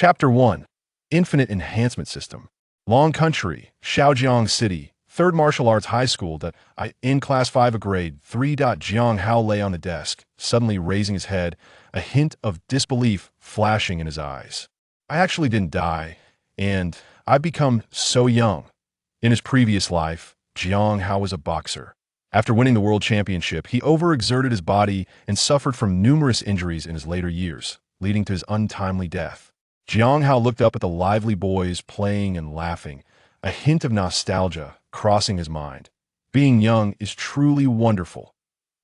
Chapter 1. Infinite Enhancement System. Long Country, Shaojiang City, 3rd Martial Arts High School. In Class 5 of Grade 3. Jiang Hao lay on the desk, suddenly raising his head, a hint of disbelief flashing in his eyes. I actually didn't die, and I've become so young. In his previous life, Jiang Hao was a boxer. After winning the world championship, he overexerted his body and suffered from numerous injuries in his later years, leading to his untimely death. Jiang Hao looked up at the lively boys playing and laughing, a hint of nostalgia crossing his mind. Being young is truly wonderful.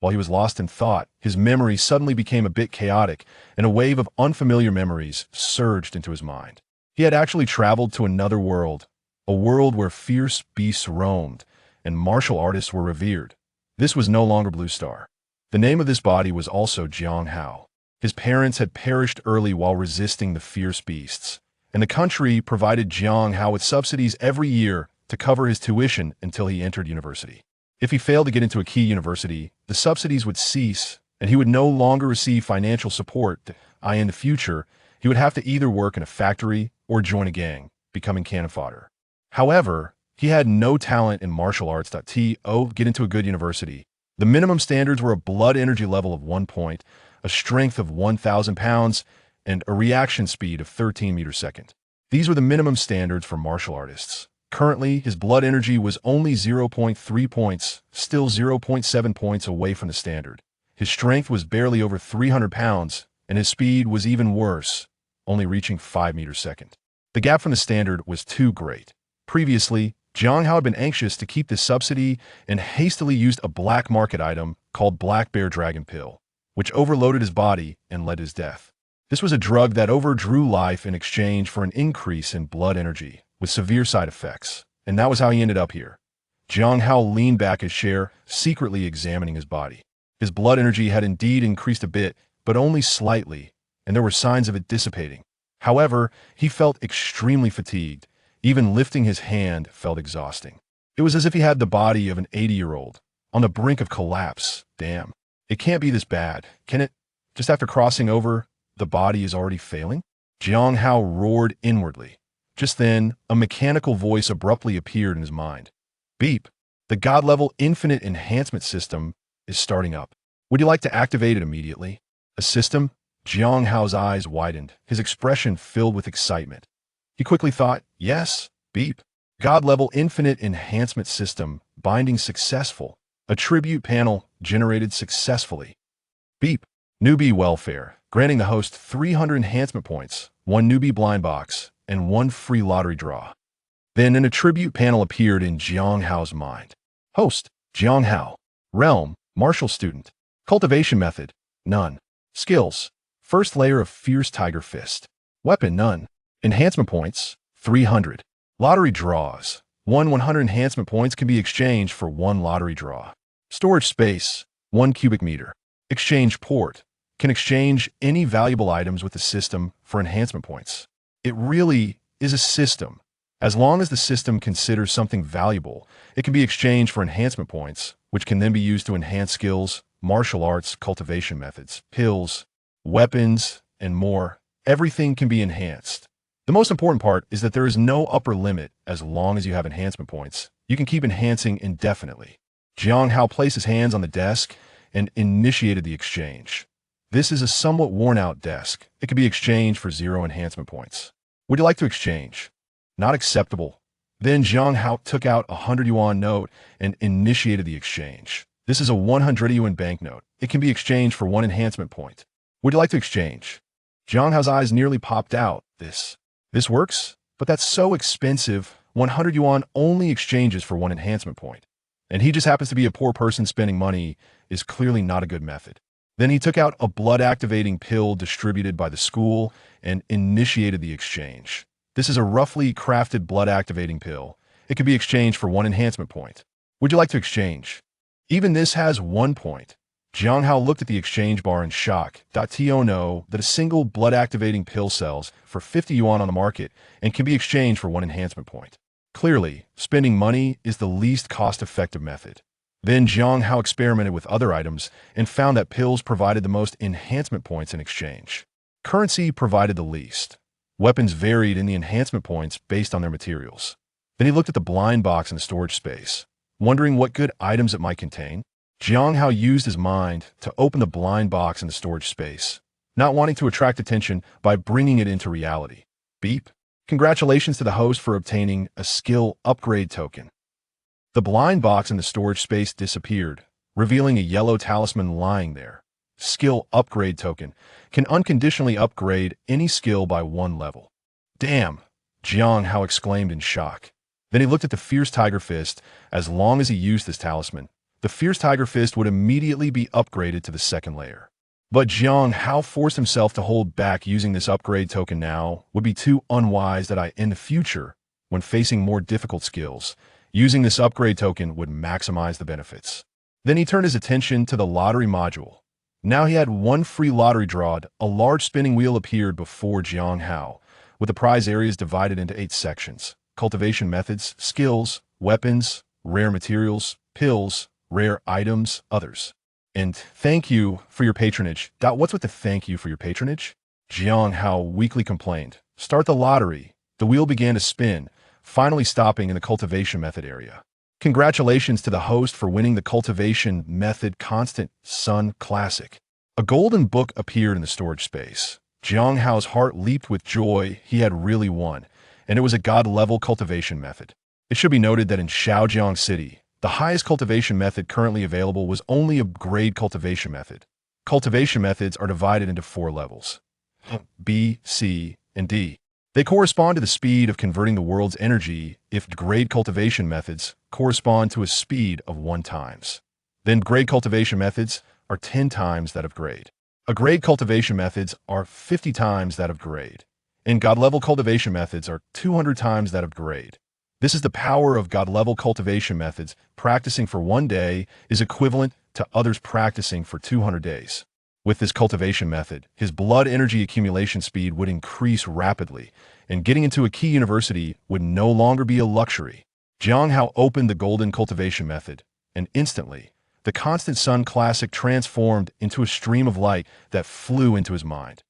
While he was lost in thought, his memory suddenly became a bit chaotic, and a wave of unfamiliar memories surged into his mind. He had actually traveled to another world, a world where fierce beasts roamed, and martial artists were revered. This was no longer Blue Star. The name of this body was also Jiang Hao. His parents had perished early while resisting the fierce beasts, and the country provided Jiang Hao with subsidies every year to cover his tuition until he entered university. If he failed to get into a key university, the subsidies would cease, and he would no longer receive financial support. In the future, he would have to either work in a factory or join a gang, becoming cannon fodder. However, he had no talent in martial arts.To get into a good university. The minimum standards were a blood energy level of 1 point, a strength of 1,000 pounds, and a reaction speed of 13 meters per second. These were the minimum standards for martial artists. Currently, his blood energy was only 0.3 points, still 0.7 points away from the standard. His strength was barely over 300 pounds, and his speed was even worse, only reaching 5 meters per second. The gap from the standard was too great. Previously, Jiang Hao had been anxious to keep this subsidy and hastily used a black market item called Black Bear Dragon Pill, which overloaded his body and led to his death. This was a drug that overdrew life in exchange for an increase in blood energy, with severe side effects, and that was how he ended up here. Jiang Hao leaned back his chair, secretly examining his body. His blood energy had indeed increased a bit, but only slightly, and there were signs of it dissipating. However, he felt extremely fatigued. Even lifting his hand felt exhausting. It was as if he had the body of an 80-year-old, on the brink of collapse. Damn. It can't be this bad, can it? Just after crossing over, the body is already failing? Jiang Hao roared inwardly. Just then, a mechanical voice abruptly appeared in his mind. Beep. The God-level infinite enhancement system is starting up. Would you like to activate it immediately? A system? Jiang Hao's eyes widened, his expression filled with excitement. He quickly thought, yes, beep. God-level infinite enhancement system, binding successful. Attribute panel generated successfully. Beep. Newbie welfare, granting the host 300 enhancement points, 1 newbie blind box, and 1 free lottery draw. Then an attribute panel appeared in Jiang Hao's mind. Host, Jiang Hao. Realm, martial student. Cultivation method, none. Skills, first layer of fierce tiger fist. Weapon, none. Enhancement points, 300. Lottery draws, 100 enhancement points can be exchanged for 1 lottery draw. Storage space, 1 cubic meter. Exchange port, can exchange any valuable items with the system for enhancement points. It really is a system. As long as the system considers something valuable, it can be exchanged for enhancement points, which can then be used to enhance skills, martial arts, cultivation methods, pills, weapons, and more. Everything can be enhanced. The most important part is that there is no upper limit as long as you have enhancement points. You can keep enhancing indefinitely. Jiang Hao placed his hands on the desk and initiated the exchange. This is a somewhat worn-out desk. It can be exchanged for 0 enhancement points. Would you like to exchange? Not acceptable. Then Jiang Hao took out a 100 yuan note and initiated the exchange. This is a 100 yuan banknote. It can be exchanged for 1 enhancement point. Would you like to exchange? Jiang Hao's eyes nearly popped out. This works? But that's so expensive. 100 yuan only exchanges for 1 enhancement point. And he just happens to be a poor person spending money is clearly not a good method. Then he took out a blood-activating pill distributed by the school and initiated the exchange. This is a roughly crafted blood-activating pill. It can be exchanged for 1 enhancement point. Would you like to exchange? Even this has 1 point. Jiang Hao looked at the exchange bar in shock. To know that a single blood-activating pill sells for 50 yuan on the market and can be exchanged for 1 enhancement point. Clearly, spending money is the least cost-effective method. Then Jiang Hao experimented with other items and found that pills provided the most enhancement points in exchange. Currency provided the least. Weapons varied in the enhancement points based on their materials. Then he looked at the blind box in the storage space, wondering what good items it might contain. Jiang Hao used his mind to open the blind box in the storage space, not wanting to attract attention by bringing it into reality. Beep. Congratulations to the host for obtaining a skill upgrade token. The blind box in the storage space disappeared, revealing a yellow talisman lying there. Skill upgrade token can unconditionally upgrade any skill by 1 level. Damn, Jiang Hao exclaimed in shock. Then he looked at the Fierce Tiger Fist. As long as he used this talisman, the Fierce Tiger Fist would immediately be upgraded to the 2nd layer. But Jiang Hao forced himself to hold back. Using this upgrade token now would be too unwise. In the future, when facing more difficult skills, using this upgrade token would maximize the benefits. Then he turned his attention to the lottery module. Now he had 1 free lottery draw. A large spinning wheel appeared before Jiang Hao, with the prize areas divided into 8 sections: cultivation methods, skills, weapons, rare materials, pills, rare items, others. And thank you for your patronage. What's with the thank you for your patronage? Jiang Hao weakly complained. Start the lottery. The wheel began to spin, finally stopping in the cultivation method area. Congratulations to the host for winning the cultivation method constant sun classic. A golden book appeared in the storage space. Jiang Hao's heart leaped with joy. He had really won, and it was a god-level cultivation method. It should be noted that in Hengyang City, the highest cultivation method currently available was only a grade cultivation method. Cultivation methods are divided into 4 levels: B, C, and D. They correspond to the speed of converting the world's energy. If grade cultivation methods correspond to a speed of 1 times, then grade cultivation methods are 10 times that of grade. A grade cultivation methods are 50 times that of grade, and god-level cultivation methods are 200 times that of grade. This is the power of god-level cultivation methods. Practicing for 1 day is equivalent to others practicing for 200 days. With this cultivation method, his blood energy accumulation speed would increase rapidly, and getting into a key university would no longer be a luxury. Jiang Hao opened the golden cultivation method, and instantly, the Constant Sun Classic transformed into a stream of light that flew into his mind.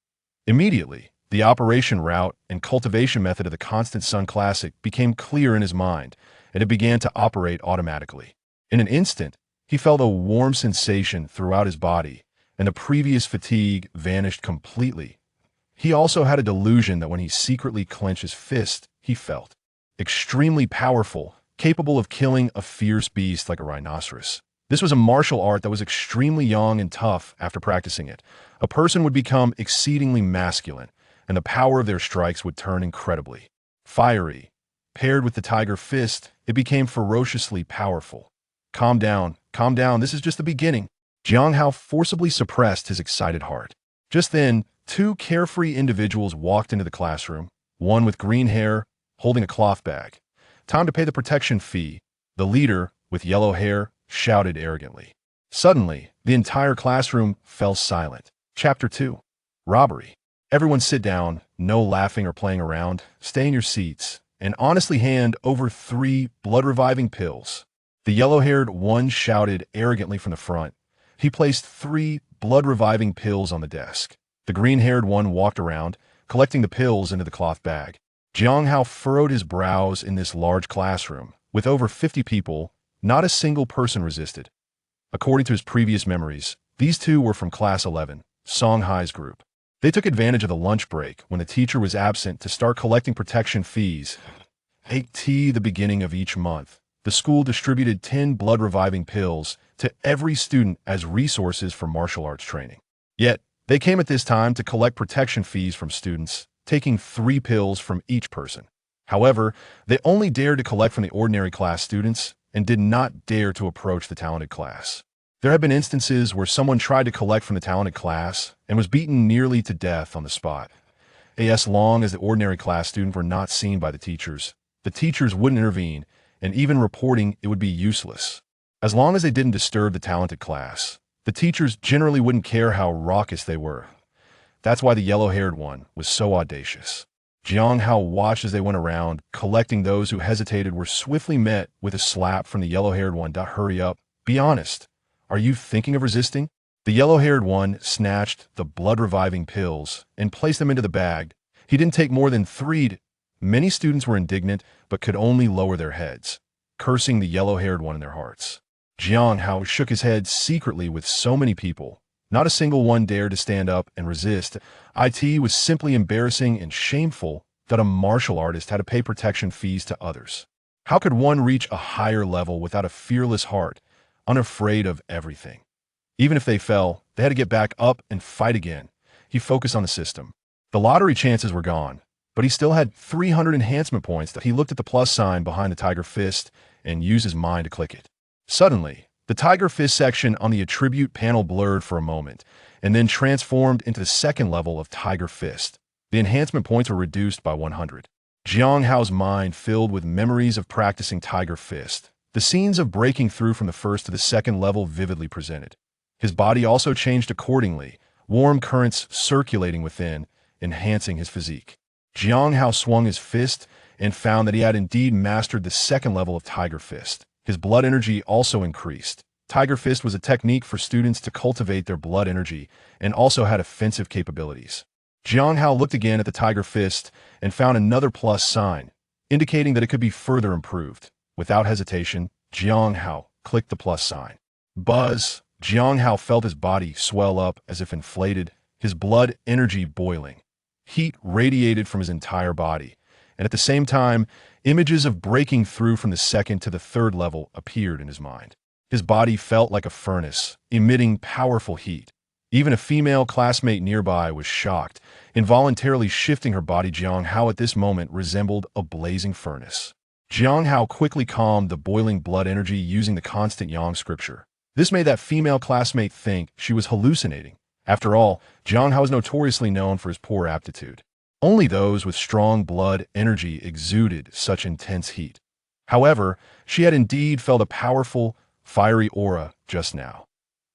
Immediately, the operation route and cultivation method of the Constant Sun Classic became clear in his mind, and it began to operate automatically. In an instant, he felt a warm sensation throughout his body, and the previous fatigue vanished completely. He also had a delusion that when he secretly clenched his fist, he felt extremely powerful, capable of killing a fierce beast like a rhinoceros. This was a martial art that was extremely young and tough. After practicing it, a person would become exceedingly masculine, and the power of their strikes would turn incredibly fiery. Paired with the tiger fist, it became ferociously powerful. Calm down, this is just the beginning. Jiang Hao forcibly suppressed his excited heart. Just then, 2 carefree individuals walked into the classroom, one with green hair, holding a cloth bag. Time to pay the protection fee, the leader, with yellow hair, shouted arrogantly. Suddenly, the entire classroom fell silent. Chapter 2. Robbery. Everyone sit down, no laughing or playing around, stay in your seats, and honestly hand over 3 blood-reviving pills. The yellow-haired one shouted arrogantly from the front. He placed 3 blood-reviving pills on the desk. The green-haired one walked around, collecting the pills into the cloth bag. Jiang Hao furrowed his brows. In this large classroom, with over 50 people, not a single person resisted. According to his previous memories, these 2 were from Class 11, Song Hai's group. They took advantage of the lunch break when the teacher was absent to start collecting protection fees. At the beginning of each month, the school distributed 10 blood-reviving pills to every student as resources for martial arts training. Yet, they came at this time to collect protection fees from students, taking 3 pills from each person. However, they only dared to collect from the ordinary class students and did not dare to approach the talented class. There have been instances where someone tried to collect from the talented class and was beaten nearly to death on the spot. As long as the ordinary class students were not seen by the teachers wouldn't intervene, and even reporting it would be useless. As long as they didn't disturb the talented class, the teachers generally wouldn't care how raucous they were. That's why the yellow-haired one was so audacious. Jiang Hao watched as they went around, collecting. Those who hesitated were swiftly met with a slap from the yellow-haired one. Hurry up. Be honest. Are you thinking of resisting? The yellow-haired one snatched the blood-reviving pills and placed them into the bag. He didn't take more than 3. Many students were indignant, but could only lower their heads, cursing the yellow-haired one in their hearts. Jiang Hao shook his head secretly with so many people. Not a single one dared to stand up and resist. It was simply embarrassing and shameful that a martial artist had to pay protection fees to others. How could one reach a higher level without a fearless heart, unafraid of everything? Even if they fell, they had to get back up and fight again. He focused on the system. The lottery chances were gone, but he still had 300 enhancement points. That he looked at the plus sign behind the tiger fist and used his mind to click it. Suddenly, the tiger fist section on the attribute panel blurred for a moment, and then transformed into the second level of tiger fist. The enhancement points were reduced by 100. Jiang Hao's mind filled with memories of practicing tiger fist. The scenes of breaking through from the first to the second level vividly presented. His body also changed accordingly, warm currents circulating within, enhancing his physique. Jiang Hao swung his fist and found that he had indeed mastered the second level of tiger fist. His blood energy also increased. Tiger fist was a technique for students to cultivate their blood energy and also had offensive capabilities. Jiang Hao looked again at the tiger fist and found another plus sign, indicating that it could be further improved. Without hesitation, Jiang Hao clicked the plus sign. Buzz! Jiang Hao felt his body swell up as if inflated, his blood energy boiling. Heat radiated from his entire body, and at the same time, images of breaking through from the second to the third level appeared in his mind. His body felt like a furnace, emitting powerful heat. Even a female classmate nearby was shocked, involuntarily shifting her body. Jiang Hao at this moment resembled a blazing furnace. Jiang Hao quickly calmed the boiling blood energy using the constant yang scripture. This made that female classmate think she was hallucinating. After all, Jiang Hao was notoriously known for his poor aptitude. Only those with strong blood energy exuded such intense heat. However, she had indeed felt a powerful, fiery aura just now.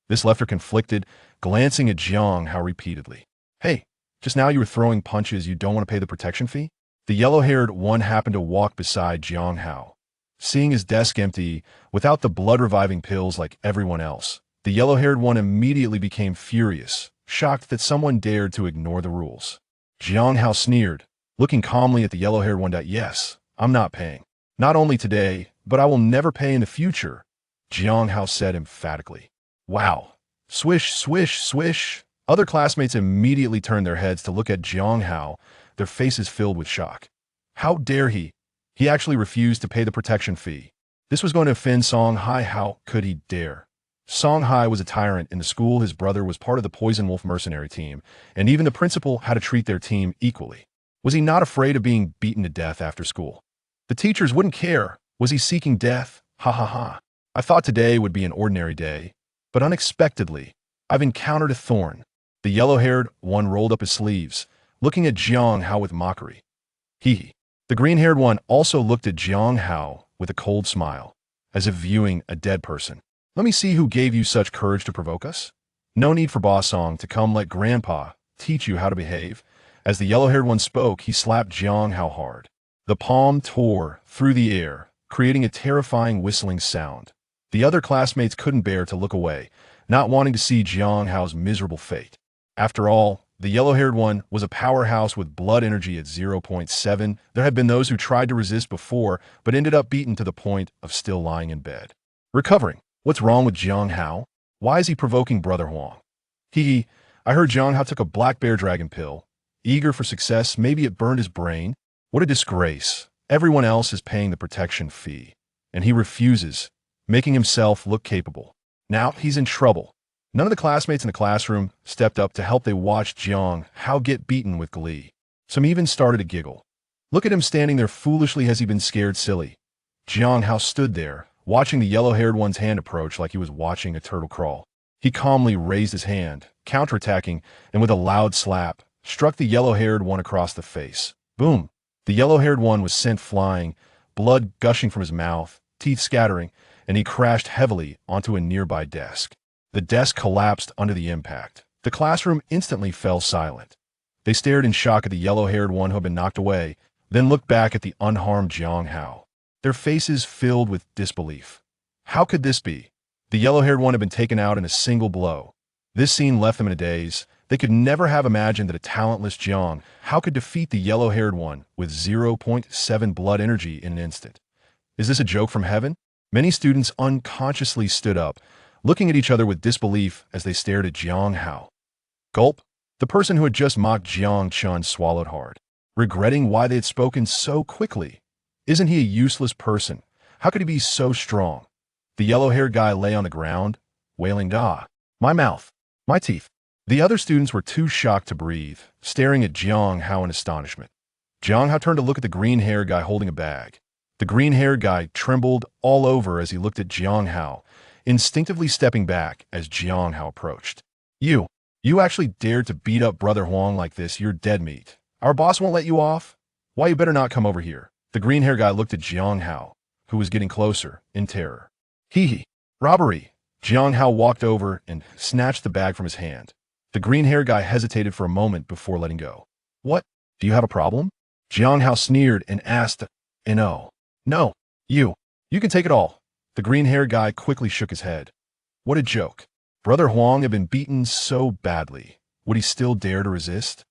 This left her conflicted, glancing at Jiang Hao repeatedly. Hey, just now you were throwing punches. You don't want to pay the protection fee? The yellow-haired one happened to walk beside Jiang Hao. Seeing his desk empty, without the blood-reviving pills like everyone else, the yellow-haired one immediately became furious, shocked that someone dared to ignore the rules. Jiang Hao sneered, looking calmly at the yellow-haired one. Yes, I'm not paying. Not only today, but I will never pay in the future, Jiang Hao said emphatically. Wow. Swish, swish, swish. Other classmates immediately turned their heads to look at Jiang Hao, their faces filled with shock. How dare he? He actually refused to pay the protection fee. This was going to offend Song Hai. How could he dare? Song Hai was a tyrant in the school. His brother was part of the Poison Wolf mercenary team, and even the principal had to treat their team equally. Was he not afraid of being beaten to death after school? The teachers wouldn't care. Was he seeking death? Ha ha ha. I thought today would be an ordinary day, but unexpectedly, I've encountered a thorn. The yellow-haired one rolled up his sleeves, looking at Jiang Hao with mockery. Hee. The green-haired one also looked at Jiang Hao with a cold smile, as if viewing a dead person. Let me see who gave you such courage to provoke us. No need for Boss Song to come. Let Grandpa teach you how to behave. As the yellow-haired one spoke, he slapped Jiang Hao hard. The palm tore through the air, creating a terrifying whistling sound. The other classmates couldn't bear to look away, not wanting to see Jiang Hao's miserable fate. After all, the yellow-haired one was a powerhouse with blood energy at 0.7. There had been those who tried to resist before, but ended up beaten to the point of still lying in bed. Recovering. What's wrong with Jiang Hao? Why is he provoking Brother Huang? I heard Jiang Hao took a black bear dragon pill. Eager for success, maybe it burned his brain. What a disgrace. Everyone else is paying the protection fee, and he refuses, making himself look capable. Now he's in trouble. None of the classmates in the classroom stepped up to help. They watched Jiang Hao get beaten with glee. Some even started to giggle. Look at him standing there foolishly. Has he been scared silly? Jiang Hao stood there, watching the yellow-haired one's hand approach like he was watching a turtle crawl. He calmly raised his hand, counterattacking, and with a loud slap, struck the yellow-haired one across the face. Boom! The yellow-haired one was sent flying, blood gushing from his mouth, teeth scattering, and he crashed heavily onto a nearby desk. The desk collapsed under the impact. The classroom instantly fell silent. They stared in shock at the yellow-haired one who had been knocked away, then looked back at the unharmed Jiang Hao, their faces filled with disbelief. How could this be? The yellow-haired one had been taken out in a single blow. This scene left them in a daze. They could never have imagined that a talentless Jiang Hao could defeat the yellow-haired one with 0.7 blood energy in an instant. Is this a joke from heaven? Many students unconsciously stood up, looking at each other with disbelief as they stared at Jiang Hao. Gulp. The person who had just mocked Jiang Chun swallowed hard, regretting why they had spoken so quickly. Isn't he a useless person? How could he be so strong? The yellow-haired guy lay on the ground, wailing, "Ah, my mouth, my teeth." The other students were too shocked to breathe, staring at Jiang Hao in astonishment. Jiang Hao turned to look at the green-haired guy holding a bag. The green-haired guy trembled all over as he looked at Jiang Hao, instinctively stepping back as Jiang Hao approached. You actually dared to beat up Brother Huang like this? You're dead meat. Our boss won't let you off? Why, you better not come over here." The green-haired guy looked at Jiang Hao, who was getting closer, in terror. Hee. Robbery. Jiang Hao walked over and snatched the bag from his hand. The green-haired guy hesitated for a moment before letting go. "What? Do you have a problem?" Jiang Hao sneered and asked, "No. No. You can take it all." The green-haired guy quickly shook his head. What a joke. Brother Huang had been beaten so badly. Would he still dare to resist?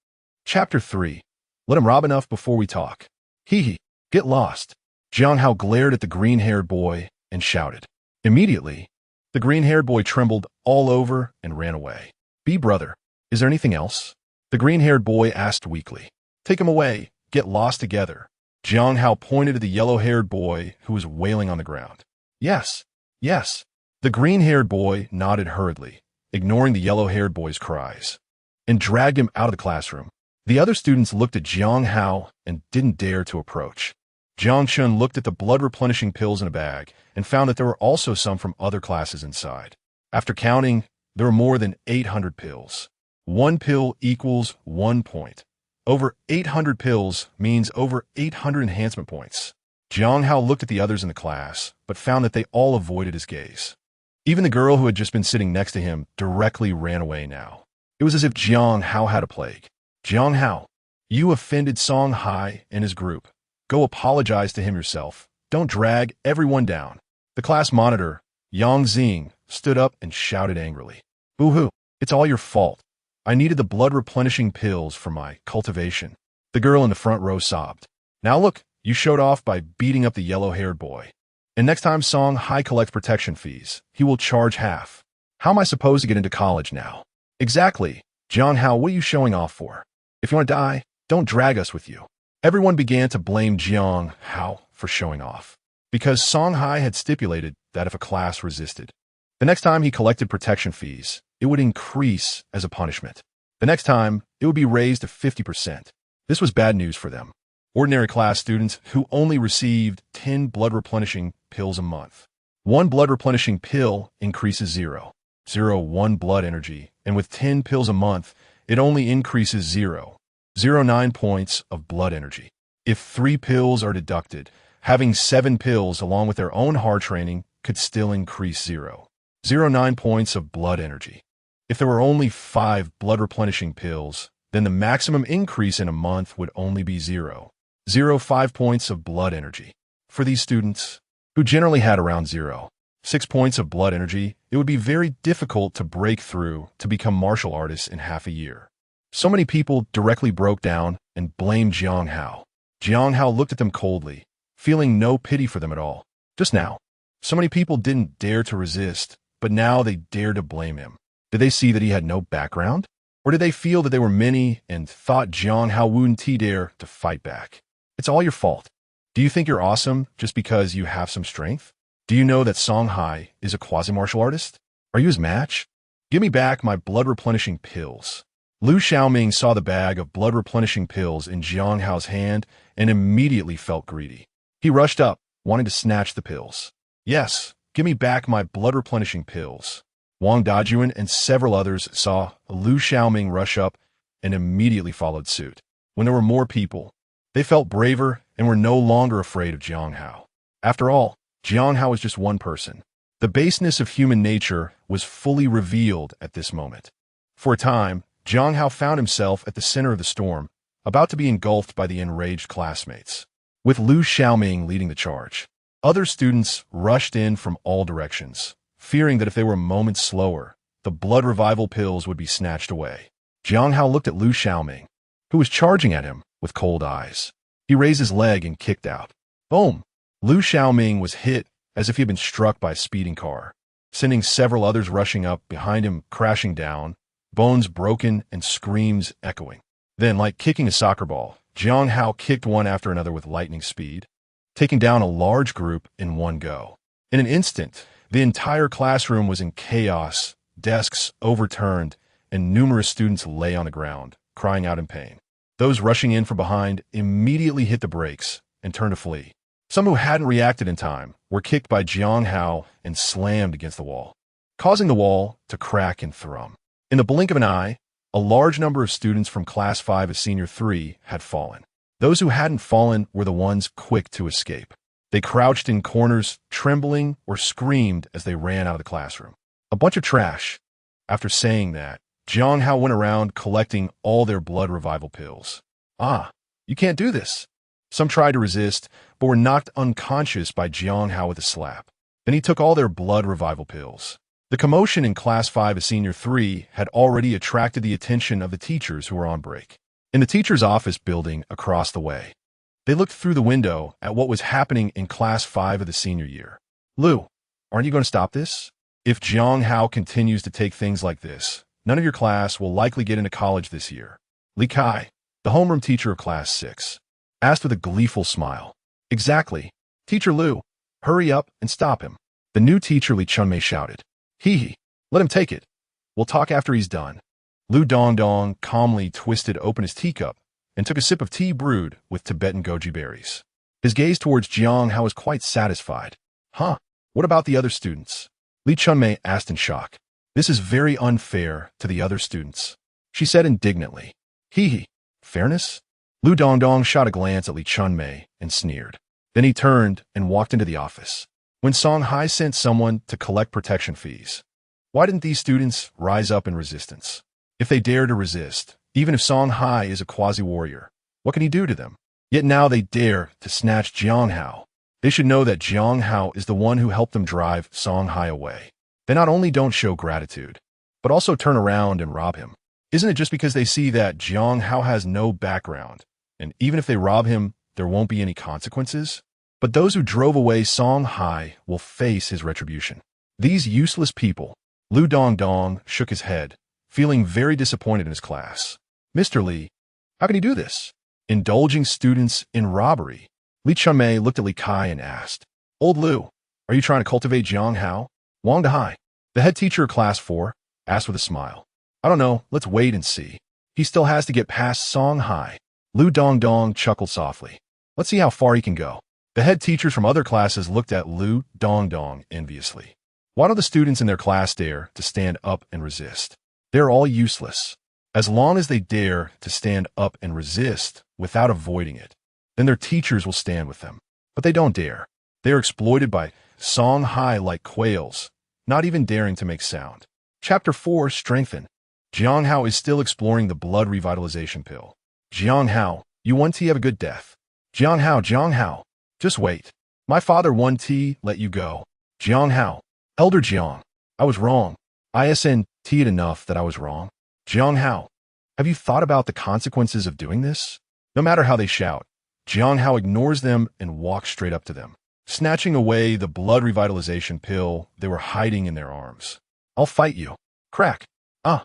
Chapter 3. Let him rob enough before we talk. Hee. Get lost. Jiang Hao glared at the green-haired boy and shouted. Immediately, the green-haired boy trembled all over and ran away. Brother, is there anything else?" The green-haired boy asked weakly. "Take him away. Get lost together." Jiang Hao pointed at the yellow-haired boy who was wailing on the ground. Yes. The green-haired boy nodded hurriedly, ignoring the yellow-haired boy's cries, and dragged him out of the classroom. The other students looked at Jiang Hao and didn't dare to approach. Jiang Chun looked at the blood-replenishing pills in a bag and found that there were also some from other classes inside. After counting, there were more than 800 pills. One pill equals 1 point. Over 800 pills means over 800 enhancement points. Jiang Hao looked at the others in the class, but found that they all avoided his gaze. Even the girl who had just been sitting next to him directly ran away now. It was as if Jiang Hao had a plague. Jiang Hao, you offended Song Hai and his group. Go apologize to him yourself. Don't drag everyone down. The class monitor, Yang Xing, stood up and shouted angrily. Boo-hoo, it's all your fault. I needed the blood-replenishing pills for my cultivation. The girl in the front row sobbed. Now look, you showed off by beating up the yellow-haired boy. And next time Song Hai collects protection fees, he will charge half. How am I supposed to get into college now? Exactly. Jiang Hao, what are you showing off for? If you want to die, don't drag us with you. Everyone began to blame Jiang Hao for showing off, because Song Hai had stipulated that if a class resisted, the next time he collected protection fees, it would increase as a punishment. The next time, it would be raised to 50%. This was bad news for them. Ordinary class students who only received 10 blood-replenishing pills a month. One blood-replenishing pill increases 0.01 blood energy, and with 10 pills a month, it only increases 0.09 points of blood energy. If 3 pills are deducted, having 7 pills along with their own hard training could still increase 0.09 points of blood energy. If there were only 5 blood-replenishing pills, then the maximum increase in a month would only be 0.05 points of blood energy. For these students, who generally had around 0.6 points of blood energy, it would be very difficult to break through to become martial artists in half a year. So many people directly broke down and blamed Jiang Hao. Jiang Hao looked at them coldly, feeling no pity for them at all. Just now, so many people didn't dare to resist, but now they dared to blame him. Did they see that he had no background? Or did they feel that they were many and thought Jiang Hao wouldn't dare to fight back? It's all your fault. Do you think you're awesome just because you have some strength? Do you know that Song Hai is a quasi-martial artist? Are you his match? Give me back my blood-replenishing pills. Lu Xiaoming saw the bag of blood-replenishing pills in Jiang Hao's hand and immediately felt greedy. He rushed up, wanting to snatch the pills. Yes, give me back my blood-replenishing pills. Wang Dajun and several others saw Lu Xiaoming rush up and immediately followed suit. When there were more people, they felt braver and were no longer afraid of Jiang Hao. After all, Jiang Hao was just one person. The baseness of human nature was fully revealed at this moment. For a time, Jiang Hao found himself at the center of the storm, about to be engulfed by the enraged classmates. With Lu Xiaoming leading the charge, other students rushed in from all directions, fearing that if they were moments slower, the blood revival pills would be snatched away. Jiang Hao looked at Lu Xiaoming, who was charging at him with cold eyes. He raised his leg and kicked out. Boom! Lu Xiaoming was hit as if he had been struck by a speeding car, sending several others rushing up behind him, crashing down, bones broken and screams echoing. Then, like kicking a soccer ball, Jiang Hao kicked one after another with lightning speed, taking down a large group in one go. In an instant, the entire classroom was in chaos, desks overturned, and numerous students lay on the ground, crying out in pain. Those rushing in from behind immediately hit the brakes and turned to flee. Some who hadn't reacted in time were kicked by Jiang Hao and slammed against the wall, causing the wall to crack and thrum. In the blink of an eye, a large number of students from Class 5 of Senior 3 had fallen. Those who hadn't fallen were the ones quick to escape. They crouched in corners, trembling or screamed as they ran out of the classroom. A bunch of trash. After saying that, Jiang Hao went around collecting all their blood revival pills. Ah, you can't do this. Some tried to resist, but were knocked unconscious by Jiang Hao with a slap. Then he took all their blood revival pills. The commotion in Class 5 of Senior 3 had already attracted the attention of the teachers who were on break. In the teacher's office building across the way, they looked through the window at what was happening in Class 5 of the senior year. Lu, aren't you going to stop this? If Jiang Hao continues to take things like this, none of your class will likely get into college this year. Li Kai, the homeroom teacher of Class 6, asked with a gleeful smile. Exactly. Teacher Lu, hurry up and stop him. The new teacher Li Chunmei shouted. Hee, let him take it. We'll talk after he's done. Lu Dongdong calmly twisted open his teacup and took a sip of tea brewed with Tibetan goji berries. His gaze towards Jiang Hao was quite satisfied. Huh, what about the other students? Li Chunmei asked in shock. This is very unfair to the other students, she said indignantly. Hee, fairness? Lu Dongdong shot a glance at Li Chunmei and sneered. Then he turned and walked into the office. When Song Hai sent someone to collect protection fees, why didn't these students rise up in resistance? If they dare to resist, even if Song Hai is a quasi-warrior, what can he do to them? Yet now they dare to snatch Jiang Hao. They should know that Jiang Hao is the one who helped them drive Song Hai away. They not only don't show gratitude, but also turn around and rob him. Isn't it just because they see that Jiang Hao has no background, and even if they rob him, there won't be any consequences? But those who drove away Song Hai will face his retribution. These useless people. Lu Dongdong shook his head, feeling very disappointed in his class. Mr. Li, how can he do this? Indulging students in robbery. Li Chunmei looked at Li Kai and asked, Old Lu, are you trying to cultivate Jiang Hao? Wang Dahai, the head teacher of Class 4, asked with a smile. I don't know, let's wait and see. He still has to get past Song Hai. Lu Dongdong chuckled softly. Let's see how far he can go. The head teachers from other classes looked at Lu Dongdong enviously. Why don't the students in their class dare to stand up and resist? They're all useless. As long as they dare to stand up and resist without avoiding it, then their teachers will stand with them. But they don't dare. They are exploited by Song Hai like quails, not even daring to make sound. Chapter 4, Strengthen. Jiang Hao is still exploring the blood revitalization pill. Jiang Hao, you want to have a good death. Jiang Hao, just wait. My father won T, let you go. Jiang Hao, Elder Jiang, I was wrong. ISN T'd enough that I was wrong. Jiang Hao, have you thought about the consequences of doing this? No matter how they shout, Jiang Hao ignores them and walks straight up to them, snatching away the blood revitalization pill they were hiding in their arms. I'll fight you. Crack. Ah.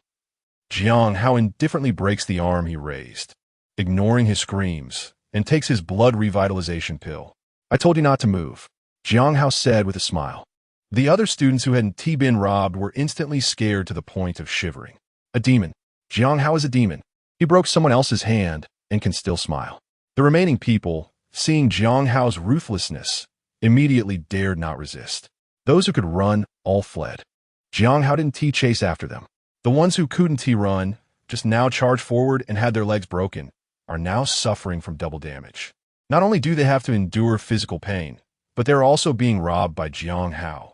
Jiang Hao indifferently breaks the arm he raised, ignoring his screams, and takes his blood revitalization pill. I told you not to move, Jiang Hao said with a smile. The other students who hadn't been robbed were instantly scared to the point of shivering. A demon. Jiang Hao is a demon. He broke someone else's hand and can still smile. The remaining people, seeing Jiang Hao's ruthlessness, immediately dared not resist. Those who could run all fled. Jiang Hao didn't chase after them. The ones who couldn't run, just now charged forward and had their legs broken, are now suffering from double damage. Not only do they have to endure physical pain, but they're also being robbed by Jiang Hao.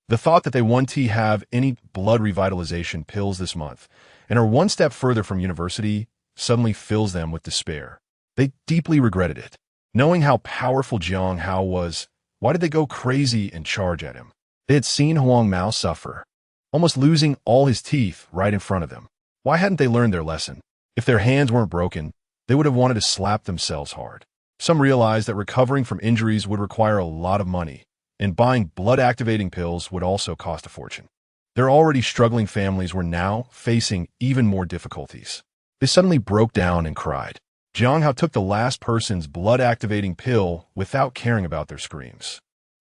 The thought that they won't have any blood revitalization pills this month and are one step further from university suddenly fills them with despair. They deeply regretted it. Knowing how powerful Jiang Hao was, why did they go crazy and charge at him? They had seen Huang Mao suffer, almost losing all his teeth right in front of them. Why hadn't they learned their lesson? If their hands weren't broken, they would have wanted to slap themselves hard. Some realized that recovering from injuries would require a lot of money, and buying blood-activating pills would also cost a fortune. Their already struggling families were now facing even more difficulties. They suddenly broke down and cried. Jiang Hao took the last person's blood-activating pill without caring about their screams.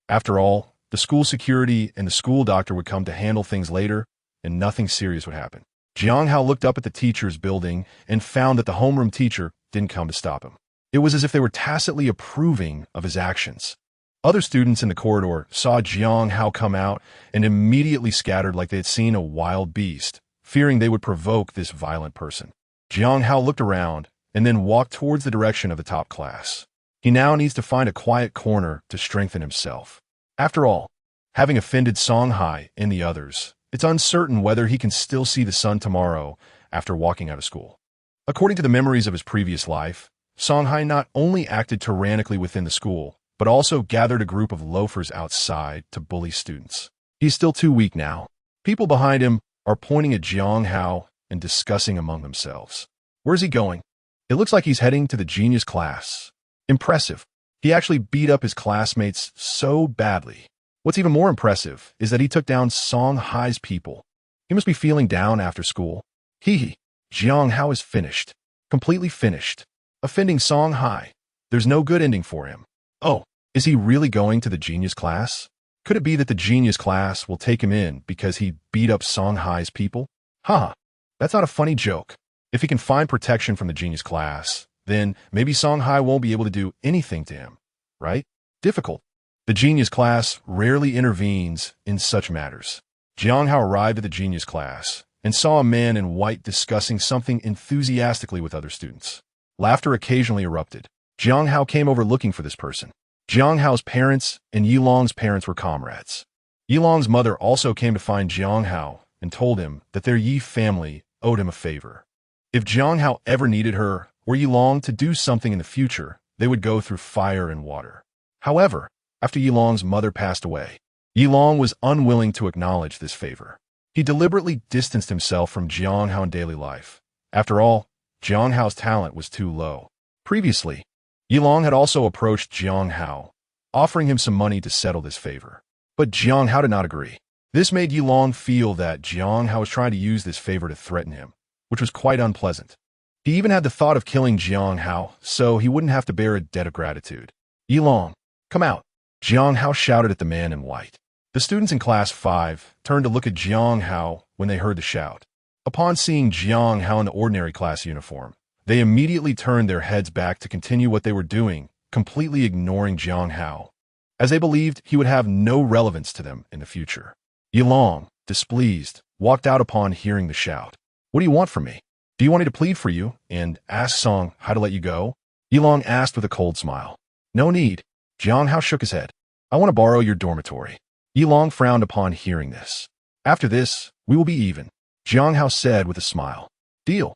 After all, the school security and the school doctor would come to handle things later, and nothing serious would happen. Jiang Hao looked up at the teacher's building and found that the homeroom teacher didn't come to stop him. It was as if they were tacitly approving of his actions. Other students in the corridor saw Jiang Hao come out and immediately scattered like they had seen a wild beast, fearing they would provoke this violent person. Jiang Hao looked around and then walked towards the direction of the top class. He now needs to find a quiet corner to strengthen himself. After all, having offended Songhai and the others, it's uncertain whether he can still see the sun tomorrow after walking out of school. According to the memories of his previous life, Songhai not only acted tyrannically within the school, but also gathered a group of loafers outside to bully students. He's still too weak now. People behind him are pointing at Jiang Hao and discussing among themselves. Where's he going? It looks like he's heading to the genius class. Impressive. He actually beat up his classmates so badly. What's even more impressive is that he took down Songhai's people. He must be feeling down after school. Jiang Hao is finished. Completely finished. Offending Songhai. There's no good ending for him. Oh, is he really going to the genius class? Could it be that the genius class will take him in because he beat up Songhai's people? That's not a funny joke. If he can find protection from the genius class, then maybe Songhai won't be able to do anything to him, right? Difficult. The genius class rarely intervenes in such matters. Jiang Hao arrived at the genius class and saw a man in white discussing something enthusiastically with other students. Laughter occasionally erupted. Jiang Hao came over looking for this person. Jiang Hao's parents and Yilong's parents were comrades. Yilong's mother also came to find Jiang Hao and told him that their Yi family owed him a favor. If Jiang Hao ever needed her or Yilong to do something in the future, they would go through fire and water. However, after Yilong's mother passed away, Yilong was unwilling to acknowledge this favor. He deliberately distanced himself from Jiang Hao in daily life. After all, Jiang Hao's talent was too low. Previously, Yilong had also approached Jiang Hao, offering him some money to settle this favor. But Jiang Hao did not agree. This made Yilong feel that Jiang Hao was trying to use this favor to threaten him, which was quite unpleasant. He even had the thought of killing Jiang Hao so he wouldn't have to bear a debt of gratitude. Yilong, come out, Jiang Hao shouted at the man in white. The students in class 5 turned to look at Jiang Hao when they heard the shout. Upon seeing Jiang Hao in the ordinary class uniform, they immediately turned their heads back to continue what they were doing, completely ignoring Jiang Hao, as they believed he would have no relevance to them in the future. Yilong, displeased, walked out upon hearing the shout. What do you want from me? Do you want me to plead for you and ask Song how to let you go? Yilong asked with a cold smile. No need. Jiang Hao shook his head. I want to borrow your dormitory. Yilong frowned upon hearing this. After this, we will be even, Jiang Hao said with a smile. Deal.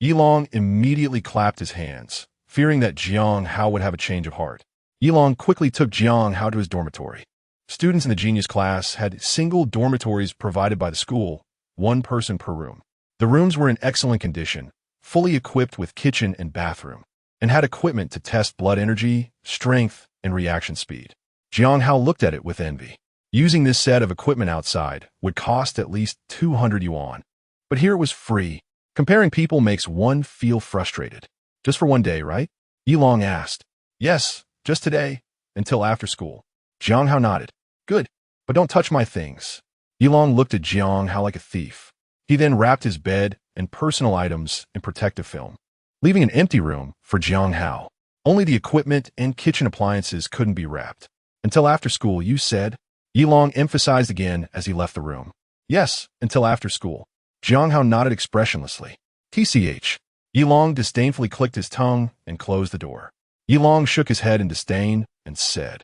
Yilong immediately clapped his hands, fearing that Jiang Hao would have a change of heart. Yilong quickly took Jiang Hao to his dormitory. Students in the genius class had single dormitories provided by the school, one person per room. The rooms were in excellent condition, fully equipped with kitchen and bathroom, and had equipment to test blood energy, strength, and reaction speed. Jiang Hao looked at it with envy. Using this set of equipment outside would cost at least 200 yuan. But here it was free. Comparing people makes one feel frustrated. Just for one day, right? Yilong asked. Yes, just today, until after school. Jiang Hao nodded. Good, but don't touch my things. Yilong looked at Jiang Hao like a thief. He then wrapped his bed and personal items in protective film, leaving an empty room for Jiang Hao. Only the equipment and kitchen appliances couldn't be wrapped. Until after school, you said? Yilong emphasized again as he left the room. Yes, until after school. Jiang Hao nodded expressionlessly. TCH. Yilong disdainfully clicked his tongue and closed the door. Yilong shook his head in disdain and said,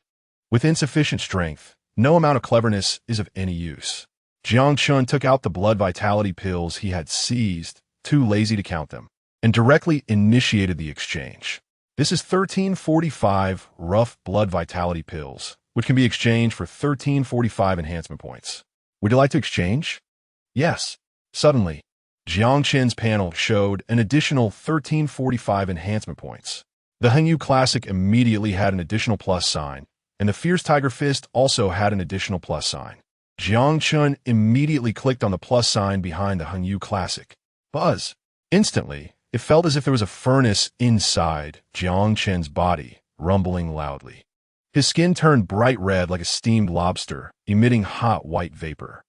with insufficient strength, no amount of cleverness is of any use. Jiang Chun took out the blood vitality pills he had seized, too lazy to count them, and directly initiated the exchange. This is 1345 rough blood vitality pills, which can be exchanged for 1345 enhancement points. Would you like to exchange? Yes. Suddenly, Jiang Chen's panel showed an additional 1345 enhancement points. The Hengyang Classic immediately had an additional plus sign, and the Fierce Tiger Fist also had an additional plus sign. Jiang Chen immediately clicked on the plus sign behind the Hengyang Classic. Buzz! Instantly, it felt as if there was a furnace inside Jiang Chen's body, rumbling loudly. His skin turned bright red like a steamed lobster, emitting hot white vapor.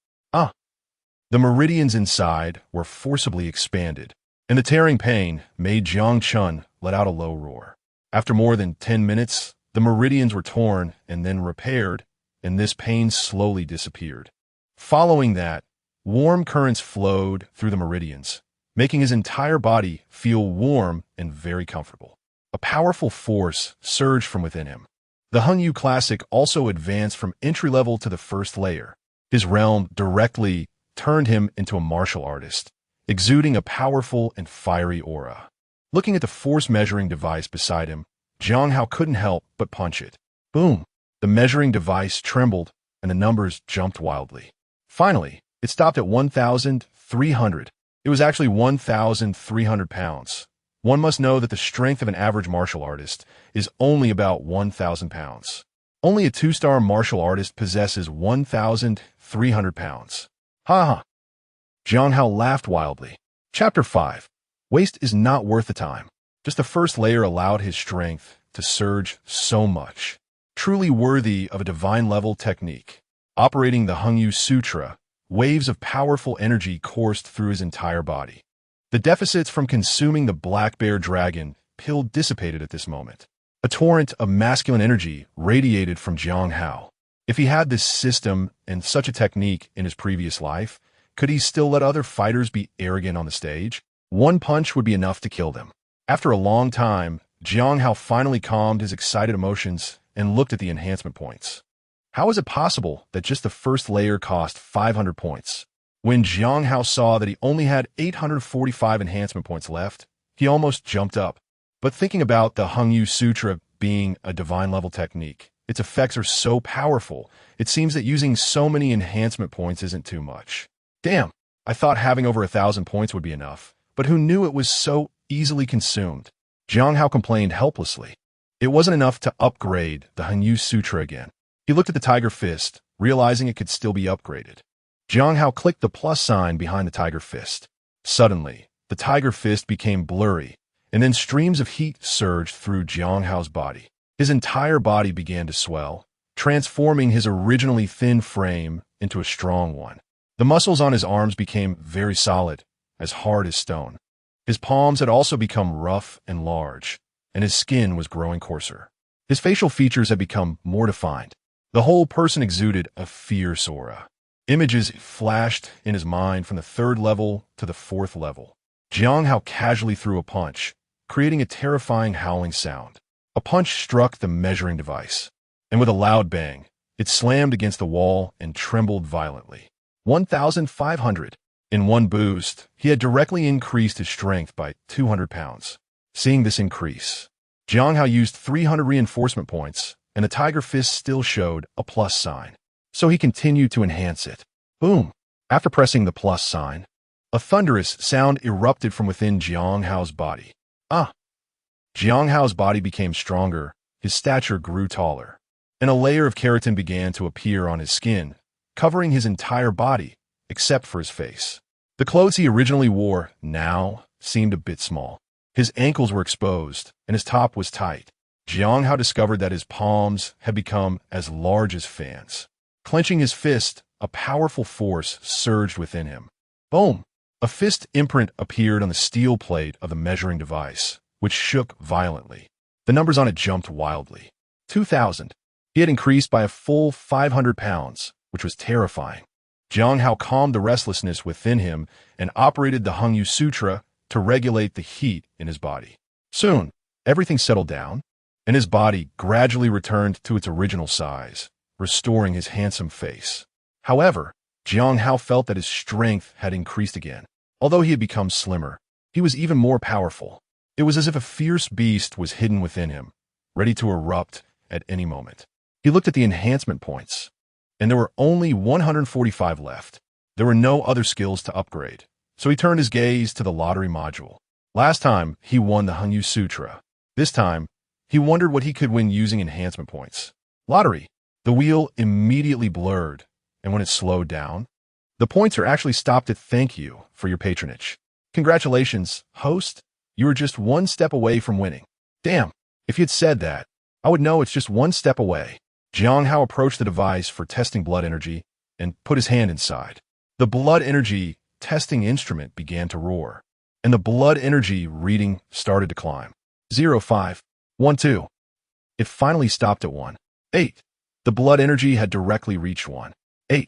The meridians inside were forcibly expanded, and the tearing pain made Jiang Chen let out a low roar. After more than 10 minutes, the meridians were torn and then repaired, and this pain slowly disappeared. Following that, warm currents flowed through the meridians, making his entire body feel warm and very comfortable. A powerful force surged from within him. The Hengyang Classic also advanced from entry-level to the first layer. His realm directly turned him into a martial artist, exuding a powerful and fiery aura. Looking at the force measuring device beside him, Jiang Hao couldn't help but punch it. Boom! The measuring device trembled, and the numbers jumped wildly. Finally, it stopped at 1,300. It was actually 1,300 pounds. One must know that the strength of an average martial artist is only about 1,000 pounds. Only a 2-star martial artist possesses 1,300 pounds. Ha ha! Jiang Hao laughed wildly. Chapter 5. Waste is not worth the time. Just the first layer allowed his strength to surge so much. Truly worthy of a divine-level technique. Operating the Hengyang Sutra, waves of powerful energy coursed through his entire body. The deficits from consuming the black bear dragon pill dissipated at this moment. A torrent of masculine energy radiated from Jiang Hao. If he had this system and such a technique in his previous life, could he still let other fighters be arrogant on the stage? One punch would be enough to kill them. After a long time, Jiang Hao finally calmed his excited emotions and looked at the enhancement points. How is it possible that just the first layer cost 500 points? When Jiang Hao saw that he only had 845 enhancement points left, he almost jumped up. But thinking about the Hengyang Sutra being a divine-level technique, its effects are so powerful, it seems that using so many enhancement points isn't too much. Damn, I thought having over 1,000 points would be enough, but who knew it was so easily consumed? Jiang Hao complained helplessly. It wasn't enough to upgrade the Hengyang Sutra again. He looked at the Tiger Fist, realizing it could still be upgraded. Jiang Hao clicked the plus sign behind the Tiger Fist. Suddenly, the Tiger Fist became blurry, and then streams of heat surged through Jiang Hao's body. His entire body began to swell, transforming his originally thin frame into a strong one. The muscles on his arms became very solid, as hard as stone. His palms had also become rough and large, and his skin was growing coarser. His facial features had become more defined. The whole person exuded a fierce aura. Images flashed in his mind from the 3rd level to the 4th level. Jiang Hao casually threw a punch, creating a terrifying howling sound. A punch struck the measuring device, and with a loud bang, it slammed against the wall and trembled violently. 1,500. In one boost, he had directly increased his strength by 200 pounds. Seeing this increase, Jiang Hao used 300 reinforcement points, and the Tiger Fist still showed a plus sign. So he continued to enhance it. Boom! After pressing the plus sign, a thunderous sound erupted from within Jiang Hao's body. Jiang Hao's body became stronger, his stature grew taller, and a layer of keratin began to appear on his skin, covering his entire body, except for his face. The clothes he originally wore now seemed a bit small. His ankles were exposed, and his top was tight. Jiang Hao discovered that his palms had become as large as fans. Clenching his fist, a powerful force surged within him. Boom! A fist imprint appeared on the steel plate of the measuring device, which shook violently. The numbers on it jumped wildly. 2,000. He had increased by a full 500 pounds, which was terrifying. Jiang Hao calmed the restlessness within him and operated the Hengyang Sutra to regulate the heat in his body. Soon, everything settled down, and his body gradually returned to its original size, restoring his handsome face. However, Jiang Hao felt that his strength had increased again. Although he had become slimmer, he was even more powerful. It was as if a fierce beast was hidden within him, ready to erupt at any moment. He looked at the enhancement points, and there were only 145 left. There were no other skills to upgrade, So he turned his gaze to the lottery module. Last time, he won the Hengyang Sutra. This time, he wondered what he could win using enhancement points. Lottery. The wheel immediately blurred, and when it slowed down, the points are actually stopped at thank you for your patronage. Congratulations, host. You were just one step away from winning. Damn, if you'd said that, I would know it's just one step away. Jiang Hao approached the device for testing blood energy and put his hand inside. The blood energy testing instrument began to roar, and the blood energy reading started to climb. 05, 12. It finally stopped at 18. The blood energy had directly reached 18,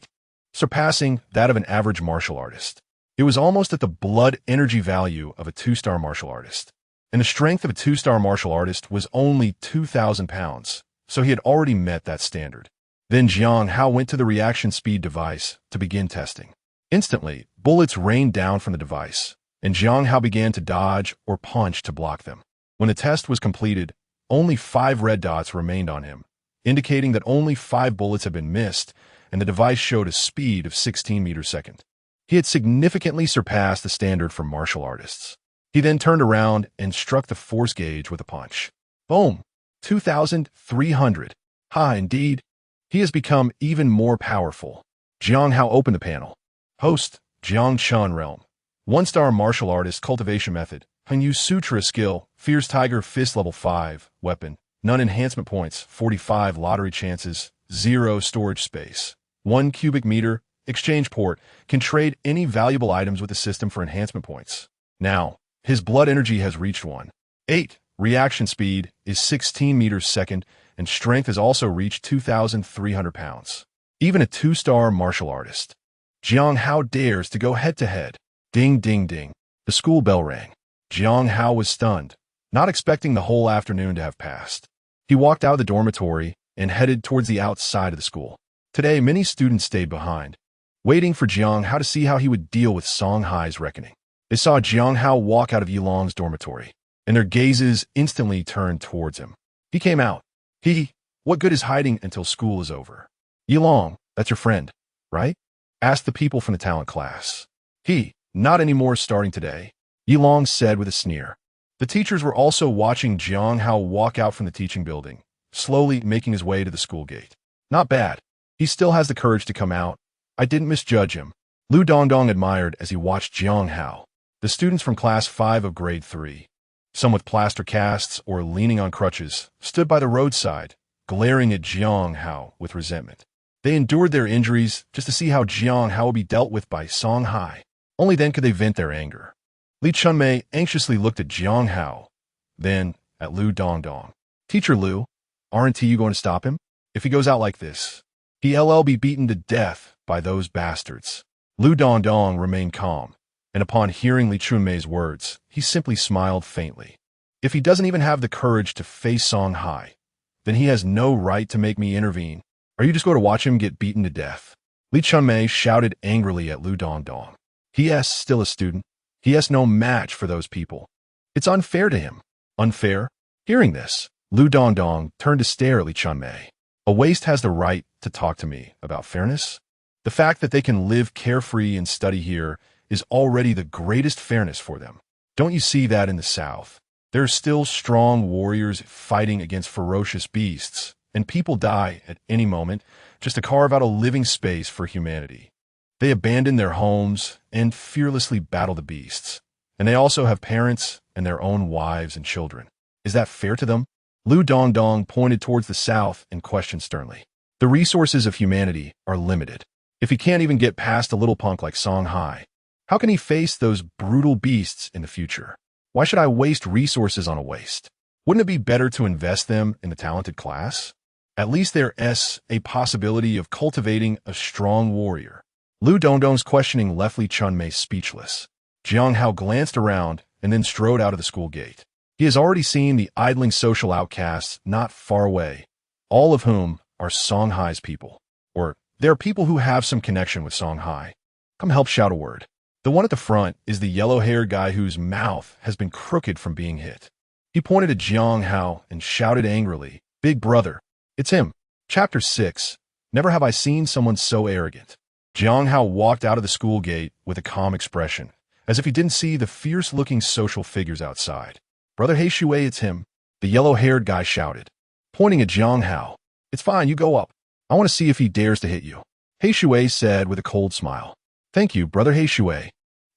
surpassing that of an average martial artist. It was almost at the blood energy value of a 2-star martial artist. And the strength of a 2-star martial artist was only 2,000 pounds, so he had already met that standard. Then Jiang Hao went to the reaction speed device to begin testing. Instantly, bullets rained down from the device, and Jiang Hao began to dodge or punch to block them. When the test was completed, only 5 red dots remained on him, indicating that only 5 bullets had been missed, and the device showed a speed of 16 meters per second. He had significantly surpassed the standard for martial artists. He then turned around and struck the force gauge with a punch. Boom! 2,300. Ha, indeed. He has become even more powerful. Jiang Hao opened the panel. Host, Jiang Chun Realm. 1-star martial artist cultivation method. Hengyang Sutra skill. Fierce Tiger Fist level 5. Weapon. None enhancement points. 45 lottery chances. 0 storage space. 1 cubic meter. Exchange port. Can trade any valuable items with the system for enhancement points. Now, his blood energy has reached 18. Reaction speed is 16 meters per second, and strength has also reached 2,300 pounds. Even a 2-star martial artist. Jiang Hao dares to go head-to-head. Ding, ding, ding. The school bell rang. Jiang Hao was stunned, not expecting the whole afternoon to have passed. He walked out of the dormitory and headed towards the outside of the school. Today, many students stayed behind, waiting for Jiang Hao to see how he would deal with Song Hai's reckoning. They saw Jiang Hao walk out of Yilong's dormitory, and their gazes instantly turned towards him. He came out. What good is hiding until school is over? Yilong, that's your friend, right? Asked the people from the talent class. Not anymore starting today, Yilong said with a sneer. The teachers were also watching Jiang Hao walk out from the teaching building, slowly making his way to the school gate. Not bad. He still has the courage to come out. I didn't misjudge him. Lu Dongdong admired as he watched Jiang Hao. The students from class 5 of grade 3, some with plaster casts or leaning on crutches, stood by the roadside, glaring at Jiang Hao with resentment. They endured their injuries just to see how Jiang Hao would be dealt with by Song Hai. Only then could they vent their anger. Li Chunmei anxiously looked at Jiang Hao, then at Lu Dongdong. Teacher Lu, aren't you going to stop him? If he goes out like this, he'll be beaten to death by those bastards. Lu Dongdong remained calm, and upon hearing Li Chunmei's words, he simply smiled faintly. If he doesn't even have the courage to face Song Hai, then he has no right to make me intervene. Are you just going to watch him get beaten to death? Li Chunmei shouted angrily at Lu Dongdong. He still a student. He has no match for those people. It's unfair to him. Unfair? Hearing this, Lu Dongdong turned to stare at Li Chunmei. A waste has the right to talk to me about fairness? The fact that they can live carefree and study here is already the greatest fairness for them. Don't you see that in the South? There are still strong warriors fighting against ferocious beasts, and people die at any moment just to carve out a living space for humanity. They abandon their homes and fearlessly battle the beasts. And they also have parents and their own wives and children. Is that fair to them? Lu Dongdong pointed towards the south and questioned sternly. The resources of humanity are limited. If he can't even get past a little punk like Song Hai, how can he face those brutal beasts in the future? Why should I waste resources on a waste? Wouldn't it be better to invest them in the talented class? At least there's a possibility of cultivating a strong warrior. Lu Dongdong's questioning left Li Chunmei speechless. Jiang Hao glanced around and then strode out of the school gate. He has already seen the idling social outcasts not far away, all of whom are Song Hai's people. Or there are people who have some connection with Song Hai. Come help shout a word. The one at the front is the yellow-haired guy whose mouth has been crooked from being hit. He pointed at Jiang Hao and shouted angrily, "Big brother, it's him." Chapter 6. Never have I seen someone so arrogant. Jiang Hao walked out of the school gate with a calm expression, as if he didn't see the fierce-looking social figures outside. "Brother Heishui, it's him," the yellow-haired guy shouted, pointing at Jiang Hao. "It's fine, you go up. I want to see if he dares to hit you," Heishui said with a cold smile. "Thank you, Brother Heishui,"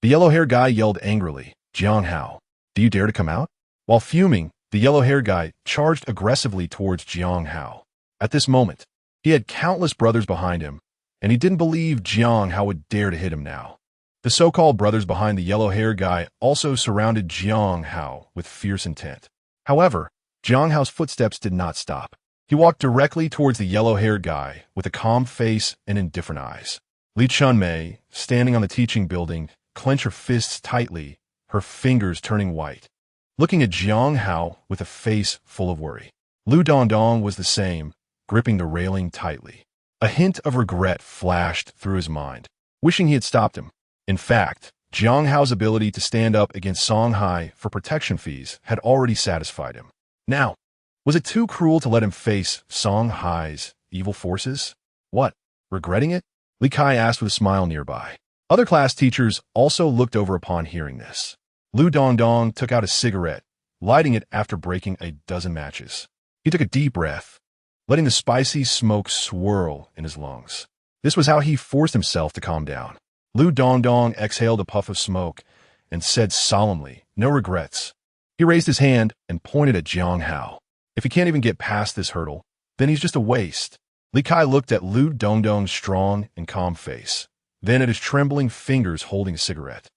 the yellow-haired guy yelled angrily. "Jiang Hao, do you dare to come out?" While fuming, the yellow-haired guy charged aggressively towards Jiang Hao. At this moment, he had countless brothers behind him, and he didn't believe Jiang Hao would dare to hit him now. The so-called brothers behind the yellow-haired guy also surrounded Jiang Hao with fierce intent. However, Jiang Hao's footsteps did not stop. He walked directly towards the yellow-haired guy with a calm face and indifferent eyes. Li Chunmei, standing on the teaching building, clenched her fists tightly, her fingers turning white, looking at Jiang Hao with a face full of worry. Lu Dongdong was the same, gripping the railing tightly. A hint of regret flashed through his mind, wishing he had stopped him. In fact, Jiang Hao's ability to stand up against Song Hai for protection fees had already satisfied him. Now, was it too cruel to let him face Song Hai's evil forces? What, regretting it? Li Kai asked with a smile nearby. Other class teachers also looked over upon hearing this. Lu Dongdong took out a cigarette, lighting it after breaking a dozen matches. He took a deep breath, letting the spicy smoke swirl in his lungs. This was how he forced himself to calm down. Lu Dongdong exhaled a puff of smoke and said solemnly, "No regrets." He raised his hand and pointed at Jiang Hao. "If he can't even get past this hurdle, then he's just a waste." Li Kai looked at Lu Dongdong's strong and calm face, then at his trembling fingers holding a cigarette.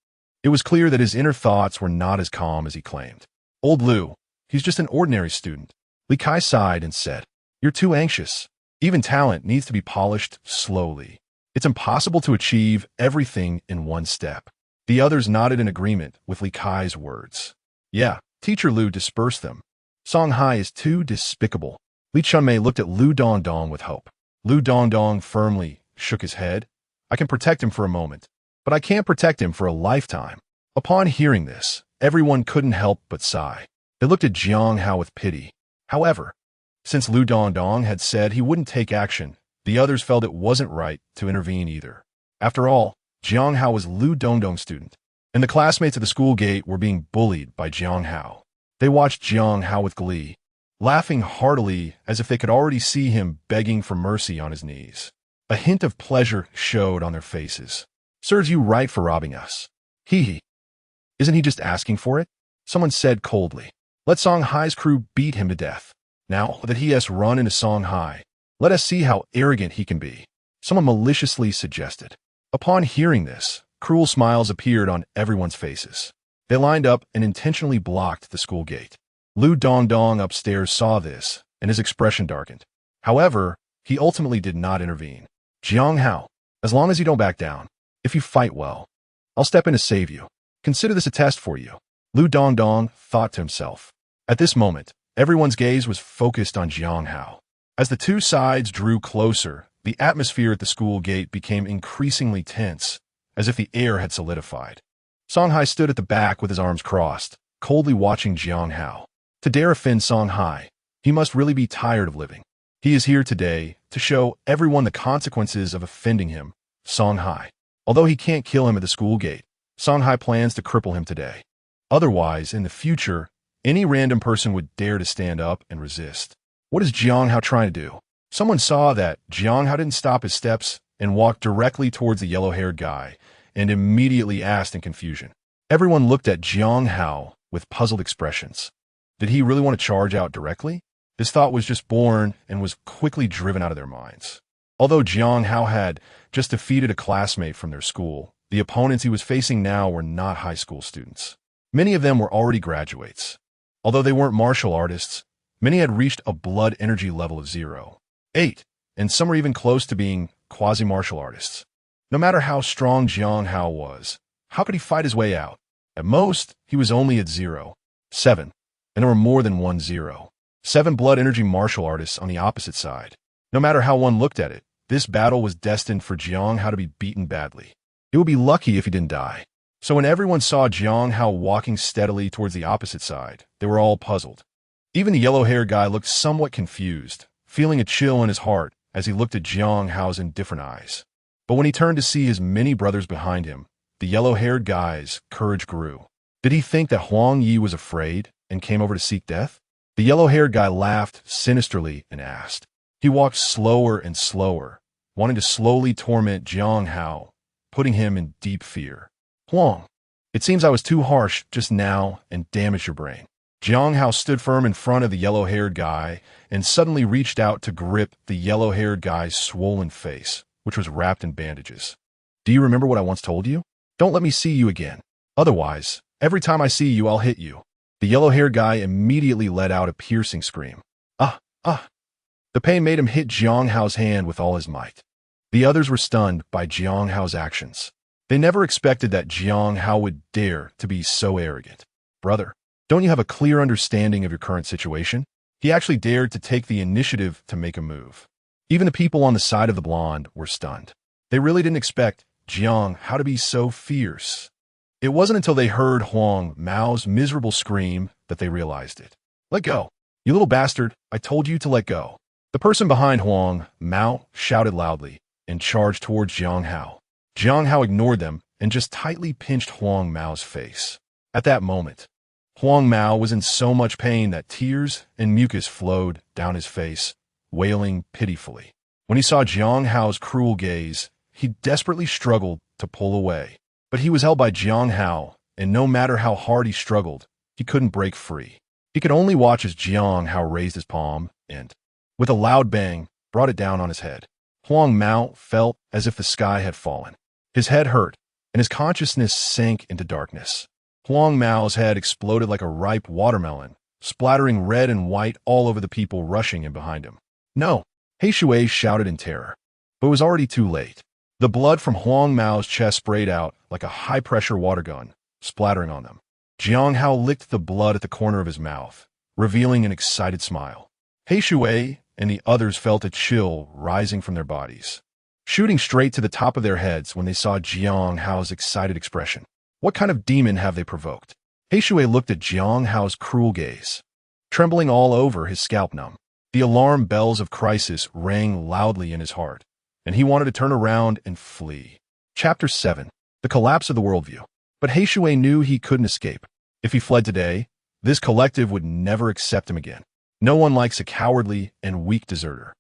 It was clear that his inner thoughts were not as calm as he claimed. "Old Lu, he's just an ordinary student." Li Kai sighed and said, "You're too anxious. Even talent needs to be polished slowly. It's impossible to achieve everything in one step." The others nodded in agreement with Li Kai's words. "Yeah, Teacher Lu dispersed them. Song Hai is too despicable." Li Chunmei looked at Lu Dongdong with hope. Lu Dongdong firmly shook his head. "I can protect him for a moment, but I can't protect him for a lifetime." Upon hearing this, everyone couldn't help but sigh. They looked at Jiang Hao with pity. However, since Lu Dongdong had said he wouldn't take action, the others felt it wasn't right to intervene either. After all, Jiang Hao was Lu Dongdong's student, and the classmates at the school gate were being bullied by Jiang Hao. They watched Jiang Hao with glee, laughing heartily as if they could already see him begging for mercy on his knees. A hint of pleasure showed on their faces. "Serves you right for robbing us. Hee. Isn't he just asking for it?" Someone said coldly. "Let Song Hai's crew beat him to death. Now that he has run into Song Hai, let us see how arrogant he can be," someone maliciously suggested. Upon hearing this, cruel smiles appeared on everyone's faces. They lined up and intentionally blocked the school gate. Lu Dongdong upstairs saw this, and his expression darkened. However, he ultimately did not intervene. "Jiang Hao, as long as you don't back down, if you fight well, I'll step in to save you. Consider this a test for you," Lu Dongdong thought to himself. At this moment, everyone's gaze was focused on Jiang Hao. As the two sides drew closer, the atmosphere at the school gate became increasingly tense, as if the air had solidified. Song Hai stood at the back with his arms crossed, coldly watching Jiang Hao. To dare offend Song Hai, he must really be tired of living. He is here today to show everyone the consequences of offending him, Song Hai. Although he can't kill him at the school gate, Song Hai plans to cripple him today. Otherwise, in the future, any random person would dare to stand up and resist. What is Jiang Hao trying to do? Someone saw that Jiang Hao didn't stop his steps and walked directly towards the yellow-haired guy, and immediately asked in confusion. Everyone looked at Jiang Hao with puzzled expressions. Did he really want to charge out directly? This thought was just born and was quickly driven out of their minds. Although Jiang Hao had just defeated a classmate from their school, the opponents he was facing now were not high school students. Many of them were already graduates. Although they weren't martial artists, many had reached a blood energy level of 0.8, and some were even close to being quasi-martial artists. No matter how strong Jiang Hao was, how could he fight his way out? At most, he was only at 0.7, and there were more than 1.7 blood energy martial artists on the opposite side. No matter how one looked at it, this battle was destined for Jiang Hao to be beaten badly. It would be lucky if he didn't die. So when everyone saw Jiang Hao walking steadily towards the opposite side, they were all puzzled. Even the yellow-haired guy looked somewhat confused, feeling a chill in his heart as he looked at Jiang Hao's indifferent eyes. But when he turned to see his many brothers behind him, the yellow-haired guy's courage grew. Did he think that Huang Yi was afraid and came over to seek death? The yellow-haired guy laughed sinisterly and asked. He walked slower and slower, wanting to slowly torment Jiang Hao, putting him in deep fear. Huang, it seems I was too harsh just now and damaged your brain. Jiang Hao stood firm in front of the yellow-haired guy and suddenly reached out to grip the yellow-haired guy's swollen face, which was wrapped in bandages. Do you remember what I once told you? Don't let me see you again. Otherwise, every time I see you, I'll hit you. The yellow-haired guy immediately let out a piercing scream. Ah, ah. The pain made him hit Jiang Hao's hand with all his might. The others were stunned by Jiang Hao's actions. They never expected that Jiang Hao would dare to be so arrogant. Brother, don't you have a clear understanding of your current situation? He actually dared to take the initiative to make a move. Even the people on the side of the blonde were stunned. They really didn't expect Jiang Hao to be so fierce. It wasn't until they heard Huang Mao's miserable scream that they realized it. Let go. You little bastard, I told you to let go. The person behind Huang Mao shouted loudly and charged towards Jiang Hao. Jiang Hao ignored them and just tightly pinched Huang Mao's face. At that moment, Huang Mao was in so much pain that tears and mucus flowed down his face, wailing pitifully. When he saw Jiang Hao's cruel gaze, he desperately struggled to pull away. But he was held by Jiang Hao, and no matter how hard he struggled, he couldn't break free. He could only watch as Jiang Hao raised his palm and, with a loud bang, brought it down on his head. Huang Mao felt as if the sky had fallen. His head hurt, and his consciousness sank into darkness. Huang Mao's head exploded like a ripe watermelon, splattering red and white all over the people rushing in behind him. No! He Shui shouted in terror. But it was already too late. The blood from Huang Mao's chest sprayed out like a high-pressure water gun, splattering on them. Jiang Hao licked the blood at the corner of his mouth, revealing an excited smile. He Shui and the others felt a chill rising from their bodies, shooting straight to the top of their heads when they saw Jiang Hao's excited expression. What kind of demon have they provoked? He Shui looked at Jiang Hao's cruel gaze, trembling all over, his scalp numb. The alarm bells of crisis rang loudly in his heart, and he wanted to turn around and flee. Chapter 7. The Collapse of the Worldview. But He Shui knew he couldn't escape. If he fled today, this collective would never accept him again. No one likes a cowardly and weak deserter.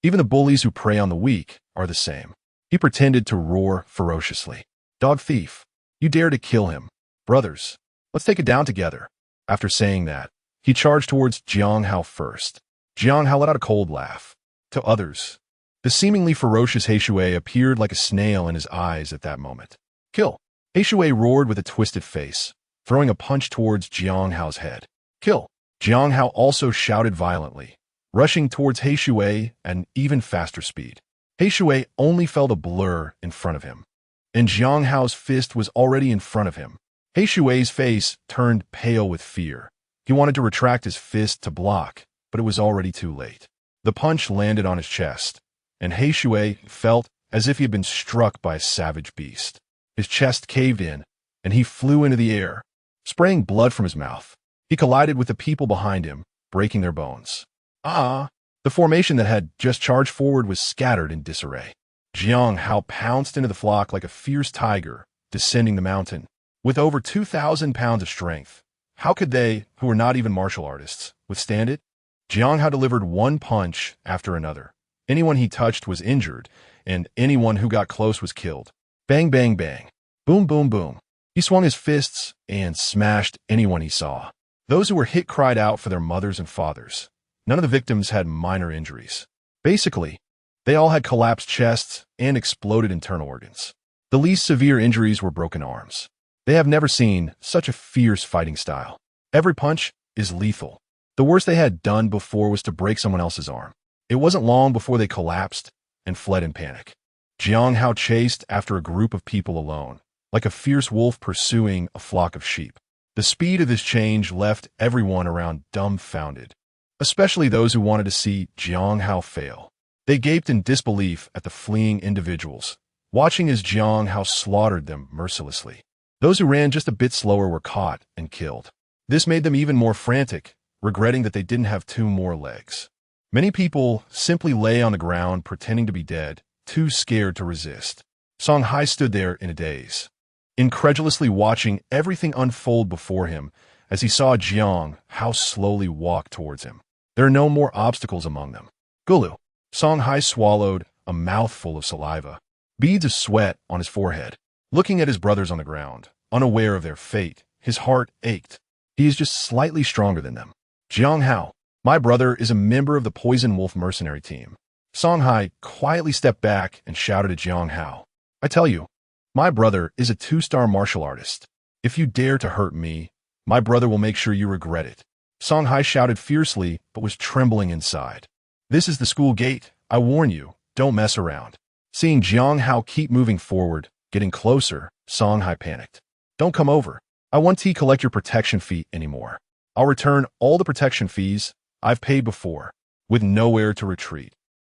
Even the bullies who prey on the weak are the same. He pretended to roar ferociously. Dog thief, you dare to kill him. Brothers, let's take it down together. After saying that, he charged towards Jiang Hao first. Jiang Hao let out a cold laugh. To others, the seemingly ferocious He Shui appeared like a snail in his eyes at that moment. Kill! He Shui roared with a twisted face, throwing a punch towards Jiang Hao's head. Kill! Jiang Hao also shouted violently, rushing towards He Shui at an even faster speed. He Shui only felt a blur in front of him, and Jiang Hao's fist was already in front of him. He Shui's face turned pale with fear. He wanted to retract his fist to block, but it was already too late. The punch landed on his chest, and He Shui felt as if he had been struck by a savage beast. His chest caved in, and he flew into the air, spraying blood from his mouth. He collided with the people behind him, breaking their bones. Ah! The formation that had just charged forward was scattered in disarray. Jiang Hao pounced into the flock like a fierce tiger, descending the mountain. With over 2,000 pounds of strength, how could they, who were not even martial artists, withstand it? Jiang Hao delivered one punch after another. Anyone he touched was injured, and anyone who got close was killed. Bang, bang, bang. Boom, boom, boom. He swung his fists and smashed anyone he saw. Those who were hit cried out for their mothers and fathers. None of the victims had minor injuries. Basically, they all had collapsed chests and exploded internal organs. The least severe injuries were broken arms. They have never seen such a fierce fighting style. Every punch is lethal. The worst they had done before was to break someone else's arm. It wasn't long before they collapsed and fled in panic. Jiang Hao chased after a group of people alone, like a fierce wolf pursuing a flock of sheep. The speed of this change left everyone around dumbfounded, especially those who wanted to see Jiang Hao fail. They gaped in disbelief at the fleeing individuals, watching as Jiang Hao slaughtered them mercilessly. Those who ran just a bit slower were caught and killed. This made them even more frantic, regretting that they didn't have 2 more legs. Many people simply lay on the ground pretending to be dead, too scared to resist. Song Hai stood there in a daze. incredulously watching everything unfold before him as he saw Jiang Hao slowly walk towards him. There are no more obstacles among them. Gulu. Song Hai swallowed a mouthful of saliva, beads of sweat on his forehead. Looking at his brothers on the ground, unaware of their fate, his heart ached. He is just slightly stronger than them. Jiang Hao. My brother is a member of the Poison Wolf mercenary team. Song Hai quietly stepped back and shouted at Jiang Hao. I tell you, my brother is a 2-star martial artist. If you dare to hurt me, my brother will make sure you regret it. Song Hai shouted fiercely, but was trembling inside. This is the school gate. I warn you, don't mess around. Seeing Jiang Hao keep moving forward, getting closer, Song Hai panicked. Don't come over. I won't collect your protection fee anymore. I'll return all the protection fees I've paid before, with nowhere to retreat.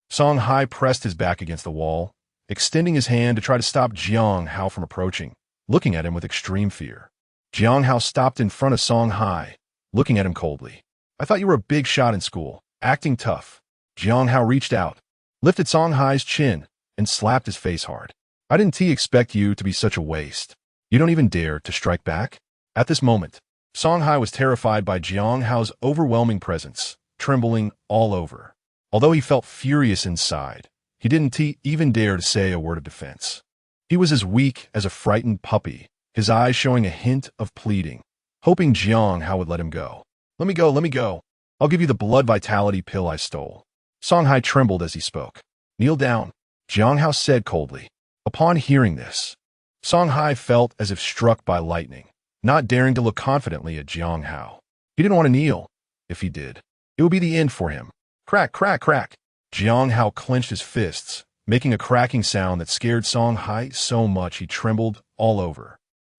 Song Hai pressed his back against the wall, extending his hand to try to stop Jiang Hao from approaching, looking at him with extreme fear. Jiang Hao stopped in front of Song Hai, looking at him coldly. I thought you were a big shot in school, acting tough. Jiang Hao reached out, lifted Song Hai's chin, and slapped his face hard. I didn't expect you to be such a waste. You don't even dare to strike back? At this moment, Song Hai was terrified by Jiang Hao's overwhelming presence, trembling all over. Although he felt furious inside, he didn't even dare to say a word of defense. He was as weak as a frightened puppy, his eyes showing a hint of pleading, hoping Jiang Hao would let him go. Let me go, let me go. I'll give you the blood vitality pill I stole. Song Hai trembled as he spoke. Kneel down, Jiang Hao said coldly. Upon hearing this, Song Hai felt as if struck by lightning, not daring to look confidently at Jiang Hao. He didn't want to kneel. If he did, it would be the end for him. Crack, crack, crack. Jiang Hao clenched his fists, making a cracking sound that scared Song Hai so much he trembled all over.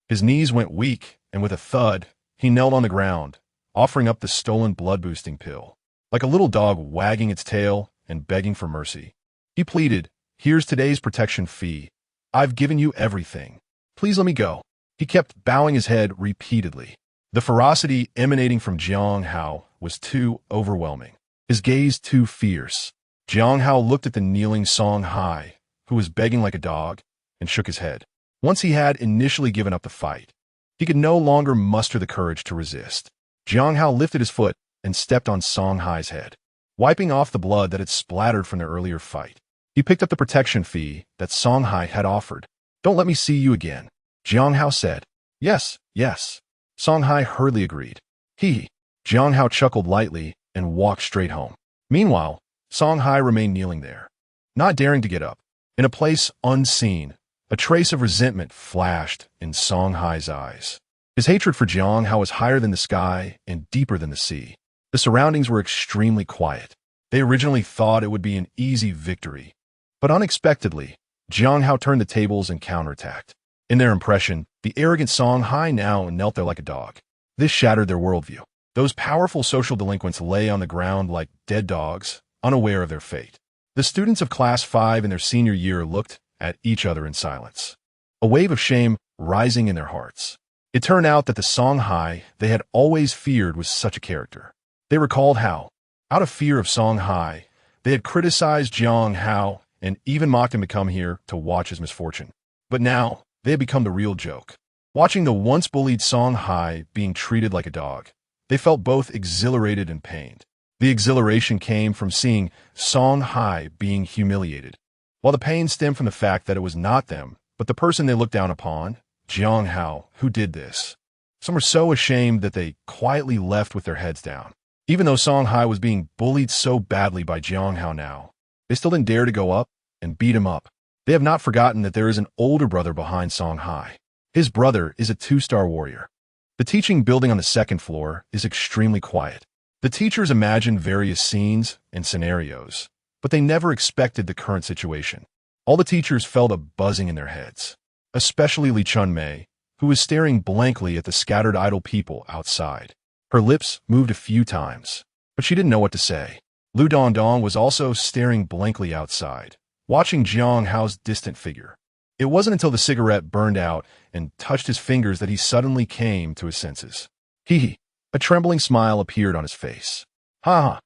His knees went weak, and with a thud, he knelt on the ground, offering up the stolen blood-boosting pill, like a little dog wagging its tail and begging for mercy. He pleaded, here's today's protection fee. I've given you everything. Please let me go. He kept bowing his head repeatedly. The ferocity emanating from Jiang Hao was too overwhelming, his gaze too fierce. Jiang Hao looked at the kneeling Song Hai, who was begging like a dog, and shook his head. Once he had initially given up the fight, he could no longer muster the courage to resist. Jiang Hao lifted his foot and stepped on Song Hai's head, wiping off the blood that had splattered from their earlier fight. He picked up the protection fee that Song Hai had offered. Don't let me see you again, Jiang Hao said. Yes, yes. Song Hai hurriedly agreed. Jiang Hao chuckled lightly and walked straight home. Meanwhile, Song Hai remained kneeling there, not daring to get up. In a place unseen, a trace of resentment flashed in Song Hai's eyes. His hatred for Jiang Hao was higher than the sky and deeper than the sea. The surroundings were extremely quiet. They originally thought it would be an easy victory, but unexpectedly, Jiang Hao turned the tables and counterattacked. In their impression, the arrogant Song Hai now knelt there like a dog. This shattered their worldview. Those powerful social delinquents lay on the ground like dead dogs, unaware of their fate. The students of Class 5 in their senior year looked at each other in silence, a wave of shame rising in their hearts. It turned out that the Song Hai they had always feared was such a character. They recalled how, out of fear of Song Hai, they had criticized Jiang Hao and even mocked him to come here to watch his misfortune. But now, they had become the real joke. Watching the once bullied Song Hai being treated like a dog, they felt both exhilarated and pained. The exhilaration came from seeing Song Hai being humiliated, while the pain stemmed from the fact that it was not them, but the person they looked down upon, Jiang Hao, who did this. Some were so ashamed that they quietly left with their heads down. Even though Song Hai was being bullied so badly by Jiang Hao now, they still didn't dare to go up and beat him up. They have not forgotten that there is an older brother behind Song Hai. His brother is a 2-star warrior. The teaching building on the 2nd floor is extremely quiet. The teachers imagined various scenes and scenarios, but they never expected the current situation. All the teachers felt a buzzing in their heads, especially Li Chunmei, who was staring blankly at the scattered idle people outside. Her lips moved a few times, but she didn't know what to say. Lu Dongdong was also staring blankly outside, watching Jiang Hao's distant figure. It wasn't until the cigarette burned out and touched his fingers that he suddenly came to his senses. A trembling smile appeared on his face. Ha ha.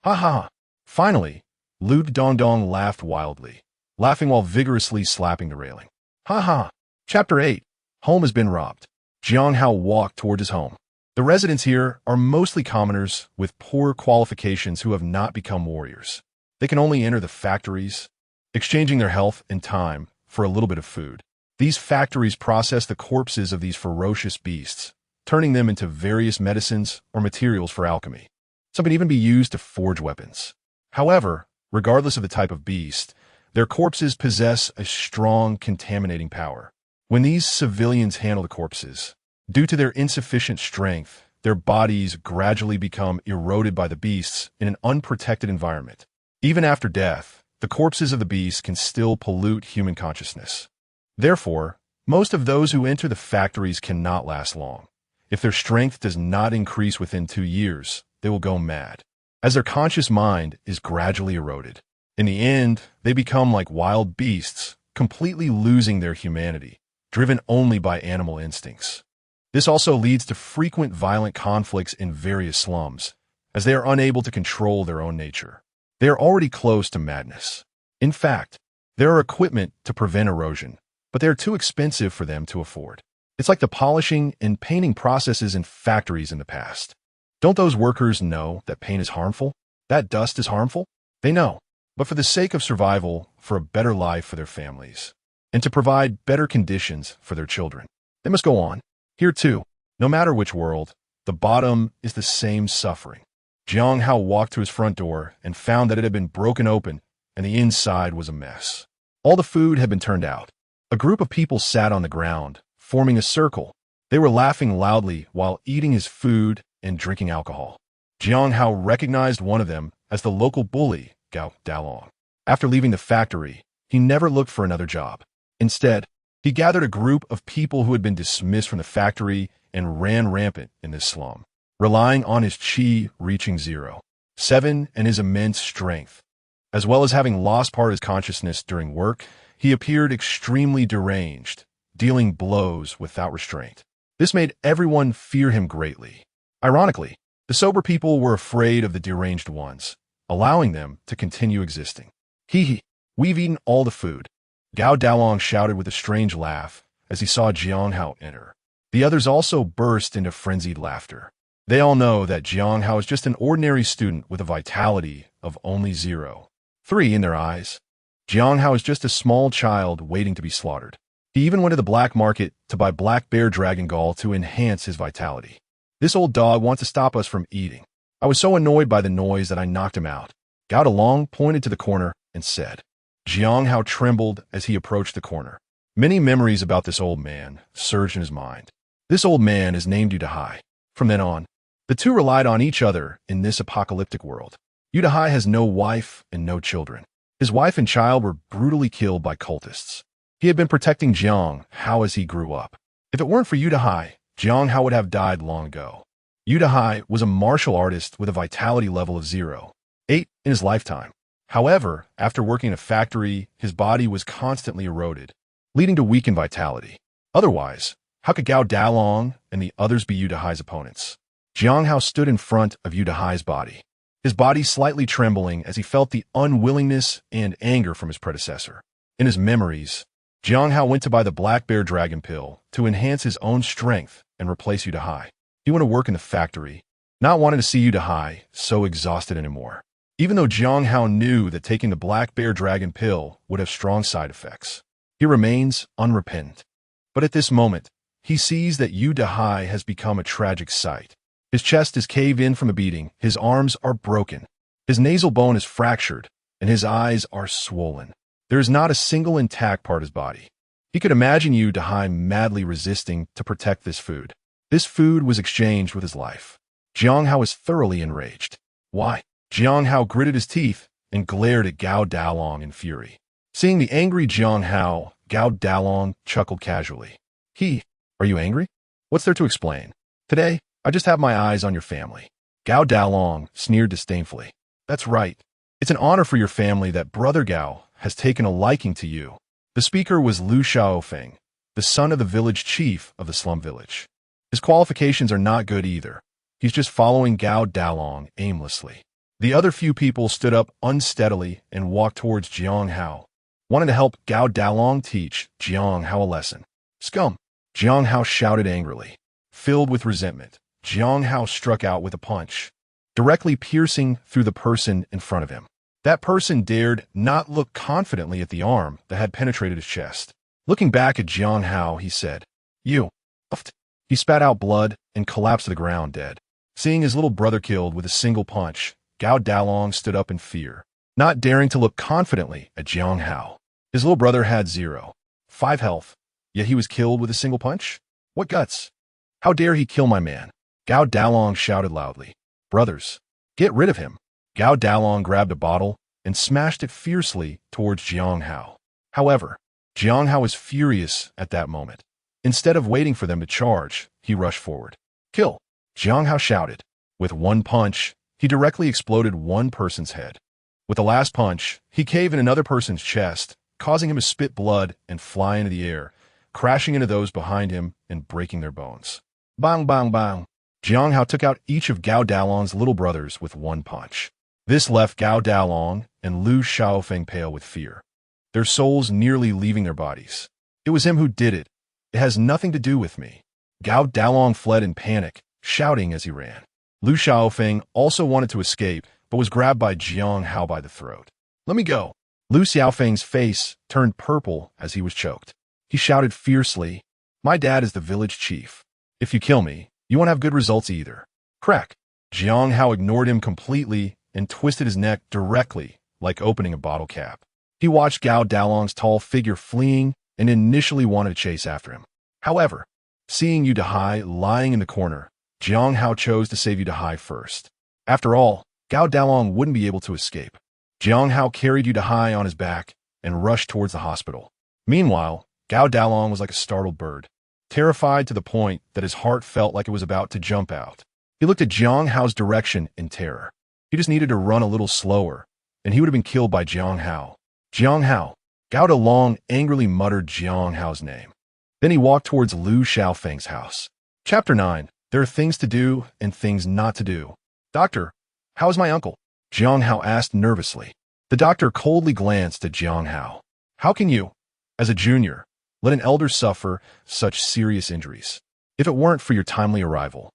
Ha ha. Finally, Lu Dongdong laughed wildly, laughing while vigorously slapping the railing. Ha ha. Chapter 8. Home has been robbed. Jiang Hao walked toward his home. The residents here are mostly commoners with poor qualifications who have not become warriors. They can only enter the factories, exchanging their health and time for a little bit of food. These factories process the corpses of these ferocious beasts, turning them into various medicines or materials for alchemy. Some can even be used to forge weapons. However, regardless of the type of beast, their corpses possess a strong contaminating power. When these civilians handle the corpses, due to their insufficient strength, their bodies gradually become eroded by the beasts in an unprotected environment. Even after death, the corpses of the beasts can still pollute human consciousness. Therefore, most of those who enter the factories cannot last long. If their strength does not increase within 2 years, they will go mad, as their conscious mind is gradually eroded. In the end, they become like wild beasts, completely losing their humanity, driven only by animal instincts. This also leads to frequent violent conflicts in various slums, as they are unable to control their own nature. They are already close to madness. In fact, there are equipment to prevent erosion, but they are too expensive for them to afford. It's like the polishing and painting processes in factories in the past. Don't those workers know that paint is harmful? That dust is harmful? They know. But for the sake of survival, for a better life for their families, and to provide better conditions for their children, they must go on. Here too, no matter which world, the bottom is the same suffering. Jiang Hao walked to his front door and found that it had been broken open and the inside was a mess. All the food had been turned out. A group of people sat on the ground, forming a circle. They were laughing loudly while eating his food and drinking alcohol. Jiang Hao recognized one of them as the local bully, Gao Dalong. After leaving the factory, he never looked for another job. Instead, he gathered a group of people who had been dismissed from the factory and ran rampant in this slum, relying on his chi reaching 0.7 and his immense strength. As well as having lost part of his consciousness during work, he appeared extremely deranged, dealing blows without restraint. This made everyone fear him greatly. Ironically, the sober people were afraid of the deranged ones, allowing them to continue existing. We've eaten all the food. Gao Dalong shouted with a strange laugh as he saw Jiang Hao enter. The others also burst into frenzied laughter. They all know that Jiang Hao is just an ordinary student with a vitality of only 0.3 in their eyes. Jiang Hao is just a small child waiting to be slaughtered. He even went to the black market to buy black bear dragon gall to enhance his vitality. This old dog wants to stop us from eating. I was so annoyed by the noise that I knocked him out. Gao Dalong pointed to the corner and said. Jiang Hao trembled as he approached the corner. Many memories about this old man surged in his mind. This old man is named Udahai. From then on, the two relied on each other in this apocalyptic world. Udahai has no wife and no children. His wife and child were brutally killed by cultists. He had been protecting Jiang Hao as he grew up. If it weren't for Udahai, Jiang Hao would have died long ago. Udahai was a martial artist with a vitality level of 0.8 in his lifetime. However, after working in a factory, his body was constantly eroded, leading to weakened vitality. Otherwise, how could Gao Dalong and the others be Udahai's opponents? Jiang Hao stood in front of Udahai's body, his body slightly trembling as he felt the unwillingness and anger from his predecessor. In his memories, Jiang Hao went to buy the black bear dragon pill to enhance his own strength and replace Udahai. He went to work in the factory, not wanting to see Udahai so exhausted anymore. Even though Jiang Hao knew that taking the black bear dragon pill would have strong side effects, he remains unrepentant. But at this moment, he sees that Udahai has become a tragic sight. His chest is caved in from a beating, his arms are broken, his nasal bone is fractured, and his eyes are swollen. There is not a single intact part of his body. He could imagine Udahai madly resisting to protect this food. This food was exchanged with his life. Jiang Hao is thoroughly enraged. Why? Jiang Hao gritted his teeth and glared at Gao Dalong in fury. Seeing the angry Jiang Hao, Gao Dalong chuckled casually. Are you angry? What's there to explain? Today, I just have my eyes on your family. Gao Dalong sneered disdainfully. That's right. It's an honor for your family that Brother Gao has taken a liking to you. The speaker was Liu Xiaofeng, the son of the village chief of the slum village. His qualifications are not good either. He's just following Gao Dalong aimlessly. The other few people stood up unsteadily and walked towards Jiang Hao, wanting to help Gao Dalong teach Jiang Hao a lesson. Scum! Jiang Hao shouted angrily. Filled with resentment, Jiang Hao struck out with a punch, directly piercing through the person in front of him. That person dared not look confidently at the arm that had penetrated his chest. Looking back at Jiang Hao, he said, "You." He spat out blood and collapsed to the ground dead. Seeing his little brother killed with a single punch, Gao Dalong stood up in fear, not daring to look confidently at Jiang Hao. His little brother had 0.5 health, yet he was killed with a single punch? What guts! How dare he kill my man? Gao Dalong shouted loudly. Brothers, get rid of him. Gao Dalong grabbed a bottle and smashed it fiercely towards Jiang Hao. However, Jiang Hao was furious at that moment. Instead of waiting for them to charge, he rushed forward. Kill! Jiang Hao shouted. With one punch, he directly exploded one person's head. With the last punch, he caved in another person's chest, causing him to spit blood and fly into the air, crashing into those behind him and breaking their bones. Bang, bang, bang. Jiang Hao took out each of Gao Dalong's little brothers with one punch. This left Gao Dalong and Lu Xiaofeng pale with fear, their souls nearly leaving their bodies. It was him who did it. It has nothing to do with me. Gao Dalong fled in panic, shouting as he ran. Lu Xiaofeng also wanted to escape, but was grabbed by Jiang Hao by the throat. Let me go. Lu Xiaofeng's face turned purple as he was choked. He shouted fiercely, My dad is the village chief. If you kill me, you won't have good results either. Crack. Jiang Hao ignored him completely and twisted his neck directly, like opening a bottle cap. He watched Gao Dalong's tall figure fleeing and initially wanted to chase after him. However, seeing Yu Dahai lying in the corner, Jiang Hao chose to save Yu Dahai first. After all, Gao Dalong wouldn't be able to escape. Jiang Hao carried Yu Dahai on his back and rushed towards the hospital. Meanwhile, Gao Dalong was like a startled bird, terrified to the point that his heart felt like it was about to jump out. He looked at Jiang Hao's direction in terror. He just needed to run a little slower, and he would have been killed by Jiang Hao. Jiang Hao. Gao Dalong angrily muttered Jiang Hao's name. Then he walked towards Lu Xiaofeng's house. Chapter 9. There are things to do and things not to do. Doctor, how is my uncle? Jiang Hao asked nervously. The doctor coldly glanced at Jiang Hao. How can you, as a junior, let an elder suffer such serious injuries? If it weren't for your timely arrival,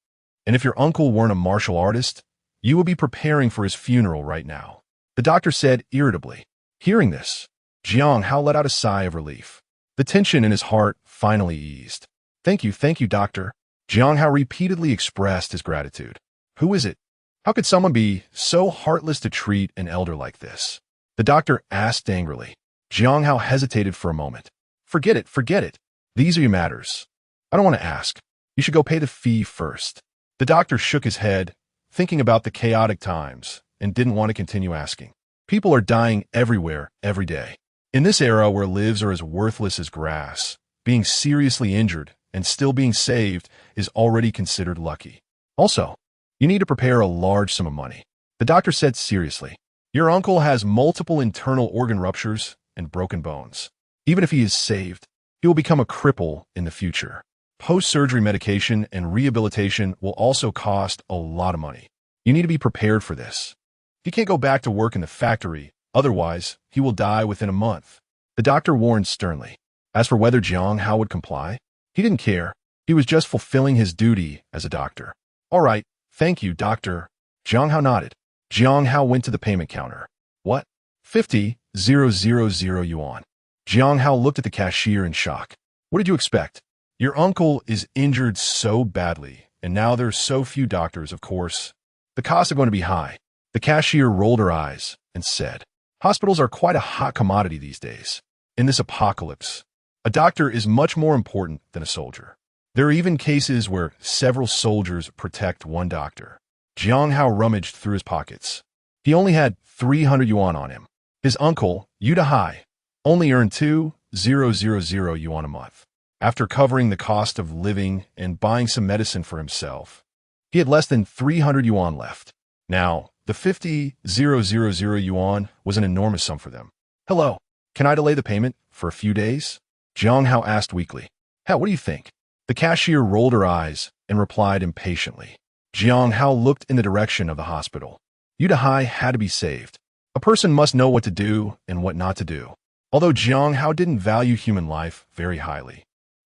and if your uncle weren't a martial artist, you would be preparing for his funeral right now, the doctor said irritably. Hearing this, Jiang Hao let out a sigh of relief. The tension in his heart finally eased. Thank you, doctor. Jiang Hao repeatedly expressed his gratitude. Who is it? How could someone be so heartless to treat an elder like this? The doctor asked angrily. Jiang Hao hesitated for a moment. Forget it. These are your matters. I don't want to ask. You should go pay the fee first. The doctor shook his head, thinking about the chaotic times, and didn't want to continue asking. People are dying everywhere, every day. In this era where lives are as worthless as grass, being seriously injured and still being saved is already considered lucky. Also, you need to prepare a large sum of money. The doctor said seriously. Your uncle has multiple internal organ ruptures and broken bones. Even if he is saved, he will become a cripple in the future. Post-surgery medication and rehabilitation will also cost a lot of money. You need to be prepared for this. He can't go back to work in the factory, otherwise he will die within a month. The doctor warned sternly. As for whether Jiang Hao would comply, he didn't care. He was just fulfilling his duty as a doctor. All right, thank you, doctor. Jiang Hao nodded. Jiang Hao went to the payment counter. What? 50,000 yuan. Jiang Hao looked at the cashier in shock. What did you expect? Your uncle is injured so badly, and now there's so few doctors, of course. The costs are going to be high. The cashier rolled her eyes and said, Hospitals are quite a hot commodity these days. In this apocalypse, a doctor is much more important than a soldier. There are even cases where several soldiers protect one doctor. Jiang Hao rummaged through his pockets. He only had 300 yuan on him. His uncle, Yu Dahai, only earned 2,000 yuan a month. After covering the cost of living and buying some medicine for himself, he had less than 300 yuan left. Now, the 50,000 yuan was an enormous sum for them. Hello, can I delay the payment for a few days? Jiang Hao asked weakly. What do you think? The cashier rolled her eyes and replied impatiently. Jiang Hao looked in the direction of the hospital. Yu Dahai had to be saved. A person must know what to do and what not to do. Although Jiang Hao didn't value human life very highly,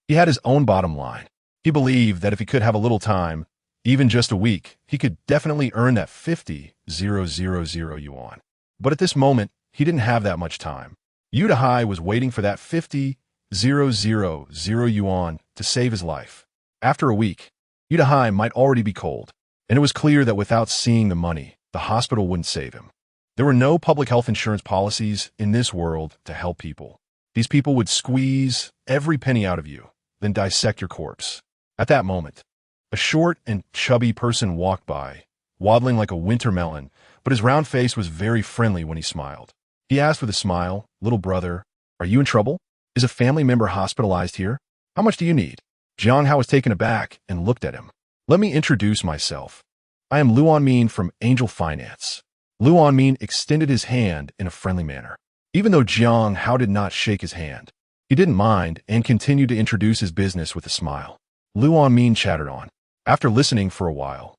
He had his own bottom line. He believed that if he could have a little time, even just a week, he could definitely earn that 50,000 yuan. But at this moment, he didn't have that much time. Udahai was waiting for that 50,000 yuan to save his life. After a week, Udahai might already be cold, and it was clear that without seeing the money, the hospital wouldn't save him. There were no public health insurance policies in this world to help people. These people would squeeze every penny out of you, then dissect your corpse. At that moment, a short and chubby person walked by, waddling like a winter melon, but his round face was very friendly when he smiled. He asked with a smile, "Little brother, are you in trouble? Is a family member hospitalized here? How much do you need?" Jiang Hao was taken aback and looked at him. "Let me introduce myself. I am Luan Min from Angel Finance." Luan Min extended his hand in a friendly manner. Even though Jiang Hao did not shake his hand, he didn't mind and continued to introduce his business with a smile. Luan Min chattered on. After listening for a while,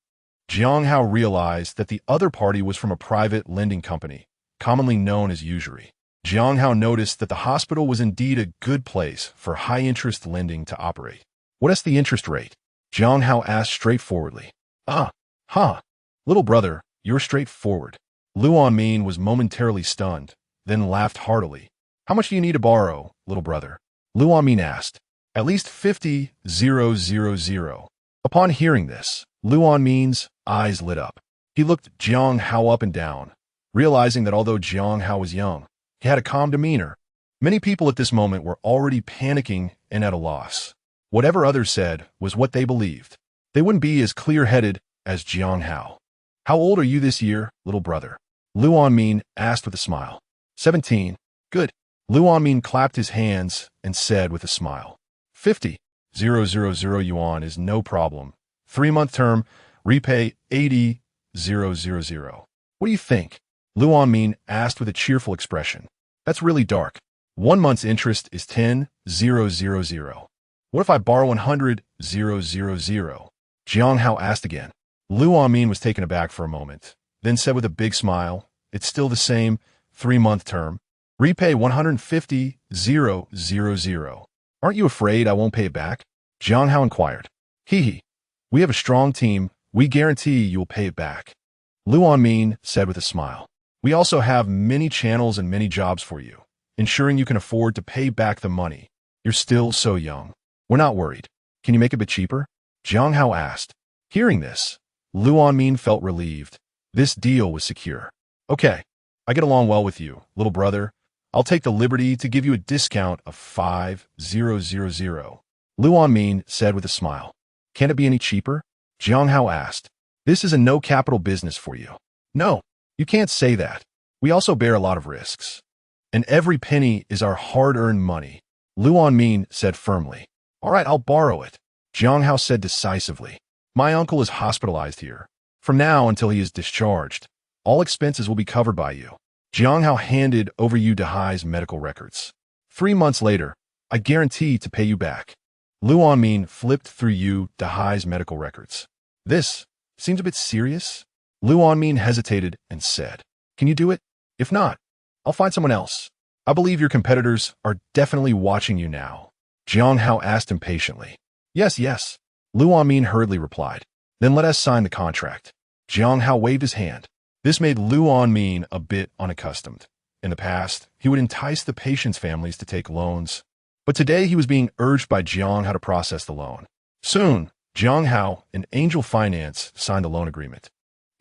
Jiang Hao realized that the other party was from a private lending company, commonly known as usury. Jiang Hao noticed that the hospital was indeed a good place for high-interest lending to operate. "What is the interest rate?" Jiang Hao asked straightforwardly. Little brother, you're straightforward." Luan Min was momentarily stunned, then laughed heartily. "How much do you need to borrow, little brother?" Luan Min asked. "At least 50,000. Upon hearing this, Luan Min's eyes lit up. He looked Jiang Hao up and down, realizing that although Jiang Hao was young, he had a calm demeanor. Many people at this moment were already panicking and at a loss. Whatever others said was what they believed. They wouldn't be as clear-headed as Jiang Hao. "How old are you this year, little brother?" Luan Min asked with a smile. 17. "Good." Luan Min clapped his hands and said with a smile. 50,000 yuan is no problem. 3-month term, repay 80,000. "What do you think?" Luan Min asked with a cheerful expression. "That's really dark. 1 month's interest is 10,000. What if I borrow 100,000? Jiang Hao asked again. Luan Min was taken aback for a moment, then said with a big smile, "It's still the same 3-month term. Repay 150,000. Aren't you afraid I won't pay it back?" Jiang Hao inquired. "Hee. We have a strong team. We guarantee you'll pay it back." Luan Min said with a smile. "We also have many channels and many jobs for you, ensuring you can afford to pay back the money. You're still so young. We're not worried. Can you make it a bit cheaper?" Jiang Hao asked. Hearing this, Luan Min felt relieved. This deal was secure. "Okay, I get along well with you, little brother. I'll take the liberty to give you a discount of 5,000. Luan Min said with a smile. "Can't it be any cheaper?" Jiang Hao asked. "This is a no-capital business for you." "No, you can't say that. We also bear a lot of risks. And every penny is our hard-earned money," Luan Min said firmly. "All right, I'll borrow it," Jiang Hao said decisively. "My uncle is hospitalized here. From now until he is discharged, all expenses will be covered by you." Jiang Hao handed over Yu Dahai's medical records. 3 months later, "I guarantee to pay you back." Luan Min flipped through Yu Dahai's medical records. "This seems a bit serious." Luan Min hesitated and said, "Can you do it? If not, I'll find someone else. I believe your competitors are definitely watching you now." Jiang Hao asked impatiently. Yes. Luan Min hurriedly replied. "Then let us sign the contract." Jiang Hao waved his hand. This made Luan Min a bit unaccustomed. In the past, he would entice the patients' families to take loans, but today he was being urged by Jiang Hao to process the loan. Soon, Jiang Hao and Angel Finance signed the loan agreement,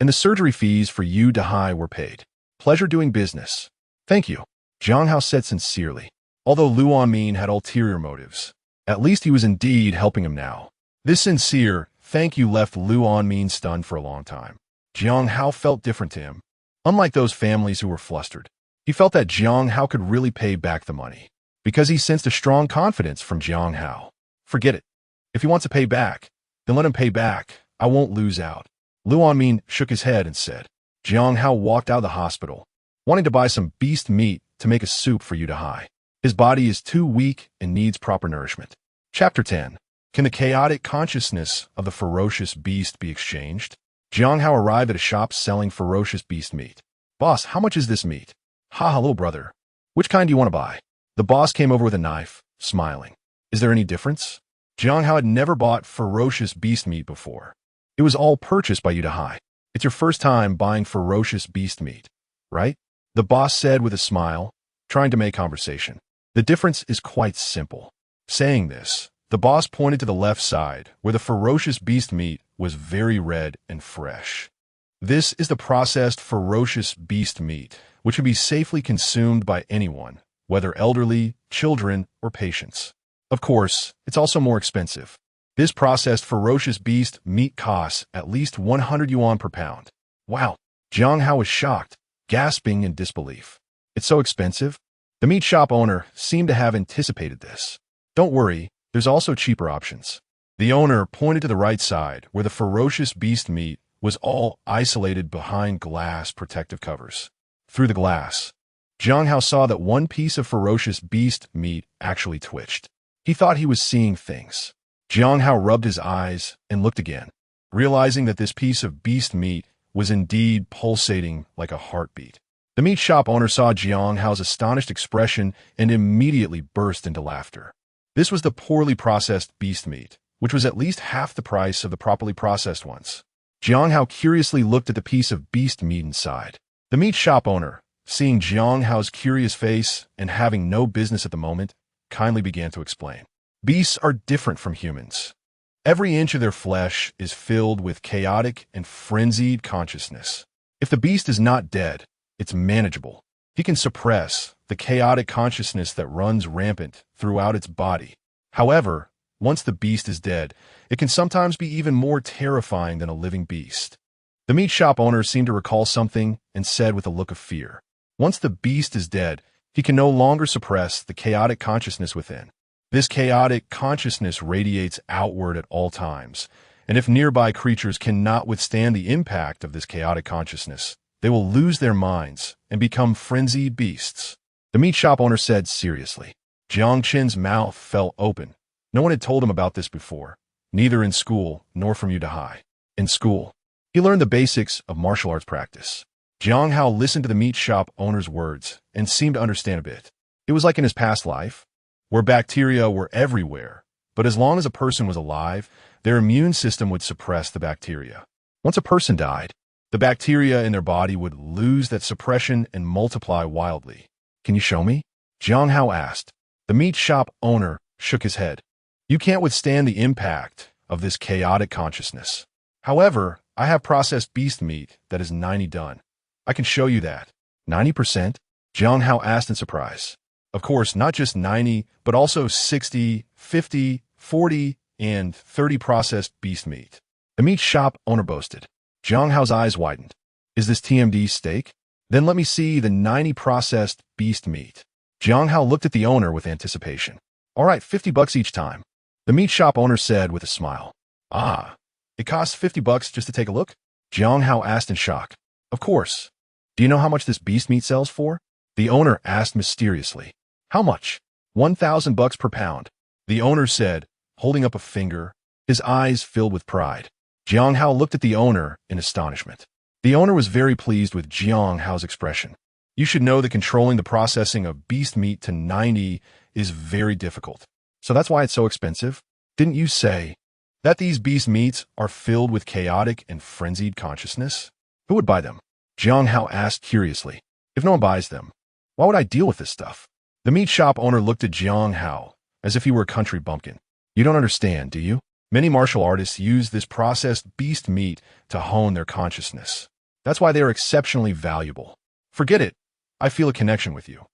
and the surgery fees for Yu Dahai were paid. "Pleasure doing business." "Thank you," Jiang Hao said sincerely. Although Luan Min had ulterior motives, at least he was indeed helping him now. This sincere thank you left Luan Min stunned for a long time. Jiang Hao felt different to him. Unlike those families who were flustered, he felt that Jiang Hao could really pay back the money, because he sensed a strong confidence from Jiang Hao. "Forget it. If he wants to pay back, then let him pay back. I won't lose out." Luan Min shook his head and said. Jiang Hao walked out of the hospital, wanting to buy some beast meat to make a soup for Yu Dahai. His body is too weak and needs proper nourishment. Chapter 10. Can the chaotic consciousness of the ferocious beast be exchanged? Jiang Hao arrived at a shop selling ferocious beast meat. "Boss, how much is this meat?" "Ha, little brother. Which kind do you want to buy?" The boss came over with a knife, smiling. "Is there any difference?" Jiang Hao had never bought ferocious beast meat before. It was all purchased by Udahai. It's your first time buying ferocious beast meat, right? The boss said with a smile, trying to make conversation. The difference is quite simple. Saying this, the boss pointed to the left side, where the ferocious beast meat was very red and fresh. This is the processed ferocious beast meat, which can be safely consumed by anyone, whether elderly, children, or patients. Of course, it's also more expensive. This processed ferocious beast meat costs at least 100 yuan per pound. Wow! Jiang Hao was shocked, gasping in disbelief. It's so expensive? The meat shop owner seemed to have anticipated this. Don't worry, there's also cheaper options. The owner pointed to the right side, where the ferocious beast meat was all isolated behind glass protective covers. Through the glass, Jiang Hao saw that one piece of ferocious beast meat actually twitched. He thought he was seeing things. Jiang Hao rubbed his eyes and looked again, realizing that this piece of beast meat was indeed pulsating like a heartbeat. The meat shop owner saw Jiang Hao's astonished expression and immediately burst into laughter. This was the poorly processed beast meat, which was at least half the price of the properly processed ones. Jiang Hao curiously looked at the piece of beast meat inside. The meat shop owner, seeing Jiang Hao's curious face and having no business at the moment, kindly began to explain. Beasts are different from humans. Every inch of their flesh is filled with chaotic and frenzied consciousness. If the beast is not dead, it's manageable. He can suppress the chaotic consciousness that runs rampant throughout its body. However, once the beast is dead, it can sometimes be even more terrifying than a living beast. The meat shop owner seemed to recall something and said with a look of fear, once the beast is dead, he can no longer suppress the chaotic consciousness within. This chaotic consciousness radiates outward at all times, and if nearby creatures cannot withstand the impact of this chaotic consciousness, they will lose their minds and become frenzied beasts. The meat shop owner said seriously. Jiang Qin's mouth fell open. No one had told him about this before, neither in school nor from Udahai. In school, he learned the basics of martial arts practice. Jiang Hao listened to the meat shop owner's words and seemed to understand a bit. It was like in his past life, where bacteria were everywhere, but as long as a person was alive, their immune system would suppress the bacteria. Once a person died, the bacteria in their body would lose that suppression and multiply wildly. Can you show me? Jiang Hao asked. The meat shop owner shook his head. You can't withstand the impact of this chaotic consciousness. However, I have processed beast meat that is 90 done. I can show you that. 90%? Jiang Hao asked in surprise. Of course, not just 90, but also 60, 50, 40, and 30 processed beast meat. The meat shop owner boasted. Jiang Hao's eyes widened. Is this TMD steak? Then let me see the 90 processed beast meat. Jiang Hao looked at the owner with anticipation. All right, $50 each time. The meat shop owner said with a smile. Ah, it costs $50 just to take a look? Jiang Hao asked in shock. Of course. Do you know how much this beast meat sells for? The owner asked mysteriously. How much? $1,000 per pound. The owner said, holding up a finger, his eyes filled with pride. Jiang Hao looked at the owner in astonishment. The owner was very pleased with Jiang Hao's expression. You should know that controlling the processing of beast meat to 90 is very difficult. So that's why it's so expensive? Didn't you say that these beast meats are filled with chaotic and frenzied consciousness? Who would buy them? Jiang Hao asked curiously. If no one buys them, why would I deal with this stuff? The meat shop owner looked at Jiang Hao as if he were a country bumpkin. You don't understand, do you? Many martial artists use this processed beast meat to hone their consciousness. That's why they are exceptionally valuable. Forget it. I feel a connection with you.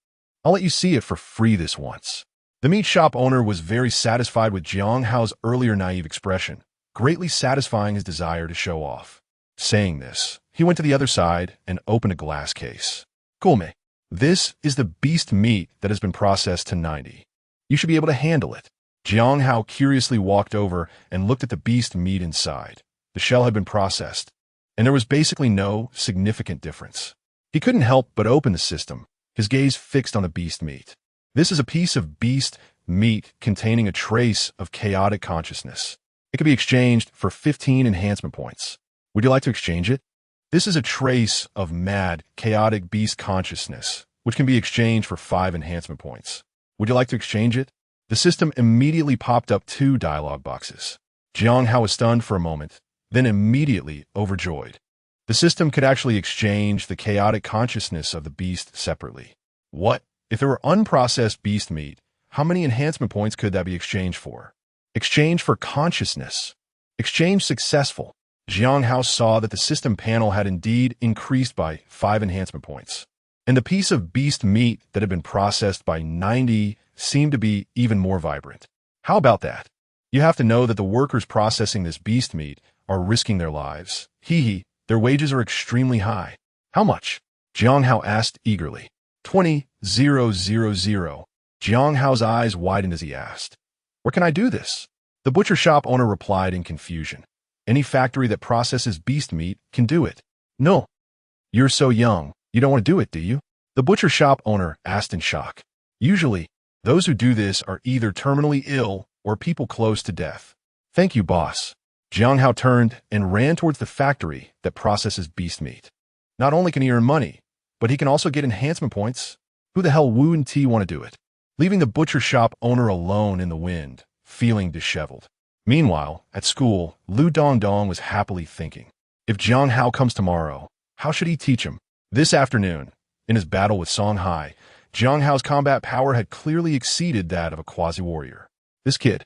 I'll let you see it for free this once. The meat shop owner was very satisfied with Jiang Hao's earlier naive expression, greatly satisfying his desire to show off. Saying this, he went to the other side and opened a glass case. Gulme, this is the beast meat that has been processed to 90. You should be able to handle it. Jiang Hao curiously walked over and looked at the beast meat inside. The shell had been processed, and there was basically no significant difference. He couldn't help but open the system, his gaze fixed on the beast meat. This is a piece of beast meat containing a trace of chaotic consciousness. It can be exchanged for 15 enhancement points. Would you like to exchange it? This is a trace of mad, chaotic beast consciousness, which can be exchanged for 5 enhancement points. Would you like to exchange it? The system immediately popped up 2 dialogue boxes. Jiang Hao was stunned for a moment, then immediately overjoyed. The system could actually exchange the chaotic consciousness of the beast separately. What? If there were unprocessed beast meat, how many enhancement points could that be exchanged for? Exchange for consciousness. Exchange successful. Jiang Hao saw that the system panel had indeed increased by 5 enhancement points. And the piece of beast meat that had been processed by 90 seemed to be even more vibrant. How about that? You have to know that the workers processing this beast meat are risking their lives. Their wages are extremely high. How much? Jiang Hao asked eagerly. 20,000. Jiang Hao's eyes widened as he asked. Where can I do this? The butcher shop owner replied in confusion. Any factory that processes beast meat can do it. No. You're so young. You don't want to do it, do you? The butcher shop owner asked in shock. Usually, those who do this are either terminally ill or people close to death. Thank you, boss. Jiang Hao turned and ran towards the factory that processes beast meat. Not only can he earn money, but he can also get enhancement points. Who the hell wouldn't want to do it? Leaving the butcher shop owner alone in the wind, feeling disheveled. Meanwhile, at school, Lu Dongdong was happily thinking. If Jiang Hao comes tomorrow, how should he teach him? This afternoon, in his battle with Song Hai, Jiang Hao's combat power had clearly exceeded that of a quasi-warrior. This kid,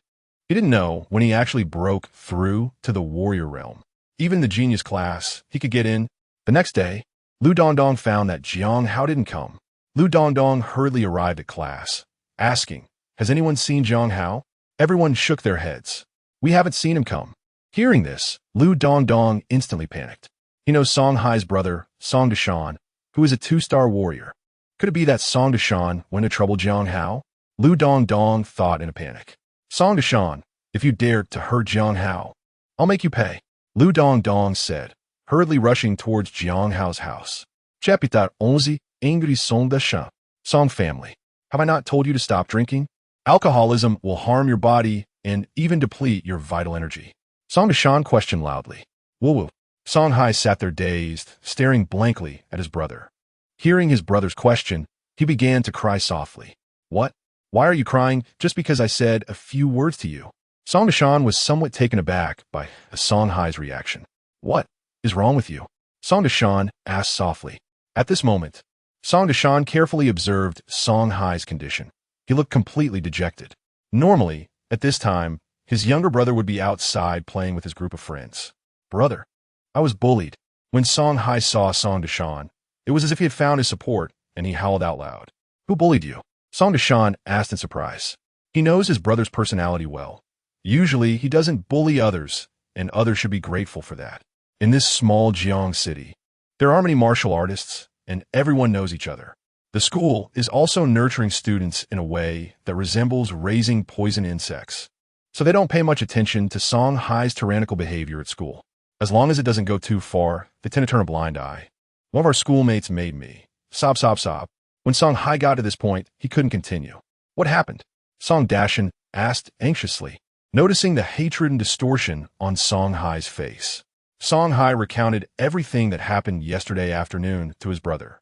he didn't know when he actually broke through to the warrior realm. Even the genius class, he could get in. The next day, Lu Dongdong found that Jiang Hao didn't come. Lu Dongdong hurriedly arrived at class, asking, has anyone seen Jiang Hao? Everyone shook their heads. We haven't seen him come. Hearing this, Lu Dongdong instantly panicked. He knows Song Hai's brother, Song Deshan, who is a 2-star warrior. Could it be that Song Deshan went to trouble Jiang Hao? Lu Dongdong thought in a panic. Song Deshan, if you dare to hurt Jiang Hao, I'll make you pay. Lu Dongdong said, hurriedly rushing towards Jiang Hao's house. Chapitar 11, Angry Song Deshan. Song family, have I not told you to stop drinking? Alcoholism will harm your body and even deplete your vital energy. Song Deshan questioned loudly. Woo-woo. Song Hai sat there dazed, staring blankly at his brother. Hearing his brother's question, he began to cry softly. What? Why are you crying just because I said a few words to you? Song Deshan was somewhat taken aback by Song Hai's reaction. What is wrong with you? Song Deshan asked softly. At this moment, Song Deshan carefully observed Song Hai's condition. He looked completely dejected. Normally, at this time, his younger brother would be outside playing with his group of friends. Brother, I was bullied. When Song Hai saw Song Deshan, it was as if he had found his support, and he howled out loud. Who bullied you? Song Deshan asked in surprise. He knows his brother's personality well. Usually, he doesn't bully others, and others should be grateful for that. In this small Jiang city, there are many martial artists, and everyone knows each other. The school is also nurturing students in a way that resembles raising poison insects. So they don't pay much attention to Song Hai's tyrannical behavior at school. As long as it doesn't go too far, they tend to turn a blind eye. One of our schoolmates made me. Sob, sob, sob. When Song Hai got to this point, he couldn't continue. What happened? Song Dashan asked anxiously, noticing the hatred and distortion on Song Hai's face. Song Hai recounted everything that happened yesterday afternoon to his brother.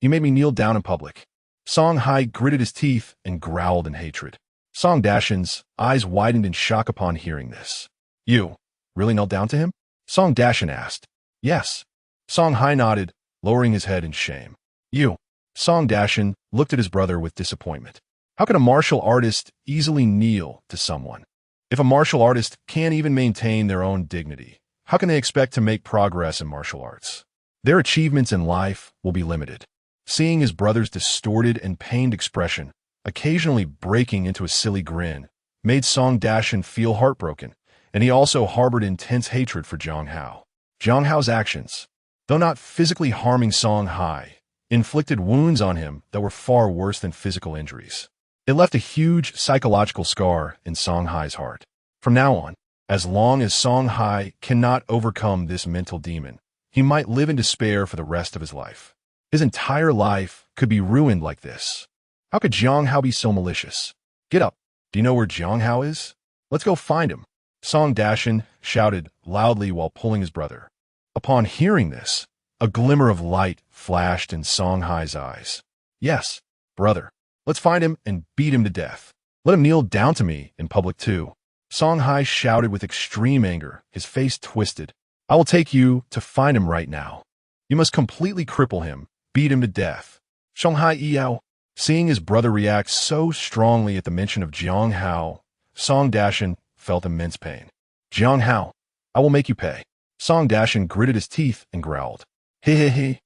You made me kneel down in public. Song Hai gritted his teeth and growled in hatred. Song Dashan's eyes widened in shock upon hearing this. You really knelt down to him? Song Dashan asked. Yes. Song Hai nodded, lowering his head in shame. You. Song Dashan looked at his brother with disappointment. How can a martial artist easily kneel to someone? If a martial artist can't even maintain their own dignity, how can they expect to make progress in martial arts? Their achievements in life will be limited. Seeing his brother's distorted and pained expression, occasionally breaking into a silly grin, made Song Dashan feel heartbroken, and he also harbored intense hatred for Jiang Hao. Jiang Hao's actions, though not physically harming Song Hai, inflicted wounds on him that were far worse than physical injuries. It left a huge psychological scar in Song Hai's heart. From now on, as long as Song Hai cannot overcome this mental demon, he might live in despair for the rest of his life. His entire life could be ruined like this. How could Jiang Hao be so malicious? Get up. Do you know where Jiang Hao is? Let's go find him. Song Dashan shouted loudly while pulling his brother. Upon hearing this, a glimmer of light flashed in Song Hai's eyes. Yes, brother. Let's find him and beat him to death. Let him kneel down to me in public too. Song Hai shouted with extreme anger, his face twisted. I will take you to find him right now. You must completely cripple him, beat him to death. Song Hai Yao. Seeing his brother react so strongly at the mention of Jiang Hao, Song Dashan felt immense pain. Jiang Hao, I will make you pay. Song Dashan gritted his teeth and growled. He he he.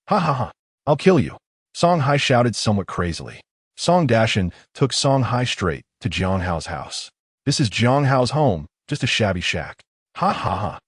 Ha ha ha. I'll kill you. Song Hai shouted somewhat crazily. Song Dashan took Song Hai straight to Jiang Hao's house. This is Jiang Hao's home, just a shabby shack. Ha ha ha.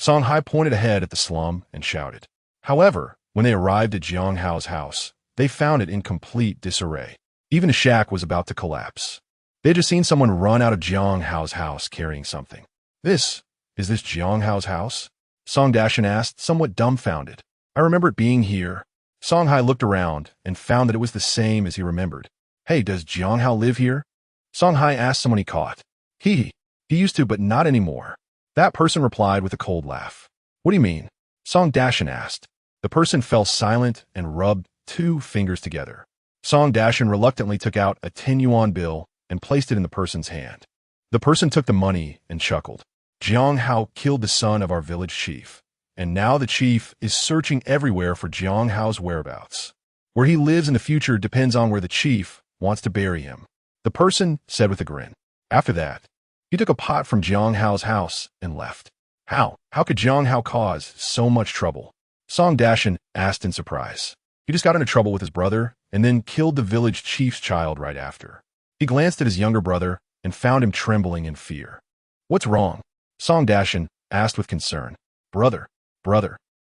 Song Hai pointed ahead at the slum and shouted. However, when they arrived at Jiang Hao's house, they found it in complete disarray. Even the shack was about to collapse. They had just seen someone run out of Jiang Hao's house carrying something. Is this Jiang Hao's house? Song Dashan asked, somewhat dumbfounded. I remember it being here. Song Hai looked around and found that it was the same as he remembered. Hey, does Jiang Hao live here? Song Hai asked someone he caught. He used to, but not anymore. That person replied with a cold laugh. What do you mean? Song Dashan asked. The person fell silent and rubbed 2 fingers together. Song Dashan reluctantly took out a 10-yuan bill and placed it in the person's hand. The person took the money and chuckled. Jiang Hao killed the son of our village chief, and now the chief is searching everywhere for Jiang Hao's whereabouts. Where he lives in the future depends on where the chief wants to bury him, the person said with a grin. After that, he took a pot from Jiang Hao's house and left. How could Jiang Hao cause so much trouble? Song Dashan asked in surprise. He just got into trouble with his brother and then killed the village chief's child right after. He glanced at his younger brother and found him trembling in fear. What's wrong? Song Dashan asked with concern. Brother,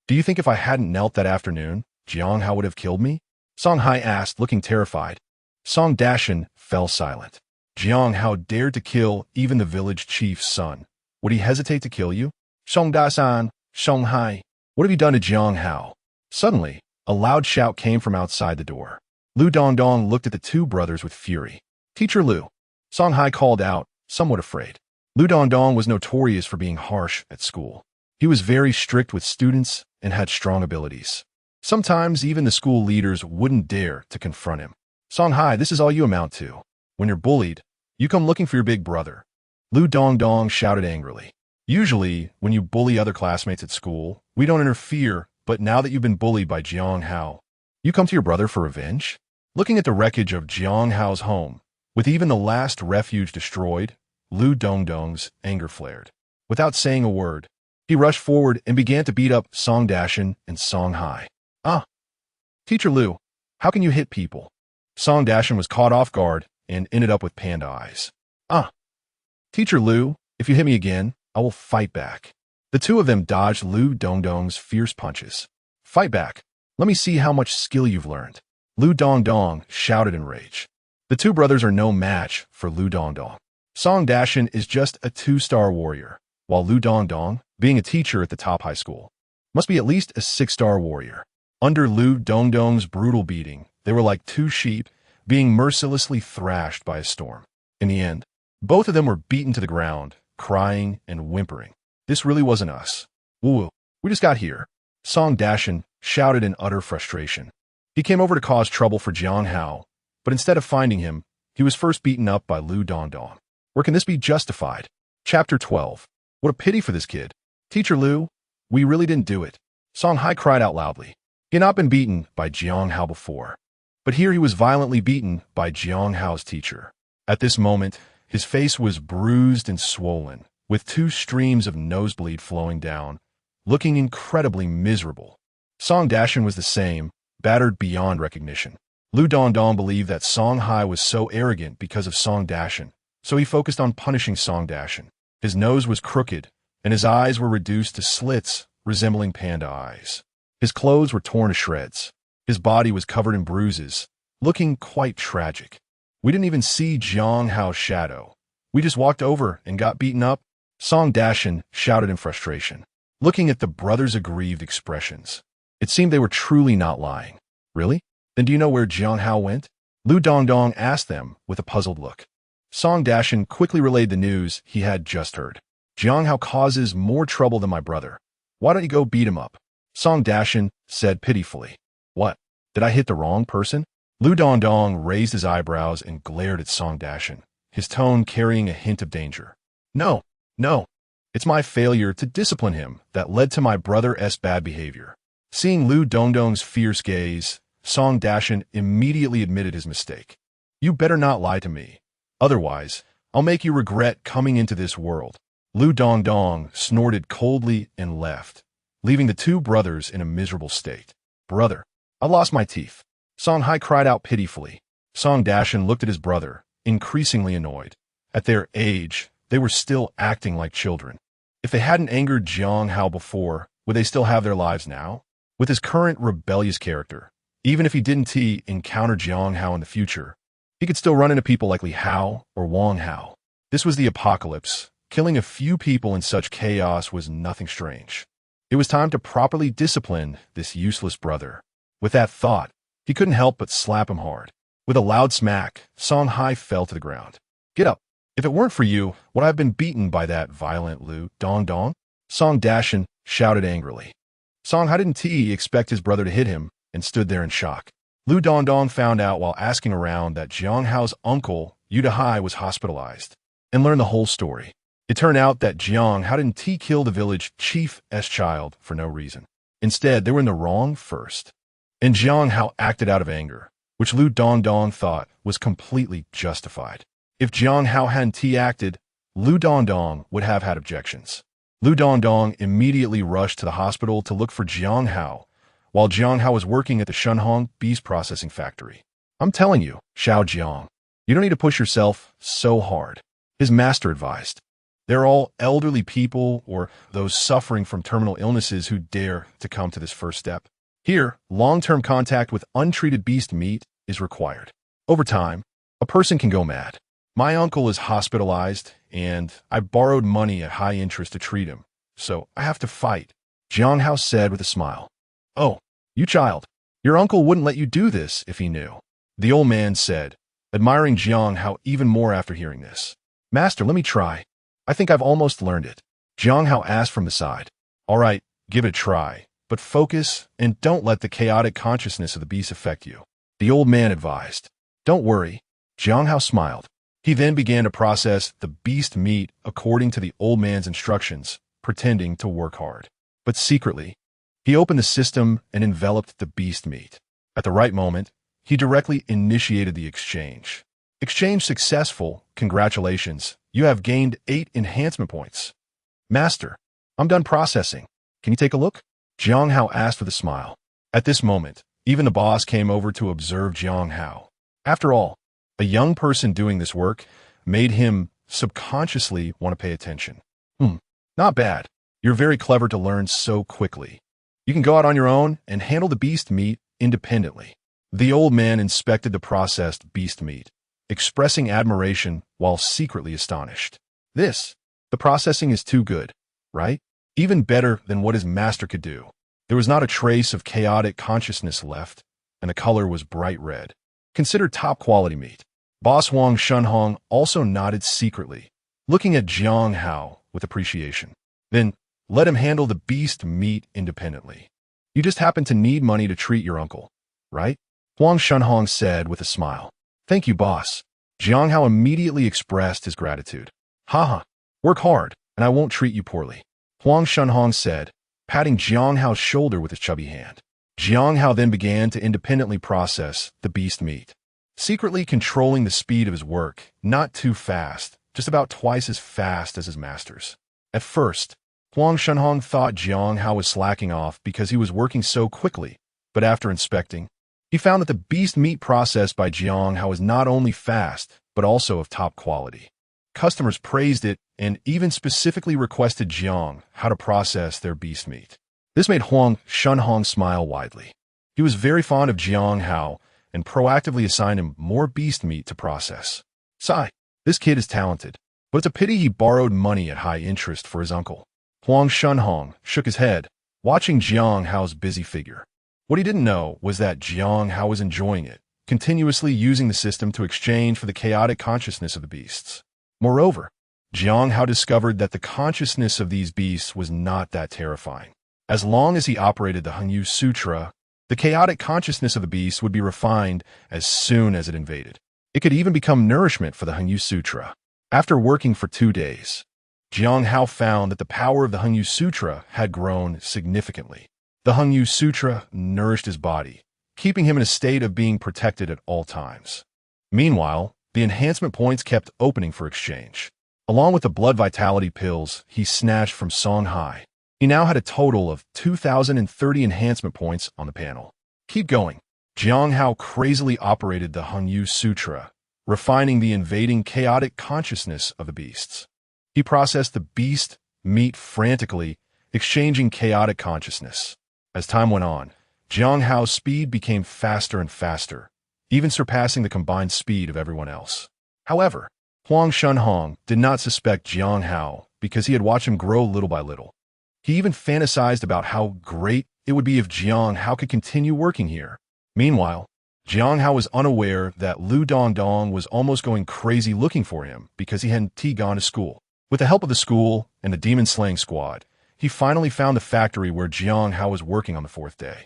do you think if I hadn't knelt that afternoon, Jiang Hao would have killed me? Song Hai asked, looking terrified. Song Dashan fell silent. Jiang Hao dared to kill even the village chief's son. Would he hesitate to kill you? Song Dasan, Song Hai, what have you done to Jiang Hao? Suddenly, a loud shout came from outside the door. Lu Dongdong looked at the 2 brothers with fury. Teacher Lu. Song Hai called out, somewhat afraid. Lu Dongdong was notorious for being harsh at school. He was very strict with students and had strong abilities. Sometimes even the school leaders wouldn't dare to confront him. Song Hai, this is all you amount to. When you're bullied, you come looking for your big brother. Lu Dongdong shouted angrily. Usually, when you bully other classmates at school, we don't interfere, but now that you've been bullied by Jiang Hao, you come to your brother for revenge? Looking at the wreckage of Jiang Hao's home, with even the last refuge destroyed, Lu Dongdong's anger flared. Without saying a word, he rushed forward and began to beat up Song Dashan and Song Hai. Teacher Lu, how can you hit people? Song Dashan was caught off guard and ended up with panda eyes. Teacher Lu, if you hit me again, I will fight back. The 2 of them dodged Lu Dongdong's fierce punches. Fight back. Let me see how much skill you've learned. Lu Dongdong shouted in rage. The 2 brothers are no match for Lu Dongdong. Song Dashan is just a 2-star warrior, while Lu Dongdong, being a teacher at the top high school, must be at least a 6-star warrior. Under Lu Dongdong's brutal beating, they were like 2 sheep being mercilessly thrashed by a storm. In the end, both of them were beaten to the ground, crying and whimpering. This really wasn't us. Woo, we just got here. Song Dashan shouted in utter frustration. He came over to cause trouble for Jiang Hao, but instead of finding him, he was first beaten up by Lu Dongdong. Where can this be justified? Chapter 12. What a pity for this kid. Teacher Lu, we really didn't do it. Song Hai cried out loudly. He had not been beaten by Jiang Hao before, but here he was violently beaten by Jiang Hao's teacher. At this moment, his face was bruised and swollen, with 2 streams of nosebleed flowing down, looking incredibly miserable. Song Dashan was the same, battered beyond recognition. Lu Dongdong believed that Song Hai was so arrogant because of Song Dashan, so he focused on punishing Song Dashan. His nose was crooked, and his eyes were reduced to slits resembling panda eyes. His clothes were torn to shreds. His body was covered in bruises, looking quite tragic. We didn't even see Jiang Hao's shadow. We just walked over and got beaten up. Song Dashan shouted in frustration, looking at the brothers' aggrieved expressions. It seemed they were truly not lying. Really? Then do you know where Jiang Hao went? Lu Dongdong asked them with a puzzled look. Song Dashan quickly relayed the news he had just heard. Jiang Hao causes more trouble than my brother. Why don't you go beat him up? Song Dashan said pitifully. What? Did I hit the wrong person? Lu Dongdong raised his eyebrows and glared at Song Dashan, his tone carrying a hint of danger. No, no. It's my failure to discipline him that led to my brother's bad behavior. Seeing Lu Dongdong's fierce gaze, Song Dashan immediately admitted his mistake. You better not lie to me. Otherwise, I'll make you regret coming into this world. Lu Dongdong snorted coldly and left, leaving the two brothers in a miserable state. Brother, I lost my teeth. Song Hai cried out pitifully. Song Dashan looked at his brother, increasingly annoyed. At their age, they were still acting like children. If they hadn't angered Jiang Hao before, would they still have their lives now? With his current rebellious character, even if he didn't encounter Jiang Hao in the future, he could still run into people like Li Hao or Wang Hao. This was the apocalypse. Killing a few people in such chaos was nothing strange. It was time to properly discipline this useless brother. With that thought, he couldn't help but slap him hard. With a loud smack, Song Hai fell to the ground. Get up. If it weren't for you, would I have been beaten by that violent Lu Dongdong? Song Dashan shouted angrily. Song Hai didn't expect his brother to hit him and stood there in shock. Lu Dongdong found out while asking around that Jiang Hao's uncle, Yuda Hai, was hospitalized and learned the whole story. It turned out that Jiang Hao didn't kill the village chief's child for no reason. Instead, they were in the wrong first. And Jiang Hao acted out of anger, which Lu Dongdong thought was completely justified. If Jiang Hao hadn't acted, Lu Dongdong would have had objections. Lu Dongdong immediately rushed to the hospital to look for Jiang Hao, while Jiang Hao was working at the Shenhong beast processing factory. I'm telling you, Xiao Jiang, you don't need to push yourself so hard, his master advised. They're all elderly people or those suffering from terminal illnesses who dare to come to this first step. Here, long-term contact with untreated beast meat is required. Over time, a person can go mad. My uncle is hospitalized, and I borrowed money at high interest to treat him, so I have to fight, Jiang Hao said with a smile. Oh, you child, your uncle wouldn't let you do this if he knew, the old man said, admiring Jiang Hao even more after hearing this. Master, let me try. I think I've almost learned it, Jiang Hao asked from the side. All right, give it a try, but focus and don't let the chaotic consciousness of the beast affect you, the old man advised. Don't worry, Jiang Hao smiled. He then began to process the beast meat according to the old man's instructions, pretending to work hard. But secretly, he opened the system and enveloped the beast meat. At the right moment, he directly initiated the exchange. Exchange successful, congratulations, you have gained 8 enhancement points. Master, I'm done processing. Can you take a look? Jiang Hao asked with a smile. At this moment, even the boss came over to observe Jiang Hao. After all, a young person doing this work made him subconsciously want to pay attention. Not bad. You're very clever to learn so quickly. You can go out on your own and handle the beast meat independently. The old man inspected the processed beast meat, expressing admiration while secretly astonished. The processing is too good, right? Even better than what his master could do. There was not a trace of chaotic consciousness left, and the color was bright red. Considered top-quality meat. Boss Wang Shenhong also nodded secretly, looking at Jiang Hao with appreciation. Then, let him handle the beast meat independently. You just happen to need money to treat your uncle, right? Wang Shenhong said with a smile. Thank you, boss. Jiang Hao immediately expressed his gratitude. Haha, work hard, and I won't treat you poorly, Wang Shenhong said, patting Jiang Hao's shoulder with his chubby hand. Jiang Hao then began to independently process the beast meat, secretly controlling the speed of his work, not too fast, just about twice as fast as his master's. At first, Wang Shenhong thought Jiang Hao was slacking off because he was working so quickly, but after inspecting, he found that the beast meat processed by Jiang Hao was not only fast, but also of top quality. Customers praised it and even specifically requested Jiang Hao to process their beast meat. This made Wang Shenhong smile widely. He was very fond of Jiang Hao and proactively assigned him more beast meat to process. Sigh, this kid is talented, but it's a pity he borrowed money at high interest for his uncle. Wang Shenhong shook his head, watching Jiang Hao's busy figure. What he didn't know was that Jiang Hao was enjoying it, continuously using the system to exchange for the chaotic consciousness of the beasts. Moreover, Jiang Hao discovered that the consciousness of these beasts was not that terrifying. As long as he operated the Hengyang Sutra, the chaotic consciousness of the beast would be refined as soon as it invaded. It could even become nourishment for the Hengyang Sutra. After working for 2 days, Jiang Hao found that the power of the Hengyang Sutra had grown significantly. The Hengyang Sutra nourished his body, keeping him in a state of being protected at all times. Meanwhile, the enhancement points kept opening for exchange. Along with the blood vitality pills he snatched from Songhai, he now had a total of 2,030 enhancement points on the panel. Keep going. Jiang Hao crazily operated the Hengyang Sutra, refining the invading chaotic consciousness of the beasts. He processed the beast meat frantically, exchanging chaotic consciousness. As time went on, Jiang Hao's speed became faster and faster, even surpassing the combined speed of everyone else. However, Huang Shunhong did not suspect Jiang Hao because he had watched him grow little by little. He even fantasized about how great it would be if Jiang Hao could continue working here. Meanwhile, Jiang Hao was unaware that Lu Dongdong was almost going crazy looking for him because he hadn't gone to school. With the help of the school and the demon-slaying squad, he finally found the factory where Jiang Hao was working on the 4th day.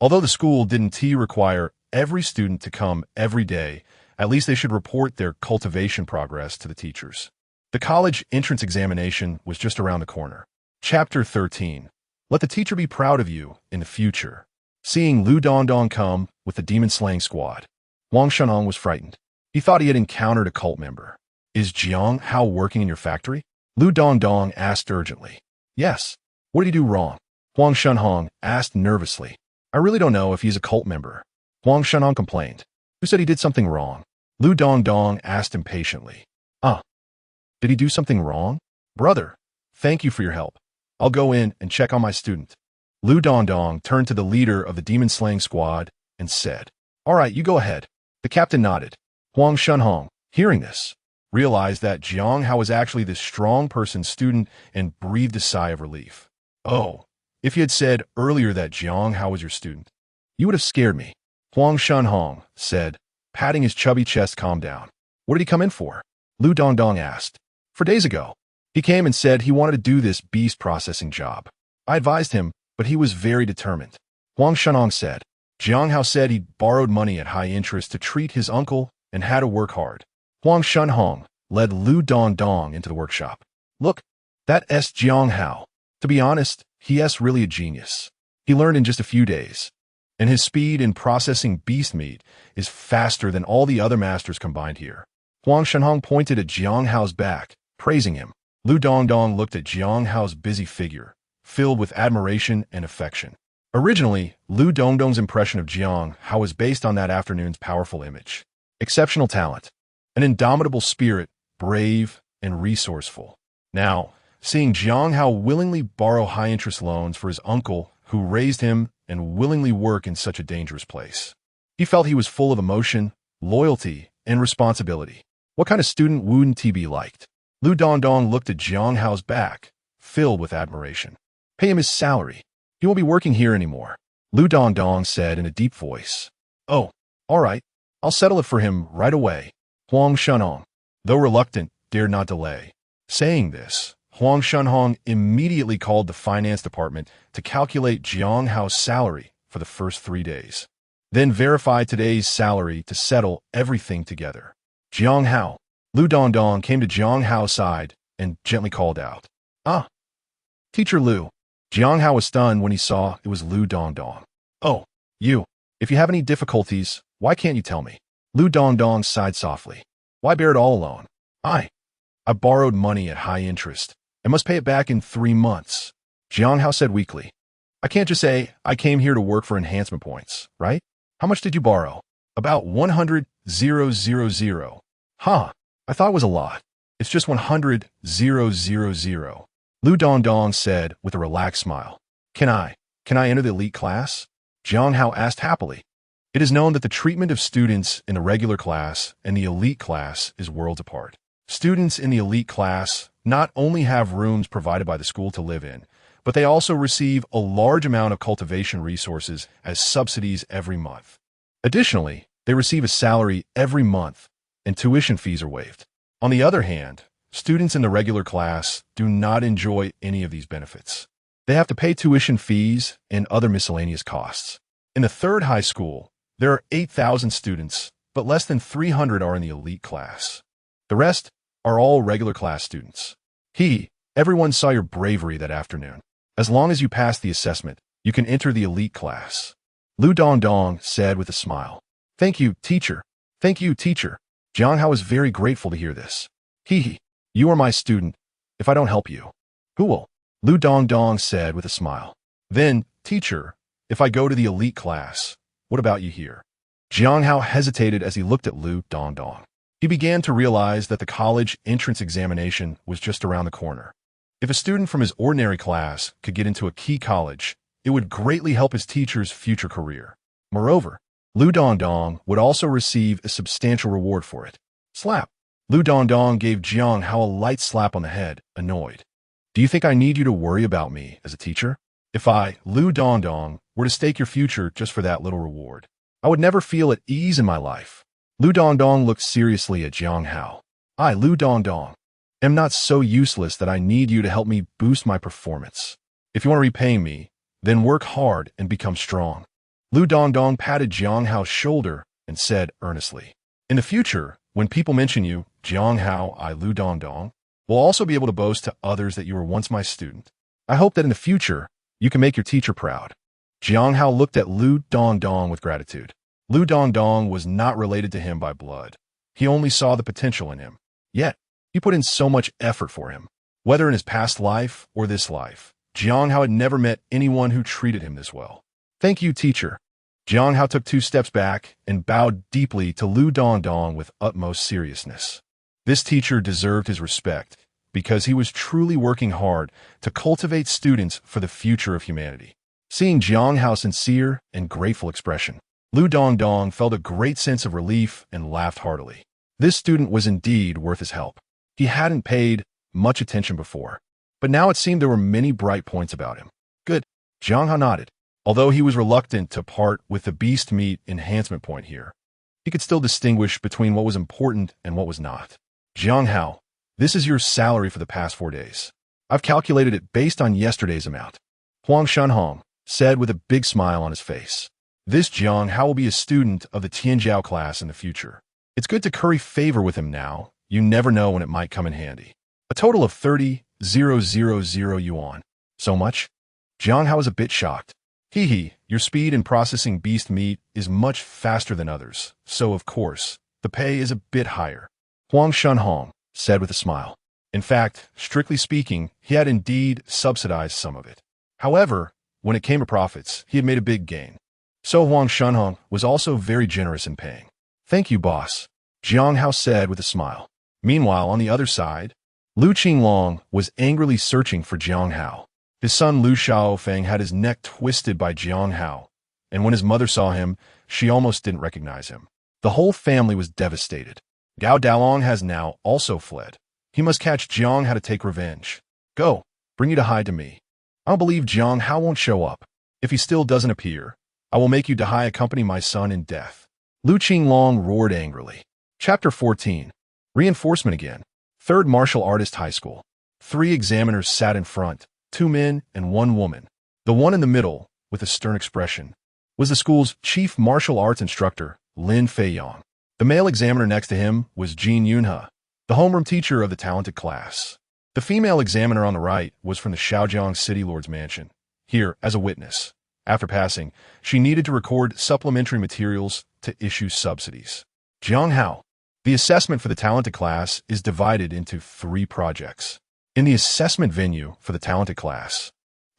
Although the school didn't require every student to come every day, at least they should report their cultivation progress to the teachers. The college entrance examination was just around the corner. Chapter 13. Let the teacher be proud of you in the future. Seeing Lu Dongdong come with the demon-slaying squad, Huang Shunhong was frightened. He thought he had encountered a cult member. Is Jiang Hao working in your factory? Lu Dongdong asked urgently. Yes. What did he do wrong? Huang Shunhong asked nervously. I really don't know if he's a cult member. Huang Shunhong complained. Who said he did something wrong? Lu Dongdong asked impatiently. Did he do something wrong? Brother, thank you for your help. I'll go in and check on my student. Lu Dongdong turned to the leader of the demon-slaying squad and said, All right, you go ahead. The captain nodded. Huang Shunhong, hearing this, realized that Jiang Hao was actually this strong person's student and breathed a sigh of relief. Oh, if you had said earlier that Jiang Hao was your student, you would have scared me. Huang Shunhong said, patting his chubby chest. Calm down. What did he come in for? Lu Dongdong asked. 4 days ago. He came and said he wanted to do this beast processing job. I advised him, but he was very determined. Huang Shunhong said. Jiang Hao said he'd borrowed money at high interest to treat his uncle and had to work hard. Huang Shunhong led Lu Dongdong into the workshop. Look, that's Jiang Hao. To be honest, he's really a genius. He learned in just a few days, and his speed in processing beast meat is faster than all the other masters combined here. Huang Shunhong pointed at Jiang Hao's back, praising him. Lu Dongdong looked at Jiang Hao's busy figure, filled with admiration and affection. Originally, Lu Dongdong's impression of Jiang Hao was based on that afternoon's powerful image. Exceptional talent, an indomitable spirit, brave and resourceful. Now, seeing Jiang Hao willingly borrow high-interest loans for his uncle who raised him and willingly work in such a dangerous place, he felt he was full of emotion, loyalty, and responsibility. What kind of student wouldn't he be liked? Lu Dongdong looked at Jiang Hao's back, filled with admiration. Pay him his salary. He won't be working here anymore. Lu Dongdong said in a deep voice. Oh, all right. I'll settle it for him right away. Huang Shunhong, though reluctant, dared not delay. Saying this, Huang Shunhong immediately called the finance department to calculate Jiang Hao's salary for the first 3 days. Then verify today's salary to settle everything together. Jiang Hao. Lu Dongdong came to Jiang Hao's side and gently called out. Teacher Lu. Jiang Hao was stunned when he saw it was Lu Dongdong. Oh, you. If you have any difficulties, why can't you tell me? Lu Dongdong sighed softly. Why bear it all alone? I borrowed money at high interest and must pay it back in 3 months. Jiang Hao said weakly. I can't just say I came here to work for enhancement points, right? How much did you borrow? About 100,000. Huh. I thought it was a lot. It's just 100,000. Lu Dongdong said with a relaxed smile. Can I enter the elite class? Jiang Hao asked happily. It is known that the treatment of students in the regular class and the elite class is worlds apart. Students in the elite class not only have rooms provided by the school to live in, but they also receive a large amount of cultivation resources as subsidies every month. Additionally, they receive a salary every month, and tuition fees are waived. On the other hand, students in the regular class do not enjoy any of these benefits. They have to pay tuition fees and other miscellaneous costs. In the 3rd high school, there are 8,000 students, but less than 300 are in the elite class. The rest are all regular class students. Everyone saw your bravery that afternoon. As long as you pass the assessment, you can enter the elite class. Lu Dongdong said with a smile. Thank you, teacher. Thank you, teacher. Jiang Hao was very grateful to hear this. You are my student. If I don't help you, who will? Lu Dongdong said with a smile. Then, teacher, if I go to the elite class, what about you here? Jiang Hao hesitated as he looked at Lu Dongdong. He began to realize that the college entrance examination was just around the corner. If a student from his ordinary class could get into a key college, it would greatly help his teacher's future career. Moreover, Lu Dongdong would also receive a substantial reward for it. Slap. Lu Dongdong gave Jiang Hao a light slap on the head, annoyed. Do you think I need you to worry about me as a teacher? If I, Lu Dongdong, were to stake your future just for that little reward, I would never feel at ease in my life. Lu Dongdong looked seriously at Jiang Hao. I, Lu Dongdong, am not so useless that I need you to help me boost my performance. If you want to repay me, then work hard and become strong. Lu Dongdong patted Jiang Hao's shoulder and said earnestly, in the future, when people mention you, Jiang Hao, I, Lu Dongdong, will also be able to boast to others that you were once my student. I hope that in the future, you can make your teacher proud. Jiang Hao looked at Lu Dongdong with gratitude. Lu Dongdong was not related to him by blood. He only saw the potential in him. Yet, he put in so much effort for him. Whether in his past life or this life, Jiang Hao had never met anyone who treated him this well. Thank you, teacher. Jiang Hao took 2 steps back and bowed deeply to Lu Dongdong with utmost seriousness. This teacher deserved his respect because he was truly working hard to cultivate students for the future of humanity. Seeing Jiang Hao's sincere and grateful expression, Lu Dongdong felt a great sense of relief and laughed heartily. This student was indeed worth his help. He hadn't paid much attention before, but now it seemed there were many bright points about him. Good. Jiang Hao nodded. Although he was reluctant to part with the beast meat enhancement point here, he could still distinguish between what was important and what was not. Jiang Hao, this is your salary for the past 4 days. I've calculated it based on yesterday's amount. Huang Shunhong said with a big smile on his face. This Jiang Hao will be a student of the Tianjiao class in the future. It's good to curry favor with him now. You never know when it might come in handy. A total of 30,000 yuan. So much? Jiang Hao was a bit shocked. Your speed in processing beast meat is much faster than others, so of course, the pay is a bit higher. Huang Shunhong said with a smile. In fact, strictly speaking, he had indeed subsidized some of it. However, when it came to profits, he had made a big gain. So Huang Shunhong was also very generous in paying. Thank you, boss, Jiang Hao said with a smile. Meanwhile, on the other side, Lu Qinglong was angrily searching for Jiang Hao. His son Lu Xiaofeng had his neck twisted by Jiang Hao, and when his mother saw him, she almost didn't recognize him. The whole family was devastated. Gao Dalong has now also fled. He must catch Jiang Hao to take revenge. Go, bring you to hide to me. I don't believe Jiang Hao won't show up. If he still doesn't appear, I will make you Dahai accompany my son in death. Lu Qinglong roared angrily. Chapter 14. Reinforcement again. 3rd Martial Artist High School. 3 examiners sat in front, 2 men and 1 woman. The one in the middle, with a stern expression, was the school's chief martial arts instructor, Lin Feiyang. The male examiner next to him was Jin Yunhe, the homeroom teacher of the talented class. The female examiner on the right was from the Shaojiang City Lord's Mansion, here as a witness. After passing, she needed to record supplementary materials to issue subsidies. Jiang Hao. The assessment for the talented class is divided into 3 projects. In the assessment venue for the talented class,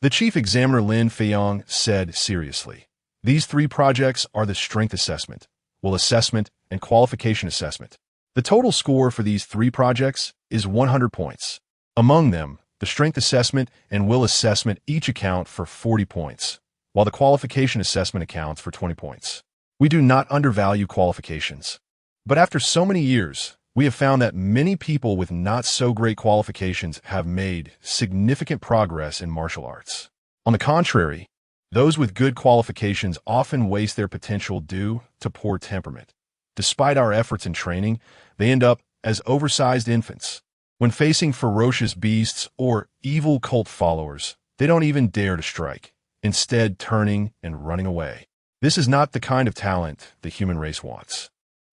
the chief examiner Lin Feiyang said seriously, these 3 projects are the strength assessment, will assessment, and qualification assessment. The total score for these 3 projects is 100 points. Among them, the strength assessment and will assessment each account for 40 points, while the qualification assessment accounts for 20 points. We do not undervalue qualifications. But after so many years, we have found that many people with not so great qualifications have made significant progress in martial arts. On the contrary, those with good qualifications often waste their potential due to poor temperament. Despite our efforts in training, they end up as oversized infants. When facing ferocious beasts or evil cult followers, they don't even dare to strike, instead turning and running away. This is not the kind of talent the human race wants.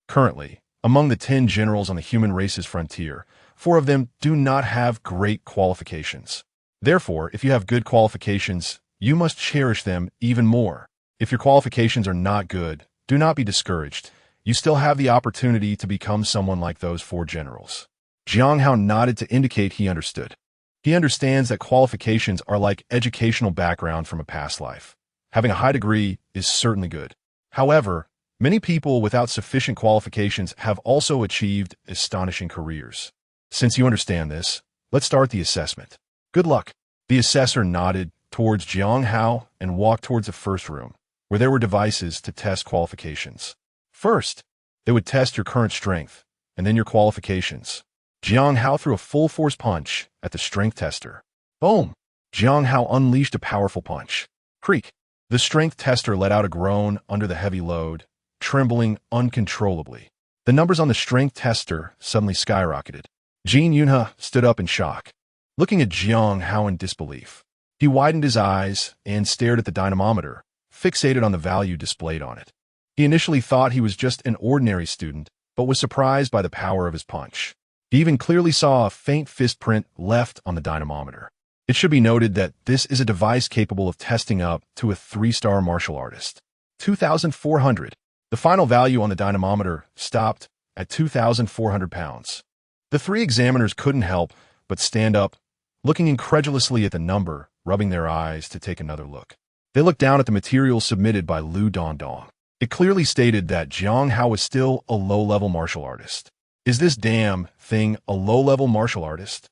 Currently, among the 10 generals on the human race's frontier, 4 of them do not have great qualifications. Therefore, if you have good qualifications, you must cherish them even more. If your qualifications are not good, do not be discouraged. You still have the opportunity to become someone like those 4 generals. Jiang Hao nodded to indicate he understood. He understands that qualifications are like educational background from a past life. Having a high degree is certainly good. However, many people without sufficient qualifications have also achieved astonishing careers. Since you understand this, let's start the assessment. Good luck. The assessor nodded towards Jiang Hao and walked towards the first room, where there were devices to test qualifications. First, they would test your current strength, and then your qualifications. Jiang Hao threw a full-force punch at the strength tester. Boom! Jiang Hao unleashed a powerful punch. Creak! The strength tester let out a groan under the heavy load, trembling uncontrollably. The numbers on the strength tester suddenly skyrocketed. Jin Yunhe stood up in shock, looking at Jiang Hao in disbelief. He widened his eyes and stared at the dynamometer, fixated on the value displayed on it. He initially thought he was just an ordinary student, but was surprised by the power of his punch. He even clearly saw a faint fist print left on the dynamometer. It should be noted that this is a device capable of testing up to a 3-star martial artist. 2,400. The final value on the dynamometer stopped at 2,400 pounds. The 3 examiners couldn't help but stand up, looking incredulously at the number, rubbing their eyes to take another look. They looked down at the material submitted by Lu Dongdong. It clearly stated that Jiang Hao was still a low-level martial artist. Is this damn thing a low-level martial artist?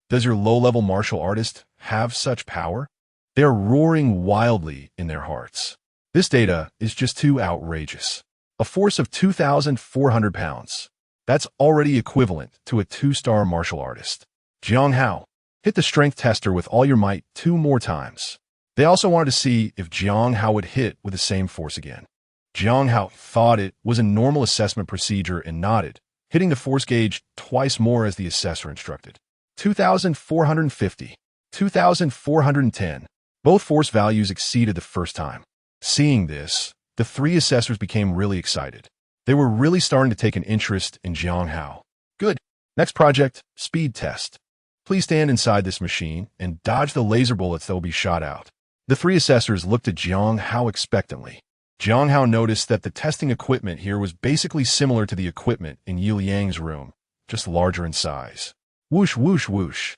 Does your low-level martial artist have such power? They are roaring wildly in their hearts. This data is just too outrageous. A force of 2,400 pounds. That's already equivalent to a 2-star martial artist. Jiang Hao, hit the strength tester with all your might 2 more times. They also wanted to see if Jiang Hao would hit with the same force again. Jiang Hao thought it was a normal assessment procedure and nodded, hitting the force gauge twice more as the assessor instructed. 2,450, 2,410. Both force values exceeded the first time. Seeing this, the 3 assessors became really excited. They were really starting to take an interest in Jiang Hao. Good. Next project, speed test. Please stand inside this machine and dodge the laser bullets that will be shot out. The 3 assessors looked at Jiang Hao expectantly. Jiang Hao noticed that the testing equipment here was basically similar to the equipment in Yi Liang's room, just larger in size. Whoosh, whoosh, whoosh.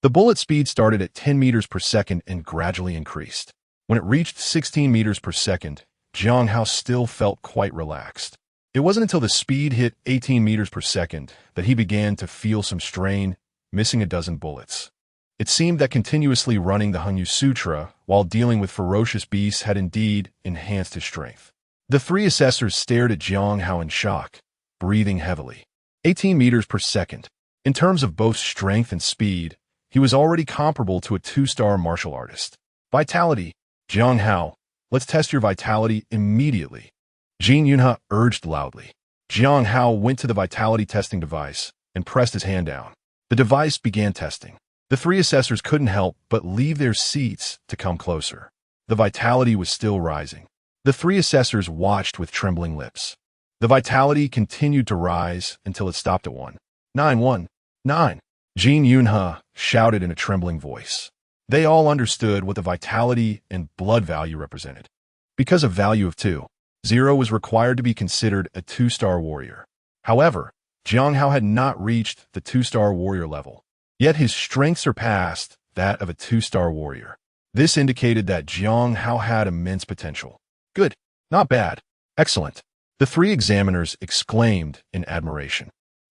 The bullet speed started at 10 meters per second and gradually increased. When it reached 16 meters per second, Jiang Hao still felt quite relaxed. It wasn't until the speed hit 18 meters per second that he began to feel some strain, missing a dozen bullets. It seemed that continuously running the Hengyang Sutra while dealing with ferocious beasts had indeed enhanced his strength. The 3 assessors stared at Jiang Hao in shock, breathing heavily. 18 meters per second. In terms of both strength and speed, he was already comparable to a 2-star martial artist. Vitality. Jiang Hao, let's test your vitality immediately. Jin Yunhe urged loudly. Jiang Hao went to the vitality testing device and pressed his hand down. The device began testing. The 3 assessors couldn't help but leave their seats to come closer. The vitality was still rising. The 3 assessors watched with trembling lips. The vitality continued to rise until it stopped at 1,919. Jin Yunhe shouted in a trembling voice. They all understood what the vitality and blood value represented. Because a value of 2, 0 was required to be considered a 2-star warrior. However, Jiang Hao had not reached the 2-star warrior level. Yet his strength surpassed that of a 2-star warrior. This indicated that Jiang Hao had immense potential. Good. Not bad. Excellent. The 3 examiners exclaimed in admiration.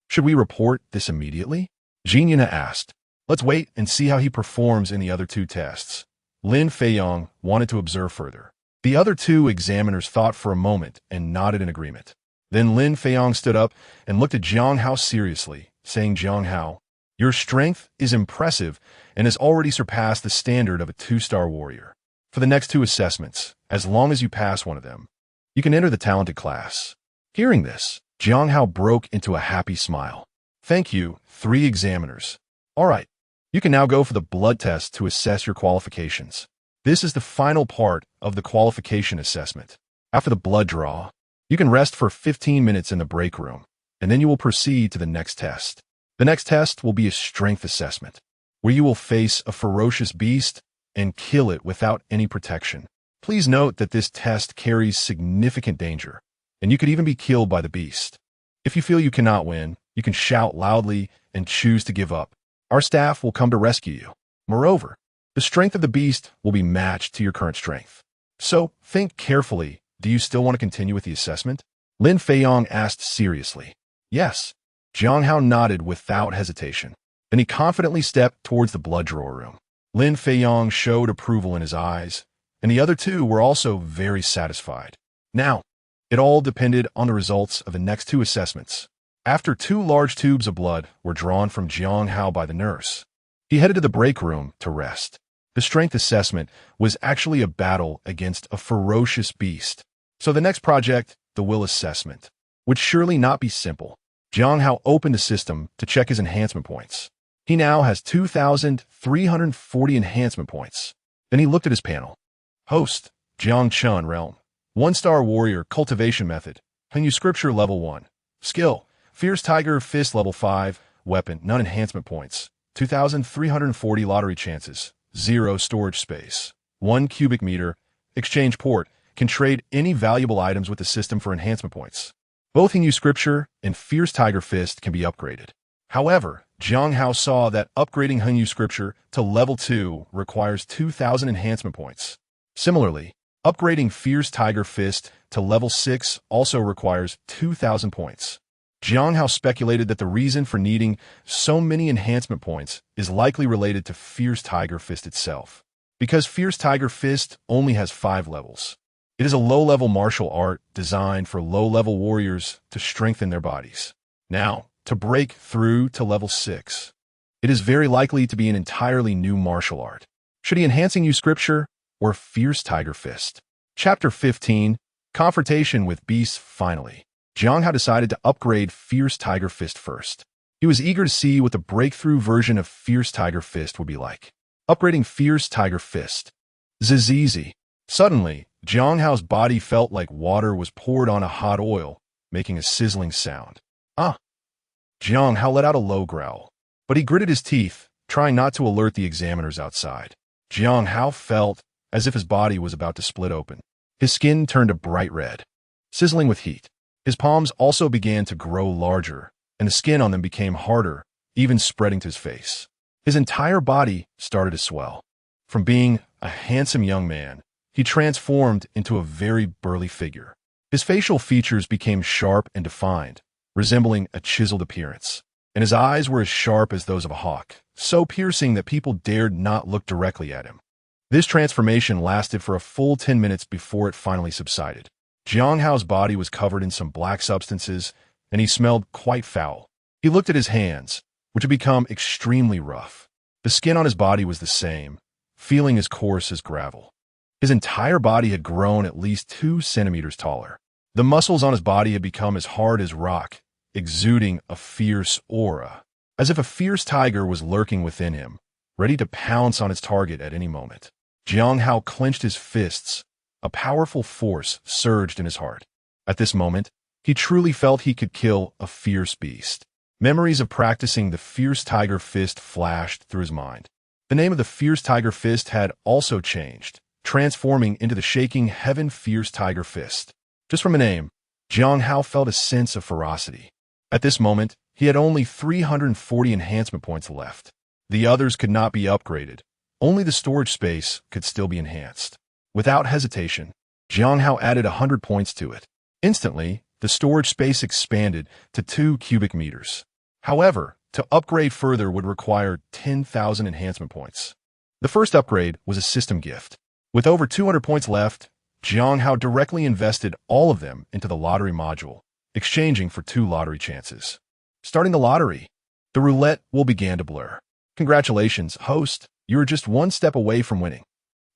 Should we report this immediately? Jin Yunhe asked. Let's wait and see how he performs in the other 2 tests. Lin Feiyong wanted to observe further. The other 2 examiners thought for a moment and nodded in agreement. Then Lin Feiyong stood up and looked at Jiang Hao seriously, saying, Jiang Hao, your strength is impressive and has already surpassed the standard of a 2-star warrior. For the next 2 assessments, as long as you pass one of them, you can enter the talented class. Hearing this, Jiang Hao broke into a happy smile. Thank you, 3 examiners. All right, you can now go for the blood test to assess your qualifications. This is the final part of the qualification assessment. After the blood draw, You can rest for 15 minutes in the break room, and then you will proceed to the next test. The next test will be a strength assessment, where you will face a ferocious beast and kill it without any protection. Please note that this test carries significant danger, and you could even be killed by the beast. If you feel you cannot win, you can shout loudly and choose to give up. Our staff will come to rescue you. Moreover, the strength of the beast will be matched to your current strength. So, think carefully. Do you still want to continue with the assessment? Lin Feiyong asked seriously. Yes. Jiang Hao nodded without hesitation. Then he confidently stepped towards the blood drawer room. Lin Feiyong showed approval in his eyes, and the other two were also very satisfied. Now, it all depended on the results of the next two assessments. After 2 large tubes of blood were drawn from Jiang Hao by the nurse, he headed to the break room to rest. The strength assessment was actually a battle against a ferocious beast. So the next project, the will assessment, would surely not be simple. Jiang Hao opened the system to check his enhancement points. He now has 2,340 enhancement points. Then he looked at his panel. Host, Jiang Chun Realm. 1-star warrior cultivation method. Hengyang Scripture level 1. Skill, Fierce Tiger Fist level 5. Weapon, none enhancement points. 2,340 lottery chances. 0 storage space. 1 cubic meter. Exchange port. Can trade any valuable items with the system for enhancement points. Both Hengyang Scripture and Fierce Tiger Fist can be upgraded. However, Jiang Hao saw that upgrading Hengyang Scripture to level 2 requires 2,000 enhancement points. Similarly, upgrading Fierce Tiger Fist to level 6 also requires 2,000 points. Jiang Hao speculated that the reason for needing so many enhancement points is likely related to Fierce Tiger Fist itself, because Fierce Tiger Fist only has 5 levels. It is a low-level martial art designed for low-level warriors to strengthen their bodies. Now, to break through to level 6, it is very likely to be an entirely new martial art. Should he enhancing you Scripture or Fierce Tiger Fist? Chapter 15, Confrontation with Beasts. Finally, Jiang Hao decided to upgrade Fierce Tiger Fist first. He was eager to see what the breakthrough version of Fierce Tiger Fist would be like. Upgrading Fierce Tiger Fist. Zizizi. Suddenly, Jiang Hao's body felt like water was poured on a hot oil, making a sizzling sound. Ah! Jiang Hao let out a low growl, but he gritted his teeth, trying not to alert the examiners outside. Jiang Hao felt as if his body was about to split open. His skin turned a bright red, sizzling with heat. His palms also began to grow larger, and the skin on them became harder, even spreading to his face. His entire body started to swell. From being a handsome young man, he transformed into a very burly figure. His facial features became sharp and defined, resembling a chiseled appearance, and his eyes were as sharp as those of a hawk, so piercing that people dared not look directly at him. This transformation lasted for a full 10 minutes before it finally subsided. Jiang Hao's body was covered in some black substances, and he smelled quite foul. He looked at his hands, which had become extremely rough. The skin on his body was the same, feeling as coarse as gravel. His entire body had grown at least 2 centimeters taller. The muscles on his body had become as hard as rock, exuding a fierce aura, as if a fierce tiger was lurking within him, ready to pounce on its target at any moment. Jiang Hao clenched his fists. A powerful force surged in his heart. At this moment, he truly felt he could kill a fierce beast. Memories of practicing the Fierce Tiger Fist flashed through his mind. The name of the Fierce Tiger Fist had also changed, transforming into the Shaking Heaven Fierce Tiger Fist. Just from a name, Jiang Hao felt a sense of ferocity. At this moment, he had only 340 enhancement points left. The others could not be upgraded. Only the storage space could still be enhanced. Without hesitation, Jiang Hao added 100 points to it. Instantly, the storage space expanded to 2 cubic meters. However, to upgrade further would require 10,000 enhancement points. The first upgrade was a system gift. With over 200 points left, Jiang Hao directly invested all of them into the lottery module, exchanging for 2 lottery chances. Starting the lottery, the roulette will begin to blur. Congratulations, host, you are just 1 step away from winning.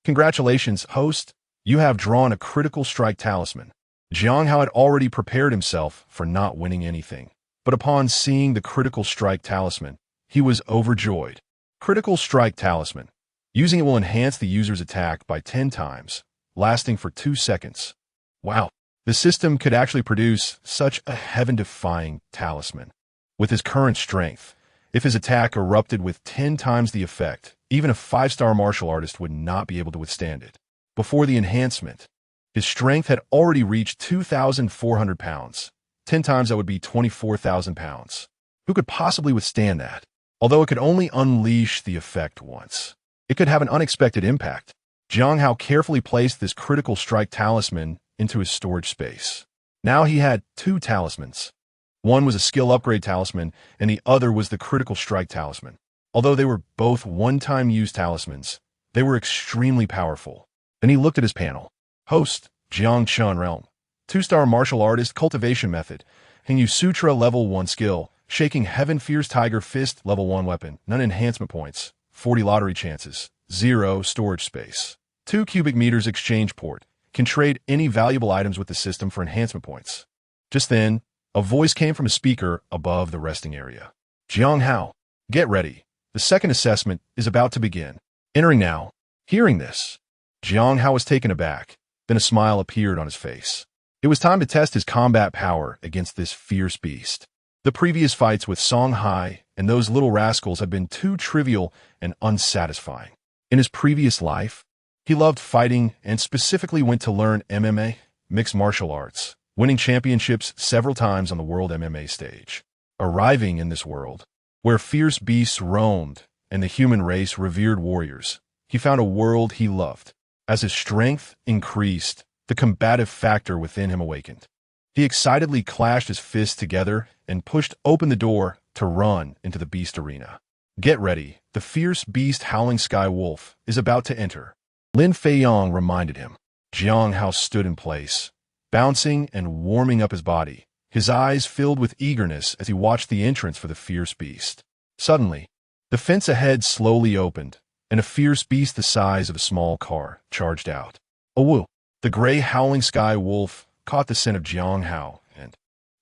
Congratulations, host, you have drawn a critical strike talisman. Jiang Hao had already prepared himself for not winning anything, but upon seeing the critical strike talisman, he was overjoyed. Critical strike talisman. Using it will enhance the user's attack by 10 times, lasting for 2 seconds. Wow, the system could actually produce such a heaven-defying talisman. With his current strength, if his attack erupted with 10 times the effect, even a 5-star martial artist would not be able to withstand it. Before the enhancement, his strength had already reached 2,400 pounds. 10 times that would be 24,000 pounds. Who could possibly withstand that? Although it could only unleash the effect once, it could have an unexpected impact. Jiang Hao carefully placed this critical strike talisman into his storage space. Now he had 2 talismans. One was a skill upgrade talisman, and the other was the critical strike talisman. Although they were both one-time use talismans, they were extremely powerful. Then he looked at his panel. Host, Jiang Chun Realm. 2-star martial artist cultivation method. Hengyang Sutra level 1 skill. Shaking Heaven Fierce Tiger Fist level 1 weapon. None enhancement points. 40 lottery chances. 0 storage space. 2 cubic meters exchange port. Can trade any valuable items with the system for enhancement points. Just then, a voice came from a speaker above the resting area. Jiang Hao, get ready. The second assessment is about to begin. Entering now. Hearing this, Jiang Hao was taken aback. Then a smile appeared on his face. It was time to test his combat power against this fierce beast. The previous fights with Song Hai and those little rascals had been too trivial and unsatisfying. In his previous life, he loved fighting and specifically went to learn MMA, mixed martial arts, winning championships several times on the world MMA stage. Arriving in this world, where fierce beasts roamed and the human race revered warriors, he found a world he loved. As his strength increased, the combative factor within him awakened. He excitedly clashed his fists together and pushed open the door to run into the beast arena. Get ready, the fierce beast Howling Sky Wolf is about to enter. Lin Feiyong reminded him. Jiang Hao stood in place, bouncing and warming up his body, his eyes filled with eagerness as he watched the entrance for the fierce beast. Suddenly, the fence ahead slowly opened, and a fierce beast the size of a small car charged out. Woo! The gray Howling Sky Wolf caught the scent of Jiang Hao, and,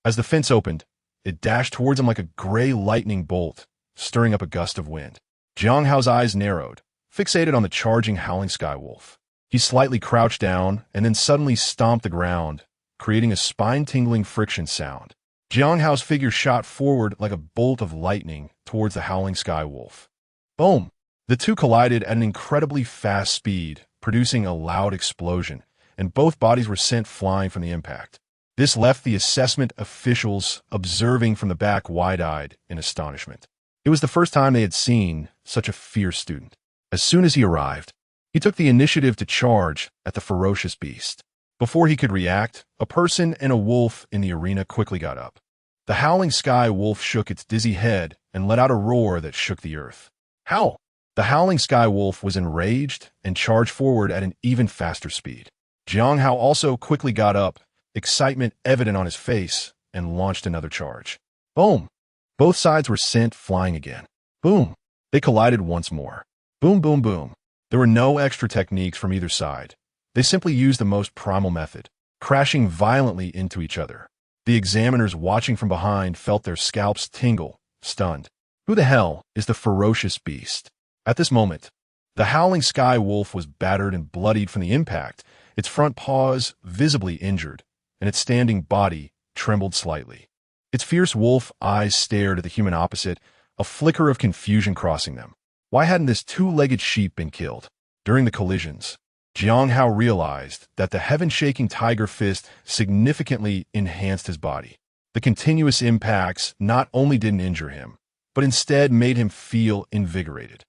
as the fence opened, it dashed towards him like a gray lightning bolt, stirring up a gust of wind. Jiang Hao's eyes narrowed, fixated on the charging Howling Sky Wolf. He slightly crouched down and then suddenly stomped the ground, creating a spine-tingling friction sound. Jiang Hao's figure shot forward like a bolt of lightning towards the Howling Sky Wolf. Boom! The two collided at an incredibly fast speed, producing a loud explosion, and both bodies were sent flying from the impact. This left the assessment officials observing from the back wide-eyed in astonishment. It was the first time they had seen such a fierce student. As soon as he arrived, he took the initiative to charge at the ferocious beast. Before he could react, a person and a wolf in the arena quickly got up. The Howling Sky Wolf shook its dizzy head and let out a roar that shook the earth. Howl! The Howling Sky Wolf was enraged and charged forward at an even faster speed. Jiang Hao also quickly got up, excitement evident on his face, and launched another charge. Boom! Both sides were sent flying again. Boom! They collided once more. Boom, boom, boom. There were no extra techniques from either side. They simply used the most primal method, crashing violently into each other. The examiners watching from behind felt their scalps tingle, stunned. Who the hell is the ferocious beast? At this moment, the Howling Sky Wolf was battered and bloodied from the impact, its front paws visibly injured, and its standing body trembled slightly. Its fierce wolf eyes stared at the human opposite, a flicker of confusion crossing them. Why hadn't this two-legged sheep been killed? During the collisions, Jiang Hao realized that the heaven-shaking tiger fist significantly enhanced his body. The continuous impacts not only didn't injure him, but instead made him feel invigorated.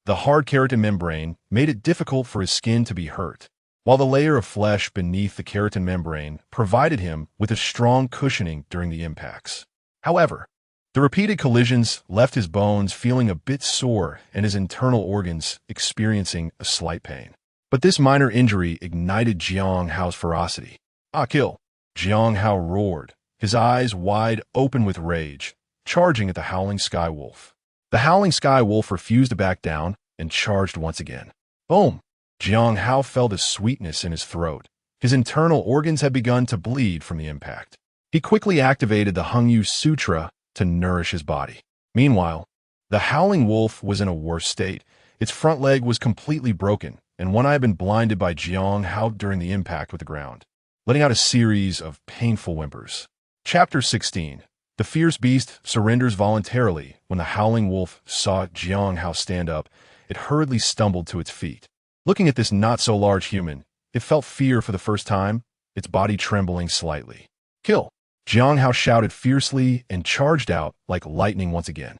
The hard keratin membrane made it difficult for his skin to be hurt, while the layer of flesh beneath the keratin membrane provided him with a strong cushioning during the impacts. However, the repeated collisions left his bones feeling a bit sore and his internal organs experiencing a slight pain. But this minor injury ignited Jiang Hao's ferocity. Kill! Jiang Hao roared, his eyes wide open with rage, charging at the Howling Sky Wolf. The Howling Sky Wolf refused to back down and charged once again. Boom! Jiang Hao felt a sweetness in his throat. His internal organs had begun to bleed from the impact. He quickly activated the Hengyang Sutra to nourish his body. Meanwhile, the Howling Wolf was in a worse state. Its front leg was completely broken, and one eye had been blinded by Jiang Hao during the impact with the ground. letting out a series of painful whimpers. Chapter 16. The fierce beast surrenders voluntarily. When the howling wolf saw Jiang Hao stand up, it hurriedly stumbled to its feet. Looking at this not-so-large human, it felt fear for the first time, its body trembling slightly. Kill! Jiang Hao shouted fiercely and charged out like lightning once again.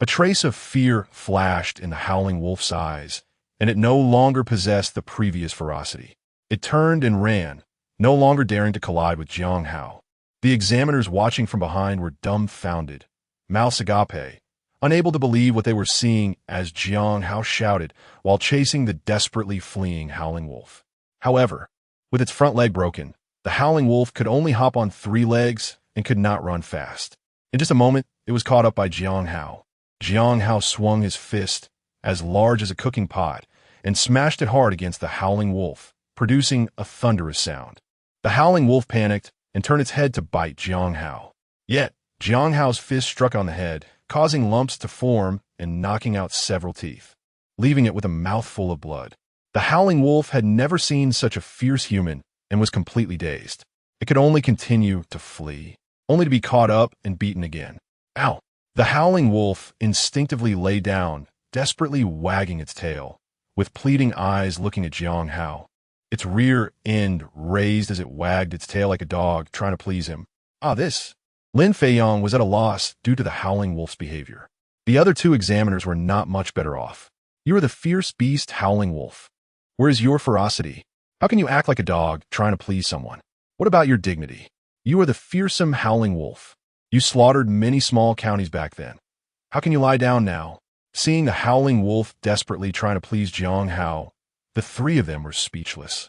A trace of fear flashed in the howling wolf's eyes, and it no longer possessed the previous ferocity. It turned and ran, no longer daring to collide with Jiang Hao. The examiners watching from behind were dumbfounded, mouths agape, unable to believe what they were seeing as Jiang Hao shouted while chasing the desperately fleeing howling wolf. However, with its front leg broken, the howling wolf could only hop on 3 legs and could not run fast. In just a moment, it was caught up by Jiang Hao. Jiang Hao swung his fist, as large as a cooking pot, and smashed it hard against the howling wolf, producing a thunderous sound. The howling wolf panicked and turned its head to bite Jiang Hao. Yet, Jiang Hao's fist struck on the head, causing lumps to form and knocking out several teeth, leaving it with a mouthful of blood. The howling wolf had never seen such a fierce human and was completely dazed. It could only continue to flee, only to be caught up and beaten again. Ow! The howling wolf instinctively lay down, desperately wagging its tail, with pleading eyes looking at Jiang Hao. Its rear end raised as it wagged its tail like a dog trying to please him. Lin Feiyong was at a loss due to the howling wolf's behavior. The other 2 examiners were not much better off. You are the fierce beast howling wolf. Where is your ferocity? How can you act like a dog trying to please someone? What about your dignity? You are the fearsome howling wolf. You slaughtered many small counties back then. How can you lie down now? Seeing the howling wolf desperately trying to please Jiang Hao, the 3 of them were speechless.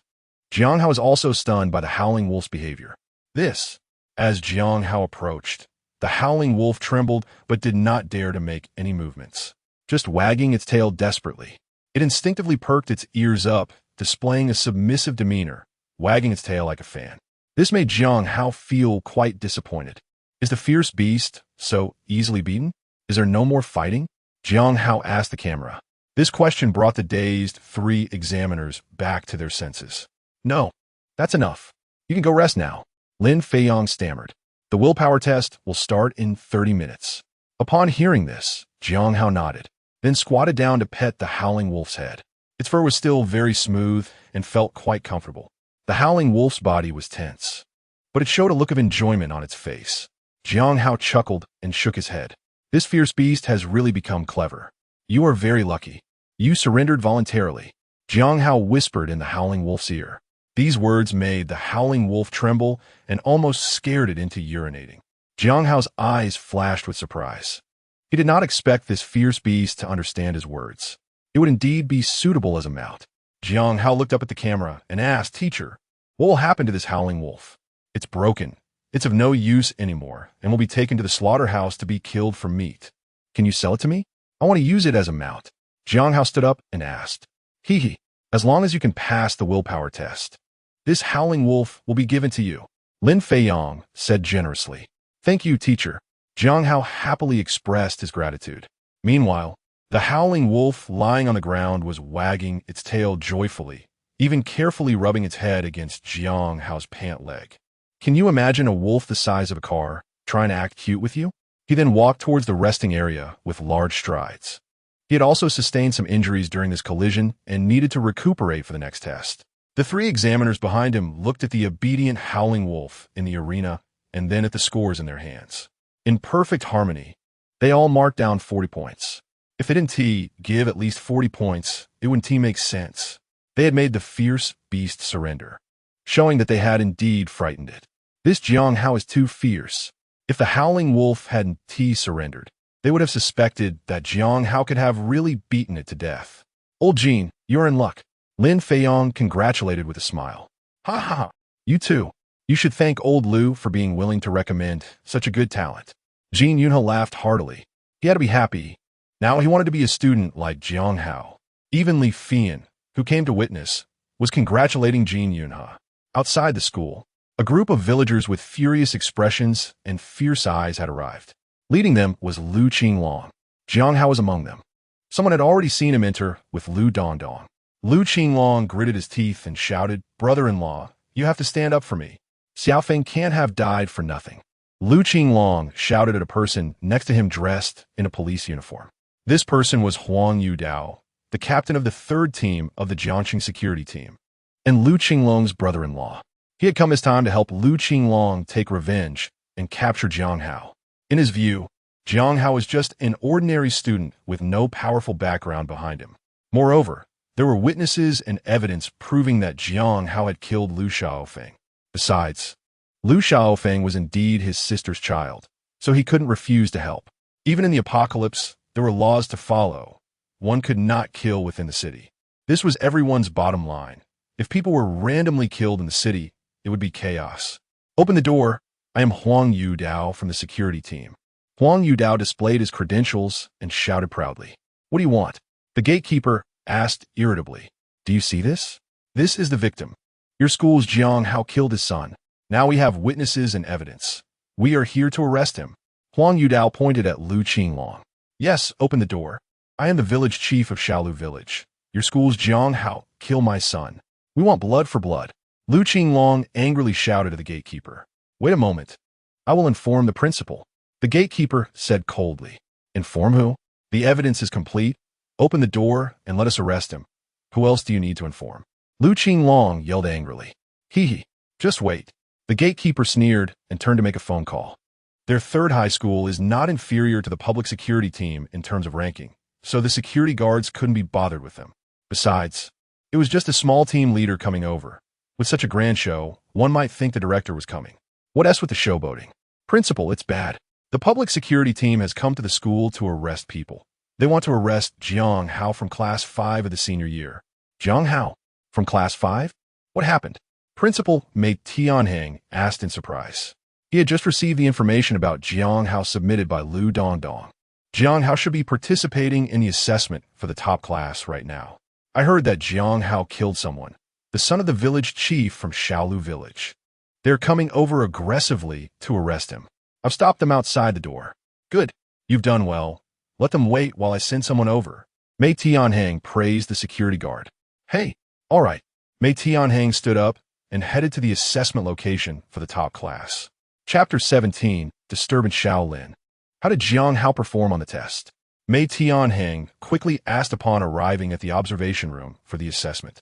Jiang Hao was also stunned by the howling wolf's behavior. As Jiang Hao approached, the howling wolf trembled but did not dare to make any movements, just wagging its tail desperately. It instinctively perked its ears up, displaying a submissive demeanor, wagging its tail like a fan. This made Jiang Hao feel quite disappointed. Is the fierce beast so easily beaten? Is there no more fighting? Jiang Hao asked the camera. This question brought the dazed 3 examiners back to their senses. No, that's enough. You can go rest now, Lin Feiyong stammered. The willpower test will start in 30 minutes. Upon hearing this, Jiang Hao nodded, then squatted down to pet the howling wolf's head. Its fur was still very smooth and felt quite comfortable. The howling wolf's body was tense, but it showed a look of enjoyment on its face. Jiang Hao chuckled and shook his head. This fierce beast has really become clever. You are very lucky. You surrendered voluntarily, Jiang Hao whispered in the howling wolf's ear. These words made the howling wolf tremble and almost scared it into urinating. Jiang Hao's eyes flashed with surprise. He did not expect this fierce beast to understand his words. It would indeed be suitable as a mount. Jiang Hao looked up at the camera and asked, Teacher, what will happen to this howling wolf? It's broken. It's of no use anymore and will be taken to the slaughterhouse to be killed for meat. Can you sell it to me? I want to use it as a mount. Jiang Hao stood up and asked. As long as you can pass the willpower test. This howling wolf will be given to you, Lin Feiyong said generously. Thank you, teacher. Jiang Hao happily expressed his gratitude. Meanwhile, the howling wolf lying on the ground was wagging its tail joyfully, even carefully rubbing its head against Jiang Hao's pant leg. Can you imagine a wolf the size of a car trying to act cute with you? He then walked towards the resting area with large strides. He had also sustained some injuries during this collision and needed to recuperate for the next test. The 3 examiners behind him looked at the obedient howling wolf in the arena and then at the scores in their hands. In perfect harmony, they all marked down 40 points. If they didn't give at least 40 points, it wouldn't make sense. They had made the fierce beast surrender, showing that they had indeed frightened it. This Jiang Hao is too fierce. If the howling wolf hadn't surrendered, they would have suspected that Jiang Hao could have really beaten it to death. Old Jean, you're in luck. Lin Feiyong congratulated with a smile. Ha ha ha. You too. You should thank old Lu for being willing to recommend such a good talent. Jean Yunhe laughed heartily. He had to be happy. Now he wanted to be a student like Jiang Hao. Even Li Fian, who came to witness, was congratulating Jean Yunhe. Outside the school, a group of villagers with furious expressions and fierce eyes had arrived. Leading them was Lu Qinglong. Jiang Hao was among them. Someone had already seen him enter with Lu Dongdong. Lu Qinglong gritted his teeth and shouted, Brother-in-law, You have to stand up for me. Xiaofeng can't have died for nothing. Lu Qinglong shouted at a person next to him dressed in a police uniform. This person was Huang Yudao, the captain of the third team of the Jiangxing security team, and Lu Qinglong's brother-in-law. He had come his time to help Lu Qinglong take revenge and capture Jiang Hao. In his view, Jiang Hao was just an ordinary student with no powerful background behind him. Moreover, there were witnesses and evidence proving that Jiang Hao had killed Lu Xiaofeng. Besides, Lu Xiaofeng was indeed his sister's child, so he couldn't refuse to help. Even in the apocalypse, there were laws to follow. One could not kill within the city. This was everyone's bottom line. If people were randomly killed in the city, it would be chaos. Open the door. I am Huang Yudao from the security team. Huang Yudao displayed his credentials and shouted proudly. What do you want? The gatekeeper asked irritably. Do you see this? This is the victim. Your school's Jiang Hao killed his son. Now we have witnesses and evidence. We are here to arrest him. Huang Yudao pointed at Lu Qinglong. Yes, open the door. I am the village chief of Shaolu Village. Your school's Jiang Hao killed my son. We want blood for blood. Lu Qinglong angrily shouted at the gatekeeper. Wait a moment. I will inform the principal. The gatekeeper said coldly. Inform who? The evidence is complete. Open the door and let us arrest him. Who else do you need to inform? Lu Qinglong yelled angrily. Hee. Just wait. The gatekeeper sneered and turned to make a phone call. Their third high school is not inferior to the public security team in terms of ranking, so the security guards couldn't be bothered with them. Besides, it was just a small team leader coming over. With such a grand show, one might think the director was coming. What else with the showboating? Principal, it's bad. The public security team has come to the school to arrest people. They want to arrest Jiang Hao from Class 5 of the senior year. Jiang Hao? From Class 5? What happened? Principal Mei Tianheng asked in surprise. He had just received the information about Jiang Hao submitted by Lu Dongdong. Jiang Hao should be participating in the assessment for the top class right now. I heard that Jiang Hao killed someone, the son of the village chief from Shaolu Village. They're coming over aggressively to arrest him. I've stopped them outside the door. Good. You've done well. Let them wait while I send someone over. Mei Tianheng praised the security guard. Hey, all right. Mei Tianheng stood up and headed to the assessment location for the top class. Chapter 17, Disturbance Shaolin. How did Jiang Hao perform on the test? Mei Tianheng quickly asked upon arriving at the observation room for the assessment.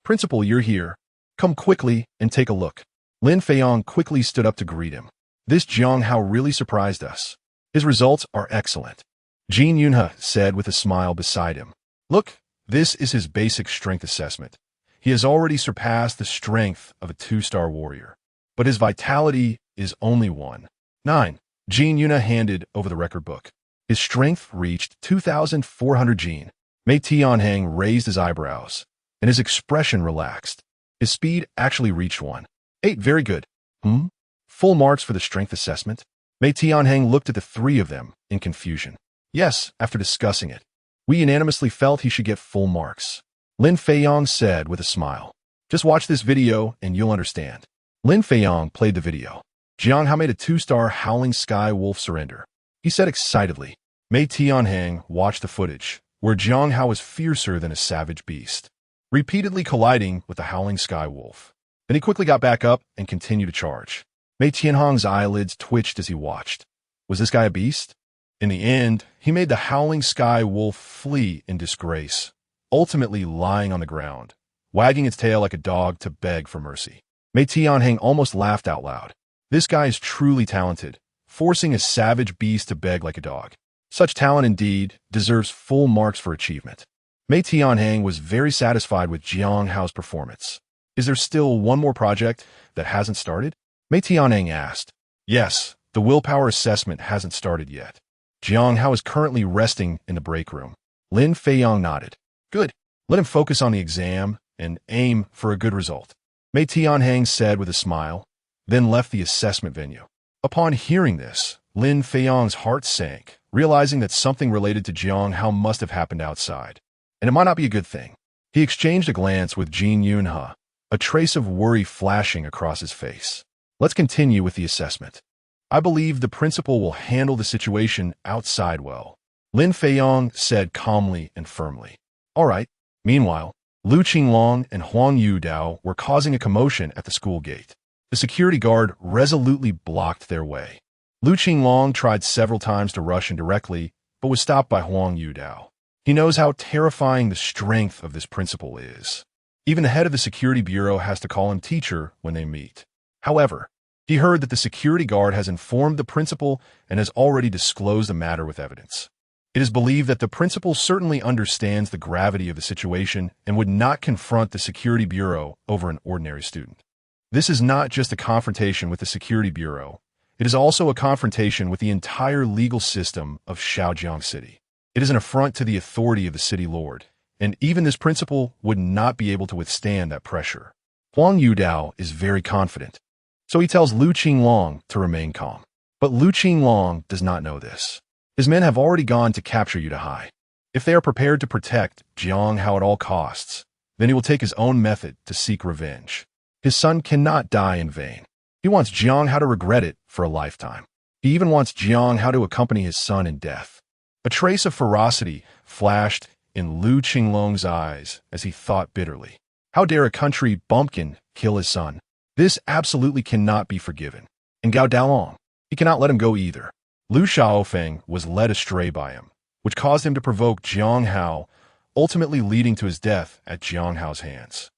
Principal, you're here. Come quickly and take a look. Lin Feiyong quickly stood up to greet him. This Jiang Hao really surprised us. His results are excellent. Jin Yunhe said with a smile beside him. Look, this is his basic strength assessment. He has already surpassed the strength of a 2-star warrior. But his vitality is only 1. 9. Jin Yunhe handed over the record book. His strength reached 2,400 Jin. Mei Tianheng raised his eyebrows, and his expression relaxed. His speed actually reached 1. 8. Very good. Full marks for the strength assessment? Mei Tianheng looked at the three of them in confusion. Yes, after discussing it. We unanimously felt he should get full marks. Lin Feiyong said with a smile. Just watch this video and you'll understand. Lin Feiyong played the video. Jiang Hao made a 2-star Howling Sky Wolf surrender. He said excitedly. Mei Tianheng watched the footage, where Jiang Hao was fiercer than a savage beast, repeatedly colliding with the Howling Sky Wolf. Then he quickly got back up and continued to charge. Mei Tianheng's eyelids twitched as he watched. Was this guy a beast? In the end, he made the Howling Sky Wolf flee in disgrace, ultimately lying on the ground, wagging its tail like a dog to beg for mercy. Mei Tianheng almost laughed out loud. This guy is truly talented, forcing a savage beast to beg like a dog. Such talent indeed deserves full marks for achievement. Mei Tianheng was very satisfied with Jiang Hao's performance. Is there still one more project that hasn't started? Mei Tianheng asked. Yes, the willpower assessment hasn't started yet. Jiang Hao is currently resting in the break room. Lin Feiyong nodded. Good. Let him focus on the exam and aim for a good result. Mei Tianheng said with a smile, then left the assessment venue. Upon hearing this, Lin Feiyong's heart sank, realizing that something related to Jiang Hao must have happened outside. And it might not be a good thing. He exchanged a glance with Jin Yunhe, a trace of worry flashing across his face. Let's continue with the assessment. I believe the principal will handle the situation outside well. Lin Feiyong said calmly and firmly. All right. Meanwhile, Lu Qinglong and Huang Yudao were causing a commotion at the school gate. The security guard resolutely blocked their way. Lu Qinglong tried several times to rush in directly, but was stopped by Huang Yudao. He knows how terrifying the strength of this principal is. Even the head of the security bureau has to call him teacher when they meet. However, he heard that the security guard has informed the principal and has already disclosed the matter with evidence. It is believed that the principal certainly understands the gravity of the situation and would not confront the security bureau over an ordinary student. This is not just a confrontation with the security bureau. It is also a confrontation with the entire legal system of Shaojiang City. It is an affront to the authority of the city lord, and even this principal would not be able to withstand that pressure. Huang Yudao is very confident, so he tells Lu Qinglong to remain calm. But Lu Qinglong does not know this. His men have already gone to capture Yudahai. If they are prepared to protect Jiang Hao at all costs, then he will take his own method to seek revenge. His son cannot die in vain. He wants Jiang Hao to regret it for a lifetime. He even wants Jiang Hao to accompany his son in death. A trace of ferocity flashed in Lu Qinglong's eyes as he thought bitterly. How dare a country bumpkin kill his son? This absolutely cannot be forgiven. And Gao Dalong, he cannot let him go either. Lu Xiaofeng was led astray by him, which caused him to provoke Jiang Hao, ultimately leading to his death at Jiang Hao's hands.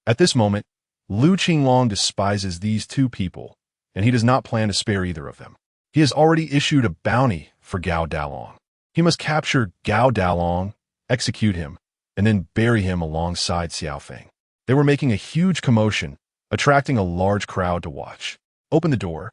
At this moment, Lu Qinglong despises these two people, and he does not plan to spare either of them. He has already issued a bounty for Gao Dalong. He must capture Gao Dalong, execute him, and then bury him alongside Xiaofeng. They were making a huge commotion, attracting a large crowd to watch. Open the door.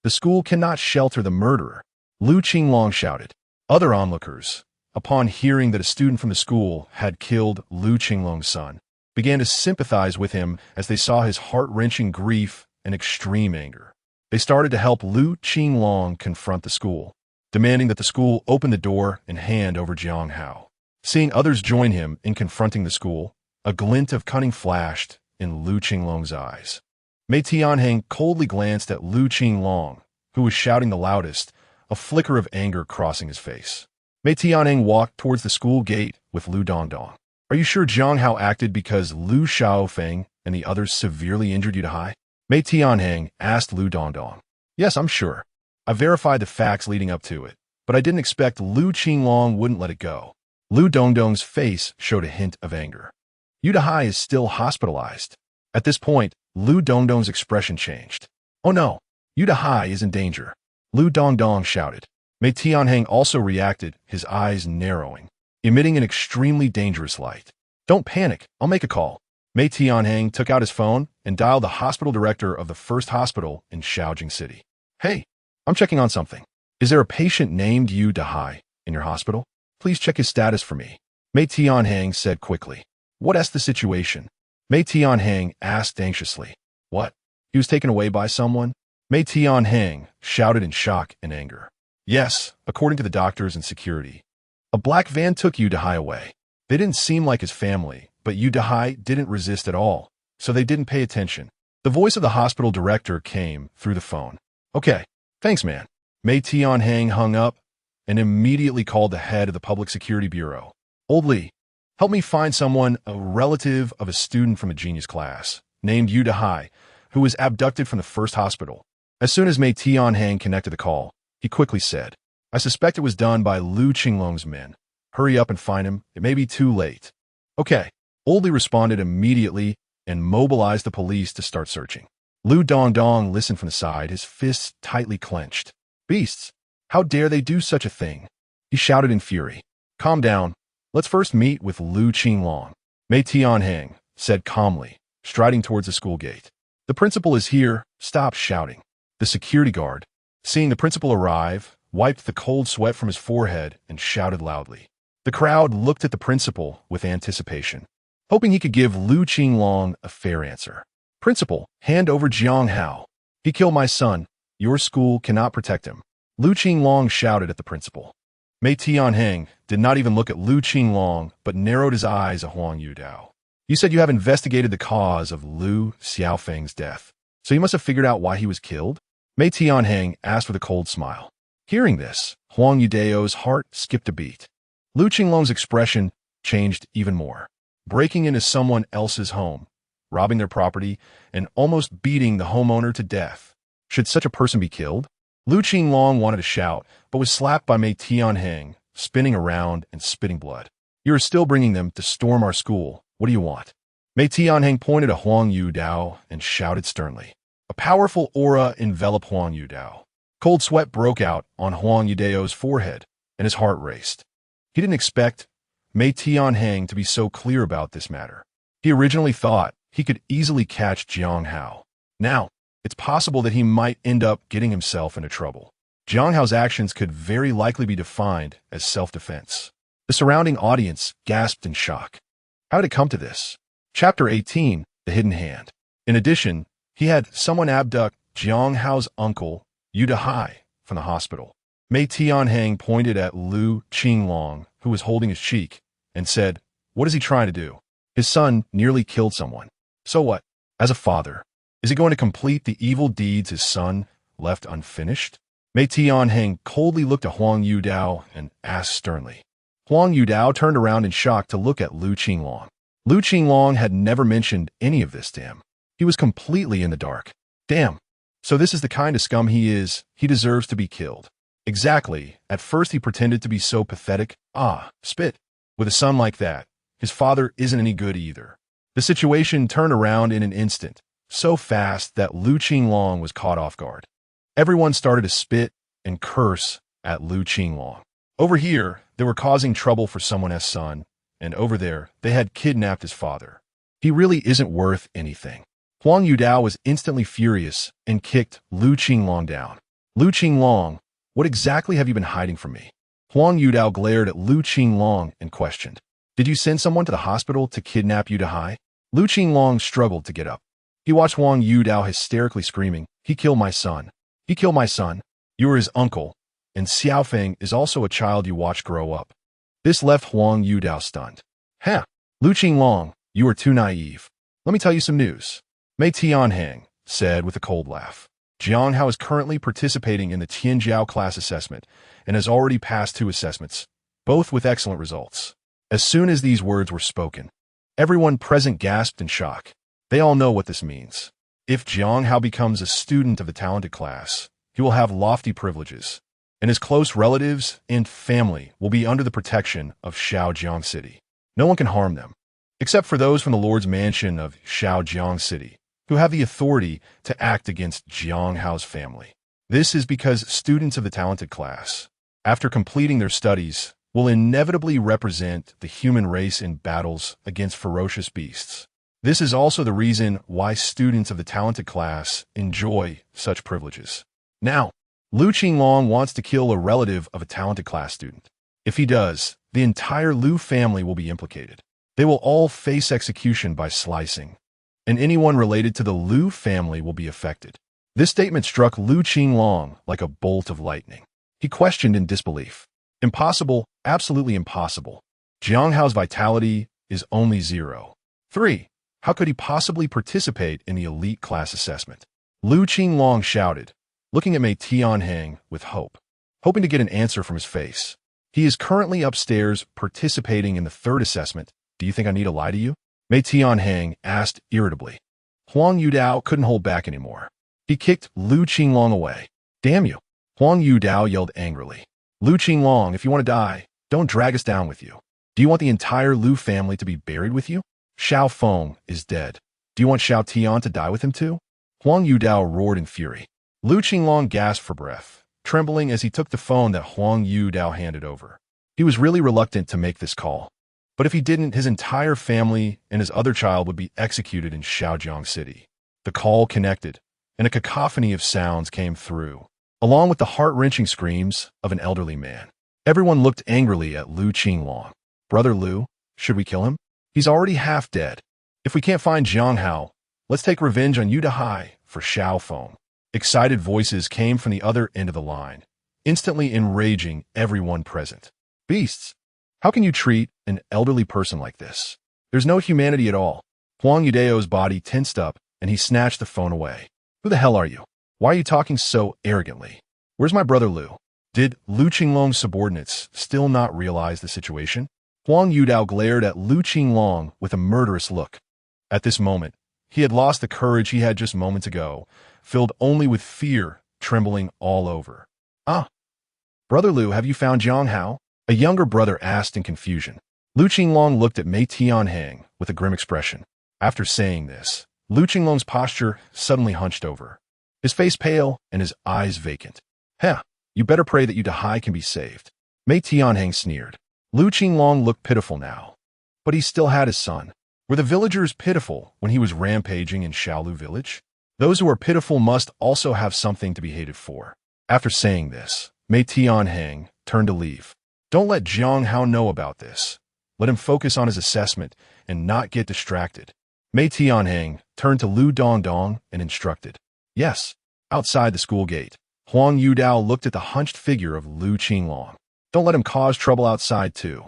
The school cannot shelter the murderer, Lu Qinglong shouted. Other onlookers, upon hearing that a student from the school had killed Lu Qinglong's son, began to sympathize with him as they saw his heart-wrenching grief and extreme anger. They started to help Lu Qinglong confront the school, demanding that the school open the door and hand over Jiang Hao. Seeing others join him in confronting the school, a glint of cunning flashed in Lu Qinglong's eyes. Mei Tianheng coldly glanced at Lu Qinglong, who was shouting the loudest, a flicker of anger crossing his face. Mei Tianheng walked towards the school gate with Lu Dongdong. Are you sure Jiang Hao acted because Lu Xiaofeng and the others severely injured Yudahai? Mei Tianheng asked Lu Dongdong. Yes, I'm sure. I verified the facts leading up to it, but I didn't expect Lu Qinglong wouldn't let it go. Lu Dongdong's face showed a hint of anger. Yudahai is still hospitalized. At this point, Lu Dongdong's expression changed. Oh no, Yudahai is in danger, Lu Dongdong shouted. Mei Tianheng also reacted, his eyes narrowing, emitting an extremely dangerous light. Don't panic, I'll make a call. Mei Tianheng took out his phone and dialed the hospital director of the first hospital in Shaojiang City. Hey, I'm checking on something. Is there a patient named Yudahai in your hospital? Please check his status for me. Mei Tianheng said quickly. What's the situation? Mei Tianheng asked anxiously. What? He was taken away by someone? Mei Tianheng shouted in shock and anger. Yes, according to the doctors and security. A black van took Yudahai away. They didn't seem like his family, but Yudahai didn't resist at all, so they didn't pay attention. The voice of the hospital director came through the phone. Okay, thanks man. Mei Tianheng hung up and immediately called the head of the Public Security Bureau. Old Li, help me find someone, a relative of a student from a genius class, named Yudahai, who was abducted from the first hospital. As soon as Mei Tianheng connected the call, he quickly said, I suspect it was done by Lu Qinglong's men. Hurry up and find him. It may be too late. Okay. Old Li responded immediately and mobilized the police to start searching. Lu Dongdong listened from the side, his fists tightly clenched. Beasts! How dare they do such a thing? He shouted in fury. Calm down. Let's first meet with Lu Qinglong. Mei Tianheng said calmly, striding towards the school gate. The principal is here. Stop shouting. The security guard, seeing the principal arrive, wiped the cold sweat from his forehead and shouted loudly. The crowd looked at the principal with anticipation, hoping he could give Lu Qinglong a fair answer. Principal, hand over Jiang Hao. He killed my son. Your school cannot protect him. Lu Qinglong shouted at the principal. Mei Tianheng did not even look at Lu Qinglong, but narrowed his eyes at Huang Yudao. You said you have investigated the cause of Lu Xiaofeng's death, so you must have figured out why he was killed? Mei Tianheng asked with a cold smile. Hearing this, Huang Yudao's heart skipped a beat. Lu Qinglong's expression changed even more. breaking into someone else's home, robbing their property, and almost beating the homeowner to death. Should such a person be killed? Lu Qinglong wanted to shout, but was slapped by Mei Tianheng, spinning around and spitting blood. You are still bringing them to storm our school. What do you want? Mei Tianheng pointed at Huang Yudao and shouted sternly. A powerful aura enveloped Huang Yudao. Cold sweat broke out on Huang Yudao's forehead, and his heart raced. He didn't expect Mei Tianheng to be so clear about this matter. He originally thought he could easily catch Jiang Hao. Now, it's possible that he might end up getting himself into trouble. Jiang Hao's actions could very likely be defined as self-defense. The surrounding audience gasped in shock. How did it come to this? Chapter 18, The Hidden Hand. In addition, he had someone abduct Jiang Hao's uncle, Yu Dahai, from the hospital. Mei Tianheng pointed at Lu Qinglong, who was holding his cheek, and said, "What is he trying to do? His son nearly killed someone. So what? As a father, is he going to complete the evil deeds his son left unfinished?" Mei Tianheng coldly looked at Huang Yudao and asked sternly. Huang Yudao turned around in shock to look at Lu Qinglong. Lu Qinglong had never mentioned any of this to him. He was completely in the dark. Damn. So this is the kind of scum he is. He deserves to be killed. Exactly. At first he pretended to be so pathetic. Spit. With a son like that, his father isn't any good either. The situation turned around in an instant, so fast that Lu Qinglong was caught off guard. Everyone started to spit and curse at Lu Qinglong. Over here, they were causing trouble for someone else's son, and over there, they had kidnapped his father. He really isn't worth anything. Huang Yudao was instantly furious and kicked Lu Qinglong down. Lu Qinglong, what exactly have you been hiding from me? Huang Yudao glared at Lu Qinglong and questioned. Did you send someone to the hospital to kidnap Yu Dahai? Lu Qinglong struggled to get up. He watched Huang Yudao hysterically screaming, "He killed my son. He killed my son. You are his uncle, and Xiaofeng is also a child you watched grow up." This left Huang Yudao stunned. Lu Qinglong, you are too naive. Let me tell you some news. Mei Tianheng said with a cold laugh. Jiang Hao is currently participating in the Tianjiao class assessment and has already passed 2 assessments, both with excellent results. As soon as these words were spoken, everyone present gasped in shock. They all know what this means. If Jiang Hao becomes a student of the talented class, he will have lofty privileges, and his close relatives and family will be under the protection of Shaojiang City. No one can harm them, except for those from the Lord's mansion of Shaojiang City, who have the authority to act against Jiang Hao's family. This is because students of the talented class, after completing their studies, will inevitably represent the human race in battles against ferocious beasts. This is also the reason why students of the talented class enjoy such privileges. Now, Lu Qinglong wants to kill a relative of a talented class student. If he does, the entire Lu family will be implicated. They will all face execution by slicing, and anyone related to the Lu family will be affected. This statement struck Lu Qinglong like a bolt of lightning. He questioned in disbelief. Impossible, absolutely impossible. Jiang Hao's vitality is only 0. 3. How could he possibly participate in the elite class assessment? Lu Qinglong shouted, looking at Mei Tianheng with hope, hoping to get an answer from his face. He is currently upstairs participating in the 3rd assessment. Do you think I need to lie to you? Mei Tianheng asked irritably. Huang Yudao couldn't hold back anymore. He kicked Lu Qinglong away. Damn you! Huang Yudao yelled angrily. Lu Qinglong, if you want to die, don't drag us down with you. Do you want the entire Lu family to be buried with you? Xiao Feng is dead. Do you want Xiao Tian to die with him too? Huang Yudao roared in fury. Lu Qinglong gasped for breath, trembling as he took the phone that Huang Yudao handed over. He was really reluctant to make this call. But if he didn't, his entire family and his other child would be executed in Shaojiang City. The call connected, and a cacophony of sounds came through, along with the heart-wrenching screams of an elderly man. Everyone looked angrily at Lu Qinglong. Brother Lu, should we kill him? He's already half dead. If we can't find Jiang Hao, let's take revenge on Yu Dahai for Xiao Feng. Excited voices came from the other end of the line, instantly enraging everyone present. Beasts! How can you treat an elderly person like this? There's no humanity at all. Huang Yudao's body tensed up, and he snatched the phone away. Who the hell are you? Why are you talking so arrogantly? Where's my brother Lu? Did Lu Qinglong's subordinates still not realize the situation? Huang Yudao glared at Lu Qinglong with a murderous look. At this moment, he had lost the courage he had just moments ago, filled only with fear, trembling all over. "Ah, Brother Lu, have you found Jiang Hao?" A younger brother asked in confusion. Lu Qinglong looked at Mei Tianheng with a grim expression. After saying this, Lu Qinglong's posture suddenly hunched over, his face pale and his eyes vacant. "Heh, you better pray that Dahai can be saved." Mei Tianheng sneered. Lu Qinglong looked pitiful now, but he still had his son. Were the villagers pitiful when he was rampaging in Shaolu village? Those who are pitiful must also have something to be hated for. After saying this, Mei Tianheng turned to leave. Don't let Jiang Hao know about this. Let him focus on his assessment and not get distracted. Mei Tianheng turned to Lu Dongdong and instructed. Yes. Outside the school gate, Huang Yudao looked at the hunched figure of Lu Qinglong. Don't let him cause trouble outside too.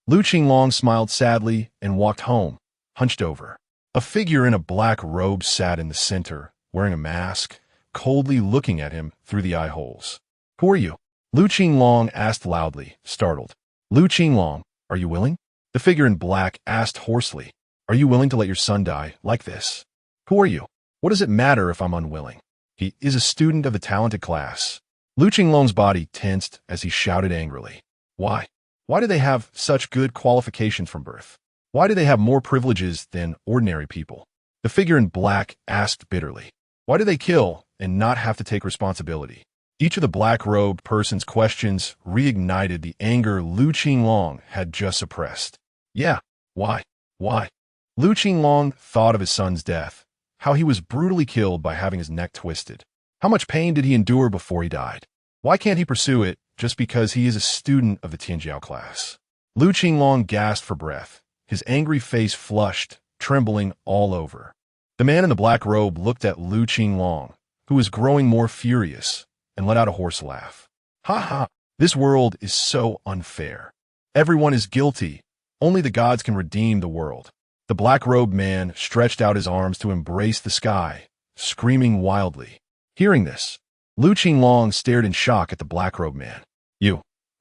Lu Qinglong smiled sadly and walked home, hunched over. A figure in a black robe sat in the center, wearing a mask, coldly looking at him through the eye holes. "Who are you?" Lu Qinglong asked loudly, startled. "Lu Qinglong, are you willing?" The figure in black asked hoarsely. "Are you willing to let your son die like this?" "Who are you? What does it matter if I'm unwilling?" "He is a student of the talented class." Lu Qinglong's body tensed as he shouted angrily. Why? Why do they have such good qualifications from birth? Why do they have more privileges than ordinary people? The figure in black asked bitterly. Why do they kill and not have to take responsibility? Each of the black-robed person's questions reignited the anger Lu Qinglong had just suppressed. Yeah, why? Why? Lu Qinglong thought of his son's death, how he was brutally killed by having his neck twisted. How much pain did he endure before he died? Why can't he pursue it just because he is a student of the Tianjiao class? Lu Qinglong gasped for breath, his angry face flushed, trembling all over. The man in the black robe looked at Lu Qinglong, who was growing more furious, and let out a hoarse laugh. Ha ha! This world is so unfair. Everyone is guilty. Only the gods can redeem the world. The black-robed man stretched out his arms to embrace the sky, screaming wildly. Hearing this, Lu Qinglong stared in shock at the black-robed man.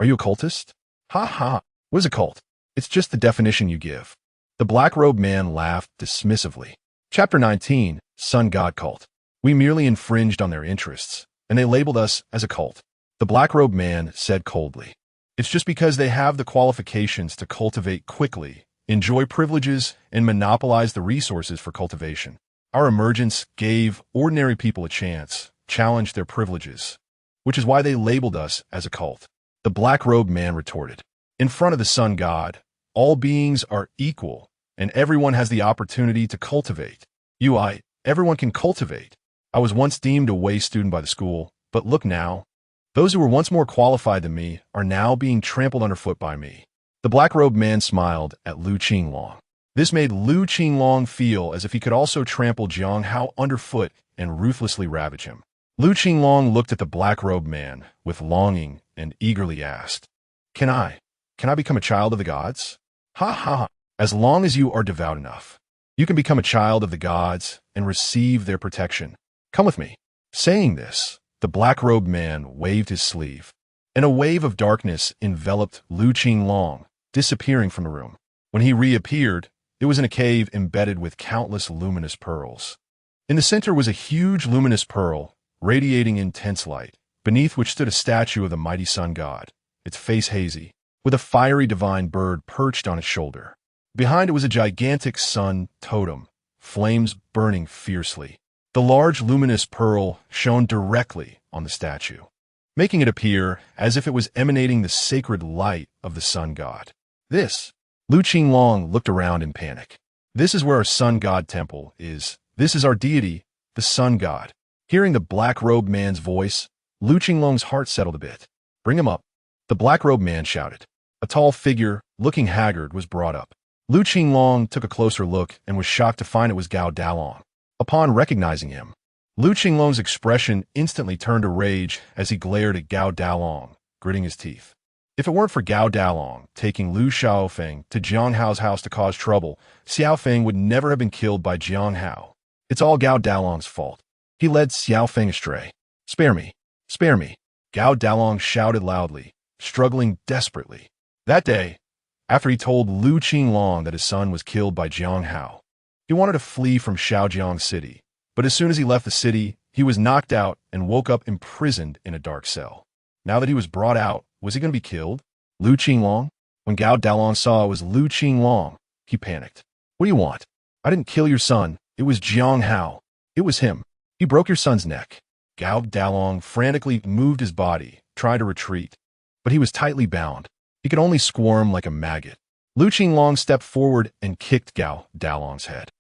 Are you a cultist? Ha ha! What is a cult? It's just the definition you give. The black-robed man laughed dismissively. Chapter 19, Sun God Cult. We merely infringed on their interests, and they labeled us as a cult. The black-robed man said coldly. It's just because they have the qualifications to cultivate quickly, enjoy privileges, and monopolize the resources for cultivation. Our emergence gave ordinary people a chance, challenged their privileges, which is why they labeled us as a cult. The black-robed man retorted. In front of the sun god, all beings are equal, and everyone has the opportunity to cultivate. Everyone can cultivate. I was once deemed a waste student by the school, but look now. Those who were once more qualified than me are now being trampled underfoot by me. The black-robed man smiled at Lu Qinglong. This made Lu Qinglong feel as if he could also trample Jiang Hao underfoot and ruthlessly ravage him. Lu Qinglong looked at the black-robed man with longing and eagerly asked, Can I become a child of the gods? Ha ha! As long as you are devout enough, you can become a child of the gods and receive their protection. Come with me. Saying this, the black-robed man waved his sleeve, and a wave of darkness enveloped Lu Qinglong, disappearing from the room. When he reappeared, it was in a cave embedded with countless luminous pearls. In the center was a huge luminous pearl, radiating intense light, beneath which stood a statue of the mighty sun god, its face hazy, with a fiery divine bird perched on its shoulder. Behind it was a gigantic sun totem, flames burning fiercely. The large luminous pearl shone directly on the statue, making it appear as if it was emanating the sacred light of the sun god. Lu Qinglong looked around in panic. This is where our sun god temple is. This is our deity, the sun god. Hearing the black-robed man's voice, Lu Qinglong's heart settled a bit. Bring him up. The black-robed man shouted. A tall figure, looking haggard, was brought up. Lu Qinglong took a closer look and was shocked to find it was Gao Dalong. Upon recognizing him, Lu Qinglong's expression instantly turned to rage as he glared at Gao Dalong, gritting his teeth. If it weren't for Gao Dalong taking Lu Xiaofeng to Jiang Hao's house to cause trouble, Xiaofeng would never have been killed by Jiang Hao. It's all Gao Dalong's fault. He led Xiaofeng astray. Spare me! Spare me! Gao Dalong shouted loudly, struggling desperately. That day, after he told Lu Qinglong that his son was killed by Jiang Hao. He wanted to flee from Hengyang City, but as soon as he left the city, he was knocked out and woke up imprisoned in a dark cell. Now that he was brought out, was he going to be killed? Lu Qinglong? When Gao Dalong saw it was Lu Qinglong, he panicked. What do you want? I didn't kill your son. It was Jiang Hao. It was him. He broke your son's neck. Gao Dalong frantically moved his body, trying to retreat, but he was tightly bound. He could only squirm like a maggot. Lu Qinglong stepped forward and kicked Gao Dalong's head.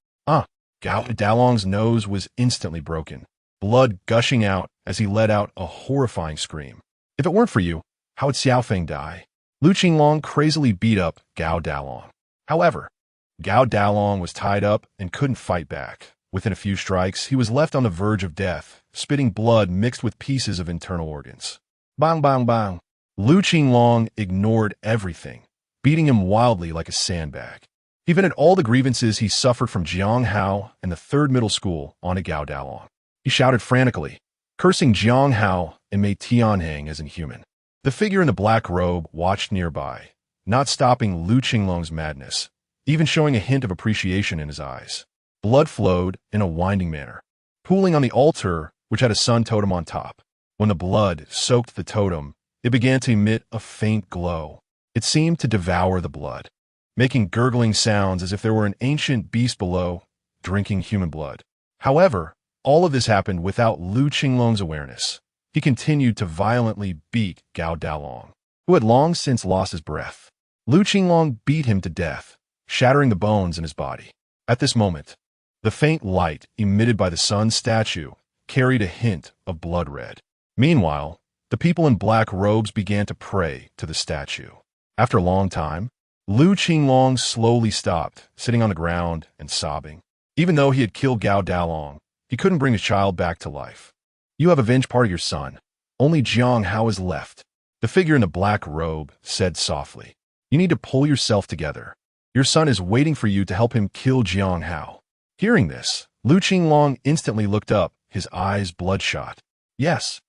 Gao Dalong's nose was instantly broken, blood gushing out as he let out a horrifying scream. If it weren't for you, how would Xiaofeng die? Lu Qinglong crazily beat up Gao Dalong. However, Gao Dalong was tied up and couldn't fight back. Within a few strikes, he was left on the verge of death, spitting blood mixed with pieces of internal organs. Bang, bang, bang. Lu Qinglong ignored everything, beating him wildly like a sandbag. He vented all the grievances he suffered from Jiang Hao and the third middle school onto Gao Dalong. He shouted frantically, cursing Jiang Hao and Mei Tianheng as inhuman. The figure in the black robe watched nearby, not stopping Lu Qinglong's madness, even showing a hint of appreciation in his eyes. Blood flowed in a winding manner, pooling on the altar which had a sun totem on top. When the blood soaked the totem, it began to emit a faint glow. It seemed to devour the blood, making gurgling sounds as if there were an ancient beast below, drinking human blood. However, all of this happened without Lu Qinglong's awareness. He continued to violently beat Gao Dalong, who had long since lost his breath. Lu Qinglong beat him to death, shattering the bones in his body. At this moment, the faint light emitted by the sun statue carried a hint of blood red. Meanwhile, the people in black robes began to pray to the statue. After a long time, Lu Qinglong slowly stopped, sitting on the ground and sobbing. Even though he had killed Gao Dalong, he couldn't bring his child back to life. You have avenged part of your son. Only Jiang Hao is left. The figure in the black robe said softly. You need to pull yourself together. Your son is waiting for you to help him kill Jiang Hao. Hearing this, Lu Qinglong instantly looked up, his eyes bloodshot. Yes.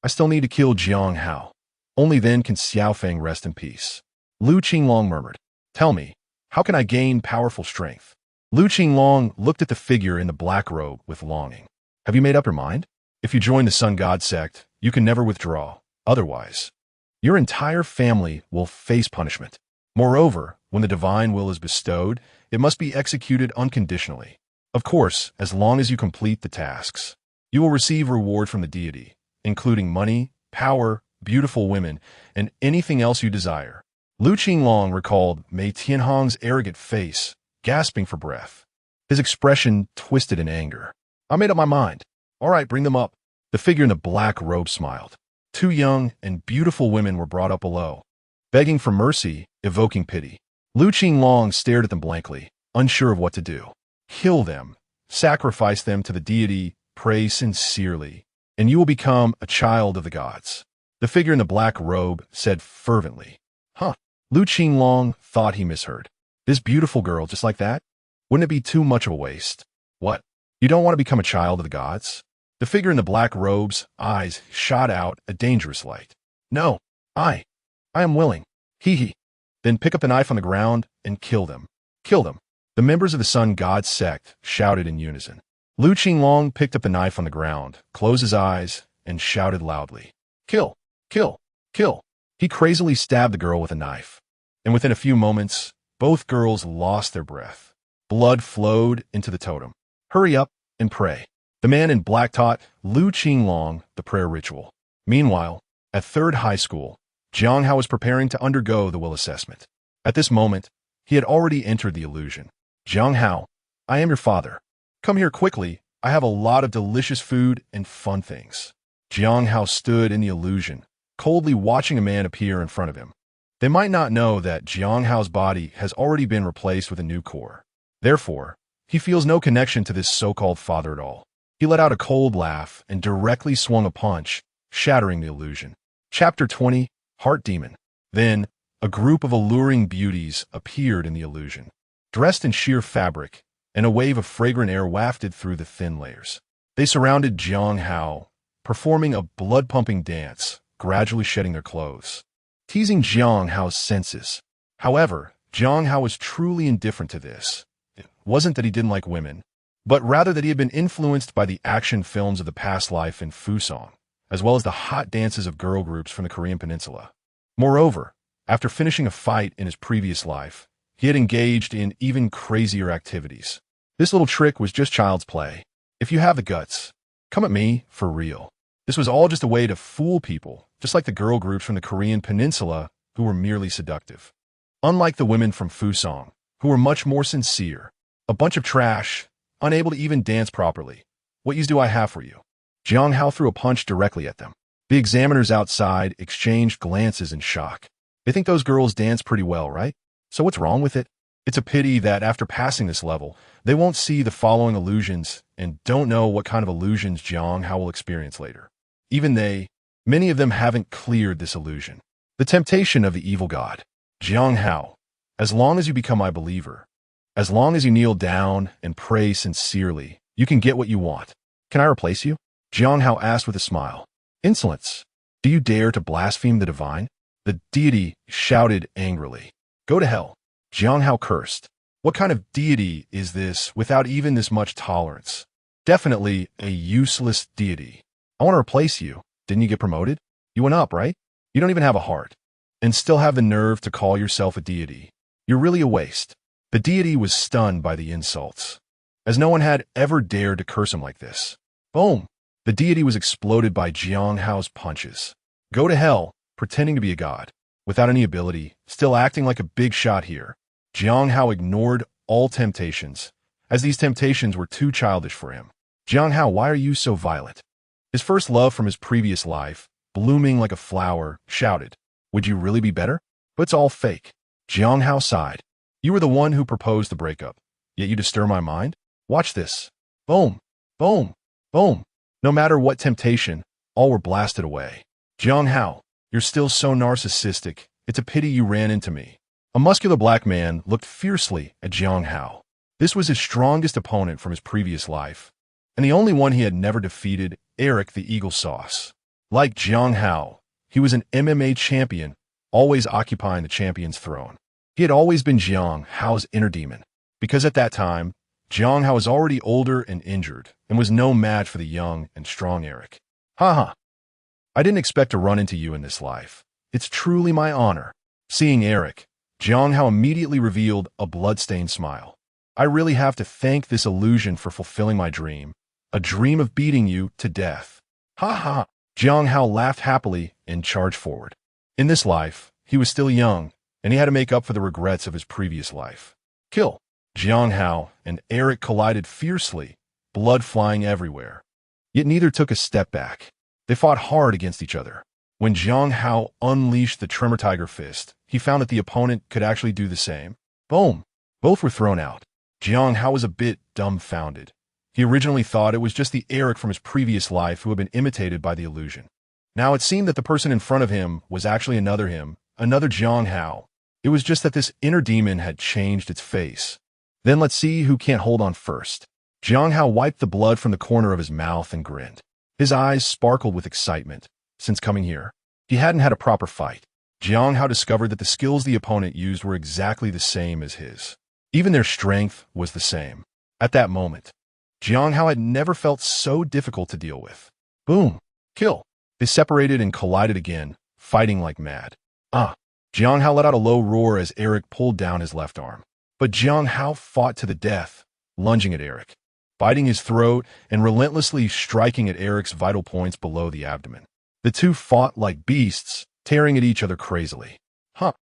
I still need to kill Jiang Hao. Only then can Xiaofeng rest in peace. Lu Qinglong murmured. Tell me, how can I gain powerful strength? Lu Qinglong looked at the figure in the black robe with longing. Have you made up your mind? If you join the Sun God sect, you can never withdraw. Otherwise, your entire family will face punishment. Moreover, when the divine will is bestowed, it must be executed unconditionally. Of course, as long as you complete the tasks, you will receive reward from the deity, including money, power, beautiful women, and anything else you desire. Lu Qinglong recalled Mei Tianheng's arrogant face, gasping for breath. His expression twisted in anger. I made up my mind. All right, bring them up. The figure in the black robe smiled. Two young and beautiful women were brought up below, begging for mercy, evoking pity. Lu Qinglong stared at them blankly, unsure of what to do. Kill them, sacrifice them to the deity, pray sincerely, and you will become a child of the gods. The figure in the black robe said fervently. Lu Qinglong thought he misheard. This beautiful girl just like that? Wouldn't it be too much of a waste? What? You don't want to become a child of the gods? The figure in the black robe's eyes shot out a dangerous light. No, I am willing. Hee. Then pick up the knife on the ground and kill them. Kill them. The members of the Sun God sect shouted in unison. Lu Qinglong picked up the knife on the ground, closed his eyes, and shouted loudly. Kill! Kill! Kill! He crazily stabbed the girl with a knife. And within a few moments, both girls lost their breath. Blood flowed into the totem. Hurry up and pray. The man in black taught Lu Qinglong the prayer ritual. Meanwhile, at third high school, Jiang Hao was preparing to undergo the will assessment. At this moment, he had already entered the illusion. Jiang Hao, I am your father. Come here quickly. I have a lot of delicious food and fun things. Jiang Hao stood in the illusion, coldly watching a man appear in front of him. They might not know that Jiang Hao's body has already been replaced with a new core. Therefore, he feels no connection to this so-called father at all. He let out a cold laugh and directly swung a punch, shattering the illusion. Chapter 20, Heart Demon. Then, a group of alluring beauties appeared in the illusion, dressed in sheer fabric, and a wave of fragrant air wafted through the thin layers. They surrounded Jiang Hao, performing a blood-pumping dance, gradually shedding their clothes, teasing Jiang Hao's senses. However, Jiang Hao was truly indifferent to this. It wasn't that he didn't like women, but rather that he had been influenced by the action films of the past life in Fusong, as well as the hot dances of girl groups from the Korean peninsula. Moreover, after finishing a fight in his previous life, he had engaged in even crazier activities. This little trick was just child's play. If you have the guts, come at me for real. This was all just a way to fool people, just like the girl groups from the Korean peninsula who were merely seductive. Unlike the women from Fusong, who were much more sincere, a bunch of trash, unable to even dance properly. What use do I have for you? Jiang Hao threw a punch directly at them. The examiners outside exchanged glances in shock. They think those girls dance pretty well, right? So what's wrong with it? It's a pity that after passing this level, they won't see the following illusions and don't know what kind of illusions Jiang Hao will experience later. Even many of them haven't cleared this illusion. The temptation of the evil god. Jiang Hao, as long as you become my believer, as long as you kneel down and pray sincerely, you can get what you want. Can I replace you? Jiang Hao asked with a smile. Insolence! Do you dare to blaspheme the divine? The deity shouted angrily. Go to hell! Jiang Hao cursed. What kind of deity is this without even this much tolerance? Definitely a useless deity. I want to replace you. Didn't you get promoted? You went up, right? You don't even have a heart. And still have the nerve to call yourself a deity. You're really a waste. The deity was stunned by the insults, as no one had ever dared to curse him like this. Boom! The deity was exploded by Jiang Hao's punches. Go to hell, pretending to be a god, without any ability, still acting like a big shot here. Jiang Hao ignored all temptations, as these temptations were too childish for him. Jiang Hao, why are you so violent? His first love from his previous life, blooming like a flower, shouted, would you really be better? But it's all fake. Jiang Hao sighed. You were the one who proposed the breakup, yet you disturb my mind? Watch this. Boom, boom, boom. No matter what temptation, all were blasted away. Jiang Hao, you're still so narcissistic. It's a pity you ran into me. A muscular black man looked fiercely at Jiang Hao. This was his strongest opponent from his previous life, and the only one he had never defeated, Eric the Eagle Sauce. Like Jiang Hao, he was an MMA champion, always occupying the champion's throne. He had always been Jiang Hao's inner demon, because at that time, Jiang Hao was already older and injured, and was no match for the young and strong Eric. Haha. I didn't expect to run into you in this life. It's truly my honor. Seeing Eric, Jiang Hao immediately revealed a blood-stained smile. I really have to thank this illusion for fulfilling my dream, a dream of beating you to death. Ha ha! Jiang Hao laughed happily and charged forward. In this life, he was still young, and he had to make up for the regrets of his previous life. Kill! Jiang Hao and Eric collided fiercely, blood flying everywhere. Yet neither took a step back. They fought hard against each other. When Jiang Hao unleashed the Tremor Tiger Fist, he found that the opponent could actually do the same. Boom! Both were thrown out. Jiang Hao was a bit dumbfounded. He originally thought it was just the Eric from his previous life who had been imitated by the illusion. Now it seemed that the person in front of him was actually another him, another Jiang Hao. It was just that this inner demon had changed its face. Then let's see who can't hold on first. Jiang Hao wiped the blood from the corner of his mouth and grinned. His eyes sparkled with excitement. Since coming here, he hadn't had a proper fight. Jiang Hao discovered that the skills the opponent used were exactly the same as his. Even their strength was the same. At that moment, Jiang Hao had never felt so difficult to deal with. Boom! Kill! They separated and collided again, fighting like mad. Jiang Hao let out a low roar as Eric pulled down his left arm. But Jiang Hao fought to the death, lunging at Eric, biting his throat and relentlessly striking at Eric's vital points below the abdomen. The two fought like beasts, tearing at each other crazily.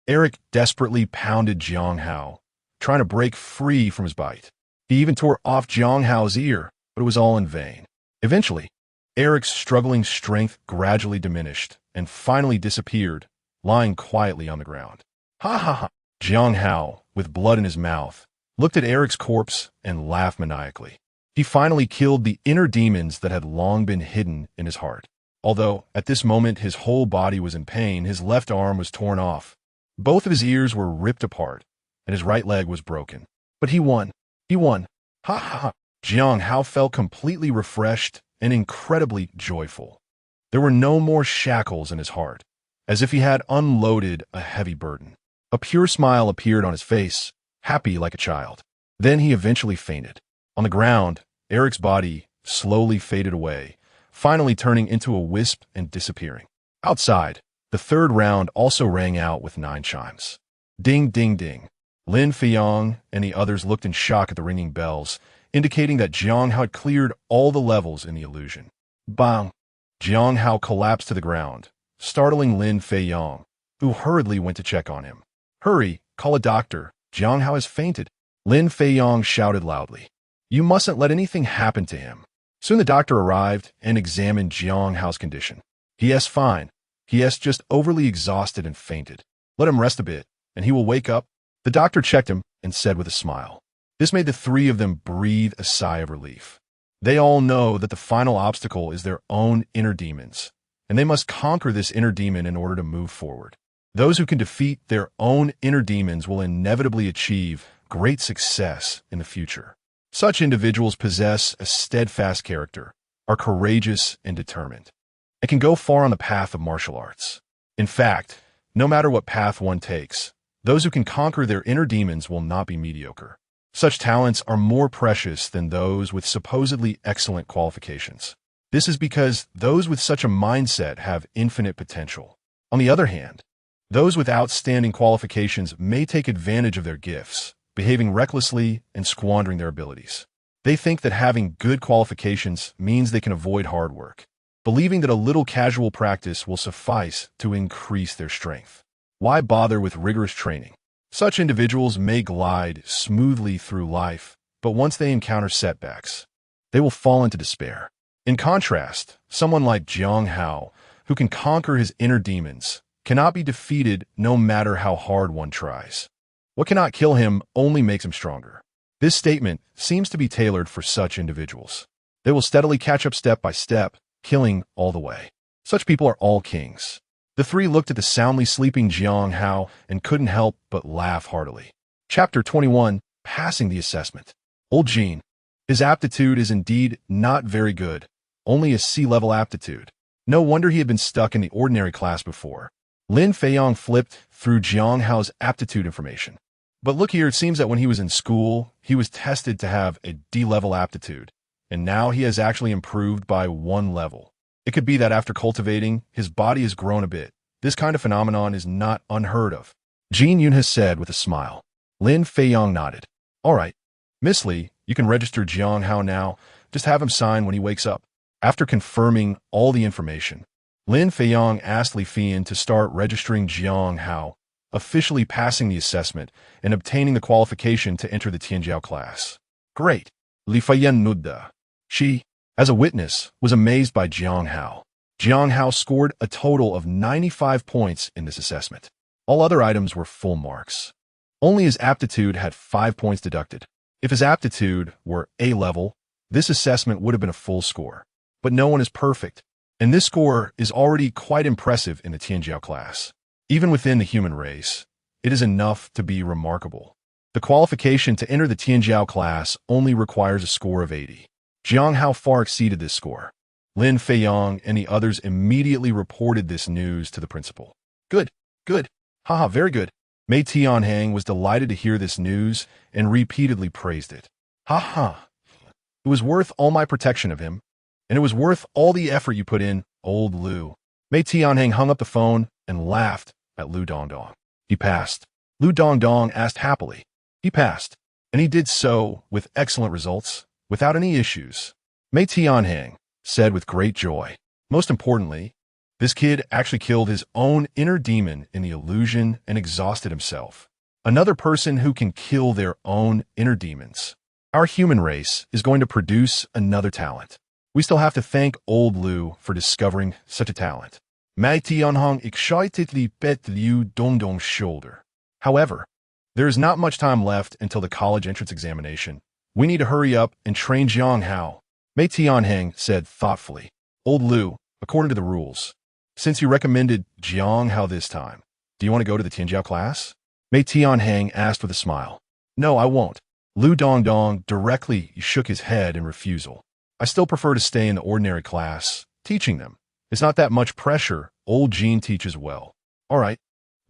Eric desperately pounded Jiang Hao, trying to break free from his bite. He even tore off Jiang Hao's ear, but it was all in vain. Eventually, Eric's struggling strength gradually diminished and finally disappeared, lying quietly on the ground. Ha ha ha! Jiang Hao, with blood in his mouth, looked at Eric's corpse and laughed maniacally. He finally killed the inner demons that had long been hidden in his heart. Although, at this moment his whole body was in pain, his left arm was torn off. Both of his ears were ripped apart, and his right leg was broken. But he won. He won. Ha ha ha! Jiang Hao felt completely refreshed and incredibly joyful. There were no more shackles in his heart, as if he had unloaded a heavy burden. A pure smile appeared on his face, happy like a child. Then he eventually fainted. On the ground, Eric's body slowly faded away, finally turning into a wisp and disappearing. Outside, the third round also rang out with 9 chimes. Ding, ding, ding. Lin Feiyong and the others looked in shock at the ringing bells, indicating that Jiang Hao had cleared all the levels in the illusion. Bang! Jiang Hao collapsed to the ground, startling Lin Feiyong, who hurriedly went to check on him. Hurry, call a doctor. Jiang Hao has fainted. Lin Feiyong shouted loudly. You mustn't let anything happen to him. Soon the doctor arrived and examined Jiang Hao's condition. He is fine. He is just overly exhausted and fainted. Let him rest a bit, and he will wake up. The doctor checked him and said with a smile. This made the 3 of them breathe a sigh of relief. They all know that the final obstacle is their own inner demons, and they must conquer this inner demon in order to move forward. Those who can defeat their own inner demons will inevitably achieve great success in the future. Such individuals possess a steadfast character, are courageous and determined, and can go far on the path of martial arts. In fact, no matter what path one takes, those who can conquer their inner demons will not be mediocre. Such talents are more precious than those with supposedly excellent qualifications. This is because those with such a mindset have infinite potential. On the other hand, those with outstanding qualifications may take advantage of their gifts, behaving recklessly and squandering their abilities. They think that having good qualifications means they can avoid hard work, believing that a little casual practice will suffice to increase their strength. Why bother with rigorous training? Such individuals may glide smoothly through life, but once they encounter setbacks, they will fall into despair. In contrast, someone like Jiang Hao, who can conquer his inner demons, cannot be defeated no matter how hard one tries. What cannot kill him only makes him stronger. This statement seems to be tailored for such individuals. They will steadily catch up step by step, killing all the way. Such people are all kings. The 3 looked at the soundly sleeping Jiang Hao and couldn't help but laugh heartily. Chapter 21, Passing the Assessment. Old Jean. His aptitude is indeed not very good, only a C-level aptitude. No wonder he had been stuck in the ordinary class before. Lin Feiyong flipped through Jiang Hao's aptitude information. But look here, it seems that when he was in school, he was tested to have a D-level aptitude, and now he has actually improved by 1 level. It could be that after cultivating, his body has grown a bit. This kind of phenomenon is not unheard of. Jin Yun has said with a smile. Lin Feiyong nodded. All right, Miss Li, you can register Jiang Hao now. Just have him sign when he wakes up. After confirming all the information, Lin Feiyong asked Li Fian to start registering Jiang Hao, officially passing the assessment and obtaining the qualification to enter the Tianjiao class. Great. Li Fian nudda. She, as a witness, was amazed by Jiang Hao. Jiang Hao scored a total of 95 points in this assessment. All other items were full marks. Only his aptitude had 5 points deducted. If his aptitude were A-level, this assessment would have been a full score. But no one is perfect, and this score is already quite impressive in the Tianjiao class. Even within the human race, it is enough to be remarkable. The qualification to enter the Tianjiao class only requires a score of 80. Jiang Hao far exceeded this score. Lin Feiyong and the others immediately reported this news to the principal. Good, good, haha, very good. Mei Tianhang was delighted to hear this news and repeatedly praised it. Haha, it was worth all my protection of him, and it was worth all the effort you put in, old Lu. Mei Tianhang hung up the phone and laughed at Lu Dongdong. He passed. Lu Dongdong asked happily. He passed, and he did so with excellent results, without any issues. Mei Tianhang said with great joy. Most importantly, this kid actually killed his own inner demon in the illusion and exhausted himself. Another person who can kill their own inner demons. Our human race is going to produce another talent. We still have to thank old Lu for discovering such a talent. Mei Tianhang excitedly pet Liu Dongdong's shoulder. However, there is not much time left until the college entrance examination. We need to hurry up and train Jiang Hao. Mei Tianhang said thoughtfully. Old Lu, according to the rules, since you recommended Jiang Hao this time, do you want to go to the Tianjiao class? Mei Tianhang asked with a smile. No, I won't. Lu Dongdong directly shook his head in refusal. I still prefer to stay in the ordinary class, teaching them. It's not that much pressure. Old Jean teaches well. All right.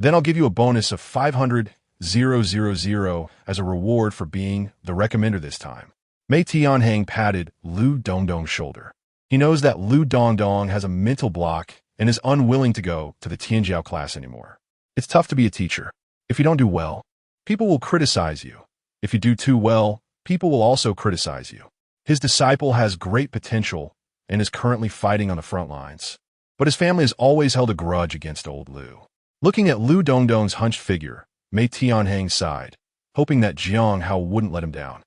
Then I'll give you a bonus of 500,000 as a reward for being the recommender this time. Mei Tianheng patted Lu Dongdong's shoulder. He knows that Lu Dongdong has a mental block and is unwilling to go to the Tianjiao class anymore. It's tough to be a teacher. If you don't do well, people will criticize you. If you do too well, people will also criticize you. His disciple has great potential and is currently fighting on the front lines. But his family has always held a grudge against old Lu. Looking at Lu Dongdong's hunched figure, Mei Tianheng sighed, hoping that Jiang Hao wouldn't let him down.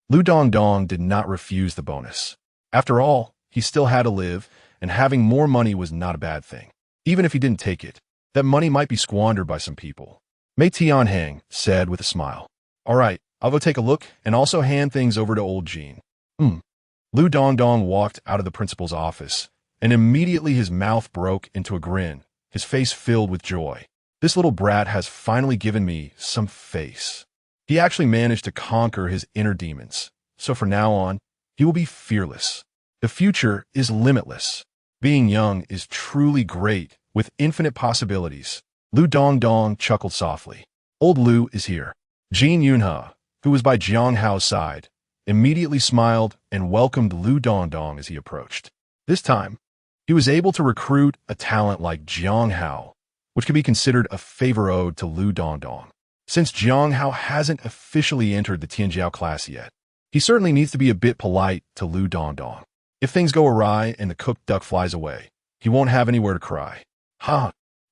Lu Dongdong did not refuse the bonus. After all, he still had to live, and having more money was not a bad thing. Even if he didn't take it, that money might be squandered by some people. Mei Tianheng said with a smile. All right, I'll go take a look and also hand things over to old Jean. Lu Dongdong walked out of the principal's office, and immediately his mouth broke into a grin, his face filled with joy. This little brat has finally given me some face. He actually managed to conquer his inner demons, so from now on, he will be fearless. The future is limitless. Being young is truly great, with infinite possibilities. Lu Dongdong chuckled softly. Old Lu is here. Jin Yunhe, who was by Jiang Hao's side, immediately smiled and welcomed Lu Dongdong as he approached. This time, he was able to recruit a talent like Jiang Hao, which could be considered a favor owed to Lu Dongdong. Since Jiang Hao hasn't officially entered the Tianjiao class yet, he certainly needs to be a bit polite to Lu Dongdong. If things go awry and the cooked duck flies away, he won't have anywhere to cry.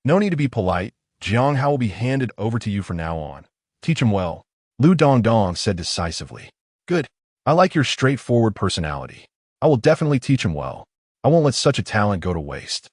No need to be polite. Jiang Hao will be handed over to you from now on. Teach him well. Lu Dongdong said decisively. Good. I like your straightforward personality. I will definitely teach him well. I won't let such a talent go to waste.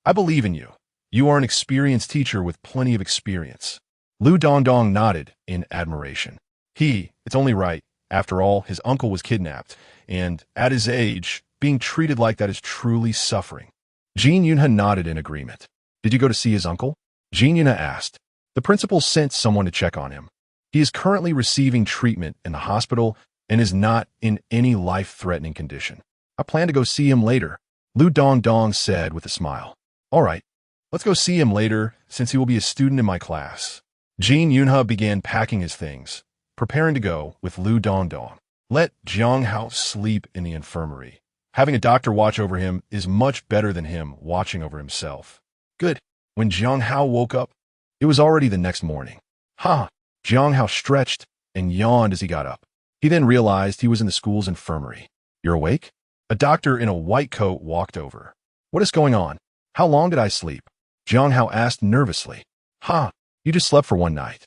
I believe in you. You are an experienced teacher with plenty of experience. Lu Dongdong nodded in admiration. It's only right. After all, his uncle was kidnapped, and at his age, being treated like that is truly suffering. Jin Yunhe nodded in agreement. Did you go to see his uncle? Jin Yunhe asked. The principal sent someone to check on him. He is currently receiving treatment in the hospital and is not in any life-threatening condition. I plan to go see him later, Lu Dongdong said with a smile. All right, let's go see him later since he will be a student in my class. Jin Yunhe began packing his things, preparing to go with Lu Dongdong. Let Jiang Hao sleep in the infirmary. Having a doctor watch over him is much better than him watching over himself. Good. When Jiang Hao woke up, it was already the next morning. Jiang Hao stretched and yawned as he got up. He then realized he was in the school's infirmary. You're awake? A doctor in a white coat walked over. What is going on? How long did I sleep? Jiang Hao asked nervously. You just slept for one night.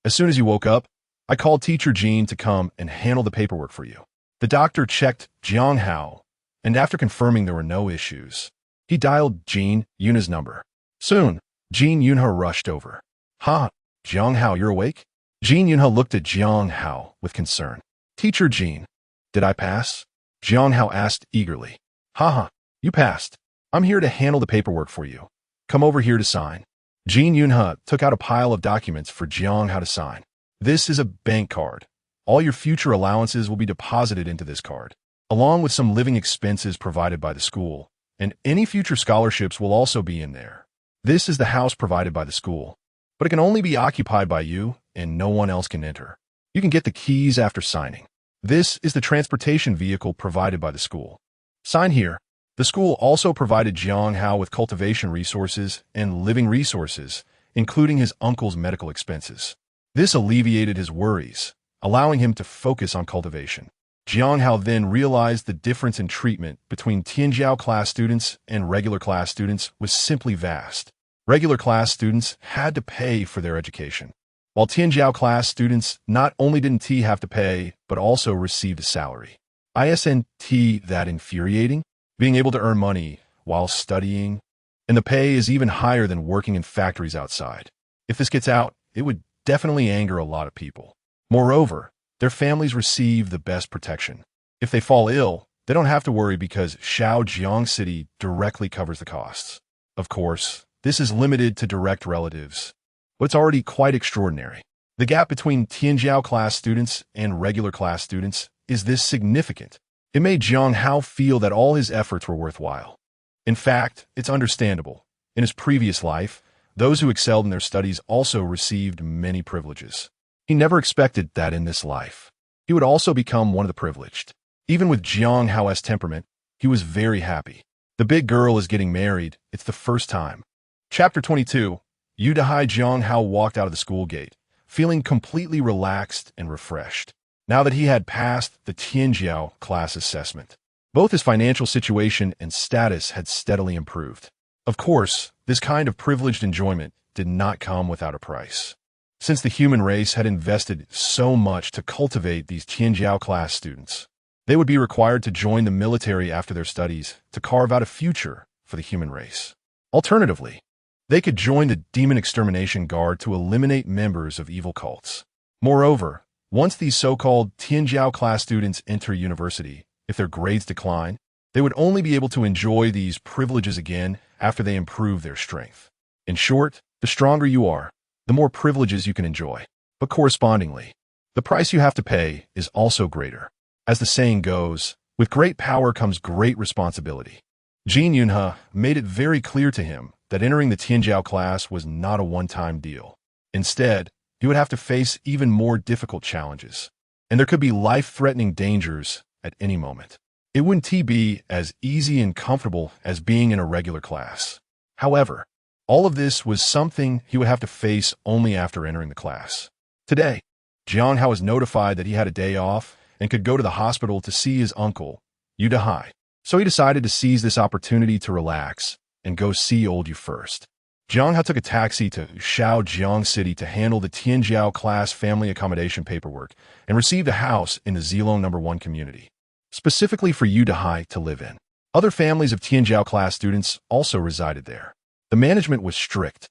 As soon as you woke up, I called teacher Jean to come and handle the paperwork for you. The doctor checked Jiang Hao, and after confirming there were no issues, he dialed Jin Yunhe's number. Soon, Jin Yunhe rushed over. Jiang Hao, you're awake? Jin Yunhe looked at Jiang Hao with concern. Teacher Jean, did I pass? Jiang Hao asked eagerly. You passed. I'm here to handle the paperwork for you. Come over here to sign. Jin Yunhe took out a pile of documents for Jiang Hao to sign. This is a bank card. All your future allowances will be deposited into this card, along with some living expenses provided by the school, and any future scholarships will also be in there. This is the house provided by the school, but it can only be occupied by you and no one else can enter. You can get the keys after signing. This is the transportation vehicle provided by the school. Sign here. The school also provided Jiang Hao with cultivation resources and living resources, including his uncle's medical expenses. This alleviated his worries, allowing him to focus on cultivation. Jiang Hao then realized the difference in treatment between Tianjiao class students and regular class students was simply vast. Regular class students had to pay for their education, while Tianjiao class students not only didn't have to pay, but also received a salary. Isn't that infuriating? Being able to earn money while studying, and the pay is even higher than working in factories outside. If this gets out, it would definitely anger a lot of people. Moreover, their families receive the best protection. If they fall ill, they don't have to worry because Shaojiang City directly covers the costs. Of course, this is limited to direct relatives, but it's already quite extraordinary. The gap between Tianjiao class students and regular class students is this significant. It made Jiang Hao feel that all his efforts were worthwhile. In fact, it's understandable. In his previous life, Those who excelled in their studies also received many privileges. He never expected that in this life he would also become one of the privileged. Even with Jiang Hao's temperament, he was very happy. The big girl is getting married. It's the first time. Chapter 22. Jiang Hao walked out of the school gate, feeling completely relaxed and refreshed. Now that he had passed the Tianjiao class assessment, both his financial situation and status had steadily improved. Of course, this kind of privileged enjoyment did not come without a price. Since the human race had invested so much to cultivate these Tianjiao class students, they would be required to join the military after their studies to carve out a future for the human race. Alternatively, they could join the Demon Extermination Guard to eliminate members of evil cults. Moreover, once these so-called Tianjiao class students enter university, if their grades decline, they would only be able to enjoy these privileges again after they improve their strength. In short, the stronger you are, the more privileges you can enjoy. But correspondingly, the price you have to pay is also greater. As the saying goes, with great power comes great responsibility. Jin Yunhe made it very clear to him that entering the Tianjiao class was not a one-time deal. Instead, he would have to face even more difficult challenges, and there could be life-threatening dangers at any moment. It wouldn't be as easy and comfortable as being in a regular class. However, all of this was something he would have to face only after entering the class. Today, Jiang Hao was notified that he had a day off and could go to the hospital to see his uncle, Dahai. So he decided to seize this opportunity to relax and go see old Yu first. Jiang Hao took a taxi to Shaojiang City to handle the Tianjiao class family accommodation paperwork and received a house in the Zilong No. 1 community, specifically for Dahai to live in. Other families of Tianjiao class students also resided there. The management was strict.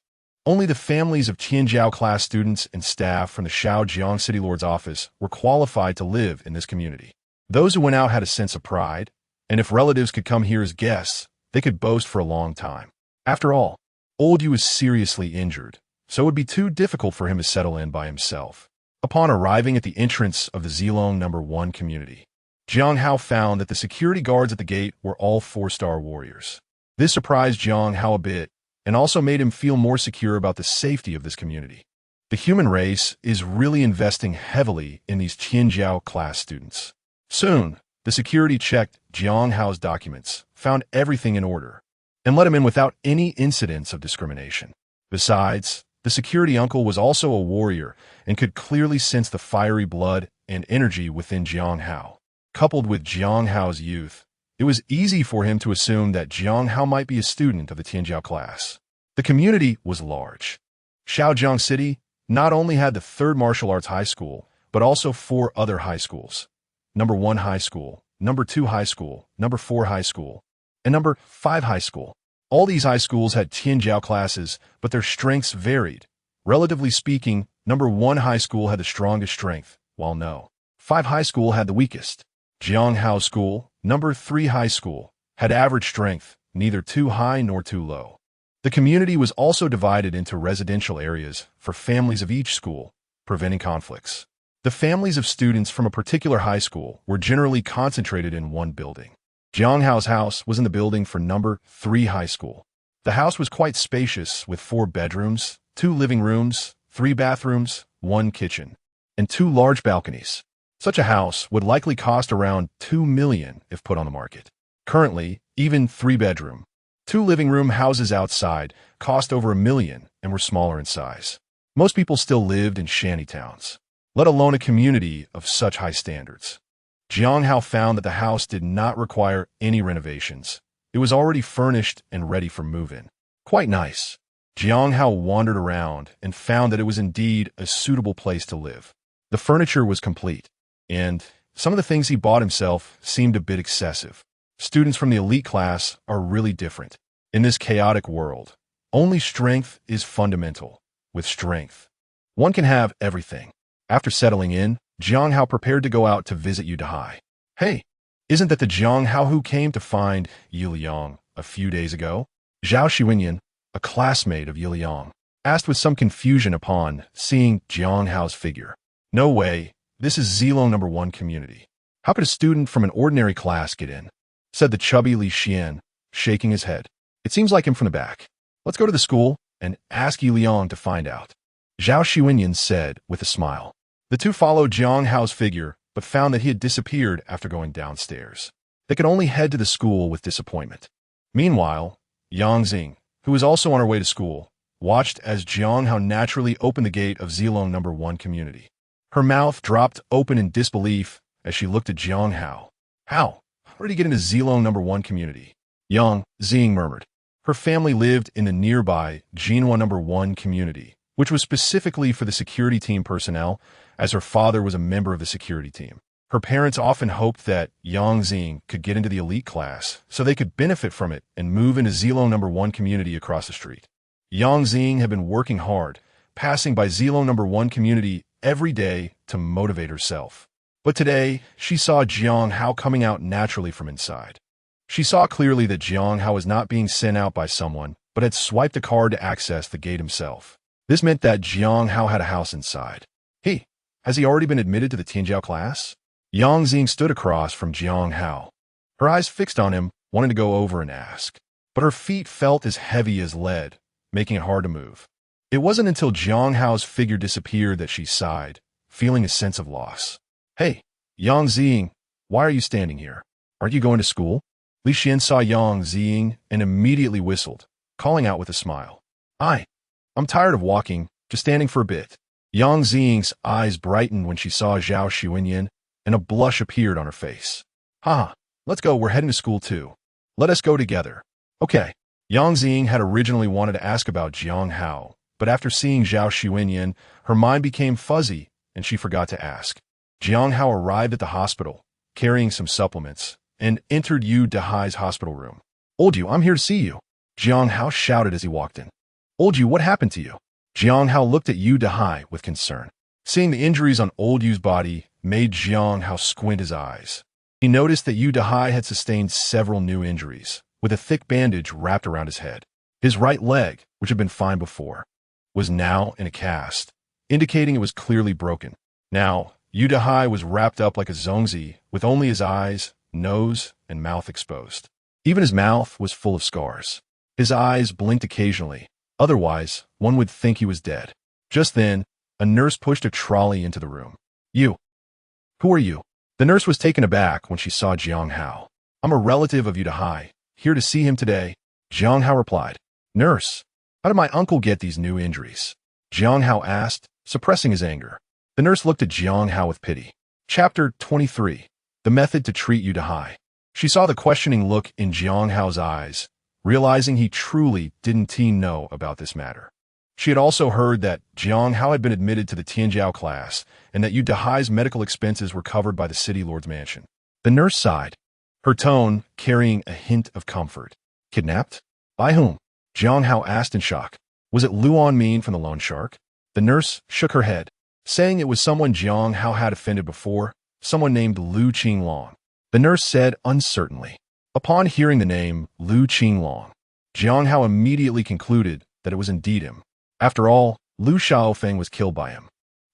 Only the families of Tianjiao class students and staff from the Shaojiang City Lord's office were qualified to live in this community. Those who went out had a sense of pride, and if relatives could come here as guests, they could boast for a long time. After all, old Yu was seriously injured, so it would be too difficult for him to settle in by himself. Upon arriving at the entrance of the Zilong No. 1 community, Jiang Hao found that the security guards at the gate were all 4-star warriors. This surprised Jiang Hao a bit, and also made him feel more secure about the safety of this community. The human race is really investing heavily in these Tianjiao class students. Soon, the security checked Jiang Hao's documents, found everything in order, and let him in without any incidents of discrimination. Besides, the security uncle was also a warrior and could clearly sense the fiery blood and energy within Jiang Hao. Coupled with Jiang Hao's youth, it was easy for him to assume that Jiang Hao might be a student of the Tianjiao class. The community was large. Shaojiang City not only had the 3rd martial arts high school, but also 4 other high schools. No. 1 high school, No. 2 high school, No. 4 high school, and No. 5 high school. All these high schools had Tianjiao classes, but their strengths varied. Relatively speaking, No. 1 high school had the strongest strength, while No. 5 high school had the weakest. Jiang Hao School, No. 3 high school, had average strength, neither too high nor too low. The community was also divided into residential areas for families of each school, preventing conflicts. The families of students from a particular high school were generally concentrated in one building. Jiang Hao's house was in the building for No. 3 high school. The house was quite spacious with 4 bedrooms, 2 living rooms, 3 bathrooms, 1 kitchen, and 2 large balconies. Such a house would likely cost around $2 million if put on the market. Currently, even 3-bedroom, 2 living room houses outside cost over $1 million and were smaller in size. Most people still lived in shanty towns, let alone a community of such high standards. Jiang Hao found that the house did not require any renovations. It was already furnished and ready for move-in. Quite nice. Jiang Hao wandered around and found that it was indeed a suitable place to live. The furniture was complete, and some of the things he bought himself seemed a bit excessive. Students from the elite class are really different. In this chaotic world, only strength is fundamental. With strength, one can have everything. After settling in, Jiang Hao prepared to go out to visit Dahai. Hey, isn't that the Jiang Hao who came to find Yiliang a few days ago? Zhao Xiwenyan, a classmate of Yiliang, asked with some confusion upon seeing Jiang Hao's figure. No way, this is Zilong No. 1 community. How could a student from an ordinary class get in? Said the chubby Li Xian, shaking his head. It seems like him from the back. Let's go to the school. and ask Yi Liang to find out," Zhao Xuanyan said with a smile. The two followed Jiang Hao's figure, but found that he had disappeared after going downstairs. They could only head to the school with disappointment. Meanwhile, Yang Xing, who was also on her way to school, watched as Jiang Hao naturally opened the gate of Zilong No. 1 community. Her mouth dropped open in disbelief as she looked at Jiang Hao. "How? How did he get into Zilong No. 1 community?" Yang Xing murmured. Her family lived in the nearby Jinhua No. 1 community, which was specifically for the security team personnel, as her father was a member of the security team. Her parents often hoped that Yang Xing could get into the elite class so they could benefit from it and move into Zilong No. 1 community across the street. Yang Xing had been working hard, passing by Zilong No. 1 community every day to motivate herself. But today, she saw Jiang Hao coming out naturally from inside. She saw clearly that Jiang Hao was not being sent out by someone, but had swiped a card to access the gate himself. This meant that Jiang Hao had a house inside. "Hey, has he already been admitted to the Tianjiao class?" Yang Xing stood across from Jiang Hao. Her eyes fixed on him, wanting to go over and ask. But her feet felt as heavy as lead, making it hard to move. It wasn't until Jiang Hao's figure disappeared that she sighed, feeling a sense of loss. "Hey, Yang Xing, why are you standing here? Aren't you going to school?" Li Xian saw Yang Xing and immediately whistled, calling out with a smile. I'm tired of walking, just standing for a bit." Yang Xing's eyes brightened when she saw Zhao Xuanyan, and a blush appeared on her face. "Haha, let's go, we're heading to school too. Let us go together." "Okay." Yang Xing had originally wanted to ask about Jiang Hao, but after seeing Zhao Xuanyan, her mind became fuzzy, and she forgot to ask. Jiang Hao arrived at the hospital, carrying some supplements, and entered Yu Dahai's hospital room. "Old Yu, I'm here to see you," Jiang Hao shouted as he walked in. "Old Yu, what happened to you?" Jiang Hao looked at Yu Dahai with concern. Seeing the injuries on old Yu's body made Jiang Hao squint his eyes. He noticed that Yu Dahai had sustained several new injuries, with a thick bandage wrapped around his head. His right leg, which had been fine before, was now in a cast, indicating it was clearly broken. Now, Yu Dahai was wrapped up like a zongzi, with only his eyes, nose, and mouth exposed. Even his mouth was full of scars. His eyes blinked occasionally. Otherwise, one would think he was dead. Just then, a nurse pushed a trolley into the room. "You. Who are you?" The nurse was taken aback when she saw Jiang Hao. "I'm a relative of Yu Dahai, here to see him today," Jiang Hao replied. "Nurse, how did my uncle get these new injuries?" Jiang Hao asked, suppressing his anger. The nurse looked at Jiang Hao with pity. Chapter 23. The Method to Treat Yu Dahai. She saw the questioning look in Jiang Hao's eyes, realizing he truly didn't know about this matter. She had also heard that Jiang Hao had been admitted to the Tianjiao class and that Yu Dahai's medical expenses were covered by the city lord's mansion. The nurse sighed, her tone carrying a hint of comfort. "Kidnapped? By whom?" Jiang Hao asked in shock. "Was it Luan Min from the Loan Shark?" The nurse shook her head, saying it was someone Jiang Hao had offended before, someone named Lu Qinglong. The nurse said uncertainly. Upon hearing the name Lu Qinglong, Jiang Hao immediately concluded that it was indeed him. After all, Lu Xiaofeng was killed by him.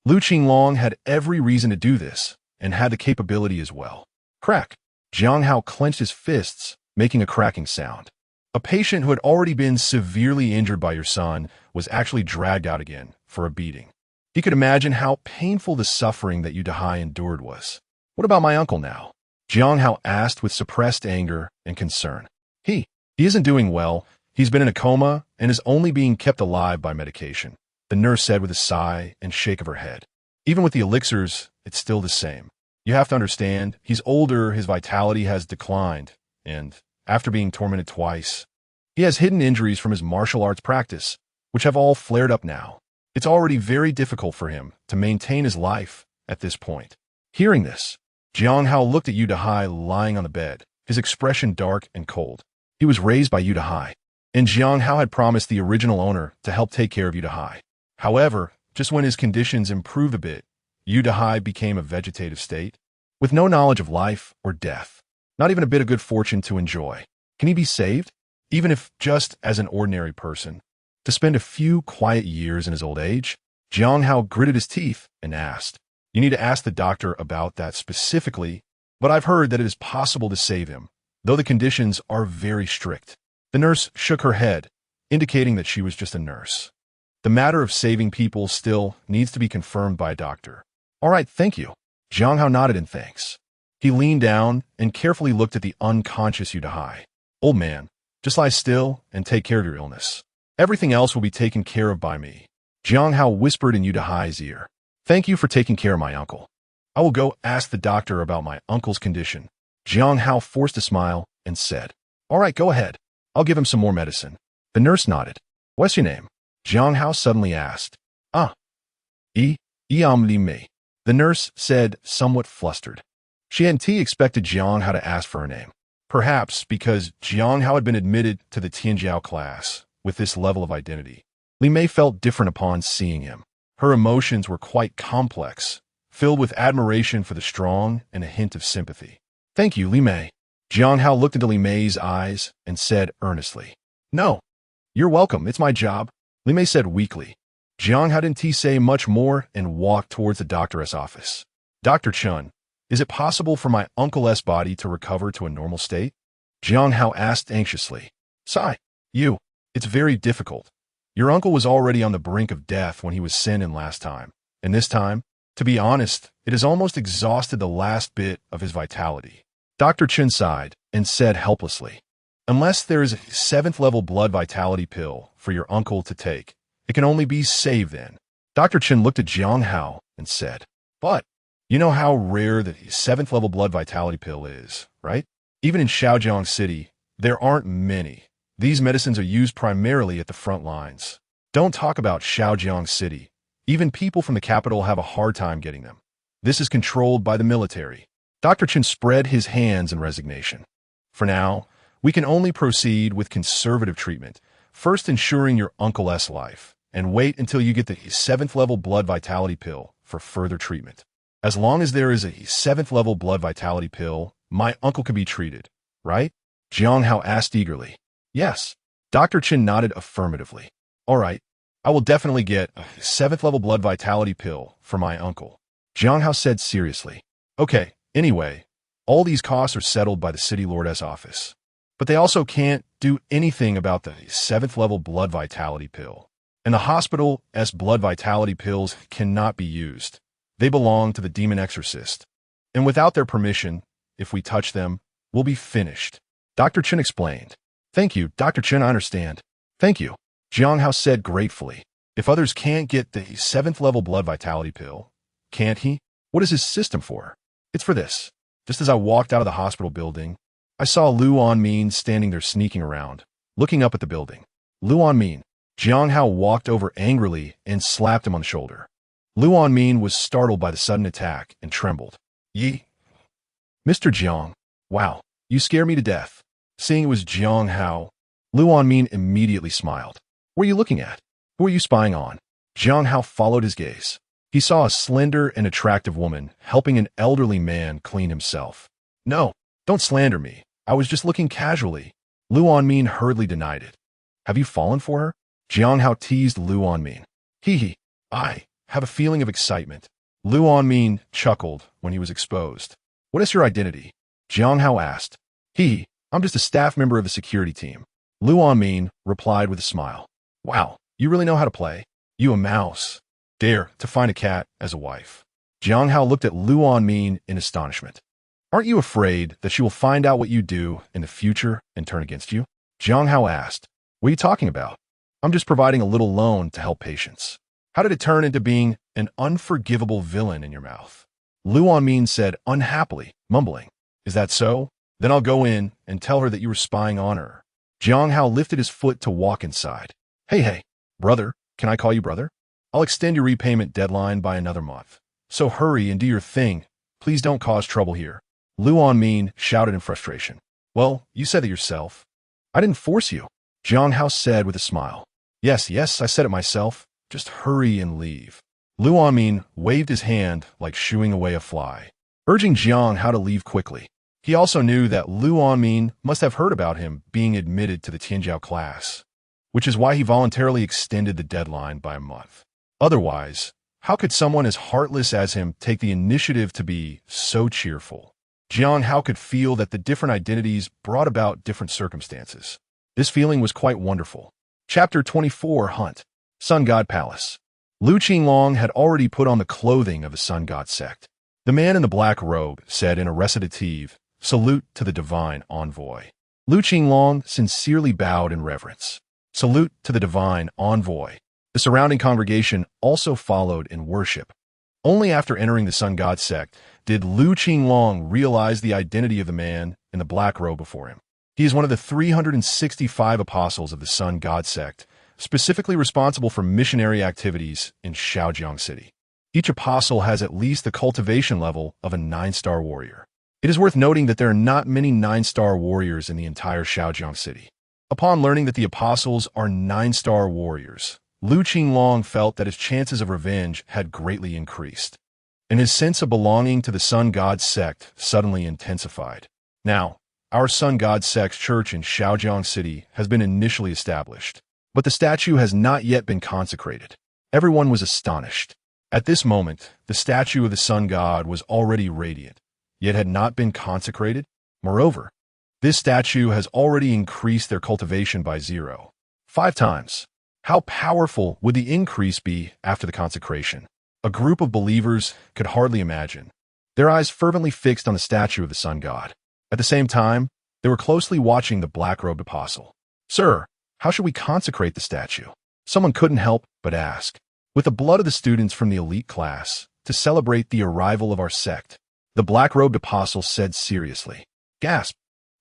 Lu Qinglong had every reason to do this, and had the capability as well. Crack! Jiang Hao clenched his fists, making a cracking sound. A patient who had already been severely injured by your son was actually dragged out again for a beating. He could imagine how painful the suffering that Yu Dahai endured was. "What about my uncle now?" Jiang Hao asked with suppressed anger and concern. He isn't doing well. He's been in a coma and is only being kept alive by medication," the nurse said with a sigh and shake of her head. "Even with the elixirs, it's still the same. You have to understand, he's older, his vitality has declined, and after being tormented twice, he has hidden injuries from his martial arts practice, which have all flared up now. It's already very difficult for him to maintain his life at this point." Hearing this, Jiang Hao looked at Yu Dahai lying on the bed, his expression dark and cold. He was raised by Yu Dahai, and Jiang Hao had promised the original owner to help take care of Yu Dahai. However, just when his conditions improved a bit, Yu Dahai became a vegetative state, with no knowledge of life or death, not even a bit of good fortune to enjoy. Can he be saved, even if just as an ordinary person, to spend a few quiet years in his old age? Jiang Hao gritted his teeth and asked, "You need to ask the doctor about that specifically, but I've heard that it is possible to save him, though the conditions are very strict." The nurse shook her head, indicating that she was just a nurse. The matter of saving people still needs to be confirmed by a doctor. All right, thank you. Jiang Hao nodded in thanks. He leaned down and carefully looked at the unconscious Yudahai. Old man, just lie still and take care of your illness. Everything else will be taken care of by me. Jiang Hao whispered in Yudahai's ear. Thank you for taking care of my uncle. I will go ask the doctor about my uncle's condition. Jiang Hao forced a smile and said, All right, go ahead. I'll give him some more medicine. The nurse nodded. What's your name? Jiang Hao suddenly asked. Li Mei. The nurse said, somewhat flustered. She hadn't expected Jiang Hao to ask for her name. Perhaps because Jiang Hao had been admitted to the Tianjiao class with this level of identity. Li Mei felt different upon seeing him. Her emotions were quite complex, filled with admiration for the strong and a hint of sympathy. Thank you, Li Mei. Jiang Hao looked into Li Mei's eyes and said earnestly. No. You're welcome, it's my job, Li Mei said weakly. Jiang Hao didn't say much more and walked towards the doctor's office. Dr. Chun, is it possible for my uncle's body to recover to a normal state? Jiang Hao asked anxiously. Sigh. It's very difficult. Your uncle was already on the brink of death when he was sent in last time, and this time, to be honest, it has almost exhausted the last bit of his vitality. Dr. Chun sighed and said helplessly, Unless there is a 7th level blood vitality pill for your uncle to take, it can only be saved then. Dr. Chun looked at Jiang Hao and said, But, you know how rare the 7th level blood vitality pill is, right? Even in Hengyang City, there aren't many. These medicines are used primarily at the front lines. Don't talk about Hengyang City. Even people from the capital have a hard time getting them. This is controlled by the military. Dr. Chun spread his hands in resignation. For now, we can only proceed with conservative treatment, first ensuring your uncle's life, and wait until you get the 7th level blood vitality pill for further treatment. As long as there is a 7th level blood vitality pill, my uncle can be treated, right? Jiang Hao asked eagerly. Yes. Dr. Chun nodded affirmatively. All right, I will definitely get a 7th level blood vitality pill for my uncle. Jiang Hao said seriously. Okay, anyway, all these costs are settled by the city lord's office. But they also can't do anything about the 7th level blood vitality pill. And the hospital's blood vitality pills cannot be used. They belong to the demon exorcist. And without their permission, if we touch them, we'll be finished. Dr. Chun explained. Thank you, Dr. Chun, I understand. Thank you. Jiang Hao said gratefully. If others can't get the 7th level blood vitality pill, can't he? What is his system for? It's for this. Just as I walked out of the hospital building, I saw Lu Anmin standing there sneaking around, looking up at the building. Lu Anmin. Jiang Hao walked over angrily and slapped him on the shoulder. Lu Anmin was startled by the sudden attack and trembled. Mr. Jiang. Wow, you scare me to death. Seeing it was Jiang Hao, Lu Anmin immediately smiled. What are you looking at? Who are you spying on? Jiang Hao followed his gaze. He saw a slender and attractive woman helping an elderly man clean himself. No, don't slander me. I was just looking casually. Lu Anmin hurriedly denied it. Have you fallen for her? Jiang Hao teased Lu Anmin. I have a feeling of excitement. Lu Anmin chuckled when he was exposed. What is your identity? Jiang Hao asked. I'm just a staff member of the security team. Lu Anmin replied with a smile. Wow, you really know how to play? You a mouse. Dare to find a cat as a wife. Jiang Hao looked at Lu Anmin in astonishment. Aren't you afraid that she will find out what you do in the future and turn against you? Jiang Hao asked. What are you talking about? I'm just providing a little loan to help patients. How did it turn into being an unforgivable villain in your mouth? Lu Anmin said unhappily, mumbling. Is that so? Then I'll go in and tell her that you were spying on her. Jiang Hao lifted his foot to walk inside. Hey, brother, can I call you brother? I'll extend your repayment deadline by another month. So hurry and do your thing. Please don't cause trouble here. Lu Anmin shouted in frustration. Well, you said it yourself. I didn't force you, Jiang Hao said with a smile. Yes, I said it myself. Just hurry and leave. Lu Anmin waved his hand like shooing away a fly, urging Jiang Hao to leave quickly. He also knew that Lu Anmin must have heard about him being admitted to the Tianjiao class, which is why he voluntarily extended the deadline by a month. Otherwise, how could someone as heartless as him take the initiative to be so cheerful? Jiang Hao could feel that the different identities brought about different circumstances. This feeling was quite wonderful. Chapter 24 Hunt. Sun God Palace. Lu Qinglong had already put on the clothing of the Sun God sect. The man in the black robe said in a recitative, "Salute to the divine envoy." Lu Qinglong sincerely bowed in reverence. "Salute to the divine envoy." The surrounding congregation also followed in worship. Only after entering the Sun God sect did Lu Qinglong realize the identity of the man in the black robe before him. He is one of the 365 apostles of the Sun God sect, specifically responsible for missionary activities in Hengyang City. Each apostle has at least the cultivation level of a 9-star warrior. It is worth noting that there are not many 9-star warriors in the entire Hengyang City. Upon learning that the apostles are 9-star warriors, Lu Qinglong felt that his chances of revenge had greatly increased, and his sense of belonging to the Sun God sect suddenly intensified. Now, our Sun God sect's church in Hengyang City has been initially established, but the statue has not yet been consecrated. Everyone was astonished. At this moment, the statue of the Sun God was already radiant, yet had not been consecrated. Moreover, this statue has already increased their cultivation by 0.5 times. How powerful would the increase be after the consecration? A group of believers could hardly imagine, their eyes fervently fixed on the statue of the Sun God. At the same time, they were closely watching the black-robed apostle. "Sir, how should we consecrate the statue?" Someone couldn't help but ask. "With the blood of the students from the elite class, to celebrate the arrival of our sect," the black-robed apostle said seriously. Gasp!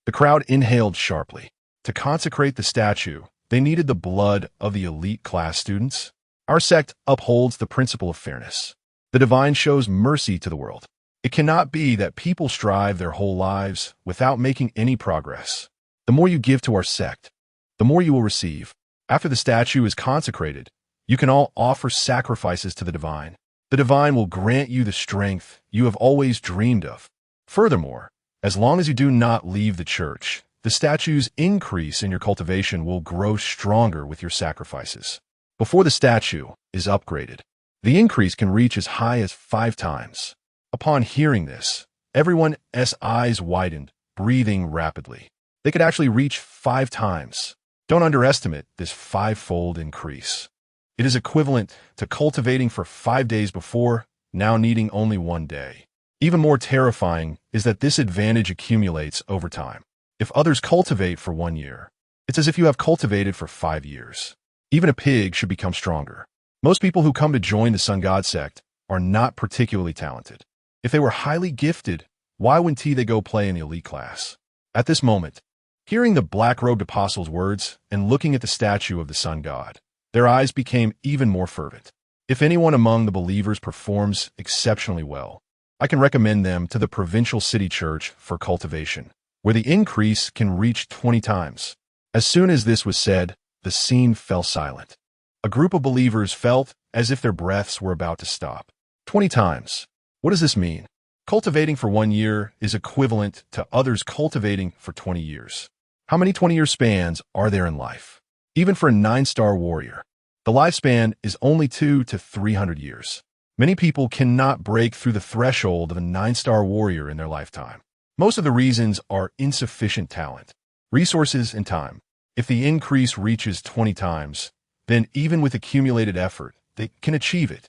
The crowd inhaled sharply. To consecrate the statue, they needed the blood of the elite class students. Our sect upholds the principle of fairness. The divine shows mercy to the world. It cannot be that people strive their whole lives without making any progress. The more you give to our sect, the more you will receive. After the statue is consecrated, you can all offer sacrifices to the divine. The divine will grant you the strength you have always dreamed of. Furthermore, as long as you do not leave the church, the statue's increase in your cultivation will grow stronger with your sacrifices. Before the statue is upgraded, the increase can reach as high as 5 times. Upon hearing this, everyone's eyes widened, breathing rapidly. They could actually reach 5 times. Don't underestimate this 5-fold increase. It is equivalent to cultivating for 5 days before, now needing only 1 day. Even more terrifying is that this advantage accumulates over time. If others cultivate for 1 year, it's as if you have cultivated for 5 years. Even a pig should become stronger. Most people who come to join the Sun God sect are not particularly talented. If they were highly gifted, why wouldn't they go play in the elite class? At this moment, hearing the black-robed apostle's words and looking at the statue of the Sun God, their eyes became even more fervent. If anyone among the believers performs exceptionally well, I can recommend them to the provincial city church for cultivation, where the increase can reach 20 times. As soon as this was said, the scene fell silent. A group of believers felt as if their breaths were about to stop. 20 times. What does this mean? Cultivating for 1 year is equivalent to others cultivating for 20 years. How many 20-year spans are there in life? Even for a 9-star warrior, the lifespan is only 200 to 300 years. Many people cannot break through the threshold of a 9-star warrior in their lifetime. Most of the reasons are insufficient talent, resources, and time. If the increase reaches 20 times, then even with accumulated effort, they can achieve it.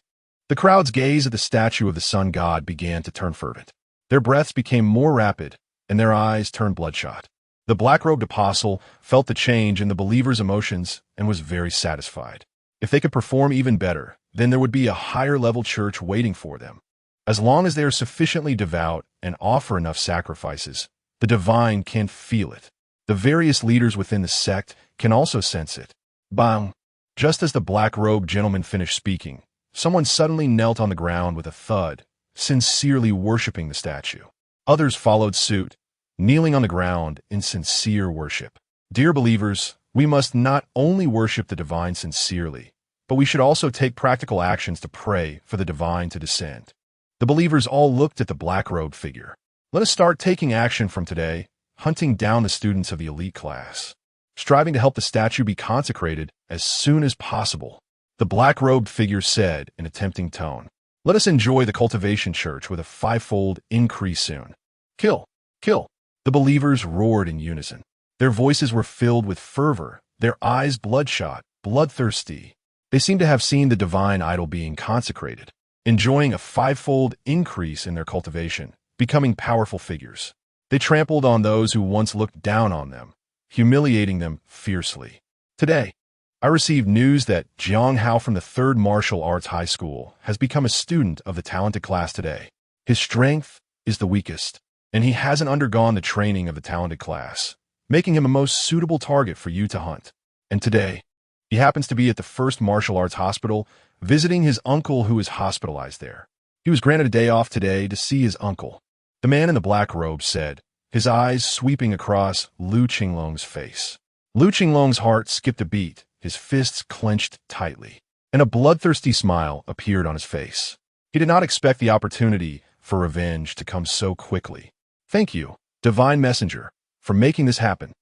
The crowd's gaze at the statue of the Sun God began to turn fervent. Their breaths became more rapid, and their eyes turned bloodshot. The black-robed apostle felt the change in the believers' emotions and was very satisfied. If they could perform even better, then there would be a higher-level church waiting for them. As long as they are sufficiently devout and offer enough sacrifices, the divine can feel it. The various leaders within the sect can also sense it. Bang! Just as the black-robed gentleman finished speaking, someone suddenly knelt on the ground with a thud, sincerely worshiping the statue. Others followed suit, kneeling on the ground in sincere worship. Dear believers, we must not only worship the divine sincerely, but we should also take practical actions to pray for the divine to descend. The believers all looked at the black-robed figure. Let us start taking action from today, hunting down the students of the elite class, striving to help the statue be consecrated as soon as possible. The black-robed figure said in a tempting tone, "Let us enjoy the cultivation church with a 5-fold increase soon." Kill! Kill! The believers roared in unison. Their voices were filled with fervor, their eyes bloodshot, bloodthirsty. They seem to have seen the divine idol being consecrated, enjoying a fivefold increase in their cultivation, becoming powerful figures. They trampled on those who once looked down on them, humiliating them fiercely. Today, I received news that Jiang Hao from the 3rd Martial Arts High School has become a student of the talented class today. His strength is the weakest, and he hasn't undergone the training of the talented class, making him a most suitable target for you to hunt. And today, he happens to be at the 1st Martial Arts Hospital, visiting his uncle who is hospitalized there. He was granted a day off today to see his uncle. The man in the black robe said, his eyes sweeping across Lu Qinglong's face. Lu Qinglong's heart skipped a beat, his fists clenched tightly, and a bloodthirsty smile appeared on his face. He did not expect the opportunity for revenge to come so quickly. Thank you, Divine Messenger, for making this happen.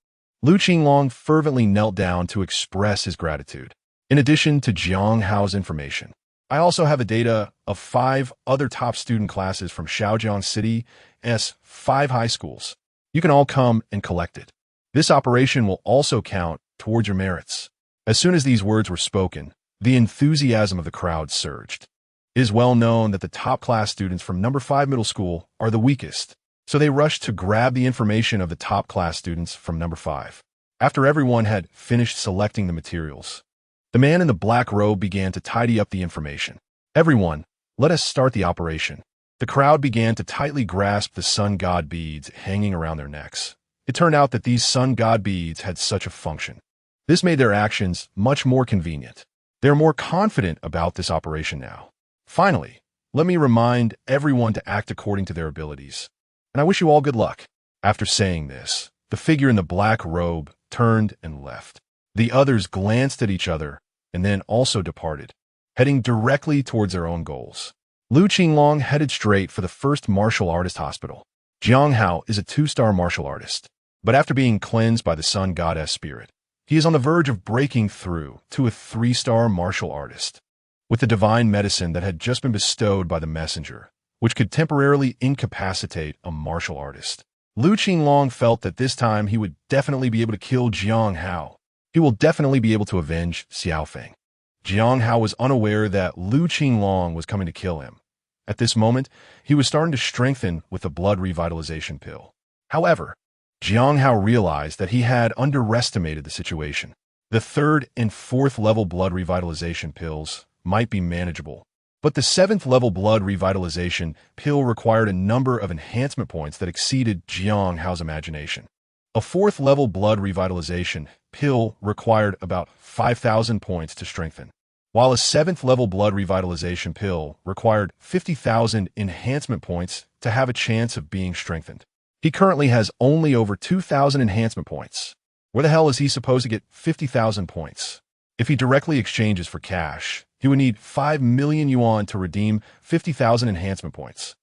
Lu Qinglong fervently knelt down to express his gratitude. In addition to Jiang Hao's information, I also have the data of 5 other top student classes from Hengyang City's 5 high schools. You can all come and collect it. This operation will also count towards your merits. As soon as these words were spoken, the enthusiasm of the crowd surged. It is well known that the top class students from number 5 middle school are the weakest, so they rushed to grab the information of the top class students from number 5. After everyone had finished selecting the materials, the man in the black robe began to tidy up the information. Everyone, let us start the operation. The crowd began to tightly grasp the sun god beads hanging around their necks. It turned out that these sun god beads had such a function. This made their actions much more convenient. They are more confident about this operation now. Finally, let me remind everyone to act according to their abilities. And I wish you all good luck. After saying this, the figure in the black robe turned and left. The others glanced at each other and then also departed, heading directly towards their own goals. Lu Qinglong headed straight for the 1st Martial Artist Hospital. Jiang Hao is a 2-star martial artist, but after being cleansed by the sun goddess spirit, he is on the verge of breaking through to a 3-star martial artist. With the divine medicine that had just been bestowed by the messenger, which could temporarily incapacitate a martial artist, Lu Qinglong felt that this time he would definitely be able to kill Jiang Hao. He will definitely be able to avenge Xiaofeng. Jiang Hao was unaware that Lu Qinglong was coming to kill him. At this moment, he was starting to strengthen with the blood revitalization pill. However, Jiang Hao realized that he had underestimated the situation. The 3rd and 4th level blood revitalization pills might be manageable, but the 7th level blood revitalization pill required a number of enhancement points that exceeded Jiang Hao's imagination. A 4th level blood revitalization pill required about 5,000 points to strengthen, while a 7th level blood revitalization pill required 50,000 enhancement points to have a chance of being strengthened. He currently has only over 2,000 enhancement points. Where the hell is he supposed to get 50,000 points? If he directly exchanges for cash, he would need 5 million yuan to redeem 50,000 enhancement points.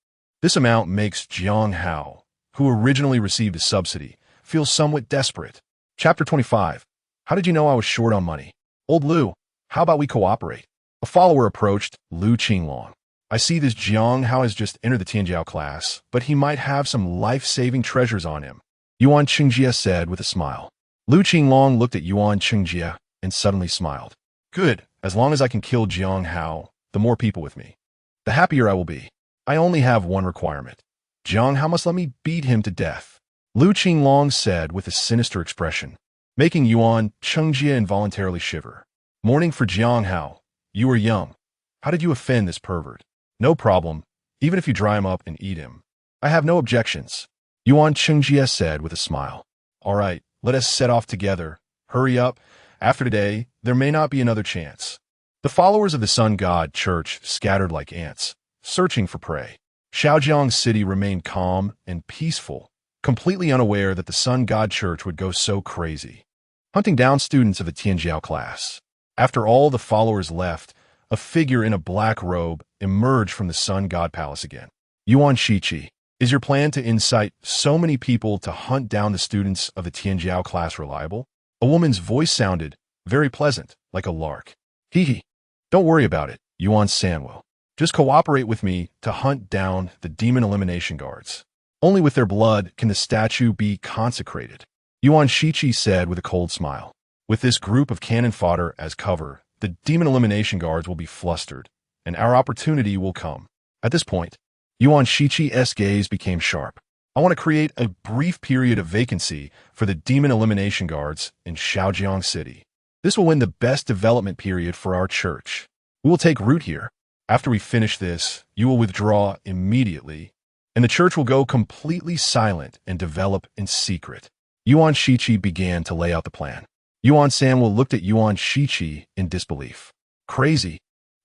This amount makes Jiang Hao, who originally received a subsidy, feel somewhat desperate. Chapter 25. How did you know I was short on money? Old Lu, how about we cooperate? A follower approached Lu Qinglong. I see this Jiang Hao has just entered the Tianjiao class, but he might have some life-saving treasures on him, Yuan Qingjie said with a smile. Lu Qinglong looked at Yuan Qingjie and suddenly smiled. Good, as long as I can kill Jiang Hao, the more people with me, the happier I will be. I only have one requirement. Jiang Hao must let me beat him to death, Lu Qinglong said with a sinister expression, making Yuan Qingjie involuntarily shiver. Mourning for Jiang Hao, you are young. How did you offend this pervert? No problem, even if you dry him up and eat him. I have no objections, Yuan Qingjie said with a smile. All right, let us set off together. Hurry up. After today, there may not be another chance. The followers of the Sun God Church scattered like ants, searching for prey. Hengyang City remained calm and peaceful, completely unaware that the Sun God Church would go so crazy, hunting down students of the Tianjiao class. After all the followers left, a figure in a black robe emerged from the Sun God Palace again. Yuan Shiqi, is your plan to incite so many people to hunt down the students of the Tianjiao class reliable? A woman's voice sounded very pleasant, like a lark. Hee. Don't worry about it, Yuan Sanwo. Just cooperate with me to hunt down the demon elimination guards. Only with their blood can the statue be consecrated, Yuan Shiqi said with a cold smile. With this group of cannon fodder as cover, the demon elimination guards will be flustered, and our opportunity will come. At this point, Yuan Shichi's gaze became sharp. I want to create a brief period of vacancy for the demon elimination guards in Shaojiang City. This will win the best development period for our church. We will take root here. After we finish this, you will withdraw immediately, and the church will go completely silent and develop in secret. Yuan Shichi began to lay out the plan. Yuan Sanwu looked at Yuan Shichi in disbelief. Crazy.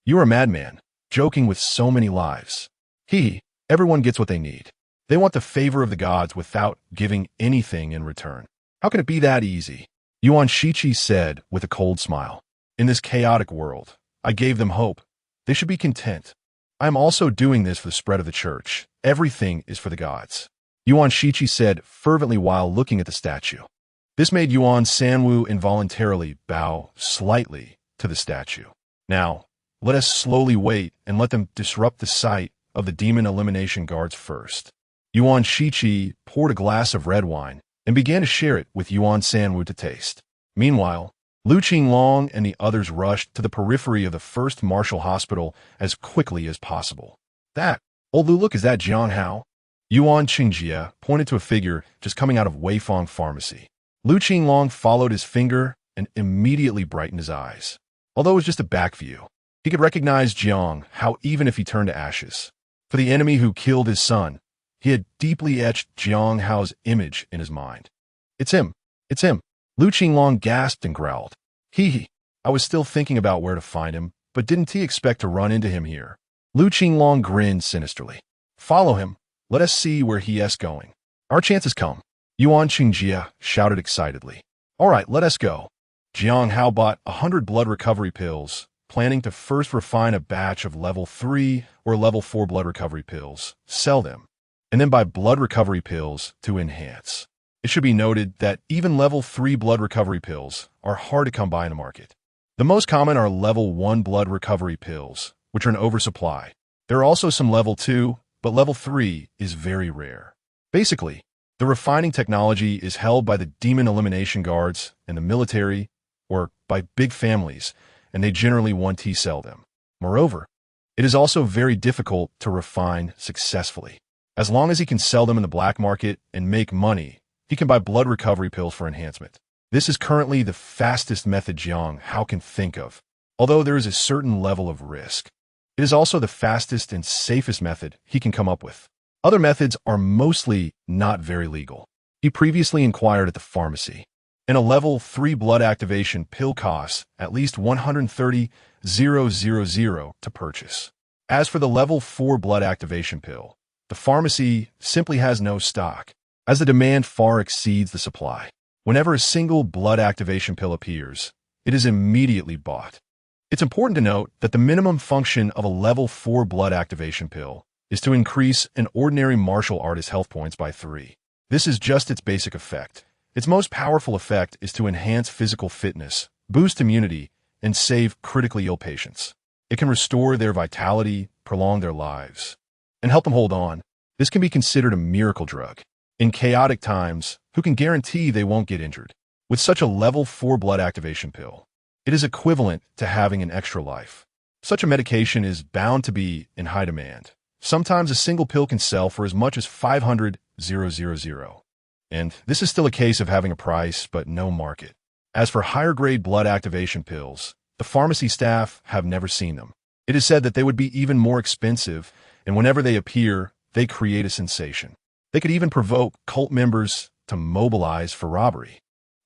You're a madman, joking with so many lives. Everyone gets what they need. They want the favor of the gods without giving anything in return. How can it be that easy? Yuan Shichi said with a cold smile. In this chaotic world, I gave them hope. They should be content. I am also doing this for the spread of the church. Everything is for the gods. Yuan Shichi said fervently while looking at the statue. This made Yuan Sanwu involuntarily bow slightly to the statue. Now, let us slowly wait and let them disrupt the sight of the demon elimination guards first. Yuan Shichi poured a glass of red wine and began to share it with Yuan Sanwu to taste. Meanwhile, Lu Qinglong and the others rushed to the periphery of the first martial hospital as quickly as possible. Look, is that Jiang Hao? Yuan Qingjie pointed to a figure just coming out of Weifang Pharmacy. Lu Qinglong followed his finger and immediately brightened his eyes. Although it was just a back view, he could recognize Jiang Hao even if he turned to ashes. For the enemy who killed his son, he had deeply etched Jiang Hao's image in his mind. It's him. Lu Qinglong gasped and growled. I was still thinking about where to find him, but didn't he expect to run into him here? Lu Qinglong grinned sinisterly. Follow him. Let us see where he is going. Our chance has come. Yuan Qingjie shouted excitedly. All right, let us go. Jiang Hao bought 100 blood recovery pills, planning to first refine a batch of level 3 or level 4 blood recovery pills, sell them, and then buy blood recovery pills to enhance. It should be noted that even level 3 blood recovery pills are hard to come by in the market. The most common are level 1 blood recovery pills, which are in oversupply. There are also some level 2, but level 3 is very rare. Basically, the refining technology is held by the demon elimination guards and the military, or by big families, and they generally want to sell them. Moreover, it is also very difficult to refine successfully. As long as he can sell them in the black market and make money, he can buy blood recovery pills for enhancement. This is currently the fastest method Jiang Hao can think of, although there is a certain level of risk. It is also the fastest and safest method he can come up with. Other methods are mostly not very legal. He previously inquired at the pharmacy, and a level 3 blood activation pill costs at least 130,000 to purchase. As for the level 4 blood activation pill, the pharmacy simply has no stock, as the demand far exceeds the supply. Whenever a single blood activation pill appears, it is immediately bought. It's important to note that the minimum function of a level 4 blood activation pill is to increase an ordinary martial artist's health points by 3. This is just its basic effect. Its most powerful effect is to enhance physical fitness, boost immunity, and save critically ill patients. It can restore their vitality, prolong their lives, and help them hold on. This can be considered a miracle drug. In chaotic times, who can guarantee they won't get injured? With such a level 4 blood activation pill, it is equivalent to having an extra life. Such a medication is bound to be in high demand. Sometimes a single pill can sell for as much as 500,000. And this is still a case of having a price but no market. As for higher-grade blood activation pills, the pharmacy staff have never seen them. It is said that they would be even more expensive, and whenever they appear, they create a sensation. They could even provoke cult members to mobilize for robbery.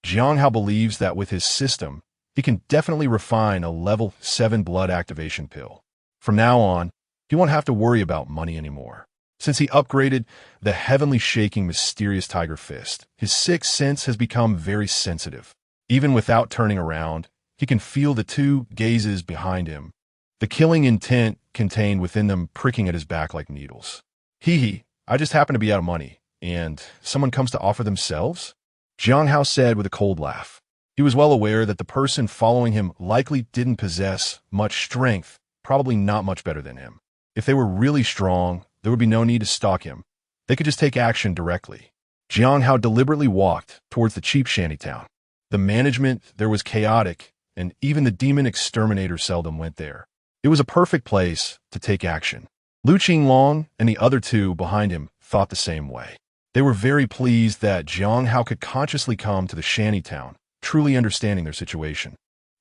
Jiang Hao believes that with his system, he can definitely refine a level 7 blood activation pill. From now on, he won't have to worry about money anymore. Since he upgraded the heavenly shaking mysterious tiger fist, his sixth sense has become very sensitive. Even without turning around, he can feel the two gazes behind him, the killing intent contained within them pricking at his back like needles. I just happen to be out of money, and someone comes to offer themselves? Jiang Hao said with a cold laugh. He was well aware that the person following him likely didn't possess much strength, probably not much better than him. If they were really strong, there would be no need to stalk him. They could just take action directly. Jiang Hao deliberately walked towards the cheap shantytown. The management there was chaotic, and even the demon exterminator seldom went there. It was a perfect place to take action. Lu Qinglong and the other two behind him thought the same way. They were very pleased that Jiang Hao could consciously come to the shantytown, truly understanding their situation.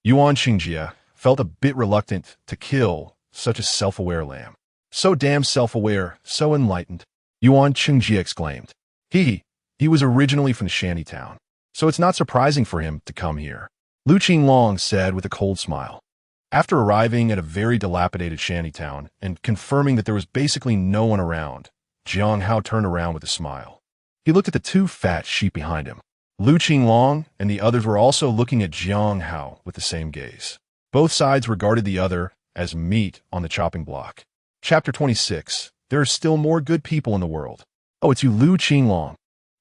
Yuan Qingjie felt a bit reluctant to kill such a self-aware lamb. So damn self-aware, so enlightened, Yuan Qingjie exclaimed. He was originally from the shantytown, so it's not surprising for him to come here, Lu Qinglong said with a cold smile. After arriving at a very dilapidated shantytown and confirming that there was basically no one around, Jiang Hao turned around with a smile. He looked at the two fat sheep behind him. Lu Qinglong and the others were also looking at Jiang Hao with the same gaze. Both sides regarded the other as meat on the chopping block. Chapter 26. There are still more good people in the world. Oh, it's you, Lu Qinglong,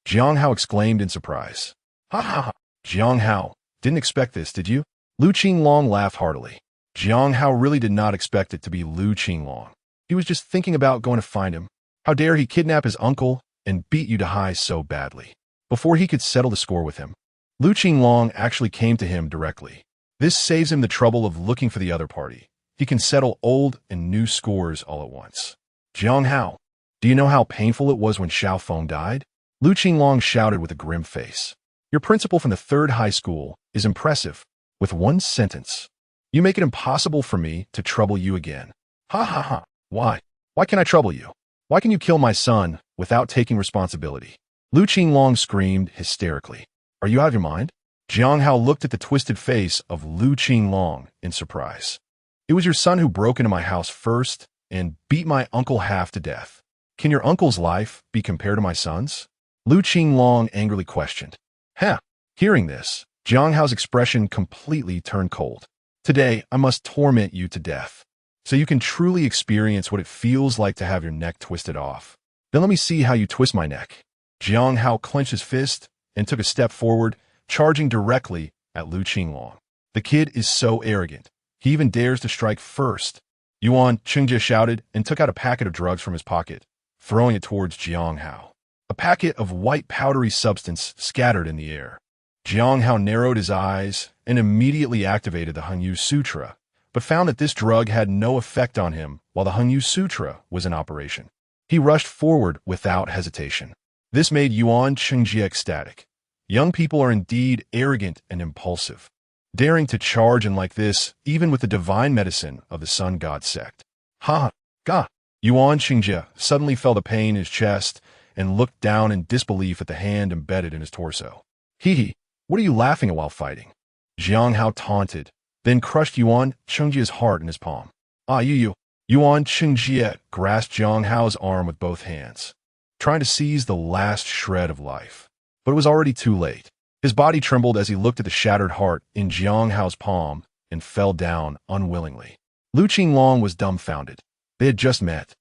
Jiang Hao exclaimed in surprise. Ha ha ha. Jiang Hao, didn't expect this, did you? Lu Qinglong laughed heartily. Jiang Hao really did not expect it to be Lu Qinglong. He was just thinking about going to find him. How dare he kidnap his uncle and beat you to high so badly? Before he could settle the score with him, Lu Qinglong actually came to him directly. This saves him the trouble of looking for the other party. He can settle old and new scores all at once. Jiang Hao, do you know how painful it was when Xiao Feng died? Lu Qinglong shouted with a grim face. Your principal from the 3rd high school is impressive. With one sentence, you make it impossible for me to trouble you again. Ha ha ha. Why? Why can I trouble you? Why can you kill my son without taking responsibility? Lu Qinglong screamed hysterically. Are you out of your mind? Jiang Hao looked at the twisted face of Lu Qinglong in surprise. It was your son who broke into my house first and beat my uncle half to death. Can your uncle's life be compared to my son's? Lu Qinglong angrily questioned. Ha! Hearing this, Jiang Hao's expression completely turned cold. Today, I must torment you to death, so you can truly experience what it feels like to have your neck twisted off. Then let me see how you twist my neck. Jiang Hao clenched his fist and took a step forward, charging directly at Lu Qinglong. The kid is so arrogant. He even dares to strike first. Yuan Qingjie shouted and took out a packet of drugs from his pocket, throwing it towards Jiang Hao. A packet of white powdery substance scattered in the air. Jiang Hao narrowed his eyes and immediately activated the Hengyang Sutra, but found that this drug had no effect on him while the Hengyang Sutra was in operation. He rushed forward without hesitation. This made Yuan Qingjie ecstatic. Young people are indeed arrogant and impulsive, daring to charge in like this, even with the divine medicine of the Sun God sect. Ha! Ga! Yuan Qingjie suddenly felt a pain in his chest and looked down in disbelief at the hand embedded in his torso. Hee, what are you laughing at while fighting? Jiang Hao taunted, then crushed Yuan Qingjie's heart in his palm. Ah, you. Yuan Qingjie grasped Jiang Hao's arm with both hands, trying to seize the last shred of life. But it was already too late. His body trembled as he looked at the shattered heart in Jiang Hao's palm and fell down unwillingly. Lu Qinglong was dumbfounded. They had just met,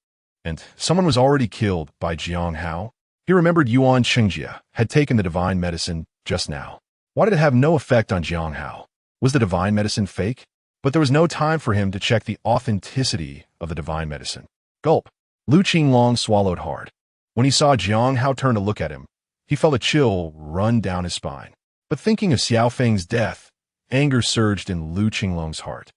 and someone was already killed by Jiang Hao. He remembered Yuan Qingjie had taken the divine medicine just now. Why did it have no effect on Jiang Hao? Was the divine medicine fake? But there was no time for him to check the authenticity of the divine medicine. Gulp. Lu Qinglong swallowed hard. When he saw Jiang Hao turn to look at him, he felt a chill run down his spine. But thinking of Xiao Feng's death, anger surged in Lu Qinglong's heart.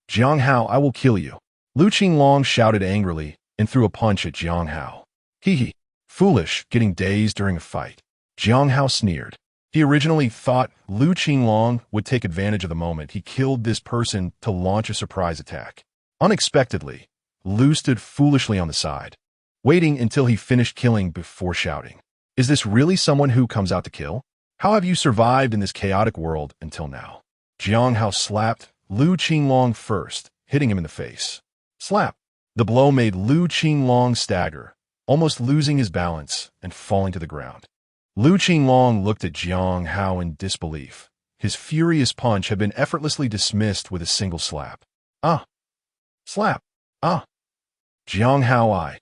Jiang Hao, I will kill you. Lu Qinglong shouted angrily and threw a punch at Jiang Hao. Hee. Foolish, getting dazed during a fight. Jiang Hao sneered. He originally thought Lu Qinglong would take advantage of the moment he killed this person to launch a surprise attack. Unexpectedly, Lu stood foolishly on the side, waiting until he finished killing before shouting. Is this really someone who comes out to kill? How have you survived in this chaotic world until now? Jiang Hao slapped Lu Qinglong first, hitting him in the face. Slap! The blow made Lu Qinglong stagger, almost losing his balance and falling to the ground. Lu Qinglong looked at Jiang Hao in disbelief. His furious punch had been effortlessly dismissed with a single slap. Ah! Slap! Ah! Jiang Hao I.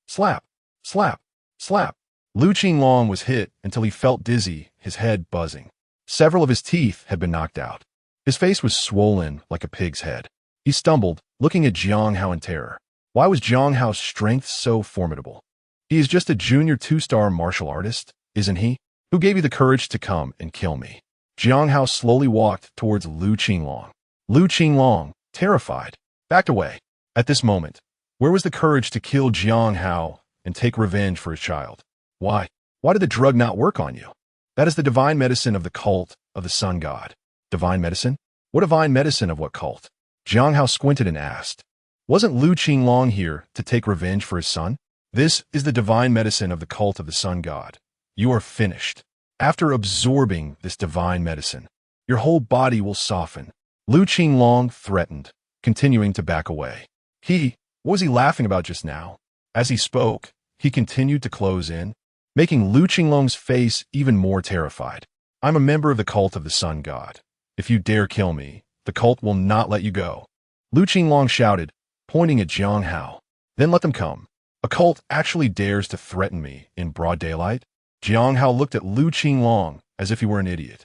Slap! Slap! Slap! Lu Qinglong was hit until he felt dizzy, his head buzzing. Several of his teeth had been knocked out. His face was swollen like a pig's head. He stumbled, looking at Jiang Hao in terror. Why was Jiang Hao's strength so formidable? He is just a junior 2-star martial artist, isn't he? Who gave you the courage to come and kill me? Jiang Hao slowly walked towards Lu Qinglong. Lu Qinglong, terrified, backed away. At this moment, where was the courage to kill Jiang Hao and take revenge for his child? Why? Why did the drug not work on you? That is the divine medicine of the cult of the sun god. Divine medicine? What divine medicine of what cult? Jiang Hao squinted and asked. Wasn't Lu Qinglong here to take revenge for his son? This is the divine medicine of the cult of the sun god. You are finished. After absorbing this divine medicine, your whole body will soften. Lu Qinglong threatened, continuing to back away. What was he laughing about just now? As he spoke, he continued to close in, making Lu Qinglong's face even more terrified. I'm a member of the cult of the sun god. If you dare kill me, the cult will not let you go. Lu Qinglong shouted, pointing at Jiang Hao. Then let them come. A cult actually dares to threaten me in broad daylight? Jiang Hao looked at Lu Qinglong as if he were an idiot.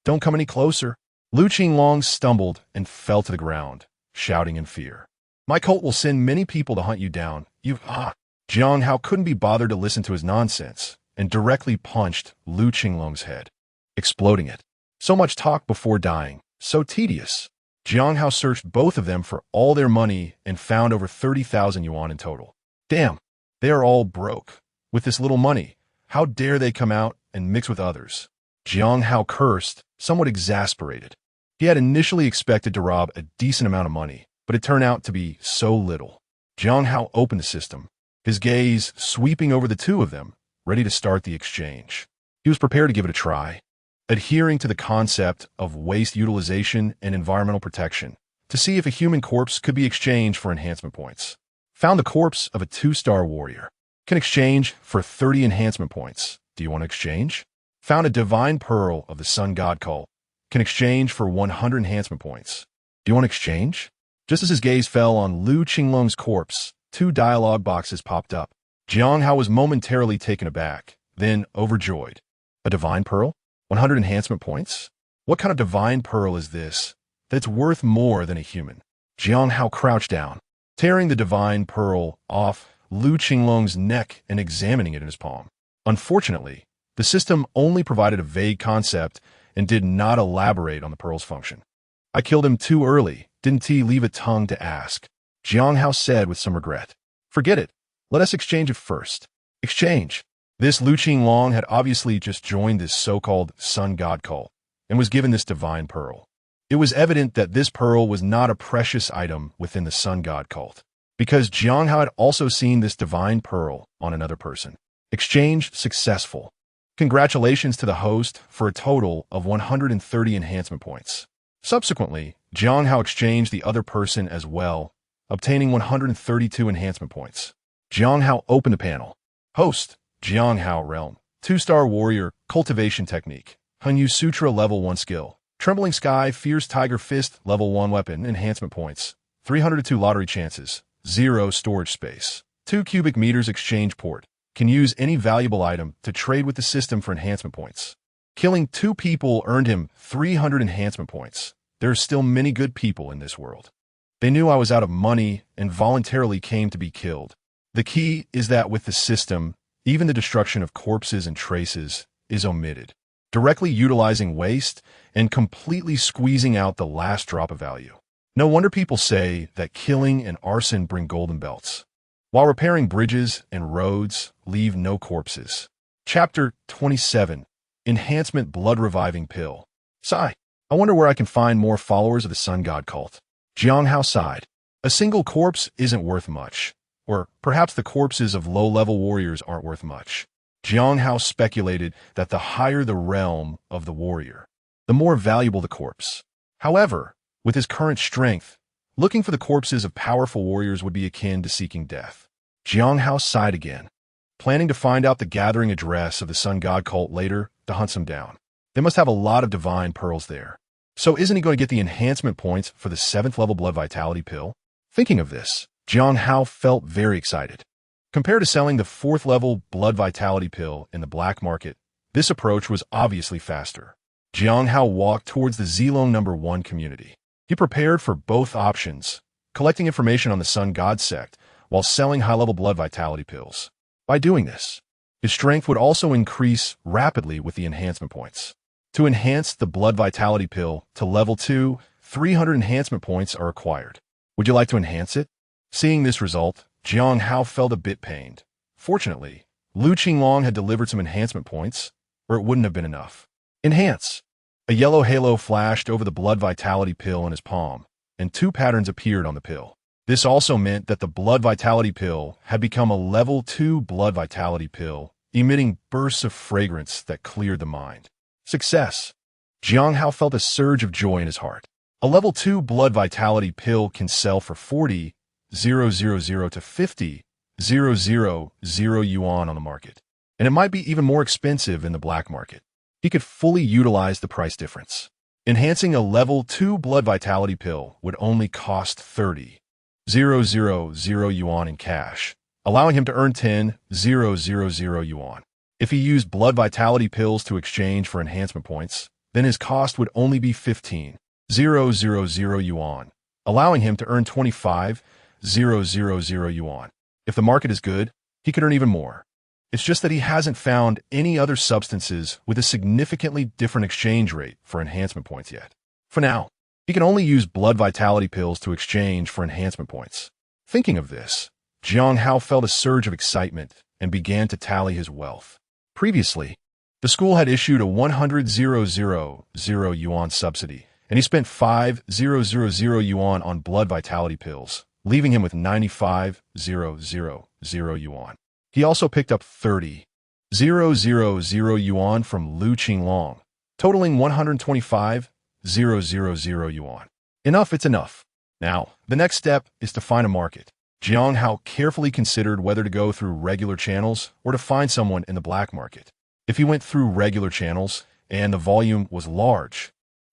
Don't come any closer. Lu Qinglong stumbled and fell to the ground, shouting in fear. My cult will send many people to hunt you down. Jiang Hao couldn't be bothered to listen to his nonsense and directly punched Lu Qinglong's head, exploding it. So much talk before dying, so tedious. Jiang Hao searched both of them for all their money and found over 30,000 yuan in total. Damn, they are all broke. With this little money, how dare they come out and mix with others? Jiang Hao cursed, somewhat exasperated. He had initially expected to rob a decent amount of money, but it turned out to be so little. Jiang Hao opened the system, his gaze sweeping over the two of them, ready to start the exchange. He was prepared to give it a try, adhering to the concept of waste utilization and environmental protection, to see if a human corpse could be exchanged for enhancement points. Found the corpse of a 2-star warrior. Can exchange for 30 enhancement points. Do you want to exchange? Found a divine pearl of the sun god cult. Can exchange for 100 enhancement points. Do you want to exchange? Just as his gaze fell on Lu Qinglong's corpse, 2 dialogue boxes popped up. Jiang Hao was momentarily taken aback, then overjoyed. A divine pearl? 100 enhancement points? What kind of divine pearl is this that's worth more than a human? Jiang Hao crouched down, tearing the divine pearl off Lu Qinglong's neck and examining it in his palm. Unfortunately, the system only provided a vague concept and did not elaborate on the pearl's function. I killed him too early, didn't he leave a tongue to ask? Jiang Hao said with some regret. Forget it. Let us exchange it first. Exchange. This Lu Qinglong had obviously just joined this so-called sun god cult and was given this divine pearl. It was evident that this pearl was not a precious item within the sun god cult, because Jiang Hao had also seen this divine pearl on another person. Exchange successful. Congratulations to the host for a total of 130 enhancement points. Subsequently, Jiang Hao exchanged the other person as well, obtaining 132 enhancement points. Jiang Hao opened the panel. Host, Jiang Hao Realm, 2-star warrior, cultivation technique, Hengyang Sutra level 1 skill, Trembling Sky, Fierce Tiger Fist level 1 weapon, enhancement points, 302 lottery chances, 0 storage space, 2 cubic meters exchange port, can use any valuable item to trade with the system for enhancement points. Killing 2 people earned him 300 enhancement points. There are still many good people in this world. They knew I was out of money and voluntarily came to be killed. The key is that with the system, even the destruction of corpses and traces is omitted, directly utilizing waste and completely squeezing out the last drop of value. No wonder people say that killing and arson bring golden belts, while repairing bridges and roads leave no corpses. Chapter 27. Enhancement Blood Reviving Pill. Sigh. I wonder where I can find more followers of the sun god cult. Jiang Hao sighed. A single corpse isn't worth much. Or perhaps the corpses of low-level warriors aren't worth much. Jiang Hao speculated that the higher the realm of the warrior, the more valuable the corpse. However, with his current strength, looking for the corpses of powerful warriors would be akin to seeking death. Jiang Hao sighed again, planning to find out the gathering address of the sun god cult later to hunt them down. They must have a lot of divine pearls there. So isn't he going to get the enhancement points for the 7th level blood vitality pill? Thinking of this, Jiang Hao felt very excited. Compared to selling the 4th level blood vitality pill in the black market, this approach was obviously faster. Jiang Hao walked towards the Zilong No. 1 community. He prepared for both options, collecting information on the Sun God sect while selling high-level blood vitality pills. By doing this, his strength would also increase rapidly with the enhancement points. To enhance the blood vitality pill to level 2, 300 enhancement points are required. Would you like to enhance it? Seeing this result, Jiang Hao felt a bit pained. Fortunately, Lu Qinglong had delivered some enhancement points, or it wouldn't have been enough. Enhance! A yellow halo flashed over the blood vitality pill in his palm, and 2 patterns appeared on the pill. This also meant that the blood vitality pill had become a level 2 blood vitality pill, emitting bursts of fragrance that cleared the mind. Success! Jiang Hao felt a surge of joy in his heart. A level 2 blood vitality pill can sell for 40,000 to 50,000 yuan on the market, and it might be even more expensive in the black market. He could fully utilize the price difference. Enhancing a level 2 blood vitality pill would only cost 30,000 yuan in cash, allowing him to earn 10,000 yuan. If he used blood vitality pills to exchange for enhancement points, then his cost would only be 15,000 yuan, allowing him to earn 25,000 yuan. If the market is good, he could earn even more. It's just that he hasn't found any other substances with a significantly different exchange rate for enhancement points yet. For now, he can only use blood vitality pills to exchange for enhancement points. Thinking of this, Jiang Hao felt a surge of excitement and began to tally his wealth. Previously, the school had issued a 100,000 yuan subsidy, and he spent 5,000 yuan on blood vitality pills, leaving him with 95,000 yuan. He also picked up 30,000 yuan from Lu Qinglong, totaling 125,000 yuan. Enough, it's enough. Now, the next step is to find a market. Jiang Hao carefully considered whether to go through regular channels or to find someone in the black market. If he went through regular channels and the volume was large,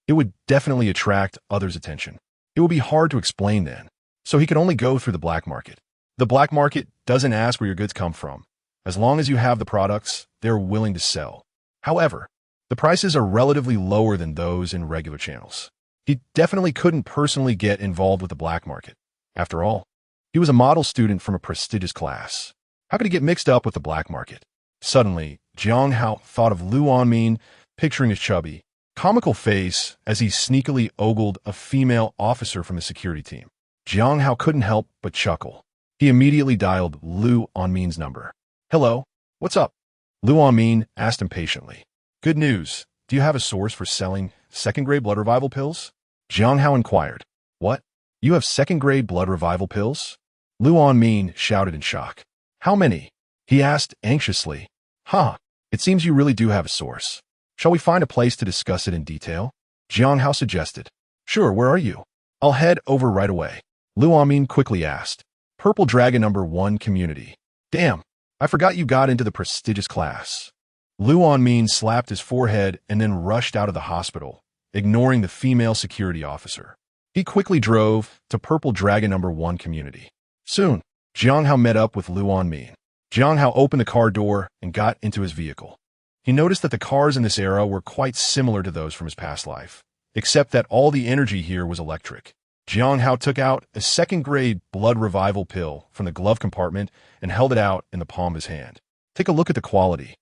it would definitely attract others' attention. It would be hard to explain then, so he could only go through the black market. The black market doesn't ask where your goods come from. As long as you have the products, they're willing to sell. However, the prices are relatively lower than those in regular channels. He definitely couldn't personally get involved with the black market. After all, he was a model student from a prestigious class. How could he get mixed up with the black market? Suddenly, Jiang Hao thought of Lu Anmin, picturing his chubby, comical face as he sneakily ogled a female officer from the security team. Jiang Hao couldn't help but chuckle. He immediately dialed Lu Anmin's number. "Hello, what's up?" Lu Anmin asked impatiently. "Good news. Do you have a source for selling second-grade blood revival pills?" Jiang Hao inquired. "What? You have second-grade blood revival pills?" Lu Anmin shouted in shock. "How many?" he asked anxiously. "Huh, it seems you really do have a source. Shall we find a place to discuss it in detail?" Jiang Hao suggested. "Sure, where are you?" "I'll head over right away." Lu Anmin quickly asked. "Purple Dragon number 1 community." "Damn, I forgot you got into the prestigious class." Lu Anmin slapped his forehead and then rushed out of the hospital, ignoring the female security officer. He quickly drove to Purple Dragon number 1 community. Soon, Jiang Hao met up with Lu Anmin. Jiang Hao opened the car door and got into his vehicle. He noticed that the cars in this era were quite similar to those from his past life, except that all the energy here was electric. Jiang Hao took out a second-grade blood revival pill from the glove compartment and held it out in the palm of his hand. "Take a look at the quality."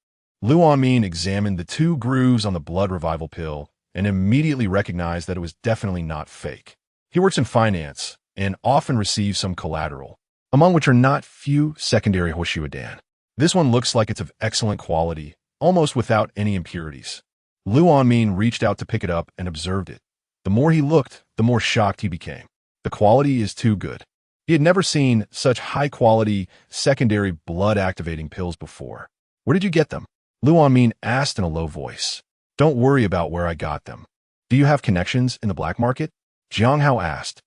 Lu Anmin examined the 2 grooves on the blood revival pill and immediately recognized that it was definitely not fake. He works in finance and often receives some collateral, among which are not few secondary Hoshuadan. This one looks like it's of excellent quality, almost without any impurities. Lu Anmin reached out to pick it up and observed it. The more he looked, the more shocked he became. The quality is too good. He had never seen such high-quality secondary blood-activating pills before. "Where did you get them?" Lu Anmin asked in a low voice. "Don't worry about where I got them. Do you have connections in the black market?" Jiang Hao asked.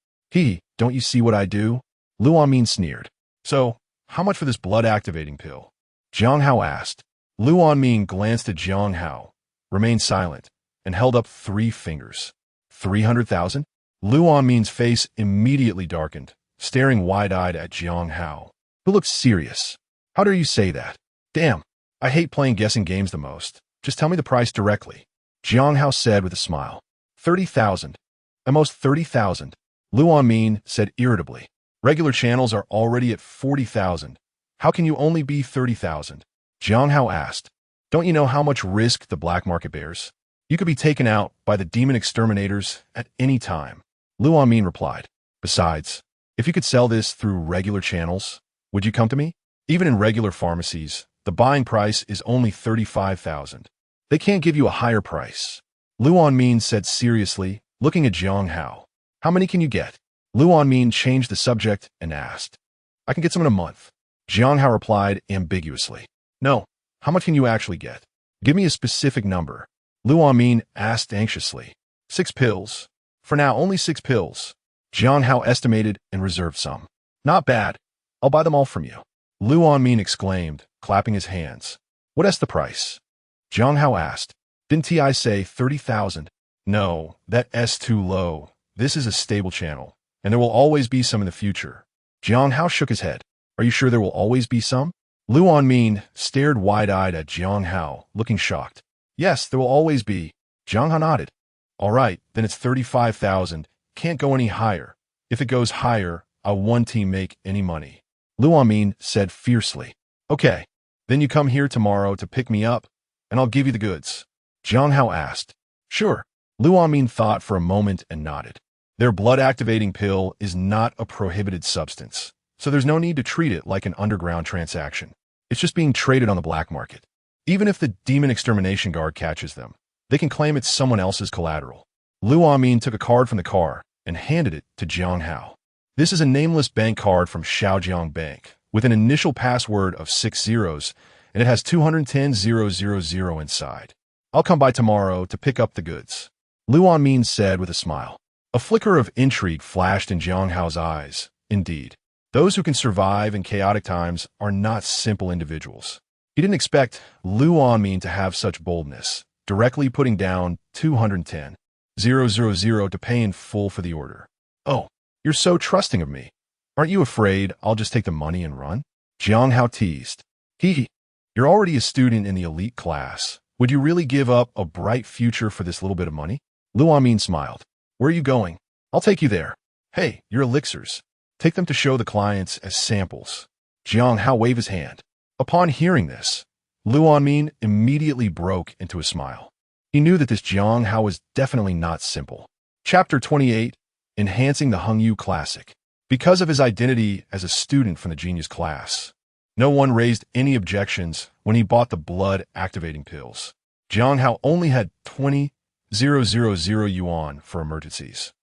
Don't you see what I do?" Lu Anmin sneered. "So, how much for this blood-activating pill?" Jiang Hao asked. Lu Anmin glanced at Jiang Hao, remained silent, and held up 3 fingers. 300,000? Lu Anmin's face immediately darkened, staring wide-eyed at Jiang Hao, who looked serious. "How dare you say that? Damn, I hate playing guessing games the most. Just tell me the price directly," Jiang Hao said with a smile. 30,000. Almost 30,000. Lu Anmin said irritably. "Regular channels are already at 40,000. How can you only be 30,000? Jiang Hao asked. "Don't you know how much risk the black market bears?" You could be taken out by the demon exterminators at any time. Lu Anmin replied. Besides, if you could sell this through regular channels, would you come to me? Even in regular pharmacies, the buying price is only 35,000. They can't give you a higher price. Lu Anmin said seriously, looking at Jiang Hao. How many can you get? Lu Anmin changed the subject and asked. I can get some in a month. Jiang Hao replied ambiguously. No, how much can you actually get? Give me a specific number. Lu Anmin asked anxiously. 6 pills. For now, only 6 pills. Jiang Hao estimated and reserved some. Not bad. I'll buy them all from you. Lu Anmin exclaimed, clapping his hands. What's the price? Jiang Hao asked. Didn't I say 30,000? No, that's too low. This is a stable channel, and there will always be some in the future. Jiang Hao shook his head. Are you sure there will always be some? Lu Anmin stared wide-eyed at Jiang Hao, looking shocked. Yes, there will always be. Jiang Hao nodded. All right, then it's 35,000. Can't go any higher. If it goes higher, I won't make any money. Lu Anmin said fiercely. Okay, then you come here tomorrow to pick me up, and I'll give you the goods. Jiang Hao asked. Sure. Lu Anmin thought for a moment and nodded. Their blood-activating pill is not a prohibited substance, so there's no need to treat it like an underground transaction. It's just being traded on the black market. Even if the demon extermination guard catches them, they can claim it's someone else's collateral. Lu Anmin took a card from the car and handed it to Jiang Hao. This is a nameless bank card from Shaojiang Bank with an initial password of 6 zeros, and it has 210,000 inside. I'll come by tomorrow to pick up the goods. Lu Anmin said with a smile. A flicker of intrigue flashed in Jiang Hao's eyes. Indeed, those who can survive in chaotic times are not simple individuals. He didn't expect Lu Anmin to have such boldness, directly putting down 210,000 to pay in full for the order. Oh, you're so trusting of me. Aren't you afraid I'll just take the money and run? Jiang Hao teased. You're already a student in the elite class. Would you really give up a bright future for this little bit of money? Lu Anmin smiled. Where are you going? I'll take you there. Hey, your elixirs. Take them to show the clients as samples. Jiang Hao waved his hand. Upon hearing this, Lu Anmin immediately broke into a smile. He knew that this Jiang Hao was definitely not simple. Chapter 28, Enhancing the Hengyang Classic. Because of his identity as a student from the genius class, no one raised any objections when he bought the blood-activating pills. Jiang Hao only had 20,000 yuan for emergencies,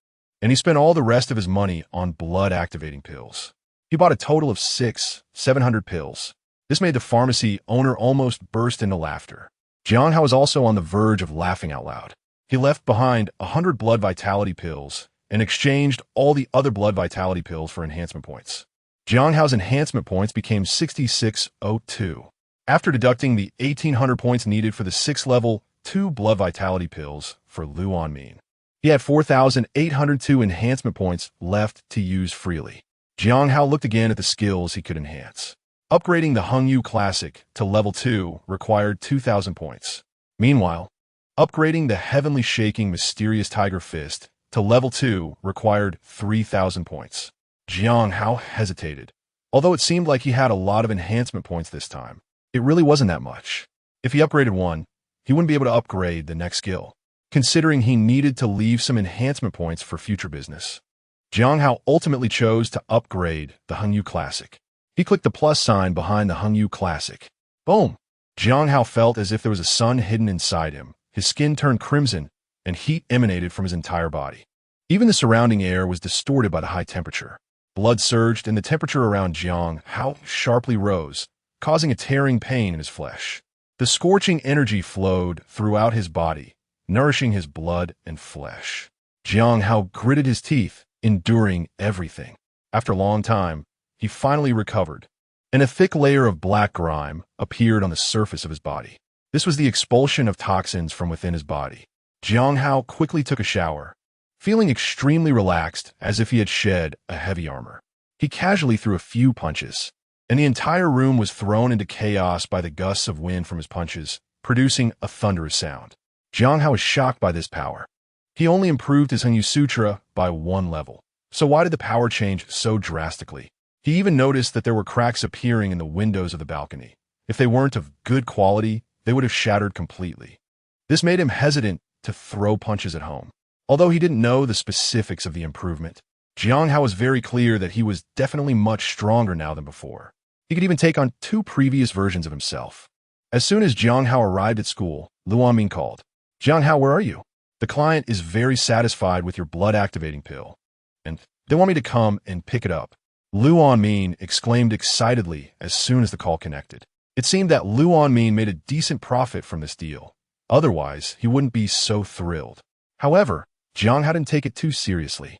and he spent all the rest of his money on blood-activating pills. He bought a total of 700 pills. This made the pharmacy owner almost burst into laughter. Jiang Hao was also on the verge of laughing out loud. He left behind 100 blood vitality pills and exchanged all the other blood vitality pills for enhancement points. Jiang Hao's enhancement points became 6602. After deducting the 1,800 points needed for the 6th level 2 blood vitality pills for Lu Anmin, he had 4,802 enhancement points left to use freely. Jiang Hao looked again at the skills he could enhance. Upgrading the Hengyang Classic to level 2 required 2,000 points. Meanwhile, upgrading the Heavenly Shaking Mysterious Tiger Fist to level 2 required 3,000 points. Jiang Hao hesitated. Although it seemed like he had a lot of enhancement points this time, it really wasn't that much. If he upgraded one, he wouldn't be able to upgrade the next skill, considering he needed to leave some enhancement points for future business. Jiang Hao ultimately chose to upgrade the Hengyang Classic. He clicked the plus sign behind the Hengyang Classic. Boom! Jiang Hao felt as if there was a sun hidden inside him. His skin turned crimson, and heat emanated from his entire body. Even the surrounding air was distorted by the high temperature. Blood surged, and the temperature around Jiang Hao sharply rose, causing a tearing pain in his flesh. The scorching energy flowed throughout his body, nourishing his blood and flesh. Jiang Hao gritted his teeth, enduring everything. After a long time, he finally recovered, and a thick layer of black grime appeared on the surface of his body. This was the expulsion of toxins from within his body. Jiang Hao quickly took a shower, feeling extremely relaxed as if he had shed a heavy armor. He casually threw a few punches, and the entire room was thrown into chaos by the gusts of wind from his punches, producing a thunderous sound. Jiang Hao was shocked by this power. He only improved his Hengyang Sutra by 1 level. So why did the power change so drastically? He even noticed that there were cracks appearing in the windows of the balcony. If they weren't of good quality, they would have shattered completely. This made him hesitant to throw punches at home. Although he didn't know the specifics of the improvement, Jiang Hao was very clear that he was definitely much stronger now than before. He could even take on 2 previous versions of himself. As soon as Jiang Hao arrived at school, Luan Min called. "Jiang Hao, where are you? The client is very satisfied with your blood-activating pill, and they want me to come and pick it up." Luan Min exclaimed excitedly as soon as the call connected. It seemed that Luan Min made a decent profit from this deal. Otherwise, he wouldn't be so thrilled. However, Jiang Hao didn't take it too seriously.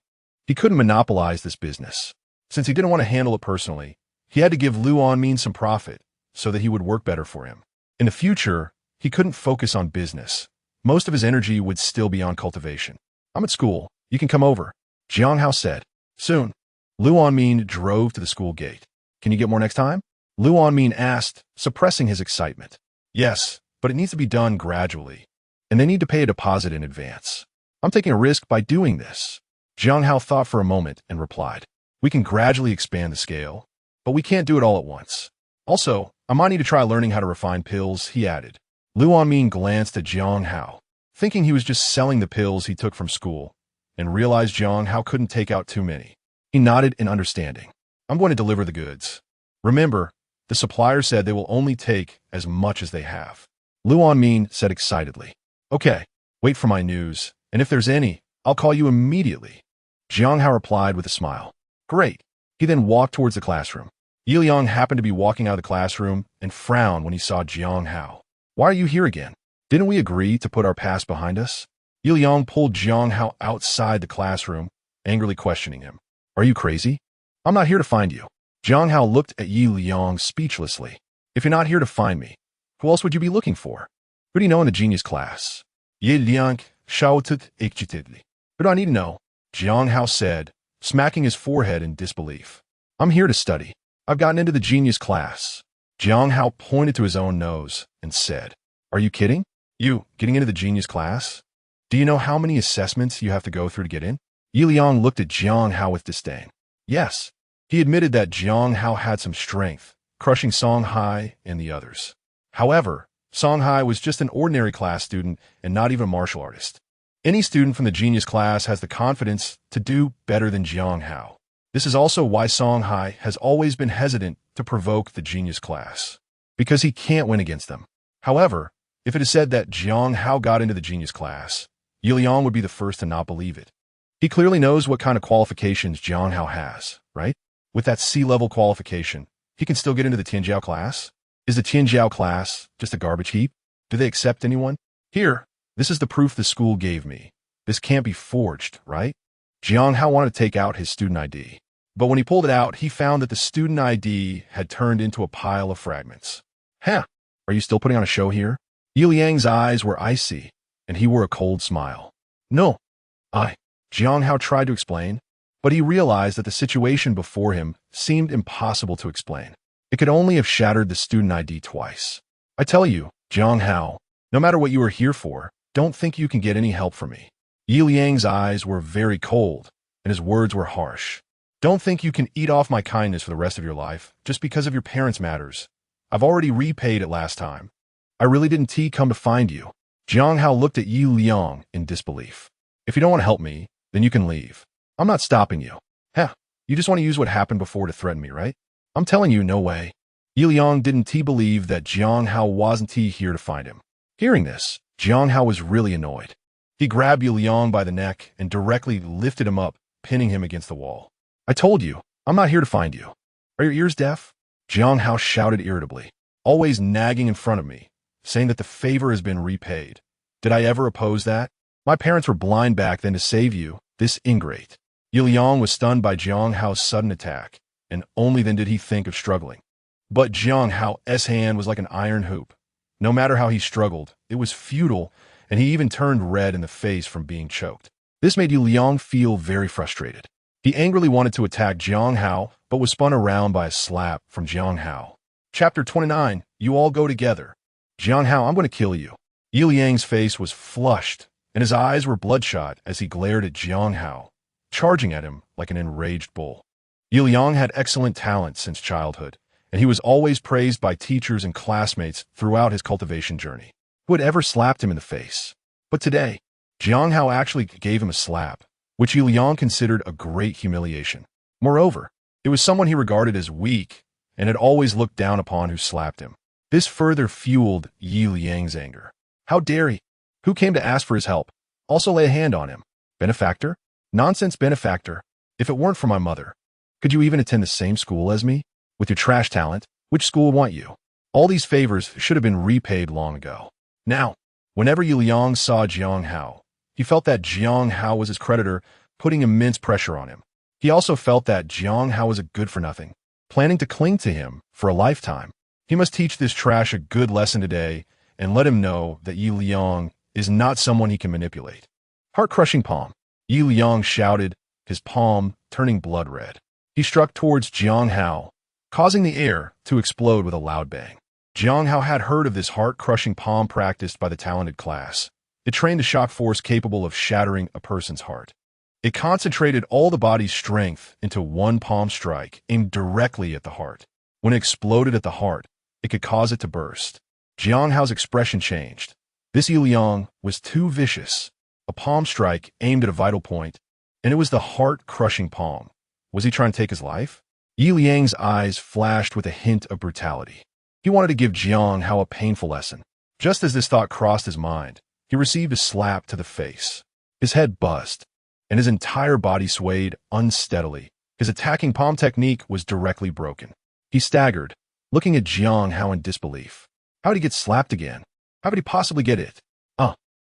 He couldn't monopolize this business. Since he didn't want to handle it personally, he had to give Luan Min some profit so that he would work better for him. In the future, he couldn't focus on business. Most of his energy would still be on cultivation. "I'm at school. You can come over," Jiang Hao said. Soon, Luan Min drove to the school gate. "Can you get more next time?" Luan Min asked, suppressing his excitement. "Yes, but it needs to be done gradually, and they need to pay a deposit in advance. I'm taking a risk by doing this." Jiang Hao thought for a moment and replied, "We can gradually expand the scale, but we can't do it all at once. Also, I might need to try learning how to refine pills," he added. Luan Min glanced at Jiang Hao, thinking he was just selling the pills he took from school, and realized Jiang Hao couldn't take out too many. He nodded in understanding. "I'm going to deliver the goods. Remember, the supplier said they will only take as much as they have," Luan Min said excitedly. "Okay, wait for my news, and if there's any, I'll call you immediately," Jiang Hao replied with a smile. "Great." He then walked towards the classroom. Yi Liang happened to be walking out of the classroom and frowned when he saw Jiang Hao. "Why are you here again? Didn't we agree to put our past behind us?" Yi Liang pulled Jiang Hao outside the classroom, angrily questioning him. "Are you crazy? I'm not here to find you." Jiang Hao looked at Yi Liang speechlessly. "If you're not here to find me, who else would you be looking for? Who do you know in the genius class?" Yi Liang shouted excitedly. "Who do I need to know?" Jiang Hao said, smacking his forehead in disbelief. "I'm here to study. I've gotten into the genius class." Jiang Hao pointed to his own nose and said, "Are you kidding? You getting into the genius class? Do you know how many assessments you have to go through to get in?" Yi Liang looked at Jiang Hao with disdain. Yes, he admitted that Jiang Hao had some strength, crushing Song Hai and the others. However, Song Hai was just an ordinary class student and not even a martial artist. Any student from the genius class has the confidence to do better than Jiang Hao. This is also why Song Hai has always been hesitant to provoke the genius class, because he can't win against them. However, if it is said that Jiang Hao got into the genius class, Yi Liang would be the first to not believe it. He clearly knows what kind of qualifications Jiang Hao has, right? With that C-level qualification, he can still get into the Tianjiao class? Is the Tianjiao class just a garbage heap? Do they accept anyone? Here, this is the proof the school gave me. This can't be forged, right? Jiang Hao wanted to take out his student ID. But when he pulled it out, he found that the student ID had turned into a pile of fragments. "Huh, are you still putting on a show here?" Yi Liang's eyes were icy, and he wore a cold smile. "No, Jiang Hao tried to explain, but he realized that the situation before him seemed impossible to explain. It could only have shattered the student ID twice. "I tell you, Jiang Hao, no matter what you are here for, don't think you can get any help from me." Yi Liang's eyes were very cold, and his words were harsh. "Don't think you can eat off my kindness for the rest of your life just because of your parents' matters. I've already repaid it last time. I really didn't come to find you." Jiang Hao looked at Yi Liang in disbelief. "If you don't want to help me, then you can leave. I'm not stopping you." "Heh, you just want to use what happened before to threaten me, right?" "I'm telling you, no way." Yi Liang didn't believe that Jiang Hao wasn't here to find him. Hearing this, Jiang Hao was really annoyed. He grabbed Yi Liang by the neck and directly lifted him up, pinning him against the wall. "I told you, I'm not here to find you. Are your ears deaf?" Jiang Hao shouted irritably, "Always nagging in front of me, saying that the favor has been repaid. Did I ever oppose that? My parents were blind back then to save you, this ingrate." Yi Liang was stunned by Jiang Hao's sudden attack, and only then did he think of struggling. But Jiang Hao's hand was like an iron hoop. No matter how he struggled, it was futile, and he even turned red in the face from being choked. This made Yi Liang feel very frustrated. He angrily wanted to attack Jiang Hao, but was spun around by a slap from Jiang Hao. Chapter 29, You All Go Together. "Jiang Hao, I'm going to kill you." Yi Liang's face was flushed, and his eyes were bloodshot as he glared at Jiang Hao, charging at him like an enraged bull. Yi Liang had excellent talent since childhood, and he was always praised by teachers and classmates throughout his cultivation journey. Who had ever slapped him in the face? But today, Jiang Hao actually gave him a slap, which Yi Liang considered a great humiliation. Moreover, it was someone he regarded as weak and had always looked down upon who slapped him. This further fueled Yi Liang's anger. How dare he? Who came to ask for his help? Also lay a hand on him. Benefactor? Nonsense benefactor. If it weren't for my mother, could you even attend the same school as me? With your trash talent, which school would want you? All these favors should have been repaid long ago. Now, whenever Yi Liang saw Jiang Hao, he felt that Jiang Hao was his creditor, putting immense pressure on him. He also felt that Jiang Hao was a good-for-nothing, planning to cling to him for a lifetime. He must teach this trash a good lesson today and let him know that Yi Liang is not someone he can manipulate. Heart-crushing palm. Yi Liang shouted, his palm turning blood red. He struck towards Jiang Hao, causing the air to explode with a loud bang. Jiang Hao had heard of this heart-crushing palm practiced by the talented class. It trained a shock force capable of shattering a person's heart. It concentrated all the body's strength into one palm strike aimed directly at the heart. When it exploded at the heart, it could cause it to burst. Jiang Hao's expression changed. This Yi Liang was too vicious. A palm strike aimed at a vital point, and it was the heart-crushing palm. Was he trying to take his life? Yi Liang's eyes flashed with a hint of brutality. He wanted to give Jiang Hao a painful lesson. Just as this thought crossed his mind, he received a slap to the face. His head buzzed, and his entire body swayed unsteadily. His attacking palm technique was directly broken. He staggered, looking at Jiang Hao in disbelief. How did he get slapped again? How could he possibly get it?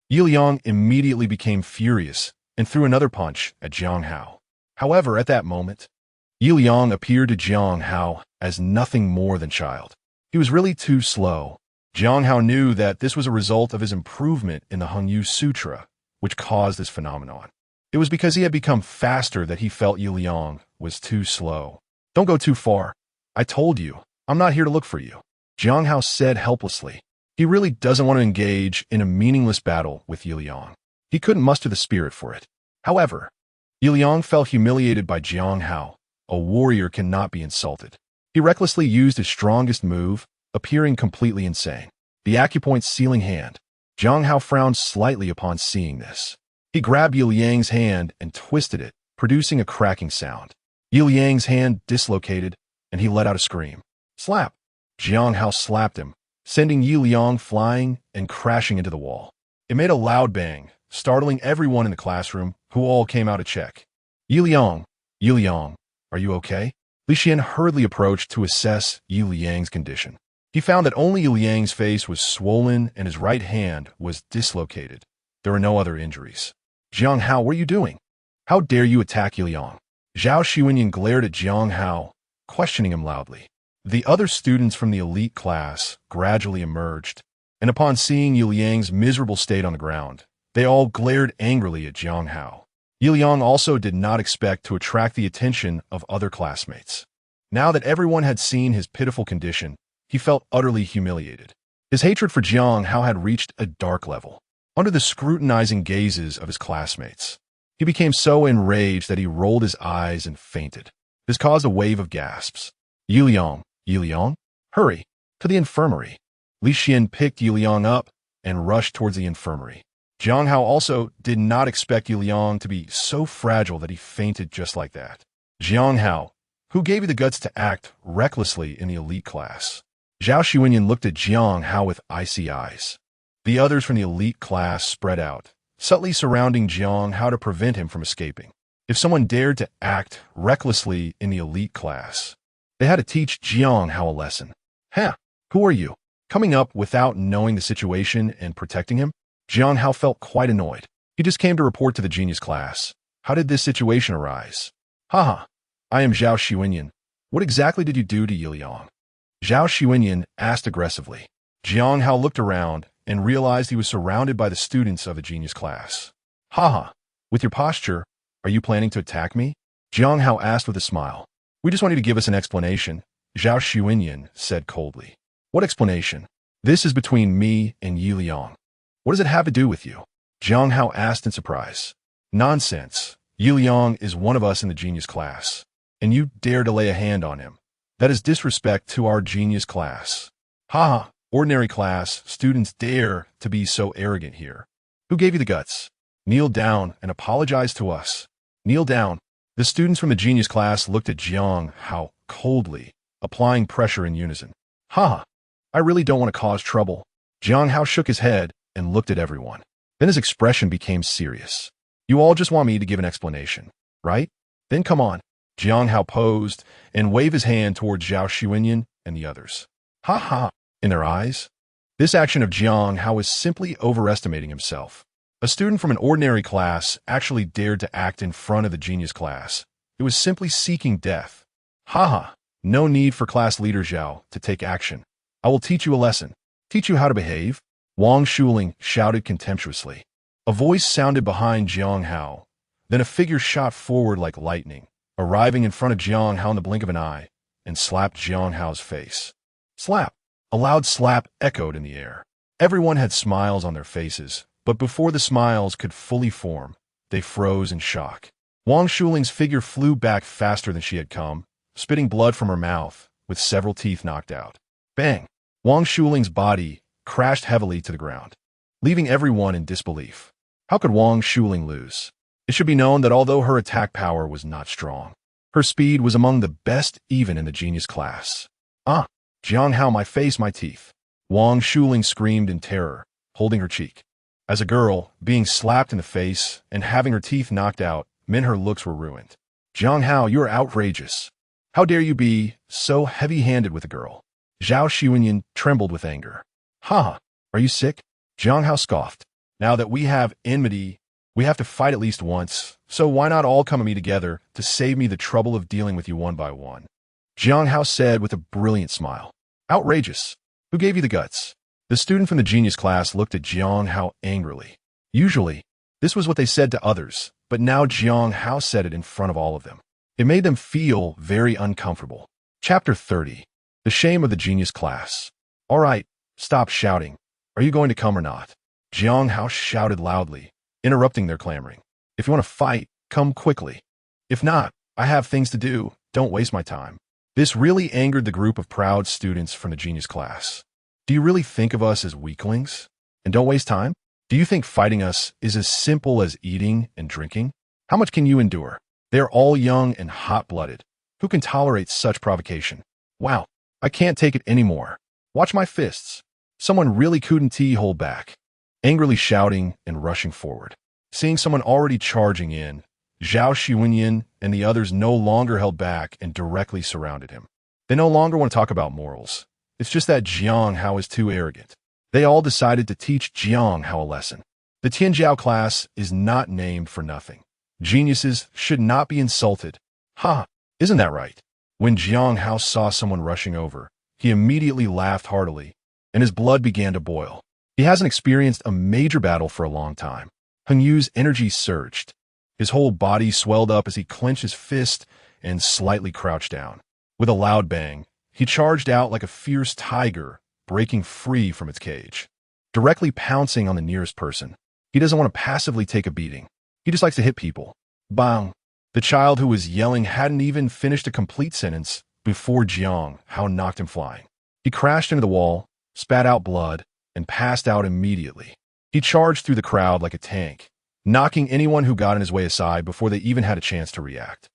Yi Liang immediately became furious and threw another punch at Jiang Hao. However, at that moment, Yi Liang appeared to Jiang Hao as nothing more than child. He was really too slow. Jiang Hao knew that this was a result of his improvement in the Hengyang Sutra, which caused this phenomenon. It was because he had become faster that he felt Yi Liang was too slow. Don't go too far. I told you, I'm not here to look for you, Jiang Hao said helplessly. He really doesn't want to engage in a meaningless battle with Yi Liang. He couldn't muster the spirit for it. However, Yi Liang felt humiliated by Jiang Hao. A warrior cannot be insulted. He recklessly used his strongest move, appearing completely insane. The acupoint's sealing hand. Jiang Hao frowned slightly upon seeing this. He grabbed Yi Liang's hand and twisted it, producing a cracking sound. Yi Liang's hand dislocated, and he let out a scream. Slap! Jiang Hao slapped him, sending Yi Liang flying and crashing into the wall. It made a loud bang, startling everyone in the classroom, who all came out to check. Yi Liang, are you okay? Li Xian hurriedly approached to assess Yi Liang's condition. He found that only Yi Liang's face was swollen and his right hand was dislocated. There were no other injuries. Jiang Hao, what are you doing? How dare you attack Yi Liang? Zhao Xuanyan glared at Jiang Hao, questioning him loudly. The other students from the elite class gradually emerged, and upon seeing Yi Liang's miserable state on the ground, they all glared angrily at Jiang Hao. Yi Liang also did not expect to attract the attention of other classmates. Now that everyone had seen his pitiful condition, he felt utterly humiliated. His hatred for Jiang Hao had reached a dark level. Under the scrutinizing gazes of his classmates, he became so enraged that he rolled his eyes and fainted. This caused a wave of gasps. Yi Liang, hurry, to the infirmary. Li Xian picked Yi Liang up and rushed towards the infirmary. Jiang Hao also did not expect Yi Liang to be so fragile that he fainted just like that. Jiang Hao, who gave you the guts to act recklessly in the elite class? Zhao Xuanyan looked at Jiang Hao with icy eyes. The others from the elite class spread out, subtly surrounding Jiang Hao to prevent him from escaping. If someone dared to act recklessly in the elite class, they had to teach Jiang Hao a lesson. Who are you? Coming up without knowing the situation and protecting him? Jiang Hao felt quite annoyed. He just came to report to the genius class. How did this situation arise? I am Zhao Xuanyan. What exactly did you do to Yi Liang? Zhao Xuanyan asked aggressively. Jiang Hao looked around and realized he was surrounded by the students of the genius class. With your posture, are you planning to attack me? Jiang Hao asked with a smile. We just want you to give us an explanation, Zhao Xuanyan said coldly. What explanation? This is between me and Yi Liang. What does it have to do with you? Jiang Hao asked in surprise. Nonsense. Yi Liang is one of us in the genius class, and you dare to lay a hand on him. That is disrespect to our genius class. Ordinary class, students dare to be so arrogant here. Who gave you the guts? Kneel down and apologize to us. Kneel down. The students from the genius class looked at Jiang Hao coldly, applying pressure in unison. Haha, I really don't want to cause trouble. Jiang Hao shook his head and looked at everyone. Then his expression became serious. You all just want me to give an explanation, right? Then come on. Jiang Hao posed and waved his hand towards Zhao Xuanyan and the others. Ha ha! In their eyes, this action of Jiang Hao was simply overestimating himself. A student from an ordinary class actually dared to act in front of the genius class. It was simply seeking death. Ha ha! No need for class leader Zhao to take action. I will teach you a lesson. Teach you how to behave. Wang Shuling shouted contemptuously. A voice sounded behind Jiang Hao. Then a figure shot forward like lightning, arriving in front of Jiang Hao in the blink of an eye, and slapped Jiang Hao's face. Slap! A loud slap echoed in the air. Everyone had smiles on their faces, but before the smiles could fully form, they froze in shock. Wang Shuling's figure flew back faster than she had come, spitting blood from her mouth, with several teeth knocked out. Bang! Wang Shuling's body crashed heavily to the ground, leaving everyone in disbelief. How could Wang Shuling lose? It should be known that although her attack power was not strong, her speed was among the best even in the genius class. Ah! Jiang Hao, my face, my teeth. Wang Shuling screamed in terror, holding her cheek. As a girl, being slapped in the face and having her teeth knocked out meant her looks were ruined. Jiang Hao, you are outrageous. How dare you be so heavy-handed with a girl? Zhao Xuanyan trembled with anger. Ha! Are you sick? Jiang Hao scoffed. Now that we have enmity, we have to fight at least once, so why not all come at me together to save me the trouble of dealing with you one by one? Jiang Hao said with a brilliant smile. Outrageous. Who gave you the guts? The student from the genius class looked at Jiang Hao angrily. Usually, this was what they said to others, but now Jiang Hao said it in front of all of them. It made them feel very uncomfortable. Chapter 30. The Shame of the Genius Class. All right, stop shouting. Are you going to come or not? Jiang Hao shouted loudly, interrupting their clamoring. If you want to fight, come quickly. If not, I have things to do. Don't waste my time. This really angered the group of proud students from the genius class. Do you really think of us as weaklings? And don't waste time? Do you think fighting us is as simple as eating and drinking? How much can you endure? They are all young and hot-blooded. Who can tolerate such provocation? Wow, I can't take it anymore. Watch my fists. Someone really couldn't hold back, angrily shouting and rushing forward. Seeing someone already charging in, Zhao Xuanyan and the others no longer held back and directly surrounded him. They no longer want to talk about morals. It's just that Jiang Hao is too arrogant. They all decided to teach Jiang Hao a lesson. The Tianjiao class is not named for nothing. Geniuses should not be insulted. Ha! Isn't that right? When Jiang Hao saw someone rushing over, he immediately laughed heartily, and his blood began to boil. He hasn't experienced a major battle for a long time. Hengyang's energy surged. His whole body swelled up as he clenched his fist and slightly crouched down. With a loud bang, he charged out like a fierce tiger, breaking free from its cage, directly pouncing on the nearest person. He doesn't want to passively take a beating. He just likes to hit people. Bang! The child who was yelling hadn't even finished a complete sentence before Jiang Hao knocked him flying. He crashed into the wall, spat out blood, and passed out immediately. He charged through the crowd like a tank, knocking anyone who got in his way aside before they even had a chance to react.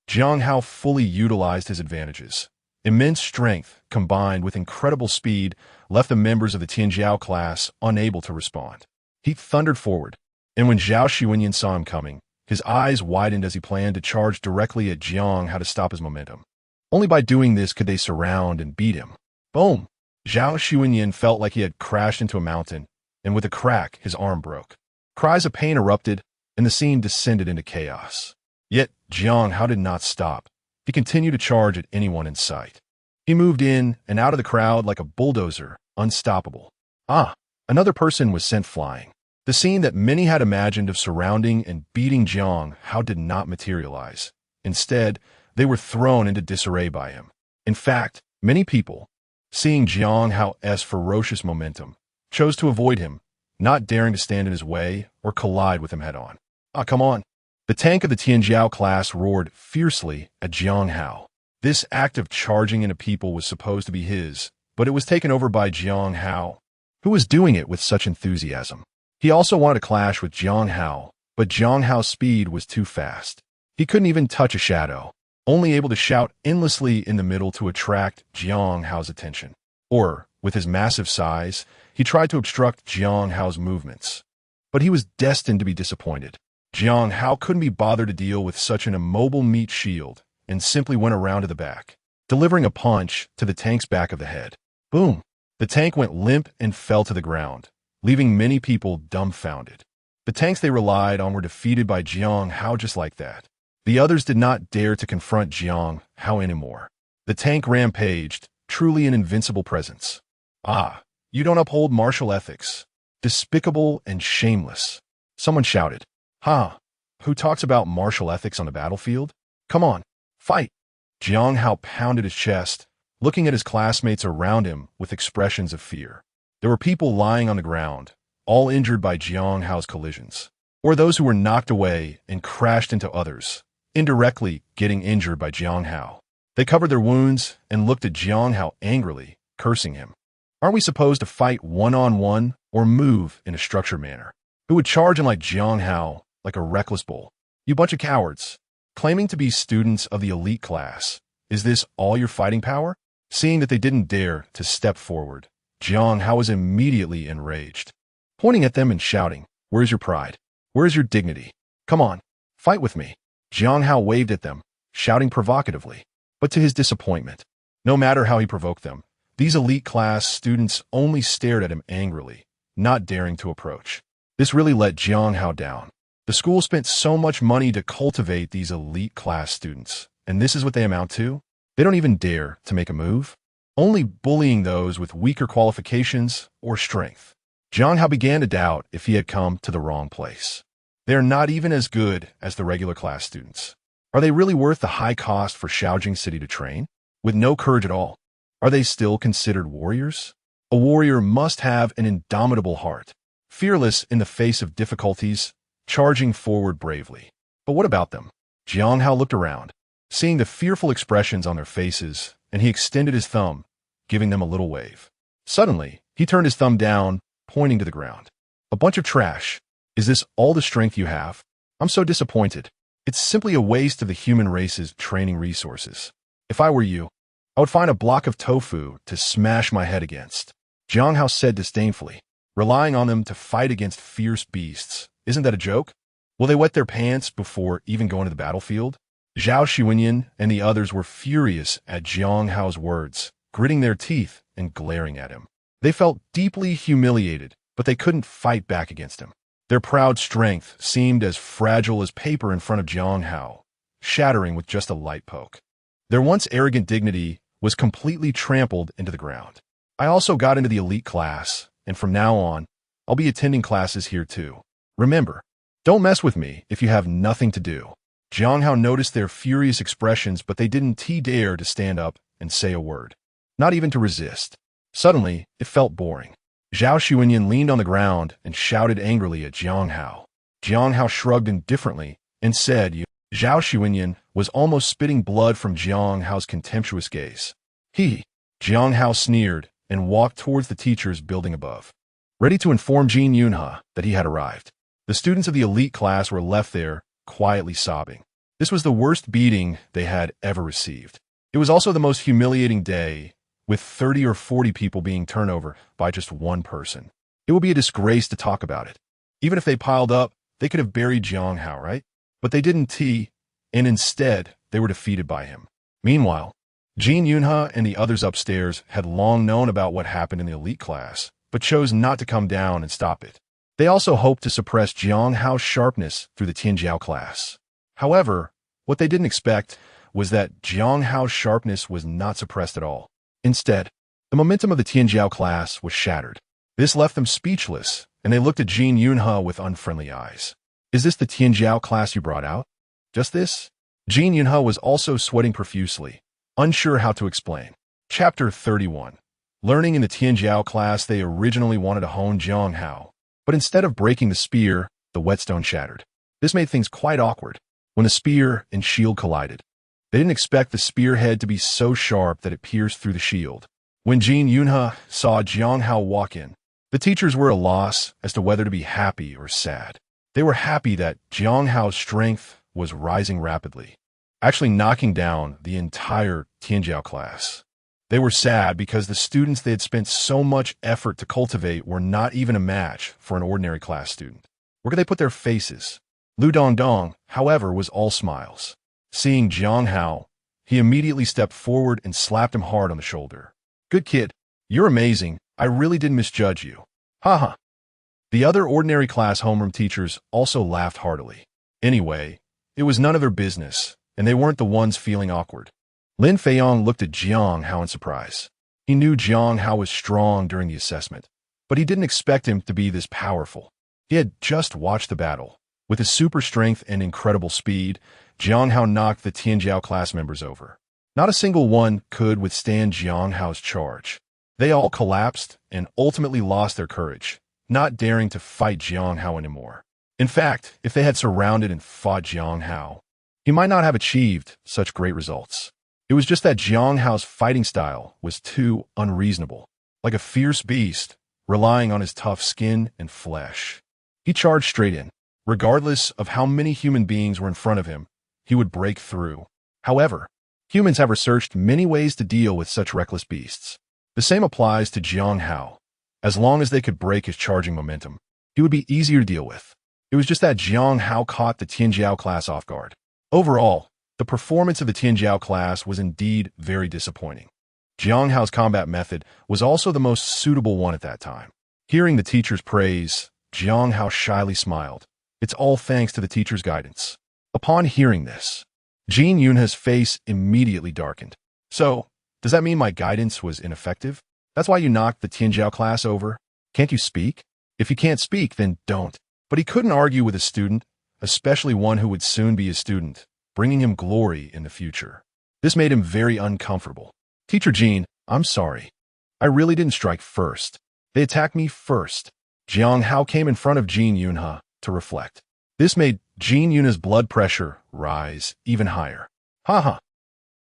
Jiang Hao fully utilized his advantages. Immense strength, combined with incredible speed, left the members of the Tianjiao class unable to respond. He thundered forward, and when Zhao Xuanyan saw him coming, his eyes widened as he planned to charge directly at Jiang Hao to stop his momentum. Only by doing this could they surround and beat him. Boom! Zhao Xuanyan felt like he had crashed into a mountain, and with a crack, his arm broke. Cries of pain erupted, and the scene descended into chaos. Yet, Jiang Hao did not stop. He continued to charge at anyone in sight. He moved in and out of the crowd like a bulldozer, unstoppable. Ah, another person was sent flying. The scene that many had imagined of surrounding and beating Jiang Hao did not materialize. Instead, they were thrown into disarray by him. In fact, many people, seeing Jiang Hao's ferocious momentum, chose to avoid him, not daring to stand in his way or collide with him head-on. Ah, come on. The tank of the Tianjiao class roared fiercely at Jiang Hao. This act of charging into people was supposed to be his, but it was taken over by Jiang Hao, who was doing it with such enthusiasm. He also wanted to clash with Jiang Hao, but Jiang Hao's speed was too fast. He couldn't even touch a shadow, only able to shout endlessly in the middle to attract Jiang Hao's attention. Or, with his massive size, he tried to obstruct Jiang Hao's movements. But he was destined to be disappointed. Jiang Hao couldn't be bothered to deal with such an immobile meat shield and simply went around to the back, delivering a punch to the tank's back of the head. Boom! The tank went limp and fell to the ground, leaving many people dumbfounded. The tanks they relied on were defeated by Jiang Hao just like that. The others did not dare to confront Jiang Hao anymore. The tank rampaged, truly an invincible presence. Ah, you don't uphold martial ethics. Despicable and shameless. Someone shouted. Ha! Who talks about martial ethics on the battlefield? Come on, fight! Jiang Hao pounded his chest, looking at his classmates around him with expressions of fear. There were people lying on the ground, all injured by Jiang Hao's collisions, or those who were knocked away and crashed into others, indirectly getting injured by Jiang Hao. They covered their wounds and looked at Jiang Hao angrily, cursing him. Aren't we supposed to fight one-on-one or move in a structured manner? Who would charge in like Jiang Hao, like a reckless bull? You bunch of cowards. Claiming to be students of the elite class, is this all your fighting power? Seeing that they didn't dare to step forward, Jiang Hao was immediately enraged, pointing at them and shouting, "Where's your pride? Where's your dignity? Come on, fight with me." Jiang Hao waved at them, shouting provocatively. But to his disappointment, no matter how he provoked them, these elite class students only stared at him angrily, not daring to approach. This really let Jiang Hao down. The school spent so much money to cultivate these elite class students, and this is what they amount to? They don't even dare to make a move, only bullying those with weaker qualifications or strength. Jiang Hao began to doubt if he had come to the wrong place. They are not even as good as the regular class students. Are they really worth the high cost for Shaojing City to train? With no courage at all, are they still considered warriors? A warrior must have an indomitable heart, fearless in the face of difficulties, charging forward bravely. But what about them? Jiang Hao looked around, seeing the fearful expressions on their faces, and he extended his thumb, giving them a little wave. Suddenly, he turned his thumb down, pointing to the ground. A bunch of trash. Is this all the strength you have? I'm so disappointed. It's simply a waste of the human race's training resources. If I were you, I would find a block of tofu to smash my head against. Jiang Hao said disdainfully, relying on them to fight against fierce beasts. Isn't that a joke? Will they wet their pants before even going to the battlefield? Zhao Xuanyan and the others were furious at Jiang Hao's words, gritting their teeth and glaring at him. They felt deeply humiliated, but they couldn't fight back against him. Their proud strength seemed as fragile as paper in front of Jiang Hao, shattering with just a light poke. Their once arrogant dignity was completely trampled into the ground. I also got into the elite class, and from now on, I'll be attending classes here too. Remember, don't mess with me if you have nothing to do. Jiang Hao noticed their furious expressions, but they didn't dare to stand up and say a word, not even to resist. Suddenly, it felt boring. Zhao Xuanyan leaned on the ground and shouted angrily at Jiang Hao. Jiang Hao shrugged indifferently and said, Zhao Xuanyan was almost spitting blood from Jiang Hao's contemptuous gaze. Jiang Hao sneered and walked towards the teacher's building above, ready to inform Jin Yunhe that he had arrived. The students of the elite class were left there, quietly sobbing. This was the worst beating they had ever received. It was also the most humiliating day, with 30 or 40 people being turned over by just one person. It would be a disgrace to talk about it. Even if they piled up, they could have buried Jiang Hao, right? But they didn't, and instead, they were defeated by him. Meanwhile, Jin Yunhe and the others upstairs had long known about what happened in the elite class, but chose not to come down and stop it. They also hoped to suppress Jiang Hao's sharpness through the Tianjiao class. However, what they didn't expect was that Jiang Hao's sharpness was not suppressed at all. Instead, the momentum of the Tianjiao class was shattered. This left them speechless, and they looked at Jin Yunhe with unfriendly eyes. Is this the Tianjiao class you brought out? Just this? Jin Yunhe was also sweating profusely, unsure how to explain. Chapter 31. Learning in the Tianjiao class, they originally wanted to hone Jiang Hao, but instead of breaking the spear, the whetstone shattered. This made things quite awkward when the spear and shield collided. They didn't expect the spearhead to be so sharp that it pierced through the shield. When Jin Yunhe saw Jiang Hao walk in, the teachers were at a loss as to whether to be happy or sad. They were happy that Jiang Hao's strength was rising rapidly, actually knocking down the entire Tianjiao class. They were sad because the students they had spent so much effort to cultivate were not even a match for an ordinary class student. Where could they put their faces? Lu Dongdong, however, was all smiles. Seeing Jiang Hao, he immediately stepped forward and slapped him hard on the shoulder. "Good kid. You're amazing. I really didn't misjudge you." Haha. The other ordinary class homeroom teachers also laughed heartily. Anyway, it was none of their business, and they weren't the ones feeling awkward. Lin Feiyong looked at Jiang Hao in surprise. He knew Jiang Hao was strong during the assessment, but he didn't expect him to be this powerful. He had just watched the battle. With his super strength and incredible speed, Jiang Hao knocked the Tianjiao class members over. Not a single one could withstand Jiang Hao's charge. They all collapsed and ultimately lost their courage, not daring to fight Jiang Hao anymore. In fact, if they had surrounded and fought Jiang Hao, he might not have achieved such great results. It was just that Jiang Hao's fighting style was too unreasonable, like a fierce beast, relying on his tough skin and flesh. He charged straight in. Regardless of how many human beings were in front of him, he would break through. However, humans have researched many ways to deal with such reckless beasts. The same applies to Jiang Hao. As long as they could break his charging momentum, he would be easier to deal with. It was just that Jiang Hao caught the Tianjiao class off guard. Overall, the performance of the Tianjiao class was indeed very disappointing. Jiang Hao's combat method was also the most suitable one at that time. Hearing the teacher's praise, Jiang Hao shyly smiled. It's all thanks to the teacher's guidance. Upon hearing this, Jin Yunhe's face immediately darkened. "So, does that mean my guidance was ineffective? That's why you knocked the Tianjiao class over? Can't you speak? If you can't speak, then don't." But he couldn't argue with a student, especially one who would soon be his student, bringing him glory in the future. This made him very uncomfortable. "Teacher Jin, I'm sorry. I really didn't strike first. They attacked me first." Jiang Hao came in front of Jin Yunhe to reflect. This made Jin Yunhe's blood pressure rise even higher. Haha.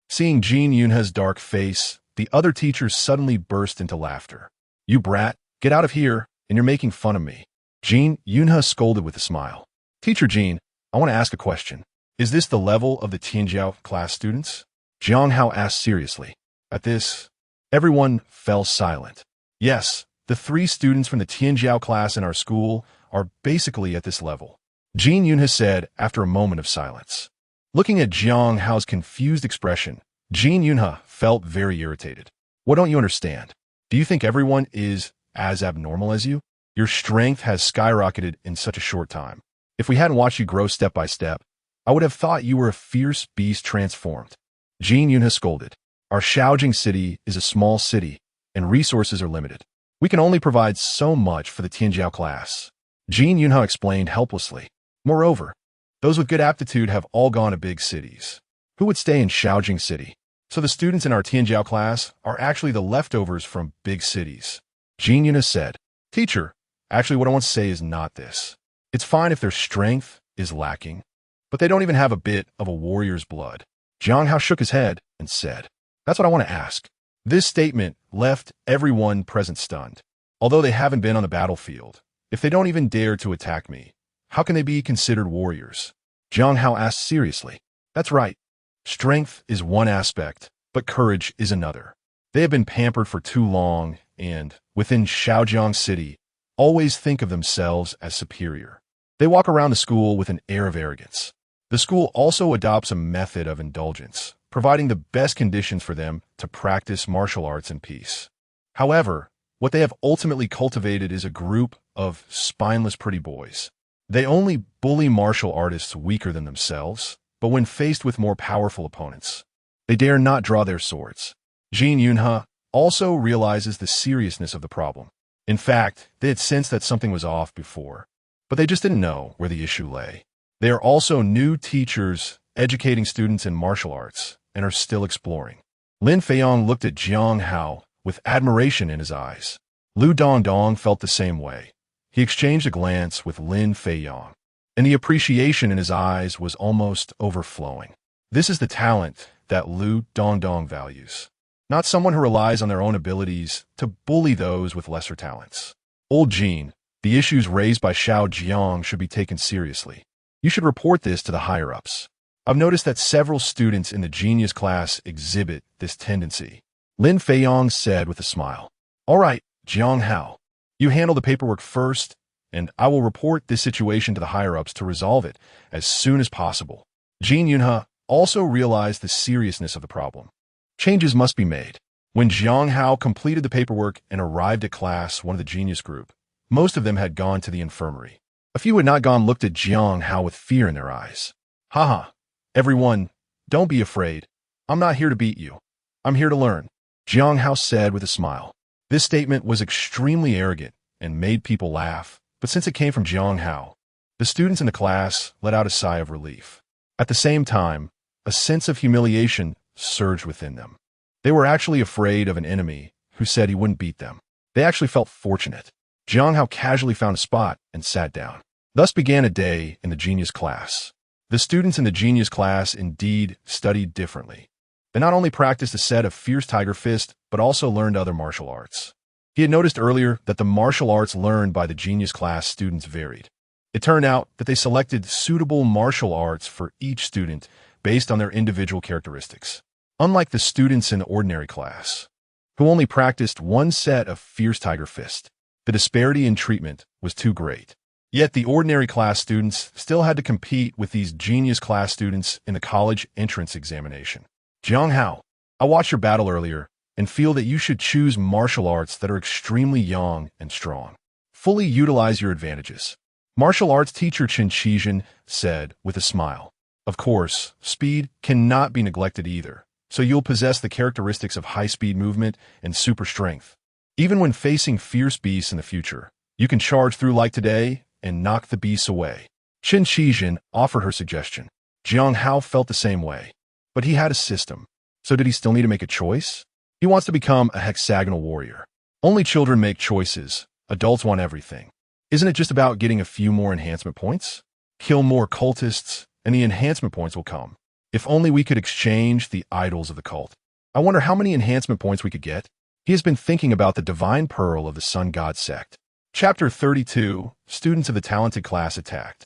Seeing Jin Yunhe's dark face, the other teachers suddenly burst into laughter. "You brat, get out of here, and you're making fun of me." Jin Yunhe scolded with a smile. "Teacher Jin, I want to ask a question. Is this the level of the Tianjiao class students?" Jiang Hao asked seriously. At this, everyone fell silent. "Yes, the 3 students from the Tianjiao class in our school are basically at this level," Jin Yunhe said after a moment of silence. Looking at Jiang Hao's confused expression, Jin Yunhe felt very irritated. "What don't you understand? Do you think everyone is as abnormal as you? Your strength has skyrocketed in such a short time. If we hadn't watched you grow step by step, I would have thought you were a fierce beast transformed." Jin Yunhe scolded. "Our Shaojing city is a small city, and resources are limited. We can only provide so much for the Tianjiao class." Jin Yunhe explained helplessly. "Moreover, those with good aptitude have all gone to big cities. Who would stay in Shaojing City? So the students in our Tianjiao class are actually the leftovers from big cities." Jin Yunhe said, "Teacher, actually what I want to say is not this. It's fine if their strength is lacking, but they don't even have a bit of a warrior's blood." Jiang Hao shook his head and said, "That's what I want to ask." This statement left everyone present stunned. Although they haven't been on the battlefield, if they don't even dare to attack me, how can they be considered warriors? Jiang Hao asked seriously. "That's right. Strength is one aspect, but courage is another. They have been pampered for too long and, within Shaojiang City, always think of themselves as superior. They walk around the school with an air of arrogance. The school also adopts a method of indulgence, providing the best conditions for them to practice martial arts in peace. However, what they have ultimately cultivated is a group of spineless pretty boys. They only bully martial artists weaker than themselves, but when faced with more powerful opponents, they dare not draw their swords." Jin Yunhe also realizes the seriousness of the problem. In fact, they had sensed that something was off before, but they just didn't know where the issue lay. They are also new teachers educating students in martial arts and are still exploring. Lin Feiyong looked at Jiang Hao with admiration in his eyes. Lu Dongdong felt the same way. He exchanged a glance with Lin Feiyong, and the appreciation in his eyes was almost overflowing. This is the talent that Lu Dongdong values, not someone who relies on their own abilities to bully those with lesser talents. Old Jin, The issues raised by Xiao Jiang should be taken seriously. You should report this to the higher-ups. I've noticed that several students in the genius class exhibit this tendency. Lin Feiyong said with a smile. All right, Jiang Hao. You handle the paperwork first, and I will report this situation to the higher-ups to resolve it as soon as possible. Jin Yunhe also realized the seriousness of the problem. Changes must be made. When Jiang Hao completed the paperwork and arrived at class, one of the genius group, most of them had gone to the infirmary. A few who had not gone looked at Jiang Hao with fear in their eyes. Haha, everyone, don't be afraid. I'm not here to beat you. I'm here to learn, Jiang Hao said with a smile. This statement was extremely arrogant and made people laugh, but since it came from Jiang Hao, the students in the class let out a sigh of relief. At the same time, a sense of humiliation surged within them. They were actually afraid of an enemy who said he wouldn't beat them. They actually felt fortunate. Jiang Hao casually found a spot and sat down. Thus began a day in the genius class. The students in the genius class indeed studied differently. They not only practiced a set of fierce tiger fist, but also learned other martial arts. He had noticed earlier that the martial arts learned by the genius class students varied. It turned out that they selected suitable martial arts for each student based on their individual characteristics. Unlike the students in the ordinary class, who only practiced one set of fierce tiger fist, the disparity in treatment was too great. Yet the ordinary class students still had to compete with these genius class students in the college entrance examination. Jiang Hao, I watched your battle earlier and feel that you should choose martial arts that are extremely young and strong. Fully utilize your advantages. Martial arts teacher Chen Qizhen said with a smile. Of course, speed cannot be neglected either, so you'll possess the characteristics of high-speed movement and super strength. Even when facing fierce beasts in the future, you can charge through like today and knock the beasts away. Chen Qizhen offered her suggestion. Jiang Hao felt the same way. But he had a system. So did he still need to make a choice? He wants to become a hexagonal warrior. Only children make choices. Adults want everything. Isn't it just about getting a few more enhancement points? Kill more cultists, and the enhancement points will come. If only we could exchange the idols of the cult. I wonder how many enhancement points we could get. He has been thinking about the divine pearl of the Sun God sect. Chapter 32, Students of the Talented Class Attacked.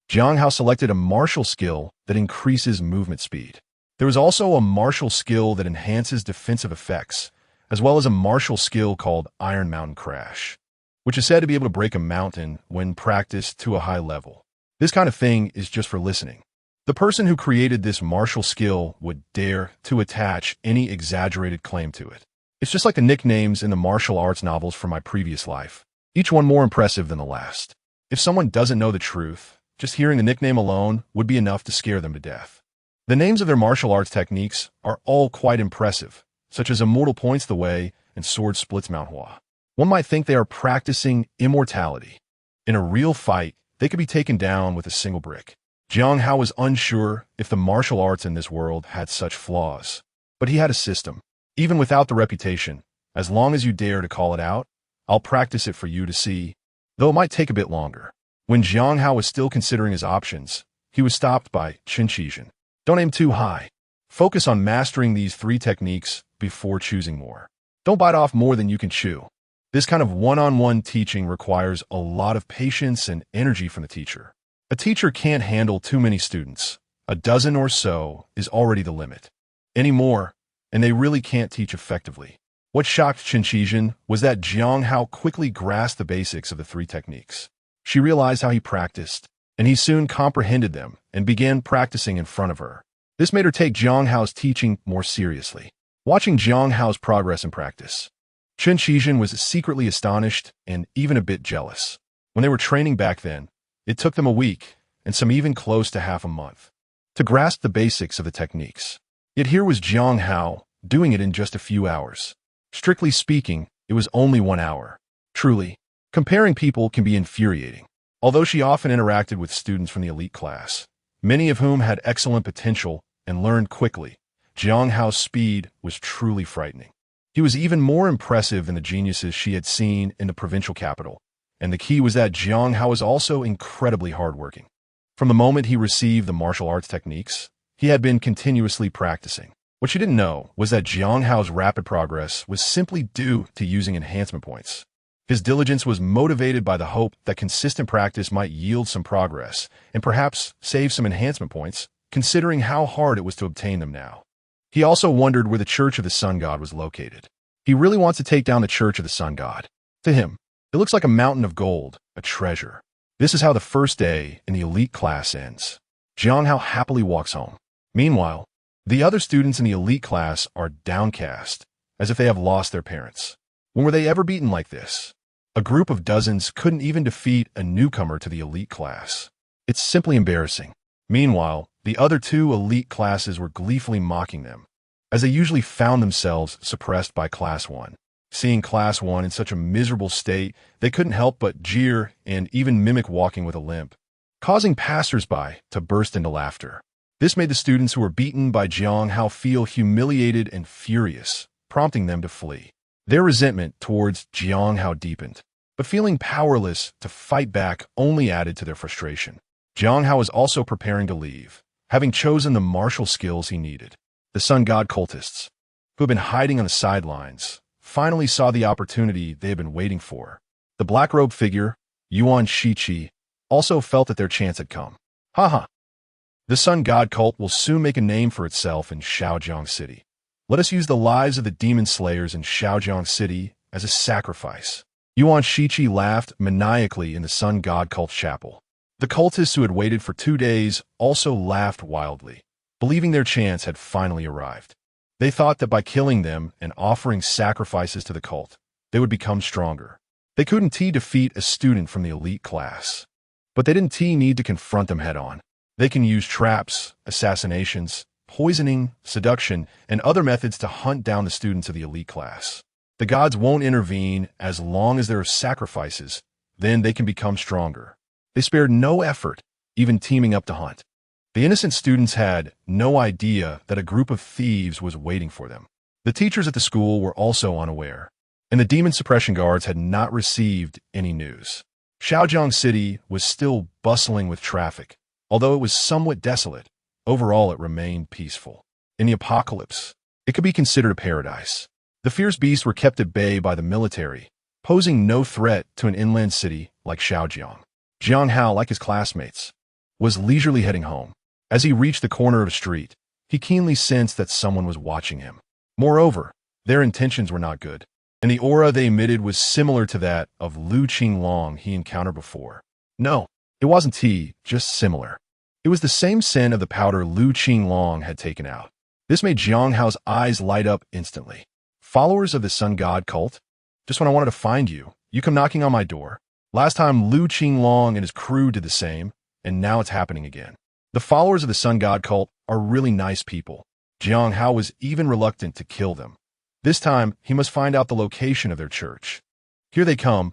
Jiang Hao selected a martial skill that increases movement speed. There was also a martial skill that enhances defensive effects, as well as a martial skill called Iron Mountain Crash, which is said to be able to break a mountain when practiced to a high level. This kind of thing is just for listening. The person who created this martial skill would dare to attach any exaggerated claim to it. It's just like the nicknames in the martial arts novels from my previous life, each one more impressive than the last. If someone doesn't know the truth, just hearing the nickname alone would be enough to scare them to death. The names of their martial arts techniques are all quite impressive, such as Immortal Points the Way and Sword Splits Mount Hua. One might think they are practicing immortality. In a real fight, they could be taken down with a single brick. Jiang Hao was unsure if the martial arts in this world had such flaws, but he had a system. Even without the reputation, as long as you dare to call it out, I'll practice it for you to see, though it might take a bit longer. When Jiang Hao was still considering his options, he was stopped by Chen Qizhen. Don't aim too high. Focus on mastering these 3 techniques before choosing more. Don't bite off more than you can chew. This kind of one-on-one teaching requires a lot of patience and energy from the teacher. A teacher can't handle too many students. A dozen or so is already the limit. Any more, and they really can't teach effectively. What shocked Chen Qizhen was that Jiang Hao quickly grasped the basics of the 3 techniques. She realized how he practiced, and he soon comprehended them and began practicing in front of her. This made her take Jiang Hao's teaching more seriously. Watching Jiang Hao's progress in practice, Chen Qizhen was secretly astonished and even a bit jealous. When they were training back then, it took them a week, and some even close to half a month, to grasp the basics of the techniques. Yet here was Jiang Hao doing it in just a few hours. Strictly speaking, it was only 1 hour. Truly, comparing people can be infuriating. Although she often interacted with students from the elite class, many of whom had excellent potential and learned quickly, Jiang Hao's speed was truly frightening. He was even more impressive than the geniuses she had seen in the provincial capital, and the key was that Jiang Hao was also incredibly hardworking. From the moment he received the martial arts techniques, he had been continuously practicing. What she didn't know was that Jiang Hao's rapid progress was simply due to using enhancement points. His diligence was motivated by the hope that consistent practice might yield some progress and perhaps save some enhancement points, considering how hard it was to obtain them now. He also wondered where the Church of the Sun God was located. He really wants to take down the Church of the Sun God. To him, it looks like a mountain of gold, a treasure. This is how the first day in the elite class ends. Jiang Hao happily walks home. Meanwhile, the other students in the elite class are downcast, as if they have lost their parents. When were they ever beaten like this? A group of dozens couldn't even defeat a newcomer to the elite class. It's simply embarrassing. Meanwhile, the other two elite classes were gleefully mocking them, as they usually found themselves suppressed by Class 1. Seeing Class 1 in such a miserable state, they couldn't help but jeer and even mimic walking with a limp, causing passers-by to burst into laughter. This made the students who were beaten by Jiang Hao feel humiliated and furious, prompting them to flee. Their resentment towards Jiang Hao deepened, but feeling powerless to fight back only added to their frustration. Jiang Hao was also preparing to leave, having chosen the martial skills he needed. The Sun God cultists, who had been hiding on the sidelines, finally saw the opportunity they had been waiting for. The black-robed figure, Yuan Shiqi, also felt that their chance had come. Haha! The Sun God cult will soon make a name for itself in Shaojiang City. Let us use the lives of the demon slayers in Shaojiang City as a sacrifice. Yuan Shiqi laughed maniacally in the Sun God cult chapel. The cultists who had waited for 2 days also laughed wildly, believing their chance had finally arrived. They thought that by killing them and offering sacrifices to the cult, they would become stronger. They couldn't defeat a student from the elite class, but they didn't need to confront them head-on. They can use traps, assassinations, poisoning, seduction, and other methods to hunt down the students of the elite class. The gods won't intervene as long as there are sacrifices, then they can become stronger. They spared no effort, even teaming up to hunt. The innocent students had no idea that a group of thieves was waiting for them. The teachers at the school were also unaware, and the demon suppression guards had not received any news. Shaojiang City was still bustling with traffic. Although it was somewhat desolate, overall it remained peaceful. In the apocalypse, it could be considered a paradise. The fierce beasts were kept at bay by the military, posing no threat to an inland city like Shaojiang. Jiang Hao, like his classmates, was leisurely heading home. As he reached the corner of a street, he keenly sensed that someone was watching him. Moreover, their intentions were not good, and the aura they emitted was similar to that of Lu Qinglong he encountered before. No, it wasn't he, just similar. It was the same scent of the powder Lu Qinglong had taken out. This made Jiang Hao's eyes light up instantly. Followers of the Sun God cult? Just when I wanted to find you, you come knocking on my door. Last time Lu Qinglong and his crew did the same, and now it's happening again. The followers of the Sun God cult are really nice people. Jiang Hao was even reluctant to kill them. This time, he must find out the location of their church. Here they come,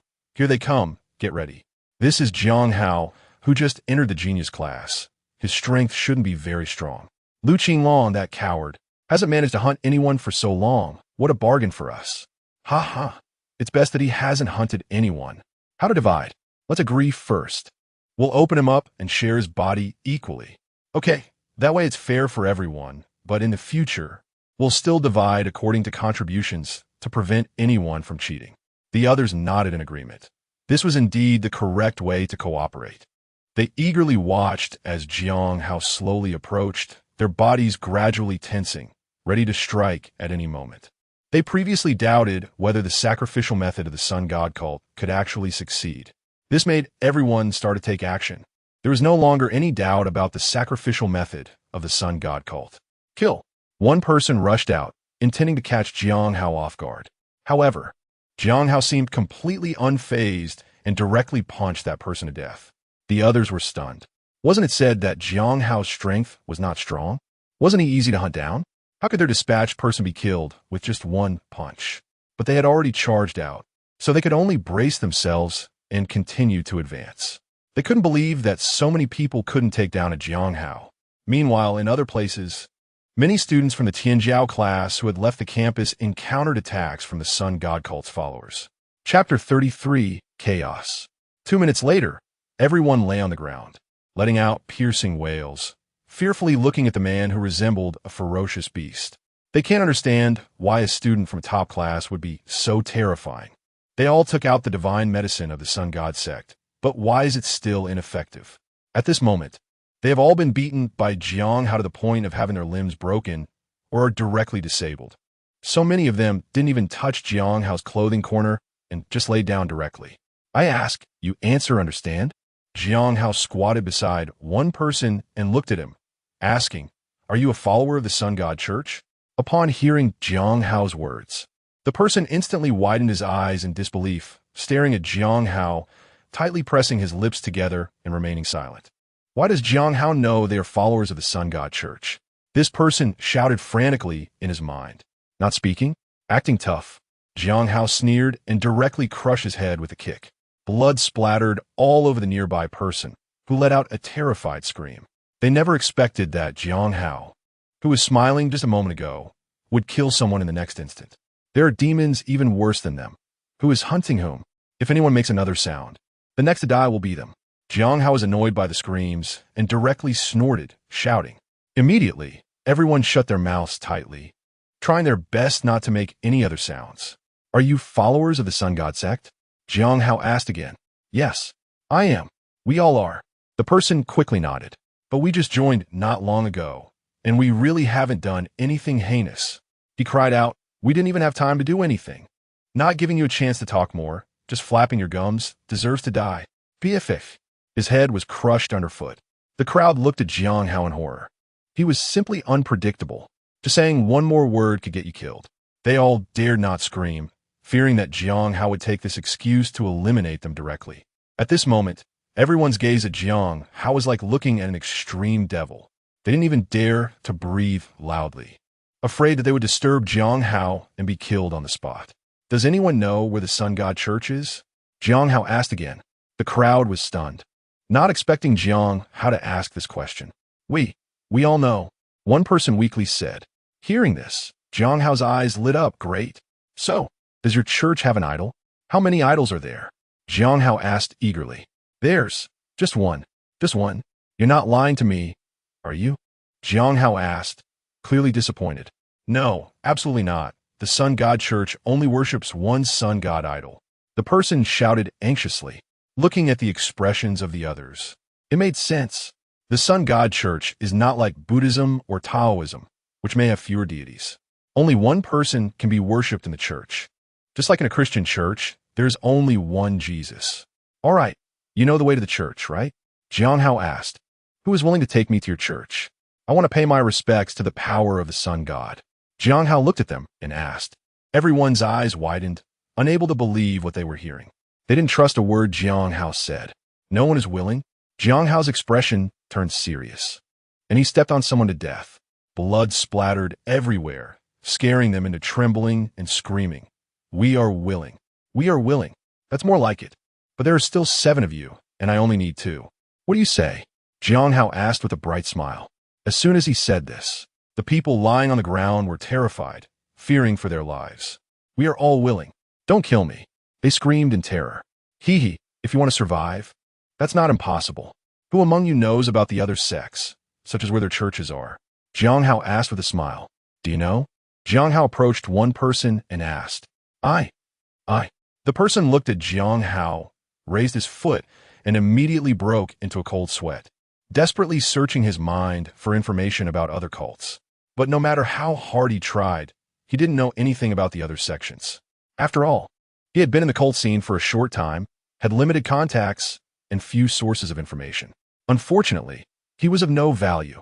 get ready. This is Jiang Hao, who just entered the genius class. His strength shouldn't be very strong. Lu Qinglong, that coward, hasn't managed to hunt anyone for so long. What a bargain for us. Ha ha. It's best that he hasn't hunted anyone. How to divide? Let's agree first. We'll open him up and share his body equally. Okay, that way it's fair for everyone, but in the future, we'll still divide according to contributions to prevent anyone from cheating. The others nodded in agreement. This was indeed the correct way to cooperate. They eagerly watched as Jiang Hao slowly approached, their bodies gradually tensing, ready to strike at any moment. They previously doubted whether the sacrificial method of the Sun God cult could actually succeed. This made everyone start to take action. There was no longer any doubt about the sacrificial method of the Sun God cult. Kill. One person rushed out, intending to catch Jiang Hao off guard. However, Jiang Hao seemed completely unfazed and directly punched that person to death. The others were stunned. Wasn't it said that Jiang Hao's strength was not strong? Wasn't he easy to hunt down? How could their dispatched person be killed with just one punch? But they had already charged out, so they could only brace themselves and continue to advance. They couldn't believe that so many people couldn't take down a Jiang Hao. Meanwhile, in other places, many students from the Tianjiao class who had left the campus encountered attacks from the Sun God cult's followers. Chapter 33, Chaos. 2 minutes later, everyone lay on the ground, letting out piercing wails, fearfully looking at the man who resembled a ferocious beast. They can't understand why a student from top class would be so terrifying. They all took out the divine medicine of the sun god sect, but why is it still ineffective? At this moment, they have all been beaten by Jiang Hao to the point of having their limbs broken or are directly disabled. So many of them didn't even touch Jiang Hao's clothing corner and just laid down directly. I ask, you answer, understand? Jiang Hao squatted beside one person and looked at him, asking, "Are you a follower of the Sun God Church?" Upon hearing Jiang Hao's words, the person instantly widened his eyes in disbelief, staring at Jiang Hao, tightly pressing his lips together and remaining silent. Why does Jiang Hao know they are followers of the Sun God Church? This person shouted frantically in his mind. Not speaking, acting tough. Jiang Hao sneered and directly crushed his head with a kick. Blood splattered all over the nearby person, who let out a terrified scream. They never expected that Jiang Hao, who was smiling just a moment ago, would kill someone in the next instant. There are demons even worse than them, who is hunting whom. If anyone makes another sound, the next to die will be them. Jiang Hao was annoyed by the screams and directly snorted, shouting. Immediately, everyone shut their mouths tightly, trying their best not to make any other sounds. Are you followers of the Sun God sect? Jiang Hao asked again. Yes, I am. We all are. The person quickly nodded. But we just joined not long ago, and we really haven't done anything heinous. He cried out, we didn't even have time to do anything. Not giving you a chance to talk more, just flapping your gums, deserves to die. BFF. His head was crushed underfoot. The crowd looked at Jiang Hao in horror. He was simply unpredictable. Just saying one more word could get you killed. They all dared not scream, fearing that Jiang Hao would take this excuse to eliminate them directly. At this moment, everyone's gaze at Jiang Hao was like looking at an extreme devil. They didn't even dare to breathe loudly, afraid that they would disturb Jiang Hao and be killed on the spot. Does anyone know where the Sun God Church is? Jiang Hao asked again. The crowd was stunned, not expecting Jiang Hao to ask this question. We all know, one person weakly said. Hearing this, Jiang Hao's eyes lit up. Great. So, does your church have an idol? How many idols are there? Jiang Hao asked eagerly. There's just one. Just one. You're not lying to me, are you? Jiang Hao asked, clearly disappointed. No, absolutely not. The Sun God Church only worships one sun god idol. The person shouted anxiously, looking at the expressions of the others. It made sense. The Sun God Church is not like Buddhism or Taoism, which may have fewer deities. Only one person can be worshipped in the church. Just like in a Christian church, there's only one Jesus. All right, you know the way to the church, right? Jiang Hao asked. Who is willing to take me to your church? I want to pay my respects to the power of the sun god. Jiang Hao looked at them and asked. Everyone's eyes widened, unable to believe what they were hearing. They didn't trust a word Jiang Hao said. No one is willing? Jiang Hao's expression turned serious, and he stepped on someone to death. Blood splattered everywhere, scaring them into trembling and screaming. We are willing. We are willing. That's more like it. But there are still 7 of you, and I only need 2. What do you say? Jiang Hao asked with a bright smile. As soon as he said this, the people lying on the ground were terrified, fearing for their lives. We are all willing. Don't kill me. They screamed in terror. Hee, if you want to survive. That's not impossible. Who among you knows about the other sects, such as where their churches are? Jiang Hao asked with a smile. Do you know? Jiang Hao approached one person and asked. I. The person looked at Jiang Hao, raised his foot, and immediately broke into a cold sweat, desperately searching his mind for information about other cults. But no matter how hard he tried, he didn't know anything about the other sections. After all, he had been in the cult scene for a short time, had limited contacts, and few sources of information. Unfortunately, he was of no value.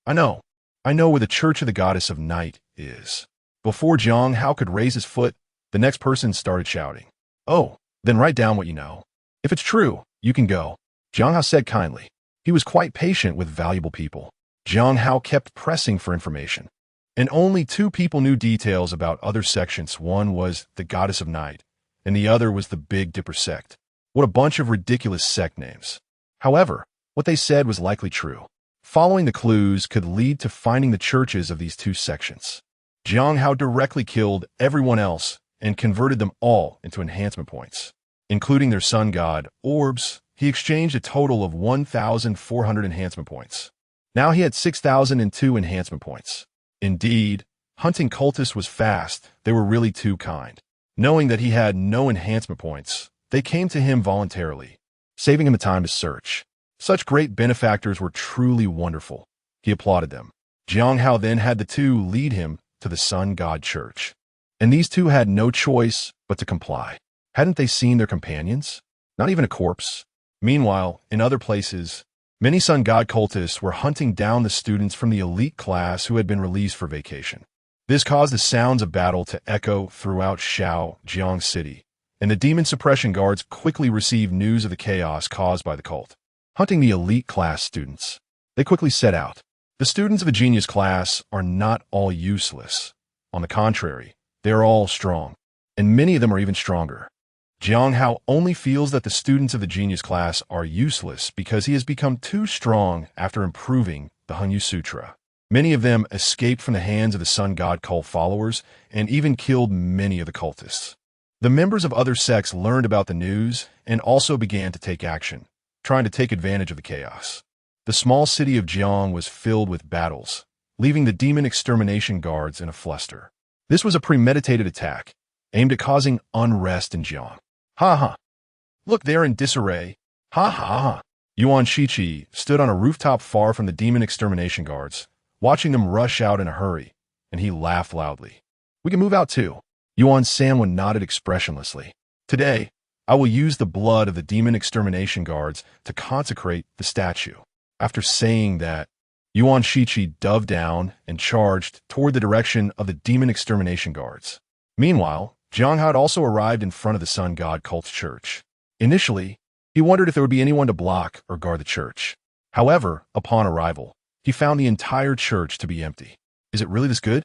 I know where the Church of the Goddess of Night is. Before Jiang Hao could raise his foot, the next person started shouting. Oh, then write down what you know. If it's true, you can go. Jiang Hao said kindly. He was quite patient with valuable people. Jiang Hao kept pressing for information. And only 2 people knew details about other sections. One was the Goddess of Night, and the other was the Big Dipper sect. What a bunch of ridiculous sect names. However, what they said was likely true. Following the clues could lead to finding the churches of these 2 sections. Jiang Hao directly killed everyone else and converted them all into enhancement points, including their sun god, orbs. He exchanged a total of 1,400 enhancement points. Now he had 6,002 enhancement points. Indeed, hunting cultists was fast. They were really too kind. Knowing that he had no enhancement points, they came to him voluntarily, saving him the time to search. Such great benefactors were truly wonderful. He applauded them. Jiang Hao then had the two lead him to the Sun God Church. And these two had no choice but to comply. Hadn't they seen their companions? Not even a corpse. Meanwhile, in other places, many Sun God cultists were hunting down the students from the elite class who had been released for vacation. This caused the sounds of battle to echo throughout Jiang City, and the demon suppression guards quickly received news of the chaos caused by the cult. Hunting the elite class students, they quickly set out. The students of a genius class are not all useless. On the contrary, they are all strong, and many of them are even stronger. Jiang Hao only feels that the students of the genius class are useless because he has become too strong after improving the Hengyang Sutra. Many of them escaped from the hands of the Sun God cult followers and even killed many of the cultists. The members of other sects learned about the news and also began to take action, trying to take advantage of the chaos. The small city of Jiang was filled with battles, leaving the demon extermination guards in a fluster. This was a premeditated attack, aimed at causing unrest in Jiang. Ha ha! Look, they're in disarray. Ha ha ha! Yuan Shiqi stood on a rooftop far from the demon extermination guards, watching them rush out in a hurry, and he laughed loudly. We can move out too. Yuan Sanwen nodded expressionlessly. Today, I will use the blood of the demon extermination guards to consecrate the statue. After saying that, Yuan Shiqi dove down and charged toward the direction of the demon extermination guards. Meanwhile, Jiang Hao had also arrived in front of the Sun God cult's church. Initially, he wondered if there would be anyone to block or guard the church. However, upon arrival, he found the entire church to be empty. Is it really this good?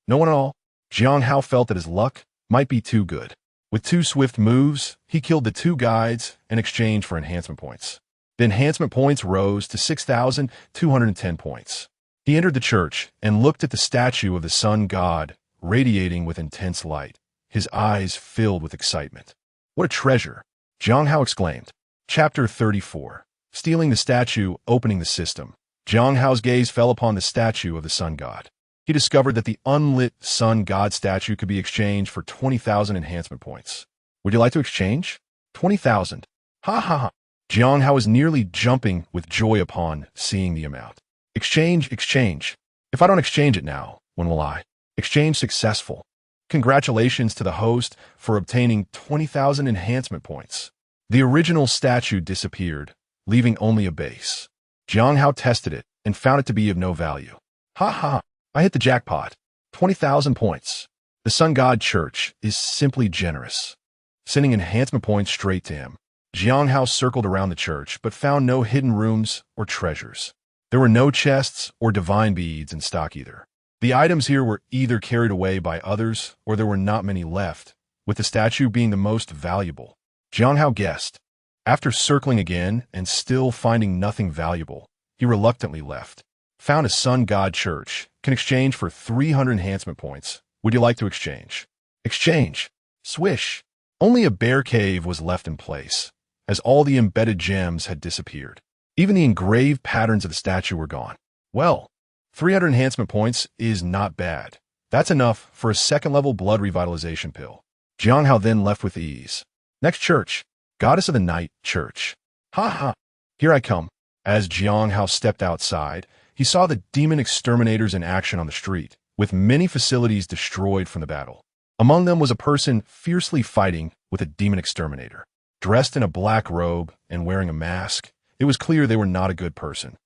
No one at all? Jiang Hao felt that his luck might be too good. With two swift moves, he killed the two guides in exchange for enhancement points. The enhancement points rose to 6,210 points. He entered the church and looked at the statue of the sun god, radiating with intense light, his eyes filled with excitement. What a treasure! Jiang Hao exclaimed. Chapter 34. Stealing the statue, opening the system. Jiang Hao's gaze fell upon the statue of the sun god. He discovered that the unlit sun god statue could be exchanged for 20,000 enhancement points. Would you like to exchange? 20,000. Ha ha ha. Jiang Hao was nearly jumping with joy upon seeing the amount. Exchange, exchange. If I don't exchange it now, when will I? Exchange successful. Congratulations to the host for obtaining 20,000 enhancement points. The original statue disappeared, leaving only a base. Jiang Hao tested it and found it to be of no value. Ha ha, I hit the jackpot. 20,000 points. The Sun God Church is simply generous, sending enhancement points straight to him. Jiang Hao circled around the church but found no hidden rooms or treasures. There were no chests or divine beads in stock either. The items here were either carried away by others or there were not many left, with the statue being the most valuable. Jiang Hao guessed. After circling again and still finding nothing valuable, he reluctantly left. Found a Sun God Church, can exchange for 300 enhancement points. Would you like to exchange? Exchange. Swish. Only a bear cave was left in place, as all the embedded gems had disappeared. Even the engraved patterns of the statue were gone. Well, 300 enhancement points is not bad. That's enough for a second-level blood revitalization pill. Jiang Hao then left with ease. Next church, Goddess of the Night Church. Ha ha, here I come. As Jiang Hao stepped outside, he saw the demon exterminators in action on the street, with many facilities destroyed from the battle. Among them was a person fiercely fighting with a demon exterminator. Dressed in a black robe and wearing a mask, it was clear they were not a good person.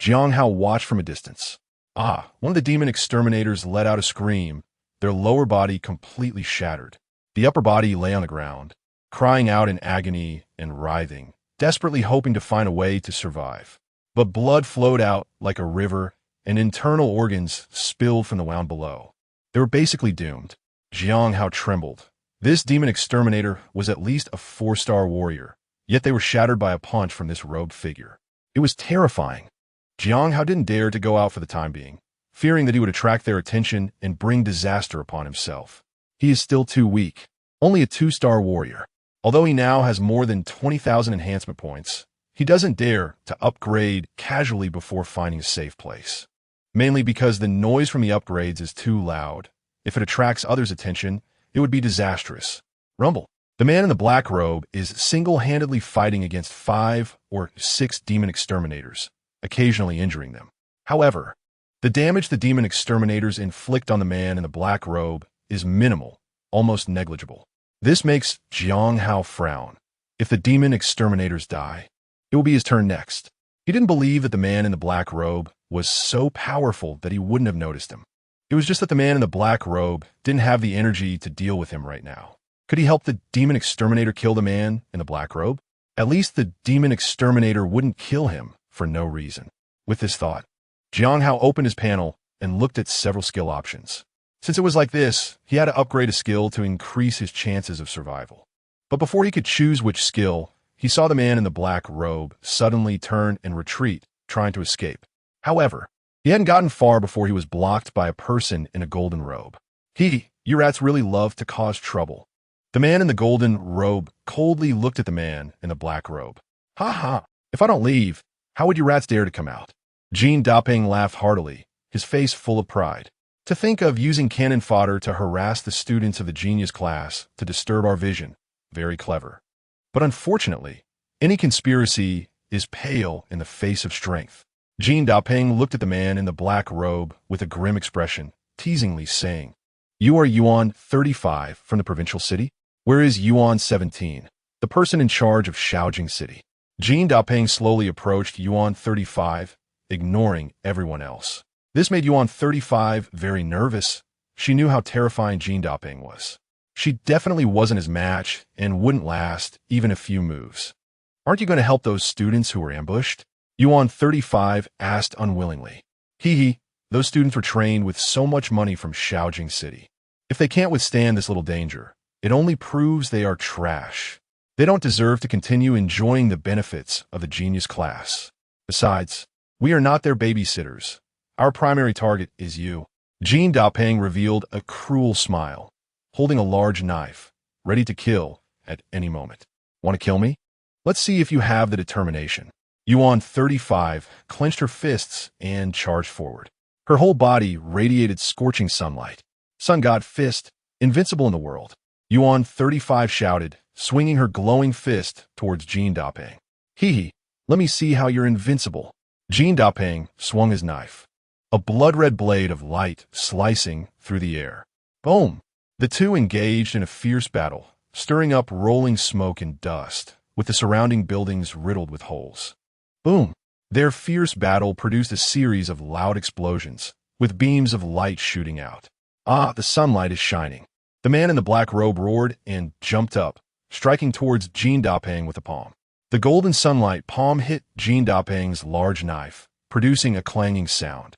Jiang Hao watched from a distance. One of the demon exterminators let out a scream, their lower body completely shattered. The upper body lay on the ground, crying out in agony and writhing, desperately hoping to find a way to survive. But blood flowed out like a river, and internal organs spilled from the wound below. They were basically doomed. Jiang Hao trembled. This demon exterminator was at least a 4-star warrior, yet they were shattered by a punch from this robed figure. It was terrifying. Jiang Hao didn't dare to go out for the time being, fearing that he would attract their attention and bring disaster upon himself. He is still too weak, only a 2-star warrior. Although he now has more than 20,000 enhancement points, he doesn't dare to upgrade casually before finding a safe place. Mainly because the noise from the upgrades is too loud. If it attracts others' attention, it would be disastrous. Rumble. The man in the black robe is single-handedly fighting against 5 or 6 demon exterminators, occasionally injuring them. However, the damage the demon exterminators inflict on the man in the black robe is minimal, almost negligible. This makes Jiang Hao frown. If the demon exterminators die, it will be his turn next. He didn't believe that the man in the black robe was so powerful that he wouldn't have noticed him. It was just that the man in the black robe didn't have the energy to deal with him right now. Could he help the demon exterminator kill the man in the black robe? At least the demon exterminator wouldn't kill him for no reason. With this thought, Jiang Hao opened his panel and looked at several skill options. Since it was like this, he had to upgrade a skill to increase his chances of survival. But before he could choose which skill, he saw the man in the black robe suddenly turn and retreat, trying to escape. However, he hadn't gotten far before he was blocked by a person in a golden robe. You rats really love to cause trouble. The man in the golden robe coldly looked at the man in the black robe. Ha ha, if I don't leave, how would you rats dare to come out? Jean Daping laughed heartily, his face full of pride. To think of using cannon fodder to harass the students of the genius class to disturb our vision. Very clever. But unfortunately, any conspiracy is pale in the face of strength. Jean Daping looked at the man in the black robe with a grim expression, teasingly saying, "You are Yuan 35 from the provincial city? Where is Yuan 17, the person in charge of Shaojing City?" Jean Daping slowly approached Yuan 35, ignoring everyone else. This made Yuan 35 very nervous. She knew how terrifying Jean Daping was. She definitely wasn't his match and wouldn't last even a few moves. "Aren't you going to help those students who were ambushed?" Yuan 35 asked unwillingly. Those students were trained with so much money from Shaojing City. If they can't withstand this little danger, it only proves they are trash. They don't deserve to continue enjoying the benefits of the genius class. Besides, we are not their babysitters. Our primary target is you. Jean Daping revealed a cruel smile, holding a large knife, ready to kill at any moment. "Want to kill me? Let's see if you have the determination." Yuan 35 clenched her fists and charged forward. Her whole body radiated scorching sunlight. Sun God Fist, invincible in the world. Yuan 35 shouted, swinging her glowing fist towards Jean Daping. Let me see how you're invincible." Jean Daping swung his knife, a blood-red blade of light slicing through the air. Boom! The two engaged in a fierce battle, stirring up rolling smoke and dust, with the surrounding buildings riddled with holes. Boom! Their fierce battle produced a series of loud explosions, with beams of light shooting out. The sunlight is shining. The man in the black robe roared and jumped up, striking towards Jean Daping with a palm. The golden sunlight palm hit Jean Daping's large knife, producing a clanging sound,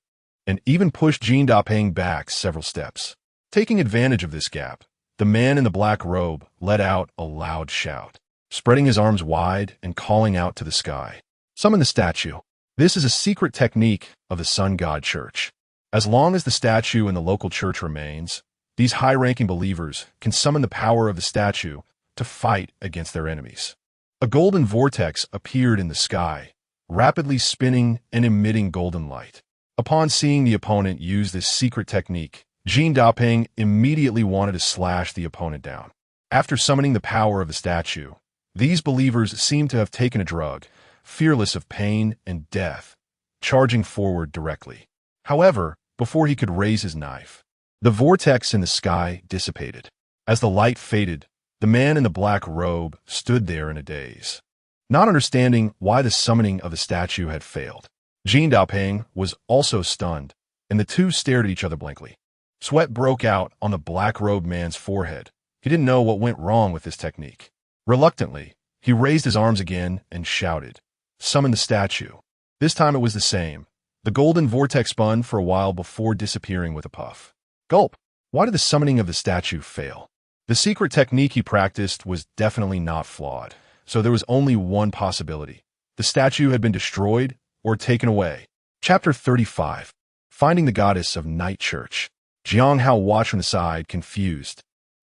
and even pushed Jean Daping back several steps. Taking advantage of this gap, the man in the black robe let out a loud shout, spreading his arms wide and calling out to the sky. "Summon the statue." This is a secret technique of the Sun God Church. As long as the statue in the local church remains, these high-ranking believers can summon the power of the statue to fight against their enemies. A golden vortex appeared in the sky, rapidly spinning and emitting golden light. Upon seeing the opponent use this secret technique, Jean Daping immediately wanted to slash the opponent down. After summoning the power of the statue, these believers seemed to have taken a drug, fearless of pain and death, charging forward directly. However, before he could raise his knife, the vortex in the sky dissipated. As the light faded, the man in the black robe stood there in a daze, not understanding why the summoning of the statue had failed. Jean Daping was also stunned, and the two stared at each other blankly. Sweat broke out on the black-robed man's forehead. He didn't know what went wrong with this technique. Reluctantly, he raised his arms again and shouted, "Summon the statue." This time it was the same. The golden vortex spun for a while before disappearing with a puff. Gulp! Why did the summoning of the statue fail? The secret technique he practiced was definitely not flawed, so there was only one possibility. The statue had been destroyed or taken away. Chapter 35. Finding the Goddess of Night Church. Jiang Hao watched from the side, confused,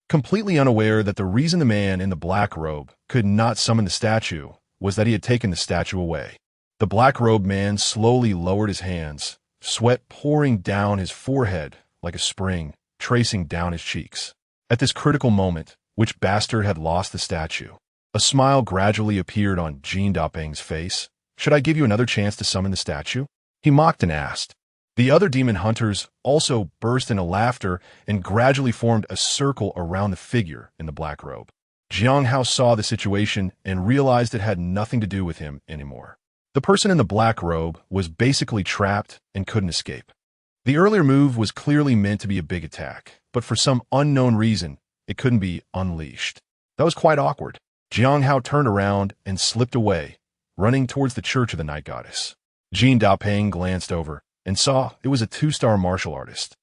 completely unaware that the reason the man in the black robe could not summon the statue was that he had taken the statue away. The black-robed man slowly lowered his hands, sweat pouring down his forehead like a spring, tracing down his cheeks. At this critical moment, Which bastard had lost the statue? A smile gradually appeared on Jiang Hao's face. Should I give you another chance to summon the statue? He mocked and asked. The other demon hunters also burst into laughter and gradually formed a circle around the figure in the black robe. Jiang Hao saw the situation and realized it had nothing to do with him anymore. The person in the black robe was basically trapped and couldn't escape. The earlier move was clearly meant to be a big attack, but for some unknown reason, it couldn't be unleashed. That was quite awkward. Jiang Hao turned around and slipped away, running towards the Church of the Night Goddess. Jiang Hao glanced over and saw it was a 2-star martial artist.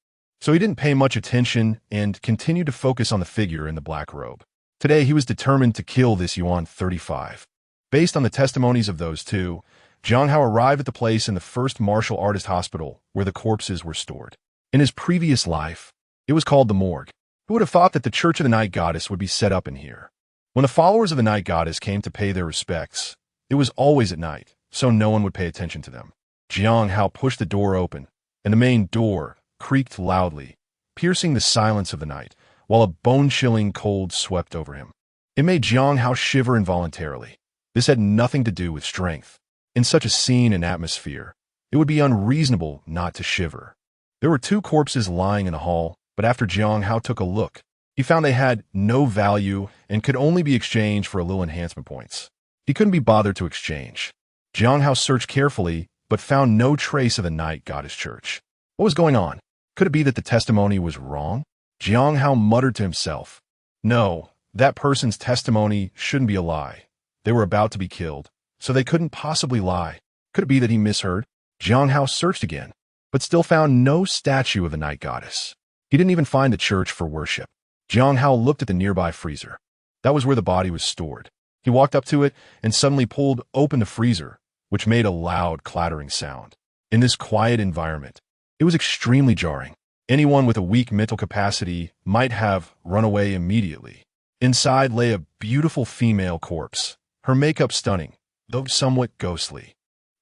So he didn't pay much attention and continued to focus on the figure in the black robe. Today, he was determined to kill this Yuan 35. Based on the testimonies of those two, Jiang Hao arrived at the place in the first martial artist hospital where the corpses were stored. In his previous life, it was called the morgue. Who would have thought that the Church of the Night Goddess would be set up in here? When the followers of the Night Goddess came to pay their respects, it was always at night, so no one would pay attention to them. Jiang Hao pushed the door open, and the main door creaked loudly, piercing the silence of the night, while a bone-chilling cold swept over him. It made Jiang Hao shiver involuntarily. This had nothing to do with strength. In such a scene and atmosphere, it would be unreasonable not to shiver. There were 2 corpses lying in the hall, but after Jiang Hao took a look, he found they had no value and could only be exchanged for a little enhancement points. He couldn't be bothered to exchange. Jiang Hao searched carefully, but found no trace of the Night Goddess Church. What was going on? Could it be that the testimony was wrong? Jiang Hao muttered to himself. No, that person's testimony shouldn't be a lie. They were about to be killed, so they couldn't possibly lie. Could it be that he misheard? Jiang Hao searched again, but still found no statue of the Night Goddess. He didn't even find the church for worship. Jiang Hao looked at the nearby freezer. That was where the body was stored. He walked up to it and suddenly pulled open the freezer, which made a loud clattering sound. In this quiet environment, it was extremely jarring. Anyone with a weak mental capacity might have run away immediately. Inside lay a beautiful female corpse, her makeup stunning, though somewhat ghostly.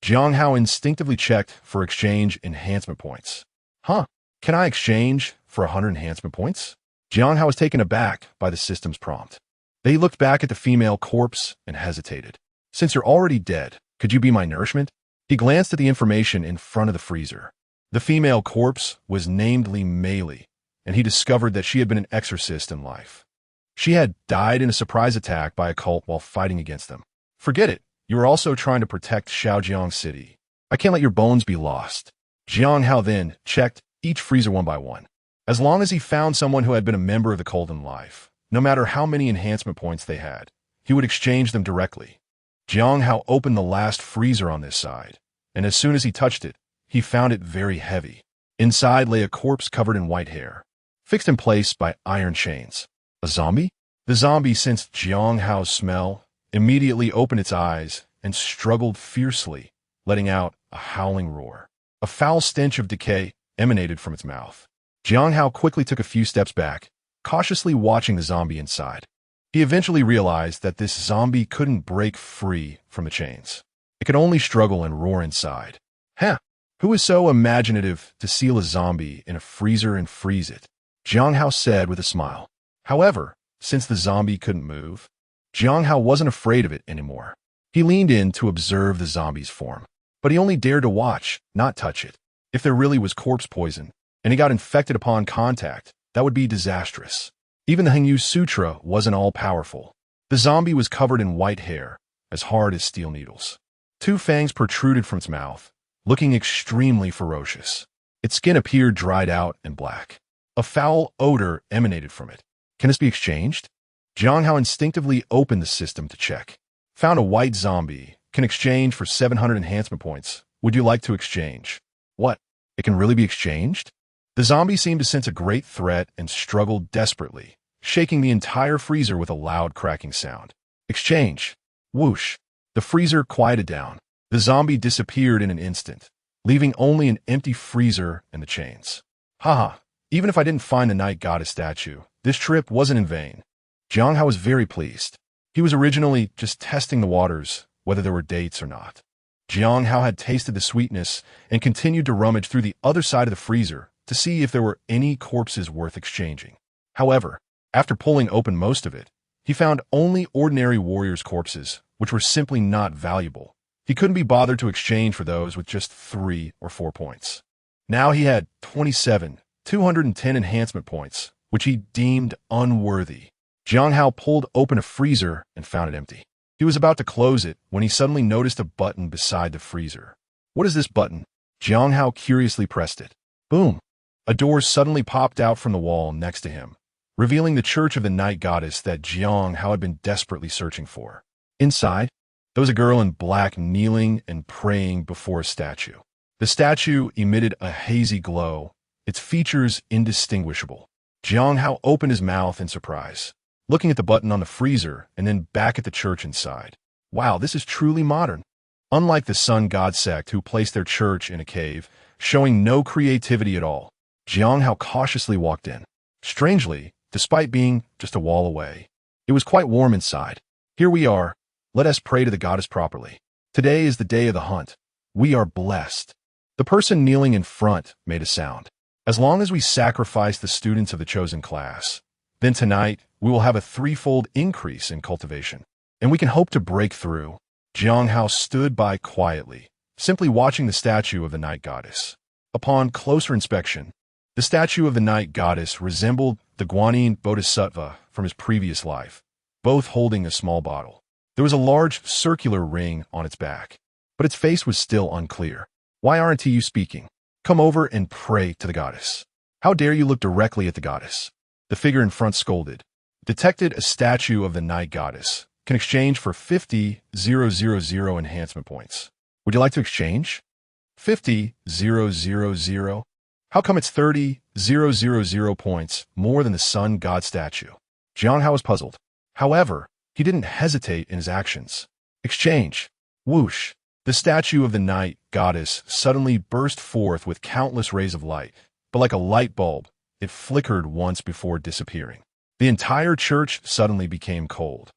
Jiang Hao instinctively checked for exchange enhancement points. Huh, can I exchange for 100 enhancement points? Jiang Hao was taken aback by the system's prompt. They looked back at the female corpse and hesitated. Since you're already dead, could you be my nourishment? He glanced at the information in front of the freezer. The female corpse was namedly Meili, and he discovered that she had been an exorcist in life. She had died in a surprise attack by a cult while fighting against them. Forget it. You were also trying to protect Hengyang City. I can't let your bones be lost. Jiang Hao then checked each freezer one by one. As long as he found someone who had been a member of the cult in life, no matter how many enhancement points they had, he would exchange them directly. Jiang Hao opened the last freezer on this side, and as soon as he touched it, he found it very heavy. Inside lay a corpse covered in white hair, fixed in place by iron chains. A zombie? The zombie sensed Jiang Hao's smell, immediately opened its eyes, and struggled fiercely, letting out a howling roar. A foul stench of decay emanated from its mouth. Jiang Hao quickly took a few steps back, cautiously watching the zombie inside. He eventually realized that this zombie couldn't break free from the chains. It could only struggle and roar inside. Huh! Who is so imaginative to seal a zombie in a freezer and freeze it? Jiang Hao said with a smile. However, since the zombie couldn't move, Jiang Hao wasn't afraid of it anymore. He leaned in to observe the zombie's form, but he only dared to watch, not touch it. If there really was corpse poison, and he got infected upon contact, that would be disastrous. Even the Hengyang Sutra wasn't all-powerful. The zombie was covered in white hair, as hard as steel needles. 2 fangs protruded from its mouth, looking extremely ferocious. Its skin appeared dried out and black. A foul odor emanated from it. Can this be exchanged? Jiang Hao instinctively opened the system to check. Found a white zombie. Can exchange for 700 enhancement points. Would you like to exchange? What? It can really be exchanged? The zombie seemed to sense a great threat and struggled desperately, shaking the entire freezer with a loud cracking sound. Exchange. Whoosh. The freezer quieted down. The zombie disappeared in an instant, leaving only an empty freezer and the chains. Haha, even if I didn't find the Night Goddess statue, this trip wasn't in vain. Jiang Hao was very pleased. He was originally just testing the waters, whether there were dates or not. Jiang Hao had tasted the sweetness and continued to rummage through the other side of the freezer to see if there were any corpses worth exchanging. However, After pulling open most of it, he found only ordinary warriors' corpses, which were simply not valuable. He couldn't be bothered to exchange for those with just 3 or 4 points. Now he had 210 enhancement points, which he deemed unworthy. Jiang Hao pulled open a freezer and found it empty. He was about to close it when he suddenly noticed a button beside the freezer. What is this button? Jiang Hao curiously pressed it. Boom! A door suddenly popped out from the wall next to him, revealing the Church of the Night Goddess that Jiang Hao had been desperately searching for. Inside, there was a girl in black kneeling and praying before a statue. The statue emitted a hazy glow, its features indistinguishable. Jiang Hao opened his mouth in surprise, looking at the button on the freezer and then back at the church inside. Wow, this is truly modern. Unlike the Sun God sect who placed their church in a cave, showing no creativity at all, Jiang Hao cautiously walked in. Strangely, despite being just a wall away, it was quite warm inside. Here we are. Let us pray to the goddess properly. Today is the day of the hunt. We are blessed. The person kneeling in front made a sound. As long as we sacrifice the students of the chosen class, then tonight we will have a 3-fold increase in cultivation, and we can hope to break through. Jiang Hao stood by quietly, simply watching the statue of the night goddess. Upon closer inspection, the statue of the night goddess resembled the Guanyin Bodhisattva from his previous life, both holding a small bottle. There was a large circular ring on its back, but its face was still unclear. Why aren't you speaking? Come over and pray to the goddess. How dare you look directly at the goddess? The figure in front scolded. Detected a statue of the night goddess. Can exchange for 50,000 enhancement points. Would you like to exchange? 50,000? How come it's 30,000 points more than the sun god statue? Jiang Hao was puzzled. However, he didn't hesitate in his actions. Exchange. Whoosh. The statue of the night goddess suddenly burst forth with countless rays of light, but like a light bulb, it flickered once before disappearing. The entire church suddenly became cold,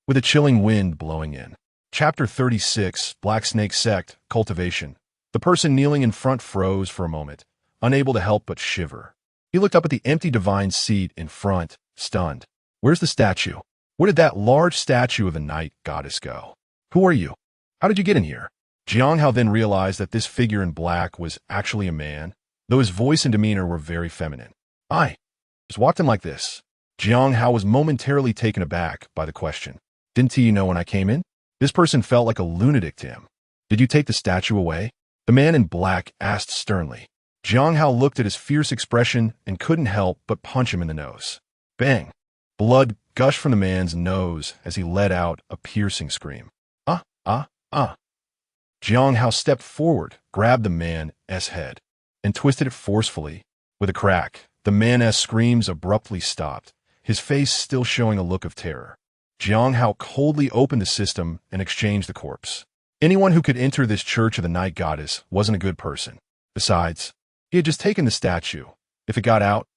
with a chilling wind blowing in. Chapter 36, Black Snake Sect, Cultivation. The person kneeling in front froze for a moment, unable to help but shiver. He looked up at the empty divine seat in front, stunned. Where's the statue? Where did that large statue of the night goddess go? Who are you? How did you get in here? Jiang Hao then realized that this figure in black was actually a man, though his voice and demeanor were very feminine. I just walked in like this. Jiang Hao was momentarily taken aback by the question. Didn't you know when I came in? This person felt like a lunatic to him. Did you take the statue away? The man in black asked sternly. Jiang Hao looked at his fierce expression and couldn't help but punch him in the nose. Bang! Blood gushed from the man's nose as he let out a piercing scream. Jiang Hao stepped forward, grabbed the man's head, and twisted it forcefully. With a crack, the man's screams abruptly stopped, his face still showing a look of terror. Jiang Hao coldly opened the system and exchanged the corpse. Anyone who could enter this church of the night goddess wasn't a good person. Besides, he had just taken the statue. If it got out,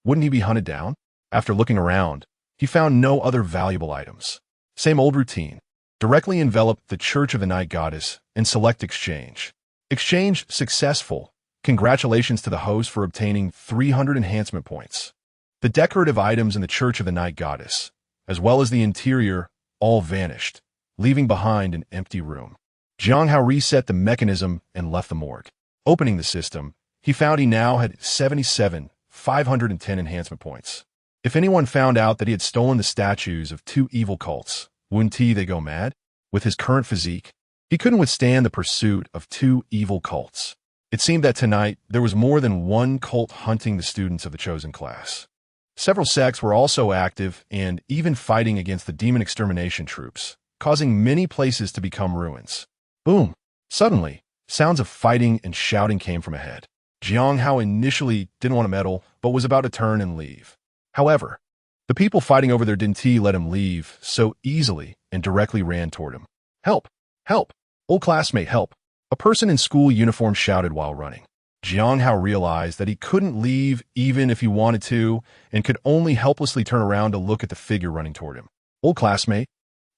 wouldn't he be hunted down? After looking around, he found no other valuable items. Same old routine. Directly envelop the Church of the Night Goddess and select Exchange. Exchange successful. Congratulations to the host for obtaining 300 enhancement points. The decorative items in the Church of the Night Goddess, as well as the interior, all vanished, leaving behind an empty room. Jiang Hao reset the mechanism and left the morgue. Opening the system, he found he now had 510 enhancement points. If anyone found out that he had stolen the statues of 2 evil cults, wouldn't they go mad? With his current physique, he couldn't withstand the pursuit of 2 evil cults. It seemed that tonight there was more than one cult hunting the students of the chosen class. Several sects were also active and even fighting against the demon extermination troops, causing many places to become ruins. Boom! Suddenly, sounds of fighting and shouting came from ahead. Jiang Hao initially didn't want to meddle, but was about to turn and leave. However, the people fighting over there didn't let him leave so easily and directly ran toward him. Help! Help! Old classmate, help! A person in school uniform shouted while running. Jiang Hao realized that he couldn't leave even if he wanted to and could only helplessly turn around to look at the figure running toward him. Old classmate,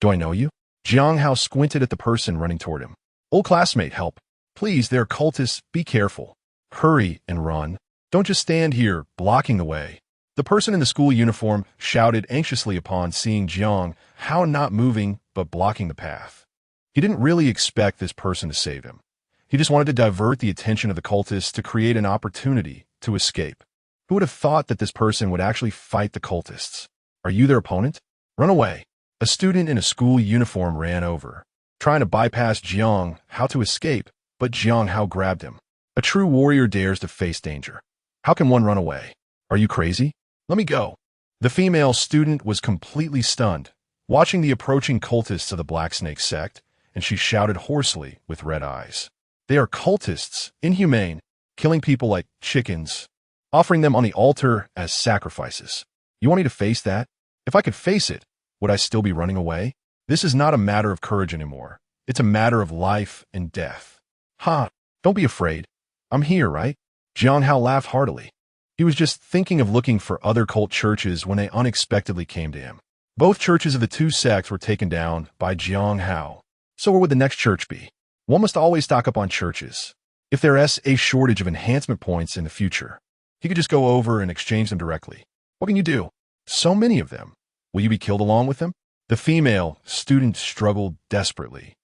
do I know you? Jiang Hao squinted at the person running toward him. Old classmate, help! Please, they're cultists, be careful. Hurry and run. Don't just stand here, blocking the way. The person in the school uniform shouted anxiously upon seeing Jiang Hao not moving but blocking the path. He didn't really expect this person to save him. He just wanted to divert the attention of the cultists to create an opportunity to escape. Who would have thought that this person would actually fight the cultists? Are you their opponent? Run away. A student in a school uniform ran over, trying to bypass Jiang Hao to escape, but Jiang Hao grabbed him. A true warrior dares to face danger. How can one run away? Are you crazy? Let me go. The female student was completely stunned, watching the approaching cultists of the Black Snake sect, and she shouted hoarsely with red eyes. They are cultists, inhumane, killing people like chickens, offering them on the altar as sacrifices. You want me to face that? If I could face it, would I still be running away? This is not a matter of courage anymore. It's a matter of life and death. Ha! Don't be afraid. I'm here, right? Jiang Hao laughed heartily. He was just thinking of looking for other cult churches when they unexpectedly came to him. Both churches of the two sects were taken down by Jiang Hao. So where would the next church be? One must always stock up on churches. If there is a shortage of enhancement points in the future, he could just go over and exchange them directly. What can you do? So many of them. Will you be killed along with them? The female student struggled desperately,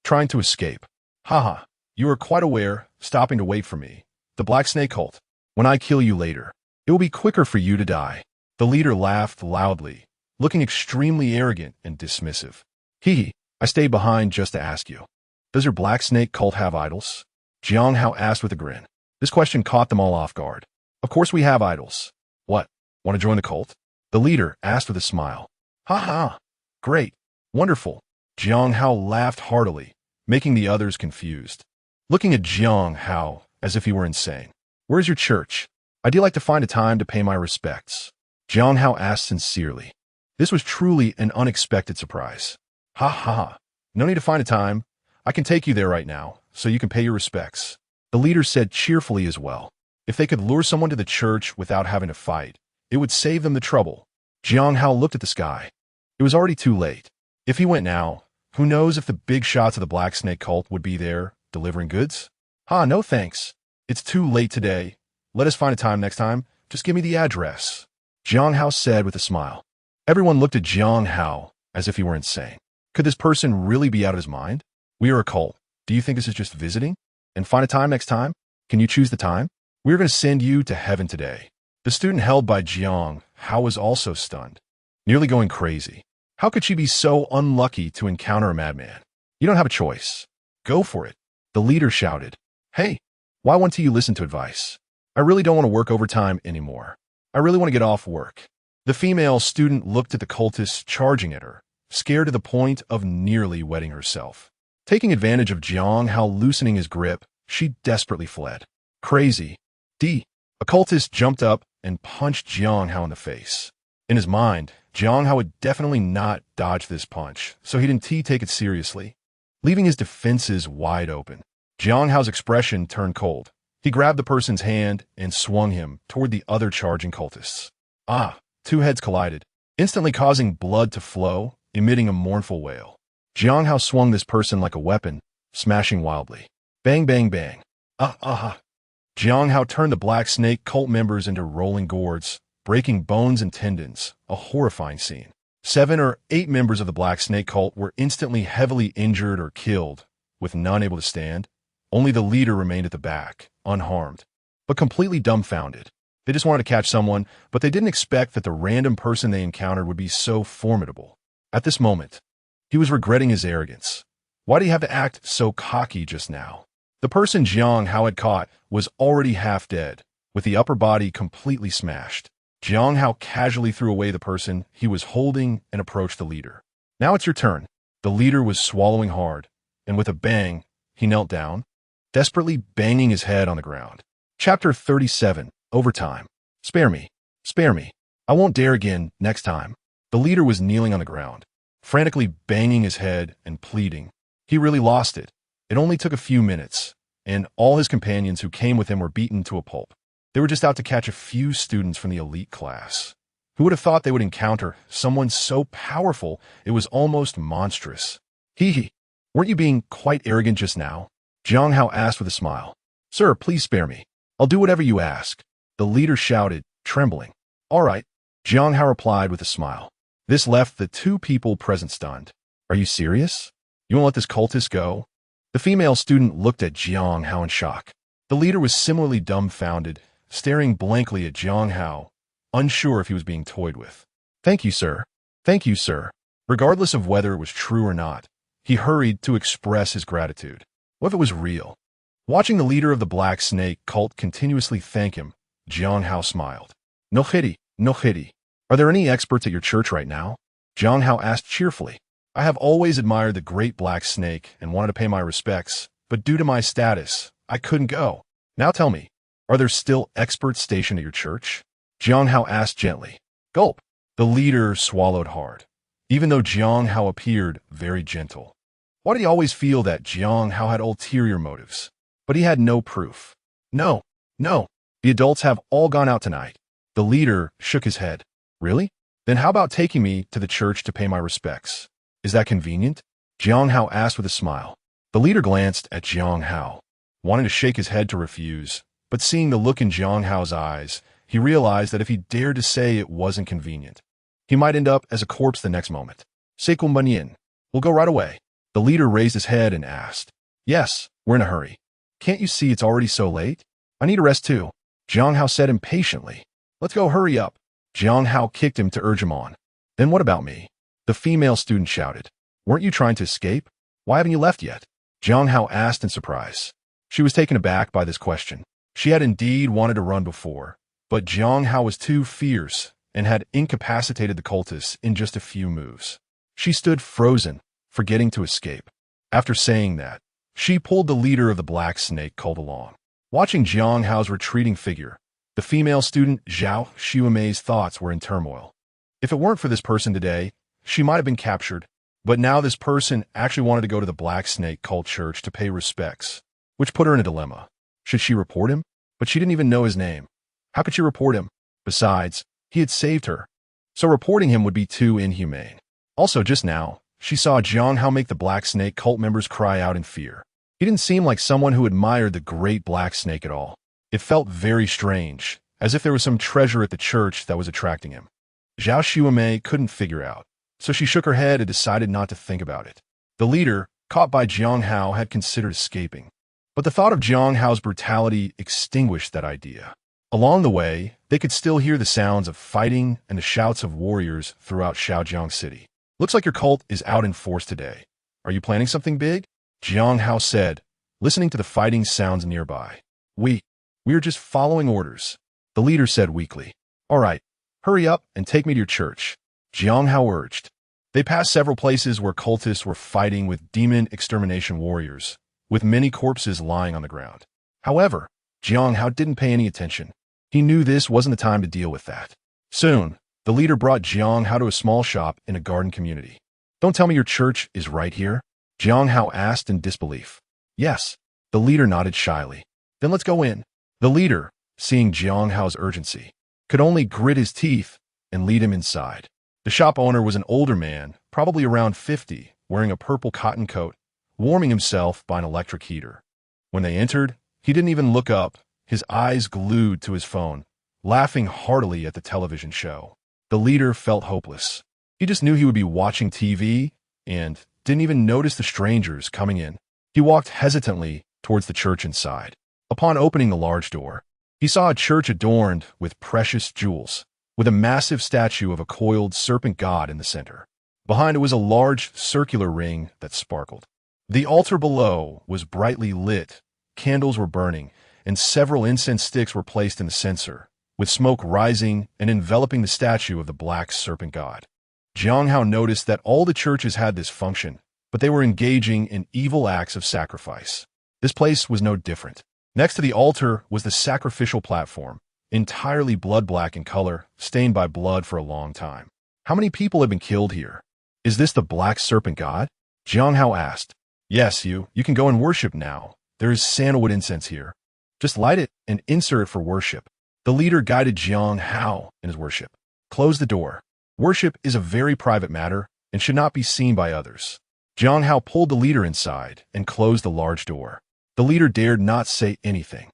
trying to escape. Haha, you are quite aware, stopping to wait for me. The Black Snake cult. When I kill you later, it will be quicker for you to die. The leader laughed loudly, looking extremely arrogant and dismissive. I stayed behind just to ask you. Does your Black Snake cult have idols? Jiang Hao asked with a grin. This question caught them all off guard. Of course we have idols. What? Want to join the cult? The leader asked with a smile. Ha! Great. Wonderful. Jiang Hao laughed heartily, making the others confused. Looking at Jiang Hao as if he were insane. Where's your church? I'd like to find a time to pay my respects. Jiang Hao asked sincerely. This was truly an unexpected surprise. Ha! No need to find a time. I can take you there right now, so you can pay your respects. The leader said cheerfully as well. If they could lure someone to the church without having to fight, it would save them the trouble. Jiang Hao looked at the sky. It was already too late. If he went now, who knows if the big shots of the Black Snake cult would be there, delivering goods? No thanks. It's too late today. Let us find a time next time. Just give me the address. Jiang Hao said with a smile. Everyone looked at Jiang Hao as if he were insane. Could this person really be out of his mind? We are a cult. Do you think this is just visiting? And find a time next time? Can you choose the time? We are going to send you to heaven today. The student held by Jiang Hao was also stunned, nearly going crazy. How could she be so unlucky to encounter a madman? You don't have a choice. Go for it. The leader shouted. Hey, why won't you listen to advice? I really don't want to work overtime anymore. I really want to get off work. The female student looked at the cultists charging at her, scared to the point of nearly wetting herself. Taking advantage of Jiang Hao loosening his grip, she desperately fled. Crazy. A cultist jumped up and punched Jiang Hao in the face. In his mind, Jiang Hao would definitely not dodge this punch, so he didn't take it seriously, leaving his defenses wide open. Jiang Hao's expression turned cold. He grabbed the person's hand and swung him toward the other charging cultists. Two heads collided, instantly causing blood to flow, emitting a mournful wail. Jiang Hao swung this person like a weapon, smashing wildly. Bang, bang, bang. Jiang Hao turned the Black Snake cult members into rolling gourds, breaking bones and tendons, a horrifying scene. 7 or 8 members of the Black Snake cult were instantly heavily injured or killed, with none able to stand. Only the leader remained at the back, unharmed, but completely dumbfounded. They just wanted to catch someone, but they didn't expect that the random person they encountered would be so formidable. At this moment, he was regretting his arrogance. Why did he have to act so cocky just now? The person Jiang Hao had caught was already half dead, with the upper body completely smashed. Jiang Hao casually threw away the person he was holding and approached the leader. Now it's your turn. The leader was swallowing hard, and with a bang, he knelt down, desperately banging his head on the ground. Chapter 37, Overtime. Spare me. Spare me. I won't dare again next time. The leader was kneeling on the ground, frantically banging his head and pleading. He really lost it. It only took a few minutes, and all his companions who came with him were beaten to a pulp. They were just out to catch a few students from the elite class. Who would have thought they would encounter someone so powerful it was almost monstrous? Weren't you being quite arrogant just now? Jiang Hao asked with a smile. Sir, please spare me. I'll do whatever you ask. The leader shouted, trembling. All right, Jiang Hao replied with a smile. This left the two people present stunned. Are you serious? You won't let this cultist go? The female student looked at Jiang Hao in shock. The leader was similarly dumbfounded, staring blankly at Jiang Hao, unsure if he was being toyed with. Thank you, sir. Thank you, sir. Regardless of whether it was true or not, he hurried to express his gratitude. What if it was real? Watching the leader of the Black Snake cult continuously thank him, Jiang Hao smiled. No pity, no pity. Are there any experts at your church right now? Jiang Hao asked cheerfully. I have always admired the great Black Snake and wanted to pay my respects, but due to my status, I couldn't go. Now tell me, are there still experts stationed at your church? Jiang Hao asked gently. Gulp. The leader swallowed hard, even though Jiang Hao appeared very gentle. Why did he always feel that Jiang Hao had ulterior motives? But he had no proof. No, no, the adults have all gone out tonight. The leader shook his head. Really? Then how about taking me to the church to pay my respects? Is that convenient? Jiang Hao asked with a smile. The leader glanced at Jiang Hao, wanting to shake his head to refuse, but seeing the look in Jiang Hao's eyes, he realized that if he dared to say it wasn't convenient, he might end up as a corpse the next moment. Seikum Bunyin, we'll go right away. The leader raised his head and asked. Yes, we're in a hurry. Can't you see it's already so late? I need a rest too. Jiang Hao said impatiently. Let's go, hurry up. Jiang Hao kicked him to urge him on. Then what about me? The female student shouted. Weren't you trying to escape? Why haven't you left yet? Jiang Hao asked in surprise. She was taken aback by this question. She had indeed wanted to run before, but Jiang Hao was too fierce and had incapacitated the cultists in just a few moves. She stood frozen, forgetting to escape. After saying that, she pulled the leader of the Black Snake cult along. Watching Jiang Hao's retreating figure, the female student Zhao Xiumei's thoughts were in turmoil. If it weren't for this person today, she might have been captured, but now this person actually wanted to go to the Black Snake cult church to pay respects, which put her in a dilemma. Should she report him? But she didn't even know his name. How could she report him? Besides, he had saved her, so reporting him would be too inhumane. Also, just now, she saw Jiang Hao make the Black Snake cult members cry out in fear. He didn't seem like someone who admired the great Black Snake at all. It felt very strange, as if there was some treasure at the church that was attracting him. Zhao Xiumei couldn't figure out, so she shook her head and decided not to think about it. The leader, caught by Jiang Hao, had considered escaping, but the thought of Jiang Hao's brutality extinguished that idea. Along the way, they could still hear the sounds of fighting and the shouts of warriors throughout Shaojiang City. Looks like your cult is out in force today. Are you planning something big? Jiang Hao said, listening to the fighting sounds nearby. We are just following orders, the leader said weakly. All right, hurry up and take me to your church, Jiang Hao urged. They passed several places where cultists were fighting with demon extermination warriors, with many corpses lying on the ground. However, Jiang Hao didn't pay any attention. He knew this wasn't the time to deal with that. Soon, the leader brought Jiang Hao to a small shop in a garden community. Don't tell me your church is right here? Jiang Hao asked in disbelief. Yes, the leader nodded shyly. Then let's go in. The leader, seeing Jiang Hao's urgency, could only grit his teeth and lead him inside. The shop owner was an older man, probably around 50, wearing a purple cotton coat, warming himself by an electric heater. When they entered, he didn't even look up, his eyes glued to his phone, laughing heartily at the television show. The leader felt hopeless. He just knew he would be watching TV and didn't even notice the strangers coming in. He walked hesitantly towards the church inside. Upon opening the large door, he saw a church adorned with precious jewels, with a massive statue of a coiled serpent god in the center. Behind it was a large circular ring that sparkled. The altar below was brightly lit, candles were burning, and several incense sticks were placed in the censer, with smoke rising and enveloping the statue of the black serpent god. Jiang Hao noticed that all the churches had this function, but they were engaging in evil acts of sacrifice. This place was no different. Next to the altar was the sacrificial platform, entirely blood-black in color, stained by blood for a long time. How many people have been killed here? Is this the black serpent god? Jiang Hao asked. Yes, you can go and worship now. There is sandalwood incense here. Just light it and insert it for worship. The leader guided Jiang Hao in his worship. Close the door. Worship is a very private matter and should not be seen by others. Jiang Hao pulled the leader inside and closed the large door. The leader dared not say anything.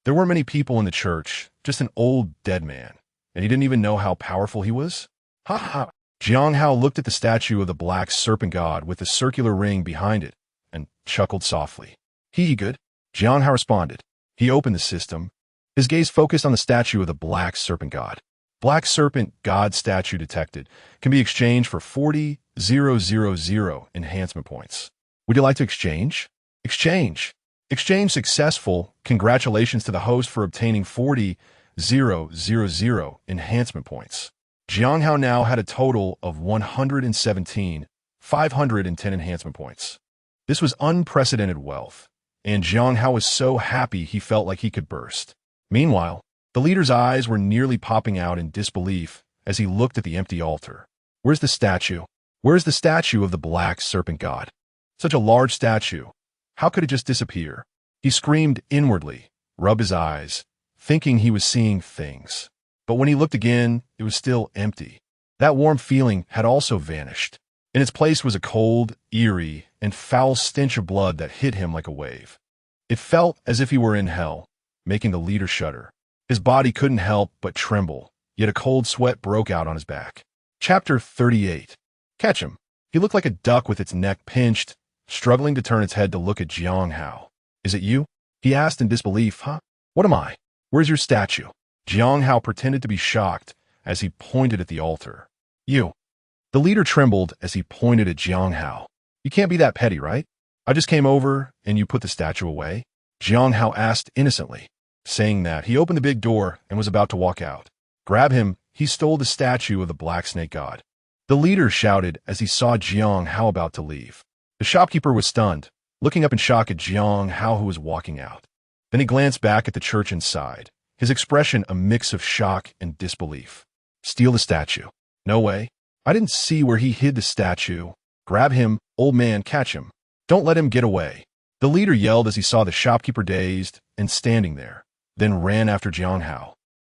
There weren't many people in the church, just an old dead man, and he didn't even know how powerful he was? Ha ha! Jiang Hao looked at the statue of the black serpent god with the circular ring behind it and chuckled softly. He good? Jiang Hao responded. He opened the system. His gaze focused on the statue of the black serpent god. Black serpent god statue detected. Can be exchanged for 40,000 enhancement points. Would you like to exchange? Exchange. Exchange successful. Congratulations to the host for obtaining 40,000 enhancement points. Jiang Hao now had a total of 117,510 enhancement points. This was unprecedented wealth, and Jiang Hao was so happy he felt like he could burst. Meanwhile, the leader's eyes were nearly popping out in disbelief as he looked at the empty altar. Where's the statue? Where's the statue of the black serpent god? Such a large statue. How could it just disappear? He screamed inwardly, rubbed his eyes, thinking he was seeing things. But when he looked again, it was still empty. That warm feeling had also vanished. In its place was a cold, eerie, and foul stench of blood that hit him like a wave. It felt as if he were in hell, making the leader shudder. His body couldn't help but tremble, yet a cold sweat broke out on his back. Chapter 38. Catch him. He looked like a duck with its neck pinched, struggling to turn its head to look at Jiang Hao. Is it you? He asked in disbelief. Huh? What am I? Where's your statue? Jiang Hao pretended to be shocked as he pointed at the altar. You. The leader trembled as he pointed at Jiang Hao. You can't be that petty, right? I just came over and you put the statue away? Jiang Hao asked innocently. Saying that, he opened the big door and was about to walk out. Grab him, he stole the statue of the black snake god. The leader shouted as he saw Jiang Hao about to leave. The shopkeeper was stunned, looking up in shock at Jiang Hao who was walking out. Then he glanced back at the church inside, his expression a mix of shock and disbelief. Steal the statue. No way. I didn't see where he hid the statue. Grab him, old man, catch him. Don't let him get away. The leader yelled as he saw the shopkeeper dazed and standing there, then ran after Jiang Hao.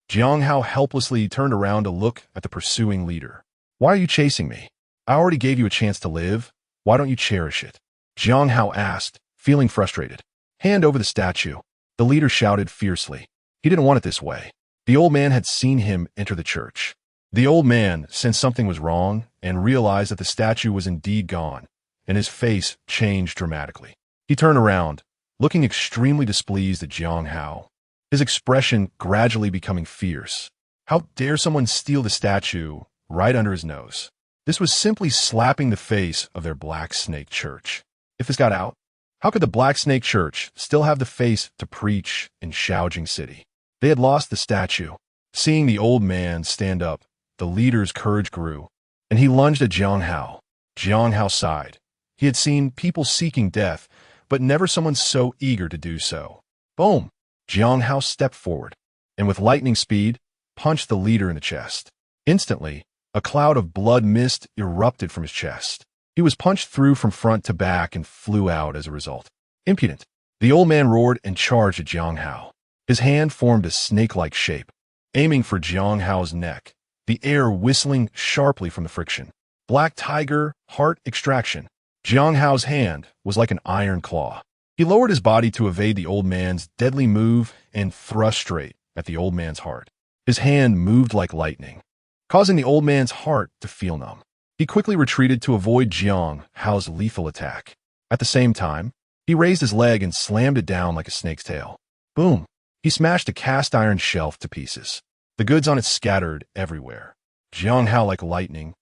Jiang Hao helplessly turned around to look at the pursuing leader. Why are you chasing me? I already gave you a chance to live. Why don't you cherish it? Jiang Hao asked, feeling frustrated. Hand over the statue. The leader shouted fiercely. He didn't want it this way. The old man had seen him enter the church. The old man sensed something was wrong and realized that the statue was indeed gone, and his face changed dramatically. He turned around, looking extremely displeased at Jiang Hao, his expression gradually becoming fierce. How dare someone steal the statue right under his nose? This was simply slapping the face of their Black Snake Church. If this got out, how could the Black Snake Church still have the face to preach in Shaojing City? They had lost the statue. Seeing the old man stand up, the leader's courage grew, and he lunged at Jiang Hao. Jiang Hao sighed. He had seen people seeking death, but never someone so eager to do so. Boom! Jiang Hao stepped forward, and with lightning speed, punched the leader in the chest. Instantly, a cloud of blood mist erupted from his chest. He was punched through from front to back and flew out as a result. Impudent! The old man roared and charged at Jiang Hao. His hand formed a snake-like shape, aiming for Jiang Hao's neck, the air whistling sharply from the friction. Black Tiger, heart extraction. Jiang Hao's hand was like an iron claw. He lowered his body to evade the old man's deadly move and thrust straight at the old man's heart. His hand moved like lightning, causing the old man's heart to feel numb. He quickly retreated to avoid Jiang Hao's lethal attack. At the same time, he raised his leg and slammed it down like a snake's tail. Boom! He smashed a cast iron shelf to pieces. The goods on it scattered everywhere. Jiang Hao, like lightning,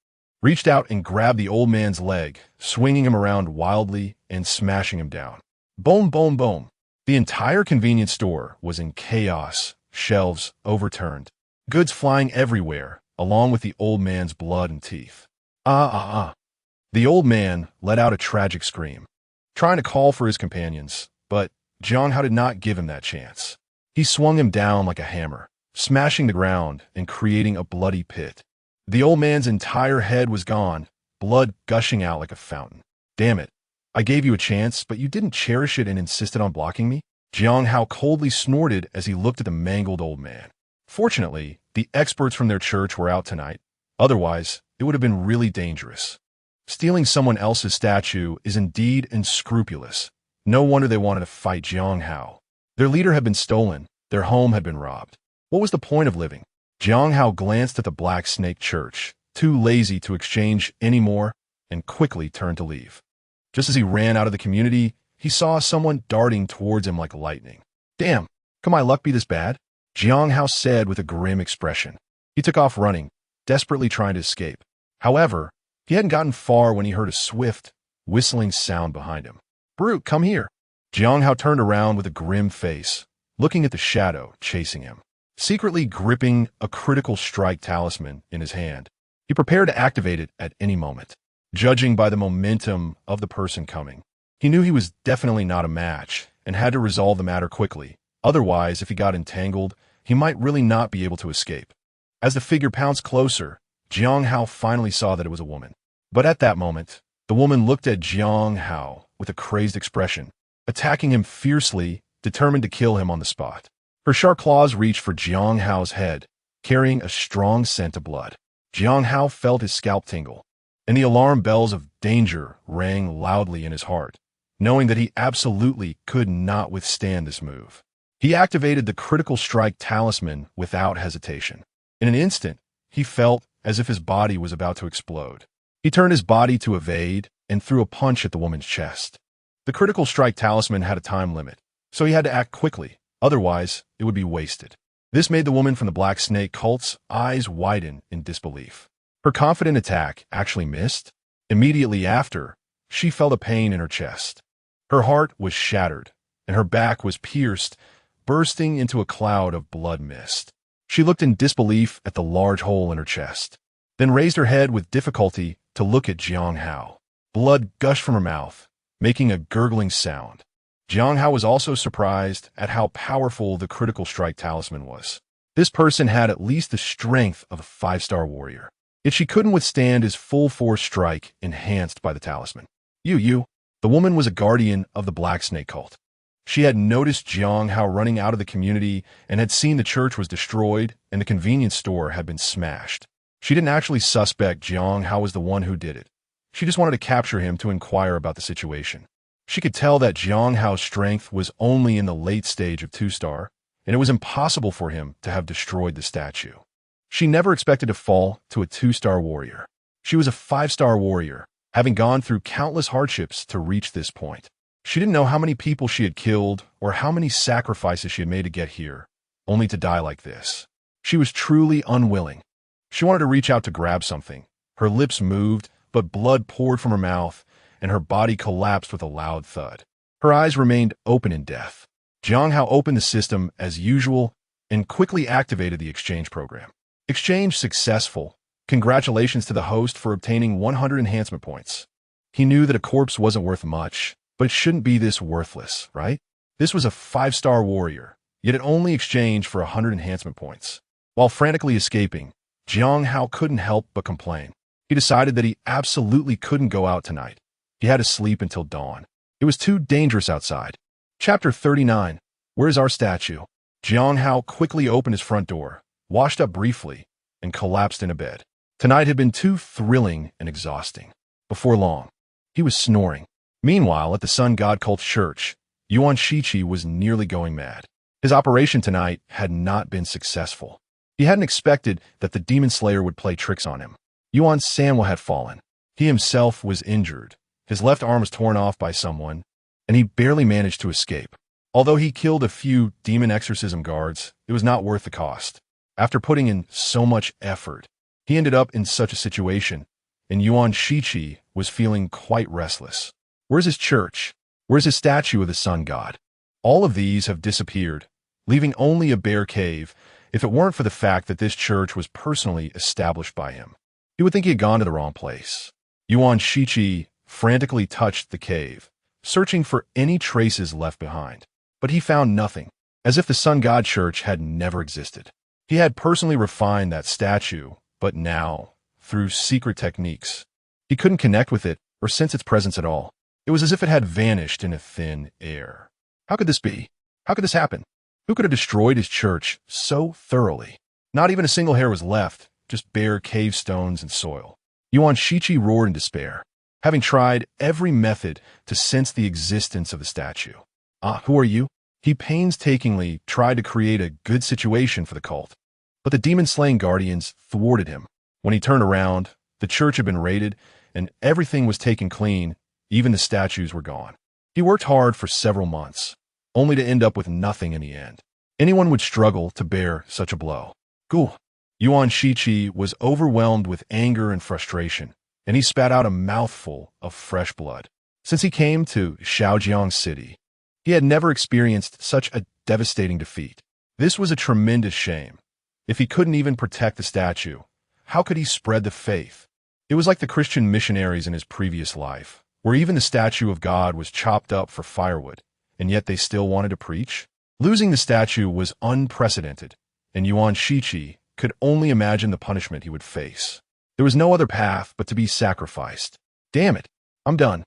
reached out and grabbed the old man's leg, swinging him around wildly and smashing him down. Boom, boom, boom. The entire convenience store was in chaos, shelves overturned, goods flying everywhere, along with the old man's blood and teeth. The old man let out a tragic scream, trying to call for his companions, but Jiang Hao did not give him that chance. He swung him down like a hammer, smashing the ground and creating a bloody pit. The old man's entire head was gone, blood gushing out like a fountain. Damn it. I gave you a chance, but you didn't cherish it and insisted on blocking me? Jiang Hao coldly snorted as he looked at the mangled old man. Fortunately, the experts from their church were out tonight. Otherwise, it would have been really dangerous. Stealing someone else's statue is indeed unscrupulous. No wonder they wanted to fight Jiang Hao. Their leader had been stolen. Their home had been robbed. What was the point of living? Jiang Hao glanced at the Black Snake Church, too lazy to exchange any more, and quickly turned to leave. Just as he ran out of the community, he saw someone darting towards him like lightning. Damn, could my luck be this bad? Jiang Hao said with a grim expression. He took off running, desperately trying to escape. However, he hadn't gotten far when he heard a swift, whistling sound behind him. Brute, come here. Jiang Hao turned around with a grim face, looking at the shadow chasing him. Secretly gripping a critical strike talisman in his hand, he prepared to activate it at any moment. Judging by the momentum of the person coming, he knew he was definitely not a match and had to resolve the matter quickly. Otherwise, if he got entangled, he might really not be able to escape. As the figure pounced closer, Jiang Hao finally saw that it was a woman. But at that moment, the woman looked at Jiang Hao with a crazed expression, attacking him fiercely, determined to kill him on the spot. Her sharp claws reached for Jiang Hao's head, carrying a strong scent of blood. Jiang Hao felt his scalp tingle, and the alarm bells of danger rang loudly in his heart, knowing that he absolutely could not withstand this move. He activated the critical strike talisman without hesitation. In an instant, he felt as if his body was about to explode. He turned his body to evade and threw a punch at the woman's chest. The critical strike talisman had a time limit, so he had to act quickly. Otherwise, it would be wasted. This made the woman from the Black Snake cult's eyes widen in disbelief. Her confident attack actually missed. Immediately after, she felt a pain in her chest. Her heart was shattered, and her back was pierced, bursting into a cloud of blood mist. She looked in disbelief at the large hole in her chest, then raised her head with difficulty to look at Jiang Hao. Blood gushed from her mouth, making a gurgling sound. Jiang Hao was also surprised at how powerful the critical strike talisman was. This person had at least the strength of a 5-star warrior, yet she couldn't withstand his full-force strike enhanced by the talisman. The woman was a guardian of the Black Snake cult. She had noticed Jiang Hao running out of the community and had seen the church was destroyed and the convenience store had been smashed. She didn't actually suspect Jiang Hao was the one who did it. She just wanted to capture him to inquire about the situation. She could tell that Jiang Hao's strength was only in the late stage of 2-star, and it was impossible for him to have destroyed the statue. She never expected to fall to a 2-star warrior. She was a 5-star warrior, having gone through countless hardships to reach this point. She didn't know how many people she had killed or how many sacrifices she had made to get here, only to die like this. She was truly unwilling. She wanted to reach out to grab something. Her lips moved, but blood poured from her mouth, and her body collapsed with a loud thud. Her eyes remained open in death. Jiang Hao opened the system as usual and quickly activated the exchange program. Exchange successful. Congratulations to the host for obtaining 100 enhancement points. He knew that a corpse wasn't worth much, but it shouldn't be this worthless, right? This was a 5-star warrior, yet it only exchanged for 100 enhancement points. While frantically escaping, Jiang Hao couldn't help but complain. He decided that he absolutely couldn't go out tonight. He had to sleep until dawn. It was too dangerous outside. Chapter 39. Where's our statue? Jiang Hao quickly opened his front door, washed up briefly, and collapsed in a bed. Tonight had been too thrilling and exhausting. Before long, he was snoring. Meanwhile, at the Sun God Cult Church, Yuan Shiqi was nearly going mad. His operation tonight had not been successful. He hadn't expected that the Demon Slayer would play tricks on him. Yuan Sanwa had fallen. He himself was injured. His left arm was torn off by someone, and he barely managed to escape. Although he killed a few demon exorcism guards, it was not worth the cost. After putting in so much effort, he ended up in such a situation, and Yuan Shiqi was feeling quite restless. Where's his church? Where's his statue of the sun god? All of these have disappeared, leaving only a bare cave, if it weren't for the fact that this church was personally established by him. You would think he had gone to the wrong place. Yuan Shiqi frantically touched the cave, searching for any traces left behind. But he found nothing, as if the Sun God Church had never existed. He had personally refined that statue, but now, through secret techniques, he couldn't connect with it or sense its presence at all. It was as if it had vanished in a thin air. How could this be? How could this happen? Who could have destroyed his church so thoroughly? Not even a single hair was left, just bare cave stones and soil. Yuan Shiqi roared in despair, having tried every method to sense the existence of the statue. Who are you? He painstakingly tried to create a good situation for the cult, But the demon-slaying guardians thwarted him. When he turned around, the church had been raided, and everything was taken clean, even the statues were gone. He worked hard for several months, only to end up with nothing in the end. Anyone would struggle to bear such a blow. Ghoul. Yuan Shiqi was overwhelmed with anger and frustration, and he spat out a mouthful of fresh blood. Since he came to Hengyang City, he had never experienced such a devastating defeat. This was a tremendous shame. If he couldn't even protect the statue, how could he spread the faith? It was like the Christian missionaries in his previous life, where even the statue of God was chopped up for firewood, and yet they still wanted to preach. Losing the statue was unprecedented, and Yuan Shiqi could only imagine the punishment he would face. There was no other path but to be sacrificed. Damn it, I'm done.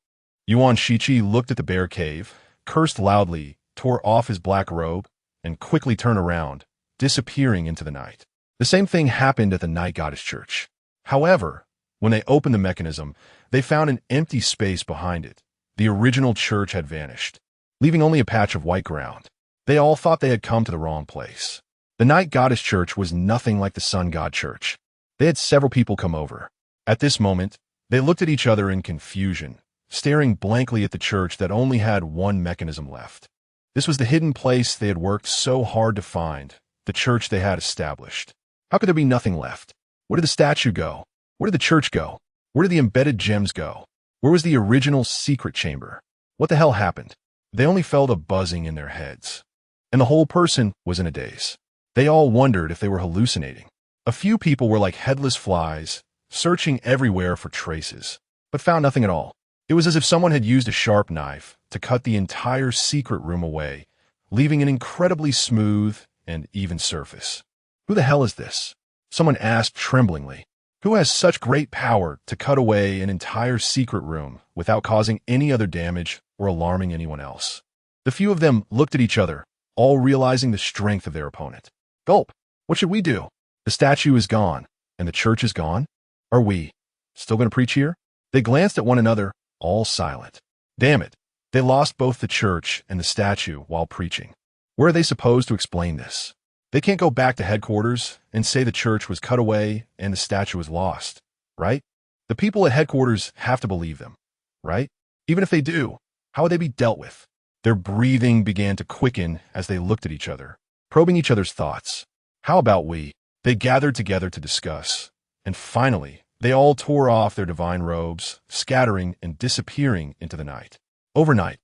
Yuan Shiqi looked at the bear cave, cursed loudly, tore off his black robe, and quickly turned around, disappearing into the night. The same thing happened at the Night Goddess Church. However, when they opened the mechanism, they found an empty space behind it. The original church had vanished, leaving only a patch of white ground. They all thought they had come to the wrong place. The Night Goddess Church was nothing like the Sun God Church. They had several people come over. At this moment, they looked at each other in confusion, staring blankly at the church that only had one mechanism left. This was the hidden place they had worked so hard to find, the church they had established. How could there be nothing left? Where did the statue go? Where did the church go? Where did the embedded gems go? Where was the original secret chamber? What the hell happened? They only felt a buzzing in their heads, and the whole person was in a daze. They all wondered if they were hallucinating. A few people were like headless flies, searching everywhere for traces, but found nothing at all. It was as if someone had used a sharp knife to cut the entire secret room away, leaving an incredibly smooth and even surface. Who the hell is this? Someone asked tremblingly. Who has such great power to cut away an entire secret room without causing any other damage or alarming anyone else? The few of them looked at each other, all realizing the strength of their opponent. Gulp. What should we do? The statue is gone, and the church is gone. Are we still going to preach here? They glanced at one another, all silent. Damn it. They lost both the church and the statue while preaching. Where are they supposed to explain this? They can't go back to headquarters and say the church was cut away and the statue was lost, right? The people at headquarters have to believe them, right? Even if they do, how would they be dealt with? Their breathing began to quicken as they looked at each other, probing each other's thoughts. How about we? They gathered together to discuss, and finally, they all tore off their divine robes, scattering and disappearing into the night. Overnight,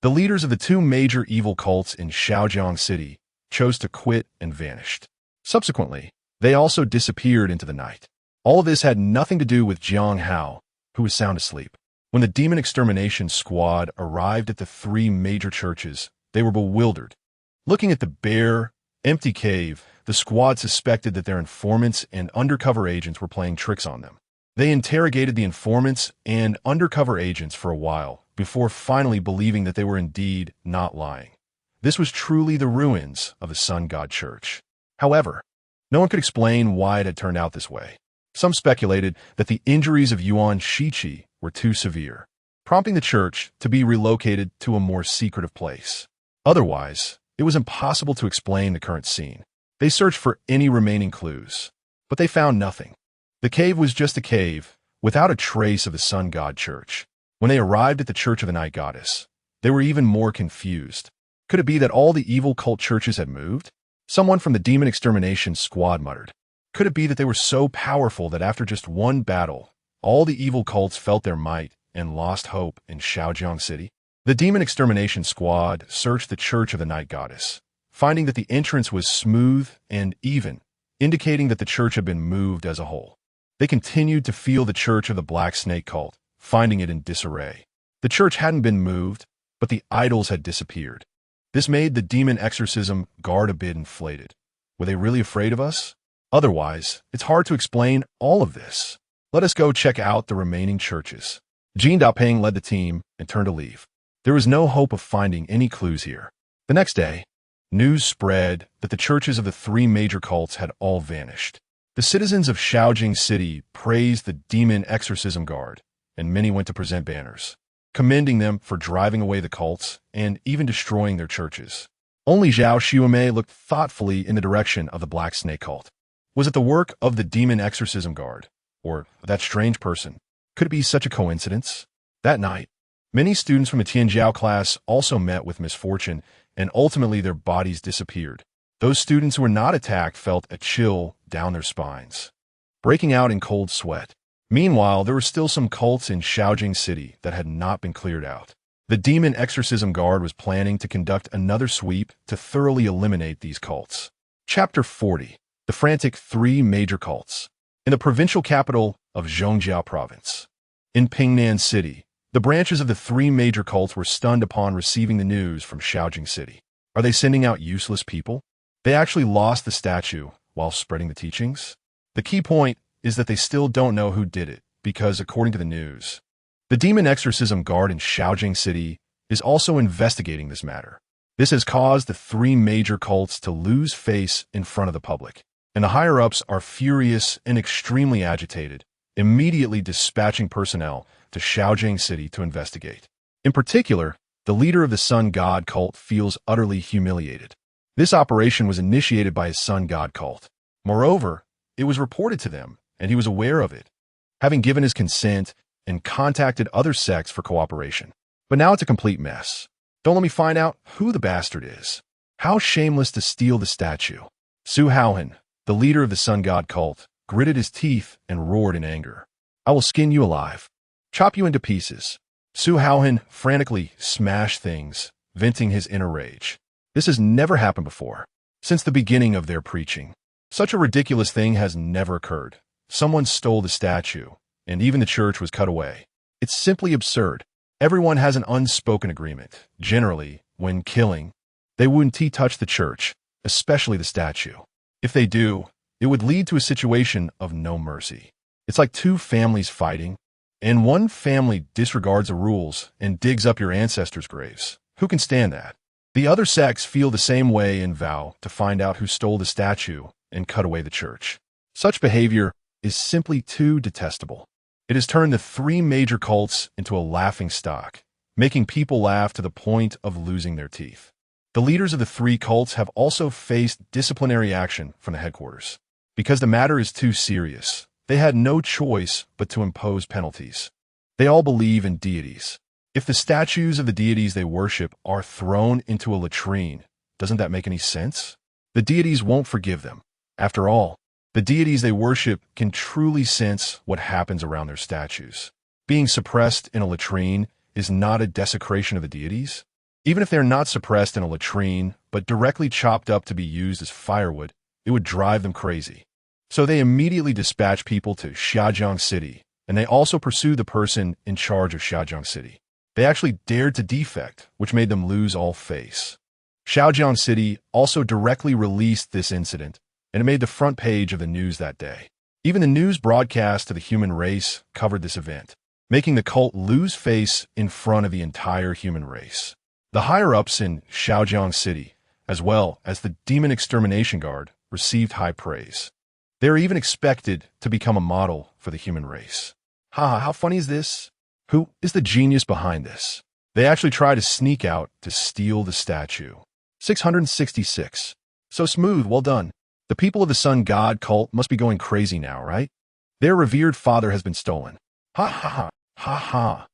the leaders of the two major evil cults in Hengyang City chose to quit and vanished. Subsequently, they also disappeared into the night. All of this had nothing to do with Jiang Hao, who was sound asleep. When the demon extermination squad arrived at the three major churches, they were bewildered. Looking at the bare, empty cave, the squad suspected that their informants and undercover agents were playing tricks on them. They interrogated the informants and undercover agents for a while before finally believing that they were indeed not lying. This was truly the ruins of the Sun God Church. However, no one could explain why it had turned out this way. Some speculated that the injuries of Yuan Shiqi were too severe, prompting the church to be relocated to a more secretive place. Otherwise, it was impossible to explain the current scene. They searched for any remaining clues, but they found nothing. The cave was just a cave, without a trace of the Sun God Church. When they arrived at the Church of the Night Goddess, they were even more confused. Could it be that all the evil cult churches had moved? Someone from the demon extermination squad muttered. Could it be that they were so powerful that after just one battle, all the evil cults felt their might and lost hope in Hengyang City? The demon extermination squad searched the Church of the Night Goddess, finding that the entrance was smooth and even, indicating that the church had been moved as a whole. They continued to feel the Church of the Black Snake cult, finding it in disarray. The church hadn't been moved, but the idols had disappeared. This made the demon exorcism guard a bit inflated. Were they really afraid of us? Otherwise, it's hard to explain all of this. Let us go check out the remaining churches. Jin Dapeng led the team and turned to leave. There was no hope of finding any clues here. The next day, news spread that the churches of the three major cults had all vanished. The citizens of Hengyang City praised the demon exorcism guard, and many went to present banners, commending them for driving away the cults and even destroying their churches. Only Zhao Xiumei looked thoughtfully in the direction of the Black Snake cult. Was it the work of the demon exorcism guard? Or that strange person? Could it be such a coincidence? That night, many students from the Tianjiao class also met with misfortune, and ultimately their bodies disappeared. Those students who were not attacked felt a chill down their spines, breaking out in cold sweat. Meanwhile, there were still some cults in Hengyang City that had not been cleared out. The demon exorcism guard was planning to conduct another sweep to thoroughly eliminate these cults. Chapter 40. The frantic three major cults. In the provincial capital of Zhongjiao Province, in Pingnan City, the branches of the three major cults were stunned upon receiving the news from Hengyang City. Are they sending out useless people? They actually lost the statue while spreading the teachings? The key point is that they still don't know who did it, because according to the news, the demon exorcism guard in Hengyang City is also investigating this matter. This has caused the three major cults to lose face in front of the public, and the higher-ups are furious and extremely agitated, immediately dispatching personnel to Hengyang City to investigate. In particular, the leader of the Sun God cult feels utterly humiliated. This operation was initiated by his Sun God cult. Moreover, it was reported to them, and he was aware of it, having given his consent and contacted other sects for cooperation. But now it's a complete mess. Don't let me find out who the bastard is. How shameless to steal the statue. Su Haohan, the leader of the Sun God cult, gritted his teeth and roared in anger. I will skin you alive. Chop you into pieces. Su Haohan frantically smashed things, venting his inner rage. This has never happened before. Since the beginning of their preaching, such a ridiculous thing has never occurred. Someone stole the statue, and even the church was cut away. It's simply absurd. Everyone has an unspoken agreement. Generally, when killing, they wouldn't touch the church, especially the statue. If they do, it would lead to a situation of no mercy. It's like two families fighting, and one family disregards the rules and digs up your ancestors' graves. Who can stand that? The other sects feel the same way and vow to find out who stole the statue and cut away the church. Such behavior is simply too detestable. It has turned the three major cults into a laughing stock, making people laugh to the point of losing their teeth. The leaders of the three cults have also faced disciplinary action from the headquarters. Because the matter is too serious, they had no choice but to impose penalties. They all believe in deities. If the statues of the deities they worship are thrown into a latrine, doesn't that make any sense? The deities won't forgive them. After all, the deities they worship can truly sense what happens around their statues. Being suppressed in a latrine is not a desecration of the deities. Even if they're not suppressed in a latrine, but directly chopped up to be used as firewood, it would drive them crazy. So they immediately dispatch people to Hengyang City, and they also pursue the person in charge of Hengyang City. They actually dared to defect, which made them lose all face. Hengyang City also directly released this incident, and it made the front page of the news that day. Even the news broadcast to the human race covered this event, making the cult lose face in front of the entire human race. The higher-ups in Hengyang City, as well as the Demon Extermination Guard, received high praise. They are even expected to become a model for the human race. How funny is this? Who is the genius behind this? They actually try to sneak out to steal the statue. 666. So smooth, well done. The people of the Sun God cult must be going crazy now, right? Their revered father has been stolen. Ha ha ha, ha ha.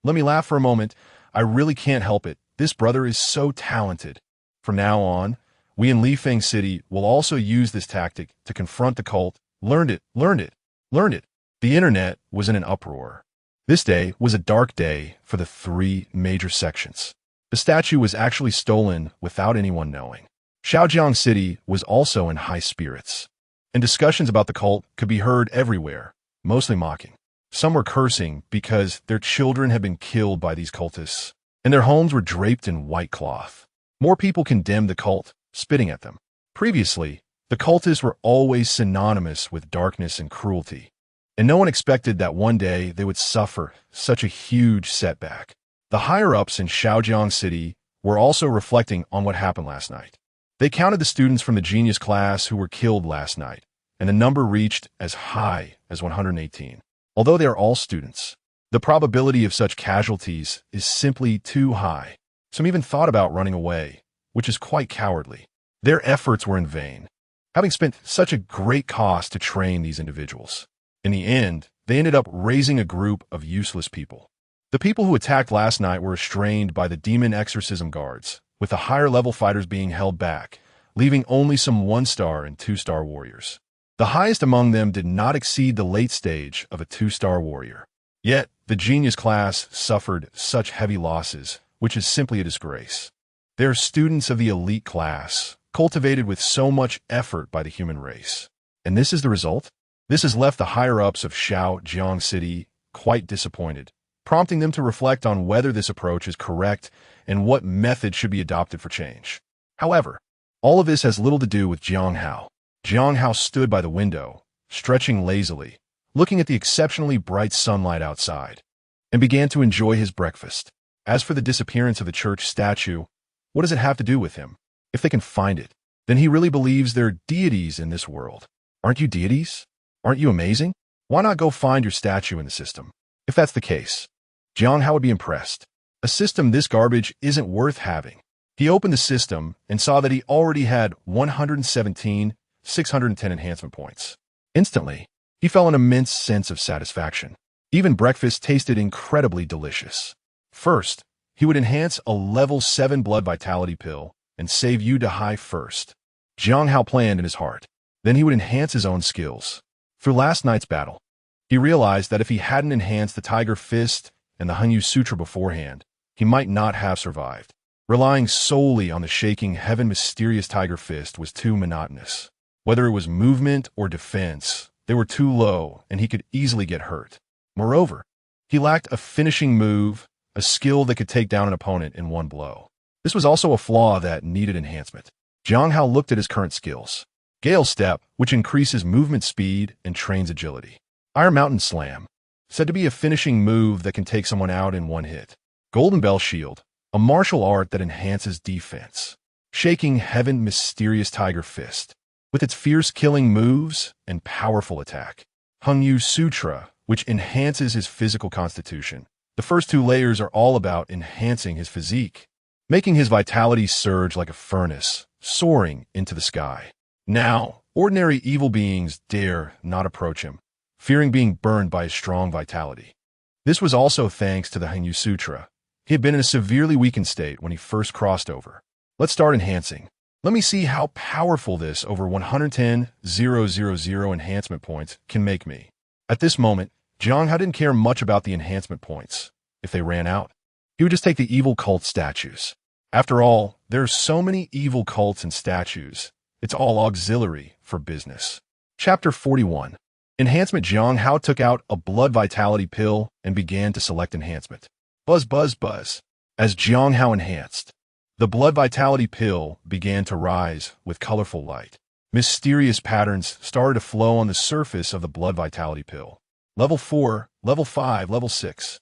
Let me laugh for a moment. I really can't help it. This brother is so talented. From now on, we in Lifeng City will also use this tactic to confront the cult. Learned it, learned it, learned it. The internet was in an uproar. This day was a dark day for the three major sections. The statue was actually stolen without anyone knowing. Hengyang City was also in high spirits, and discussions about the cult could be heard everywhere, mostly mocking. Some were cursing because their children had been killed by these cultists, and their homes were draped in white cloth. More people condemned the cult, spitting at them. Previously, the cultists were always synonymous with darkness and cruelty, and no one expected that one day they would suffer such a huge setback. The higher-ups in Hengyang City were also reflecting on what happened last night. They counted the students from the genius class who were killed last night, and the number reached as high as 118. Although they are all students, the probability of such casualties is simply too high. Some even thought about running away, which is quite cowardly. Their efforts were in vain. having spent such a great cost to train these individuals. In the end, they ended up raising a group of useless people. The people who attacked last night were restrained by the demon exorcism guards, with the higher-level fighters being held back, leaving only some 1-star and 2-star warriors. The highest among them did not exceed the late stage of a 2-star warrior. Yet, the genius class suffered such heavy losses, which is simply a disgrace. They are students of the elite class, cultivated with so much effort by the human race. And this is the result? This has left the higher-ups of Jiang City quite disappointed, prompting them to reflect on whether this approach is correct and what method should be adopted for change. However, all of this has little to do with Jiang Hao. Jiang Hao stood by the window, stretching lazily, looking at the exceptionally bright sunlight outside, and began to enjoy his breakfast. As for the disappearance of the church statue, what does it have to do with him? If they can find it, then he really believes there are deities in this world. Aren't you deities? Aren't you amazing? Why not go find your statue in the system? If that's the case, Jiang Hao would be impressed. A system this garbage isn't worth having. He opened the system and saw that he already had 117,610 enhancement points. Instantly, he felt an immense sense of satisfaction. Even breakfast tasted incredibly delicious. First, he would enhance a level 7 blood vitality pill and save you to high first. Jiang Hao planned in his heart. Then he would enhance his own skills. Through last night's battle, he realized that if he hadn't enhanced the Tiger Fist and the Hengyang Sutra beforehand, he might not have survived. Relying solely on the shaking heaven mysterious Tiger Fist was too monotonous. Whether it was movement or defense, they were too low and he could easily get hurt. Moreover, he lacked a finishing move, a skill that could take down an opponent in one blow. This was also a flaw that needed enhancement. Jiang Hao looked at his current skills. Gale Step, which increases movement speed and trains agility. Iron Mountain Slam, said to be a finishing move that can take someone out in one hit. Golden Bell Shield, a martial art that enhances defense. Shaking Heaven Mysterious Tiger Fist, with its fierce killing moves and powerful attack. Hengyang Sutra, which enhances his physical constitution. The first 2 layers are all about enhancing his physique, making his vitality surge like a furnace, soaring into the sky. Now, ordinary evil beings dare not approach him, fearing being burned by his strong vitality. This was also thanks to the Hengyang Sutra. He had been in a severely weakened state when he first crossed over. Let's start enhancing. Let me see how powerful this over 110,000 enhancement points can make me. At this moment, Jiang Hao didn't care much about the enhancement points. If they ran out, he would just take the evil cult statues. After all, there are so many evil cults and statues. It's all auxiliary for business. Chapter 41. Enhancement. Jiang Hao took out a blood vitality pill and began to select enhancement. Buzz, buzz, buzz. As Jiang Hao enhanced, the blood vitality pill began to rise with colorful light. Mysterious patterns started to flow on the surface of the blood vitality pill. Level 4, Level 5, Level 6.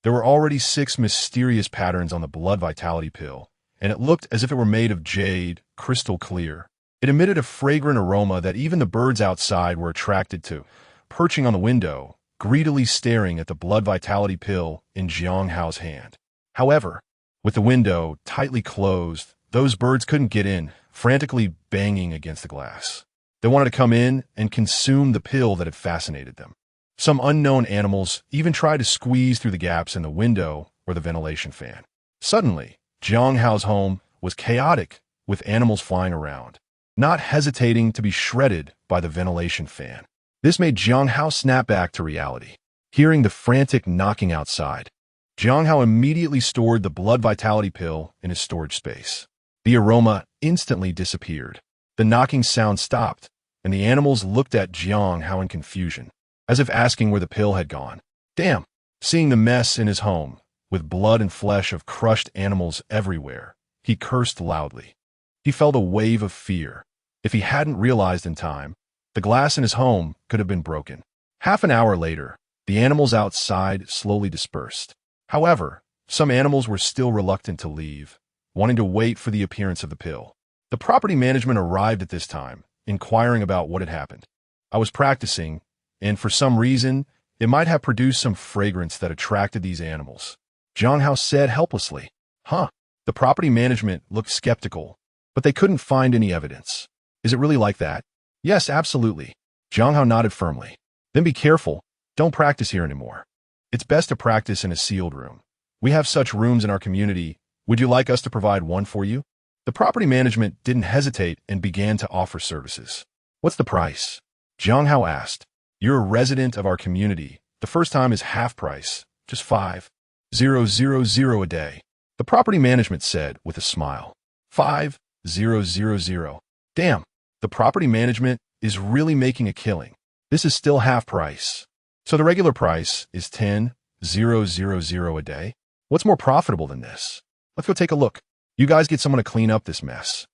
There were already 6 mysterious patterns on the blood vitality pill, and it looked as if it were made of jade, crystal clear. It emitted a fragrant aroma that even the birds outside were attracted to, perching on the window, greedily staring at the blood vitality pill in Jiang Hao's hand. However, with the window tightly closed, those birds couldn't get in, frantically banging against the glass. They wanted to come in and consume the pill that had fascinated them. Some unknown animals even tried to squeeze through the gaps in the window or the ventilation fan. Suddenly, Jiang Hao's home was chaotic, with animals flying around, not hesitating to be shredded by the ventilation fan. This made Jiang Hao snap back to reality. Hearing the frantic knocking outside, Jiang Hao immediately stored the blood vitality pill in his storage space. The aroma instantly disappeared. The knocking sound stopped, and the animals looked at Jiang Hao in confusion, as if asking where the pill had gone. Damn! Seeing the mess in his home, with blood and flesh of crushed animals everywhere, he cursed loudly. He felt a wave of fear. If he hadn't realized in time, the glass in his home could have been broken. Half an hour later, the animals outside slowly dispersed. However, some animals were still reluctant to leave, wanting to wait for the appearance of the pill. The property management arrived at this time, inquiring about what had happened. I was practicing, and for some reason, it might have produced some fragrance that attracted these animals. Jiang Hao said helplessly. Huh. The property management looked skeptical, but they couldn't find any evidence. Is it really like that? Yes, absolutely. Jiang Hao nodded firmly. Then be careful. Don't practice here anymore. It's best to practice in a sealed room. We have such rooms in our community. Would you like us to provide one for you? The property management didn't hesitate and began to offer services. What's the price? Jiang Hao asked. You're a resident of our community. The first time is half price, just 5,000 a day. The property management said with a smile. 5,000. Damn, the property management is really making a killing. This is still half price. So the regular price is 10,000 a day. What's more profitable than this? Let's go take a look. You guys get someone to clean up this mess.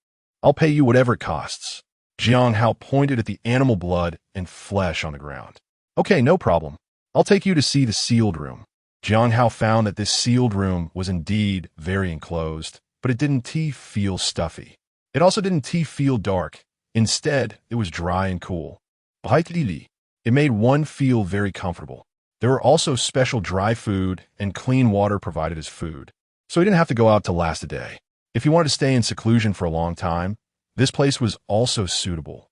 I'll pay you whatever it costs. Jiang Hao pointed at the animal blood and flesh on the ground. Okay, no problem. I'll take you to see the sealed room. Jiang Hao found that this sealed room was indeed very enclosed, but it didn't feel stuffy. It also didn't feel dark. Instead, it was dry and cool. It made one feel very comfortable. There were also special dry food and clean water provided as food, so he didn't have to go out to last a day. If he wanted to stay in seclusion for a long time, this place was also suitable.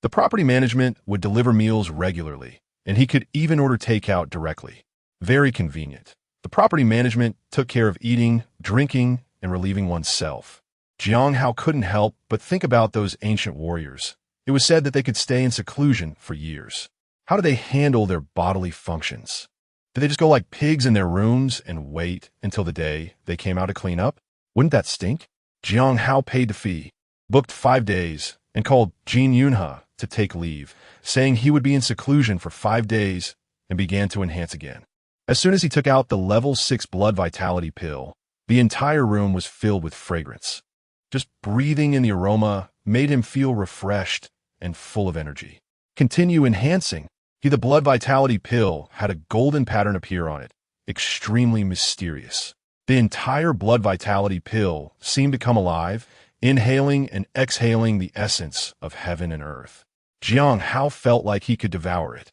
The property management would deliver meals regularly, and he could even order takeout directly. Very convenient. The property management took care of eating, drinking, and relieving oneself. Jiang Hao couldn't help but think about those ancient warriors. It was said that they could stay in seclusion for years. How did they handle their bodily functions? Did they just go like pigs in their rooms and wait until the day they came out to clean up? Wouldn't that stink? Jiang Hao paid the fee, booked 5 days, and called Jin Yunhe to take leave, saying he would be in seclusion for 5 days, and began to enhance again. As soon as he took out the level 6 blood vitality pill, the entire room was filled with fragrance. Just breathing in the aroma made him feel refreshed and full of energy. Continue enhancing. The blood vitality pill had a golden pattern appear on it, extremely mysterious. The entire blood vitality pill seemed to come alive, inhaling and exhaling the essence of heaven and earth. Jiang Hao felt like he could devour it,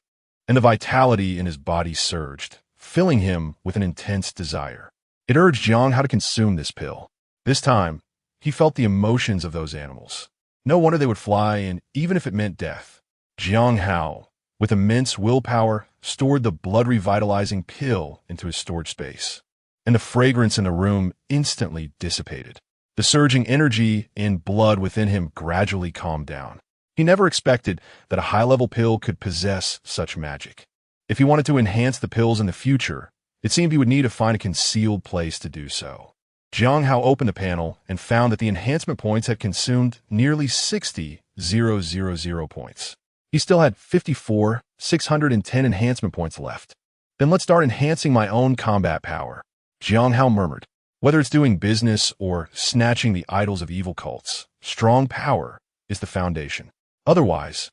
and the vitality in his body surged, filling him with an intense desire. It urged Jiang Hao to consume this pill. This time, he felt the emotions of those animals. No wonder they would fly, and even if it meant death. Jiang Hao, with immense willpower, stored the blood-revitalizing pill into his storage space, and the fragrance in the room instantly dissipated. The surging energy and blood within him gradually calmed down. He never expected that a high-level pill could possess such magic. If he wanted to enhance the pills in the future, it seemed he would need to find a concealed place to do so. Jiang Hao opened the panel and found that the enhancement points had consumed nearly 60,000 points. He still had 54,610 enhancement points left. Then let's start enhancing my own combat power, Jiang Hao murmured. Whether it's doing business or snatching the idols of evil cults, strong power is the foundation. Otherwise,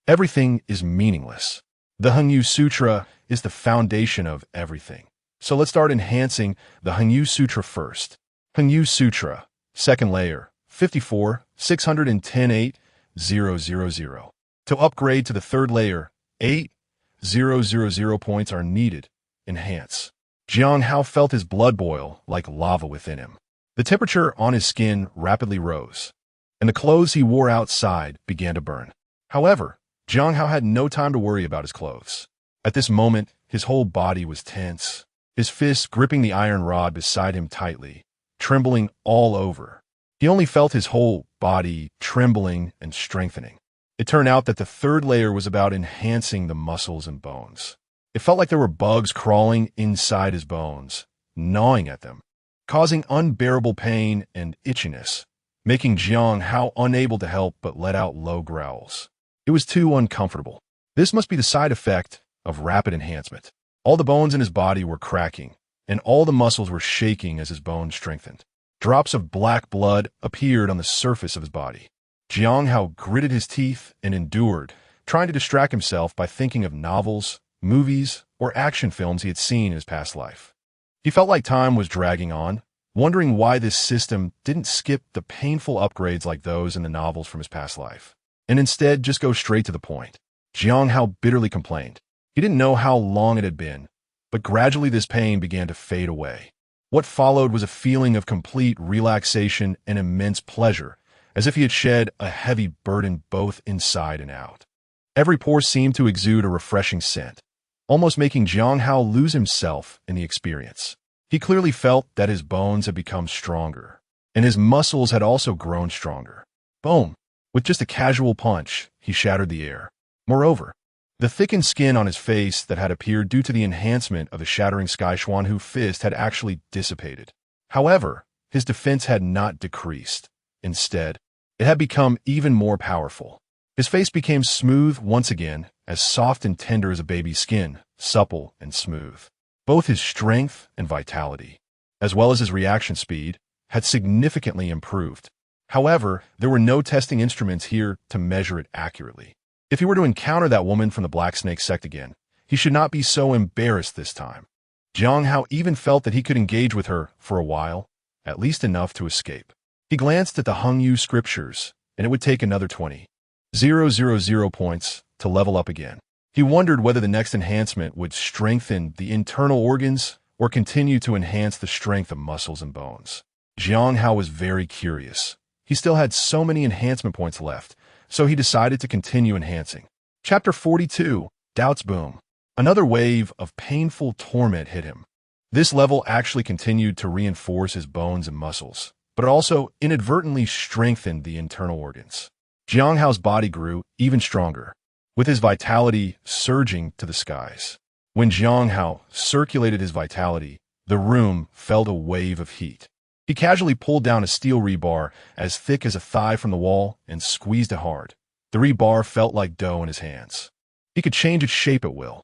everything is meaningless. The Hengyang Sutra is the foundation of everything. So let's start enhancing the Hengyang Sutra first. Hengyang Sutra, second layer, 54,610,8,000. To upgrade to the third layer, 8,000 points are needed. Enhance. Jiang Hao felt his blood boil like lava within him. The temperature on his skin rapidly rose, and the clothes he wore outside began to burn. However, Jiang Hao had no time to worry about his clothes. At this moment, his whole body was tense, his fists gripping the iron rod beside him tightly, trembling all over. He only felt his whole body trembling and strengthening. It turned out that the third layer was about enhancing the muscles and bones. It felt like there were bugs crawling inside his bones, gnawing at them, causing unbearable pain and itchiness, making Jiang Hao unable to help but let out low growls. It was too uncomfortable. This must be the side effect of rapid enhancement. All the bones in his body were cracking, and all the muscles were shaking as his bones strengthened. Drops of black blood appeared on the surface of his body. Jiang Hao gritted his teeth and endured, trying to distract himself by thinking of novels, movies, or action films he had seen in his past life. He felt like time was dragging on, wondering why this system didn't skip the painful upgrades like those in the novels from his past life, and instead just go straight to the point. Jiang Hao bitterly complained. He didn't know how long it had been, but gradually this pain began to fade away. What followed was a feeling of complete relaxation and immense pleasure, as if he had shed a heavy burden both inside and out. Every pore seemed to exude a refreshing scent, almost making Jiang Hao lose himself in the experience. He clearly felt that his bones had become stronger, and his muscles had also grown stronger. Boom! With just a casual punch, he shattered the air. Moreover, the thickened skin on his face that had appeared due to the enhancement of the shattering Skychuanhu fist had actually dissipated. However, his defense had not decreased. Instead, it had become even more powerful. His face became smooth once again, as soft and tender as a baby's skin, supple and smooth. Both his strength and vitality, as well as his reaction speed, had significantly improved. However, there were no testing instruments here to measure it accurately. If he were to encounter that woman from the Black Snake sect again, he should not be so embarrassed this time. Jiang Hao even felt that he could engage with her for a while, at least enough to escape. He glanced at the Hengyang scriptures, and it would take another 20,000 points to level up again. He wondered whether the next enhancement would strengthen the internal organs or continue to enhance the strength of muscles and bones. Jiang Hao was very curious. He still had so many enhancement points left, so he decided to continue enhancing. Chapter 42, Doubts Boom. Another wave of painful torment hit him. This level actually continued to reinforce his bones and muscles, but it also inadvertently strengthened the internal organs. Jiang Hao's body grew even stronger, with his vitality surging to the skies. When Jiang Hao circulated his vitality, the room felt a wave of heat. He casually pulled down a steel rebar as thick as a thigh from the wall and squeezed it hard. The rebar felt like dough in his hands. He could change its shape at will,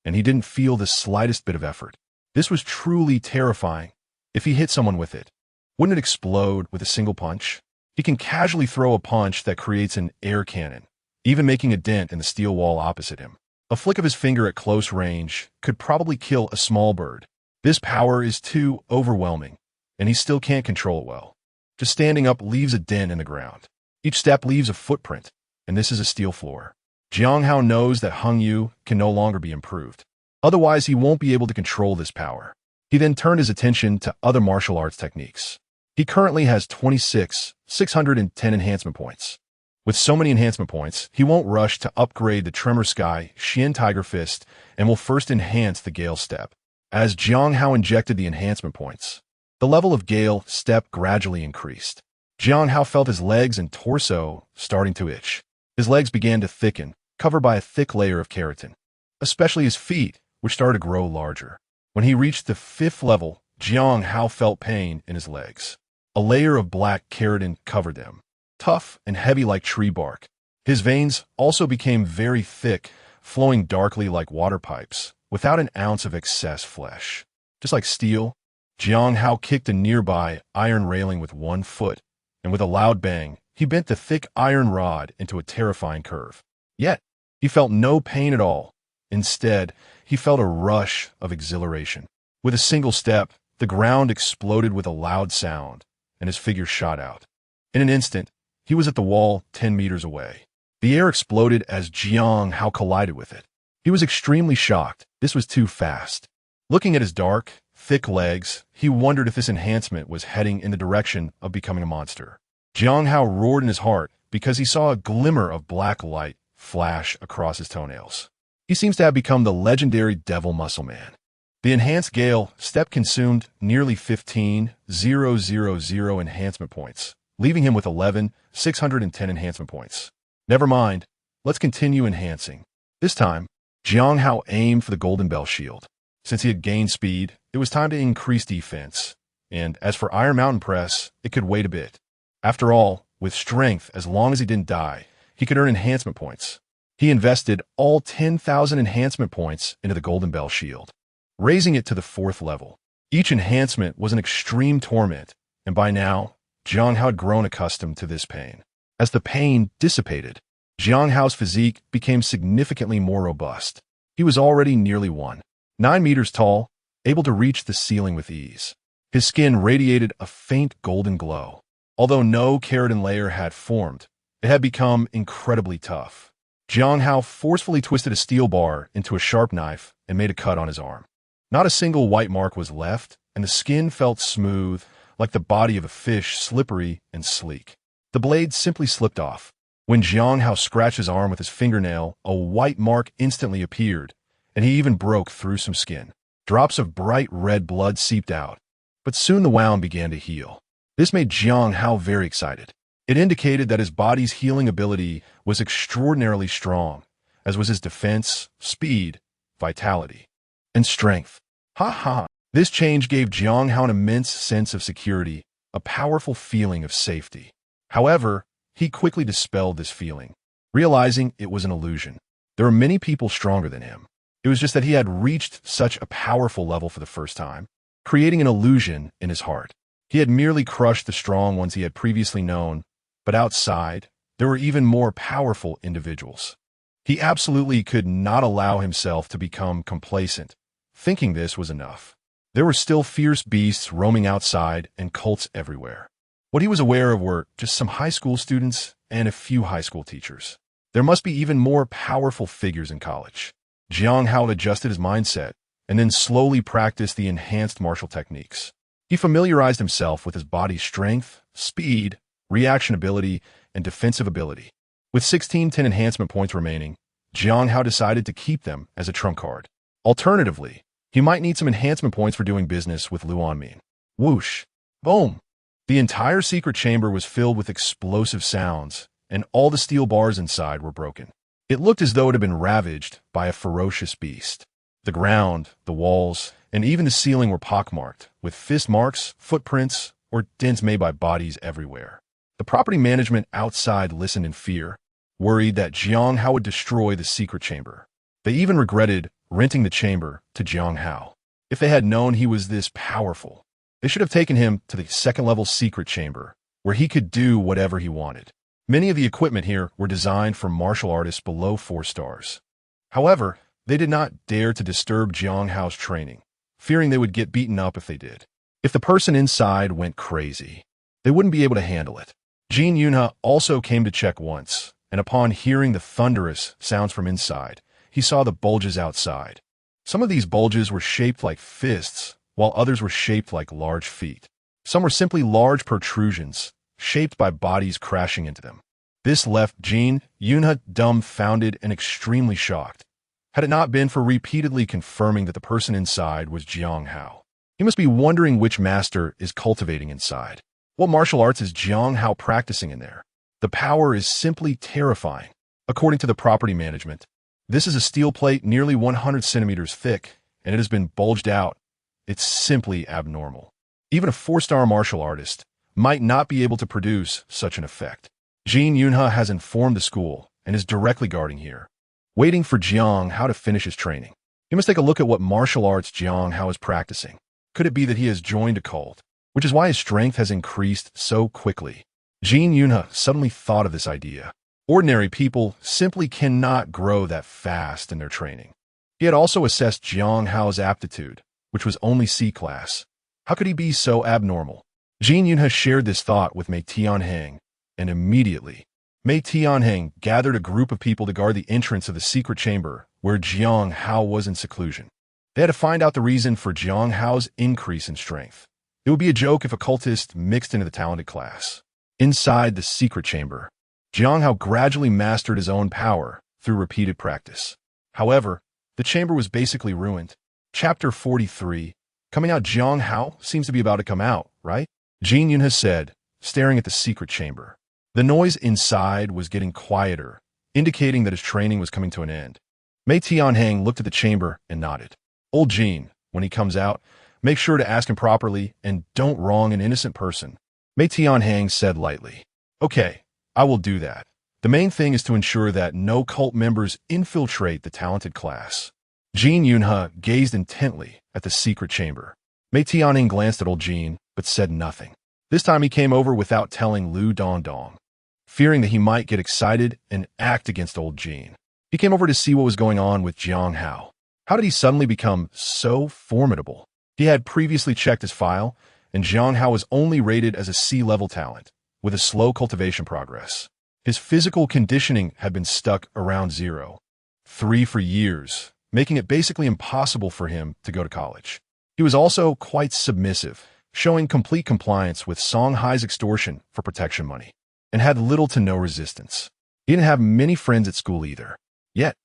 and he didn't feel the slightest bit of effort. This was truly terrifying. If he hit someone with it, wouldn't it explode with a single punch? He can casually throw a punch that creates an air cannon, even making a dent in the steel wall opposite him. A flick of his finger at close range could probably kill a small bird. This power is too overwhelming, and he still can't control it well. Just standing up leaves a dent in the ground. Each step leaves a footprint, and this is a steel floor. Jiang Hao knows that Hengyang can no longer be improved. Otherwise, he won't be able to control this power. He then turned his attention to other martial arts techniques. He currently has 26,610 enhancement points. With so many enhancement points, he won't rush to upgrade the Tremor Sky Shin Tiger Fist and will first enhance the Gale Step. As Jiang Hao injected the enhancement points, the level of Gale Step gradually increased. Jiang Hao felt his legs and torso starting to itch. His legs began to thicken, covered by a thick layer of keratin, especially his feet, which started to grow larger. When he reached the 5th level, Jiang Hao felt pain in his legs. A layer of black keratin covered them, tough and heavy like tree bark. His veins also became very thick, flowing darkly like water pipes, without an ounce of excess flesh. Just like steel, Jiang Hao kicked a nearby iron railing with one foot, and with a loud bang, he bent the thick iron rod into a terrifying curve. Yet, he felt no pain at all. Instead, he felt a rush of exhilaration. With a single step, the ground exploded with a loud sound, and his figure shot out. In an instant, he was at the wall 10 meters away. The air exploded as Jiang Hao collided with it. He was extremely shocked. This was too fast. Looking at his dark, thick legs, he wondered if this enhancement was heading in the direction of becoming a monster. Jiang Hao roared in his heart because he saw a glimmer of black light flash across his toenails. He seems to have become the legendary Devil Muscle Man. The enhanced Gale Step consumed nearly 15,000 enhancement points, leaving him with 11,610 enhancement points. Never mind, let's continue enhancing. This time, Jiang Hao aimed for the Golden Bell Shield. Since he had gained speed, it was time to increase defense, and as for Iron Mountain Press, it could wait a bit. After all, with strength, as long as he didn't die, he could earn enhancement points. He invested all 10,000 enhancement points into the Golden Bell Shield, raising it to the 4th level. Each enhancement was an extreme torment, and by now, Jiang Hao had grown accustomed to this pain. As the pain dissipated, Jiang Hao's physique became significantly more robust. He was already nearly 9 meters tall, able to reach the ceiling with ease. His skin radiated a faint golden glow. Although no keratin layer had formed, it had become incredibly tough. Jiang Hao forcefully twisted a steel bar into a sharp knife and made a cut on his arm. Not a single white mark was left, and the skin felt smooth, like the body of a fish, slippery and sleek. The blade simply slipped off. When Jiang Hao scratched his arm with his fingernail, a white mark instantly appeared, and he even broke through some skin. Drops of bright red blood seeped out, but soon the wound began to heal. This made Jiang Hao very excited. It indicated that his body's healing ability was extraordinarily strong, as was his defense, speed, vitality, and strength. Ha ha! This change gave Jiang Hao an immense sense of security, a powerful feeling of safety. However, he quickly dispelled this feeling, realizing it was an illusion. There were many people stronger than him. It was just that he had reached such a powerful level for the first time, creating an illusion in his heart. He had merely crushed the strong ones he had previously known, but outside, there were even more powerful individuals. He absolutely could not allow himself to become complacent, thinking this was enough. There were still fierce beasts roaming outside and cults everywhere. What he was aware of were just some high school students and a few high school teachers. There must be even more powerful figures in college. Jiang Hao adjusted his mindset and then slowly practiced the enhanced martial techniques. He familiarized himself with his body's strength, speed, reaction ability, and defensive ability. With 1610 enhancement points remaining, Jiang Hao decided to keep them as a trump card. Alternatively, he might need some enhancement points for doing business with Luanmin. Whoosh! Boom! The entire secret chamber was filled with explosive sounds, and all the steel bars inside were broken. It looked as though it had been ravaged by a ferocious beast. The ground, the walls, and even the ceiling were pockmarked, with fist marks, footprints, or dents made by bodies everywhere. The property management outside listened in fear, worried that Jiang Hao would destroy the secret chamber. They even regretted renting the chamber to Jiang Hao. If they had known he was this powerful, they should have taken him to the second-level secret chamber, where he could do whatever he wanted. Many of the equipment here were designed for martial artists below 4 stars. However, they did not dare to disturb Jiang Hao's training, fearing they would get beaten up if they did. If the person inside went crazy, they wouldn't be able to handle it. Jin Yunhe also came to check once, and upon hearing the thunderous sounds from inside, he saw the bulges outside. Some of these bulges were shaped like fists, while others were shaped like large feet. Some were simply large protrusions, shaped by bodies crashing into them. This left Jin Yunhe dumbfounded and extremely shocked. Had it not been for repeatedly confirming that the person inside was Jiang Hao. He must be wondering which master is cultivating inside. What martial arts is Jiang Hao practicing in there? The power is simply terrifying. According to the property management, this is a steel plate nearly 100 centimeters thick, and it has been bulged out. It's simply abnormal. Even a 4-star martial artist might not be able to produce such an effect. Jin Yunhe has informed the school and is directly guarding here, waiting for Jiang Hao to finish his training. He must take a look at what martial arts Jiang Hao is practicing. Could it be that he has joined a cult, which is why his strength has increased so quickly? Jin Yunhe suddenly thought of this idea. Ordinary people simply cannot grow that fast in their training. He had also assessed Jiang Hao's aptitude, which was only C-class. How could he be so abnormal? Jin Yunhe shared this thought with Mei Tianheng, and immediately, Mei Tianheng gathered a group of people to guard the entrance of the secret chamber where Jiang Hao was in seclusion. They had to find out the reason for Jiang Hao's increase in strength. It would be a joke if a cultist mixed into the talented class. Inside the secret chamber, Jiang Hao gradually mastered his own power through repeated practice. However, the chamber was basically ruined. Chapter 43. Coming out. Jiang Hao seems to be about to come out, right? Jin Yunhe said, staring at the secret chamber. The noise inside was getting quieter, indicating that his training was coming to an end. Mei Tianheng looked at the chamber and nodded. Old Jin, when he comes out, make sure to ask him properly and don't wrong an innocent person. Mei Tianheng said lightly. Okay, I will do that. The main thing is to ensure that no cult members infiltrate the talented class. Jin Yunhe gazed intently at the secret chamber. Mei Tianheng glanced at old Jin, but said nothing. This time he came over without telling Lu Dongdong, fearing that he might get excited and act against old Jin. He came over to see what was going on with Jiang Hao. How did he suddenly become so formidable? He had previously checked his file, and Jiang Hao was only rated as a C-level talent, with a slow cultivation progress. His physical conditioning had been stuck around 0.3 for years, making it basically impossible for him to go to college. He was also quite submissive, showing complete compliance with Songhai's extortion for protection money. and had little to no resistance. He didn't have many friends at school either. Yet,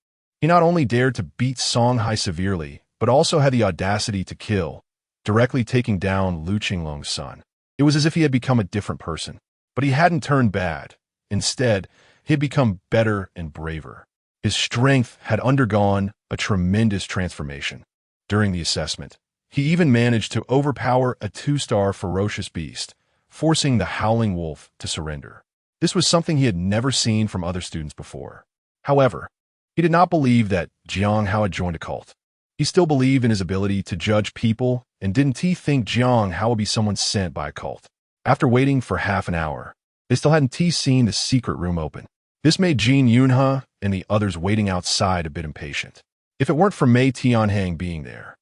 he not only dared to beat Songhai severely, but also had the audacity to kill, directly taking down Lu Qinglong's son. It was as if he had become a different person. But he hadn't turned bad. Instead, he had become better and braver. His strength had undergone a tremendous transformation. During the assessment, he even managed to overpower a 2-star ferocious beast, forcing the Howling Wolf to surrender. This was something he had never seen from other students before. However, he did not believe that Jiang Hao had joined a cult. He still believed in his ability to judge people, and didn't he think Jiang Hao would be someone sent by a cult? After waiting for half an hour, they still hadn't seen the secret room open. This made Jin Yunhe and the others waiting outside a bit impatient. If it weren't for Mei Tianheng being there,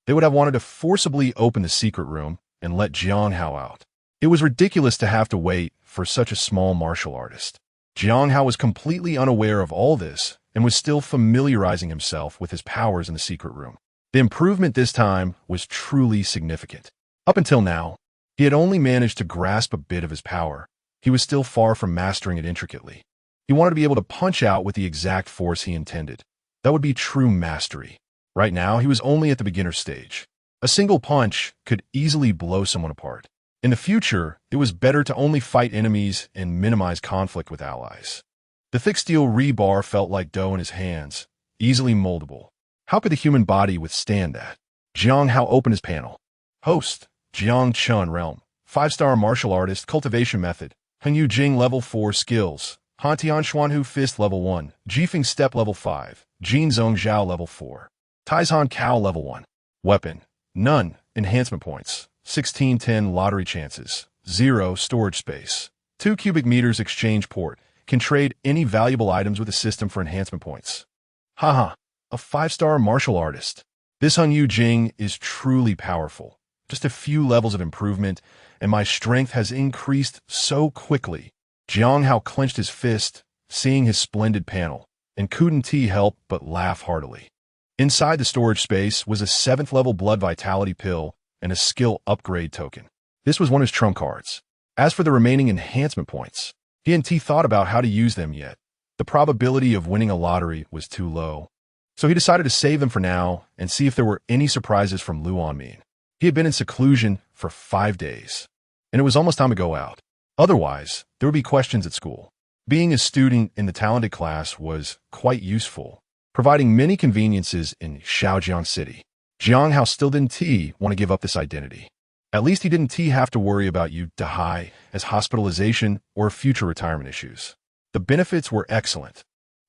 they would have wanted to forcibly open the secret room and let Jiang Hao out. It was ridiculous to have to wait for such a small martial artist. Jiang Hao was completely unaware of all this and was still familiarizing himself with his powers in the secret room. The improvement this time was truly significant. Up until now, he had only managed to grasp a bit of his power. He was still far from mastering it intricately. He wanted to be able to punch out with the exact force he intended. That would be true mastery. Right now, he was only at the beginner stage. A single punch could easily blow someone apart. In the future, it was better to only fight enemies and minimize conflict with allies. The thick steel rebar felt like dough in his hands, easily moldable. How could the human body withstand that? Jiang Hao opened his panel. Host, Jiang Chun Realm. 5-star martial artist, cultivation method. Henyu Jing level 4 skills. Hantian Xuanhu Fist level 1. Jifeng Step level 5. Jin Zong Zhao level 4. Taizhan Cao level 1. Weapon. None. Enhancement points. 1610 lottery chances. 0 storage space. 2 cubic meters exchange port. Can trade any valuable items with the system for enhancement points. Haha. A 5-star martial artist. This Henyu Jing is truly powerful. Just a few levels of improvement, and my strength has increased so quickly. Jiang Hao clenched his fist, seeing his splendid panel, and couldn't help but laugh heartily. Inside the storage space was a 7th-level blood vitality pill and a skill upgrade token. This was one of his trump cards. As for the remaining enhancement points, he hadn't thought about how to use them yet. The probability of winning a lottery was too low. So he decided to save them for now and see if there were any surprises from Luanmin. He had been in seclusion for 5 days, and it was almost time to go out. Otherwise, there would be questions at school. Being a student in the talented class was quite useful, providing many conveniences in Shaojiang City. Jiang Hao still didn't want to give up this identity. At least he didn't have to worry about Dahai as hospitalization or future retirement issues. The benefits were excellent,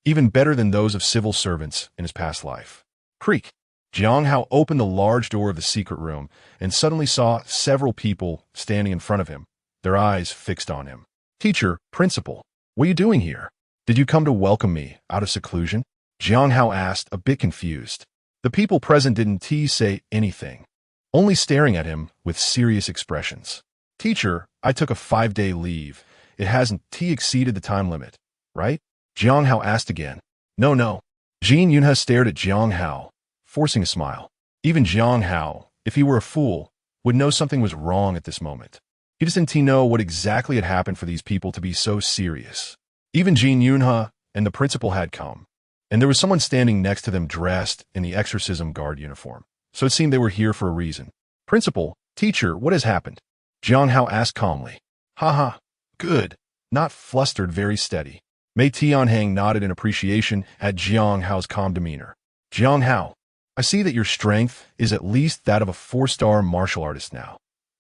even better than those of civil servants in his past life. Creak. Jiang Hao opened the large door of the secret room and suddenly saw several people standing in front of him, their eyes fixed on him. Teacher, principal, what are you doing here? Did you come to welcome me out of seclusion? Jiang Hao asked, a bit confused. The people present didn't say anything, only staring at him with serious expressions. Teacher, I took a 5-day leave. It hasn't exceeded the time limit, right? Jiang Hao asked again. No. Jin Yunhe stared at Jiang Hao, forcing a smile. Even Jiang Hao, if he were a fool, would know something was wrong at this moment. He just didn't know what exactly had happened for these people to be so serious. Even Jin Yunhe and the principal had come, and there was someone standing next to them dressed in the exorcism guard uniform. So it seemed they were here for a reason. Principal, teacher, what has happened? Jiang Hao asked calmly. Haha, good. Not flustered, very steady. Mei Tianheng nodded in appreciation at Jiang Hao's calm demeanor. Jiang Hao, I see that your strength is at least that of a 4-star martial artist now,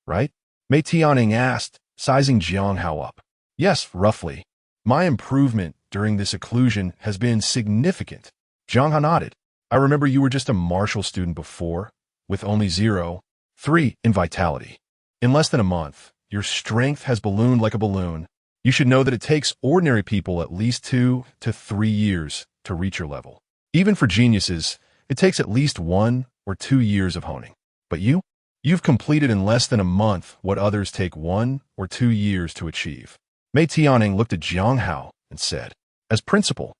right? Mei Tianheng asked, sizing Jiang Hao up. Yes, roughly. My improvement during this seclusion has been significant. Jiang Hao nodded. I remember you were just a martial student before, with only 0.3 in vitality. In less than a month, your strength has ballooned like a balloon. You should know that it takes ordinary people at least 2 to 3 years to reach your level. Even for geniuses, it takes at least 1 or 2 years of honing. But you've completed in less than a month what others take 1 or 2 years to achieve. Mei Tianheng looked at Jiang Hao and said, as principal,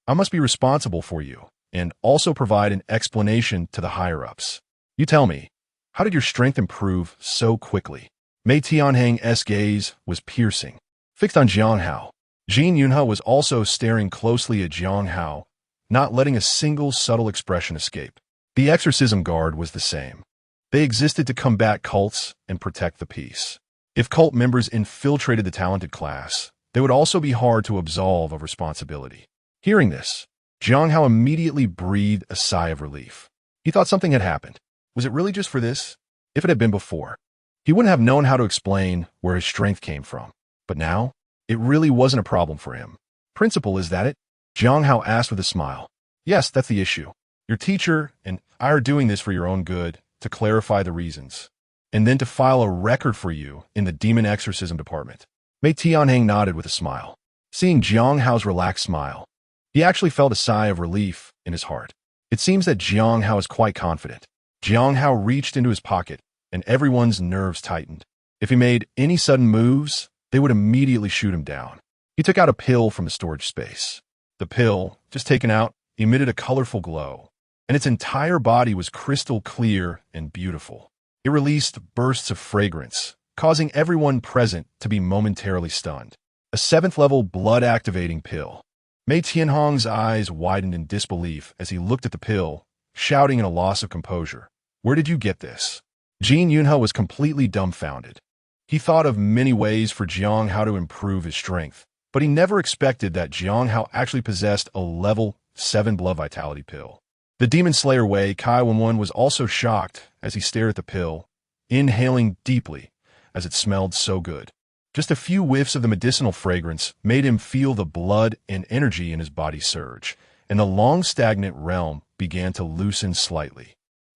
I must be responsible for you and also provide an explanation to the higher-ups. You tell me, how did your strength improve so quickly? Mei Tianheng's gaze was piercing. fixed on Jiang Hao. Jiang Hao was also staring closely at Jiang Hao, not letting a single subtle expression escape. The exorcism guard was the same. They existed to combat cults and protect the peace. If cult members infiltrated the talented class, they would also be hard to absolve of responsibility. Hearing this, Jiang Hao immediately breathed a sigh of relief. He thought something had happened. Was it really just for this? If it had been before, he wouldn't have known how to explain where his strength came from. But now, it really wasn't a problem for him. Principal, is that it? Jiang Hao asked with a smile. Yes, that's the issue. Your teacher and I are doing this for your own good, to clarify the reasons, and then to file a record for you in the demon exorcism department. Mei Tianheng nodded with a smile. Seeing Jiang Hao's relaxed smile, he actually felt a sigh of relief in his heart. It seems that Jiang Hao is quite confident. Jiang Hao reached into his pocket, and everyone's nerves tightened. If he made any sudden moves, they would immediately shoot him down. He took out a pill from the storage space. The pill, just taken out, emitted a colorful glow, and its entire body was crystal clear and beautiful. It released bursts of fragrance, causing everyone present to be momentarily stunned. A 7th-level blood-activating pill. Mei Tianhong's eyes widened in disbelief as he looked at the pill, shouting in a loss of composure. Where did you get this? Jiang Hao was completely dumbfounded. He thought of many ways for Jiang Hao to improve his strength, but he never expected that Jiang Hao actually possessed a level 7 blood vitality pill. The demon slayer Wei Kaiwanwen was also shocked as he stared at the pill, inhaling deeply as it smelled so good. Just a few whiffs of the medicinal fragrance made him feel the blood and energy in his body surge, and the long stagnant realm began to loosen slightly.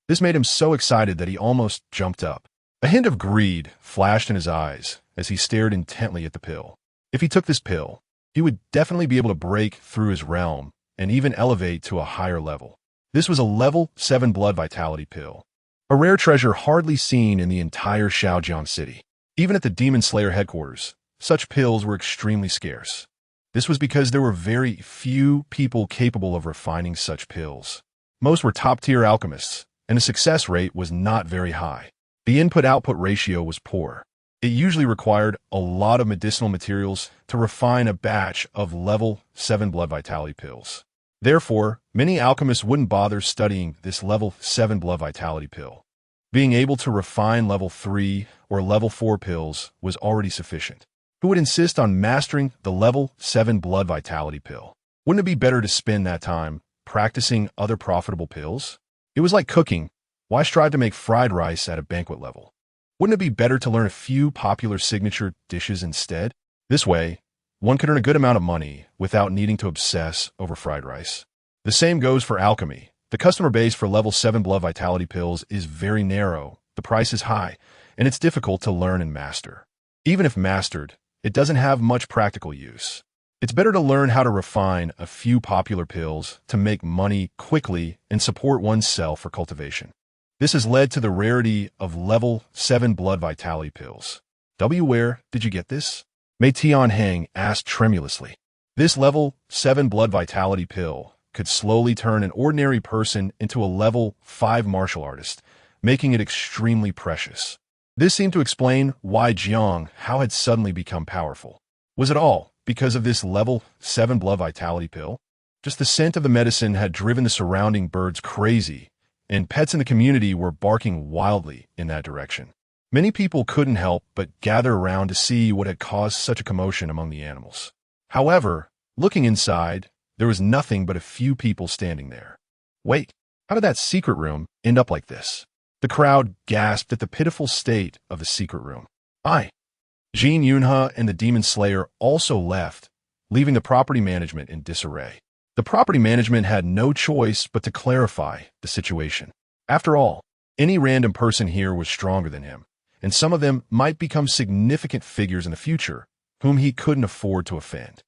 This made him so excited that he almost jumped up. A hint of greed flashed in his eyes as he stared intently at the pill. If he took this pill, he would definitely be able to break through his realm and even elevate to a higher level. This was a level 7 blood vitality pill, a rare treasure hardly seen in the entire Shaojiang city. Even at the Demon Slayer headquarters, such pills were extremely scarce. This was because there were very few people capable of refining such pills. Most were top-tier alchemists, and the success rate was not very high. The input-output ratio was poor. It usually required a lot of medicinal materials to refine a batch of level 7 blood vitality pills. Therefore, many alchemists wouldn't bother studying this level 7 blood vitality pill. Being able to refine level 3 or level 4 pills was already sufficient. Who would insist on mastering the level 7 blood vitality pill? Wouldn't it be better to spend that time practicing other profitable pills? It was like cooking. Why strive to make fried rice at a banquet level? Wouldn't it be better to learn a few popular signature dishes instead? This way, one could earn a good amount of money without needing to obsess over fried rice. The same goes for alchemy. The customer base for level 7 blood vitality pills is very narrow, the price is high, and it's difficult to learn and master. Even if mastered, it doesn't have much practical use. It's better to learn how to refine a few popular pills to make money quickly and support oneself for cultivation. This has led to the rarity of level 7 blood vitality pills. Where did you get this? Mei Tianheng asked tremulously. This level 7 blood vitality pill could slowly turn an ordinary person into a level 5 martial artist, making it extremely precious. This seemed to explain why Jiang Hao had suddenly become powerful. Was it all because of this level 7 blood vitality pill? Just the scent of the medicine had driven the surrounding birds crazy, and pets in the community were barking wildly in that direction. Many people couldn't help but gather around to see what had caused such a commotion among the animals. However, looking inside, there was nothing but a few people standing there. Wait, how did that secret room end up like this? The crowd gasped at the pitiful state of the secret room. Jiang Hao and the Demon Slayer also left, leaving the property management in disarray. The property management had no choice but to clarify the situation. After all, any random person here was stronger than him, and some of them might become significant figures in the future, whom he couldn't afford to offend.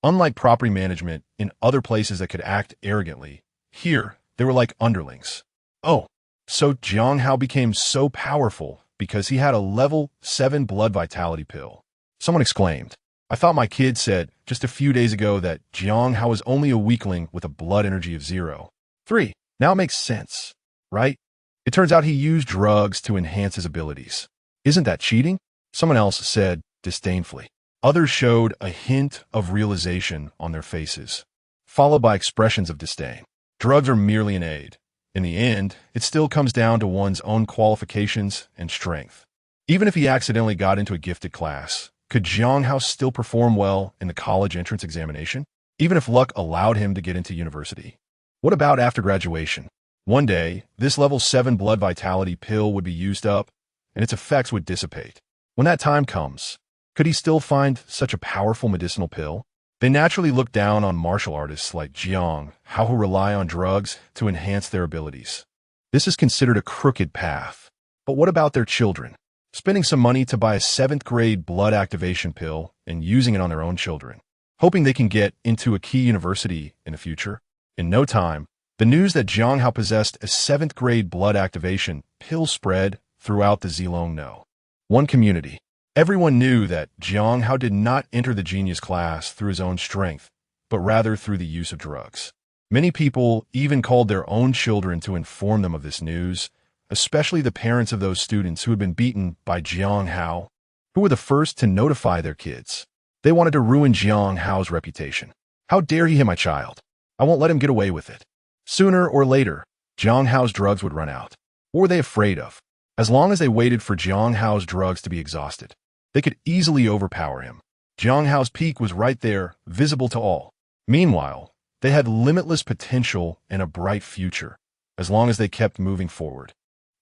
Unlike property management in other places that could act arrogantly, here they were like underlings. Oh, so Jiang Hao became so powerful because he had a level 7 blood vitality pill. Someone exclaimed. I thought my kid said just a few days ago that Jiang Hao was only a weakling with a blood energy of 0. 3. Now it makes sense, right? It turns out he used drugs to enhance his abilities. Isn't that cheating? Someone else said disdainfully. Others showed a hint of realization on their faces, followed by expressions of disdain. Drugs are merely an aid. In the end, it still comes down to one's own qualifications and strength. Even if he accidentally got into a gifted class, could Jiang Hao still perform well in the college entrance examination, even if luck allowed him to get into university? What about after graduation? One day, this level 7 blood vitality pill would be used up, and its effects would dissipate. When that time comes, could he still find such a powerful medicinal pill? They naturally look down on martial artists like Jiang Hao who rely on drugs to enhance their abilities. This is considered a crooked path. But what about their children? Spending some money to buy a 7th grade blood activation pill and using it on their own children, hoping they can get into a key university in the future? In no time, the news that Jiang Hao possessed a 7th grade blood activation pill spread throughout the Zilong. One community. Everyone knew that Jiang Hao did not enter the genius class through his own strength, but rather through the use of drugs. Many people even called their own children to inform them of this news, especially the parents of those students who had been beaten by Jiang Hao, who were the first to notify their kids. They wanted to ruin Jiang Hao's reputation. How dare he hit my child? I won't let him get away with it. Sooner or later, Jiang Hao's drugs would run out. What were they afraid of? As long as they waited for Jiang Hao's drugs to be exhausted, they could easily overpower him. Jiang Hao's peak was right there, visible to all. Meanwhile, they had limitless potential and a bright future, as long as they kept moving forward.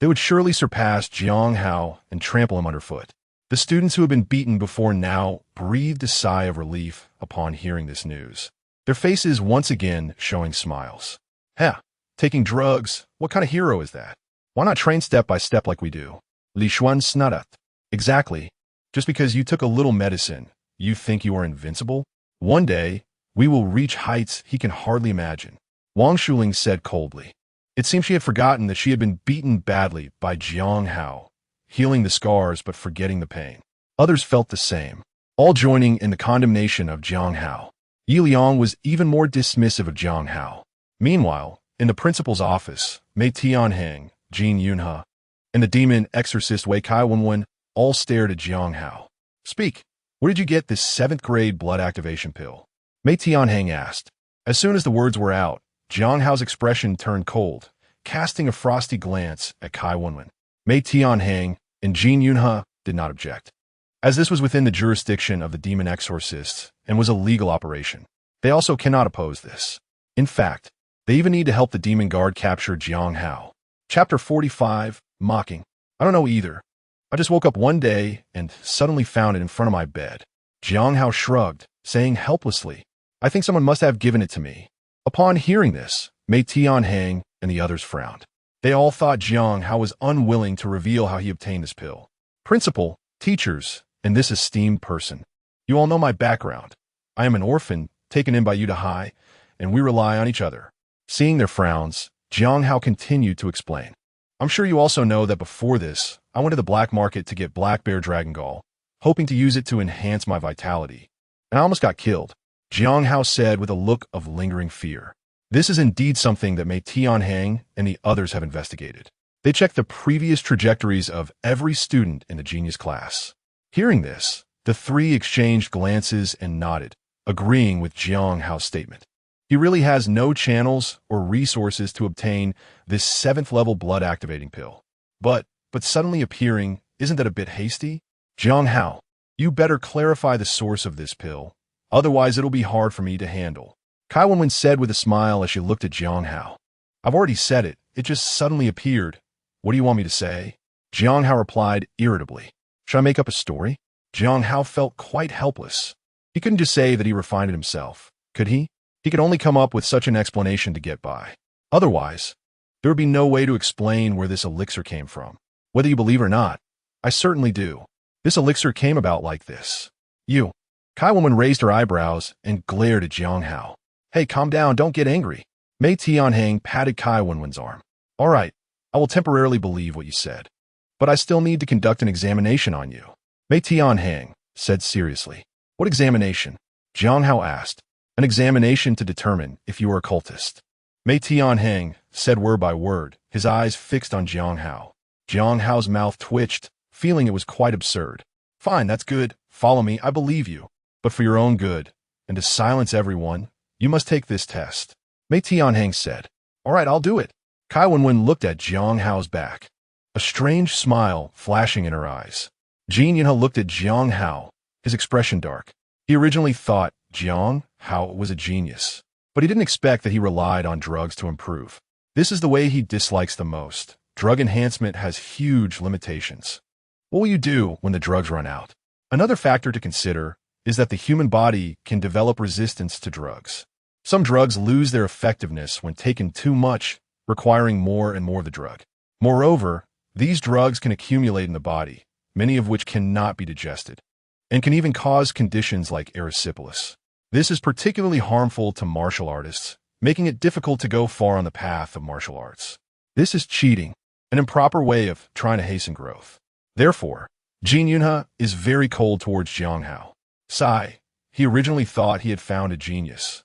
They would surely surpass Jiang Hao and trample him underfoot. The students who had been beaten before now breathed a sigh of relief upon hearing this news, their faces once again showing smiles. Taking drugs, what kind of hero is that? Why not train step by step like we do? Li Xuan snutted. Exactly. Just because you took a little medicine, you think you are invincible? One day, we will reach heights he can hardly imagine, Wang Shuling said coldly. It seemed she had forgotten that she had been beaten badly by Jiang Hao, healing the scars but forgetting the pain. Others felt the same, all joining in the condemnation of Jiang Hao. Yi Liang was even more dismissive of Jiang Hao. Meanwhile, in the principal's office, Mei Tianheng, Jin Yunhe, and the demon exorcist Wei Kaiwenwen all stared at Jiang Hao. Speak, where did you get this 7th grade blood activation pill? Mei Tianheng asked. As soon as the words were out, Jiang Hao's expression turned cold, casting a frosty glance at Kaiwenwen. Mei Tianheng and Jin Yunhe did not object, as this was within the jurisdiction of the demon exorcists and was a legal operation. They also cannot oppose this. In fact, they even need to help the demon guard capture Jiang Hao. Chapter 45, Mocking. I don't know either. I just woke up one day and suddenly found it in front of my bed. Jiang Hao shrugged, saying helplessly, I think someone must have given it to me. Upon hearing this, Mei Tianheng and the others frowned. They all thought Jiang Hao was unwilling to reveal how he obtained this pill. Principal, teachers, and this esteemed person, you all know my background. I am an orphan, taken in by you to Hai, and we rely on each other. Seeing their frowns, Jiang Hao continued to explain. I'm sure you also know that before this, I went to the black market to get Black Bear Dragon Gall, hoping to use it to enhance my vitality. And I almost got killed, Jiang Hao said with a look of lingering fear. This is indeed something that Mei Tianheng and the others have investigated. They checked the previous trajectories of every student in the genius class. Hearing this, the three exchanged glances and nodded, agreeing with Jiang Hao's statement. He really has no channels or resources to obtain this 7th level blood activating pill. But suddenly appearing, isn't that a bit hasty? Jiang Hao, you better clarify the source of this pill, otherwise it'll be hard for me to handle. Kaiwenwen said with a smile as she looked at Jiang Hao. I've already said it, it just suddenly appeared. What do you want me to say? Jiang Hao replied irritably. Should I make up a story? Jiang Hao felt quite helpless. He couldn't just say that he refined it himself, could he? He could only come up with such an explanation to get by. Otherwise, there would be no way to explain where this elixir came from. Whether you believe or not, I certainly do. This elixir came about like this. You. Kaiwenwen raised her eyebrows and glared at Jiang Hao. Hey, calm down, don't get angry. Mei Tianheng patted Kaiwenwen's arm. All right, I will temporarily believe what you said. But I still need to conduct an examination on you. Mei Tianheng said seriously. What examination? Jiang Hao asked. An examination to determine if you are a cultist. Mei Tianheng said word by word, his eyes fixed on Jiang Hao. Jiang Hao's mouth twitched, feeling it was quite absurd. Fine, that's good. Follow me, I believe you. But for your own good, and to silence everyone, you must take this test. Mei Tianheng said. All right, I'll do it. Kai Wenwen looked at Jiang Hao's back, a strange smile flashing in her eyes. Jiang Yunhe looked at Jiang Hao, his expression dark. He originally thought Jiang Hao was a genius, but he didn't expect that he relied on drugs to improve. This is the way he dislikes the most. Drug enhancement has huge limitations. What will you do when the drugs run out? Another factor to consider is that the human body can develop resistance to drugs. Some drugs lose their effectiveness when taken too much, requiring more and more of the drug. Moreover, these drugs can accumulate in the body, many of which cannot be digested, and can even cause conditions like erysipelas. This is particularly harmful to martial artists, making it difficult to go far on the path of martial arts. This is cheating, an improper way of trying to hasten growth. Therefore, Jiang Yunhe is very cold towards Jiang Hao. Sigh, he originally thought he had found a genius,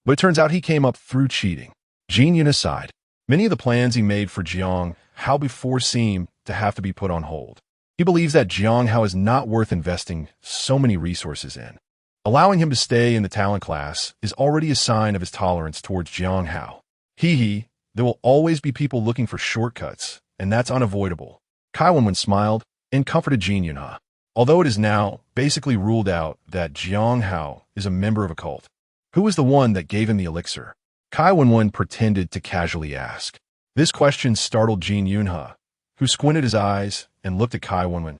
but it turns out he came up through cheating. Jiang Yunhe sighed. Many of the plans he made for Jiang Hao before seem to have to be put on hold. He believes that Jiang Hao is not worth investing so many resources in. Allowing him to stay in the talent class is already a sign of his tolerance towards Jiang Hao. There will always be people looking for shortcuts, and that's unavoidable. Kai Wenwen smiled and comforted Jiang Yunhe. Although it is now basically ruled out that Jiang Hao is a member of a cult, who was the one that gave him the elixir? Kai Wenwen pretended to casually ask. This question startled Jiang Yunhe, who squinted his eyes and looked at Kai Wenwen,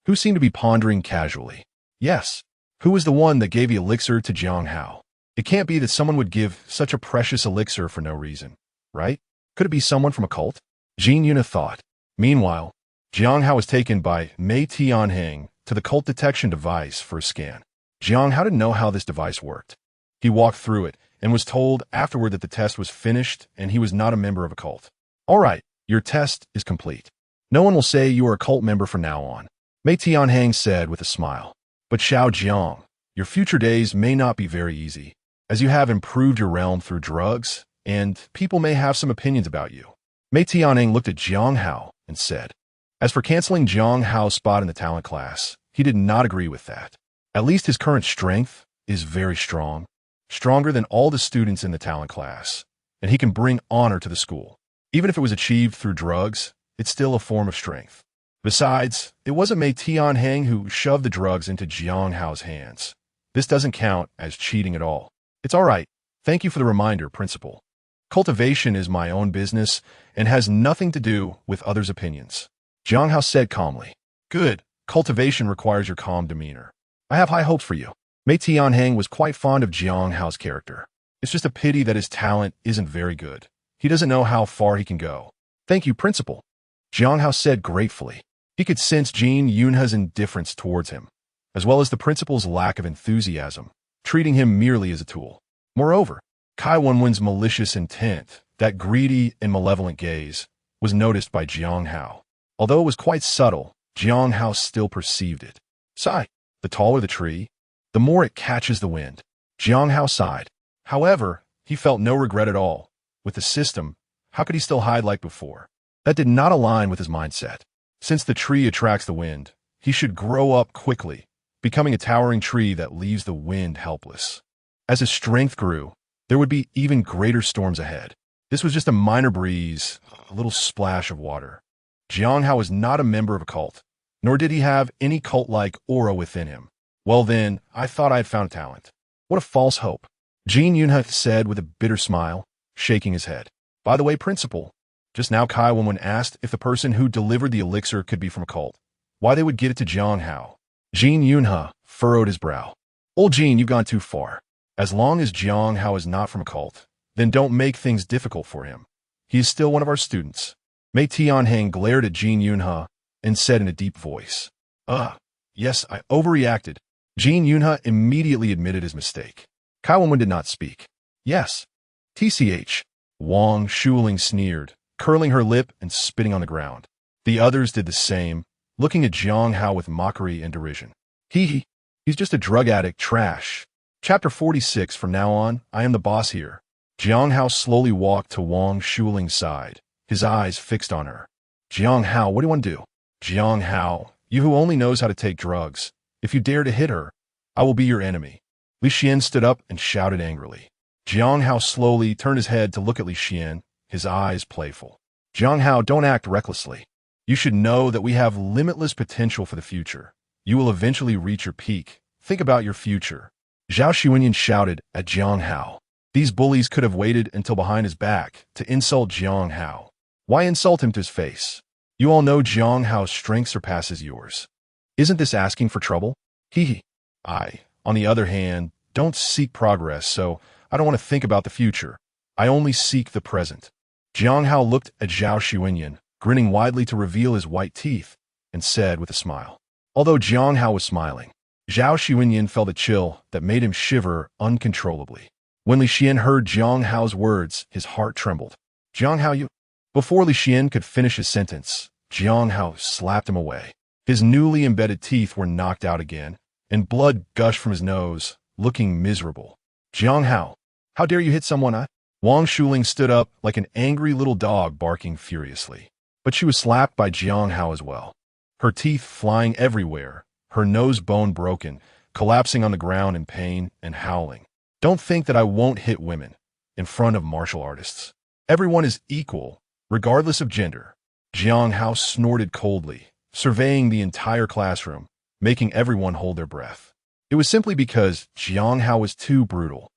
who seemed to be pondering casually. Yes, who was the one that gave the elixir to Jiang Hao? It can't be that someone would give such a precious elixir for no reason, right? Could it be someone from a cult? Jiang Yunhe thought. Meanwhile, Jiang Hao was taken by Mei Tianheng to the cult detection device for a scan. Jiang Hao didn't know how this device worked. He walked through it and was told afterward that the test was finished and he was not a member of a cult. All right, your test is complete. No one will say you are a cult member from now on, Mei Tianheng said with a smile. But Xiao Jiang, your future days may not be very easy, as you have improved your realm through drugs, and people may have some opinions about you. Mei Tianheng looked at Jiang Hao and said, as for canceling Jiang Hao's spot in the talent class, he did not agree with that. At least his current strength is very strong, stronger than all the students in the talent class, and he can bring honor to the school. Even if it was achieved through drugs, it's still a form of strength. Besides, it wasn't Mei Tianheng who shoved the drugs into Jiang Hao's hands. This doesn't count as cheating at all. It's all right. Thank you for the reminder, Principal. Cultivation is my own business and has nothing to do with others' opinions. Jiang Hao said calmly. Good. Cultivation requires your calm demeanor. I have high hopes for you. Mei Tianheng was quite fond of Jiang Hao's character. It's just a pity that his talent isn't very good. He doesn't know how far he can go. Thank you, Principal. Jiang Hao said gratefully. He could sense Jiang Yunhe's indifference towards him, as well as the principal's lack of enthusiasm, treating him merely as a tool. Moreover, Kai Wenwen's malicious intent, that greedy and malevolent gaze, was noticed by Jiang Hao. Although it was quite subtle, Jiang Hao still perceived it. Sigh. The taller the tree, the more it catches the wind. Jiang Hao sighed. However, he felt no regret at all. With the system, how could he still hide like before? That did not align with his mindset. Since the tree attracts the wind, he should grow up quickly, becoming a towering tree that leaves the wind helpless. As his strength grew, there would be even greater storms ahead. This was just a minor breeze, a little splash of water. Jiang Hao was not a member of a cult, nor did he have any cult-like aura within him. Well then, I thought I had found talent. What a false hope. Jiang Yunhe said with a bitter smile, shaking his head. By the way, Principal, just now Kai Wenwen asked if the person who delivered the elixir could be from a cult, why they would get it to Jiang Hao. Jiang Yunhe furrowed his brow. Old Jiang, you've gone too far. As long as Jiang Hao is not from a cult, then don't make things difficult for him. He is still one of our students. Mei Tianheng glared at Jiang Yunhe and said in a deep voice, yes, I overreacted. Jiang Yunhe immediately admitted his mistake. Kai Wenwen did not speak. Yes. TCH. Wang Shuling sneered, curling her lip and spitting on the ground. The others did the same, looking at Jiang Hao with mockery and derision. He's just a drug addict, trash. Chapter 46. From now on, I am the boss here. Jiang Hao slowly walked to Wang Shuling's side, his eyes fixed on her. Jiang Hao, what do you want to do? Jiang Hao, you who only knows how to take drugs, If you dare to hit her, I will be your enemy." Li Xian stood up and shouted angrily. Jiang Hao slowly turned his head to look at Li Xian, his eyes playful. "Jiang Hao, don't act recklessly. You should know that we have limitless potential for the future. You will eventually reach your peak. Think about your future." Zhao Xuanyan shouted at Jiang Hao. These bullies could have waited until behind his back to insult Jiang Hao. Why insult him to his face? You all know Jiang Hao's strength surpasses yours. Isn't this asking for trouble? Hee. I, on the other hand, don't seek progress, so I don't want to think about the future. I only seek the present. Jiang Hao looked at Zhao Xuanyan, grinning widely to reveal his white teeth, and said with a smile. Although Jiang Hao was smiling, Zhao Xuanyan felt a chill that made him shiver uncontrollably. When Li Xian heard Jiang Hao's words, his heart trembled. "Jiang Hao, you—" Before Li Xian could finish his sentence, Jiang Hao slapped him away. His newly embedded teeth were knocked out again, and blood gushed from his nose, looking miserable. "Jiang Hao, how dare you hit someone?" Wang Shuling stood up like an angry little dog barking furiously. But she was slapped by Jiang Hao as well. Her teeth flying everywhere, her nose bone broken, collapsing on the ground in pain and howling. "Don't think that I won't hit women in front of martial artists. Everyone is equal, regardless of gender." Jiang Hao snorted coldly, surveying the entire classroom, making everyone hold their breath. It was simply because Jiang Hao was too brutal.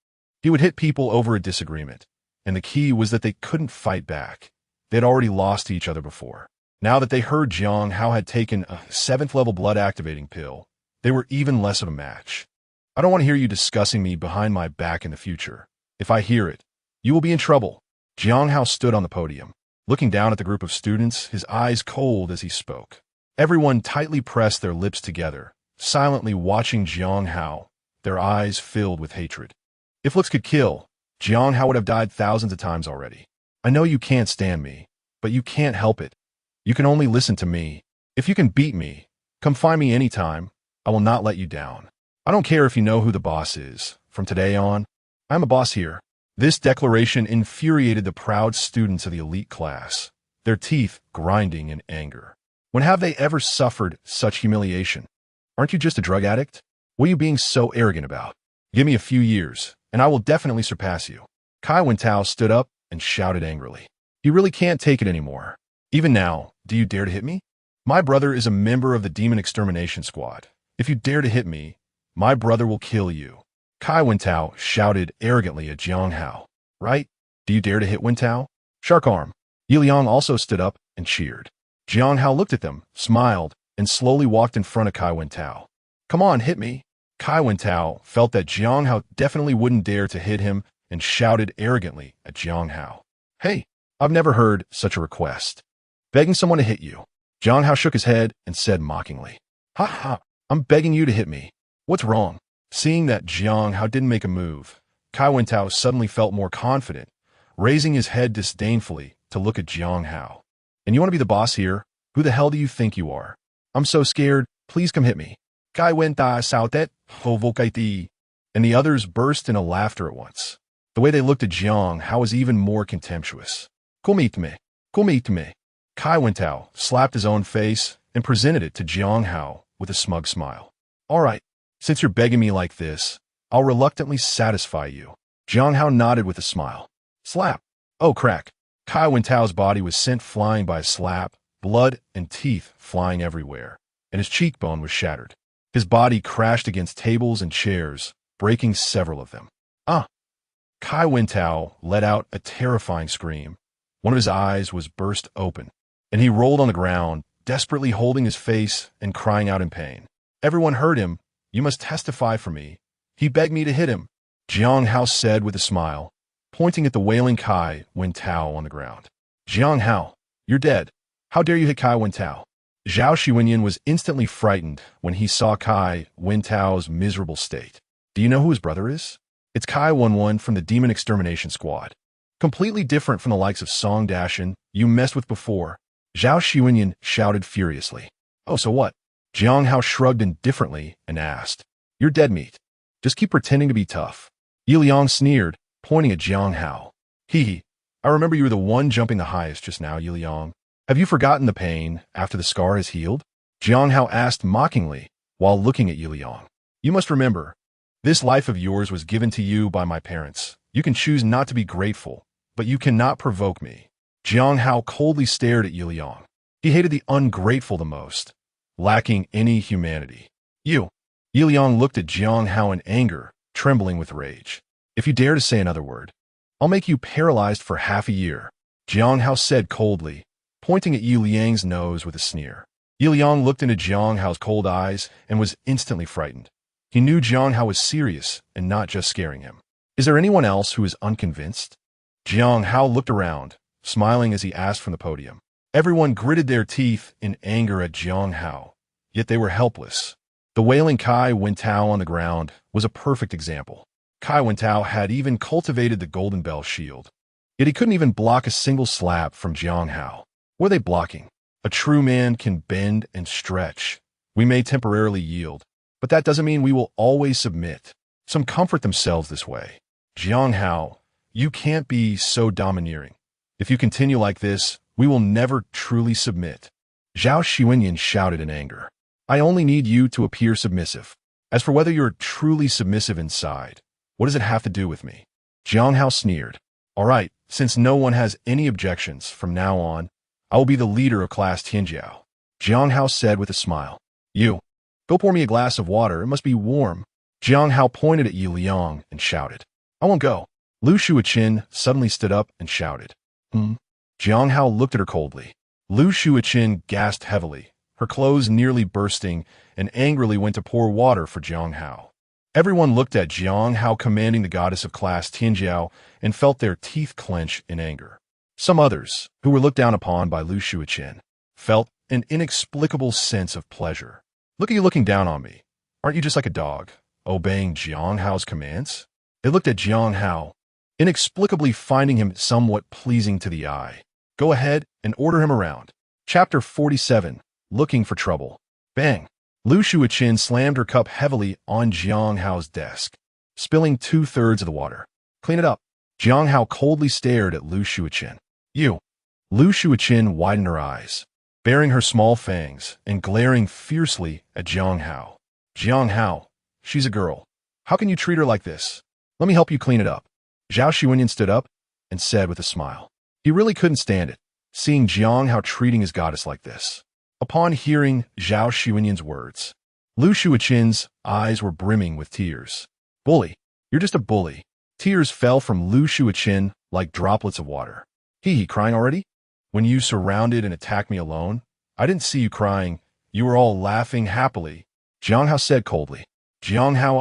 He would hit people over a disagreement, and the key was that they couldn't fight back. They had already lost to each other before. Now that they heard Jiang Hao had taken a 7th-level blood-activating pill, they were even less of a match. "I don't want to hear you discussing me behind my back in the future. If I hear it, you will be in trouble." Jiang Hao stood on the podium, looking down at the group of students, his eyes cold as he spoke. Everyone tightly pressed their lips together, silently watching Jiang Hao, their eyes filled with hatred. If looks could kill, Jiang Hao would have died thousands of times already. "I know you can't stand me, but you can't help it. You can only listen to me. If you can beat me, come find me anytime. I will not let you down. I don't care if you know who the boss is. From today on, I'm a boss here." This declaration infuriated the proud students of the elite class, their teeth grinding in anger. When have they ever suffered such humiliation? Aren't you just a drug addict? What are you being so arrogant about? Give me a few years, and I will definitely surpass you. Kai Wentao stood up and shouted angrily. "You really can't take it anymore. Even now, do you dare to hit me? My brother is a member of the Demon Extermination Squad. If you dare to hit me, my brother will kill you." Kai Wentao shouted arrogantly at Jiang Hao. "Right? Do you dare to hit Wentao? Shark arm." Yiliang also stood up and cheered. Jiang Hao looked at them, smiled, and slowly walked in front of Kai Wentao. "Come on, hit me." Kai Wentao felt that Jiang Hao definitely wouldn't dare to hit him and shouted arrogantly at Jiang Hao. "Hey, I've never heard such a request. Begging someone to hit you." Jiang Hao shook his head and said mockingly, "Ha ha, I'm begging you to hit me. What's wrong?" Seeing that Jiang Hao didn't make a move, Kai Wentao suddenly felt more confident, raising his head disdainfully to look at Jiang Hao. "And you want to be the boss here? Who the hell do you think you are? I'm so scared, please come hit me." Kai Wentao shouted, "Hovokaiti," and the others burst into laughter at once. The way they looked at Jiang Hao was even more contemptuous. "Kumite me, kumite me." Kai Wentao slapped his own face and presented it to Jiang Hao with a smug smile. "All right, since you're begging me like this, I'll reluctantly satisfy you." Jiang Hao nodded with a smile. Slap. Oh, crack. Kai Wentao's body was sent flying by a slap, blood and teeth flying everywhere, and his cheekbone was shattered. His body crashed against tables and chairs, breaking several of them. Ah! Kai Wentao let out a terrifying scream. One of his eyes was burst open, and he rolled on the ground, desperately holding his face and crying out in pain. Everyone heard him. "You must testify for me. He begged me to hit him," Jiang Hao said with a smile, pointing at the wailing Kai Wentao on the ground. "Jiang Hao, you're dead. How dare you hit Kai Wentao?" Zhao Xuanyan was instantly frightened when he saw Kai Wentao's miserable state. Do you know who his brother is? It's Kai 11 from the Demon Extermination Squad. Completely different from the likes of Song Dashin you messed with before. Zhao Xuanyan shouted furiously. "Oh, so what?" Jiang Hao shrugged indifferently and asked. "You're dead meat. Just keep pretending to be tough." Yiliang sneered, pointing at Jiang Hao. "Hee, I remember you were the one jumping the highest just now, Yiliang. Have you forgotten the pain after the scar has healed?" Jiang Hao asked mockingly, while looking at Yiliang. You must remember, this life of yours was given to you by my parents. You can choose not to be grateful, but you cannot provoke me. Jiang Hao coldly stared at Yiliang. He hated the ungrateful the most, lacking any humanity. You. Yiliang looked at Jiang Hao in anger, trembling with rage. If you dare to say another word, I'll make you paralyzed for half a year, Jiang Hao said coldly, pointing at Yiliang's nose with a sneer. Yiliang looked into Jiang Hao's cold eyes and was instantly frightened. He knew Jiang Hao was serious and not just scaring him. Is there anyone else who is unconvinced? Jiang Hao looked around, smiling as he asked from the podium. Everyone gritted their teeth in anger at Jiang Hao, yet they were helpless. The wailing Kai Wentao on the ground was a perfect example. Kai Wentao had even cultivated the Golden Bell shield, yet he couldn't even block a single slap from Jiang Hao. What are they blocking? A true man can bend and stretch. We may temporarily yield, but that doesn't mean we will always submit. Some comfort themselves this way. Jiang Hao, you can't be so domineering. If you continue like this, we will never truly submit. Zhao Xuanyan shouted in anger. I only need you to appear submissive. As for whether you're truly submissive inside, what does it have to do with me? Jiang Hao sneered. All right, since no one has any objections, from now on, I will be the leader of class Tianjiao. Jiang Hao said with a smile. You, go pour me a glass of water, it must be warm. Jiang Hao pointed at Yiliang and shouted. I won't go. Lu Shuiqin suddenly stood up and shouted. Jiang Hao looked at her coldly. Lu Shuiqin gasped heavily, her clothes nearly bursting, and angrily went to pour water for Jiang Hao. Everyone looked at Jiang Hao commanding the goddess of class Tianjiao and felt their teeth clench in anger. Some others, who were looked down upon by Lu Shuiqin, felt an inexplicable sense of pleasure. Look at you looking down on me. Aren't you just like a dog, obeying Jiang Hao's commands? They looked at Jiang Hao, inexplicably finding him somewhat pleasing to the eye. Go ahead and order him around. Chapter 47, Looking for Trouble. Bang! Lu Shuiqin slammed her cup heavily on Jiang Hao's desk, spilling 2/3 of the water. Clean it up. Jiang Hao coldly stared at Lu Shuiqin. You. Lu Shuiqin widened her eyes, baring her small fangs and glaring fiercely at Jiang Hao. Jiang Hao, she's a girl. How can you treat her like this? Let me help you clean it up. Zhao Xuanyan stood up and said with a smile. He really couldn't stand it, seeing Jiang Hao treating his goddess like this. Upon hearing Zhao Xuanyan's words, Lu Shuiqin's eyes were brimming with tears. Bully, you're just a bully. Tears fell from Lu Shuiqin like droplets of water. Hee, crying already? When you surrounded and attacked me alone, I didn't see you crying. You were all laughing happily. Jiang Hao said coldly. Jiang Hao,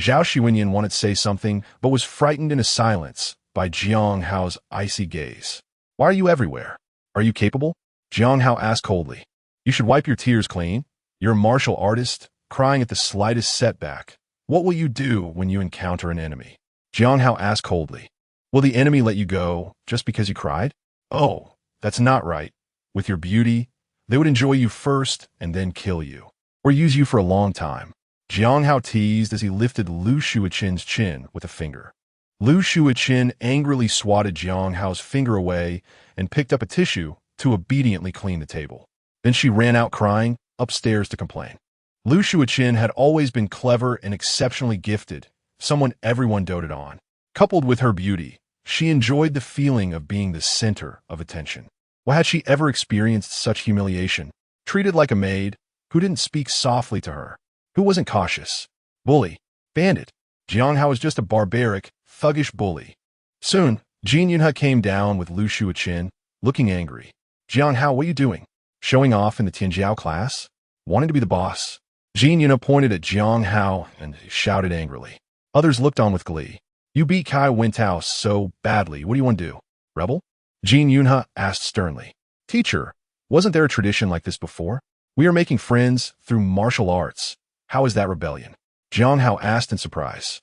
Zhao Xuanyan wanted to say something, but was frightened into silence by Jiang Hao's icy gaze. Why are you everywhere? Are you capable? Jiang Hao asked coldly. You should wipe your tears clean. You're a martial artist, crying at the slightest setback. What will you do when you encounter an enemy? Jiang Hao asked coldly. Will the enemy let you go just because you cried? Oh, that's not right. With your beauty, they would enjoy you first and then kill you, or use you for a long time. Jiang Hao teased as he lifted Lu Shuiqin's chin with a finger. Lu Shuiqin angrily swatted Jiang Hao's finger away and picked up a tissue to obediently clean the table. Then she ran out crying, upstairs to complain. Lu Shuiqin had always been clever and exceptionally gifted, someone everyone doted on. Coupled with her beauty, she enjoyed the feeling of being the center of attention. Why had she ever experienced such humiliation? Treated like a maid, who didn't speak softly to her, who wasn't cautious. Bully. Bandit. Jiang Hao was just a barbaric, thuggish bully. Soon, Jin Yunhe came down with Lu Shuiqin, looking angry. Jiang Hao, what are you doing? Showing off in the Tianjiao class? Wanting to be the boss? Jin Yunhe pointed at Jiang Hao and shouted angrily. Others looked on with glee. You beat Kai Wentao so badly, what do you want to do? Rebel? Jin Yunhe asked sternly. Teacher, wasn't there a tradition like this before? We are making friends through martial arts. How is that rebellion? Jiang Hao asked in surprise.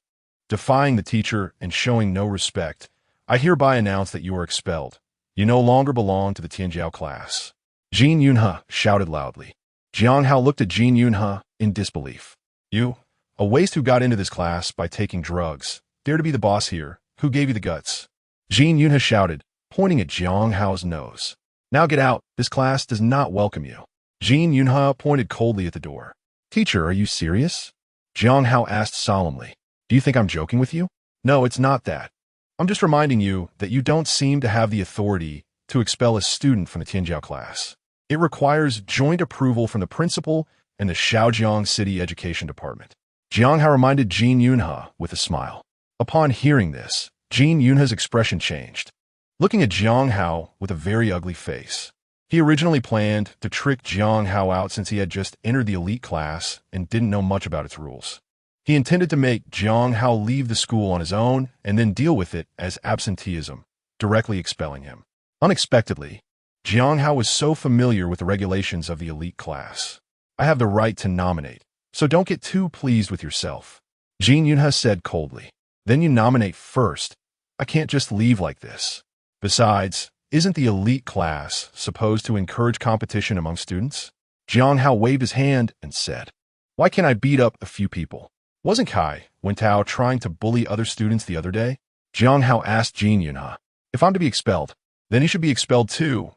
Defying the teacher and showing no respect, I hereby announce that you are expelled. You no longer belong to the Tianjiao class. Jin Yunhe shouted loudly. Jiang Hao looked at Jin Yunhe in disbelief. You, a waste who got into this class by taking drugs, dare to be the boss here. Who gave you the guts? Jin Yunhe shouted, pointing at Jiang Hao's nose. Now get out. This class does not welcome you. Jin Yunhe pointed coldly at the door. Teacher, are you serious? Jiang Hao asked solemnly. Do you think I'm joking with you? No, it's not that. I'm just reminding you that you don't seem to have the authority to expel a student from the Tianjiao class. It requires joint approval from the principal and the Hengyang City Education Department. Jiang Hao reminded Jin Yunhe with a smile. Upon hearing this, Jin Yunhe's expression changed, looking at Jiang Hao with a very ugly face. He originally planned to trick Jiang Hao out since he had just entered the elite class and didn't know much about its rules. He intended to make Jiang Hao leave the school on his own and then deal with it as absenteeism, directly expelling him. Unexpectedly, Jiang Hao was so familiar with the regulations of the elite class. I have the right to nominate, so don't get too pleased with yourself, Jin Yunhe said coldly. Then you nominate first. I can't just leave like this. Besides, isn't the elite class supposed to encourage competition among students? Jiang Hao waved his hand and said, Why can't I beat up a few people? Wasn't Kai Wentao trying to bully other students the other day? Jiang Hao asked Jin Yunhe. If I'm to be expelled, then he should be expelled too.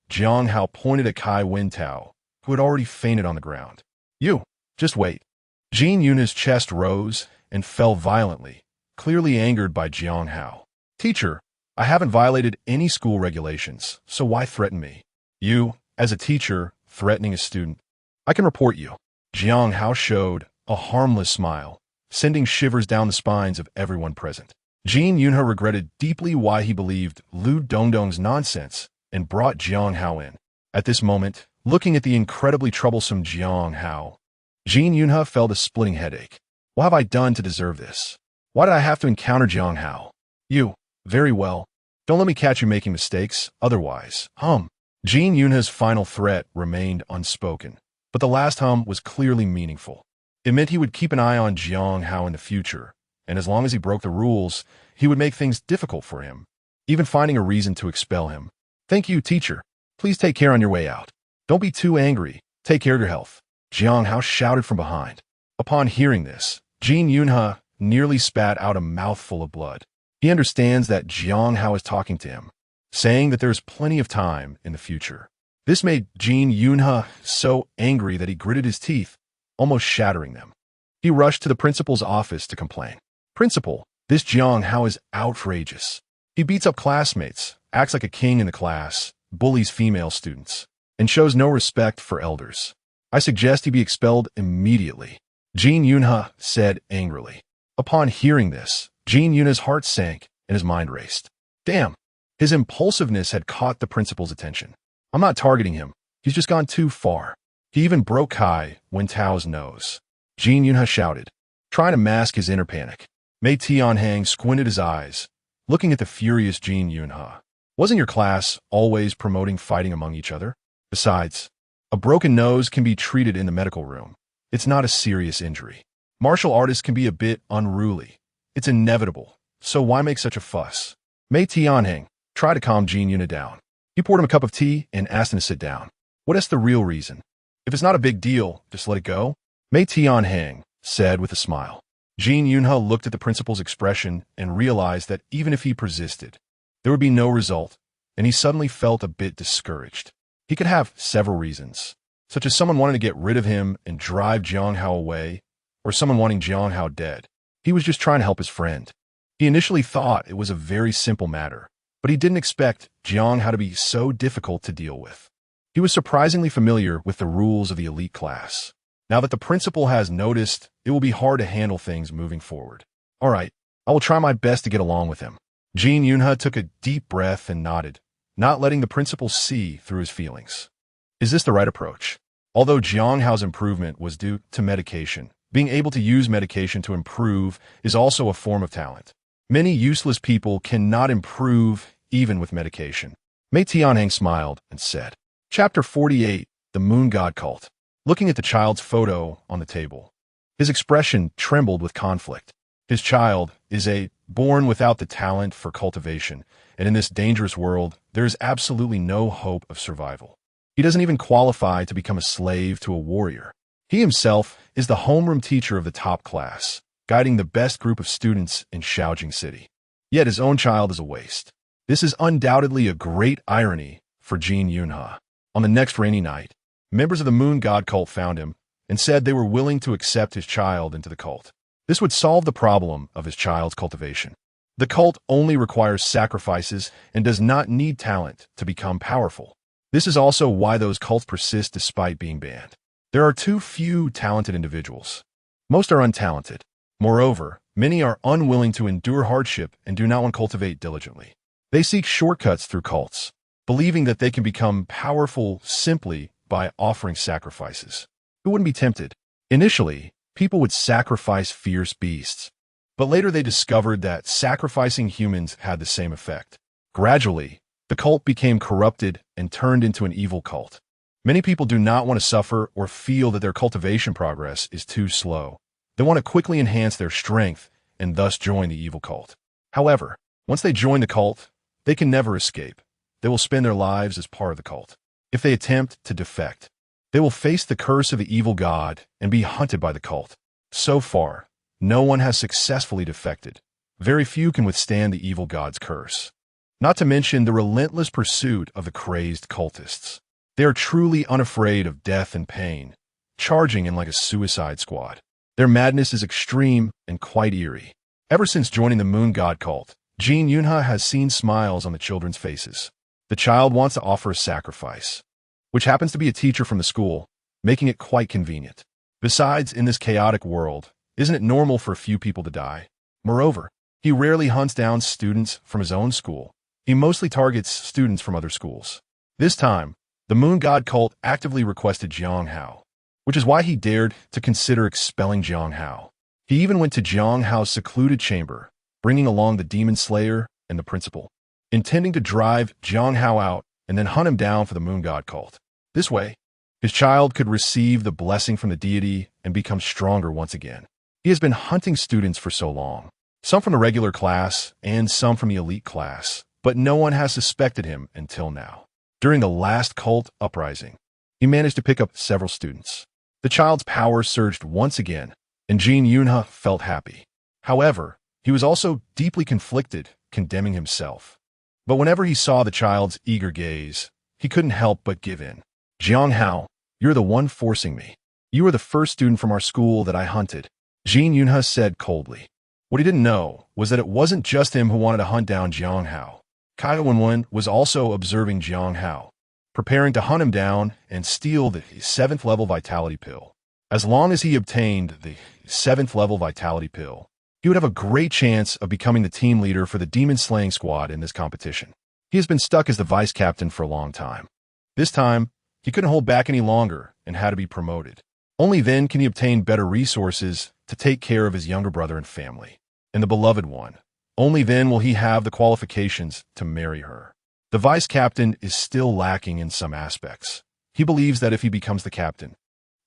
Jiang Hao pointed at Kai Wentao, who had already fainted on the ground. You, just wait. Jin Yunhe's chest rose and fell violently, clearly angered by Jiang Hao. Teacher, I haven't violated any school regulations, so why threaten me? You, as a teacher, threatening a student. I can report you. Jiang Hao showed a harmless smile, sending shivers down the spines of everyone present. Jin Yunhe regretted deeply why he believed Lu Dongdong's nonsense and brought Jiang Hao in. At this moment, looking at the incredibly troublesome Jiang Hao, Jin Yunhe felt a splitting headache. What have I done to deserve this? Why did I have to encounter Jiang Hao? You, very well. Don't let me catch you making mistakes, otherwise, Jin Yunhe's final threat remained unspoken, but the last was clearly meaningful. It meant he would keep an eye on Jiang Hao in the future, and as long as he broke the rules, he would make things difficult for him, even finding a reason to expel him. Thank you, teacher. Please take care on your way out. Don't be too angry. Take care of your health. Jiang Hao shouted from behind. Upon hearing this, Jin Yunhe nearly spat out a mouthful of blood. He understands that Jiang Hao is talking to him, saying that there's plenty of time in the future. This made Jin Yunhe so angry that he gritted his teeth, almost shattering them. He rushed to the principal's office to complain. Principal, this Jiang Hao is outrageous. He beats up classmates, acts like a king in the class, bullies female students, and shows no respect for elders. I suggest he be expelled immediately, Jin Yunhe said angrily. Upon hearing this, Jin Yunhe's heart sank and his mind raced. Damn, his impulsiveness had caught the principal's attention. I'm not targeting him. He's just gone too far. He even broke Kai Wentao's nose. Jin Yunhe shouted, trying to mask his inner panic. Mei Tianheng squinted his eyes, looking at the furious Jin Yunhe. Wasn't your class always promoting fighting among each other? Besides, a broken nose can be treated in the medical room. It's not a serious injury. Martial artists can be a bit unruly. It's inevitable, so why make such a fuss? Mei Tianheng tried to calm Jin Yunhe down. He poured him a cup of tea and asked him to sit down. What is the real reason? If it's not a big deal, just let it go, Mei Tianheng said with a smile. Jin Yunhe looked at the principal's expression and realized that even if he persisted, there would be no result, and he suddenly felt a bit discouraged. He could have several reasons, such as someone wanting to get rid of him and drive Jiang Hao away, or someone wanting Jiang Hao dead. He was just trying to help his friend. He initially thought it was a very simple matter, but he didn't expect Jiang Hao to be so difficult to deal with. He was surprisingly familiar with the rules of the elite class. Now that the principal has noticed, it will be hard to handle things moving forward. All right, I will try my best to get along with him. Jin Yunhe took a deep breath and nodded, not letting the principal see through his feelings. Is this the right approach? Although Jiang Hao's improvement was due to medication, being able to use medication to improve is also a form of talent. Many useless people cannot improve even with medication. Mei Tianheng smiled and said, Chapter 48, The Moon God Cult. Looking at the child's photo on the table, his expression trembled with conflict. His child is born without the talent for cultivation, and in this dangerous world, there is absolutely no hope of survival. He doesn't even qualify to become a slave to a warrior. He himself is the homeroom teacher of the top class, guiding the best group of students in Hengyang City. Yet his own child is a waste. This is undoubtedly a great irony for Jin Yunhe. On the next rainy night, members of the Moon God Cult found him and said they were willing to accept his child into the cult. This would solve the problem of his child's cultivation. The cult only requires sacrifices and does not need talent to become powerful. This is also why those cults persist despite being banned. There are too few talented individuals. Most are untalented. Moreover, many are unwilling to endure hardship and do not want to cultivate diligently. They seek shortcuts through cults, believing that they can become powerful simply by offering sacrifices. Who wouldn't be tempted? Initially, people would sacrifice fierce beasts, but later they discovered that sacrificing humans had the same effect. Gradually, the cult became corrupted and turned into an evil cult. Many people do not want to suffer or feel that their cultivation progress is too slow. They want to quickly enhance their strength and thus join the evil cult. However, once they join the cult, they can never escape. They will spend their lives as part of the cult. If they attempt to defect, they will face the curse of the evil god and be hunted by the cult. So far, no one has successfully defected. Very few can withstand the evil god's curse. Not to mention the relentless pursuit of the crazed cultists. They are truly unafraid of death and pain, charging in like a suicide squad. Their madness is extreme and quite eerie. Ever since joining the moon god cult, Jiang Hao has seen smiles on the children's faces. The child wants to offer a sacrifice, which happens to be a teacher from the school, making it quite convenient. Besides, in this chaotic world, isn't it normal for a few people to die? Moreover, he rarely hunts down students from his own school. He mostly targets students from other schools. This time, the moon god cult actively requested Jiang Hao, which is why he dared to consider expelling Jiang Hao. He even went to Jiang Hao's secluded chamber, bringing along the demon slayer and the principal, intending to drive Jiang Hao out and then hunt him down for the moon god cult. This way, his child could receive the blessing from the deity and become stronger once again. He has been hunting students for so long, some from the regular class and some from the elite class, but no one has suspected him until now. During the last cult uprising, he managed to pick up several students. The child's power surged once again, and Jiang Hao felt happy. However, he was also deeply conflicted, condemning himself. But whenever he saw the child's eager gaze, he couldn't help but give in. Jiang Hao, you're the one forcing me. You were the first student from our school that I hunted, Jiang Hao said coldly. What he didn't know was that it wasn't just him who wanted to hunt down Jiang Hao. Kai Wenwen was also observing Jiang Hao, preparing to hunt him down and steal the 7th level vitality pill. As long as he obtained the 7th level vitality pill, he would have a great chance of becoming the team leader for the demon slaying squad in this competition. He has been stuck as the vice captain for a long time. This time, he couldn't hold back any longer and had to be promoted. Only then can he obtain better resources to take care of his younger brother and family, and the beloved one. Only then will he have the qualifications to marry her. The vice captain is still lacking in some aspects. He believes that if he becomes the captain,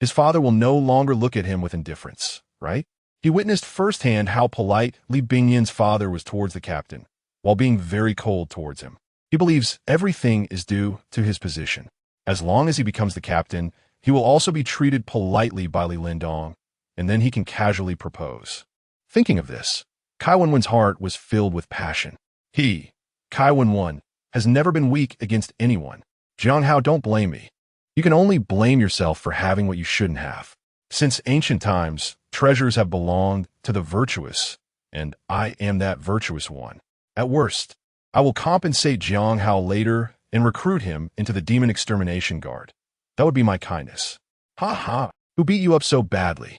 his father will no longer look at him with indifference, right? He witnessed firsthand how polite Li Bingyan's father was towards the captain, while being very cold towards him. He believes everything is due to his position. As long as he becomes the captain, he will also be treated politely by Li Lindong, and then he can casually propose. Thinking of this, Kai Wenwen's heart was filled with passion. He, Kai Wenwen, has never been weak against anyone. Jiang Hao, don't blame me. You can only blame yourself for having what you shouldn't have. Since ancient times, treasures have belonged to the virtuous, and I am that virtuous one. At worst, I will compensate Jiang Hao later and recruit him into the demon extermination guard. That would be my kindness. Ha ha, who beat you up so badly?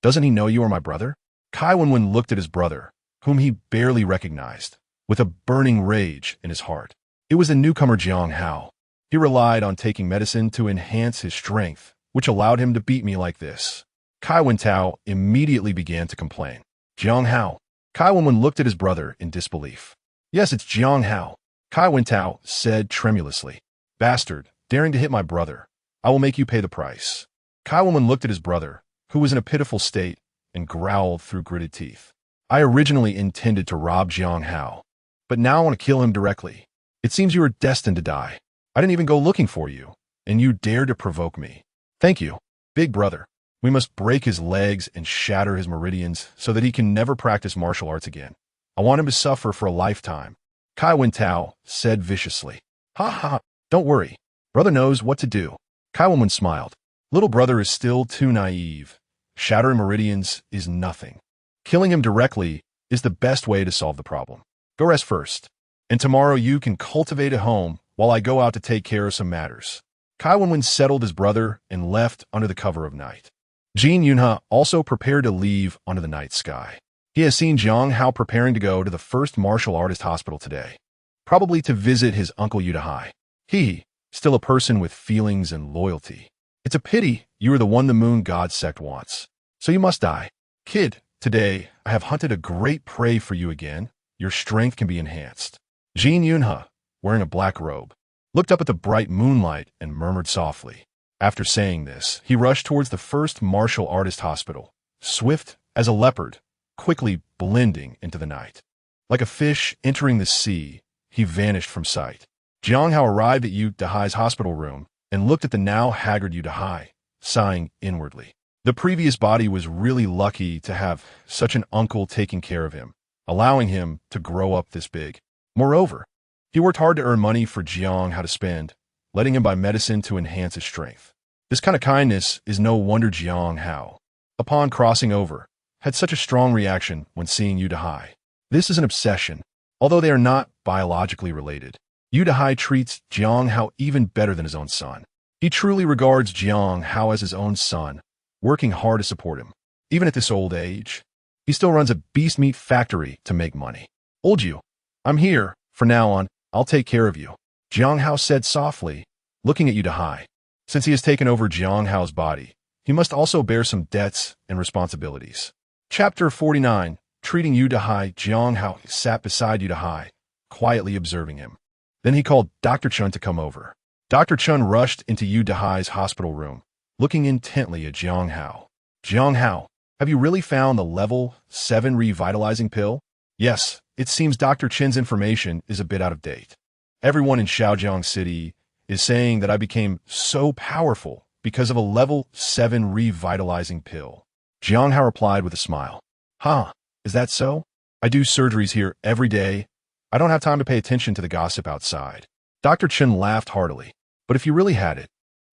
Doesn't he know you are my brother? Kai Wenwen looked at his brother, whom he barely recognized, with a burning rage in his heart. It was the newcomer Jiang Hao. He relied on taking medicine to enhance his strength, which allowed him to beat me like this. Kai Wentao immediately began to complain. Jiang Hao. Kai Wenwen looked at his brother in disbelief. Yes, it's Jiang Hao, Kai Wentao said tremulously. Bastard, daring to hit my brother. I will make you pay the price. Kai Wenwen looked at his brother, who was in a pitiful state, and growled through gritted teeth. I originally intended to rob Jiang Hao, but now I want to kill him directly. It seems you are destined to die. I didn't even go looking for you, and you dared to provoke me. Thank you, big brother. We must break his legs and shatter his meridians so that he can never practice martial arts again. I want him to suffer for a lifetime. Kai Wentao said viciously. Ha ha, don't worry. Brother knows what to do. Kai Wenwen smiled. Little brother is still too naive. Shattering meridians is nothing. Killing him directly is the best way to solve the problem. Go rest first. And tomorrow you can cultivate a home while I go out to take care of some matters. Kai Wenwen settled his brother and left under the cover of night. Jin Yunha also prepared to leave under the night sky. He has seen Jiang Hao preparing to go to the first martial artist hospital today, probably to visit his uncle Yudahai. He, still a person with feelings and loyalty. It's a pity you are the one the moon god sect wants. So you must die. Kid, today I have hunted a great prey for you again. Your strength can be enhanced. Jin Yunha, wearing a black robe, looked up at the bright moonlight and murmured softly. After saying this, he rushed towards the first martial artist hospital, swift as a leopard, quickly blending into the night. Like a fish entering the sea, he vanished from sight. Jiang Hao arrived at Yudahai's hospital room and looked at the now haggard Yudahai, sighing inwardly. The previous body was really lucky to have such an uncle taking care of him, allowing him to grow up this big. Moreover, he worked hard to earn money for Jiang Hao to spend, letting him buy medicine to enhance his strength. This kind of kindness is no wonder Jiang Hao, upon crossing over, had such a strong reaction when seeing Yudahai. This is an obsession. Although they are not biologically related, Yudahai treats Jiang Hao even better than his own son. He truly regards Jiang Hao as his own son, working hard to support him. Even at this old age, he still runs a beast meat factory to make money. Old you, I'm here. From now on, I'll take care of you, Jiang Hao said softly, looking at Yudahai. Since he has taken over Jiang Hao's body, he must also bear some debts and responsibilities. Chapter 49. Treating Yudahai. Jiang Hao sat beside Yudahai, quietly observing him. Then he called Dr. Chun to come over. Dr. Chun rushed into Yudahai's hospital room, looking intently at Jiang Hao. Jiang Hao, have you really found the level 7 revitalizing pill? Yes, it seems Dr. Chin's information is a bit out of date. Everyone in Hengyang City is saying that I became so powerful because of a level 7 revitalizing pill. Jiang Hao replied with a smile. Huh, is that so? I do surgeries here every day. I don't have time to pay attention to the gossip outside. Dr. Chen laughed heartily. But if you really had it,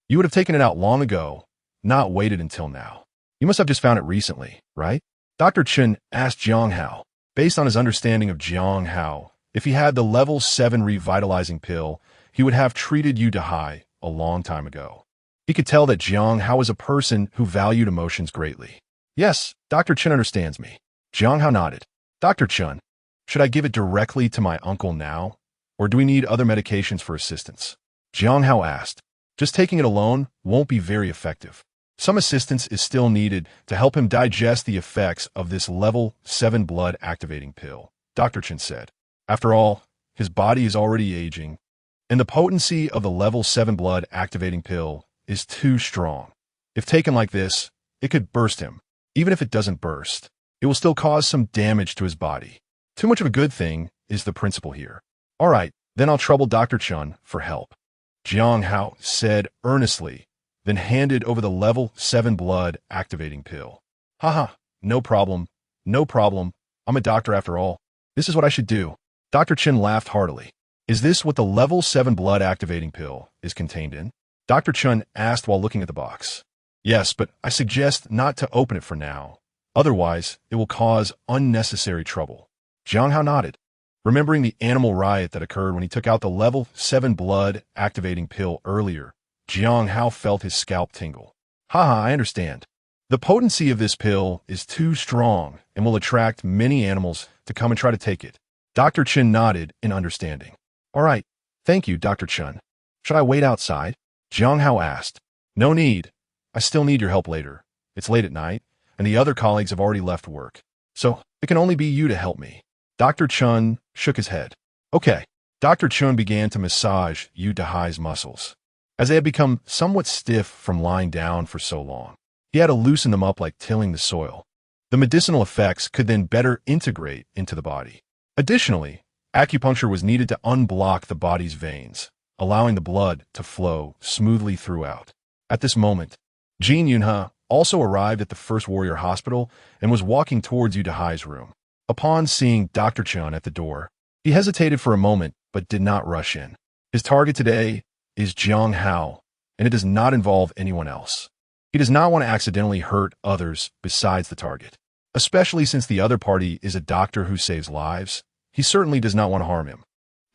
you would have taken it out long ago, not waited until now. You must have just found it recently, right? Dr. Chen asked Jiang Hao, based on his understanding of Jiang Hao, if he had the level 7 revitalizing pill, he would have treated Yudahai a long time ago. He could tell that Jiang Hao was a person who valued emotions greatly. Yes, Dr. Chen understands me. Jiang Hao nodded. Dr. Chen, should I give it directly to my uncle now, or do we need other medications for assistance? Jiang Hao asked. Just taking it alone won't be very effective. Some assistance is still needed to help him digest the effects of this level 7 blood activating pill, Dr. Chen said. After all, his body is already aging, and the potency of the level 7 blood activating pill is too strong. If taken like this, it could burst him. Even if it doesn't burst, it will still cause some damage to his body. Too much of a good thing is the principle here. All right, then I'll trouble Dr. Chun for help, Jiang Hao said earnestly, then handed over the level 7 blood activating pill. Haha, no problem, no problem. I'm a doctor after all. This is what I should do. Dr. Chen laughed heartily. Is this what the level 7 blood activating pill is contained in? Dr. Chun asked while looking at the box. Yes, but I suggest not to open it for now. Otherwise, it will cause unnecessary trouble. Jiang Hao nodded, remembering the animal riot that occurred when he took out the level 7 blood activating pill earlier. Jiang Hao felt his scalp tingle. Haha, I understand. The potency of this pill is too strong and will attract many animals to come and try to take it. Dr. Chen nodded in understanding. All right, thank you, Dr. Chen. Should I wait outside? Jiang Hao asked. No need. I still need your help later. It's late at night, and the other colleagues have already left work. So it can only be you to help me. Dr. Chun shook his head. Okay. Dr. Chun began to massage Yudahai's muscles, as they had become somewhat stiff from lying down for so long. He had to loosen them up like tilling the soil. The medicinal effects could then better integrate into the body. Additionally, acupuncture was needed to unblock the body's veins, allowing the blood to flow smoothly throughout. At this moment, Jin Yunha also arrived at the First Warrior Hospital and was walking towards Yudahai's room. Upon seeing Dr. Chun at the door, he hesitated for a moment but did not rush in. His target today is Jiang Hao, and it does not involve anyone else. He does not want to accidentally hurt others besides the target. Especially since the other party is a doctor who saves lives, he certainly does not want to harm him.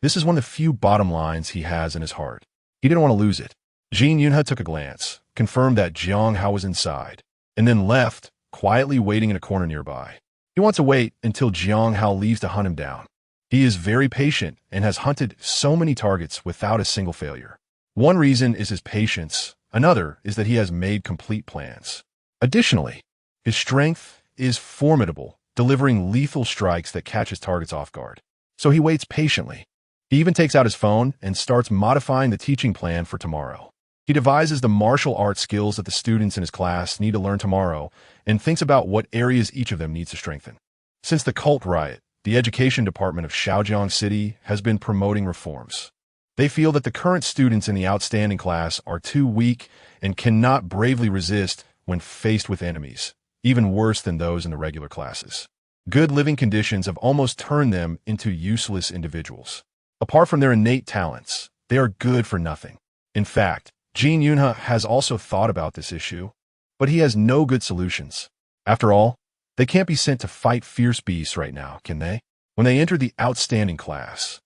This is one of the few bottom lines he has in his heart. He didn't want to lose it. Jiang took a glance, confirmed that Jiang Hao was inside, and then left, quietly waiting in a corner nearby. He wants to wait until Jiang Hao leaves to hunt him down. He is very patient and has hunted so many targets without a single failure. One reason is his patience. Another is that he has made complete plans. Additionally, his strength is formidable, delivering lethal strikes that catch his targets off guard. So he waits patiently. He even takes out his phone and starts modifying the teaching plan for tomorrow. He devises the martial arts skills that the students in his class need to learn tomorrow and thinks about what areas each of them needs to strengthen. Since the cult riot, the education department of Hengyang City has been promoting reforms. They feel that the current students in the outstanding class are too weak and cannot bravely resist when faced with enemies, even worse than those in the regular classes. Good living conditions have almost turned them into useless individuals. Apart from their innate talents, they are good for nothing. In fact, Jiang has also thought about this issue, but he has no good solutions. After all, they can't be sent to fight fierce beasts right now, can they? When they entered the outstanding class,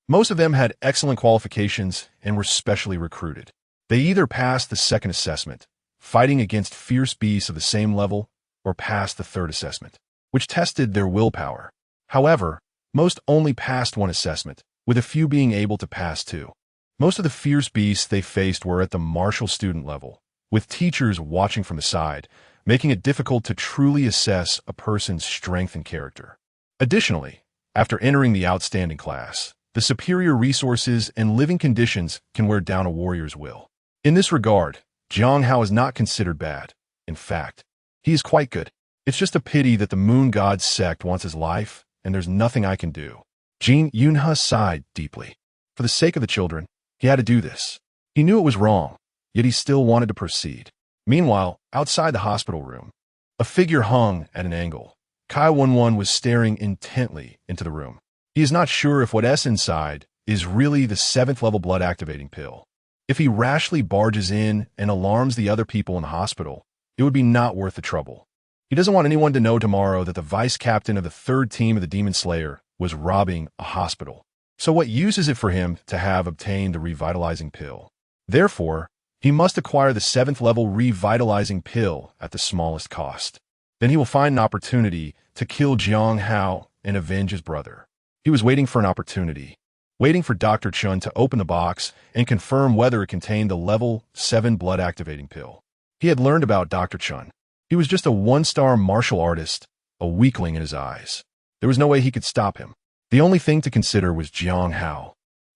most of them had excellent qualifications and were specially recruited. They either passed the second assessment, fighting against fierce beasts of the same level, or passed the third assessment, which tested their willpower. However, most only passed one assessment, with a few being able to pass two. Most of the fierce beasts they faced were at the martial student level, with teachers watching from the side, making it difficult to truly assess a person's strength and character. Additionally, after entering the outstanding class, the superior resources and living conditions can wear down a warrior's will. In this regard, Jiang Hao is not considered bad. In fact, he is quite good. It's just a pity that the Moon God sect wants his life, and there's nothing I can do. Jiang sighed deeply. For the sake of the children, he had to do this. He knew it was wrong, yet he still wanted to proceed. Meanwhile, outside the hospital room, a figure hung at an angle. Kai 11 was staring intently into the room. He is not sure if what's inside is really the 7th level blood activating pill. If he rashly barges in and alarms the other people in the hospital, it would be not worth the trouble. He doesn't want anyone to know tomorrow that the vice captain of the 3rd team of the Demon Slayer was robbing a hospital. So what use is it for him to have obtained the revitalizing pill? Therefore, he must acquire the 7th level revitalizing pill at the smallest cost. Then he will find an opportunity to kill Jiang Hao and avenge his brother. He was waiting for an opportunity, waiting for Dr. Chun to open the box and confirm whether it contained the level 7 blood activating pill. He had learned about Dr. Chun. He was just a 1-star martial artist, a weakling in his eyes. There was no way he could stop him. The only thing to consider was Jiang Hao.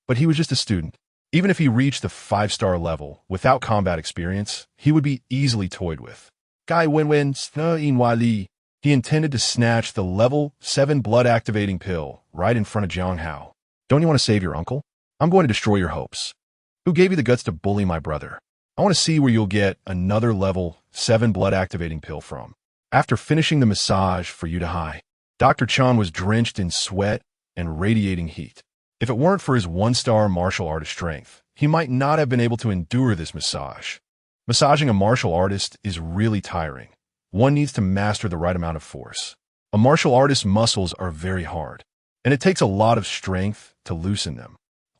But he was just a student. Even if he reached the 5-star level without combat experience, he would be easily toyed with. Gai Wenwen Sna Inwali. He intended to snatch the level 7 blood activating pill right in front of Jiang Hao. Don't you want to save your uncle? I'm going to destroy your hopes. Who gave you the guts to bully my brother? I want to see where you'll get another level 7 blood activating pill from. After finishing the massage for Udahai, Dr. Chan was drenched in sweat and radiating heat. If it weren't for his 1-star martial artist strength, he might not have been able to endure this massage. Massaging a martial artist is really tiring. One needs to master the right amount of force. A martial artist's muscles are very hard, and it takes a lot of strength to loosen them.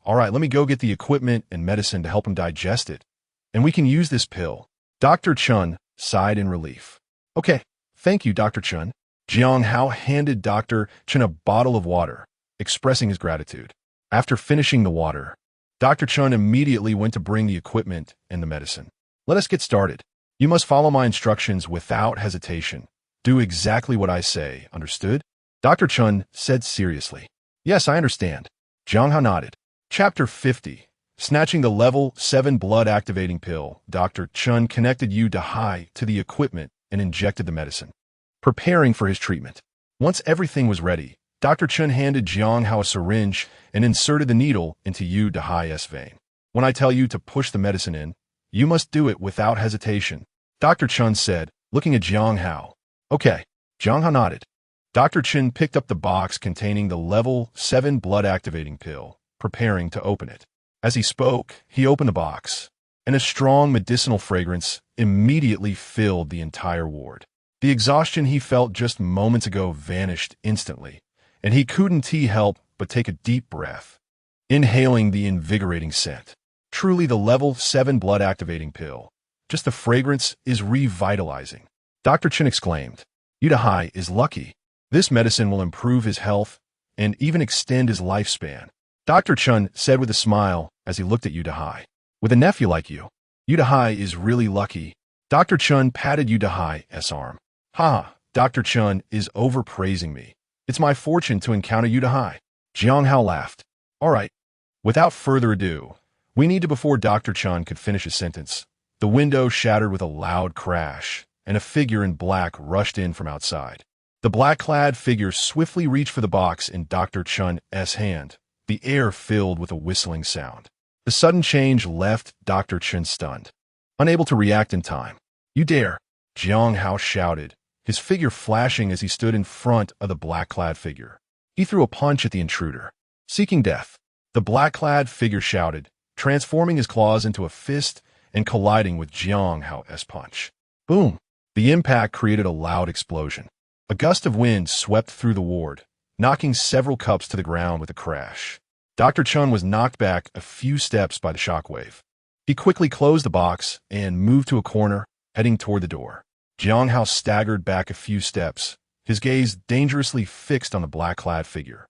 All right, let me go get the equipment and medicine to help him digest it, and we can use this pill. Dr. Chun sighed in relief. Okay, thank you, Dr. Chun. Jiang Hao handed Dr. Chun a bottle of water, expressing his gratitude. After finishing the water, Dr. Chun immediately went to bring the equipment and the medicine. Let us get started. You must follow my instructions without hesitation. Do exactly what I say, understood? Dr. Chun said seriously. Yes, I understand. Jiang Hao nodded. Chapter 50. Snatching the level 7 blood activating pill, Dr. Chun connected Udahai to the equipment and injected the medicine, preparing for his treatment. Once everything was ready, Dr. Chun handed Jiang Hao a syringe and inserted the needle into Udahai's vein. When I tell you to push the medicine in, you must do it without hesitation, Dr. Chun said, looking at Jiang Hao. Okay, Jiang Hao nodded. Dr. Chun picked up the box containing the level 7 blood activating pill, preparing to open it. As he spoke, he opened the box. and a strong medicinal fragrance immediately filled the entire ward. The exhaustion he felt just moments ago vanished instantly, and he couldn't help but take a deep breath, inhaling the invigorating scent. Truly the level 7 blood-activating pill. Just the fragrance is revitalizing. Dr. Chen exclaimed. Hai is lucky. This medicine will improve his health and even extend his lifespan. Dr. Chen said with a smile as he looked at Hai. With a nephew like you, Hai is really lucky. Dr. Chen patted Hai's arm. Dr. Chen is overpraising me. It's my fortune to encounter Hai. Jiang Hao laughed. All right. Without further ado, we need to. Before Dr. Chen could finish his sentence, the window shattered with a loud crash, and a figure in black rushed in from outside. The black-clad figure swiftly reached for the box in Dr. Chen's hand, the air filled with a whistling sound. The sudden change left Dr. Chen stunned, unable to react in time. You dare! Jiang Hao shouted, his figure flashing as he stood in front of the black-clad figure. He threw a punch at the intruder, seeking death. The black-clad figure shouted, transforming his claws into a fist and colliding with Jiang Hao's punch. Boom! The impact created a loud explosion. A gust of wind swept through the ward, knocking several cups to the ground with a crash. Dr. Chen was knocked back a few steps by the shockwave. He quickly closed the box and moved to a corner, heading toward the door. Jiang Hao staggered back a few steps, his gaze dangerously fixed on the black-clad figure.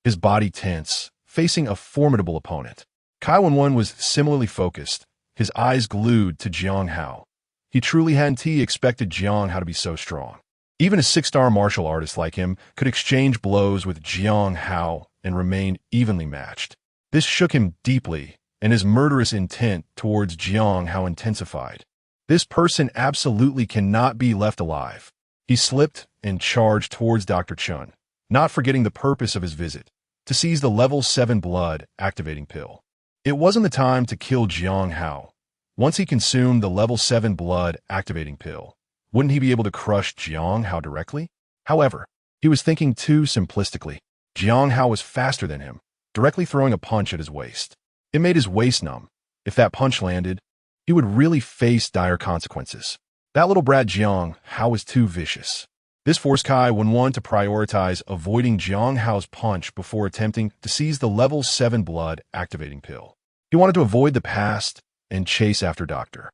His body tense, facing a formidable opponent. Kai Wenwen was similarly focused, his eyes glued to Jiang Hao. He truly hadn't expected Jiang Hao to be so strong. Even a 6-star martial artist like him could exchange blows with Jiang Hao and remain evenly matched. This shook him deeply, and his murderous intent towards Jiang Hao intensified. This person absolutely cannot be left alive. He slipped and charged towards Dr. Chen, not forgetting the purpose of his visit, to seize the level 7 blood-activating pill. It wasn't the time to kill Jiang Hao. Once he consumed the level 7 blood-activating pill, wouldn't he be able to crush Jiang Hao directly? However, he was thinking too simplistically. Jiang Hao was faster than him, directly throwing a punch at his waist. It made his waist numb. If that punch landed, he would really face dire consequences. That little brat Jiang Hao was too vicious. This forced Kai Wenwen to prioritize avoiding Jiang Hao's punch before attempting to seize the level 7 blood-activating pill. He wanted to avoid the past and chase after Dr.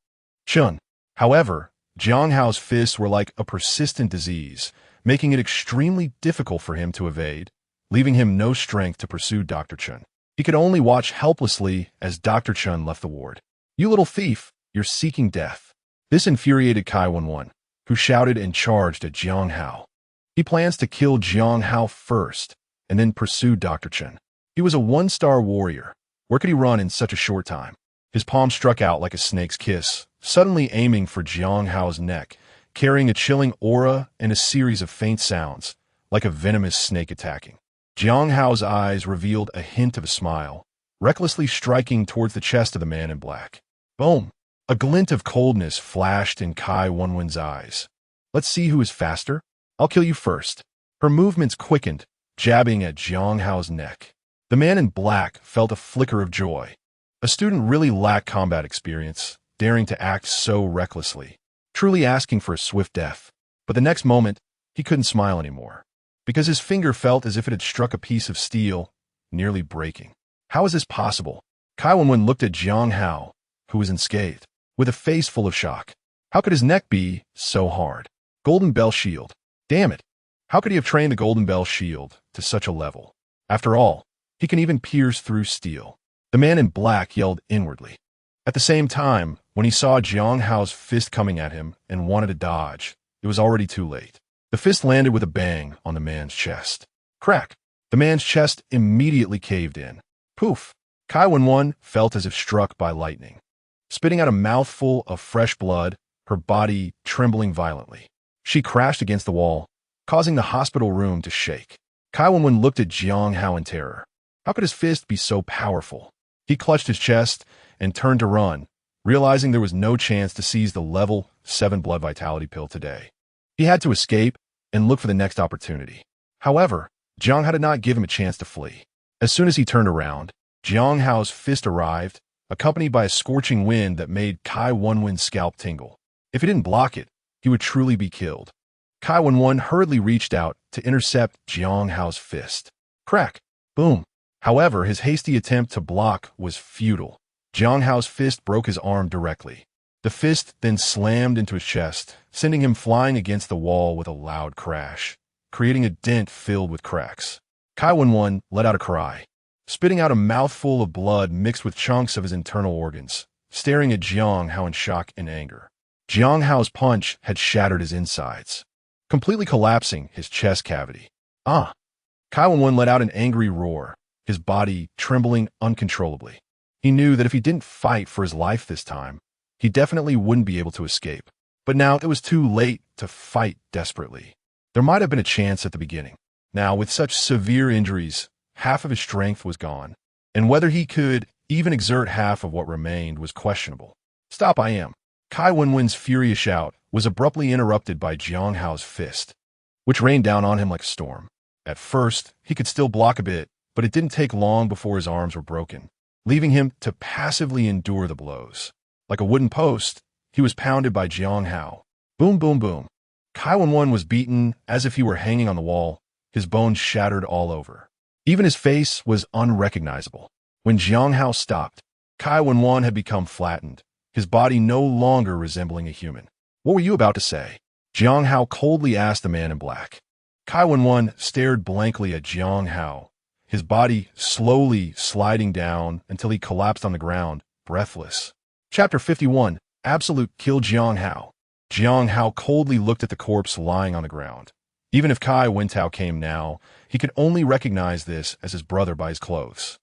Chen. However, Jiang Hao's fists were like a persistent disease, making it extremely difficult for him to evade, leaving him no strength to pursue Dr. Chen. He could only watch helplessly as Dr. Chen left the ward. You little thief, you're seeking death. This infuriated Kai Wenwen, who shouted and charged at Jiang Hao. He plans to kill Jiang Hao first, and then pursue Dr. Chen. He was a 1-star warrior. Where could he run in such a short time? His palm struck out like a snake's kiss, suddenly aiming for Jiang Hao's neck, carrying a chilling aura and a series of faint sounds, like a venomous snake attacking. Jiang Hao's eyes revealed a hint of a smile, recklessly striking towards the chest of the man in black. Boom! A glint of coldness flashed in Kai Wenwen's eyes. Let's see who is faster. I'll kill you first. Her movements quickened, jabbing at Jiang Hao's neck. The man in black felt a flicker of joy. A student really lacked combat experience, daring to act so recklessly, truly asking for a swift death. But the next moment, he couldn't smile anymore, because his finger felt as if it had struck a piece of steel, nearly breaking. How is this possible? Kai Wenwen looked at Jiang Hao, who was unscathed, with a face full of shock. How could his neck be so hard? Golden Bell Shield. Damn it! How could he have trained the Golden Bell Shield to such a level? After all, he can even pierce through steel. The man in black yelled inwardly. At the same time, when he saw Jiang Hao's fist coming at him and wanted to dodge, it was already too late. The fist landed with a bang on the man's chest. Crack! The man's chest immediately caved in. Poof! Kai Wenwen felt as if struck by lightning. Spitting out a mouthful of fresh blood, her body trembling violently. She crashed against the wall, causing the hospital room to shake. Kai Wenwen looked at Jiang Hao in terror. How could his fist be so powerful? He clutched his chest and turned to run, realizing there was no chance to seize the level 7 blood vitality pill today. He had to escape and look for the next opportunity. However, Jiang Hao did not give him a chance to flee. As soon as he turned around, Jiang Hao's fist arrived accompanied by a scorching wind that made Kai Wenwen's scalp tingle. If he didn't block it, he would truly be killed. Kai Wenwen hurriedly reached out to intercept Jiang Hao's fist. Crack! Boom! However, his hasty attempt to block was futile. Jiang Hao's fist broke his arm directly. The fist then slammed into his chest, sending him flying against the wall with a loud crash, creating a dent filled with cracks. Kai Wenwen let out a cry, spitting out a mouthful of blood mixed with chunks of his internal organs, staring at Jiang Hao in shock and anger. Jiang Hao's punch had shattered his insides, completely collapsing his chest cavity. Ah! Kai Wenwen let out an angry roar, his body trembling uncontrollably. He knew that if he didn't fight for his life this time, he definitely wouldn't be able to escape. But now it was too late to fight desperately. There might have been a chance at the beginning. Now, with such severe injuries, half of his strength was gone, and whether he could even exert half of what remained was questionable. Stop, I am. Kai Wenwen's furious shout was abruptly interrupted by Jiang Hao's fist, which rained down on him like a storm. At first, he could still block a bit, but it didn't take long before his arms were broken, leaving him to passively endure the blows. Like a wooden post, he was pounded by Jiang Hao. Boom, boom, boom. Kai Wenwen was beaten as if he were hanging on the wall, his bones shattered all over. Even his face was unrecognizable. When Jiang Hao stopped, Kai Wenwen had become flattened, his body no longer resembling a human. What were you about to say? Jiang Hao coldly asked the man in black. Kai Wenwen stared blankly at Jiang Hao, his body slowly sliding down until he collapsed on the ground, breathless. Chapter 51, Absolute Kill Jiang Hao. Jiang Hao coldly looked at the corpse lying on the ground. Even if Kai Wentao came now, he could only recognize this as his brother by his clothes.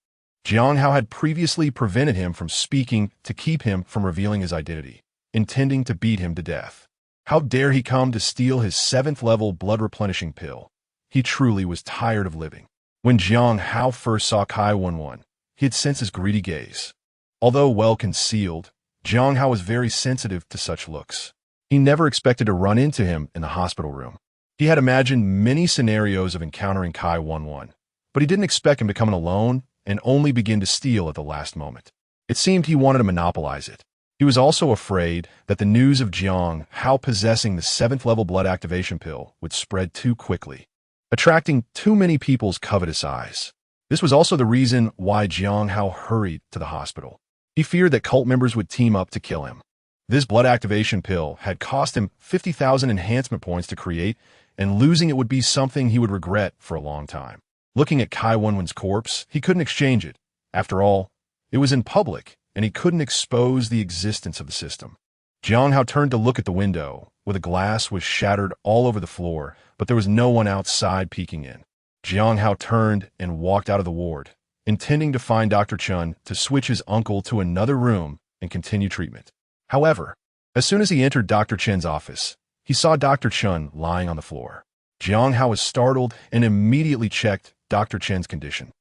Jiang Hao had previously prevented him from speaking to keep him from revealing his identity, intending to beat him to death. How dare he come to steal his 7th level blood-replenishing pill? He truly was tired of living. When Jiang Hao first saw Kai Wenwen, he had sensed his greedy gaze. Although well concealed, Jiang Hao was very sensitive to such looks. He never expected to run into him in the hospital room. He had imagined many scenarios of encountering Kai Wenwen, but he didn't expect him to come in alone and only begin to steal at the last moment. It seemed he wanted to monopolize it. He was also afraid that the news of Jiang Hao possessing the 7th level blood activation pill would spread too quickly, attracting too many people's covetous eyes. This was also the reason why Jiang Hao hurried to the hospital. He feared that cult members would team up to kill him. This blood activation pill had cost him 50,000 enhancement points to create, and losing it would be something he would regret for a long time. Looking at Kai Wenwen's corpse, he couldn't exchange it. After all, it was in public, and he couldn't expose the existence of the system. Jiang Hao turned to look at the window, where the glass was shattered all over the floor, but there was no one outside peeking in. Jiang Hao turned and walked out of the ward, intending to find Dr. Chun to switch his uncle to another room and continue treatment. However, as soon as he entered Dr. Chen's office, he saw Dr. Chun lying on the floor. Jiang Hao was startled and immediately checked Dr. Chen's condition,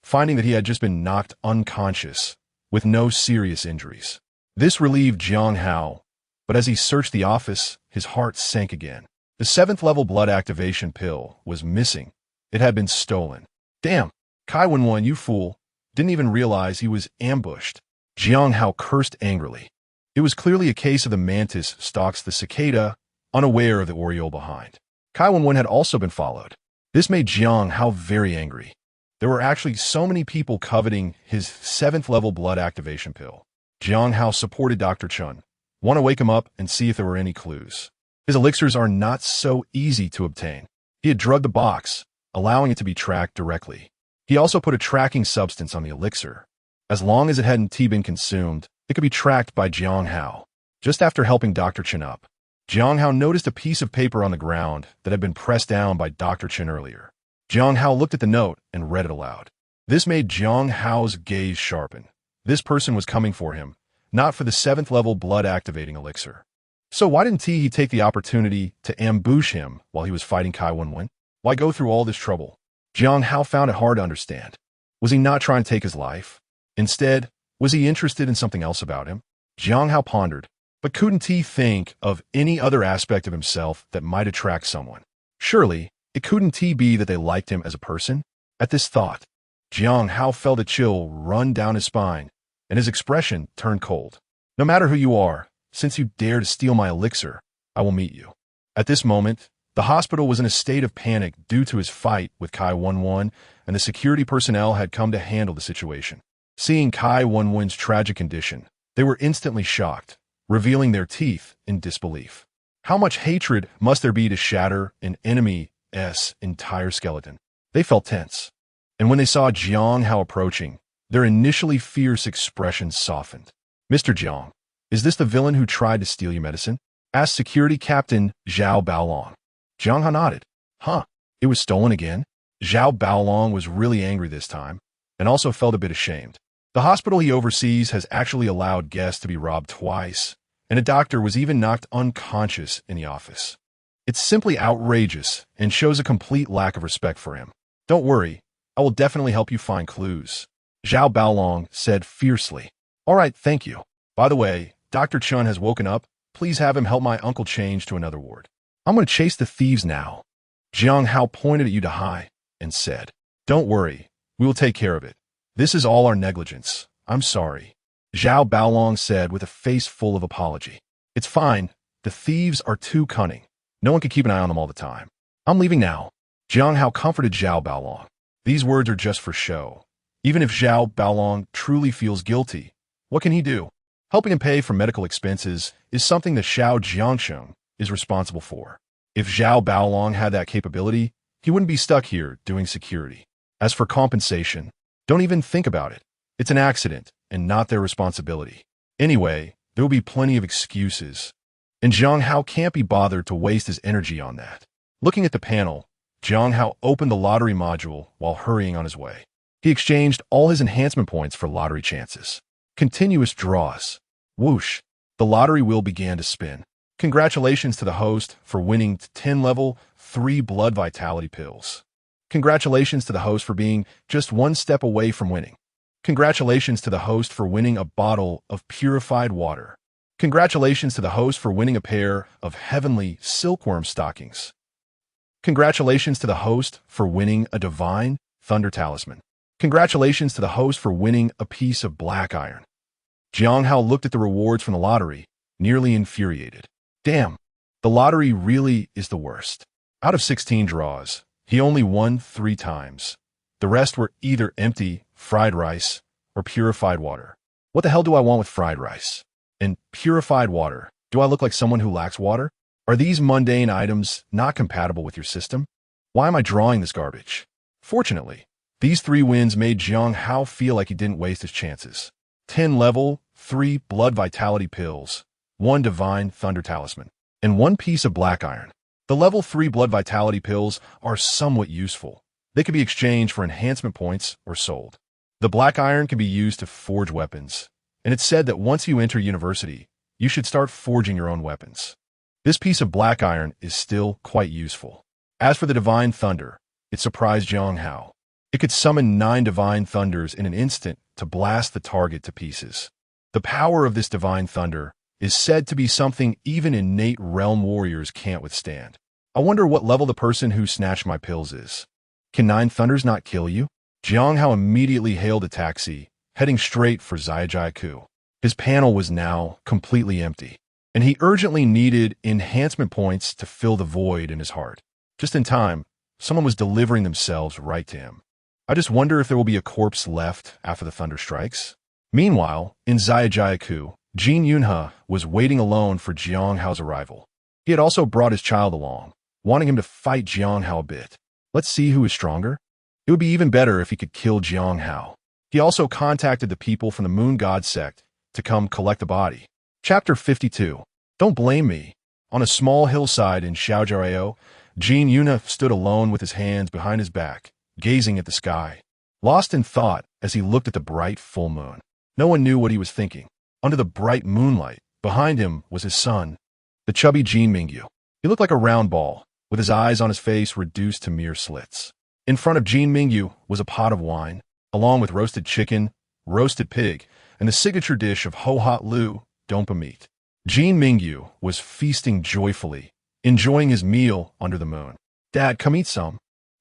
finding that he had just been knocked unconscious with no serious injuries. This relieved Jiang Hao, but as he searched the office, his heart sank again. The 7th level blood activation pill was missing. It had been stolen. Damn! Kai Wenwen, you fool, didn't even realize he was ambushed. Jiang Hao cursed angrily. It was clearly a case of the mantis stalks the cicada, unaware of the oriole behind. Kai Wenwen had also been followed. This made Jiang Hao very angry. There were actually so many people coveting his 7th level blood activation pill. Jiang Hao supported Dr. Chun. Want to wake him up and see if there were any clues. His elixirs are not so easy to obtain. He had drugged the box, allowing it to be tracked directly. He also put a tracking substance on the elixir. As long as it hadn't been consumed, it could be tracked by Jiang Hao. Just after helping Dr. Chen up, Jiang Hao noticed a piece of paper on the ground that had been pressed down by Dr. Chen earlier. Jiang Hao looked at the note and read it aloud. This made Jiang Hao's gaze sharpen. This person was coming for him, not for the 7th level blood activating elixir. So why didn't he take the opportunity to ambush him while he was fighting Kai Wenwen? Why go through all this trouble? Jiang Hao found it hard to understand. Was he not trying to take his life? Instead, was he interested in something else about him? Jiang Hao pondered, but couldn't he think of any other aspect of himself that might attract someone? Surely, it couldn't be that they liked him as a person? At this thought, Jiang Hao felt a chill run down his spine, and his expression turned cold. No matter who you are, since you dare to steal my elixir, I will meet you. At this moment, the hospital was in a state of panic due to his fight with Kai Wenwen, and the security personnel had come to handle the situation. Seeing Kai Wenwen's tragic condition, they were instantly shocked, revealing their teeth in disbelief. How much hatred must there be to shatter an enemy's entire skeleton? They felt tense. And when they saw Jiang Hao approaching, their initially fierce expressions softened. Mr. Jiang, is this the villain who tried to steal your medicine? Asked Security Captain Zhao Baolong. Jiang Hao nodded. Huh, it was stolen again? Zhao Baolong was really angry this time, and also felt a bit ashamed. The hospital he oversees has actually allowed guests to be robbed twice, and a doctor was even knocked unconscious in the office. It's simply outrageous and shows a complete lack of respect for him. Don't worry, I will definitely help you find clues, Zhao Baolong said fiercely. All right, thank you. By the way, Dr. Chun has woken up. Please have him help my uncle change to another ward. I'm going to chase the thieves now. Jiang Hao pointed at Yudahai and said, Don't worry, we will take care of it. This is all our negligence. I'm sorry. Zhao Baolong said with a face full of apology. It's fine. The thieves are too cunning. No one can keep an eye on them all the time. I'm leaving now. Jiang Hao comforted Zhao Baolong. These words are just for show. Even if Zhao Baolong truly feels guilty, what can he do? Helping him pay for medical expenses is something that Xiao Jiangsheng is responsible for. If Zhao Baolong had that capability, he wouldn't be stuck here doing security. As for compensation, don't even think about it. It's an accident and not their responsibility. Anyway, there will be plenty of excuses, and Jiang Hao can't be bothered to waste his energy on that. Looking at the panel, Jiang Hao opened the lottery module while hurrying on his way. He exchanged all his enhancement points for lottery chances. Continuous draws. Whoosh. The lottery wheel began to spin. Congratulations to the host for winning 10 level 3 blood vitality pills. Congratulations to the host for being just one step away from winning. Congratulations to the host for winning a bottle of purified water. Congratulations to the host for winning a pair of heavenly silkworm stockings. Congratulations to the host for winning a divine thunder talisman. Congratulations to the host for winning a piece of black iron. Jiang Hao looked at the rewards from the lottery, nearly infuriated. Damn, the lottery really is the worst. Out of 16 draws, he only won 3 times. The rest were either empty, fried rice, or purified water. What the hell do I want with fried rice? And purified water, do I look like someone who lacks water? Are these mundane items not compatible with your system? Why am I drawing this garbage? Fortunately, these 3 wins made Jiang Hao feel like he didn't waste his chances. 10 level, 3 blood vitality pills, 1 divine thunder talisman, and 1 piece of black iron. The level 3 blood vitality pills are somewhat useful. They can be exchanged for enhancement points or sold. The black iron can be used to forge weapons, and it's said that once you enter university, you should start forging your own weapons. This piece of black iron is still quite useful. As for the divine thunder, it surprised Jiang Hao. It could summon 9 divine thunders in an instant to blast the target to pieces. The power of this divine thunder is said to be something even innate realm warriors can't withstand. I wonder what level the person who snatched my pills is. Can 9 thunders not kill you? Jiang Hao immediately hailed a taxi, heading straight for Zaijiaku. His panel was now completely empty, and he urgently needed enhancement points to fill the void in his heart. Just in time, someone was delivering themselves right to him. I just wonder if there will be a corpse left after the thunder strikes. Meanwhile, in Zaijiaku, Jin Yunhe was waiting alone for Jiang Hao's arrival. He had also brought his child along, wanting him to fight Jiang Hao a bit. Let's see who is stronger. It would be even better if he could kill Jiang Hao. He also contacted the people from the Moon God sect to come collect the body. Chapter 52. Don't blame me. On a small hillside in Xiaojiao, Jin Yunhe stood alone with his hands behind his back, gazing at the sky, lost in thought as he looked at the bright full moon. No one knew what he was thinking. Under the bright moonlight, behind him was his son, the chubby Jin Mingyu. He looked like a round ball, with his eyes on his face reduced to mere slits. In front of Jin Mingyu was a pot of wine, along with roasted chicken, roasted pig, and the signature dish of heart.Although, dompa meat. Jin Mingyu was feasting joyfully, enjoying his meal under the moon. Dad, come eat some.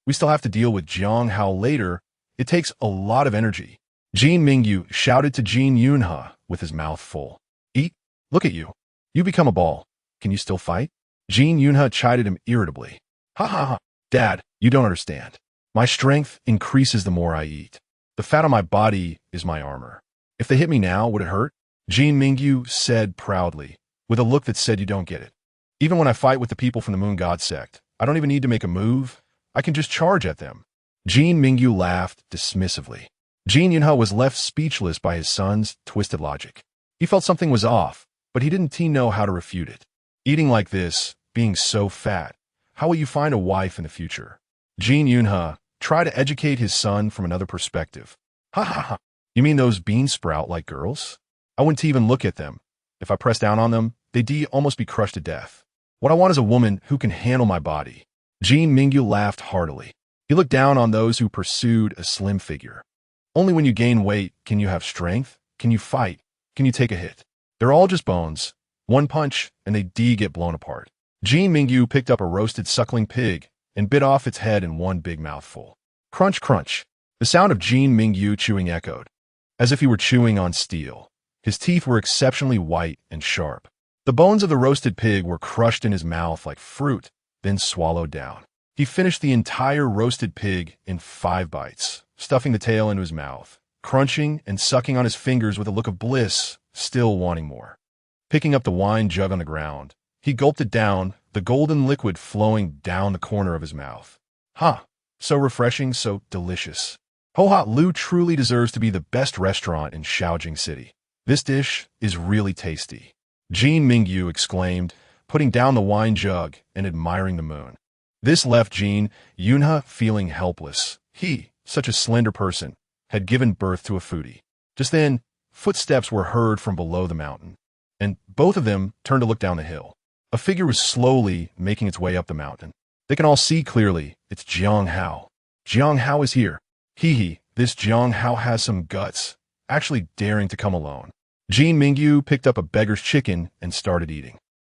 We still have to deal with Jiang Hao later. It takes a lot of energy. Jin Mingyu shouted to Jin Yunhe with his mouth full. Eat? Look at you. You become a ball. Can you still fight? Jin Yunhe chided him irritably. Ha ha ha. Dad, you don't understand. My strength increases the more I eat. The fat on my body is my armor. If they hit me now, would it hurt? Jin Mingyu said proudly, with a look that said you don't get it. Even when I fight with the people from the Moon God sect, I don't even need to make a move. I can just charge at them. Jin Mingyu laughed dismissively. Jin Yunhe was left speechless by his son's twisted logic. He felt something was off, but he didn't know how to refute it. Eating like this, being so fat, how will you find a wife in the future? Jin Yunhe tried to educate his son from another perspective. Ha ha ha. You mean those bean sprout-like girls? I wouldn't even look at them. If I press down on them, they'd almost be crushed to death. What I want is a woman who can handle my body. Jin Mingyu laughed heartily. He looked down on those who pursued a slim figure. Only when you gain weight can you have strength, can you fight, can you take a hit. They're all just bones. One punch, and they get blown apart. Jin Mingyu picked up a roasted suckling pig and bit off its head in one big mouthful. Crunch, crunch. The sound of Jin Mingyu chewing echoed, as if he were chewing on steel. His teeth were exceptionally white and sharp. The bones of the roasted pig were crushed in his mouth like fruit, then swallowed down. He finished the entire roasted pig in 5 bites, stuffing the tail into his mouth, crunching and sucking on his fingers with a look of bliss, still wanting more. Picking up the wine jug on the ground, he gulped it down, the golden liquid flowing down the corner of his mouth. Ha! So refreshing, so delicious. Ho-Ha-Lu truly deserves to be the best restaurant in Shaojing City. This dish is really tasty. Jin Mingyu exclaimed, putting down the wine jug and admiring the moon. This left Jin Yunhe feeling helpless. He, such a slender person, had given birth to a foodie. Just then, footsteps were heard from below the mountain, and both of them turned to look down the hill. A figure was slowly making its way up the mountain. They can all see clearly. It's Jiang Hao. Jiang Hao is here. Hee, this Jiang Hao has some guts, actually daring to come alone. Jin Mingyu picked up a beggar's chicken and started eating.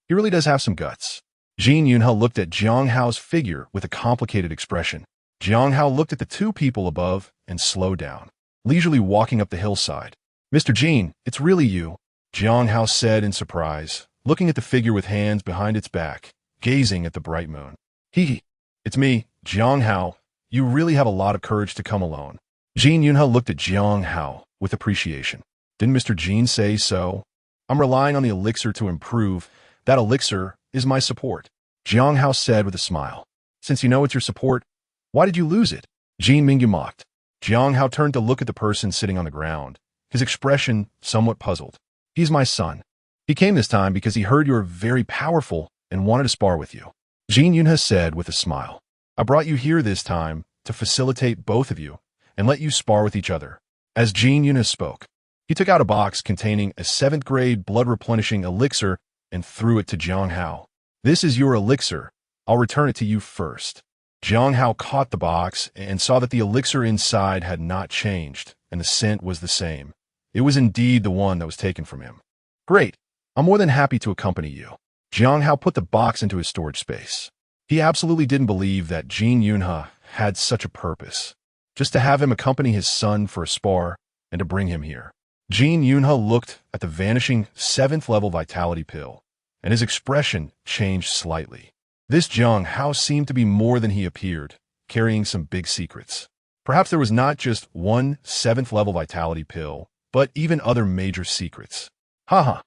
He really does have some guts. Jin Yunhe looked at Jiang Hao's figure with a complicated expression. Jiang Hao looked at the 2 people above and slowed down, leisurely walking up the hillside. Mr. Jin, it's really you, Jiang Hao said in surprise, looking at the figure with hands behind its back, gazing at the bright moon. Hee, it's me, Jiang Hao. You really have a lot of courage to come alone. Jin Yunhe looked at Jiang Hao with appreciation. Didn't Mr. Jin say so? I'm relying on the elixir to improve. That elixir is my support, Jiang Hao said with a smile. Since you know it's your support, why did you lose it? Jin Mingyu mocked. Jiang Hao turned to look at the person sitting on the ground, his expression somewhat puzzled. He's my son. He came this time because he heard you were very powerful and wanted to spar with you, Jin Yunhe said with a smile. I brought you here this time to facilitate both of you and let you spar with each other. As Jin Yunhe spoke, he took out a box containing a 7th grade blood-replenishing elixir and threw it to Jiang Hao. This is your elixir. I'll return it to you first. Jiang Hao caught the box and saw that the elixir inside had not changed, and the scent was the same. It was indeed the one that was taken from him. Great. I'm more than happy to accompany you. Jiang Hao put the box into his storage space. He absolutely didn't believe that Jin Yunhe had such a purpose, just to have him accompany his son for a spar and to bring him here. Jin Yunhe looked at the vanishing 7th level vitality pill, and his expression changed slightly. This Jiang Hao seemed to be more than he appeared, carrying some big secrets. Perhaps there was not just one 7th level vitality pill, but even other major secrets. Haha.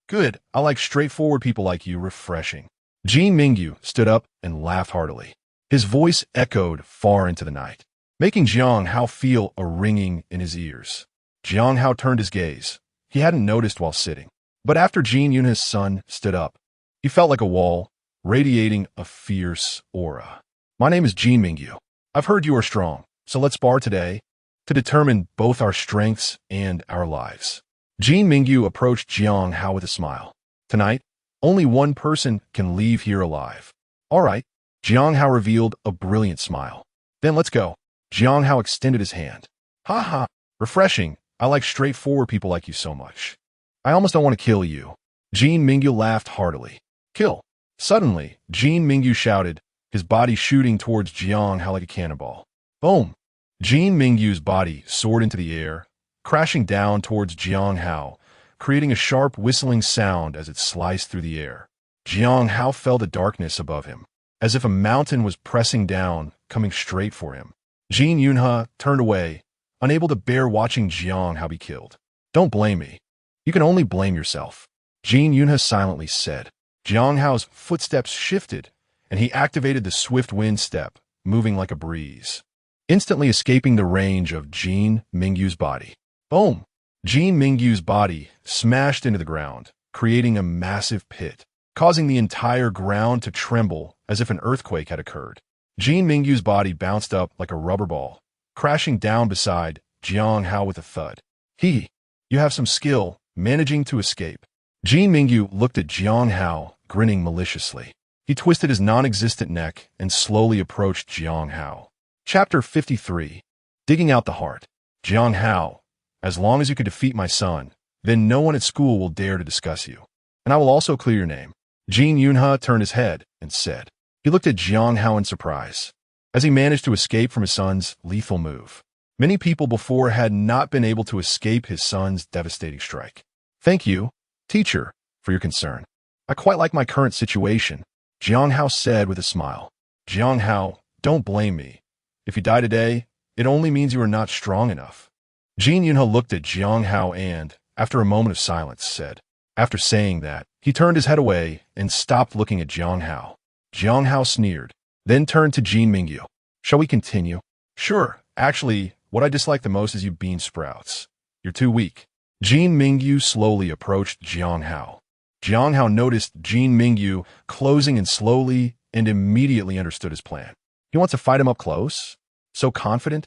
Good, I like straightforward people like you. Refreshing. Jin Mingyu stood up and laughed heartily. His voice echoed far into the night, making Jiang Hao feel a ringing in his ears. Jiang Hao turned his gaze. He hadn't noticed while sitting, but after Jin Yunhe's son stood up, he felt like a wall, radiating a fierce aura. My name is Jin Mingyu. I've heard you are strong, so let's spar today to determine both our strengths and our lives. Jin Mingyu approached Jiang Hao with a smile. Tonight, only one person can leave here alive. All right. Jiang Hao revealed a brilliant smile. Then let's go. Jiang Hao extended his hand. Ha ha. Refreshing. I like straightforward people like you so much. I almost don't want to kill you. Jin Mingyu laughed heartily. Kill. Suddenly, Jin Mingyu shouted, his body shooting towards Jiang Hao like a cannonball. Boom! Jin Mingyu's body soared into the air, crashing down towards Jiang Hao, creating a sharp whistling sound as it sliced through the air. Jiang Hao felt a darkness above him, as if a mountain was pressing down, coming straight for him. Jin Yunhe turned away, unable to bear watching Jiang Hao be killed. "Don't blame me. You can only blame yourself," Jin Yunhe silently said. Jiang Hao's footsteps shifted, and he activated the swift wind step, moving like a breeze, instantly escaping the range of Jin Mingyu's body. Boom! Jin Mingyu's body smashed into the ground, creating a massive pit, causing the entire ground to tremble as if an earthquake had occurred. Jin Mingyu's body bounced up like a rubber ball, crashing down beside Jiang Hao with a thud. You have some skill, managing to escape." Jin Mingyu looked at Jiang Hao, grinning maliciously. He twisted his non-existent neck and slowly approached Jiang Hao. Chapter 53. Digging Out the Heart. "Jiang Hao, as long as you can defeat my son, then no one at school will dare to discuss you. And I will also clear your name." Jin Yunhe turned his head and said. He looked at Jiang Hao in surprise, as he managed to escape from his son's lethal move. Many people before had not been able to escape his son's devastating strike. "Thank you, teacher, for your concern. I quite like my current situation," Jiang Hao said with a smile. "Jiang Hao, don't blame me. If you die today, it only means you are not strong enough." Jin Yunhe looked at Jiang Hao and, after a moment of silence, said. After saying that, he turned his head away and stopped looking at Jiang Hao. Jiang Hao sneered, then turned to Jin Mingyu. "Shall we continue?" "Sure. Actually, what I dislike the most is you bean sprouts. You're too weak." Jin Mingyu slowly approached Jiang Hao. Jiang Hao noticed Jin Mingyu closing in slowly and immediately understood his plan. He wants to fight him up close? So confident?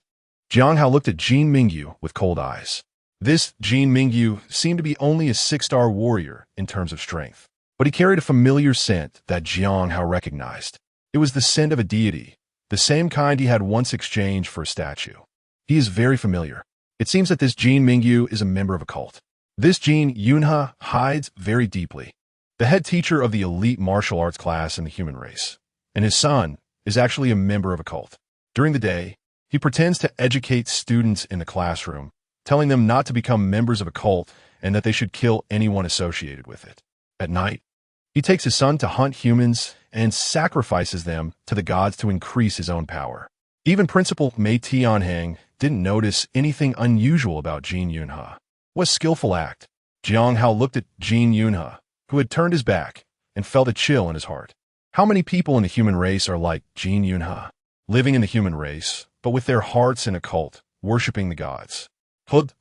Jiang Hao looked at Jin Mingyu with cold eyes. This Jin Mingyu seemed to be only a 6-star warrior in terms of strength, but he carried a familiar scent that Jiang Hao recognized. It was the scent of a deity, the same kind he had once exchanged for a statue. He is very familiar. It seems that this Jin Mingyu is a member of a cult. This Jin Yunhe hides very deeply, the head teacher of the elite martial arts class in the human race, and his son is actually a member of a cult. During the day, he pretends to educate students in the classroom, telling them not to become members of a cult and that they should kill anyone associated with it. At night, he takes his son to hunt humans and sacrifices them to the gods to increase his own power. Even Principal Mei Tianheng didn't notice anything unusual about Jin Yunhe. What a skillful act. Jiang Hao looked at Jin Yunhe, who had turned his back, and felt a chill in his heart. How many people in the human race are like Jin Yunhe, living in the human race, but with their hearts in a cult, worshipping the gods? Hud.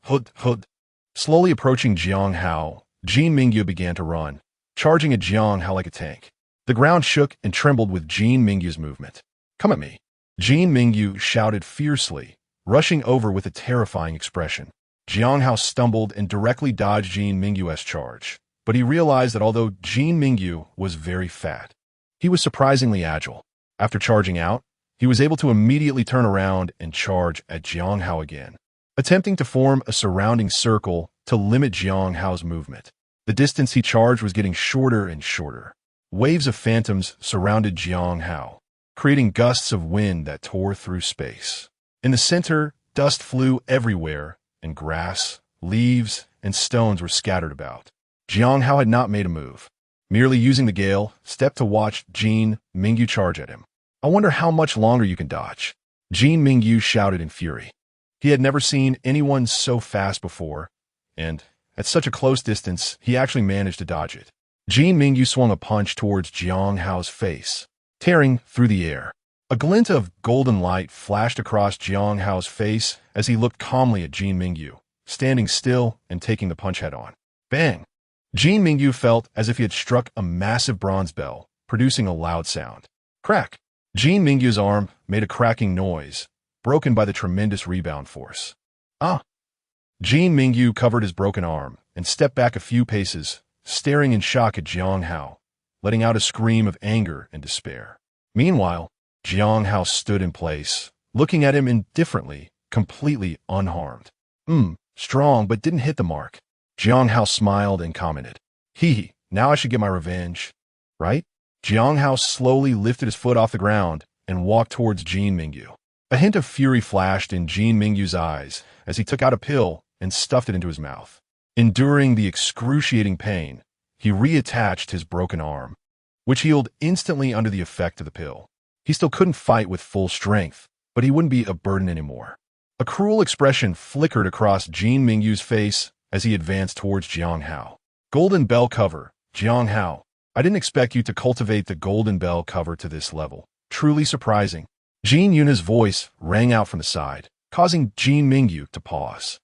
Slowly approaching Jiang Hao, Jin Mingyu began to run, charging at Jiang Hao like a tank. The ground shook and trembled with Jin Mingyu's movement. "Come at me," Jin Mingyu shouted fiercely, rushing over with a terrifying expression. Jiang Hao stumbled and directly dodged Jin Mingyu's charge, but he realized that although Jin Mingyu was very fat, he was surprisingly agile. After charging out, he was able to immediately turn around and charge at Jiang Hao again, attempting to form a surrounding circle to limit Jiang Hao's movement. The distance he charged was getting shorter and shorter. Waves of phantoms surrounded Jiang Hao, creating gusts of wind that tore through space. In the center, dust flew everywhere, and grass, leaves, and stones were scattered about. Jiang Hao had not made a move, merely using the gale, stepped to watch Jin Mingyu charge at him. "I wonder how much longer you can dodge," Jin Mingyu shouted in fury. He had never seen anyone so fast before, and, at such a close distance, he actually managed to dodge it. Jin Mingyu swung a punch towards Jiang Hao's face, tearing through the air. A glint of golden light flashed across Jiang Hao's face as he looked calmly at Jin Mingyu, standing still and taking the punch head-on. Bang! Jin Mingyu felt as if he had struck a massive bronze bell, producing a loud sound. Crack! Jin Mingyu's arm made a cracking noise, broken by the tremendous rebound force. Ah! Jin Mingyu covered his broken arm and stepped back a few paces, staring in shock at Jiang Hao, letting out a scream of anger and despair. Meanwhile, Jiang Hao stood in place, looking at him indifferently, completely unharmed. Strong, but didn't hit the mark. Jiang Hao smiled and commented, now I should get my revenge, right? Jiang Hao slowly lifted his foot off the ground and walked towards Jin Mingyu. A hint of fury flashed in Jin Mingyu's eyes as he took out a pill and stuffed it into his mouth. Enduring the excruciating pain, he reattached his broken arm, which healed instantly under the effect of the pill. He still couldn't fight with full strength, but he wouldn't be a burden anymore. A cruel expression flickered across Jiang Mingyu's face as he advanced towards Jiang Hao. Golden Bell Cover, Jiang Hao. I didn't expect you to cultivate the Golden Bell Cover to this level. Truly surprising. Jiang Yunha's voice rang out from the side, causing Jiang Mingyu to pause.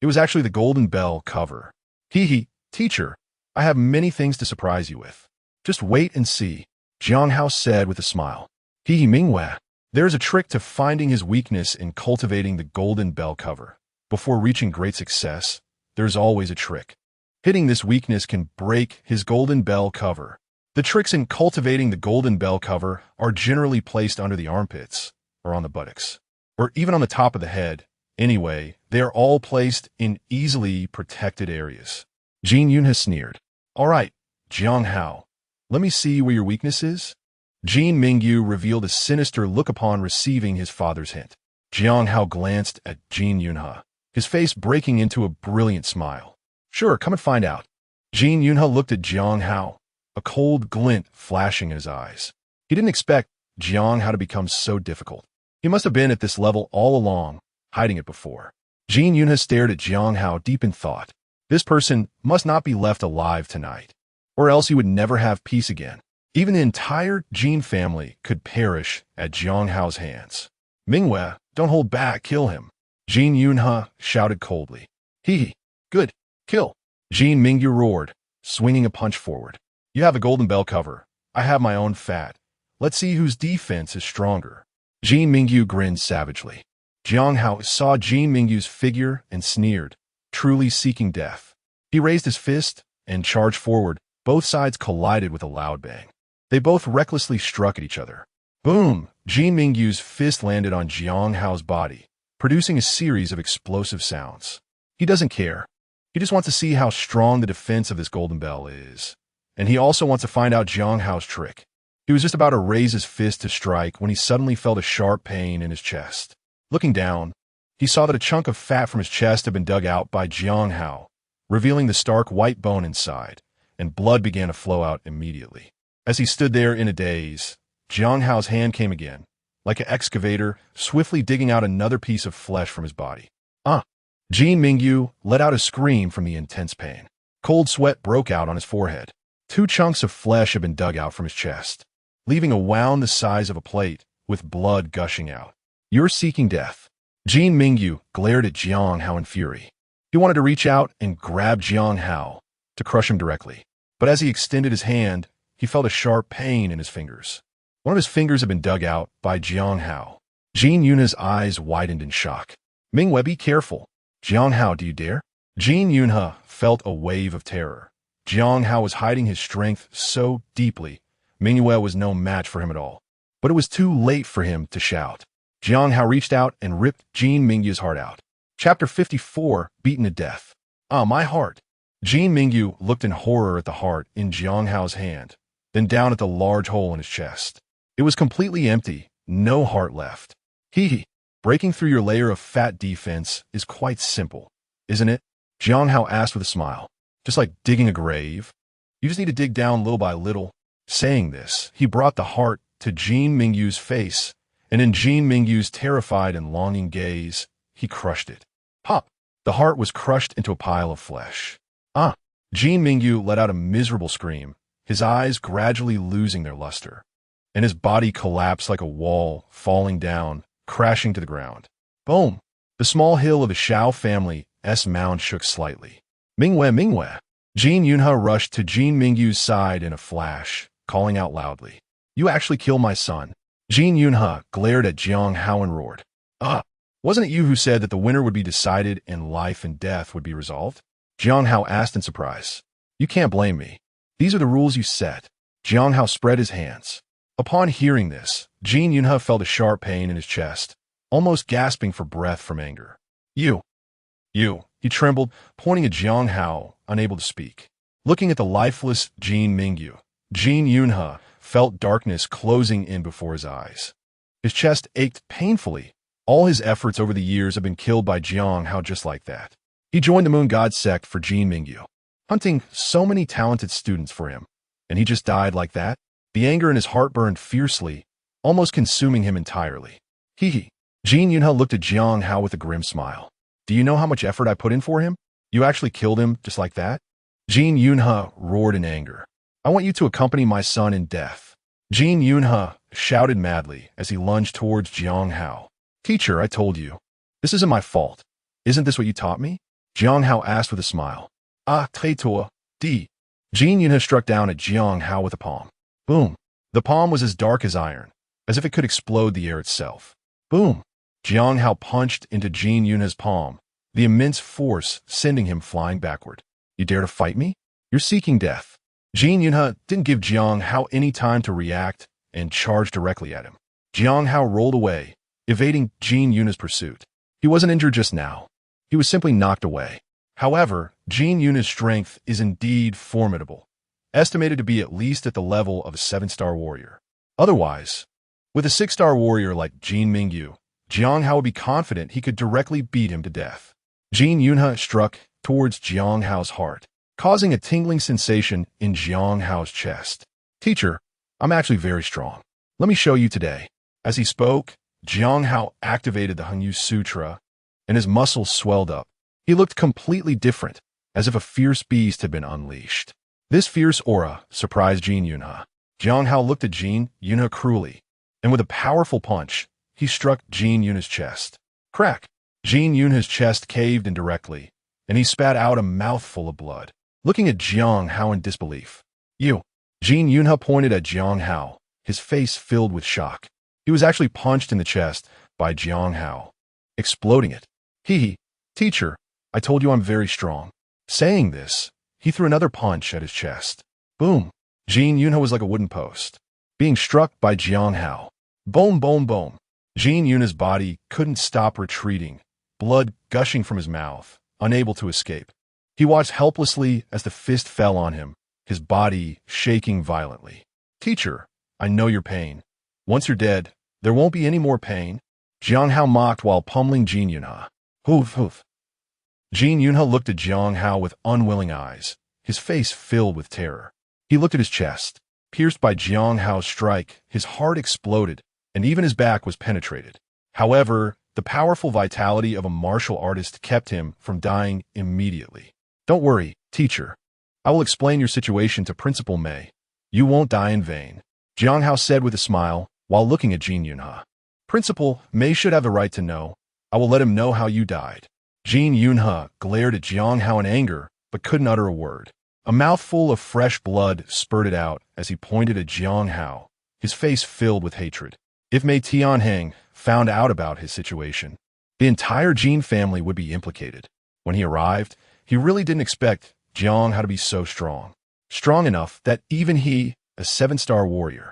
It was actually the Golden Bell Cover. Hee, teacher, I have many things to surprise you with. Just wait and see, Jiang Hao said with a smile. Hee Mingwei. There's a trick to finding his weakness in cultivating the Golden Bell Cover. Before reaching great success, there's always a trick. Hitting this weakness can break his Golden Bell Cover. The tricks in cultivating the Golden Bell Cover are generally placed under the armpits, or on the buttocks, or even on the top of the head. Anyway, they are all placed in easily protected areas. Jiang Yunha sneered. All right, Jiang Hao, let me see where your weakness is. Jiang Mingyu revealed a sinister look upon receiving his father's hint. Jiang Hao glanced at Jiang Yunha, his face breaking into a brilliant smile. Sure, come and find out. Jiang Yunha looked at Jiang Hao, a cold glint flashing in his eyes. He didn't expect Jiang Hao to become so difficult. He must have been at this level all along, hiding it before. Jiang Yunha stared at Jiang Hao deep in thought. This person must not be left alive tonight, or else he would never have peace again. Even the entire Jiang family could perish at Jiang Hao's hands. Mingwei, don't hold back, kill him. Jiang Yunha shouted coldly. Hee, good, kill. Jiang Mingyu roared, swinging a punch forward. You have a Golden Bell Cover. I have my own fat. Let's see whose defense is stronger. Jiang Mingyu grinned savagely. Jiang Hao saw Jiang Mingyu's figure and sneered, truly seeking death. He raised his fist and charged forward. Both sides collided with a loud bang. They both recklessly struck at each other. Boom! Jiang Mingyu's fist landed on Jiang Hao's body, producing a series of explosive sounds. He doesn't care. He just wants to see how strong the defense of this Golden Bell is. And he also wants to find out Jiang Hao's trick. He was just about to raise his fist to strike when he suddenly felt a sharp pain in his chest. Looking down, he saw that a chunk of fat from his chest had been dug out by Jiang Hao, revealing the stark white bone inside, and blood began to flow out immediately. As he stood there in a daze, Jiang Hao's hand came again, like an excavator, swiftly digging out another piece of flesh from his body. Jiang Mingyu let out a scream from the intense pain. Cold sweat broke out on his forehead. 2 chunks of flesh had been dug out from his chest, leaving a wound the size of a plate, with blood gushing out. You're seeking death. Jiang Mingyu glared at Jiang Hao in fury. He wanted to reach out and grab Jiang Hao to crush him directly, but as he extended his hand, he felt a sharp pain in his fingers. One of his fingers had been dug out by Jiang Hao. Jiang Yunha's eyes widened in shock. Mingwei, be careful. Jiang Hao, do you dare? Jiang Yunha felt a wave of terror. Jiang Hao was hiding his strength so deeply, Mingwei was no match for him at all. But it was too late for him to shout. Jiang Hao reached out and ripped Jiang Mingyu's heart out. Chapter 54, Beaten to Death. My heart. Jiang Mingyu looked in horror at the heart in Jiang Hao's hand, then down at the large hole in his chest. It was completely empty, no heart left. Hee. Breaking through your layer of fat defense is quite simple, isn't it? Jiang Hao asked with a smile. Just like digging a grave. You just need to dig down little by little. Saying this, he brought the heart to Jiang Mingyu's face, and in Jiang Mingyu's terrified and longing gaze, he crushed it. Pop! The heart was crushed into a pile of flesh. Jiang Mingyu let out a miserable scream, his eyes gradually losing their luster, and his body collapsed like a wall, falling down, crashing to the ground. Boom! The small hill of the Shao family's mound shook slightly. Mingwei! Jiang Yunha rushed to Jiang Mingyu's side in a flash, calling out loudly. You actually killed my son. Jiang Yunha glared at Jiang Hao and roared. Wasn't it you who said that the winner would be decided and life and death would be resolved? Jiang Hao asked in surprise. You can't blame me. These are the rules you set. Jiang Hao spread his hands. Upon hearing this, Jiang Yunha felt a sharp pain in his chest, almost gasping for breath from anger. You. He trembled, pointing at Jiang Hao, unable to speak. Looking at the lifeless Jiang Mingyu, Jiang Yunha felt darkness closing in before his eyes. His chest ached painfully. All his efforts over the years had been killed by Jiang Hao just like that. He joined the Moon God sect for Jian Mingyu, hunting so many talented students for him, and he just died like that? The anger in his heart burned fiercely, almost consuming him entirely. Hee hee. Jiang Yunhe looked at Jiang Hao with a grim smile. Do you know how much effort I put in for him? You actually killed him just like that? Jiang Yunhe roared in anger. I want you to accompany my son in death. Jiang Yunhe shouted madly as he lunged towards Jiang Hao. Teacher, I told you. This isn't my fault. Isn't this what you taught me? Jiang Hao asked with a smile. Ah, traitor, D. Jiang Yunhe struck down at Jiang Hao with a palm. Boom. The palm was as dark as iron, as if it could explode the air itself. Boom. Jiang Hao punched into Jiang Yunhe's palm, the immense force sending him flying backward. You dare to fight me? You're seeking death. Jiang Yunhe didn't give Jiang Hao any time to react and charged directly at him. Jiang Hao rolled away, evading Jiang Yunhe's pursuit. He wasn't injured just now. He was simply knocked away. However, Jiang Yunhe's strength is indeed formidable, estimated to be at least at the level of a 7-star warrior. Otherwise, with a 6-star warrior like Jian Mingyu, Jiang Hao would be confident he could directly beat him to death. Jiang Yunhe struck towards Jiang Hao's heart, causing a tingling sensation in Jiang Hao's chest. Teacher, I'm actually very strong. Let me show you today. As he spoke, Jiang Hao activated the Hengyang Sutra, and his muscles swelled up. He looked completely different, as if a fierce beast had been unleashed. This fierce aura surprised Jiang Yunhe. Jiang Hao looked at Jiang Yunhe cruelly, and with a powerful punch, he struck Jiang Yunhe's chest. Crack! Jiang Yunhe's chest caved in directly, and he spat out a mouthful of blood. Looking at Jiang Hao in disbelief. You! Jiang Yunhe pointed at Jiang Hao, his face filled with shock. He was actually punched in the chest by Jiang Hao, exploding it. Hee hee. Teacher, I told you I'm very strong. Saying this, he threw another punch at his chest. Boom! Jiang Yunhe was like a wooden post, being struck by Jiang Hao. Boom, boom, boom. Jiang Yunhe's body couldn't stop retreating, blood gushing from his mouth, unable to escape. He watched helplessly as the fist fell on him, his body shaking violently. Teacher, I know your pain. Once you're dead, there won't be any more pain. Jiang Hao mocked while pummeling Jiang Yunhe. Hoof, hoof. Jiang Yunhe looked at Jiang Hao with unwilling eyes, his face filled with terror. He looked at his chest. Pierced by Jiang Hao's strike, his heart exploded, and even his back was penetrated. However, the powerful vitality of a martial artist kept him from dying immediately. Don't worry, teacher. I will explain your situation to Principal Mei. You won't die in vain, Jiang Hao said with a smile while looking at Jiang Yunhe. Principal Mei should have the right to know. I will let him know how you died. Jiang Yunhe glared at Jiang Hao in anger, but couldn't utter a word. A mouthful of fresh blood spurted out as he pointed at Jiang Hao, his face filled with hatred. If Mei Tianheng found out about his situation, the entire Jin family would be implicated. When he arrived, he really didn't expect Jiang Hao to be so strong. Strong enough that even he, a 7-star warrior,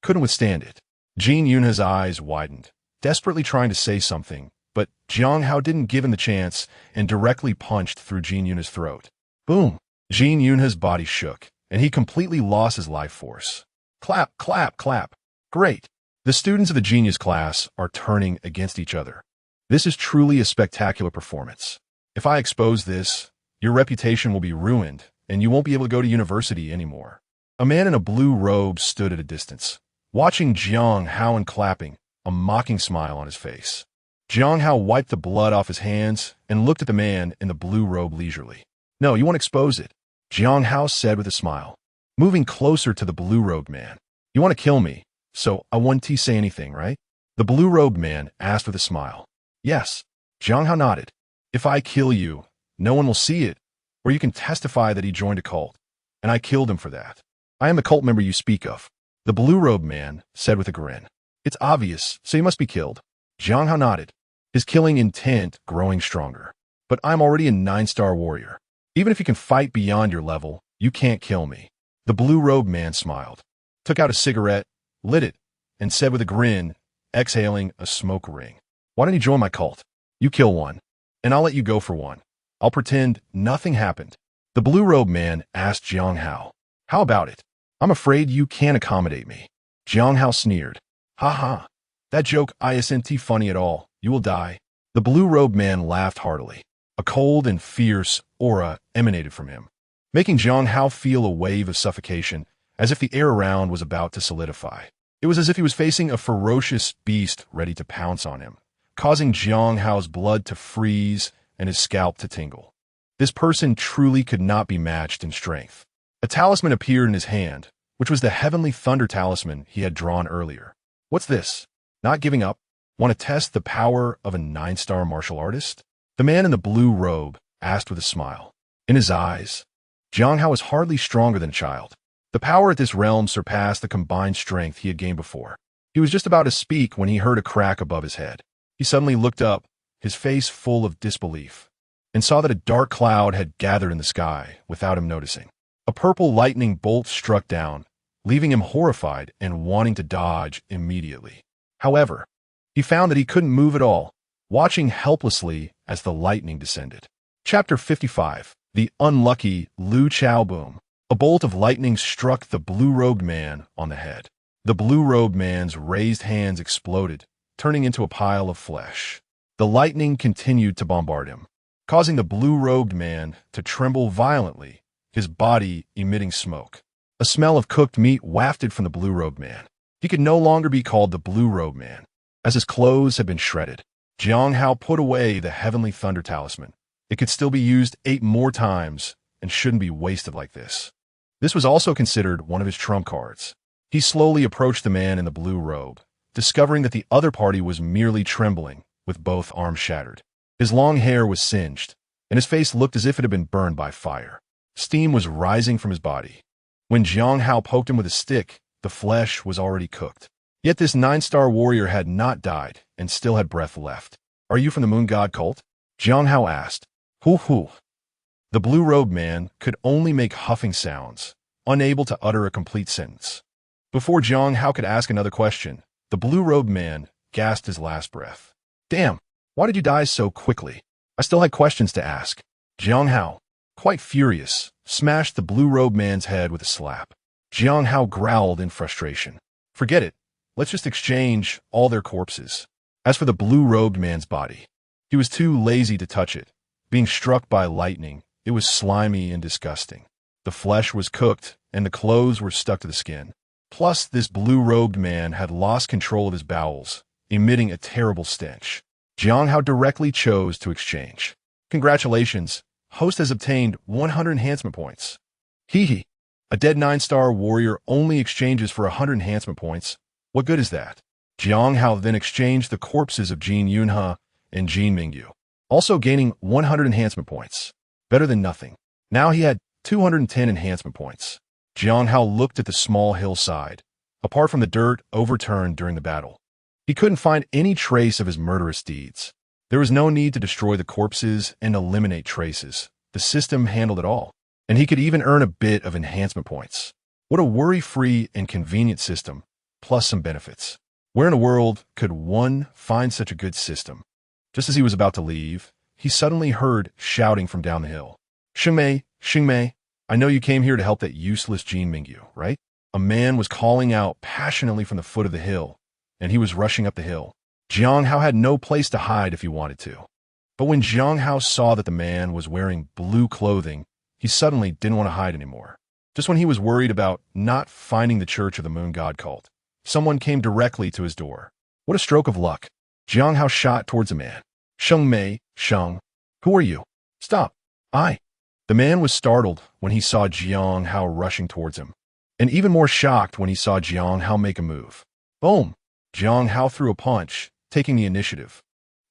couldn't withstand it. Jiang Yunhe's eyes widened, desperately trying to say something, but Jiang Hao didn't give him the chance and directly punched through Jiang Yunhe's throat. Boom! Jiang Yunhe's body shook, and he completely lost his life force. Clap, clap, clap. Great! The students of the genius class are turning against each other. This is truly a spectacular performance. If I expose this, your reputation will be ruined, and you won't be able to go to university anymore. A man in a blue robe stood at a distance, watching Jiang Hao and clapping, a mocking smile on his face. Jiang Hao wiped the blood off his hands and looked at the man in the blue robe leisurely. No, you won't expose it, Jiang Hao said with a smile, moving closer to the blue-robed man. You want to kill me, so I won't say anything, right? The blue-robed man asked with a smile. Yes, Jiang Hao nodded. If I kill you, no one will see it, or you can testify that he joined a cult, and I killed him for that. I am the cult member you speak of, the blue-robed man said with a grin. It's obvious, so you must be killed. Jiang Hao nodded, his killing intent growing stronger. But I'm already a 9-star warrior. Even if you can fight beyond your level, you can't kill me. The blue-robed man smiled, took out a cigarette, lit it, and said with a grin, exhaling a smoke ring. Why don't you join my cult? You kill one, and I'll let you go for one. I'll pretend nothing happened. The blue-robed man asked Jiang Hao. How about it? I'm afraid you can't accommodate me. Jiang Hao sneered. Ha ha. That joke isn't funny at all. You will die. The blue-robed man laughed heartily. A cold and fierce aura emanated from him, making Jiang Hao feel a wave of suffocation, as if the air around was about to solidify. It was as if he was facing a ferocious beast ready to pounce on him, causing Jiang Hao's blood to freeze and his scalp to tingle. This person truly could not be matched in strength. A talisman appeared in his hand, which was the heavenly thunder talisman he had drawn earlier. What's this? Not giving up? Want to test the power of a 9-star martial artist? The man in the blue robe asked with a smile. In his eyes, Jiang Hao was hardly stronger than a child. The power at this realm surpassed the combined strength he had gained before. He was just about to speak when he heard a crack above his head. He suddenly looked up, his face full of disbelief, and saw that a dark cloud had gathered in the sky without him noticing. A purple lightning bolt struck down, leaving him horrified and wanting to dodge immediately. However, he found that he couldn't move at all, watching helplessly as the lightning descended. Chapter 55. The Unlucky Lu Chao Boom. A bolt of lightning struck the blue-robed man on the head. The blue-robed man's raised hands exploded, turning into a pile of flesh. The lightning continued to bombard him, causing the blue-robed man to tremble violently, his body emitting smoke. A smell of cooked meat wafted from the blue-robed man. He could no longer be called the blue-robed man, as his clothes had been shredded. Jiang Hao put away the heavenly thunder talisman. It could still be used 8 more times and shouldn't be wasted like this. This was also considered one of his trump cards. He slowly approached the man in the blue robe, discovering that the other party was merely trembling, with both arms shattered. His long hair was singed, and his face looked as if it had been burned by fire. Steam was rising from his body. When Jiang Hao poked him with a stick, the flesh was already cooked. Yet this 9-star warrior had not died and still had breath left. Are you from the moon god cult? Jiang Hao asked. Hoo. The blue-robed man could only make huffing sounds, unable to utter a complete sentence. Before Jiang Hao could ask another question, the blue-robed man gasped his last breath. Damn, why did you die so quickly? I still had questions to ask. Jiang Hao, quite furious, smashed the blue-robed man's head with a slap. Jiang Hao growled in frustration. Forget it. Let's just exchange all their corpses. As for the blue-robed man's body, he was too lazy to touch it. Being struck by lightning, it was slimy and disgusting. The flesh was cooked, and the clothes were stuck to the skin. Plus, this blue-robed man had lost control of his bowels, emitting a terrible stench. Jiang Hao directly chose to exchange. Congratulations, host has obtained 100 enhancement points. Hee. A dead 9-star warrior only exchanges for 100 enhancement points. What good is that? Jiang Hao then exchanged the corpses of Jin Yunhe and Jin Mingyu, also gaining 100 enhancement points. Better than nothing. Now he had 210 enhancement points. Jiang Hao looked at the small hillside. Apart from the dirt overturned during the battle, he couldn't find any trace of his murderous deeds. There was no need to destroy the corpses and eliminate traces. The system handled it all, and he could even earn a bit of enhancement points. What a worry-free and convenient system, plus some benefits. Where in the world could one find such a good system? Just as he was about to leave, he suddenly heard shouting from down the hill. Xingmei, I know you came here to help that useless Jin Mingyu, right? A man was calling out passionately from the foot of the hill, and he was rushing up the hill. Jiang Hao had no place to hide if he wanted to. But when Jiang Hao saw that the man was wearing blue clothing, he suddenly didn't want to hide anymore. Just when he was worried about not finding the Church of the Moon God cult, someone came directly to his door. What a stroke of luck. Jiang Hao shot towards the man. Sheng, who are you? Stop. The man was startled when he saw Jiang Hao rushing towards him, and even more shocked when he saw Jiang Hao make a move. Boom! Jiang Hao threw a punch, taking the initiative.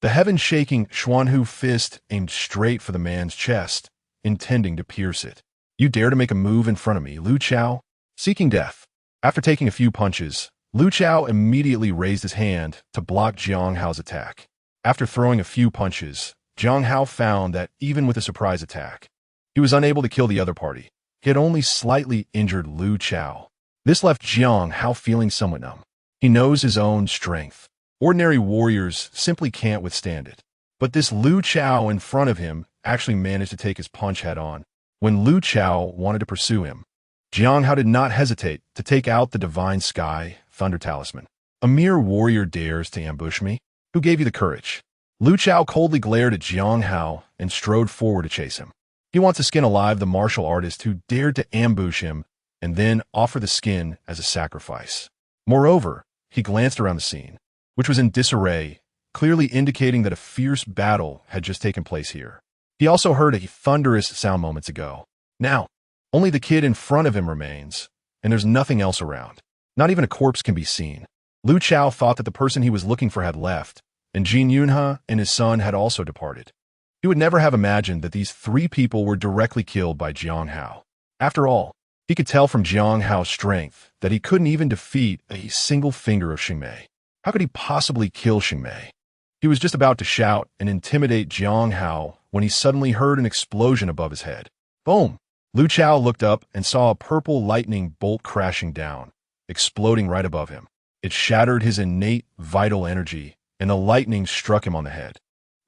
The heaven-shaking Xuanhu fist aimed straight for the man's chest, intending to pierce it. You dare to make a move in front of me, Lu Chao? Seeking death. After taking a few punches, Lu Chao immediately raised his hand to block Jiang Hao's attack. After throwing a few punches, Jiang Hao found that even with a surprise attack, he was unable to kill the other party. He had only slightly injured Lu Chao. This left Jiang Hao feeling somewhat numb. He knows his own strength. Ordinary warriors simply can't withstand it. But this Lu Chao in front of him actually managed to take his punch head on. When Lu Chao wanted to pursue him, Jiang Hao did not hesitate to take out the Divine Sky Thunder Talisman. A mere warrior dares to ambush me? Who gave you the courage? Lu Chao coldly glared at Jiang Hao and strode forward to chase him. He wants to skin alive the martial artist who dared to ambush him and then offer the skin as a sacrifice. Moreover, he glanced around the scene, which was in disarray, clearly indicating that a fierce battle had just taken place here. He also heard a thunderous sound moments ago. Now, only the kid in front of him remains, and there's nothing else around. Not even a corpse can be seen. Lu Chao thought that the person he was looking for had left, and Jin Yunhe and his son had also departed. He would never have imagined that these three people were directly killed by Jiang Hao. After all, he could tell from Jiang Hao's strength that he couldn't even defeat a single finger of Xingmei. How could he possibly kill Xingmei? He was just about to shout and intimidate Jiang Hao when he suddenly heard an explosion above his head. Boom! Lu Chao looked up and saw a purple lightning bolt crashing down, exploding right above him. It shattered his innate vital energy, and the lightning struck him on the head.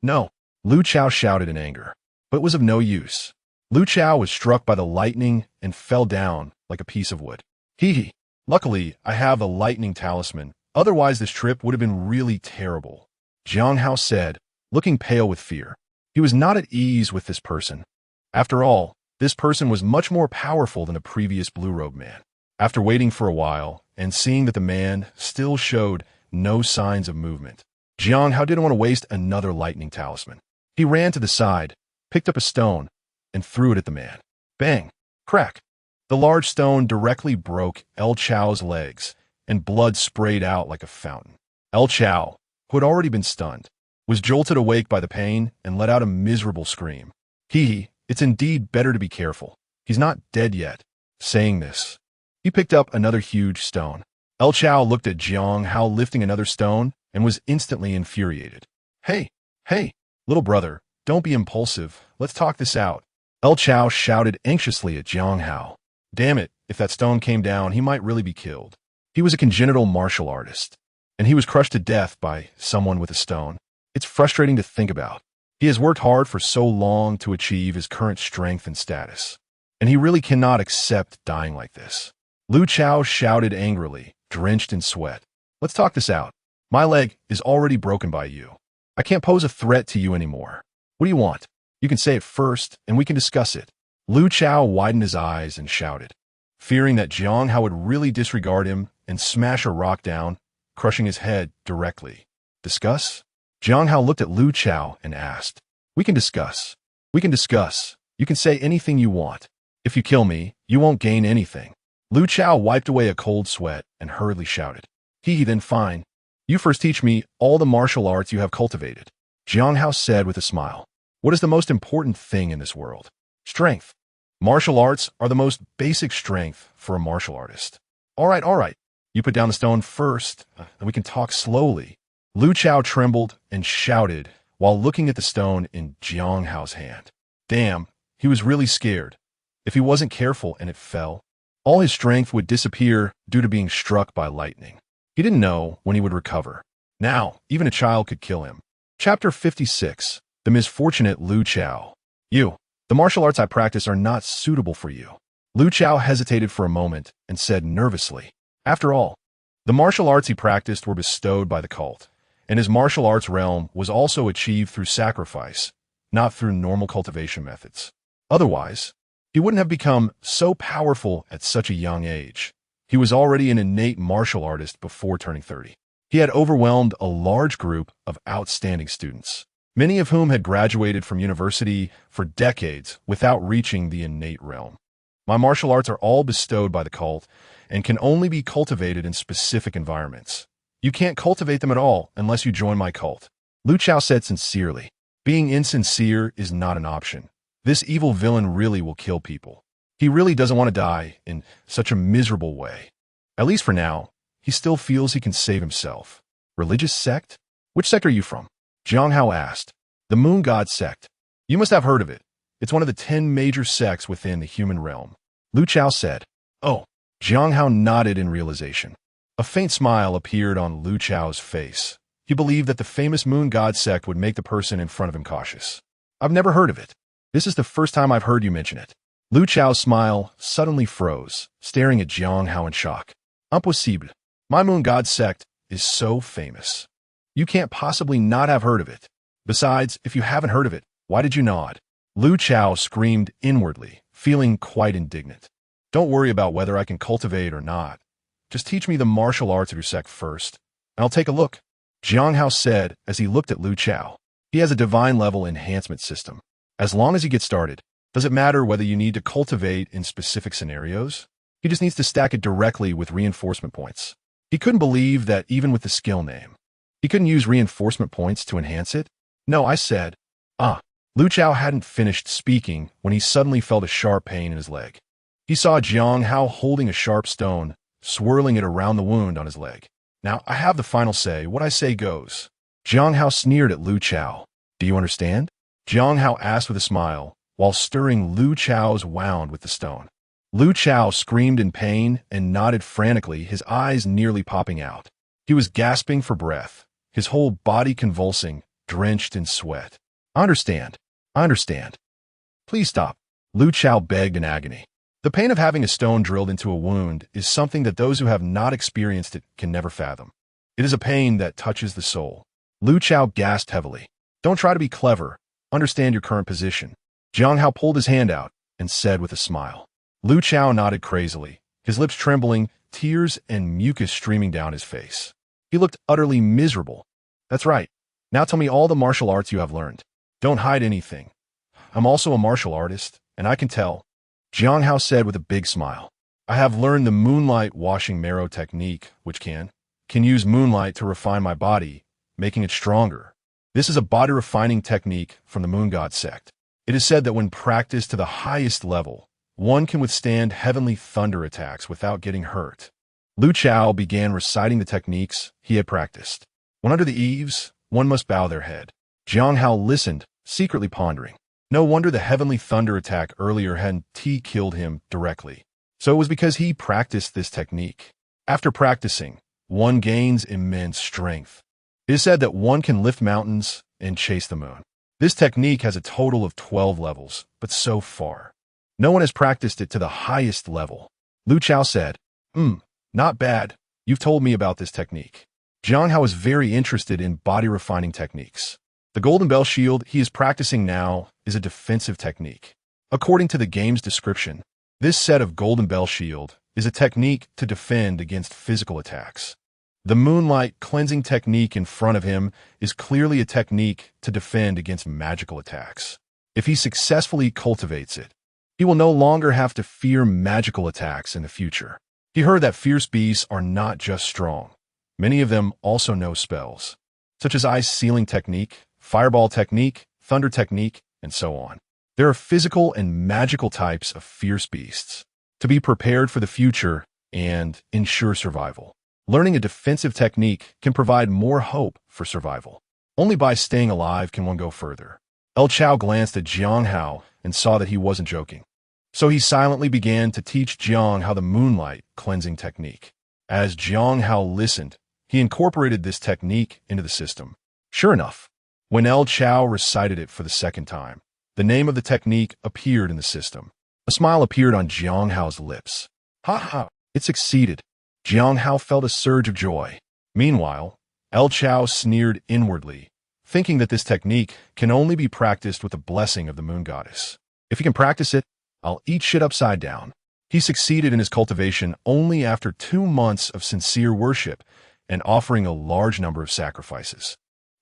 No! Lu Chao shouted in anger, but it was of no use. Lu Chao was struck by the lightning and fell down like a piece of wood. Hee. Luckily, I have the lightning talisman, otherwise this trip would have been really terrible, Jiang Hao said, looking pale with fear. He was not at ease with this person. After all, this person was much more powerful than the previous blue-robed man. After waiting for a while and seeing that the man still showed no signs of movement, Jiang Hao didn't want to waste another lightning talisman. He ran to the side, picked up a stone, and threw it at the man. Bang! Crack! The large stone directly broke El Chao's legs, and blood sprayed out like a fountain. El Chao, who had already been stunned, was jolted awake by the pain and let out a miserable scream. It's indeed better to be careful. He's not dead yet. Saying this, he picked up another huge stone. El Chao looked at Jiang Hao lifting another stone and was instantly infuriated. Hey, little brother, don't be impulsive. Let's talk this out. El Chao shouted anxiously at Jiang Hao. Damn it, if that stone came down, he might really be killed. He was a congenital martial artist, and he was crushed to death by someone with a stone. It's frustrating to think about. He has worked hard for so long to achieve his current strength and status, and he really cannot accept dying like this. Lu Chao shouted angrily, drenched in sweat. Let's talk this out. My leg is already broken by you. I can't pose a threat to you anymore. What do you want? You can say it first, and we can discuss it. Lu Chao widened his eyes and shouted, fearing that Jiang Hao would really disregard him and smash a rock down, crushing his head directly. Discuss? Jiang Hao looked at Lu Chao and asked, We can discuss. We can discuss. You can say anything you want. If you kill me, you won't gain anything. Lu Chao wiped away a cold sweat and hurriedly shouted, Then fine. You first teach me all the martial arts you have cultivated. Jiang Hao said with a smile. What is the most important thing in this world? Strength. Martial arts are the most basic strength for a martial artist. All right. You put down the stone first, and we can talk slowly. Lu Chao trembled and shouted while looking at the stone in Jiang Hao's hand. Damn, he was really scared. If he wasn't careful and it fell, all his strength would disappear due to being struck by lightning. He didn't know when he would recover. Now, even a child could kill him. Chapter 56. The Misfortunate Lu Chao. The martial arts I practice are not suitable for you. Lu Chao hesitated for a moment and said nervously. After all, the martial arts he practiced were bestowed by the cult, and his martial arts realm was also achieved through sacrifice, not through normal cultivation methods. Otherwise, he wouldn't have become so powerful at such a young age. He was already an innate martial artist before turning 30. He had overwhelmed a large group of outstanding students, many of whom had graduated from university for decades without reaching the innate realm. My martial arts are all bestowed by the cult and can only be cultivated in specific environments. You can't cultivate them at all unless you join my cult. Lu Chao said sincerely. Being insincere is not an option. This evil villain really will kill people. He really doesn't want to die in such a miserable way. At least for now, he still feels he can save himself. Religious sect? Which sect are you from? Jiang Hao asked. The Moon God sect. You must have heard of it. It's one of the 10 major sects within the human realm. Lu Chao said. Oh. Jiang Hao nodded in realization. A faint smile appeared on Lu Chao's face. He believed that the famous Moon God sect would make the person in front of him cautious. I've never heard of it. This is the first time I've heard you mention it. Lu Chao's smile suddenly froze, staring at Jiang Hao in shock. Impossible. My Moon God sect is so famous. You can't possibly not have heard of it. Besides, if you haven't heard of it, why did you nod? Lu Chao screamed inwardly, feeling quite indignant. Don't worry about whether I can cultivate or not. Just teach me the martial arts of your sect first, and I'll take a look. Jiang Hao said as he looked at Lu Chao. He has a divine-level enhancement system. As long as you get started, does it matter whether you need to cultivate in specific scenarios? He just needs to stack it directly with reinforcement points. He couldn't believe that even with the skill name, he couldn't use reinforcement points to enhance it. No, I said. Lu Chao hadn't finished speaking when he suddenly felt a sharp pain in his leg. He saw Jiang Hao holding a sharp stone, swirling it around the wound on his leg. Now, I have the final say. What I say goes. Jiang Hao sneered at Lu Chao. Do you understand? Jiang Hao asked with a smile, while stirring Lu Chao's wound with the stone. Lu Chao screamed in pain and nodded frantically, his eyes nearly popping out. He was gasping for breath, his whole body convulsing, drenched in sweat. I understand. Please stop, Lu Chao begged in agony. The pain of having a stone drilled into a wound is something that those who have not experienced it can never fathom. It is a pain that touches the soul. Lu Chao gasped heavily. Don't try to be clever. Understand your current position. Jiang Hao pulled his hand out and said with a smile. Lu Chao nodded crazily, his lips trembling, tears and mucus streaming down his face. He looked utterly miserable. That's right. Now tell me all the martial arts you have learned. Don't hide anything. I'm also a martial artist, and I can tell. Jiang Hao said with a big smile. I have learned the moonlight washing marrow technique, which can use moonlight to refine my body, making it stronger. This is a body refining technique from the Moon God sect. It is said that when practiced to the highest level, one can withstand heavenly thunder attacks without getting hurt. Lu Chao began reciting the techniques he had practiced. When under the eaves, one must bow their head. Jiang Hao listened, secretly pondering. No wonder the heavenly thunder attack earlier hadn't killed him directly. So it was because he practiced this technique. After practicing, one gains immense strength. It is said that one can lift mountains and chase the moon. This technique has a total of 12 levels, but so far, no one has practiced it to the highest level. Lu Chao said, not bad. You've told me about this technique. Jiang Hao is very interested in body refining techniques. The Golden Bell Shield he is practicing now is a defensive technique. According to the game's description, this set of Golden Bell Shield is a technique to defend against physical attacks. The moonlight cleansing technique in front of him is clearly a technique to defend against magical attacks. If he successfully cultivates it, he will no longer have to fear magical attacks in the future. He heard that fierce beasts are not just strong. Many of them also know spells, such as ice sealing technique, fireball technique, thunder technique, and so on. There are physical and magical types of fierce beasts. To be prepared for the future and ensure survival, learning a defensive technique can provide more hope for survival. Only by staying alive can one go further. El Chao glanced at Jiang Hao and saw that he wasn't joking. So he silently began to teach Jiang Hao the moonlight cleansing technique. As Jiang Hao listened, he incorporated this technique into the system. Sure enough, when El Chao recited it for the second time, the name of the technique appeared in the system. A smile appeared on Jiang Hao's lips. Ha! It succeeded. Jiang Hao felt a surge of joy. Meanwhile, El Chao sneered inwardly, thinking that this technique can only be practiced with the blessing of the Moon Goddess. If he can practice it, I'll eat shit upside down. He succeeded in his cultivation only after 2 months of sincere worship and offering a large number of sacrifices.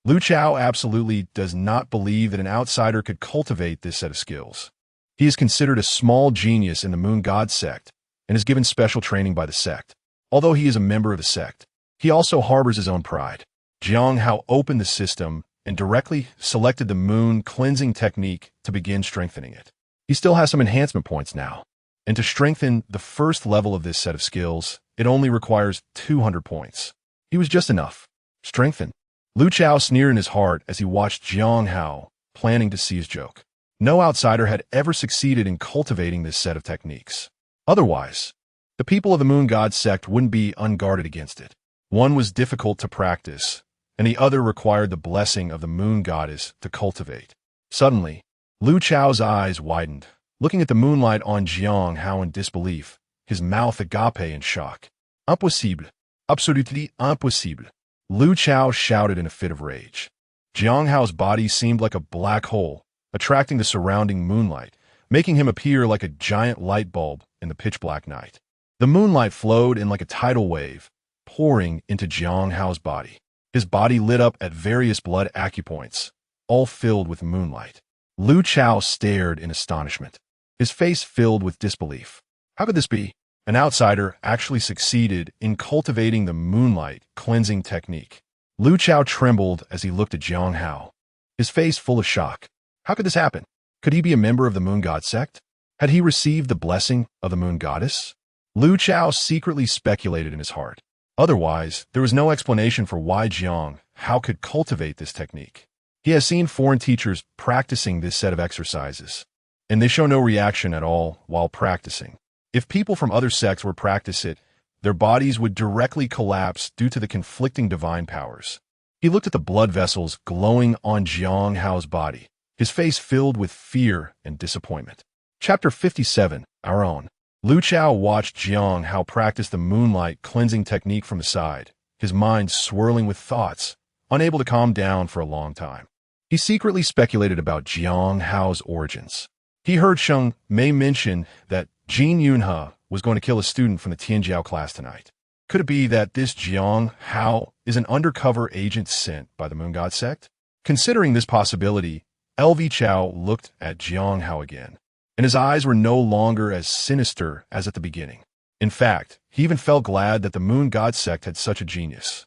Lu Chao absolutely does not believe that an outsider could cultivate this set of skills. He is considered a small genius in the Moon God sect and is given special training by the sect. Although he is a member of the sect, he also harbors his own pride. Jiang Hao opened the system and directly selected the moon cleansing technique to begin strengthening it. He still has some enhancement points now, and to strengthen the first level of this set of skills, it only requires 200 points. He was just enough. Strengthen. Lu Chao sneered in his heart as he watched Jiang Hao, planning to see his joke. No outsider had ever succeeded in cultivating this set of techniques. Otherwise, the people of the Moon God sect wouldn't be unguarded against it. One was difficult to practice, and the other required the blessing of the Moon Goddess to cultivate. Suddenly, Lu Chao's eyes widened, looking at the moonlight on Jiang Hao in disbelief, his mouth agape in shock. Impossible. Absolutely impossible. Lu Chao shouted in a fit of rage. Jiang Hao's body seemed like a black hole, attracting the surrounding moonlight, making him appear like a giant light bulb in the pitch-black night. The moonlight flowed in like a tidal wave, pouring into Jiang Hao's body. His body lit up at various blood acupoints, all filled with moonlight. Lu Chao stared in astonishment, his face filled with disbelief. How could this be? An outsider actually succeeded in cultivating the moonlight cleansing technique. Lu Chao trembled as he looked at Jiang Hao, his face full of shock. How could this happen? Could he be a member of the Moon God sect? Had he received the blessing of the Moon Goddess? Lu Chao secretly speculated in his heart. Otherwise, there was no explanation for why Jiang Hao could cultivate this technique. He has seen foreign teachers practicing this set of exercises, and they show no reaction at all while practicing. If people from other sects were practice it, their bodies would directly collapse due to the conflicting divine powers. He looked at the blood vessels glowing on Jiang Hao's body, his face filled with fear and disappointment. Chapter 57, Our Own. Lu Chao watched Jiang Hao practice the moonlight cleansing technique from the side, his mind swirling with thoughts, unable to calm down for a long time. He secretly speculated about Jiang Hao's origins. He heard Sheng Mei mention that Jin Yunhe was going to kill a student from the Tianjiao class tonight. Could it be that this Jiang Hao is an undercover agent sent by the Moon God sect? Considering this possibility, LV Chao looked at Jiang Hao again, and his eyes were no longer as sinister as at the beginning. In fact, he even felt glad that the Moon God sect had such a genius.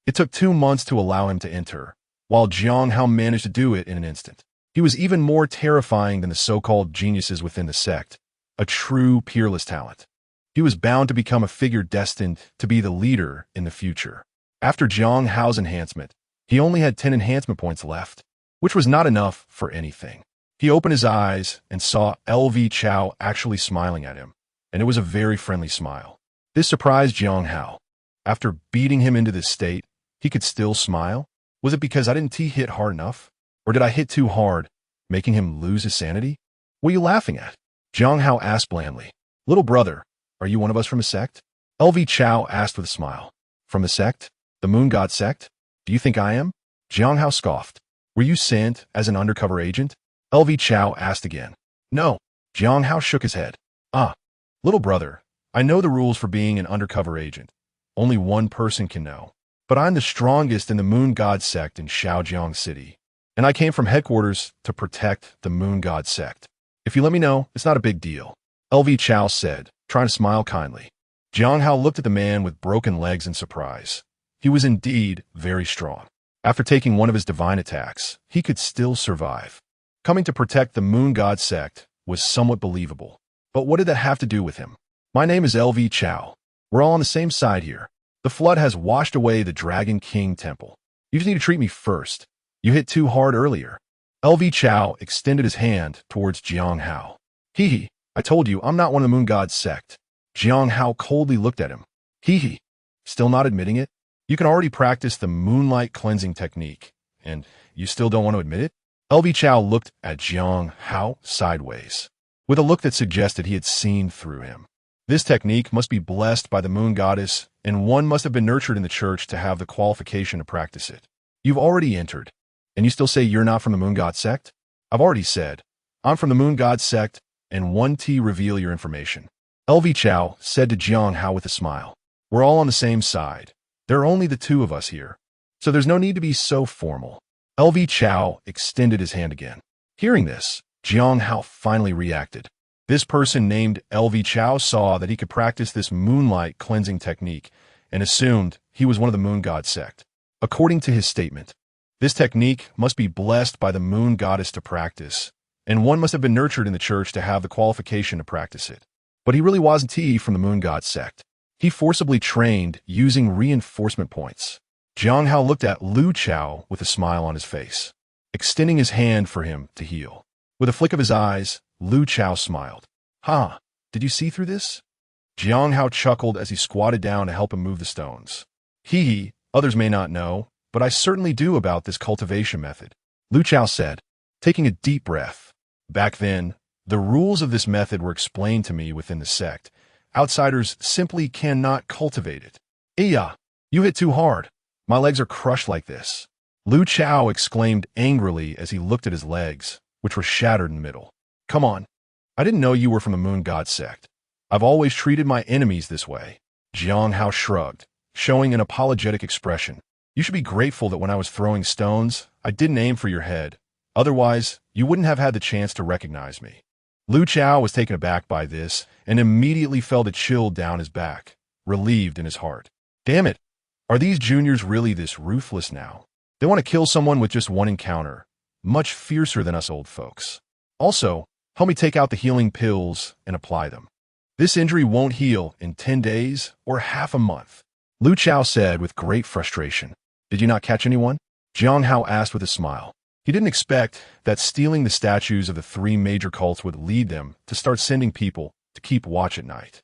It took 2 months to allow him to enter, while Jiang Hao managed to do it in an instant. He was even more terrifying than the so-called geniuses within the sect, a true peerless talent. He was bound to become a figure destined to be the leader in the future. After Jiang Hao's enhancement, he only had 10 enhancement points left, which was not enough for anything. He opened his eyes and saw LV Chao actually smiling at him, and it was a very friendly smile. This surprised Jiang Hao. After beating him into this state, he could still smile? Was it because I didn't hit hard enough? Or did I hit too hard, making him lose his sanity? What are you laughing at? Jiang Hao asked blandly. Little brother, are you one of us from a sect? LV Chao asked with a smile. From the sect? The Moon God sect? Do you think I am? Jiang Hao scoffed. Were you sent as an undercover agent? LV Chao asked again. No. Jiang Hao shook his head. Little brother, I know the rules for being an undercover agent. Only one person can know. But I'm the strongest in the Moon God sect in Shaojiang City, and I came from headquarters to protect the Moon God sect. If you let me know, it's not a big deal, LV Chao said, trying to smile kindly. Jiang Hao looked at the man with broken legs in surprise. He was indeed very strong. After taking one of his divine attacks, he could still survive. Coming to protect the Moon God sect was somewhat believable. But what did that have to do with him? My name is LV Chao. We're all on the same side here. The flood has washed away the Dragon King Temple. You just need to treat me first. You hit too hard earlier. LV Chao extended his hand towards Jiang Hao. Hee, I told you I'm not one of the Moon God's sect. Jiang Hao coldly looked at him. Hee, still not admitting it? You can already practice the moonlight cleansing technique, and you still don't want to admit it? LV Chao looked at Jiang Hao sideways, with a look that suggested he had seen through him. This technique must be blessed by the Moon Goddess, and one must have been nurtured in the church to have the qualification to practice it. You've already entered, and you still say you're not from the Moon God sect? I've already said, I'm from the Moon God sect, and 1T reveal your information. LV Chao said to Jiang Hao with a smile. We're all on the same side. There are only the two of us here, so there's no need to be so formal. LV Chao extended his hand again. Hearing this, Jiang Hao finally reacted. This person named LV Chao saw that he could practice this moonlight cleansing technique and assumed he was one of the Moon God sect. According to his statement, this technique must be blessed by the Moon Goddess to practice, and one must have been nurtured in the church to have the qualification to practice it. But he really wasn't from the Moon God sect. He forcibly trained using reinforcement points. Jiang Hao looked at Lu Chao with a smile on his face, extending his hand for him to heal. With a flick of his eyes, Lu Chao smiled. Did you see through this? Jiang Hao chuckled as he squatted down to help him move the stones. Others may not know, but I certainly do about this cultivation method, Lu Chao said, taking a deep breath. Back then, the rules of this method were explained to me within the sect. Outsiders simply cannot cultivate it. You hit too hard. My legs are crushed like this. Lu Chao exclaimed angrily as he looked at his legs, which were shattered in the middle. Come on. I didn't know you were from the Moon God sect. I've always treated my enemies this way. Jiang Hao shrugged, showing an apologetic expression. You should be grateful that when I was throwing stones, I didn't aim for your head. Otherwise, you wouldn't have had the chance to recognize me. Lu Chao was taken aback by this and immediately felt a chill down his back, relieved in his heart. Damn it! Are these juniors really this ruthless now? They want to kill someone with just one encounter, much fiercer than us old folks. Also, help me take out the healing pills and apply them. This injury won't heal in 10 days or half a month. Lu Chao said with great frustration. Did you not catch anyone? Jiang Hao asked with a smile. He didn't expect that stealing the statues of the 3 major cults would lead them to start sending people to keep watch at night.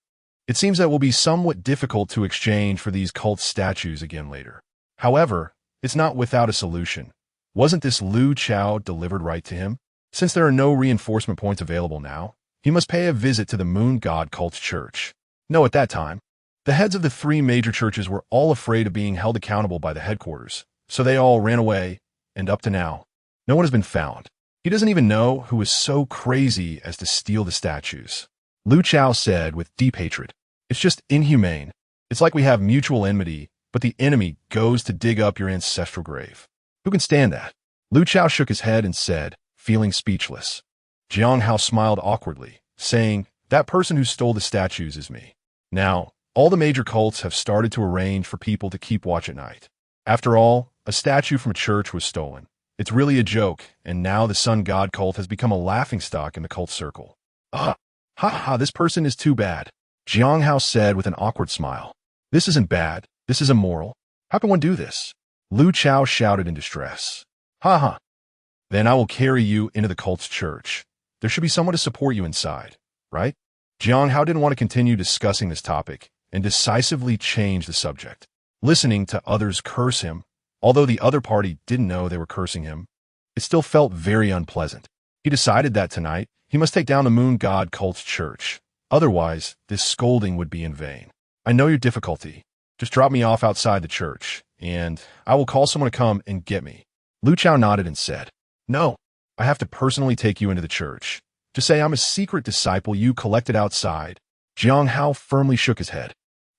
It seems that it will be somewhat difficult to exchange for these cult statues again later. However, it's not without a solution. Wasn't this Lu Chao delivered right to him? Since there are no reinforcement points available now, he must pay a visit to the Moon God cult's church. No, at that time, the heads of the 3 major churches were all afraid of being held accountable by the headquarters, so they all ran away, and up to now, no one has been found. He doesn't even know who was so crazy as to steal the statues. Lu Chao said with deep hatred. It's just inhumane. It's like we have mutual enmity, but the enemy goes to dig up your ancestral grave. Who can stand that? Lu Chao shook his head and said, feeling speechless. Jiang Hao smiled awkwardly, saying, that person who stole the statues is me. Now, all the major cults have started to arrange for people to keep watch at night. After all, a statue from a church was stolen. It's really a joke, and now the Sun God cult has become a laughingstock in the cult circle. This person is too bad, Jiang Hao said with an awkward smile. This isn't bad, this is immoral. How can one do this? Lu Chao shouted in distress. Then I will carry you into the cult's church. There should be someone to support you inside, right? Jiang Hao didn't want to continue discussing this topic and decisively changed the subject. Listening to others curse him, although the other party didn't know they were cursing him, it still felt very unpleasant. He decided that tonight he must take down the Moon God cult's church. Otherwise, this scolding would be in vain. I know your difficulty. Just drop me off outside the church, and I will call someone to come and get me. Lu Chao nodded and said, No, I have to personally take you into the church. Just say I'm a secret disciple you collected outside. Jiang Hao firmly shook his head.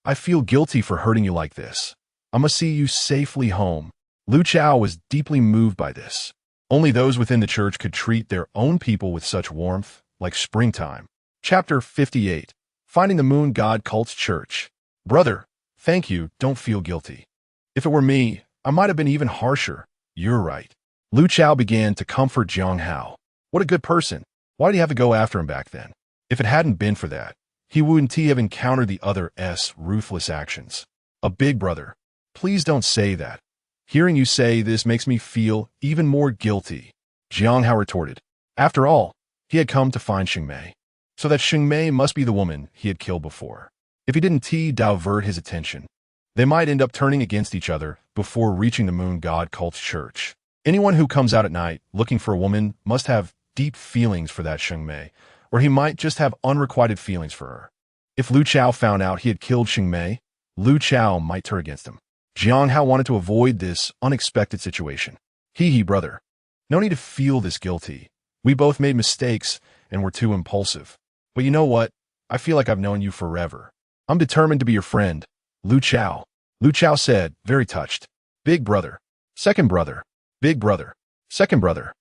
I feel guilty for hurting you like this. I must see you safely home. Lu Chao was deeply moved by this. Only those within the church could treat their own people with such warmth, like springtime. Chapter 58. Finding the Moon God cult's church. Brother, thank you, don't feel guilty. If it were me, I might have been even harsher. You're right. Lu Chao began to comfort Jiang Hao. What a good person. Why did he have to go after him back then? If it hadn't been for that, he wouldn't have encountered the other's ruthless actions. A big brother. Please don't say that. Hearing you say this makes me feel even more guilty, Jiang Hao retorted. After all, he had come to find Xingmei. So that Xingmei must be the woman he had killed before. If he didn't divert his attention, they might end up turning against each other before reaching the Moon God cult's church. Anyone who comes out at night looking for a woman must have deep feelings for that Xingmei, or he might just have unrequited feelings for her. If Lu Chao found out he had killed Xingmei, Lu Chao might turn against him. Jiang Hao wanted to avoid this unexpected situation. Brother. No need to feel this guilty. We both made mistakes and were too impulsive. But you know what? I feel like I've known you forever. I'm determined to be your friend, Lu Chao. Lu Chao said, very touched. Big brother. Second brother. Big brother. Second brother.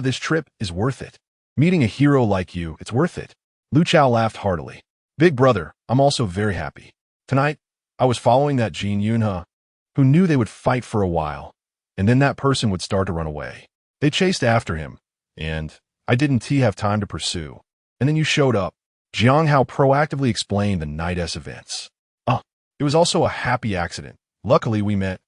This trip is worth it. Meeting a hero like you, it's worth it. Lu Chao laughed heartily. Big brother, I'm also very happy. Tonight, I was following that Jin Yunhe, who knew they would fight for a while, and then that person would start to run away. They chased after him, and I didn't have time to pursue. And then you showed up. Jiang Hao proactively explained the night's events. It was also a happy accident. Luckily, we met.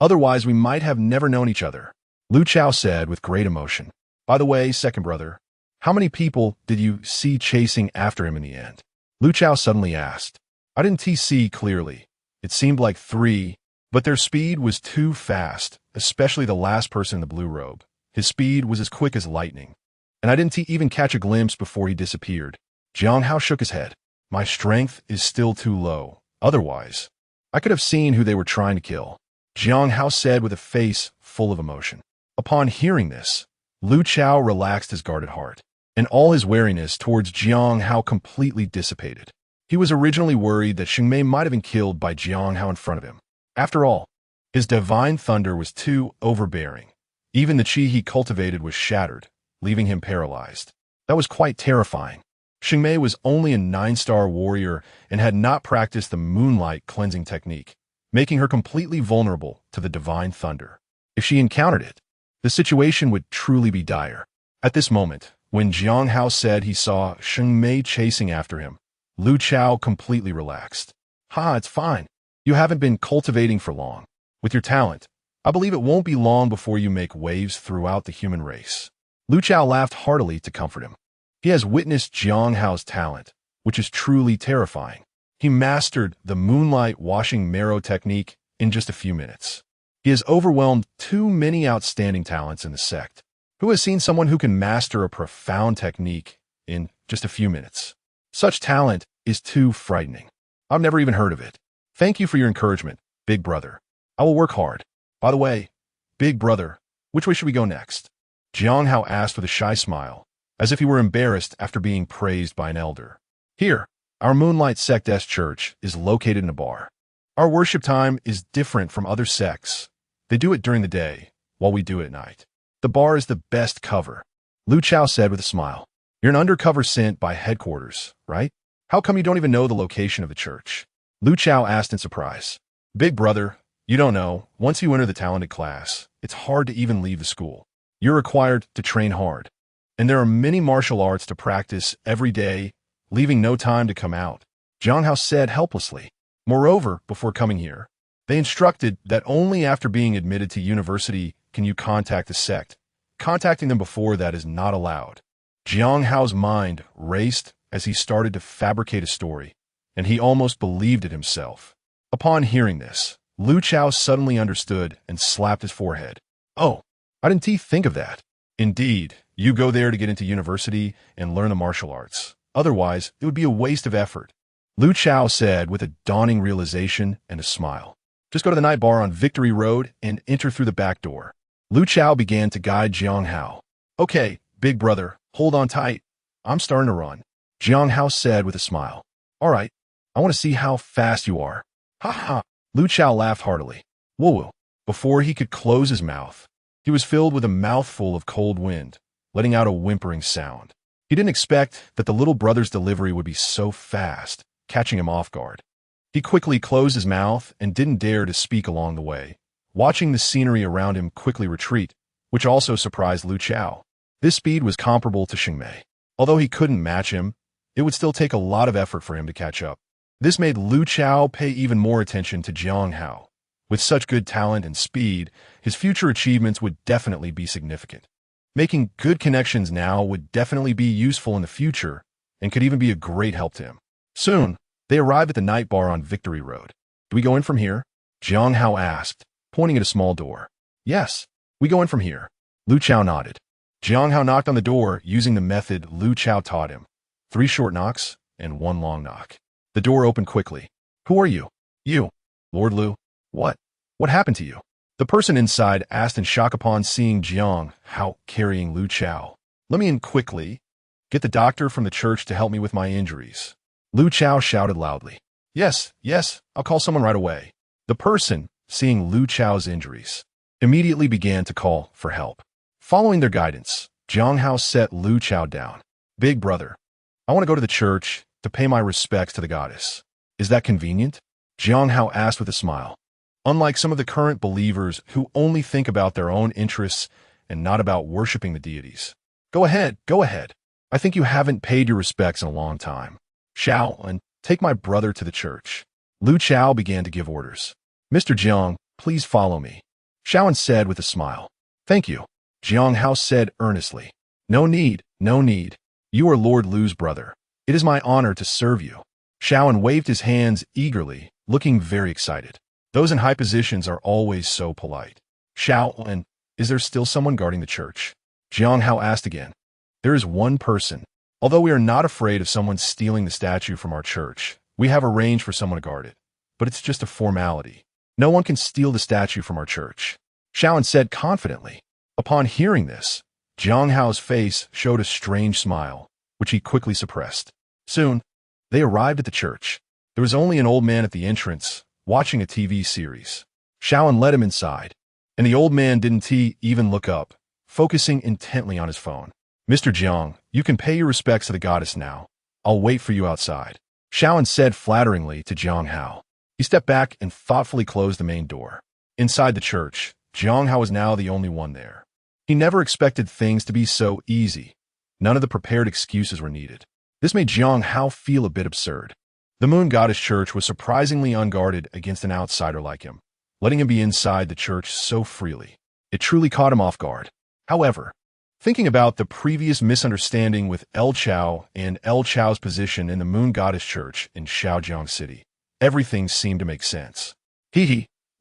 Otherwise, we might have never known each other. Lu Chao said with great emotion. By the way, second brother, how many people did you see chasing after him in the end? Lu Chao suddenly asked. I didn't see clearly. It seemed like 3, but their speed was too fast, especially the last person in the blue robe. His speed was as quick as lightning. And I didn't even catch a glimpse before he disappeared. Jiang Hao shook his head. My strength is still too low. Otherwise, I could have seen who they were trying to kill. Jiang Hao said with a face full of emotion. Upon hearing this, Lu Chao relaxed his guarded heart, and all his wariness towards Jiang Hao completely dissipated. He was originally worried that Xingmei might have been killed by Jiang Hao in front of him. After all, his divine thunder was too overbearing. Even the chi he cultivated was shattered, leaving him paralyzed. That was quite terrifying. Xingmei was only a 9-star warrior and had not practiced the moonlight cleansing technique, making her completely vulnerable to the divine thunder. If she encountered it, the situation would truly be dire. At this moment, when Jiang Hao said he saw Xingmei chasing after him, Lu Chao completely relaxed. It's fine. You haven't been cultivating for long. With your talent, I believe it won't be long before you make waves throughout the human race. Lu Chao laughed heartily to comfort him. He has witnessed Jiang Hao's talent, which is truly terrifying. He mastered the moonlight washing marrow technique in just a few minutes. He has overwhelmed too many outstanding talents in the sect. Who has seen someone who can master a profound technique in just a few minutes? Such talent is too frightening. I've never even heard of it. Thank you for your encouragement, big brother. I will work hard. By the way, big brother, which way should we go next? Jiang Hao asked with a shy smile, as if he were embarrassed after being praised by an elder. Here, our Moonlight Sect-S church is located in a bar. Our worship time is different from other sects. They do it during the day, while we do it at night. The bar is the best cover, Lu Chao said with a smile. You're an undercover sent by headquarters, right? How come you don't even know the location of the church? Lu Chao asked in surprise. Big brother, you don't know, once you enter the talented class, it's hard to even leave the school. You're required to train hard. And there are many martial arts to practice every day, leaving no time to come out, Jiang Hao said helplessly. Moreover, before coming here, they instructed that only after being admitted to university can you contact the sect. Contacting them before that is not allowed. Jiang Hao's mind raced as he started to fabricate a story, and he almost believed it himself. Upon hearing this, Lu Chao suddenly understood and slapped his forehead. Oh, I didn't think of that. Indeed, you go there to get into university and learn the martial arts. Otherwise, it would be a waste of effort, Lu Chao said with a dawning realization and a smile. Just go to the night bar on Victory Road and enter through the back door. Lu Chao began to guide Jiang Hao. Okay, big brother, hold on tight. I'm starting to run, Jiang Hao said with a smile. All right, I want to see how fast you are. Ha ha, Lu Chao laughed heartily. Whoa. Before he could close his mouth, he was filled with a mouthful of cold wind, letting out a whimpering sound. He didn't expect that the little brother's delivery would be so fast, catching him off guard. He quickly closed his mouth and didn't dare to speak along the way, watching the scenery around him quickly retreat, which also surprised Lu Chao. This speed was comparable to Xingmei. Although he couldn't match him, it would still take a lot of effort for him to catch up. This made Lu Chao pay even more attention to Jiang Hao. With such good talent and speed, his future achievements would definitely be significant. Making good connections now would definitely be useful in the future and could even be a great help to him. Soon, they arrived at the night bar on Victory Road. Do we go in from here? Jiang Hao asked, pointing at a small door. Yes, we go in from here. Lu Chao nodded. Jiang Hao knocked on the door using the method Lu Chao taught him. 3 short knocks and 1 long knock. The door opened quickly. Who are you? You. Lord Lu. What? What happened to you? The person inside asked in shock upon seeing Jiang Hao carrying Lu Chao. Let me in quickly. Get the doctor from the church to help me with my injuries. Lu Chao shouted loudly. Yes, I'll call someone right away. The person, seeing Lu Chao's injuries, immediately began to call for help. Following their guidance, Jiang Hao set Lu Chao down. Big brother, I want to go to the church to pay my respects to the goddess. Is that convenient? Jiang Hao asked with a smile. Unlike some of the current believers who only think about their own interests and not about worshiping the deities. Go ahead. I think you haven't paid your respects in a long time. Shao, and take my brother to the church. Lu Chao began to give orders. Mr. Jiang, please follow me, Shaoan said with a smile. Thank you, Jiang Hao said earnestly. No need. You are Lord Lu's brother. It is my honor to serve you. Shaoan waved his hands eagerly, looking very excited. Those in high positions are always so polite. Shaoan, is there still someone guarding the church? Jiang Hao asked again. There is one person. Although we are not afraid of someone stealing the statue from our church, we have arranged for someone to guard it. But it's just a formality. No one can steal the statue from our church, Xiaoan said confidently. Upon hearing this, Jiang Hao's face showed a strange smile, which he quickly suppressed. Soon, they arrived at the church. There was only an old man at the entrance, watching a TV series. Xiaoan led him inside, and the old man didn't even look up, focusing intently on his phone. Mr. Jiang, you can pay your respects to the goddess now. I'll wait for you outside, Xiaoan said flatteringly to Jiang Hao. He stepped back and thoughtfully closed the main door. Inside the church, Jiang Hao was now the only one there. He never expected things to be so easy. None of the prepared excuses were needed. This made Jiang Hao feel a bit absurd. The Moon Goddess Church was surprisingly unguarded against an outsider like him, letting him be inside the church so freely. It truly caught him off guard. However, thinking about the previous misunderstanding with El Chao and El Chao's position in the Moon Goddess Church in Shaojiang City, everything seemed to make sense.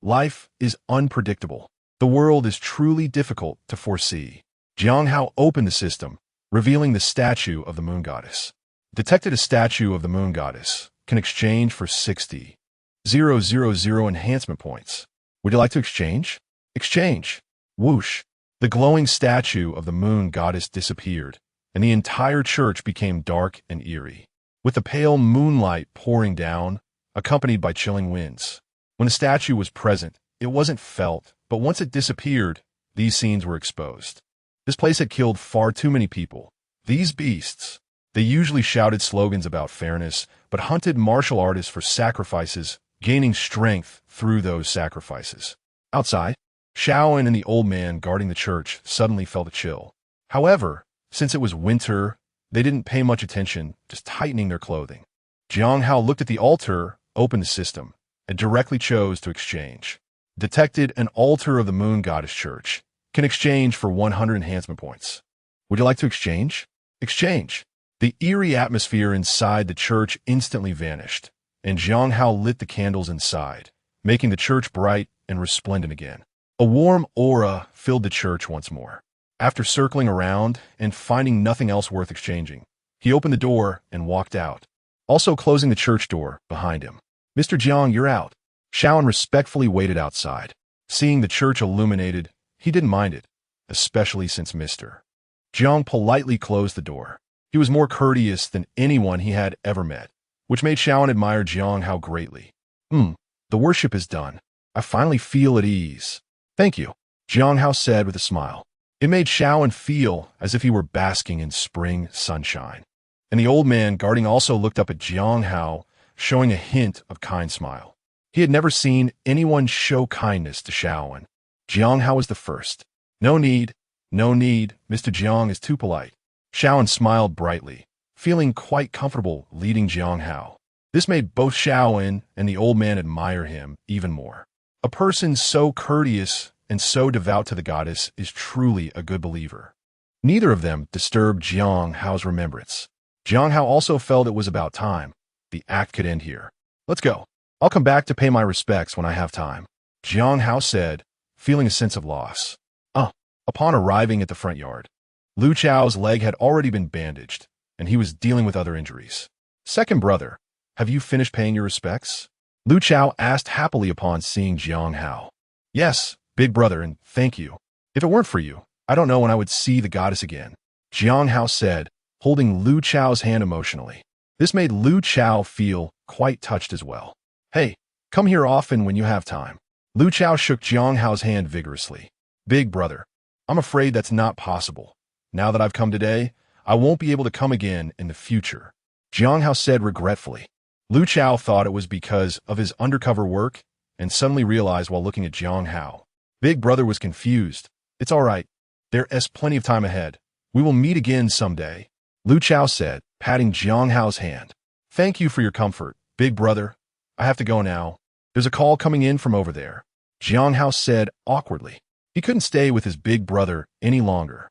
Life is unpredictable. The world is truly difficult to foresee. Jiang Hao opened the system, revealing the statue of the Moon Goddess. Detected a statue of the Moon Goddess. Can exchange for 60,000 enhancement points. Would you like to exchange? Exchange. Whoosh. The glowing statue of the Moon Goddess disappeared, and the entire church became dark and eerie, with the pale moonlight pouring down, accompanied by chilling winds. When the statue was present, it wasn't felt, but once it disappeared, these scenes were exposed. This place had killed far too many people. These beasts. They usually shouted slogans about fairness, but hunted martial artists for sacrifices, gaining strength through those sacrifices. Outside, Xiaoan and the old man guarding the church suddenly felt a chill. However, since it was winter, they didn't pay much attention, just tightening their clothing. Jiang Hao looked at the altar, opened the system, and directly chose to exchange. Detected an altar of the Moon Goddess Church. Can exchange for 100 enhancement points. Would you like to exchange? Exchange. The eerie atmosphere inside the church instantly vanished, and Jiang Hao lit the candles inside, making the church bright and resplendent again. A warm aura filled the church once more. After circling around and finding nothing else worth exchanging, he opened the door and walked out, also closing the church door behind him. Mr. Jiang, you're out. Xiaoan respectfully waited outside. Seeing the church illuminated, he didn't mind it, especially since Mr. Jiang politely closed the door. He was more courteous than anyone he had ever met, which made Xiaoan admire Jiang Hao greatly. The worship is done. I finally feel at ease. Thank you, Jiang Hao said with a smile. It made Xiaoan feel as if he were basking in spring sunshine. And the old man guarding also looked up at Jiang Hao, showing a hint of kind smile. He had never seen anyone show kindness to Xiaoan. Jiang Hao was the first. No need, Mr. Jiang is too polite. Xiaoan smiled brightly, feeling quite comfortable leading Jiang Hao. This made both Xiaoan and the old man admire him even more. A person so courteous and so devout to the goddess is truly a good believer. Neither of them disturbed Jiang Hao's remembrance. Jiang Hao also felt it was about time. The act could end here. Let's go. I'll come back to pay my respects when I have time, Jiang Hao said, feeling a sense of loss. Upon arriving at the front yard, Lu Chao's leg had already been bandaged, and he was dealing with other injuries. Second brother, have you finished paying your respects? Lu Chao asked happily upon seeing Jiang Hao. Yes, big brother, and thank you. If it weren't for you, I don't know when I would see the goddess again, Jiang Hao said, holding Lu Chao's hand emotionally. This made Lu Chao feel quite touched as well. Hey, come here often when you have time. Lu Chao shook Jiang Hao's hand vigorously. Big brother, I'm afraid that's not possible. Now that I've come today, I won't be able to come again in the future, Jiang Hao said regretfully. Lu Chao thought it was because of his undercover work and suddenly realized while looking at Jiang Hao. Big brother was confused. It's all right. There's plenty of time ahead. We will meet again someday, Lu Chao said, patting Jiang Hao's hand. Thank you for your comfort, big brother. I have to go now. There's a call coming in from over there, Jiang Hao said awkwardly. He couldn't stay with his big brother any longer.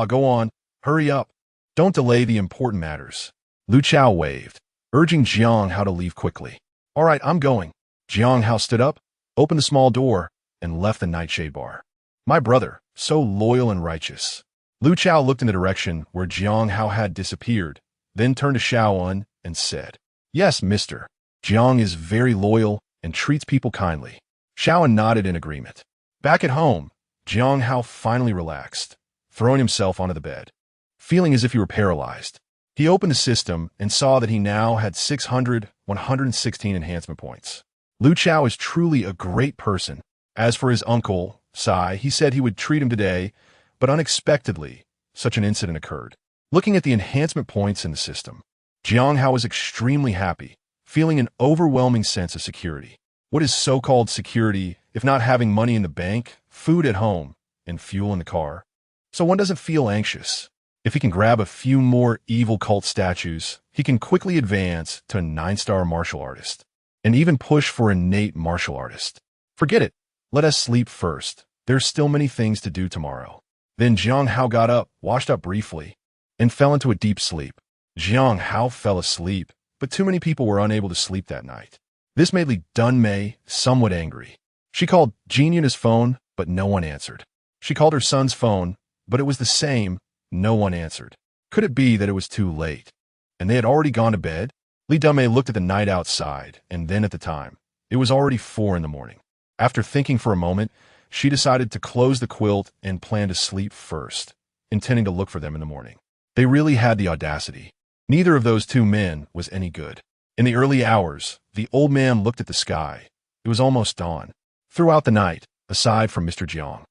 Go on. Hurry up. Don't delay the important matters. Lu Chao waved, urging Jiang Hao to leave quickly. All right, I'm going. Jiang Hao stood up, opened the small door, and left the nightshade bar. My brother, so loyal and righteous. Lu Chao looked in the direction where Jiang Hao had disappeared, then turned to Xiaoan and said, Yes, mister. Jiang is very loyal and treats people kindly. Shaoan nodded in agreement. Back at home, Jiang Hao finally relaxed, throwing himself onto the bed, feeling as if he were paralyzed. He opened the system and saw that he now had 116 enhancement points. Lu Chao is truly a great person. As for his uncle, Sai, he said he would treat him today, but unexpectedly, such an incident occurred. Looking at the enhancement points in the system, Jiang Hao was extremely happy, feeling an overwhelming sense of security. What is so-called security if not having money in the bank, food at home, and fuel in the car? So one doesn't feel anxious. If he can grab a few more evil cult statues, he can quickly advance to a 9-star martial artist, and even push for innate martial artist. Forget it. Let us sleep first. There's still many things to do tomorrow. Then Jiang Hao got up, washed up briefly, and fell into a deep sleep. Jiang Hao fell asleep, but too many people were unable to sleep that night. This made Li Dunmei somewhat angry. She called Jin Yun's phone, but no one answered. She called her son's phone, but it was the same. No one answered. Could it be that it was too late, and they had already gone to bed? Li Dunmei looked at the night outside, and then at the time. It was already 4 in the morning. After thinking for a moment, she decided to close the quilt and plan to sleep first, intending to look for them in the morning. They really had the audacity. Neither of those two men was any good. In the early hours, the old man looked at the sky. It was almost dawn. Throughout the night, aside from Mr. Jiang,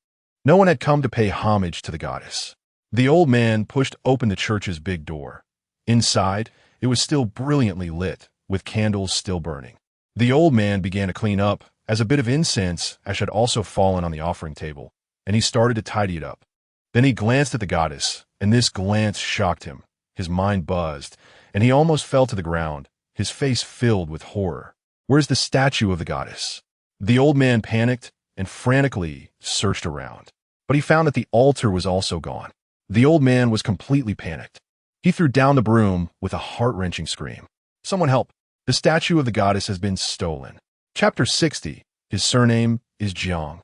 no one had come to pay homage to the goddess. The old man pushed open the church's big door. Inside, it was still brilliantly lit, with candles still burning. The old man began to clean up, as a bit of incense ash had also fallen on the offering table, and he started to tidy it up. Then he glanced at the goddess, and this glance shocked him. His mind buzzed, and he almost fell to the ground, his face filled with horror. Where's the statue of the goddess? The old man panicked and frantically searched around, but he found that the altar was also gone. The old man was completely panicked. He threw down the broom with a heart-wrenching scream. Someone help! The statue of the goddess has been stolen. Chapter 60. His surname is Jiang.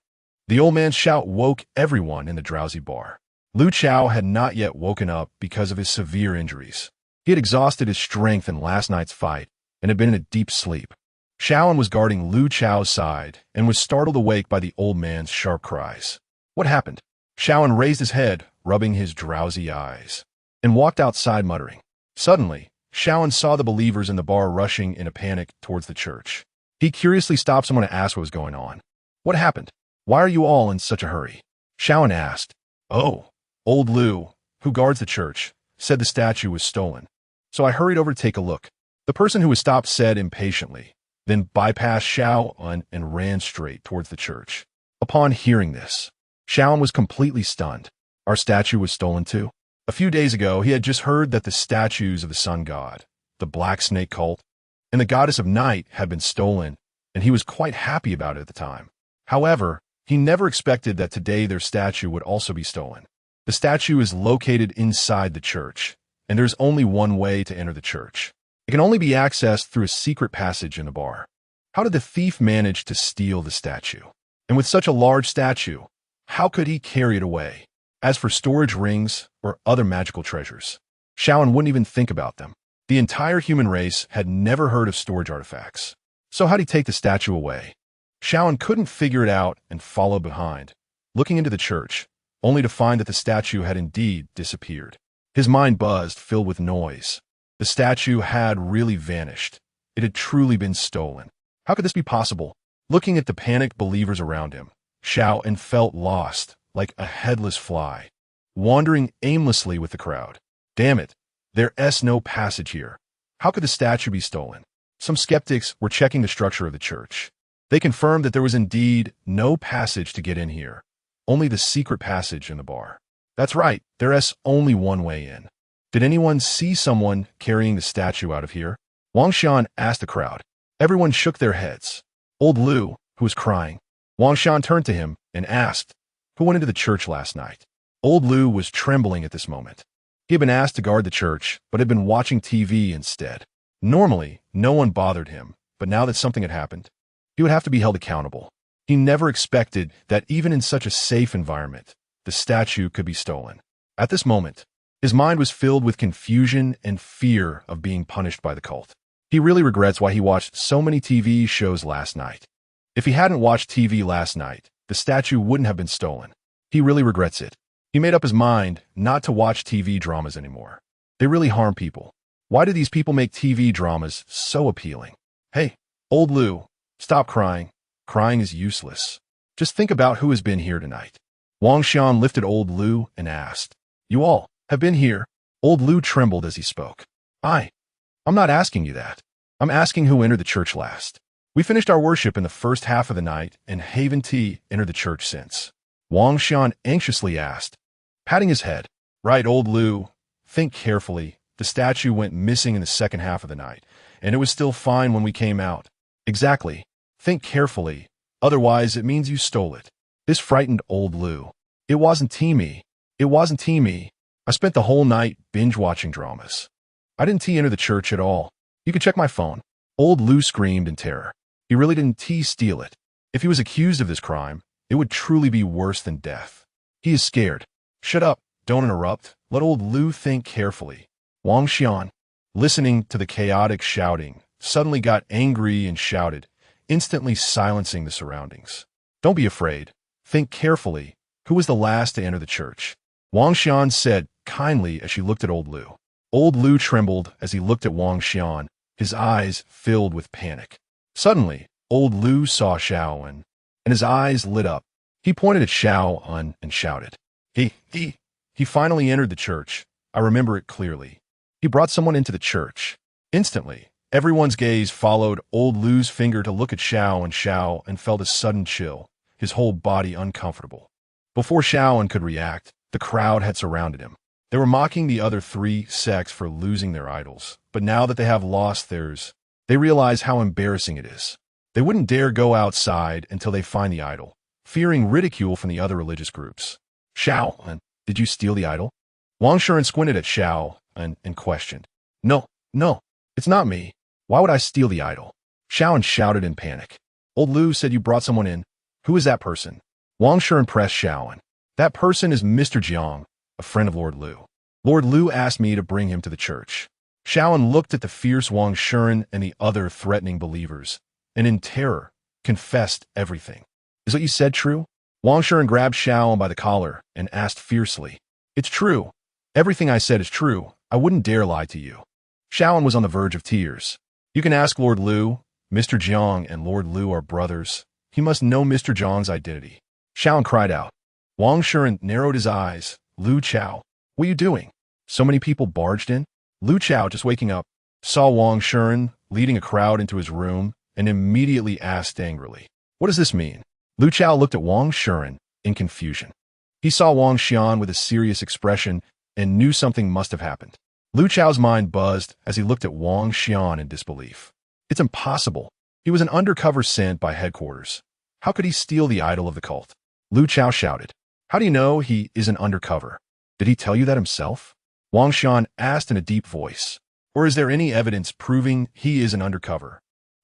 The old man's shout woke everyone in the drowsy bar. Lu Chao had not yet woken up because of his severe injuries. He had exhausted his strength in last night's fight and had been in a deep sleep. Shaoan was guarding Lu Chao's side and was startled awake by the old man's sharp cries. What happened? Shaoan raised his head, rubbing his drowsy eyes, and walked outside muttering. Suddenly, Shaoan saw the believers in the bar rushing in a panic towards the church. He curiously stopped someone to ask what was going on. What happened? Why are you all in such a hurry? Shaoan asked. Oh, old Lu, who guards the church, said the statue was stolen. So I hurried over to take a look. The person who was stopped said impatiently, then bypassed Shaoan and ran straight towards the church. Upon hearing this, Shaoan was completely stunned. Our statue was stolen too? A few days ago, he had just heard that the statues of the sun god, the black snake cult, and the goddess of night had been stolen, and he was quite happy about it at the time. However, he never expected that today their statue would also be stolen. The statue is located inside the church, and there's only one way to enter the church. It can only be accessed through a secret passage in the bar. How did the thief manage to steal the statue? And with such a large statue, how could he carry it away? As for storage rings or other magical treasures, Shaoan wouldn't even think about them. The entire human race had never heard of storage artifacts. So how'd he take the statue away? Shaoan couldn't figure it out and followed behind, looking into the church, only to find that the statue had indeed disappeared. His mind buzzed, filled with noise. The statue had really vanished. It had truly been stolen. How could this be possible? Looking at the panicked believers around him, Shaoan felt lost, like a headless fly, wandering aimlessly with the crowd. Damn it, there's no passage here. How could the statue be stolen? Some skeptics were checking the structure of the church. They confirmed that there was indeed no passage to get in here, only the secret passage in the bar. That's right, there's only one way in. Did anyone see someone carrying the statue out of here? Wang Shan asked the crowd. Everyone shook their heads. Old Lu, who was crying. Wang Shan turned to him and asked, who went into the church last night? Old Lu was trembling at this moment. He had been asked to guard the church, but had been watching TV instead. Normally, no one bothered him, but now that something had happened, he would have to be held accountable. He never expected that even in such a safe environment, the statue could be stolen. At this moment, his mind was filled with confusion and fear of being punished by the cult. He really regrets why he watched so many TV shows last night. If he hadn't watched TV last night, the statue wouldn't have been stolen. He really regrets it. He made up his mind not to watch TV dramas anymore. They really harm people. Why do these people make TV dramas so appealing? Hey, old Lu, stop crying. Crying is useless. Just think about who has been here tonight. Wang Xian lifted old Lu and asked, "You all have been here?" Old Lu trembled as he spoke. I'm not asking you that. I'm asking who entered the church last. We finished our worship in the first half of the night, and Haven T entered the church since. Wang Xian anxiously asked, patting his head. Right, old Lu. Think carefully. The statue went missing in the second half of the night, and it was still fine when we came out. Exactly. Think carefully. Otherwise, it means you stole it. This frightened old Lu. It wasn't me. It wasn't me. I spent the whole night binge-watching dramas. I didn't enter the church at all. You can check my phone. Old Lu screamed in terror. He really didn't steal it. If he was accused of this crime, it would truly be worse than death. He is scared. Shut up. Don't interrupt. Let old Lu think carefully. Wang Xian, listening to the chaotic shouting, suddenly got angry and shouted, instantly silencing the surroundings. Don't be afraid. Think carefully. Who was the last to enter the church? Wang Xian said kindly as she looked at old Lu. Old Lu trembled as he looked at Wang Xian, his eyes filled with panic. Suddenly, old Lu saw Xiao and his eyes lit up. He pointed at Xiao and shouted, He finally entered the church. I remember it clearly. He brought someone into the church. Instantly, everyone's gaze followed old Lu's finger to look at Xiao and felt a sudden chill, his whole body uncomfortable. Before Xiao could react, the crowd had surrounded him. They were mocking the other three sects for losing their idols, but now that they have lost theirs, they realize how embarrassing it is. They wouldn't dare go outside until they find the idol, fearing ridicule from the other religious groups. Xiao, did you steal the idol? Wang Xian squinted at Xiao and questioned. No, it's not me. Why would I steal the idol? Xiao shouted in panic. Old Lu said you brought someone in. Who is that person? Wang Xian pressed Xiao. That person is Mr. Jiang, a friend of Lord Lu. Lord Lu asked me to bring him to the church. Xiao looked at the fierce Wang Xian and the other threatening believers, and in terror, confessed everything. Is what you said true? Wang Xian grabbed Xiao by the collar and asked fiercely. It's true. Everything I said is true. I wouldn't dare lie to you. Xiao was on the verge of tears. You can ask Lord Lu. Mr. Jiang and Lord Lu are brothers. He must know Mr. Jiang's identity. Xiao cried out. Wang Xian narrowed his eyes. Lu Chao, what are you doing? So many people barged in? Lu Chao, just waking up, saw Wang Xian leading a crowd into his room and immediately asked angrily, what does this mean? Lu Chao looked at Wang Xian in confusion. He saw Wang Xian with a serious expression and knew something must have happened. Lu Chao's mind buzzed as he looked at Wang Xian in disbelief. It's impossible. He was an undercover sent by headquarters. How could he steal the idol of the cult? Lu Chao shouted. How do you know he isn't undercover? Did he tell you that himself? Wang Xian asked in a deep voice. Or is there any evidence proving he is an undercover?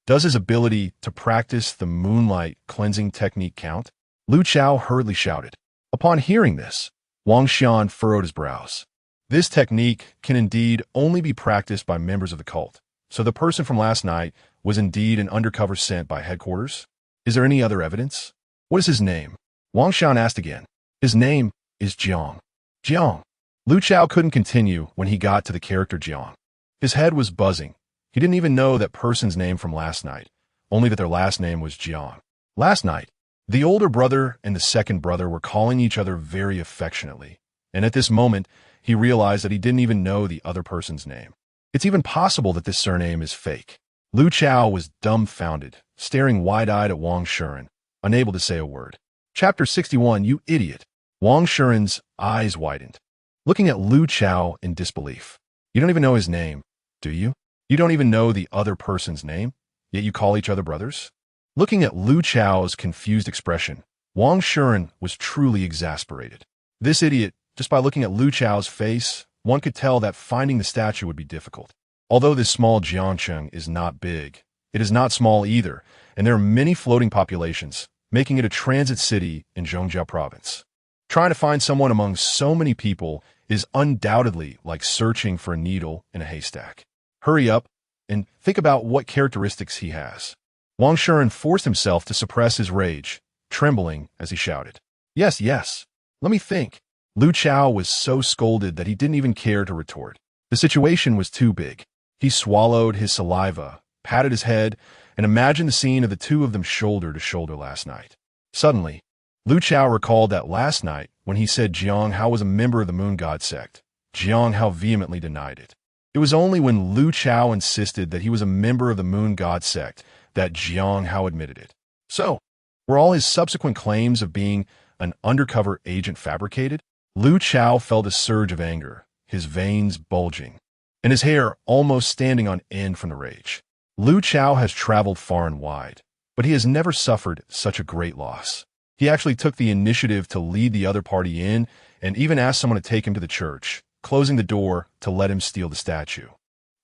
Does his ability to practice the moonlight cleansing technique count? Lu Chao hurriedly shouted. Upon hearing this, Wang Xian furrowed his brows. This technique can indeed only be practiced by members of the cult. So the person from last night was indeed an undercover sent by headquarters? Is there any other evidence? What is his name? Wang Xian asked again. His name is Jiang. Jiang. Lu Chao couldn't continue when he got to the character Jiang. His head was buzzing. He didn't even know that person's name from last night, only that their last name was Jiang. Last night, the older brother and the second brother were calling each other very affectionately, and at this moment, he realized that he didn't even know the other person's name. It's even possible that this surname is fake. Lu Chao was dumbfounded, staring wide-eyed at Wang Xian, unable to say a word. Chapter 61, You Idiot. Wang Xian's eyes widened, looking at Lu Chao in disbelief. You don't even know his name, do you? You don't even know the other person's name, yet you call each other brothers? Looking at Lu Chao's confused expression, Wang Xian was truly exasperated. This idiot, just by looking at Lu Chao's face, one could tell that finding the statue would be difficult. Although this small Jiangcheng is not big, it is not small either, and there are many floating populations, making it a transit city in Zhongjiao province. Trying to find someone among so many people is undoubtedly like searching for a needle in a haystack. Hurry up and think about what characteristics he has. Wang Shuren forced himself to suppress his rage, trembling as he shouted, "Yes, yes. Let me think." Lu Chao was so scolded that he didn't even care to retort. The situation was too big. He swallowed his saliva, patted his head, and imagined the scene of the two of them shoulder to shoulder last night. Suddenly, Lu Chao recalled that last night, when he said Jiang Hao was a member of the Moon God sect, Jiang Hao vehemently denied it. It was only when Lu Chao insisted that he was a member of the Moon God sect that Jiang Hao admitted it. So, were all his subsequent claims of being an undercover agent fabricated? Lu Chao felt a surge of anger, his veins bulging, and his hair almost standing on end from the rage. Lu Chao has traveled far and wide, but he has never suffered such a great loss. He actually took the initiative to lead the other party in and even asked someone to take him to the church, closing the door to let him steal the statue.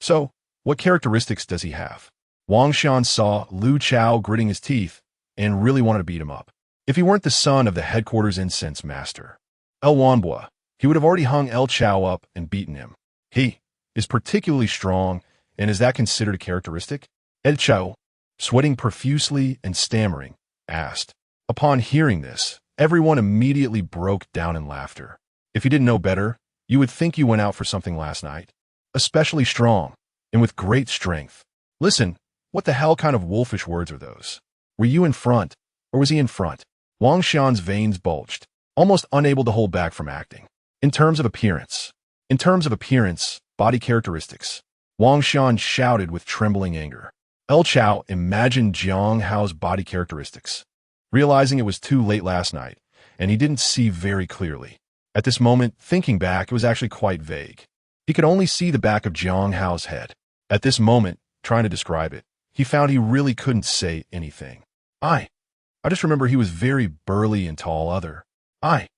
So, what characteristics does he have? Wang Shan saw Lu Chao gritting his teeth and really wanted to beat him up. If he weren't the son of the headquarters incense master, El Wanbua, he would have already hung El Chao up and beaten him. He is particularly strong, and is that considered a characteristic? El Chao, sweating profusely and stammering, asked. Upon hearing this, everyone immediately broke down in laughter. If you didn't know better, you would think you went out for something last night. Especially strong, and with great strength. Listen, what the hell kind of wolfish words are those? Were you in front, or was he in front? Wang Shan's veins bulged, almost unable to hold back from acting. In terms of appearance, body characteristics, Wang Shan shouted with trembling anger. El Chao imagined Jiang Hao's body characteristics, realizing it was too late last night, and he didn't see very clearly. At this moment, thinking back, it was actually quite vague. He could only see the back of Jiang Hao's head. At this moment, trying to describe it, he found he really couldn't say anything. I just remember he was very burly and tall. I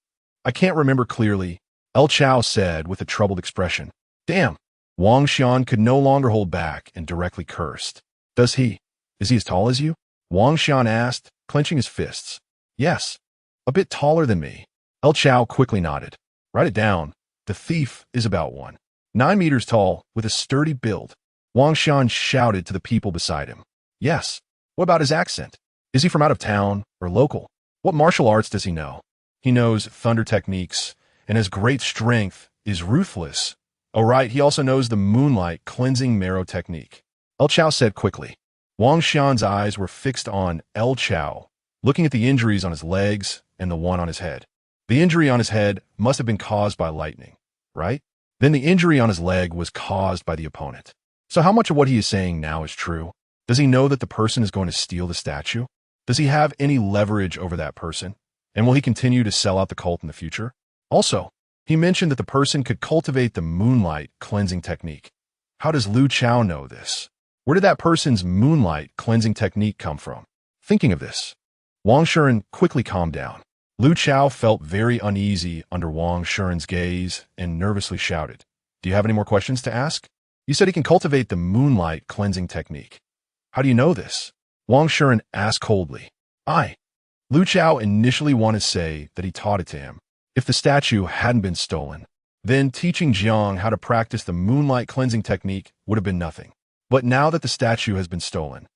can't remember clearly, El Chao said with a troubled expression. Damn. Wang Shan could no longer hold back and directly cursed. Is he as tall as you? Wang Shan asked, clenching his fists. Yes, a bit taller than me. El Chao quickly nodded. Write it down. The thief is about 9 meters tall, with a sturdy build. Wang Shan shouted to the people beside him. Yes. What about his accent? Is he from out of town or local? What martial arts does he know? He knows thunder techniques and has great strength, is ruthless. Oh right, he also knows the moonlight cleansing marrow technique. El Chao said quickly. Wang Shan's eyes were fixed on El Chao, looking at the injuries on his legs and the one on his head. The injury on his head must have been caused by lightning, right? Then the injury on his leg was caused by the opponent. So how much of what he is saying now is true? Does he know that the person is going to steal the statue? Does he have any leverage over that person? And will he continue to sell out the cult in the future? Also, he mentioned that the person could cultivate the moonlight cleansing technique. How does Lu Chao know this? Where did that person's moonlight cleansing technique come from? Thinking of this, Wang Shuren quickly calmed down. Lu Chao felt very uneasy under Wang Shuren's gaze and nervously shouted, Do you have any more questions to ask? You said he can cultivate the moonlight cleansing technique. How do you know this? Wang Shuren asked coldly. Lu Chao initially wanted to say that he taught it to him. If the statue hadn't been stolen, then teaching Jiang how to practice the moonlight cleansing technique would have been nothing. But now that the statue has been stolen,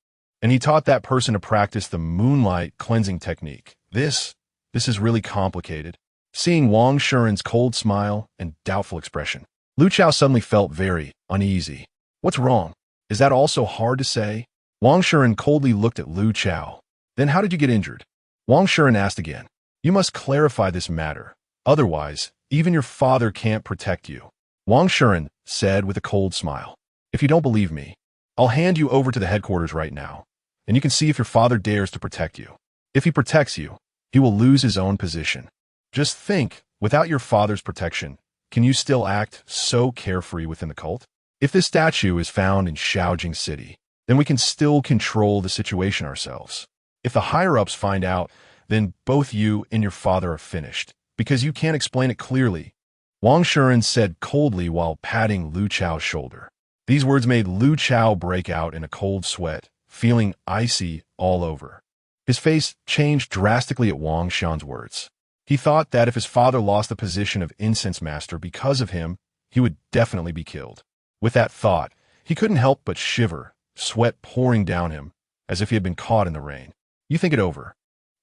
and he taught that person to practice the moonlight cleansing technique, this is really complicated. Seeing Wang Shuren's cold smile and doubtful expression, Lu Chao suddenly felt very uneasy. What's wrong? Is that also hard to say? Wang Shuren coldly looked at Lu Chao. Then how did you get injured? Wang Shuren asked again. You must clarify this matter. Otherwise, even your father can't protect you. Wang Shuren said with a cold smile. If you don't believe me, I'll hand you over to the headquarters right now, and you can see if your father dares to protect you. If he protects you, he will lose his own position. Just think, without your father's protection, can you still act so carefree within the cult? If this statue is found in Shaojing City, then we can still control the situation ourselves. If the higher-ups find out, then both you and your father are finished, because you can't explain it clearly. Wang Shuren said coldly while patting Lu Chao's shoulder. These words made Lu Chao break out in a cold sweat, feeling icy all over. His face changed drastically at Wang Shan's words. He thought that if his father lost the position of incense master because of him, he would definitely be killed. With that thought, he couldn't help but shiver, sweat pouring down him, as if he had been caught in the rain. You think it over.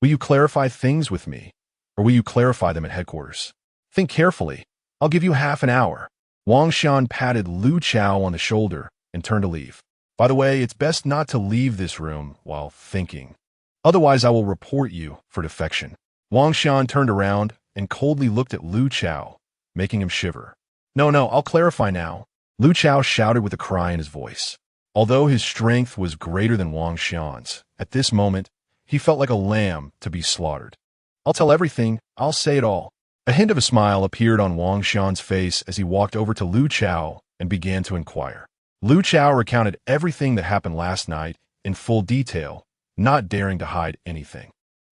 Will you clarify things with me, or will you clarify them at headquarters? Think carefully. I'll give you half an hour. Wang Xian patted Lu Chao on the shoulder and turned to leave. By the way, it's best not to leave this room while thinking. Otherwise, I will report you for defection. Wang Xian turned around and coldly looked at Lu Chao, making him shiver. No, I'll clarify now. Lu Chao shouted with a cry in his voice. Although his strength was greater than Wang Xian's, at this moment, he felt like a lamb to be slaughtered. I'll tell everything. I'll say it all. A hint of a smile appeared on Wang Xian's face as he walked over to Lu Chao and began to inquire. Lu Chao recounted everything that happened last night in full detail, not daring to hide anything.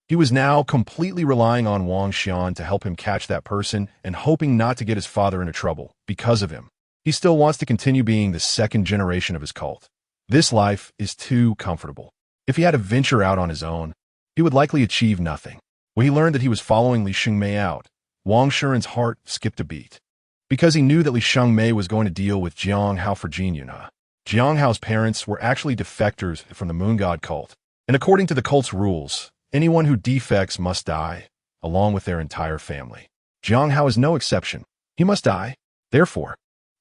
He was now completely relying on Wang Xian to help him catch that person and hoping not to get his father into trouble because of him. He still wants to continue being the second generation of his cult. This life is too comfortable. If he had to venture out on his own, he would likely achieve nothing. When he learned that he was following Li Shengmei out, Wang Shuren's heart skipped a beat. Because he knew that Li Shengmei was going to deal with Jiang Hao for Jiang Yunhe. Jiang Hao's parents were actually defectors from the Moon God cult, and according to the cult's rules, anyone who defects must die, along with their entire family. Jiang Hao is no exception. He must die. Therefore,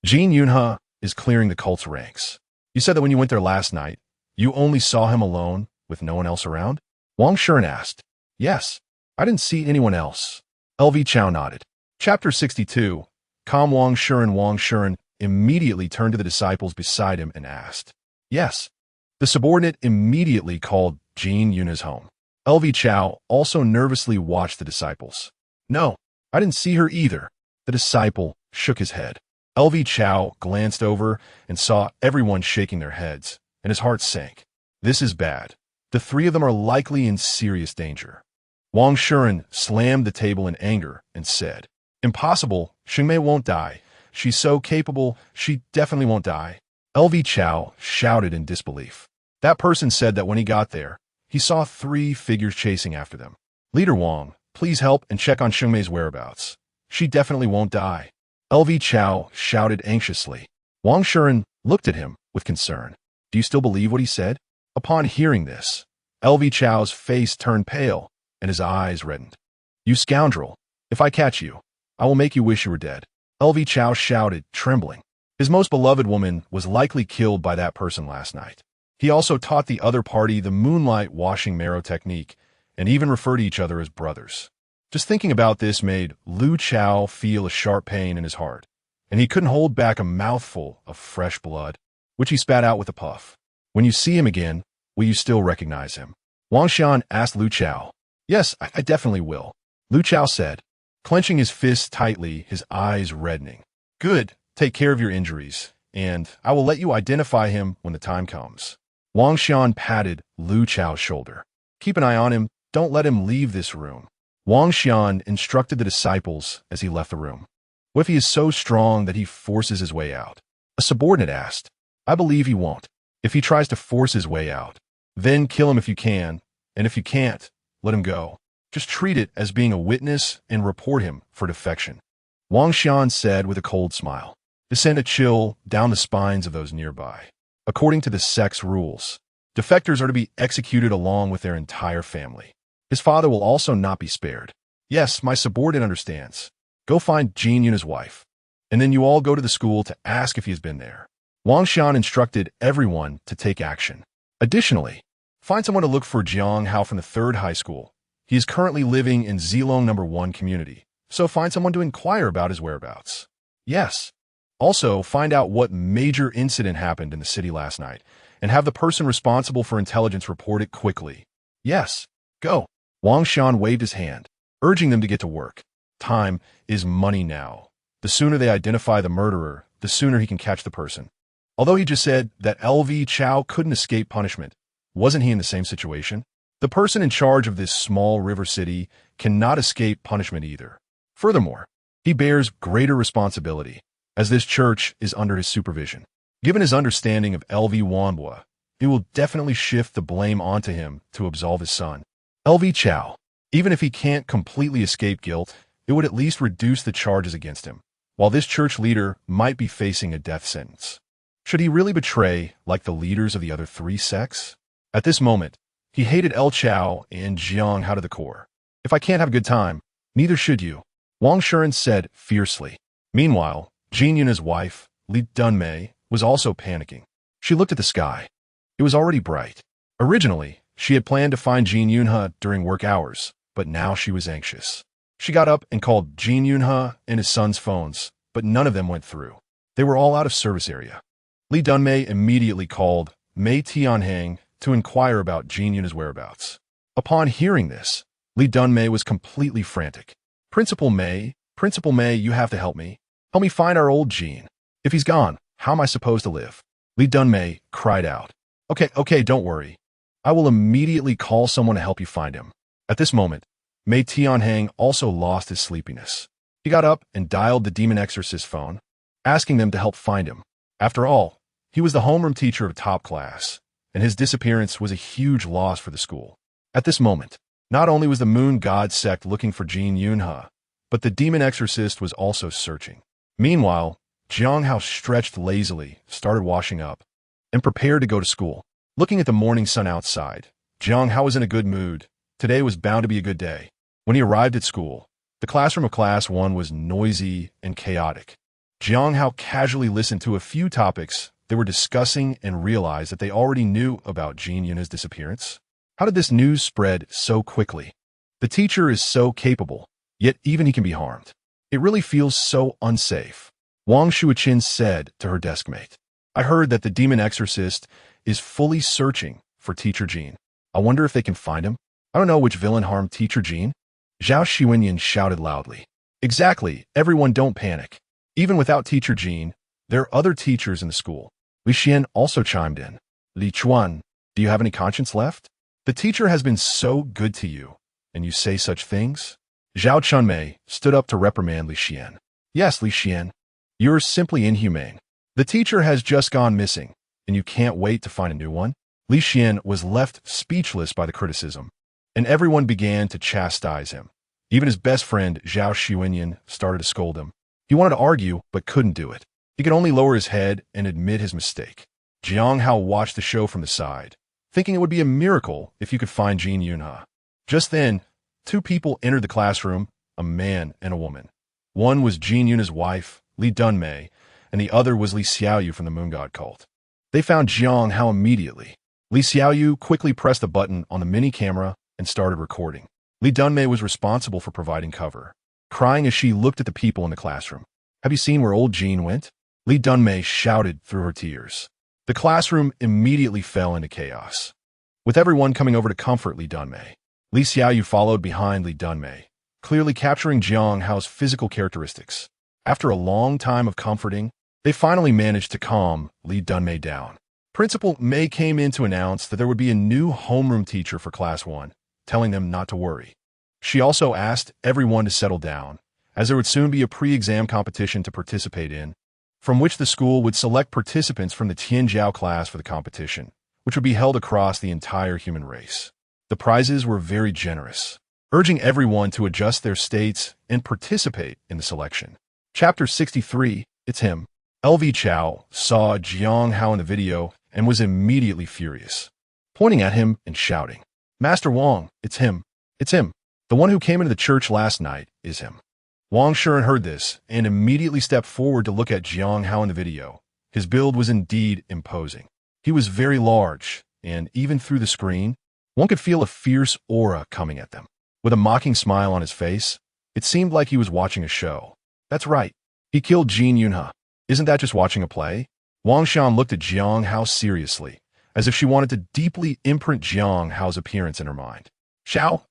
Jiang Yunhe is clearing the cult's ranks. You said that when you went there last night, you only saw him alone with no one else around? Wang Shuren asked. Yes, I didn't see anyone else. LV Chao nodded. Chapter 62. Calm Wang Shuren immediately turned to the disciples beside him and asked. Yes. The subordinate immediately called Jiang Yunhe's home. LV Chao also nervously watched the disciples. No, I didn't see her either. The disciple shook his head. LV Chao glanced over and saw everyone shaking their heads, and his heart sank. This is bad. The three of them are likely in serious danger. Wang Shuren slammed the table in anger and said, Impossible. Shengmei won't die. She's so capable, she definitely won't die. LV Chao shouted in disbelief. That person said that when he got there, he saw 3 figures chasing after them. Leader Wang, please help and check on Shengmei's whereabouts. She definitely won't die. LV Chao shouted anxiously. Wang Shuren looked at him with concern. Do you still believe what he said? Upon hearing this, LV Chao's face turned pale and his eyes reddened. You scoundrel! If I catch you, I will make you wish you were dead. LV Chao shouted, trembling. His most beloved woman was likely killed by that person last night. He also taught the other party the moonlight washing marrow technique and even referred to each other as brothers. Just thinking about this made Lu Chao feel a sharp pain in his heart, and he couldn't hold back a mouthful of fresh blood, which he spat out with a puff. When you see him again, will you still recognize him? Wang Xian asked Lu Chao. Yes, I definitely will. Lu Chao said, clenching his fists tightly, his eyes reddening. Good, take care of your injuries, and I will let you identify him when the time comes. Wang Xian patted Lu Chao's shoulder. Keep an eye on him, don't let him leave this room. Wang Xian instructed the disciples as he left the room. What if he is so strong that he forces his way out? A subordinate asked. I believe he won't. If he tries to force his way out, then kill him if you can, and if you can't, let him go. Just treat it as being a witness and report him for defection. Wang Xian said with a cold smile. This sent a chill down the spines of those nearby. According to the sect's rules, defectors are to be executed along with their entire family. His father will also not be spared. Yes, my subordinate understands. Go find Jiang Yunhe's wife, and then you all go to the school to ask if he has been there. Wang Xian instructed everyone to take action. Additionally, find someone to look for Jiang Hao from the 3rd high school. He is currently living in Zilong No. 1 community, so find someone to inquire about his whereabouts. Yes. Also, find out what major incident happened in the city last night, and have the person responsible for intelligence report it quickly. Yes. Go. Wang Xian waved his hand, urging them to get to work. Time is money now. The sooner they identify the murderer, the sooner he can catch the person. Although he just said that LV Chao couldn't escape punishment, wasn't he in the same situation? The person in charge of this small river city cannot escape punishment either. Furthermore, he bears greater responsibility, as this church is under his supervision. Given his understanding of LV Wanbua, he will definitely shift the blame onto him to absolve his son. LV Chao, even if he can't completely escape guilt, it would at least reduce the charges against him, while this church leader might be facing a death sentence. Should he really betray like the leaders of the other 3 sects? At this moment, he hated El Chao and Jiang Hao to the core. If I can't have a good time, neither should you, Wang Shuren said fiercely. Meanwhile, Jin Yun's wife, Li Dunmei, was also panicking. She looked at the sky. It was already bright. Originally, she had planned to find Jin Yunhe during work hours, but now she was anxious. She got up and called Jin Yunhe and his son's phones, but none of them went through. They were all out of service area. Li Dunmei immediately called Mei Tianhang to inquire about Jin Yunhe's whereabouts. Upon hearing this, Li Dunmei was completely frantic. Principal Mei, you have to help me. Help me find our old Jin. If he's gone, how am I supposed to live? Li Dunmei cried out. Okay, don't worry. I will immediately call someone to help you find him. At this moment, Mei Tianhang also lost his sleepiness. He got up and dialed the demon exorcist phone, asking them to help find him. After all, he was the homeroom teacher of top class, and his disappearance was a huge loss for the school. At this moment, not only was the Moon God sect looking for Jin Yunhe, but the demon exorcist was also searching. Meanwhile, Jiang Hao stretched lazily, started washing up, and prepared to go to school. Looking at the morning sun outside, Jiang Hao was in a good mood. Today was bound to be a good day. When he arrived at school, the classroom of Class 1 was noisy and chaotic. Jiang Hao casually listened to a few topics they were discussing and realized that they already knew about Jin Yunhe's disappearance. How did this news spread so quickly? The teacher is so capable, yet even he can be harmed. It really feels so unsafe. Wang Shuqin said to her deskmate. I heard that the demon exorcist is fully searching for Teacher Jin. I wonder if they can find him. I don't know which villain harmed Teacher Jin. Zhao Xiwenyan shouted loudly. Exactly, everyone don't panic. Even without Teacher Jin, there are other teachers in the school. Li Xian also chimed in. Li Chuan, do you have any conscience left? The teacher has been so good to you, and you say such things? Zhao Chunmei stood up to reprimand Li Xian. Yes, Li Xian. You're simply inhumane. The teacher has just gone missing, and you can't wait to find a new one? Li Xian was left speechless by the criticism, and everyone began to chastise him. Even his best friend, Zhao Xiwenyan, started to scold him. He wanted to argue, but couldn't do it. He could only lower his head and admit his mistake. Jiang Hao watched the show from the side, thinking it would be a miracle if you could find Jin Yunhe. Just then, two people entered the classroom, a man and a woman. One was Jin Yunhe's wife, Li Dunmei, and the other was Li Xiaoyu from the Moon God cult. They found Jiang Hao immediately. Li Xiaoyu quickly pressed a button on the mini camera and started recording. Li Dunmei was responsible for providing cover, crying as she looked at the people in the classroom. Have you seen where old Jin went? Li Dunmei shouted through her tears. The classroom immediately fell into chaos, with everyone coming over to comfort Li Dunmei. Li Xiaoyu followed behind Li Dunmei, clearly capturing Jiang Hao's physical characteristics. After a long time of comforting, they finally managed to calm Li Dunmei down. Principal Mei came in to announce that there would be a new homeroom teacher for Class 1, telling them not to worry. She also asked everyone to settle down, as there would soon be a pre-exam competition to participate in, from which the school would select participants from the Tianjiao class for the competition, which would be held across the entire human race. The prizes were very generous, urging everyone to adjust their states and participate in the selection. Chapter 63, It's Him. LV Chao saw Jiang Hao in the video and was immediately furious, pointing at him and shouting, Master Wang, it's him. It's him. The one who came into the church last night is him. Wang Shuren heard this and immediately stepped forward to look at Jiang Hao in the video. His build was indeed imposing. He was very large, and even through the screen, one could feel a fierce aura coming at them. With a mocking smile on his face, it seemed like he was watching a show. That's right. He killed Jin Yunhe. Isn't that just watching a play? Wang Shan looked at Jiang Hao seriously, as if she wanted to deeply imprint Jiang Hao's appearance in her mind. Shao,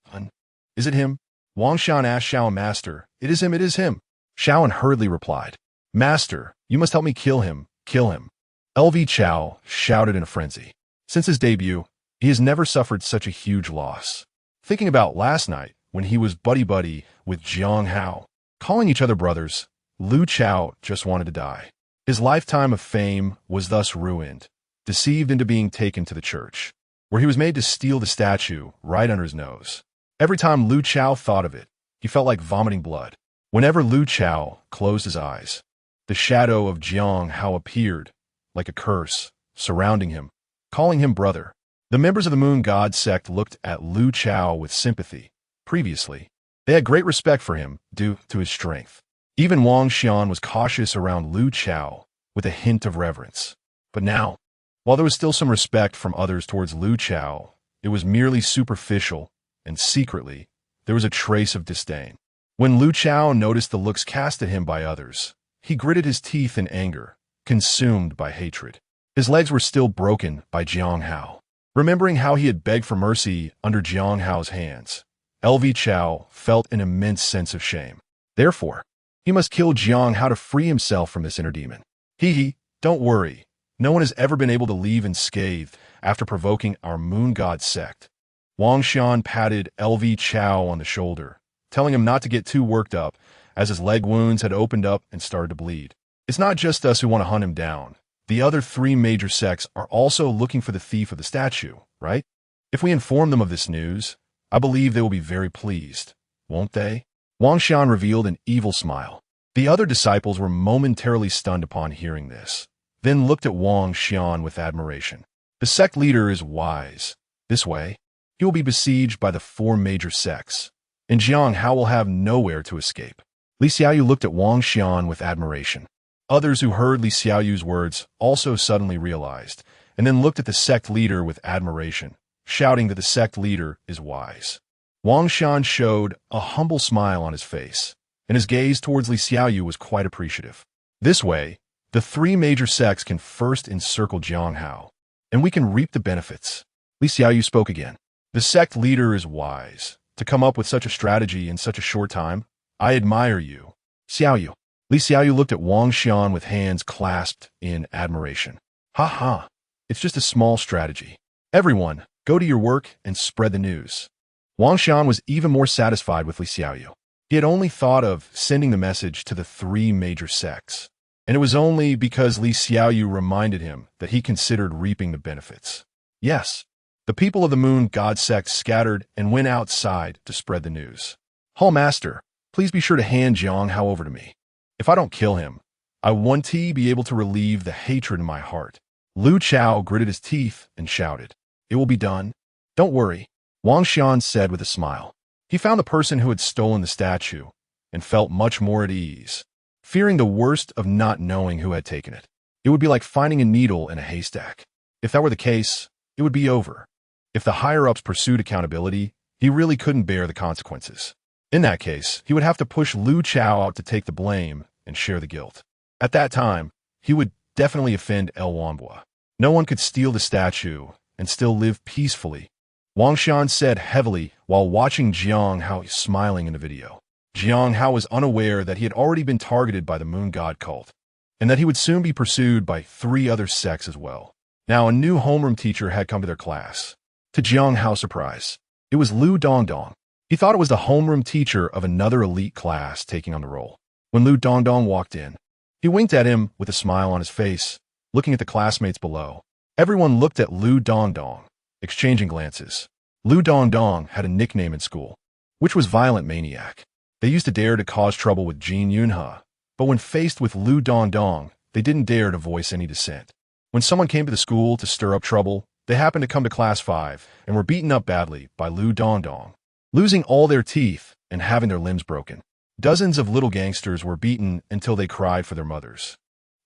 is it him? Wang Shan asked Shao, Master. It is him, it is him. Shao hurriedly replied, Master, you must help me kill him, kill him. LV Chao shouted in a frenzy. Since his debut, he has never suffered such a huge loss. Thinking about last night, when he was buddy-buddy with Jiang Hao, calling each other brothers, Lu Chao just wanted to die. His lifetime of fame was thus ruined, deceived into being taken to the church, where he was made to steal the statue right under his nose. Every time Lu Chao thought of it, he felt like vomiting blood. Whenever Lu Chao closed his eyes, the shadow of Jiang Hao appeared, like a curse, surrounding him, calling him brother. The members of the Moon God sect looked at Lu Chao with sympathy. Previously, they had great respect for him due to his strength. Even Wang Xian was cautious around Lu Chao with a hint of reverence. But now, while there was still some respect from others towards Lu Chao, it was merely superficial, and secretly, there was a trace of disdain. When Lu Chao noticed the looks cast at him by others, he gritted his teeth in anger, consumed by hatred. His legs were still broken by Jiang Hao. Remembering how he had begged for mercy under Jiang Hao's hands, Lu Chao felt an immense sense of shame. Therefore, he must kill Jiang Hao to free himself from this inner demon. Don't worry. No one has ever been able to leave unscathed after provoking our Moon God sect. Wang Xian patted Lu Chao on the shoulder, telling him not to get too worked up, as his leg wounds had opened up and started to bleed. It's not just us who want to hunt him down. The other three major sects are also looking for the thief of the statue, right? If we inform them of this news, I believe they will be very pleased, won't they? Wang Xian revealed an evil smile. The other disciples were momentarily stunned upon hearing this, then looked at Wang Xian with admiration. The sect leader is wise. This way, he will be besieged by the four major sects, and Jiang Hao will have nowhere to escape. Li Xiaoyu looked at Wang Xian with admiration. Others who heard Li Xiaoyu's words also suddenly realized, and then looked at the sect leader with admiration, shouting that the sect leader is wise. Wang Xian showed a humble smile on his face, and his gaze towards Li Xiaoyu was quite appreciative. This way, the three major sects can first encircle Jiang Hao, and we can reap the benefits. Li Xiaoyu spoke again. The sect leader is wise. To come up with such a strategy in such a short time, I admire you. Xiaoyu. Li Xiaoyu looked at Wang Xian with hands clasped in admiration. Ha ha, it's just a small strategy. Everyone, go to your work and spread the news. Wang Xian was even more satisfied with Li Xiaoyu. He had only thought of sending the message to the three major sects, and it was only because Li Xiaoyu reminded him that he considered reaping the benefits. Yes, the people of the Moon God sect scattered and went outside to spread the news. Hall Master, please be sure to hand Jiang Hao over to me. If I don't kill him, I want to be able to relieve the hatred in my heart. Lu Chao gritted his teeth and shouted, It will be done. Don't worry, Wang Xian said with a smile. He found the person who had stolen the statue and felt much more at ease, fearing the worst of not knowing who had taken it. It would be like finding a needle in a haystack. If that were the case, it would be over. If the higher-ups pursued accountability, he really couldn't bear the consequences. In that case, he would have to push Lu Chao out to take the blame and share the guilt. At that time, he would definitely offend El Wanbua. No one could steal the statue and still live peacefully. Wang Xian said heavily while watching Jiang Hao smiling in the video. Jiang Hao was unaware that he had already been targeted by the Moon God cult, and that he would soon be pursued by three other sects as well. Now a new homeroom teacher had come to their class. To Jiang Hao's surprise, it was Lu Dongdong. He thought it was the homeroom teacher of another elite class taking on the role. When Lu Dongdong walked in, he winked at him with a smile on his face, looking at the classmates below. Everyone looked at Lu Dongdong, exchanging glances. Lu Dongdong had a nickname in school, which was Violent Maniac. They used to dare to cause trouble with Jin Yunhe, but when faced with Lu Dongdong, they didn't dare to voice any dissent. When someone came to the school to stir up trouble, they happened to come to Class 5 and were beaten up badly by Lu Dongdong, losing all their teeth and having their limbs broken. Dozens of little gangsters were beaten until they cried for their mothers,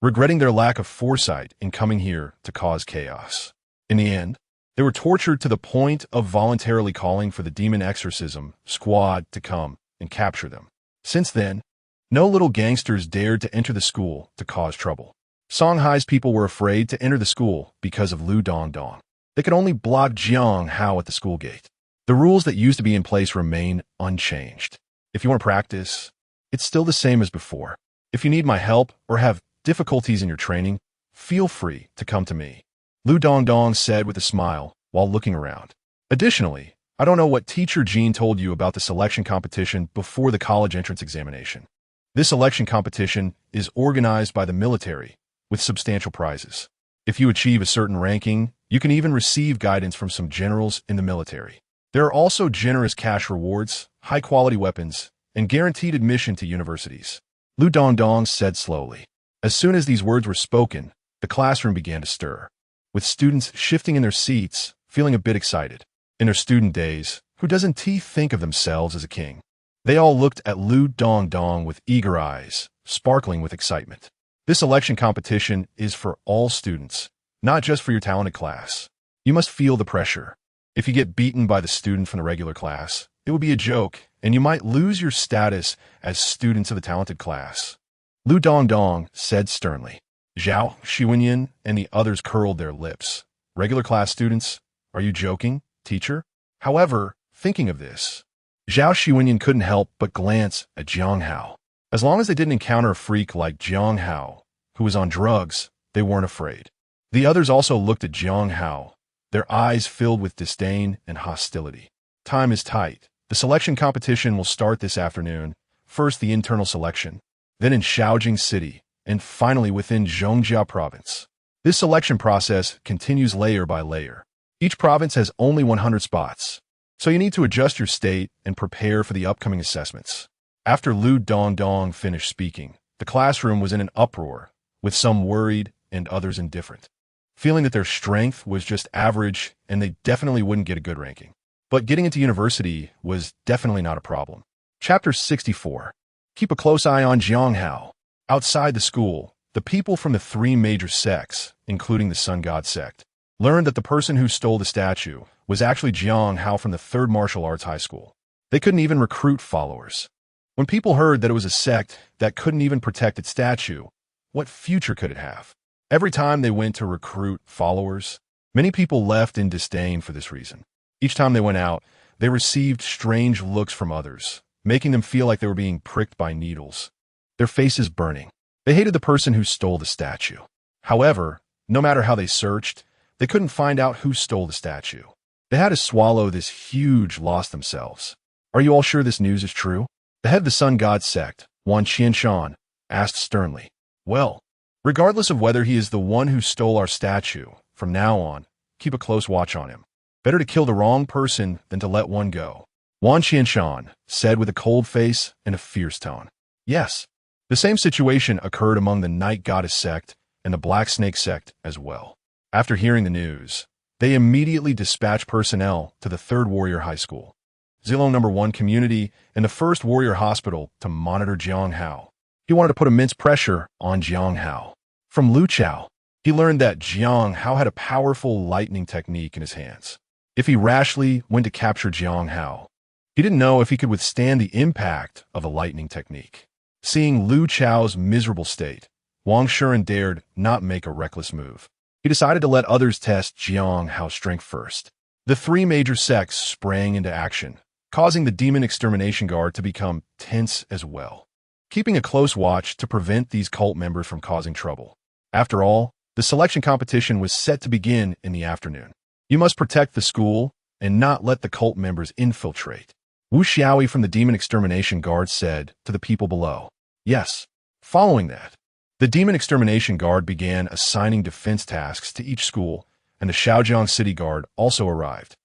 regretting their lack of foresight in coming here to cause chaos. In the end, they were tortured to the point of voluntarily calling for the demon exorcism squad to come and capture them. Since then, no little gangsters dared to enter the school to cause trouble. Songhai's people were afraid to enter the school because of Lu Dongdong. They could only block Jiang Hao at the school gate. The rules that used to be in place remain unchanged. If you want to practice, it's still the same as before. If you need my help or have difficulties in your training, feel free to come to me, Lu Dongdong said with a smile while looking around. Additionally, I don't know what Teacher Jean told you about the selection competition before the college entrance examination. This selection competition is organized by the military with substantial prizes. If you achieve a certain ranking, you can even receive guidance from some generals in the military. There are also generous cash rewards, high-quality weapons, and guaranteed admission to universities. Lu Dongdong said slowly. As soon as these words were spoken, the classroom began to stir, with students shifting in their seats, feeling a bit excited. In their student days, who doesn't think of themselves as a king? They all looked at Lu Dongdong with eager eyes, sparkling with excitement. This election competition is for all students, not just for your talented class. You must feel the pressure. If you get beaten by the student from the regular class, it would be a joke, and you might lose your status as students of the talented class. Lu Dongdong said sternly. Zhao Xiwenyan and the others curled their lips. Regular class students? Are you joking, teacher? However, thinking of this, Zhao Xiwenyan couldn't help but glance at Jiang Hao. As long as they didn't encounter a freak like Jiang Hao, who was on drugs, they weren't afraid. The others also looked at Jiang Hao, their eyes filled with disdain and hostility. Time is tight. The selection competition will start this afternoon, first the internal selection, then in Shaojing City, and finally within Zhongjia Province. This selection process continues layer by layer. Each province has only 100 spots, so you need to adjust your state and prepare for the upcoming assessments. After Lu Dongdong finished speaking, the classroom was in an uproar, with some worried and others indifferent, feeling that their strength was just average and they definitely wouldn't get a good ranking. But getting into university was definitely not a problem. Chapter 64. Keep a close eye on Jiang Hao. Outside the school, the people from the three major sects, including the Sun God sect, learned that the person who stole the statue was actually Jiang Hao from the 3rd Martial Arts High School. They couldn't even recruit followers. When people heard that it was a sect that couldn't even protect its statue, what future could it have? Every time they went to recruit followers, many people left in disdain for this reason. Each time they went out, they received strange looks from others, making them feel like they were being pricked by needles, their faces burning. They hated the person who stole the statue. However, no matter how they searched, they couldn't find out who stole the statue. They had to swallow this huge loss themselves. Are you all sure this news is true? The head of the Sun God sect, Wan Qianshan, asked sternly. Well, regardless of whether he is the one who stole our statue, from now on, keep a close watch on him. Better to kill the wrong person than to let one go. Wan Qianshan said with a cold face and a fierce tone. Yes, the same situation occurred among the Night Goddess sect and the Black Snake sect as well. After hearing the news, they immediately dispatched personnel to the 3rd Warrior High School, Zilong No. 1 Community, and the 1st Warrior Hospital to monitor Jiang Hao. He wanted to put immense pressure on Jiang Hao. From Lu Chao, he learned that Jiang Hao had a powerful lightning technique in his hands. If he rashly went to capture Jiang Hao, he didn't know if he could withstand the impact of a lightning technique. Seeing Lu Chao's miserable state, Wang Shuren dared not make a reckless move. He decided to let others test Jiang Hao's strength first. The three major sects sprang into action, causing the Demon Extermination Guard to become tense as well, keeping a close watch to prevent these cult members from causing trouble. After all, the selection competition was set to begin in the afternoon. You must protect the school and not let the cult members infiltrate. Wu Xiaoyi from the Demon Extermination Guard said to the people below. Yes. Following that, the Demon Extermination Guard began assigning defense tasks to each school, and the Shaojiang City Guard also arrived.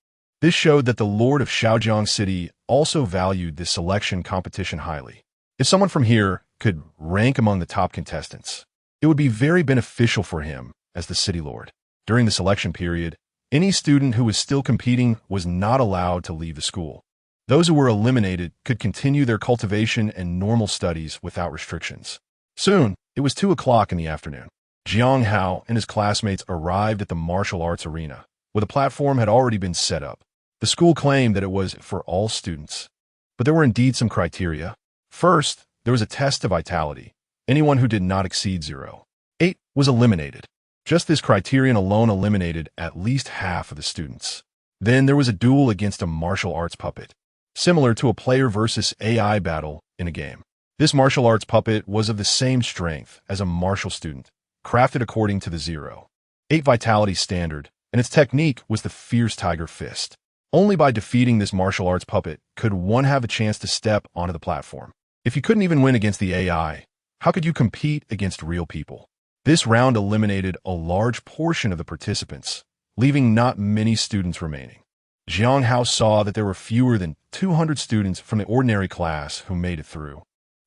This showed that the Lord of Shaojiang City also valued this selection competition highly. If someone from here could rank among the top contestants, it would be very beneficial for him as the city lord. During the selection period, any student who was still competing was not allowed to leave the school. Those who were eliminated could continue their cultivation and normal studies without restrictions. Soon, it was 2 o'clock in the afternoon. Jiang Hao and his classmates arrived at the martial arts arena, where the platform had already been set up. The school claimed that it was for all students, but there were indeed some criteria. First, there was a test of vitality. Anyone who did not exceed 0.8 was eliminated. Just this criterion alone eliminated at least half of the students. Then there was a duel against a martial arts puppet, similar to a player versus AI battle in a game. This martial arts puppet was of the same strength as a martial student, crafted according to the 0.8 vitality standard, and its technique was the Fierce Tiger Fist. Only by defeating this martial arts puppet could one have a chance to step onto the platform. If you couldn't even win against the AI, how could you compete against real people? This round eliminated a large portion of the participants, leaving not many students remaining. Jiang Hao saw that there were fewer than 200 students from the ordinary class who made it through,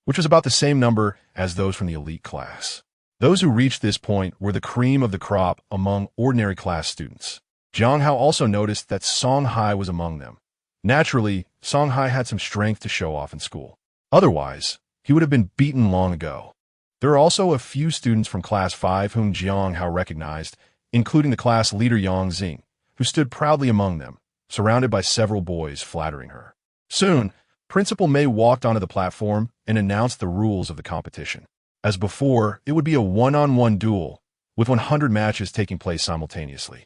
which was about the same number as those from the elite class. Those who reached this point were the cream of the crop among ordinary class students. Jiang Hao also noticed that Song Hai was among them. Naturally, Song Hai had some strength to show off in school. Otherwise, he would have been beaten long ago. There are also a few students from Class 5 whom Jiang Hao recognized, including the class leader Yang Xing, who stood proudly among them, surrounded by several boys flattering her. Soon, Principal Mei walked onto the platform and announced the rules of the competition. As before, it would be a one-on-one duel, with 100 matches taking place simultaneously.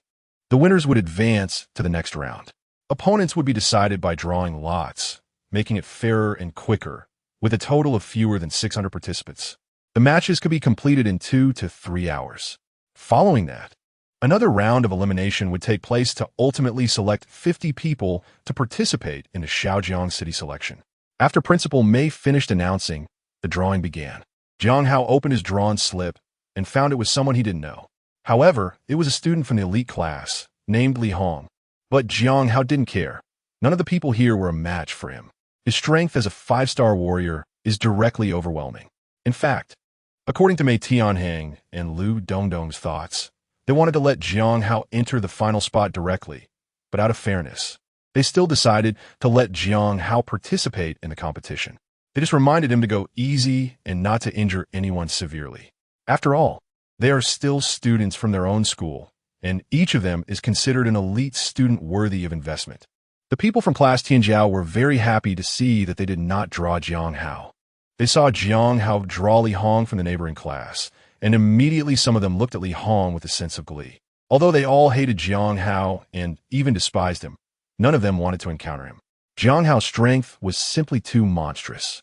The winners would advance to the next round. Opponents would be decided by drawing lots, making it fairer and quicker, with a total of fewer than 600 participants. The matches could be completed in 2 to 3 hours. Following that, another round of elimination would take place to ultimately select 50 people to participate in the Shaojiang City selection. After Principal Mei finished announcing, the drawing began. Jiang Hao opened his drawn slip and found it was someone he didn't know. However, it was a student from the elite class, named Li Hong. But Jiang Hao didn't care. None of the people here were a match for him. His strength as a 5-star warrior is directly overwhelming. In fact, according to Mei Tianheng and Lu Dongdong's thoughts, they wanted to let Jiang Hao enter the final spot directly, but out of fairness, they still decided to let Jiang Hao participate in the competition. They just reminded him to go easy and not to injure anyone severely. After all, they are still students from their own school, and each of them is considered an elite student worthy of investment. The people from Class Tianjiao were very happy to see that they did not draw Jiang Hao. They saw Jiang Hao draw Li Hong from the neighboring class, and immediately some of them looked at Li Hong with a sense of glee. Although they all hated Jiang Hao and even despised him, none of them wanted to encounter him. Jiang Hao's strength was simply too monstrous.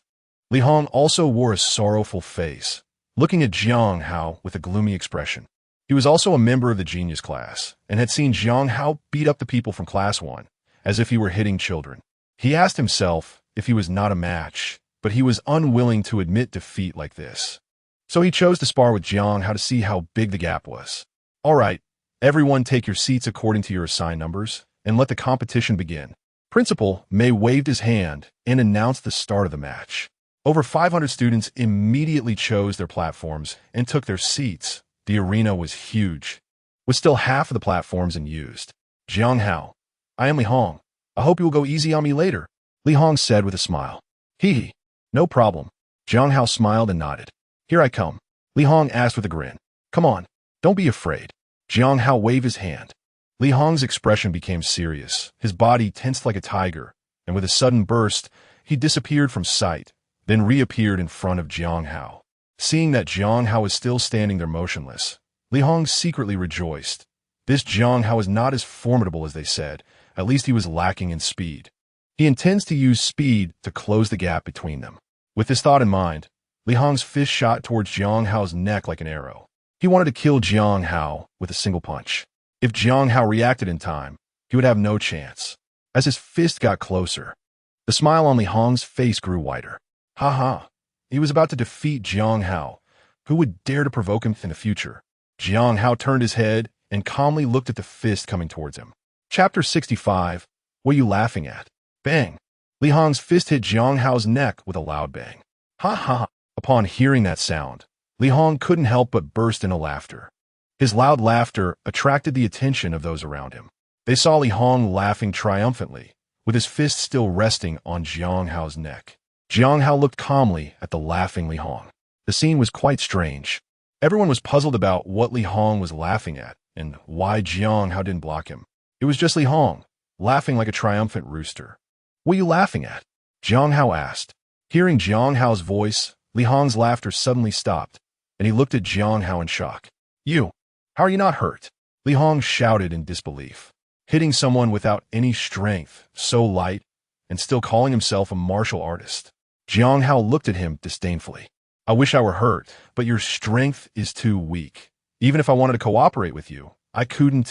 Li Hong also wore a sorrowful face, looking at Jiang Hao with a gloomy expression. He was also a member of the genius class and had seen Jiang Hao beat up the people from Class 1, as if he were hitting children. He asked himself if he was not a match, but he was unwilling to admit defeat like this. So he chose to spar with Jiang Hao to see how big the gap was. All right, everyone take your seats according to your assigned numbers, and let the competition begin. Principal Mei waved his hand and announced the start of the match. Over 500 students immediately chose their platforms and took their seats. The arena was huge, with still half of the platforms unused. Jiang Hao, I am Li Hong. I hope you will go easy on me later, Li Hong said with a smile. Hee, no problem. Jiang Hao smiled and nodded. Here I come, Li Hong asked with a grin. Come on, don't be afraid. Jiang Hao waved his hand. Li Hong's expression became serious. His body tensed like a tiger, and with a sudden burst, he disappeared from sight, then reappeared in front of Jiang Hao. Seeing that Jiang Hao was still standing there motionless, Li Hong secretly rejoiced. This Jiang Hao is not as formidable as they said. At least he was lacking in speed. He intends to use speed to close the gap between them. With this thought in mind, Li Hong's fist shot towards Jiang Hao's neck like an arrow. He wanted to kill Jiang Hao with a single punch. If Jiang Hao reacted in time, he would have no chance. As his fist got closer, the smile on Li Hong's face grew wider. Ha ha. He was about to defeat Jiang Hao. Who would dare to provoke him in the future? Jiang Hao turned his head and calmly looked at the fist coming towards him. Chapter 65. What are you laughing at? Bang. Li Hong's fist hit Jiang Hao's neck with a loud bang. Ha ha. Upon hearing that sound, Li Hong couldn't help but burst into laughter. His loud laughter attracted the attention of those around him. They saw Li Hong laughing triumphantly, with his fist still resting on Jiang Hao's neck. Jiang Hao looked calmly at the laughing Li Hong. The scene was quite strange. Everyone was puzzled about what Li Hong was laughing at and why Jiang Hao didn't block him. It was just Li Hong, laughing like a triumphant rooster. What are you laughing at? Jiang Hao asked. Hearing Jiang Hao's voice, Li Hong's laughter suddenly stopped, and he looked at Jiang Hao in shock. You, how are you not hurt? Li Hong shouted in disbelief. Hitting someone without any strength, so light, and still calling himself a martial artist. Jiang Hao looked at him disdainfully. I wish I were hurt, but your strength is too weak. Even if I wanted to cooperate with you, I couldn't.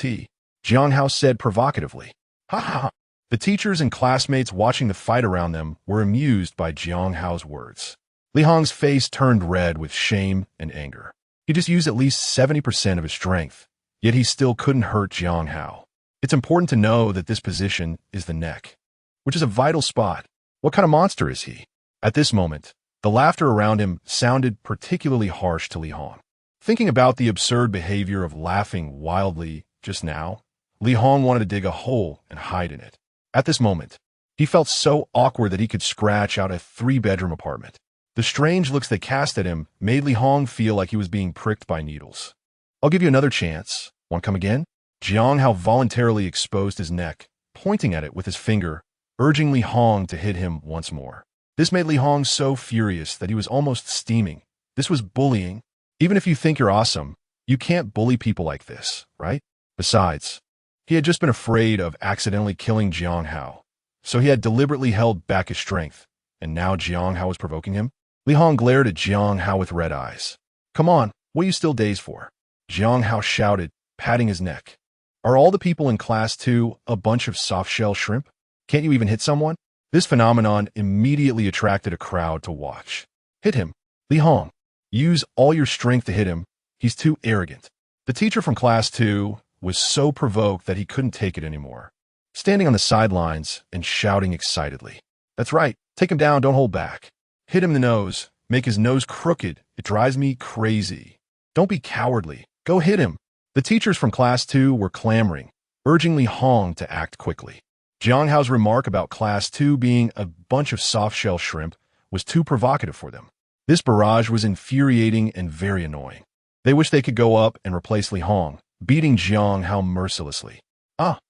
Jiang Hao said provocatively. Ha ha. The teachers and classmates watching the fight around them were amused by Jiang Hao's words. Li Hong's face turned red with shame and anger. He just used at least 70% of his strength, yet he still couldn't hurt Jiang Hao. It's important to know that this position is the neck, which is a vital spot. What kind of monster is he? At this moment, the laughter around him sounded particularly harsh to Li Hong. Thinking about the absurd behavior of laughing wildly just now, Li Hong wanted to dig a hole and hide in it. At this moment, he felt so awkward that he could scratch out a 3-bedroom apartment. The strange looks they cast at him made Li Hong feel like he was being pricked by needles. I'll give you another chance. Want to come again? Jiang Hao voluntarily exposed his neck, pointing at it with his finger, urging Li Hong to hit him once more. This made Li Hong so furious that he was almost steaming. This was bullying. Even if you think you're awesome, you can't bully people like this, right? Besides, he had just been afraid of accidentally killing Jiang Hao, so he had deliberately held back his strength, and now Jiang Hao was provoking him. Li Hong glared at Jiang Hao with red eyes. Come on, what are you still dazed for? Jiang Hao shouted, patting his neck. Are all the people in class 2 a bunch of soft-shell shrimp? Can't you even hit someone? This phenomenon immediately attracted a crowd to watch. Hit him. Li Hong, use all your strength to hit him. He's too arrogant. The teacher from class 2 was so provoked that he couldn't take it anymore, standing on the sidelines and shouting excitedly. That's right. Take him down. Don't hold back. Hit him in the nose. Make his nose crooked. It drives me crazy. Don't be cowardly. Go hit him. The teachers from class 2 were clamoring, urging Li Hong to act quickly. Jiang Hao's remark about class 2 being a bunch of soft-shell shrimp was too provocative for them. This barrage was infuriating and very annoying. They wished they could go up and replace Li Hong, beating Jiang Hao mercilessly. Ah!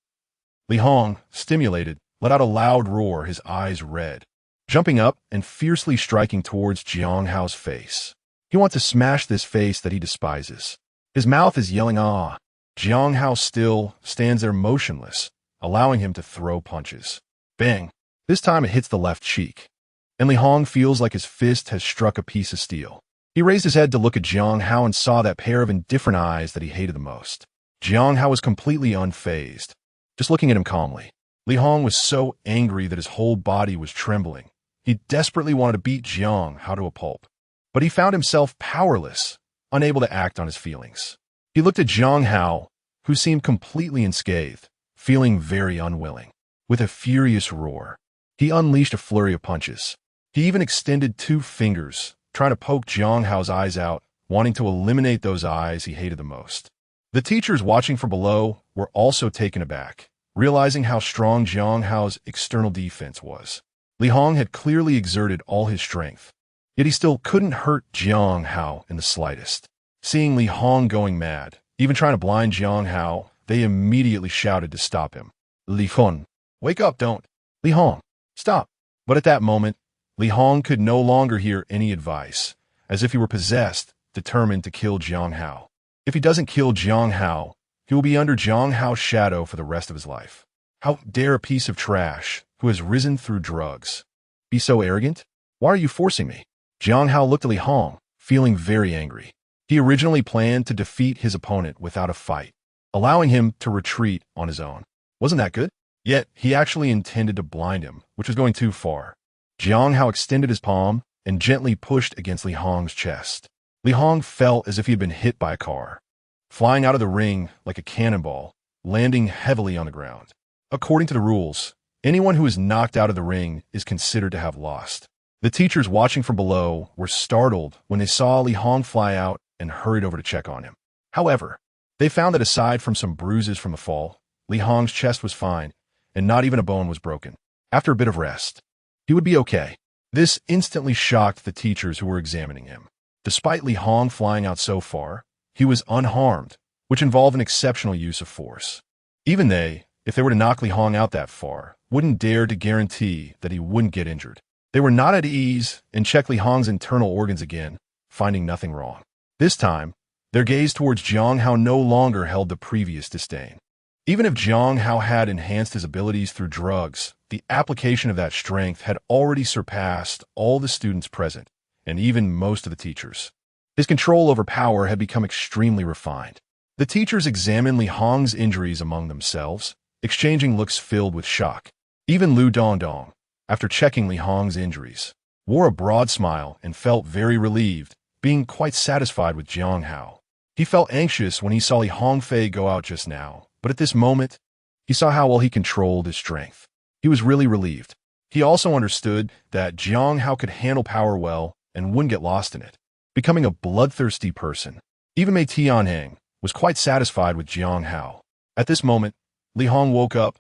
Li Hong, stimulated, let out a loud roar, his eyes red, jumping up and fiercely striking towards Jiang Hao's face. He wants to smash this face that he despises. His mouth is yelling ah. Jiang Hao still stands there motionless, allowing him to throw punches. Bang! This time it hits the left cheek, and Li Hong feels like his fist has struck a piece of steel. He raised his head to look at Jiang Hao and saw that pair of indifferent eyes that he hated the most. Jiang Hao was completely unfazed, just looking at him calmly. Li Hong was so angry that his whole body was trembling. He desperately wanted to beat Jiang Hao to a pulp, but he found himself powerless, unable to act on his feelings. He looked at Jiang Hao, who seemed completely unscathed, feeling very unwilling. With a furious roar, he unleashed a flurry of punches. He even extended 2 fingers, trying to poke Jiang Hao's eyes out, wanting to eliminate those eyes he hated the most. The teachers watching from below were also taken aback, realizing how strong Jiang Hao's external defense was. Li Hong had clearly exerted all his strength, yet he still couldn't hurt Jiang Hao in the slightest. Seeing Li Hong going mad, even trying to blind Jiang Hao, they immediately shouted to stop him. Li Hong, wake up, don't. Li Hong, stop. But at that moment, Li Hong could no longer hear any advice, as if he were possessed, determined to kill Jiang Hao. If he doesn't kill Jiang Hao, he will be under Jiang Hao's shadow for the rest of his life. How dare a piece of trash, who has risen through drugs, be so arrogant? Why are you forcing me? Jiang Hao looked at Li Hong, feeling very angry. He originally planned to defeat his opponent without a fight, allowing him to retreat on his own. Wasn't that good? Yet, he actually intended to blind him, which was going too far. Jiang Hao extended his palm and gently pushed against Li Hong's chest. Li Hong felt as if he had been hit by a car, flying out of the ring like a cannonball, landing heavily on the ground. According to the rules, anyone who is knocked out of the ring is considered to have lost. The teachers watching from below were startled when they saw Li Hong fly out and hurried over to check on him. However, they found that aside from some bruises from the fall, Li Hong's chest was fine, and not even a bone was broken. After a bit of rest, he would be okay. This instantly shocked the teachers who were examining him. Despite Li Hong flying out so far, he was unharmed, which involved an exceptional use of force. Even they, if they were to knock Li Hong out that far, wouldn't dare to guarantee that he wouldn't get injured. They were not at ease and checked Li Hong's internal organs again, finding nothing wrong. This time, their gaze towards Jiang Hao no longer held the previous disdain. Even if Jiang Hao had enhanced his abilities through drugs, the application of that strength had already surpassed all the students present, and even most of the teachers. His control over power had become extremely refined. The teachers examined Li Hong's injuries among themselves, exchanging looks filled with shock. Even Lu Dongdong, after checking Li Hong's injuries, wore a broad smile and felt very relieved, being quite satisfied with Jiang Hao. He felt anxious when he saw Li Hongfei go out just now, but at this moment, he saw how well he controlled his strength. He was really relieved. He also understood that Jiang Hao could handle power well and wouldn't get lost in it, becoming a bloodthirsty person. Even Mei Tianheng was quite satisfied with Jiang Hao. At this moment, Li Hong woke up,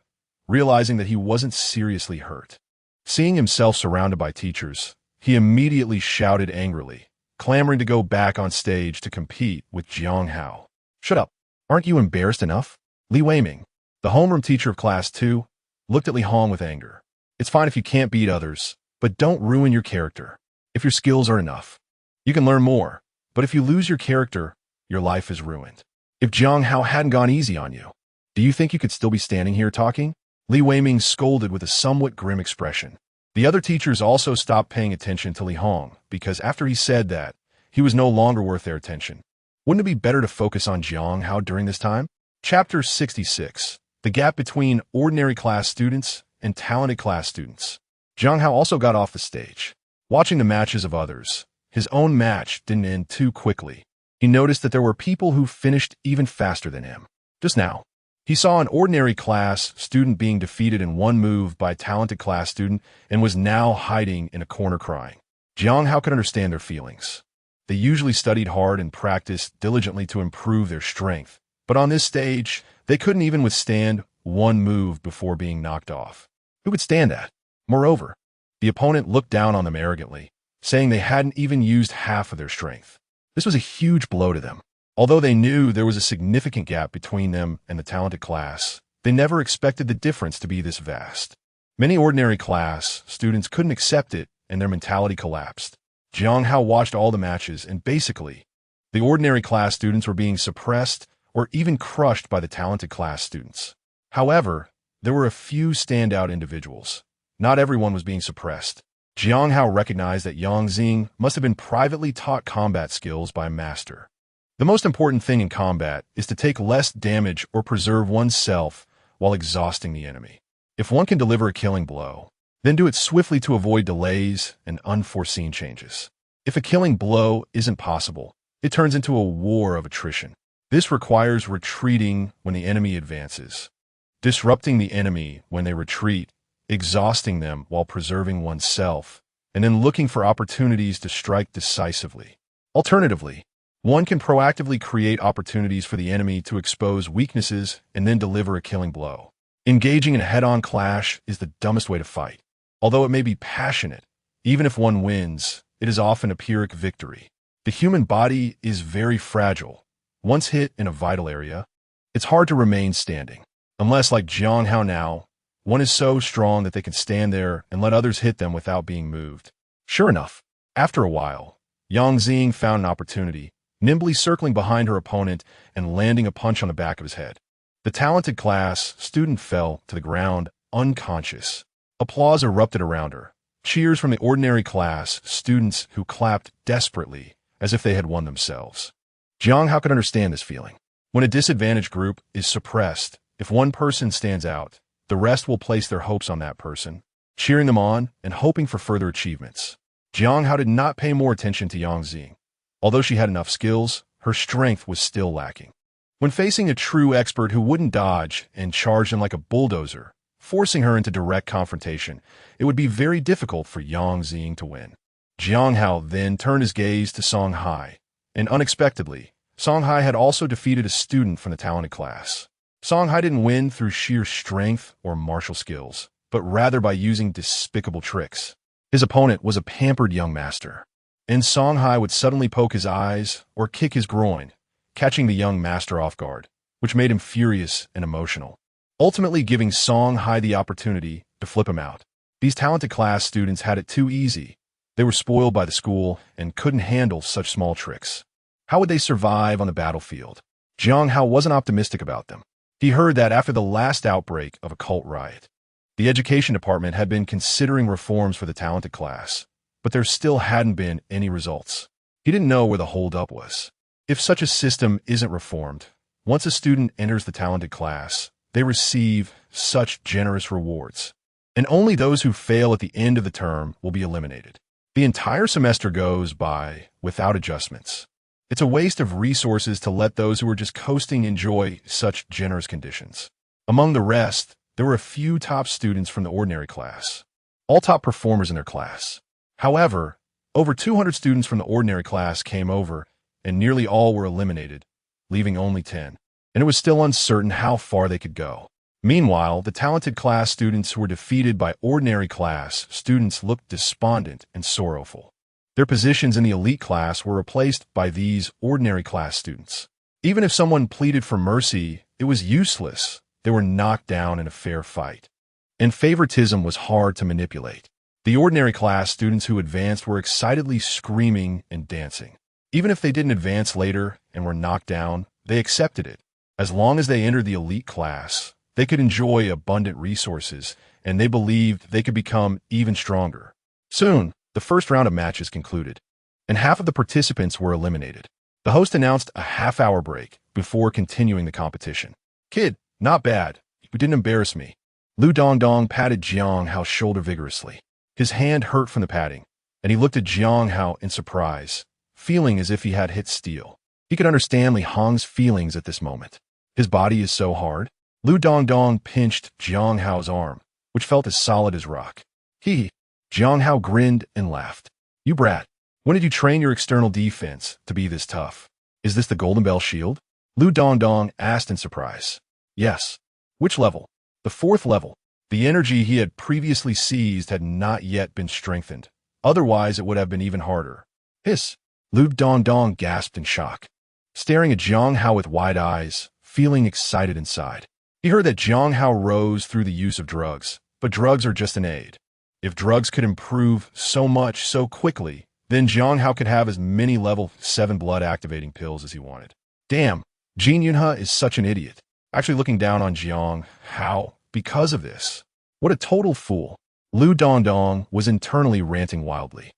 realizing that he wasn't seriously hurt. Seeing himself surrounded by teachers, he immediately shouted angrily, clamoring to go back on stage to compete with Jiang Hao. "Shut up! Aren't you embarrassed enough?" Li Weiming, the homeroom teacher of Class 2, looked at Li Hong with anger. "It's fine if you can't beat others, but don't ruin your character. If your skills are enough, you can learn more, but if you lose your character, your life is ruined. If Jiang Hao hadn't gone easy on you, do you think you could still be standing here talking?" Li Weiming scolded with a somewhat grim expression. The other teachers also stopped paying attention to Li Hong because after he said that, he was no longer worth their attention. Wouldn't it be better to focus on Jiang Hao during this time? Chapter 66. The Gap Between Ordinary Class Students and Talented Class Students. Jiang Hao also got off the stage. Watching the matches of others, his own match didn't end too quickly. He noticed that there were people who finished even faster than him. Just now, he saw an ordinary class student being defeated in one move by a talented class student and was now hiding in a corner crying. Jiang Hao could understand their feelings. They usually studied hard and practiced diligently to improve their strength, but on this stage, they couldn't even withstand one move before being knocked off. Who could stand that? Moreover, the opponent looked down on them arrogantly, saying they hadn't even used half of their strength. This was a huge blow to them. Although they knew there was a significant gap between them and the talented class, they never expected the difference to be this vast. Many ordinary class students couldn't accept it, and their mentality collapsed. Jiang Hao watched all the matches, and basically, the ordinary class students were being suppressed or even crushed by the talented class students. However, there were a few standout individuals. Not everyone was being suppressed. Jiang Hao recognized that Yang Xing must have been privately taught combat skills by a master. The most important thing in combat is to take less damage or preserve oneself while exhausting the enemy. If one can deliver a killing blow, then do it swiftly to avoid delays and unforeseen changes. If a killing blow isn't possible, it turns into a war of attrition. This requires retreating when the enemy advances, disrupting the enemy when they retreat, exhausting them while preserving oneself, and then looking for opportunities to strike decisively. Alternatively, one can proactively create opportunities for the enemy to expose weaknesses and then deliver a killing blow. Engaging in a head-on clash is the dumbest way to fight. Although it may be passionate, even if one wins, it is often a Pyrrhic victory. The human body is very fragile. Once hit in a vital area, it's hard to remain standing. Unless, like Jiang Hao now, one is so strong that they can stand there and let others hit them without being moved. Sure enough, after a while, Yang Xing found an opportunity, nimbly circling behind her opponent and landing a punch on the back of his head. The talented class student fell to the ground, unconscious. Applause erupted around her. Cheers from the ordinary class students who clapped desperately as if they had won themselves. Jiang Hao could understand this feeling. When a disadvantaged group is suppressed, if one person stands out, the rest will place their hopes on that person, cheering them on and hoping for further achievements. Jiang Hao did not pay more attention to Yang Xing. Although she had enough skills, her strength was still lacking. When facing a true expert who wouldn't dodge and charged in like a bulldozer, forcing her into direct confrontation, it would be very difficult for Yang Xing to win. Jiang Hao then turned his gaze to Song Hai, and unexpectedly, Song Hai had also defeated a student from the talented class. Song Hai didn't win through sheer strength or martial skills, but rather by using despicable tricks. His opponent was a pampered young master, and Song Hai would suddenly poke his eyes or kick his groin, catching the young master off guard, which made him furious and emotional, ultimately giving Song Hai the opportunity to flip him out. These talented class students had it too easy. They were spoiled by the school and couldn't handle such small tricks. How would they survive on the battlefield? Jiang Hao wasn't optimistic about them. He heard that after the last outbreak of a cult riot, the education department had been considering reforms for the talented class, but there still hadn't been any results. He didn't know where the holdup was. If such a system isn't reformed, once a student enters the talented class, they receive such generous rewards, and only those who fail at the end of the term will be eliminated. The entire semester goes by without adjustments. It's a waste of resources to let those who are just coasting enjoy such generous conditions. Among the rest, there were a few top students from the ordinary class, all top performers in their class. However, over 200 students from the ordinary class came over, and nearly all were eliminated, leaving only 10. And it was still uncertain how far they could go. Meanwhile, the talented class students who were defeated by ordinary class students looked despondent and sorrowful. Their positions in the elite class were replaced by these ordinary class students. Even if someone pleaded for mercy, it was useless. They were knocked down in a fair fight. And favoritism was hard to manipulate. The ordinary class students who advanced were excitedly screaming and dancing. Even if they didn't advance later and were knocked down, they accepted it. As long as they entered the elite class, they could enjoy abundant resources, and they believed they could become even stronger. Soon, the first round of matches concluded, and half of the participants were eliminated. The host announced a half-hour break before continuing the competition. "Kid, not bad. You didn't embarrass me." Lu Dongdong patted Jiang Hao's shoulder vigorously. His hand hurt from the patting, and he looked at Jiang Hao in surprise, feeling as if he had hit steel. He could understand Li Hong's feelings at this moment. His body is so hard. Lu Dongdong pinched Jiang Hao's arm, which felt as solid as rock. Jiang Hao grinned and laughed. "You brat. When did you train your external defense to be this tough? Is this the Golden Bell Shield?" Lu Dongdong asked in surprise. "Yes." "Which level?" "The 4th level." The energy he had previously seized had not yet been strengthened. Otherwise, it would have been even harder. "Hiss!" Lu Dongdong gasped in shock, staring at Jiang Hao with wide eyes, feeling excited inside. He heard that Jiang Hao rose through the use of drugs, but drugs are just an aid. If drugs could improve so much so quickly, then Jiang Hao could have as many level 7 blood-activating pills as he wanted. Damn, Jin Yunhe is such an idiot. Actually looking down on Jiang Hao because of this. What a total fool. Lu Dongdong was internally ranting wildly.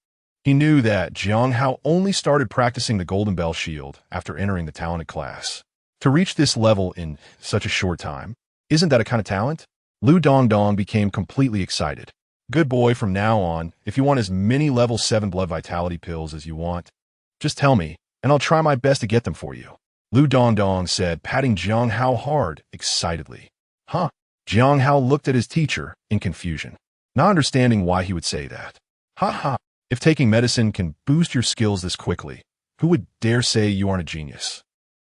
He knew that Jiang Hao only started practicing the Golden Bell Shield after entering the talented class. To reach this level in such a short time, isn't that a kind of talent? Lu Dongdong became completely excited. "Good boy, from now on, if you want as many level 7 blood vitality pills as you want, just tell me, and I'll try my best to get them for you," Lu Dongdong said, patting Jiang Hao hard, excitedly. "Huh?" Jiang Hao looked at his teacher in confusion, not understanding why he would say that. "Ha ha! If taking medicine can boost your skills this quickly, who would dare say you aren't a genius?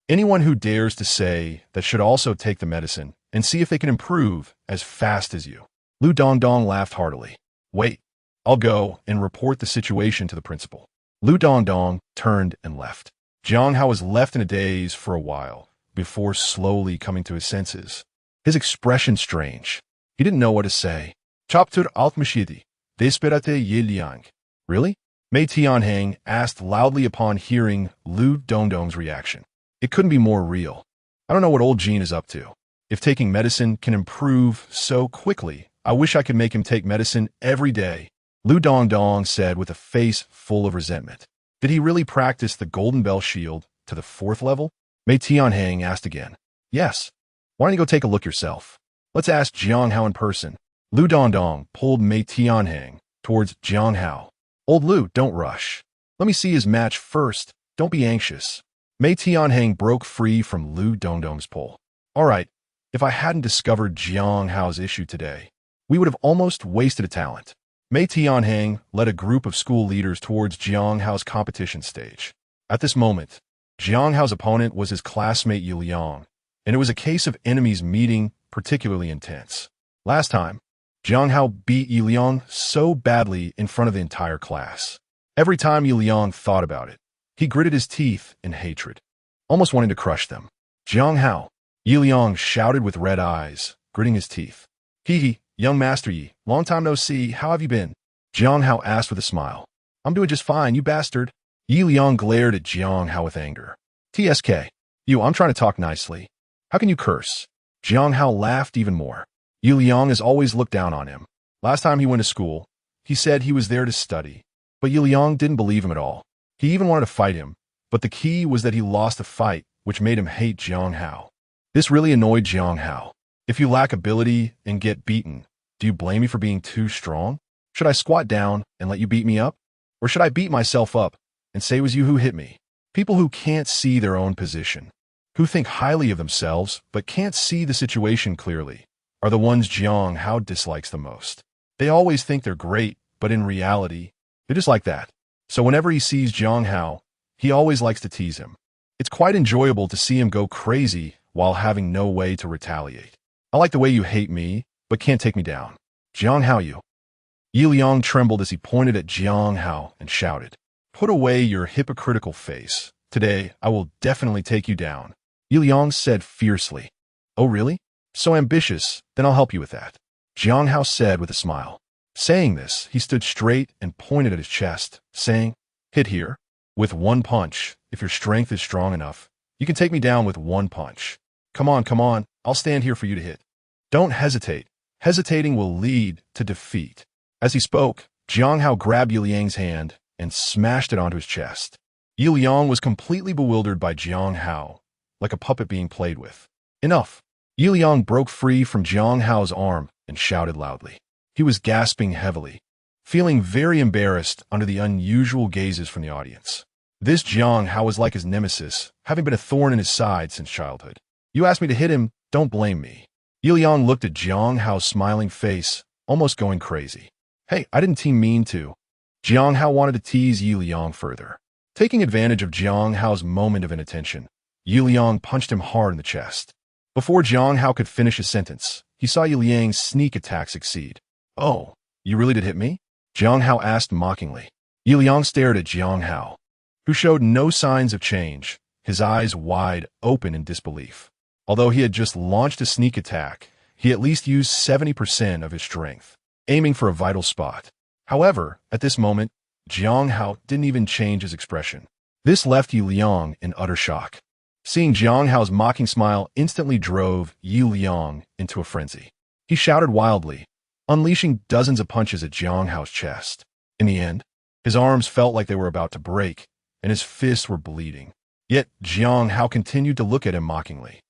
Anyone who dares to say that should also take the medicine and see if they can improve as fast as you." Lu Dongdong laughed heartily. "Wait, I'll go and report the situation to the principal." Lu Dongdong turned and left. Jiang Hao was left in a daze for a while, before slowly coming to his senses. His expression strange. He didn't know what to say. "Chapter Altmashidi, Desperate Yiliang." "Really?" Mei Tianheng asked loudly upon hearing Lu Dongdong's reaction. It couldn't be more real. "I don't know what old Jean is up to. If taking medicine can improve so quickly, I wish I could make him take medicine every day," Lu Dongdong said with a face full of resentment. "Did he really practice the Golden Bell Shield to the 4th level?" Mei Tianheng asked again. "Yes. Why don't you go take a look yourself? Let's ask Jiang Hao in person." Lu Dongdong pulled Mei Tianheng towards Jiang Hao. "Old Lu, don't rush. Let me see his match first. Don't be anxious." Mei Tianheng broke free from Lu Dongdong's pull. "All right, if I hadn't discovered Jiang Hao's issue today, we would have almost wasted a talent." Mei Tianheng led a group of school leaders towards Jiang Hao's competition stage. At this moment, Jiang Hao's opponent was his classmate Yu Liang, and it was a case of enemies meeting particularly intense. Last time, Jiang Hao beat Yu Liang so badly in front of the entire class. Every time Yu Liang thought about it, he gritted his teeth in hatred, almost wanting to crush them. "Jiang Hao," Yu Liang shouted with red eyes, gritting his teeth. "Hee, young master Yi, long time no see, how have you been?" Jiang Hao asked with a smile. "I'm doing just fine, you bastard." Yi Liang glared at Jiang Hao with anger. "TSK, you, I'm trying to talk nicely. How can you curse?" Jiang Hao laughed even more. Yu Liang has always looked down on him. Last time he went to school, he said he was there to study, but Yu Liang didn't believe him at all. He even wanted to fight him, but the key was that he lost a fight, which made him hate Jiang Hao. This really annoyed Jiang Hao. "If you lack ability and get beaten, do you blame me for being too strong? Should I squat down and let you beat me up? Or should I beat myself up and say it was you who hit me?" People who can't see their own position, who think highly of themselves but can't see the situation clearly, are the ones Jiang Hao dislikes the most. They always think they're great, but in reality, they're just like that. So whenever he sees Jiang Hao, he always likes to tease him. It's quite enjoyable to see him go crazy while having no way to retaliate. I like the way you hate me, but can't take me down. Jiang Hao you. Yi Liang trembled as he pointed at Jiang Hao and shouted, "Put away your hypocritical face. Today, I will definitely take you down." Yi Liang said fiercely. "Oh really? So ambitious, then I'll help you with that," Jiang Hao said with a smile. Saying this, he stood straight and pointed at his chest, saying, "Hit here. With one punch, if your strength is strong enough, you can take me down with one punch. Come on, I'll stand here for you to hit. Don't hesitate. Hesitating will lead to defeat." As he spoke, Jiang Hao grabbed Yi Liang's hand and smashed it onto his chest. Yi Liang was completely bewildered by Jiang Hao, like a puppet being played with. "Enough." Yi Liang broke free from Jiang Hao's arm and shouted loudly. He was gasping heavily, feeling very embarrassed under the unusual gazes from the audience. This Jiang Hao was like his nemesis, having been a thorn in his side since childhood. "You asked me to hit him, don't blame me." Yi Liang looked at Jiang Hao's smiling face, almost going crazy. "Hey, I didn't mean to." Jiang Hao wanted to tease Yi Liang further. Taking advantage of Jiang Hao's moment of inattention, Yi Liang punched him hard in the chest. Before Jiang Hao could finish his sentence, he saw Yi Liang's sneak attack succeed. "Oh, you really did hit me?" Jiang Hao asked mockingly. Yi Liang stared at Jiang Hao, who showed no signs of change, his eyes wide open in disbelief. Although he had just launched a sneak attack, he at least used 70% of his strength, aiming for a vital spot. However, at this moment, Jiang Hao didn't even change his expression. This left Yi Liang in utter shock. Seeing Jiang Hao's mocking smile instantly drove Yi Liang into a frenzy. He shouted wildly, unleashing dozens of punches at Jiang Hao's chest. In the end, his arms felt like they were about to break, and his fists were bleeding. Yet Jiang Hao continued to look at him mockingly,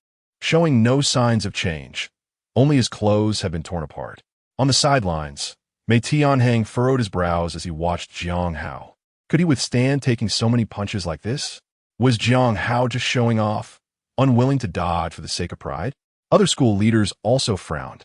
showing no signs of change. Only his clothes had been torn apart. On the sidelines, Mei Tianheng furrowed his brows as he watched Jiang Hao. Could he withstand taking so many punches like this? Was Jiang Hao just showing off, unwilling to dodge for the sake of pride? Other school leaders also frowned,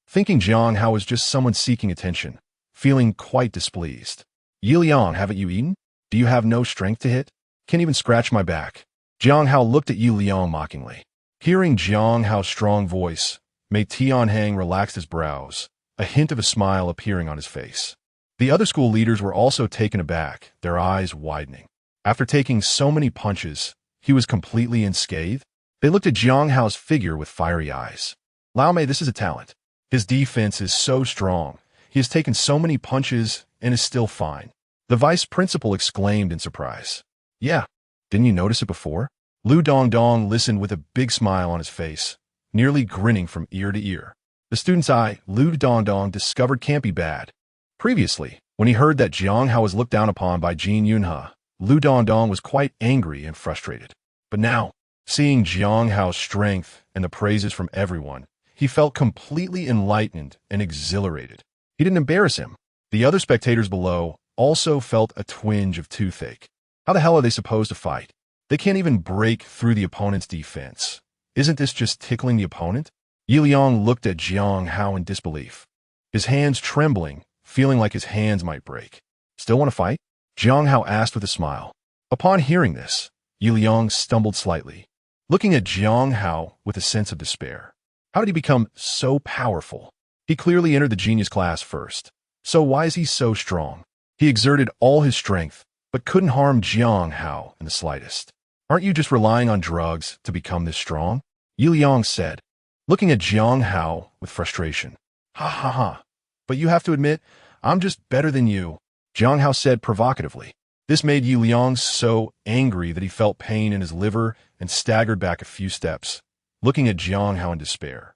thinking Jiang Hao was just someone seeking attention, feeling quite displeased. "Yi Liang, haven't you eaten? Do you have no strength to hit? Can't even scratch my back." Jiang Hao looked at Yi Liang mockingly. Hearing Jiang Hao's strong voice, Mei Tianheng relaxed his brows, a hint of a smile appearing on his face. The other school leaders were also taken aback, their eyes widening. After taking so many punches, he was completely unscathed. They looked at Jiang Hao's figure with fiery eyes. "Lao Mei, this is a talent. His defense is so strong. He has taken so many punches and is still fine." The vice principal exclaimed in surprise. "Yeah, didn't you notice it before?" Lu Dongdong listened with a big smile on his face, nearly grinning from ear to ear. The student's eye, Lu Dongdong discovered can't be bad. Previously, when he heard that Jiang Hao was looked down upon by Jin Yunhe, Lu Dongdong was quite angry and frustrated. But now, seeing Jiang Hao's strength and the praises from everyone, he felt completely enlightened and exhilarated. He didn't embarrass him. The other spectators below also felt a twinge of toothache. How the hell are they supposed to fight? They can't even break through the opponent's defense. Isn't this just tickling the opponent? Yi Liang looked at Jiang Hao in disbelief, his hands trembling, feeling like his hands might break. "Still want to fight?" Jiang Hao asked with a smile. Upon hearing this, Yi Liang stumbled slightly, looking at Jiang Hao with a sense of despair. How did he become so powerful? He clearly entered the genius class first. So why is he so strong? He exerted all his strength, but couldn't harm Jiang Hao in the slightest. "Aren't you just relying on drugs to become this strong?" Yi Liang said, looking at Jiang Hao with frustration. "Ha ha ha. But you have to admit, I'm just better than you," Jiang Hao said provocatively. This made Yi Liang so angry that he felt pain in his liver and staggered back a few steps, looking at Jiang Hao in despair.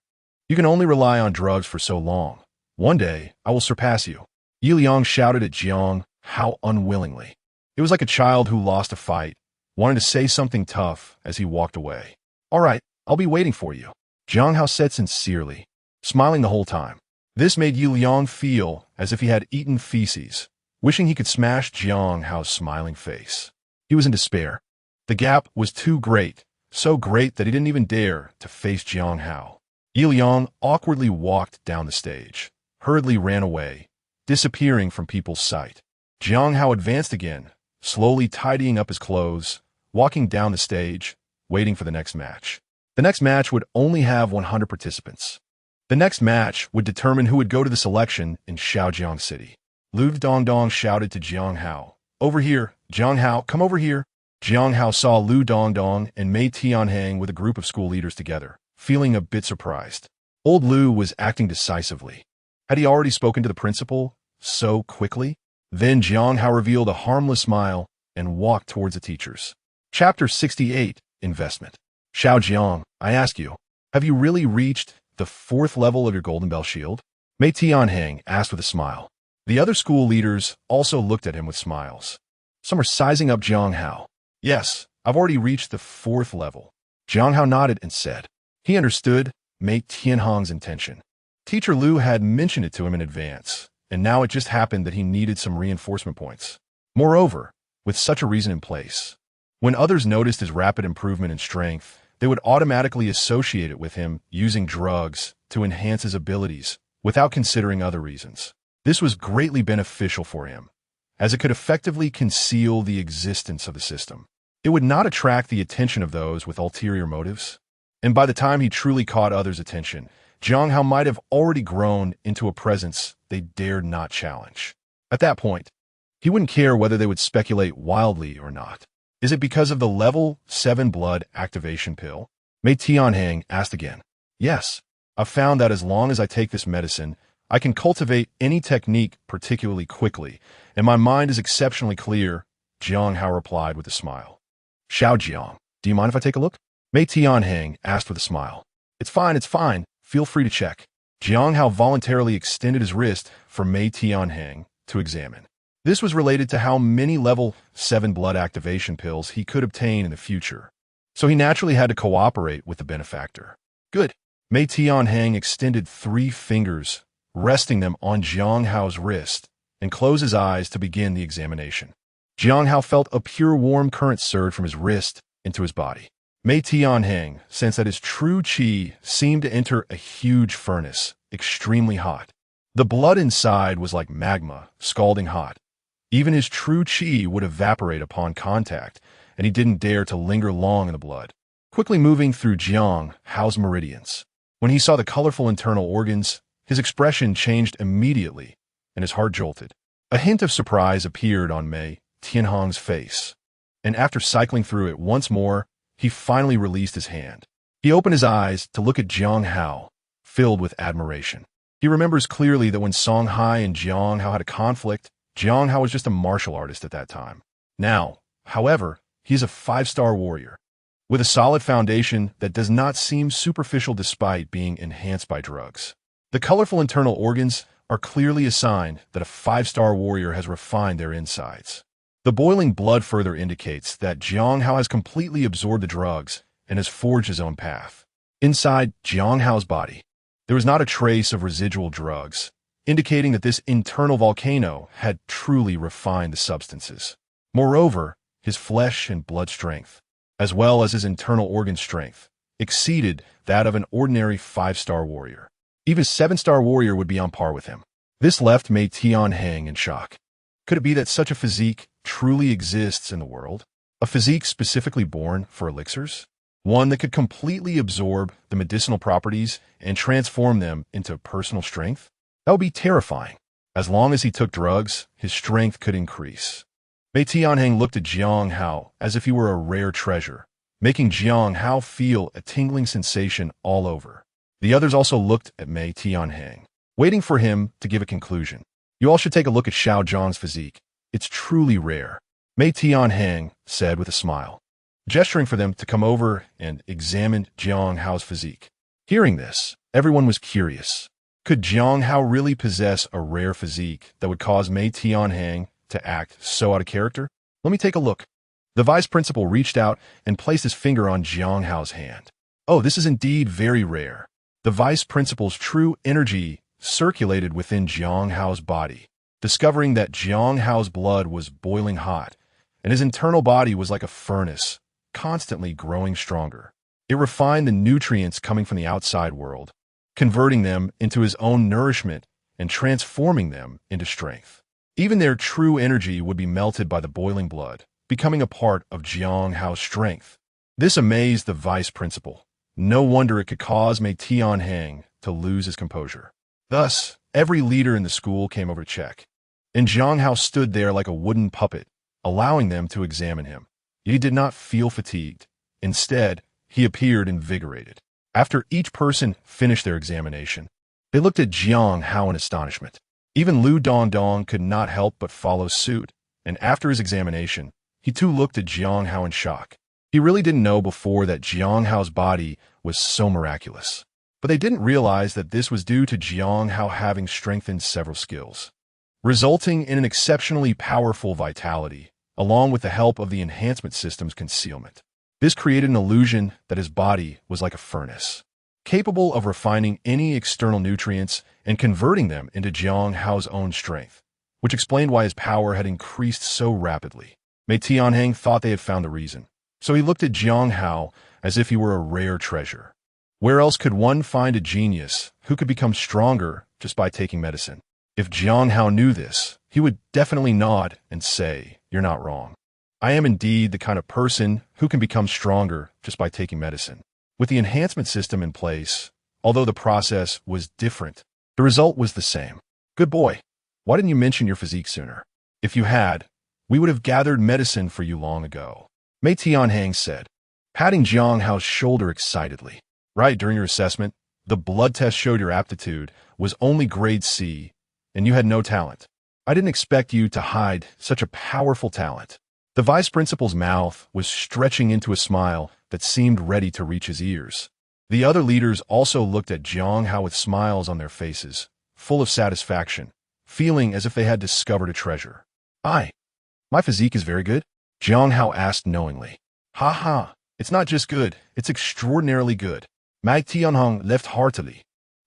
"You can only rely on drugs for so long. One day, I will surpass you," Yi Liang shouted at Jiang Hao unwillingly. It was like a child who lost a fight, wanting to say something tough as he walked away. "All right, I'll be waiting for you," Jiang Hao said sincerely, smiling the whole time. This made Yi Liang feel as if he had eaten feces, wishing he could smash Jiang Hao's smiling face. He was in despair. The gap was too great, so great that he didn't even dare to face Jiang Hao. Yi Liang awkwardly walked down the stage, hurriedly ran away, disappearing from people's sight. Jiang Hao advanced again, slowly tidying up his clothes, walking down the stage, waiting for the next match. The next match would only have 100 participants. The next match would determine who would go to the selection in Hengyang City. Lu Dongdong shouted to Jiang Hao, "Over here, Jiang Hao, come over here." Jiang Hao saw Lu Dongdong and Mei Tianhang with a group of school leaders together, feeling a bit surprised. Old Lu was acting decisively. Had he already spoken to the principal so quickly? Then Jiang Hao revealed a harmless smile and walked towards the teachers. Chapter 68, Investment. Xiao Jiang, I ask you, have you really reached the 4th level of your Golden Bell Shield? Mei Tianhang asked with a smile. The other school leaders also looked at him with smiles. Some were sizing up Jiang Hao. Yes, I've already reached the 4th level. Jiang Hao nodded and said. He understood Mei Tianhang's intention. Teacher Lu had mentioned it to him in advance, and now it just happened that he needed some reinforcement points. Moreover, with such a reason in place, when others noticed his rapid improvement in strength, they would automatically associate it with him using drugs to enhance his abilities without considering other reasons. This was greatly beneficial for him, as it could effectively conceal the existence of the system. It would not attract the attention of those with ulterior motives, and by the time he truly caught others' attention, Jiang Hao might have already grown into a presence they dared not challenge. At that point, he wouldn't care whether they would speculate wildly or not. Is it because of the level 7 blood activation pill? Mei Tianhang asked again. Yes, I've found that as long as I take this medicine, I can cultivate any technique particularly quickly, and my mind is exceptionally clear, Jiang Hao replied with a smile. Xiao Jiang, do you mind if I take a look? Mei Tianhang asked with a smile. It's fine. Feel free to check. Jiang Hao voluntarily extended his wrist for Mei Tianhang to examine. This was related to how many level 7 blood activation pills he could obtain in the future, so he naturally had to cooperate with the benefactor. Good. Mei Tianhang extended 3 fingers, resting them on Jiang Hao's wrist, and closed his eyes to begin the examination. Jiang Hao felt a pure warm current surge from his wrist into his body. Mei Tianhang sensed that his true qi seemed to enter a huge furnace, extremely hot. The blood inside was like magma, scalding hot. Even his true qi would evaporate upon contact, and he didn't dare to linger long in the blood. Quickly moving through Jiang Hao's meridians. When he saw the colorful internal organs, his expression changed immediately, and his heart jolted. A hint of surprise appeared on Mei Tianhang's face, and after cycling through it once more, he finally released his hand. He opened his eyes to look at Jiang Hao, filled with admiration. He remembers clearly that when Songhai and Jiang Hao had a conflict, Jiang Hao was just a martial artist at that time. Now, however, he is a 5-star warrior, with a solid foundation that does not seem superficial despite being enhanced by drugs. The colorful internal organs are clearly a sign that a 5-star warrior has refined their insides. The boiling blood further indicates that Jiang Hao has completely absorbed the drugs and has forged his own path. Inside Jiang Hao's body, there was not a trace of residual drugs, indicating that this internal volcano had truly refined the substances. Moreover, his flesh and blood strength, as well as his internal organ strength, exceeded that of an ordinary 5-star warrior. Even a 7-star warrior would be on par with him. This left Mei Tianhang in shock. Could it be that such a physique truly exists in the world? A physique specifically born for elixirs? One that could completely absorb the medicinal properties and transform them into personal strength? That would be terrifying. As long as he took drugs, his strength could increase. Mei Tianhang looked at Jiang Hao as if he were a rare treasure, making Jiang Hao feel a tingling sensation all over. The others also looked at Mei Tianhang, waiting for him to give a conclusion. You all should take a look at Xiao Zhang's physique. It's truly rare, Mei Tianhang said with a smile, gesturing for them to come over and examine Jiang Hao's physique. Hearing this, everyone was curious. Could Jiang Hao really possess a rare physique that would cause Mei Tianhang to act so out of character? Let me take a look. The vice principal reached out and placed his finger on Jiang Hao's hand. Oh, this is indeed very rare. The vice principal's true energy circulated within Jiang Hao's body, discovering that Jiang Hao's blood was boiling hot, and his internal body was like a furnace, constantly growing stronger. It refined the nutrients coming from the outside world, converting them into his own nourishment and transforming them into strength. Even their true energy would be melted by the boiling blood, becoming a part of Jiang Hao's strength. This amazed the vice principal. No wonder it could cause Mei Tianhang to lose his composure. Thus, every leader in the school came over to check, and Jiang Hao stood there like a wooden puppet, allowing them to examine him. Yet he did not feel fatigued. Instead, he appeared invigorated. After each person finished their examination, they looked at Jiang Hao in astonishment. Even Lu Dongdong could not help but follow suit, and after his examination, he too looked at Jiang Hao in shock. He really didn't know before that Jiang Hao's body was so miraculous. But they didn't realize that this was due to Jiang Hao having strengthened several skills, resulting in an exceptionally powerful vitality, along with the help of the enhancement system's concealment. This created an illusion that his body was like a furnace, capable of refining any external nutrients and converting them into Jiang Hao's own strength, which explained why his power had increased so rapidly. Mei Tianheng thought they had found the reason, so he looked at Jiang Hao as if he were a rare treasure. Where else could one find a genius who could become stronger just by taking medicine? If Jiang Hao knew this, he would definitely nod and say, "You're not wrong. I am indeed the kind of person who can become stronger just by taking medicine." With the enhancement system in place, although the process was different, the result was the same. Good boy. Why didn't you mention your physique sooner? If you had, we would have gathered medicine for you long ago, Mei Tianheng said, patting Jiang Hao's shoulder excitedly. Right, during your assessment, the blood test showed your aptitude was only grade C, and you had no talent. I didn't expect you to hide such a powerful talent. The vice principal's mouth was stretching into a smile that seemed ready to reach his ears. The other leaders also looked at Jiang Hao with smiles on their faces, full of satisfaction, feeling as if they had discovered a treasure. My physique is very good? Jiang Hao asked knowingly. Ha ha, it's not just good, it's extraordinarily good. Mei Tianheng laughed heartily.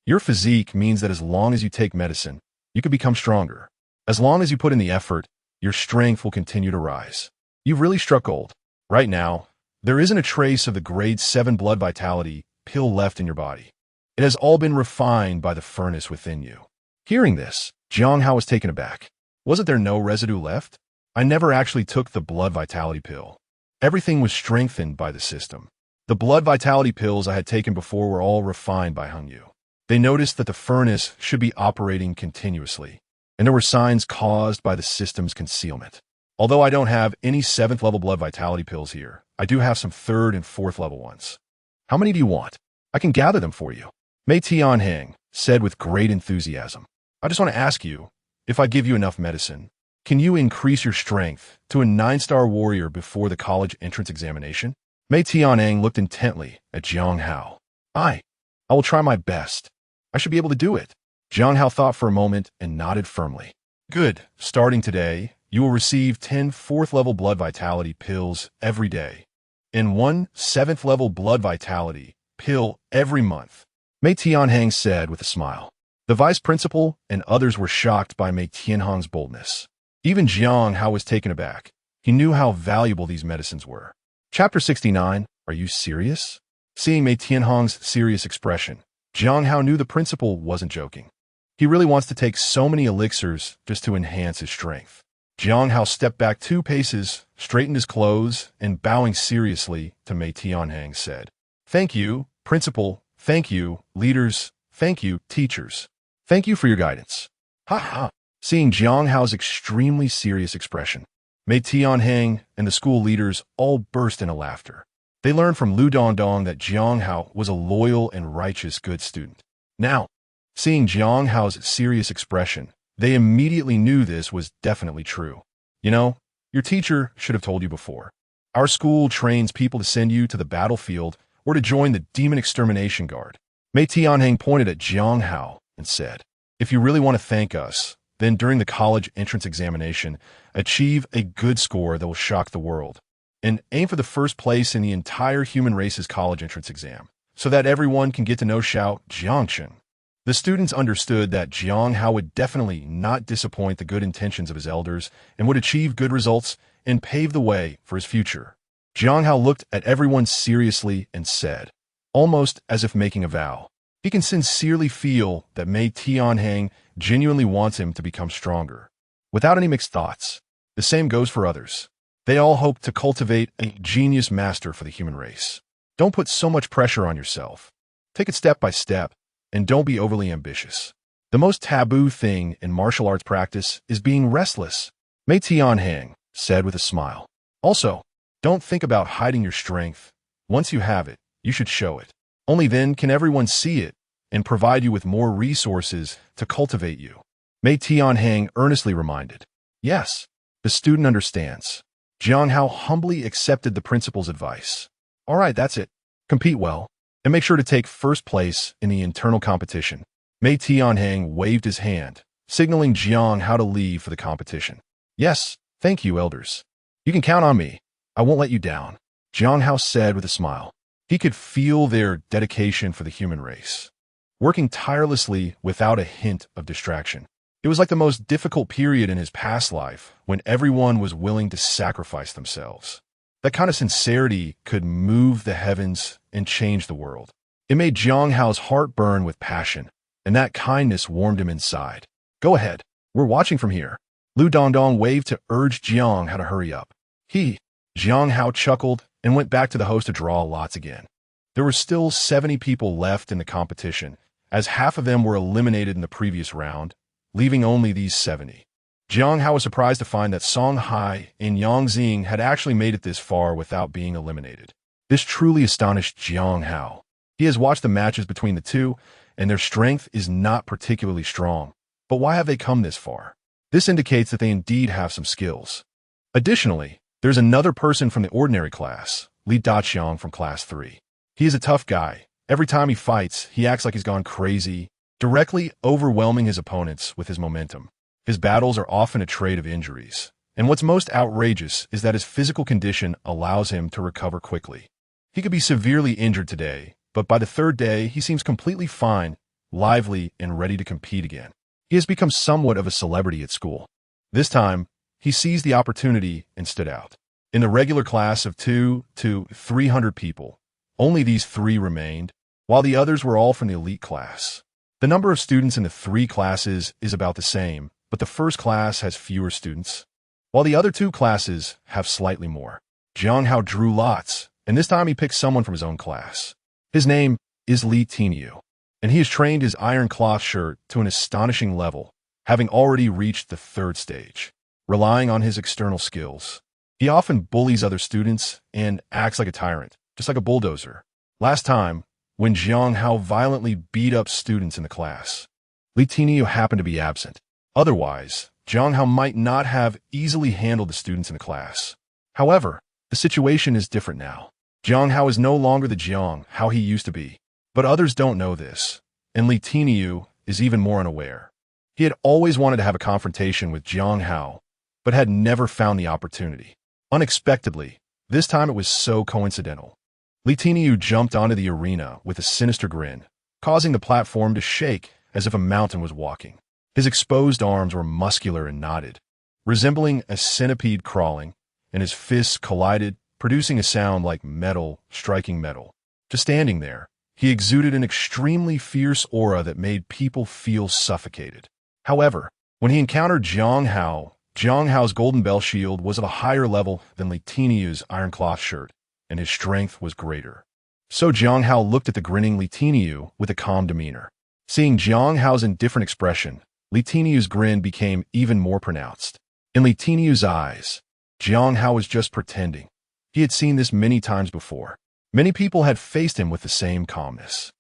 Your physique means that as long as you take medicine, you can become stronger. As long as you put in the effort, your strength will continue to rise. You've really struck gold. Right now, there isn't a trace of the grade 7 blood vitality pill left in your body. It has all been refined by the furnace within you. Hearing this, Jiang Hao was taken aback. Wasn't there no residue left? I never actually took the blood vitality pill. Everything was strengthened by the system. The blood vitality pills I had taken before were all refined by Hengyu. They noticed that the furnace should be operating continuously, and there were signs caused by the system's concealment. Although I don't have any 7th level blood vitality pills here, I do have some 3rd and 4th level ones. How many do you want? I can gather them for you, Mei Tianheng said with great enthusiasm. I just want to ask you, if I give you enough medicine, can you increase your strength to a 9-star warrior before the college entrance examination? Mei Tianheng looked intently at Jiang Hao. I will try my best. I should be able to do it. Jiang Hao thought for a moment and nodded firmly. Good. Starting today, you will receive 10 4th level blood vitality pills every day, and 1 7th level blood vitality pill every month, Mei Tianheng said with a smile. The vice principal and others were shocked by Mei Tianheng's boldness. Even Jiang Hao was taken aback. He knew how valuable these medicines were. Chapter 69, Are You Serious? Seeing Mei Tianheng's serious expression, Jiang Hao knew the principal wasn't joking. He really wants to take so many elixirs just to enhance his strength. Jiang Hao stepped back 2 paces, straightened his clothes, and bowing seriously to Mei Tianheng said, "Thank you, principal. Thank you, leaders. Thank you, teachers. Thank you for your guidance." Ha ha. Seeing Jiang Hao's extremely serious expression, Mei Tianheng and the school leaders all burst into laughter. They learned from Lu Dongdong that Jiang Hao was a loyal and righteous good student. Now, seeing Jiang Hao's serious expression, they immediately knew this was definitely true. You know, your teacher should have told you before. Our school trains people to send you to the battlefield or to join the Demon Extermination Guard. Mei Tianheng pointed at Jiang Hao and said, "If you really want to thank us, then during the college entrance examination, achieve a good score that will shock the world, and aim for the first place in the entire human race's college entrance exam, so that everyone can get to know shout Jiangchen." The students understood that Jiang Hao would definitely not disappoint the good intentions of his elders and would achieve good results and pave the way for his future. Jiang Hao looked at everyone seriously and said, almost as if making a vow, he can sincerely feel that Mei Tianheng genuinely wants him to become stronger. Without any mixed thoughts, the same goes for others. They all hope to cultivate a genius master for the human race. Don't put so much pressure on yourself. Take it step by step, and don't be overly ambitious. The most taboo thing in martial arts practice is being restless, Mei Tianheng said with a smile. Also, don't think about hiding your strength. Once you have it, you should show it. Only then can everyone see it and provide you with more resources to cultivate you. Mei Tianheng earnestly reminded. Yes, the student understands. Jiang Hao humbly accepted the principal's advice. All right, that's it. Compete well, and make sure to take first place in the internal competition. Mei Tianheng waved his hand, signaling Jiang Hao to leave for the competition. Yes, thank you, elders. You can count on me. I won't let you down, Jiang Hao said with a smile. He could feel their dedication for the human race, working tirelessly without a hint of distraction. It was like the most difficult period in his past life when everyone was willing to sacrifice themselves. That kind of sincerity could move the heavens and change the world. It made Jiang Hao's heart burn with passion, and that kindness warmed him inside. Go ahead. We're watching from here. Lu Dongdong waved to urge Jiang Hao to hurry up. Jiang Hao chuckled and went back to the host to draw lots again. There were still 70 people left in the competition, as half of them were eliminated in the previous round, leaving only these 70. Jiang Hao was surprised to find that Song Hai and Yang Xing had actually made it this far without being eliminated. This truly astonished Jiang Hao. He has watched the matches between the two, and their strength is not particularly strong. But why have they come this far? This indicates that they indeed have some skills. Additionally, there's another person from the ordinary class, Li Daqiang from class 3. He is a tough guy. Every time he fights, he acts like he's gone crazy, directly overwhelming his opponents with his momentum. His battles are often a trade of injuries, and what's most outrageous is that his physical condition allows him to recover quickly. He could be severely injured today, but by the third day, he seems completely fine, lively, and ready to compete again. He has become somewhat of a celebrity at school. This time, he seized the opportunity and stood out. In the regular class of 200 to 300 people, only these 3 remained, while the others were all from the elite class. The number of students in the 3 classes is about the same, but the first class has fewer students, while the other 2 classes have slightly more. Jiang Hao drew lots, and this time he picked someone from his own class. His name is Li Tiniu, and he has trained his iron cloth shirt to an astonishing level, having already reached the 3rd stage. Relying on his external skills, he often bullies other students and acts like a tyrant, just like a bulldozer. Last time, when Jiang Hao violently beat up students in the class, Li Tiniu happened to be absent. Otherwise, Jiang Hao might not have easily handled the students in the class. However, the situation is different now. Jiang Hao is no longer the Jiang Hao he used to be, but others don't know this, and Li Tiniu is even more unaware. He had always wanted to have a confrontation with Jiang Hao, but had never found the opportunity. Unexpectedly, this time it was so coincidental. Li Tiniu jumped onto the arena with a sinister grin, causing the platform to shake as if a mountain was walking. His exposed arms were muscular and knotted, resembling a centipede crawling, and his fists collided, producing a sound like metal striking metal. Just standing there, he exuded an extremely fierce aura that made people feel suffocated. However, when he encountered Jiang Hao's golden bell shield was of a higher level than Li Tiniu's iron cloth shirt, and his strength was greater. So Jiang Hao looked at the grinning Li Tiniu with a calm demeanor. Seeing Jiang Hao's indifferent expression, Li Tiniu's grin became even more pronounced. In Li Tiniu's eyes, Jiang Hao was just pretending. He had seen this many times before. Many people had faced him with the same calmness,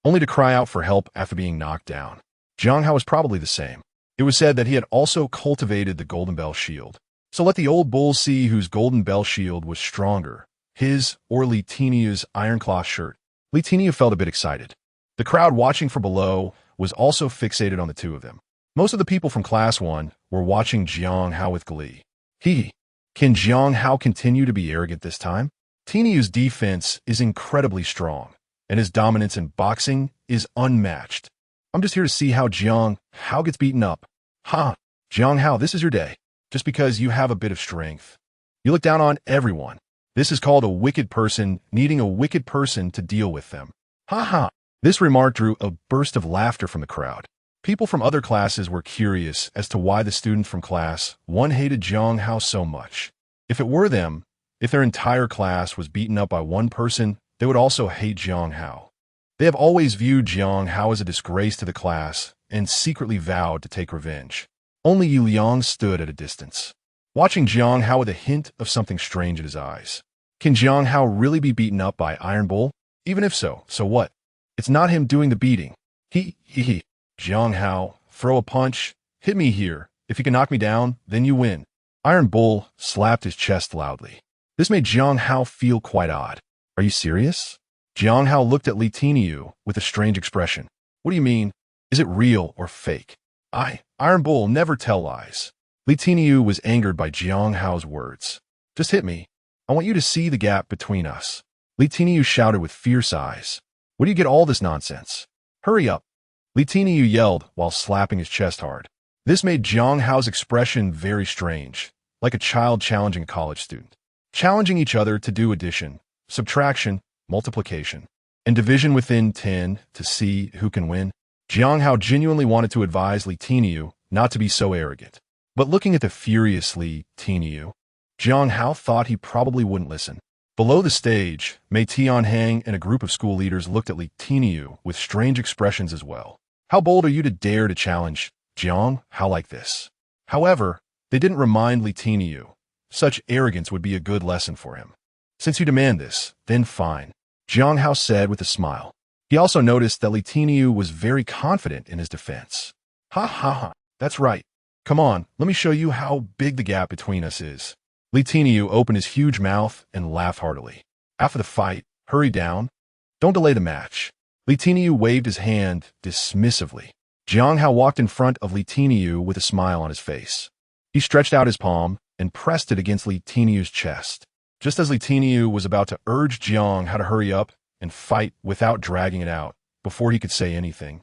only to cry out for help after being knocked down. Jiang Hao was probably the same. It was said that he had also cultivated the golden bell shield. So let the old bull see whose golden bell shield was stronger, his or Li Tiniu's iron cloth shirt. Li Tiniu felt a bit excited. The crowd watching from below was also fixated on the two of them. Most of the people from Class 1 were watching Jiang Hao with glee. Can Jiang Hao continue to be arrogant this time? Tiniu's defense is incredibly strong, and his dominance in boxing is unmatched. I'm just here to see how Jiang Hao gets beaten up. Jiang Hao, this is your day. Just because you have a bit of strength, you look down on everyone. This is called a wicked person needing a wicked person to deal with them. This remark drew a burst of laughter from the crowd. People from other classes were curious as to why the student from Class 1 hated Jiang Hao so much. If it were them, if their entire class was beaten up by one person, they would also hate Jiang Hao. They have always viewed Jiang Hao as a disgrace to the class and secretly vowed to take revenge. Only Yu Liang stood at a distance, watching Jiang Hao with a hint of something strange in his eyes. Can Jiang Hao really be beaten up by Iron Bull? Even if so, so what? It's not him doing the beating. He. Jiang Hao, throw a punch. Hit me here. If you can knock me down, then you win. Iron Bull slapped his chest loudly. This made Jiang Hao feel quite odd. Are you serious? Jiang Hao looked at Li Tiniu with a strange expression. What do you mean? Is it real or fake? Iron Bull never tell lies. Li Tiniu was angered by Jiang Hao's words. Just hit me. I want you to see the gap between us. Li Tiniu shouted with fierce eyes. Where do you get all this nonsense? Hurry up. Li Tiniu yelled while slapping his chest hard. This made Jiang Hao's expression very strange, like a child challenging a college student. Challenging each other to do addition, subtraction, multiplication, and division within 10 to see who can win. Jiang Hao genuinely wanted to advise Li Tiniu not to be so arrogant. But looking at the furious Li Tiniu, Jiang Hao thought he probably wouldn't listen. Below the stage, Mei Tianhang and a group of school leaders looked at Li Tiniu with strange expressions as well. How bold are you to dare to challenge Jiang Hao like this? However, they didn't remind Li Tiniu. Such arrogance would be a good lesson for him. Since you demand this, then fine, Jiang Hao said with a smile. He also noticed that Li Tiniu was very confident in his defense. Ha, that's right. Come on, let me show you how big the gap between us is. Li Tiniu opened his huge mouth and laughed heartily. After the fight, hurry down. Don't delay the match. Li Tiniu waved his hand dismissively. Jiang Hao walked in front of Li Tiniu with a smile on his face. He stretched out his palm and pressed it against Li Tiniu's chest. Just as Li Tiniu was about to urge Jiang Hao to hurry up and fight without dragging it out before he could say anything,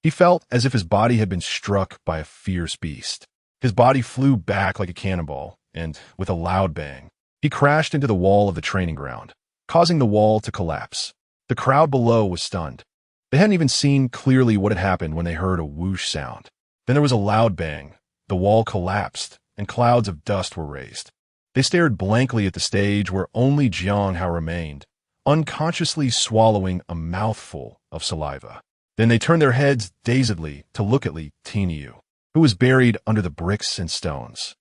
he felt as if his body had been struck by a fierce beast. His body flew back like a cannonball, and, with a loud bang, he crashed into the wall of the training ground, causing the wall to collapse. The crowd below was stunned. They hadn't even seen clearly what had happened when they heard a whoosh sound. Then there was a loud bang. The wall collapsed, and clouds of dust were raised. They stared blankly at the stage where only Jiang Hao remained, unconsciously swallowing a mouthful of saliva. Then they turned their heads dazedly to look at Li Tiniu, who was buried under the bricks and stones.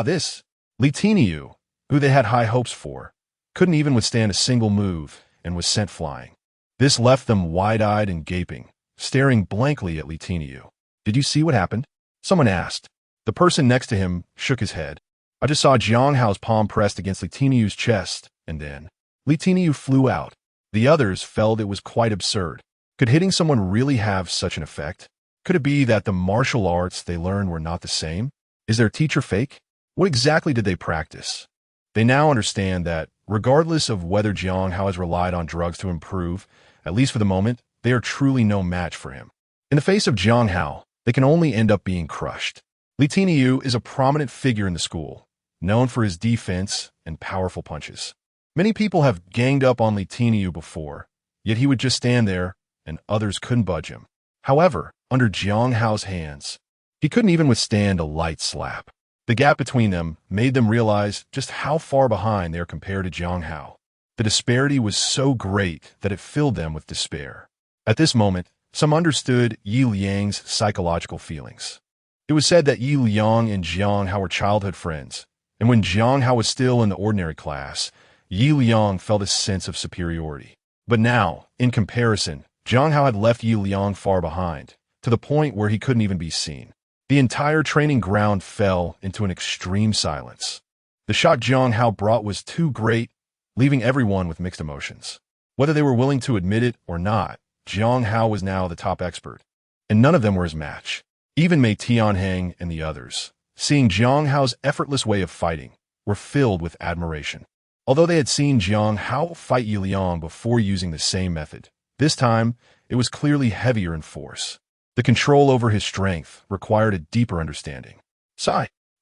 This Li Tiniu, who they had high hopes for, couldn't even withstand a single move and was sent flying. This left them wide-eyed and gaping, staring blankly at Li Tiniu. Did you see what happened? Someone asked. The person next to him shook his head. I just saw Jiang Hao's palm pressed against Li Tiniu's chest, and then Li Tiniu flew out. The others felt it was quite absurd. Could hitting someone really have such an effect? Could it be that the martial arts they learned were not the same? Is their teacher fake? What exactly did they practice? They now understand that, regardless of whether Jiang Hao has relied on drugs to improve, at least for the moment, they are truly no match for him. In the face of Jiang Hao, they can only end up being crushed. Li Tiniu is a prominent figure in the school, known for his defense and powerful punches. Many people have ganged up on Li Tiniu before, yet he would just stand there, and others couldn't budge him. However, under Jiang Hao's hands, he couldn't even withstand a light slap. The gap between them made them realize just how far behind they are compared to Jiang Hao. The disparity was so great that it filled them with despair. At this moment, some understood Yi Liang's psychological feelings. It was said that Yi Liang and Jiang Hao were childhood friends, and when Jiang Hao was still in the ordinary class, Yi Liang felt a sense of superiority. But now, in comparison, Jiang Hao had left Yi Liang far behind, to the point where he couldn't even be seen. The entire training ground fell into an extreme silence. The shock Jiang Hao brought was too great, leaving everyone with mixed emotions. Whether they were willing to admit it or not, Jiang Hao was now the top expert, and none of them were his match. Even Mei Tianhang and the others, seeing Jiang Hao's effortless way of fighting, were filled with admiration. Although they had seen Jiang Hao fight Yi Liang before using the same method, this time it was clearly heavier in force. The control over his strength required a deeper understanding.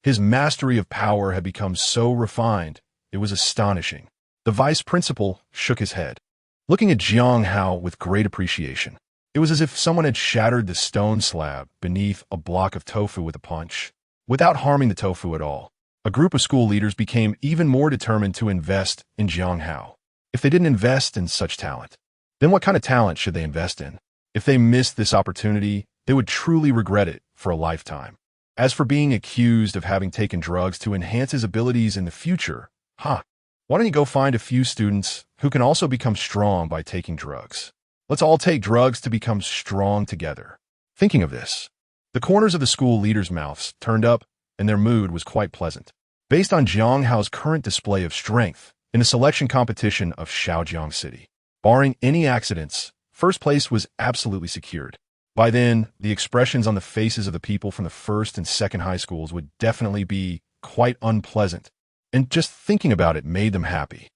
His mastery of power had become so refined, it was astonishing. The vice principal shook his head, looking at Jiang Hao with great appreciation. It was as if someone had shattered the stone slab beneath a block of tofu with a punch, without harming the tofu at all. A group of school leaders became even more determined to invest in Jiang Hao. If they didn't invest in such talent, then what kind of talent should they invest in? If they missed this opportunity, they would truly regret it for a lifetime. As for being accused of having taken drugs to enhance his abilities in the future, why don't you go find a few students who can also become strong by taking drugs? Let's all take drugs to become strong together. Thinking of this, the corners of the school leaders' mouths turned up, and their mood was quite pleasant. Based on Jiang Hao's current display of strength in the selection competition of Hengyang City, barring any accidents, first place was absolutely secured. By then, the expressions on the faces of the people from the first and second high schools would definitely be quite unpleasant, and just thinking about it made them happy.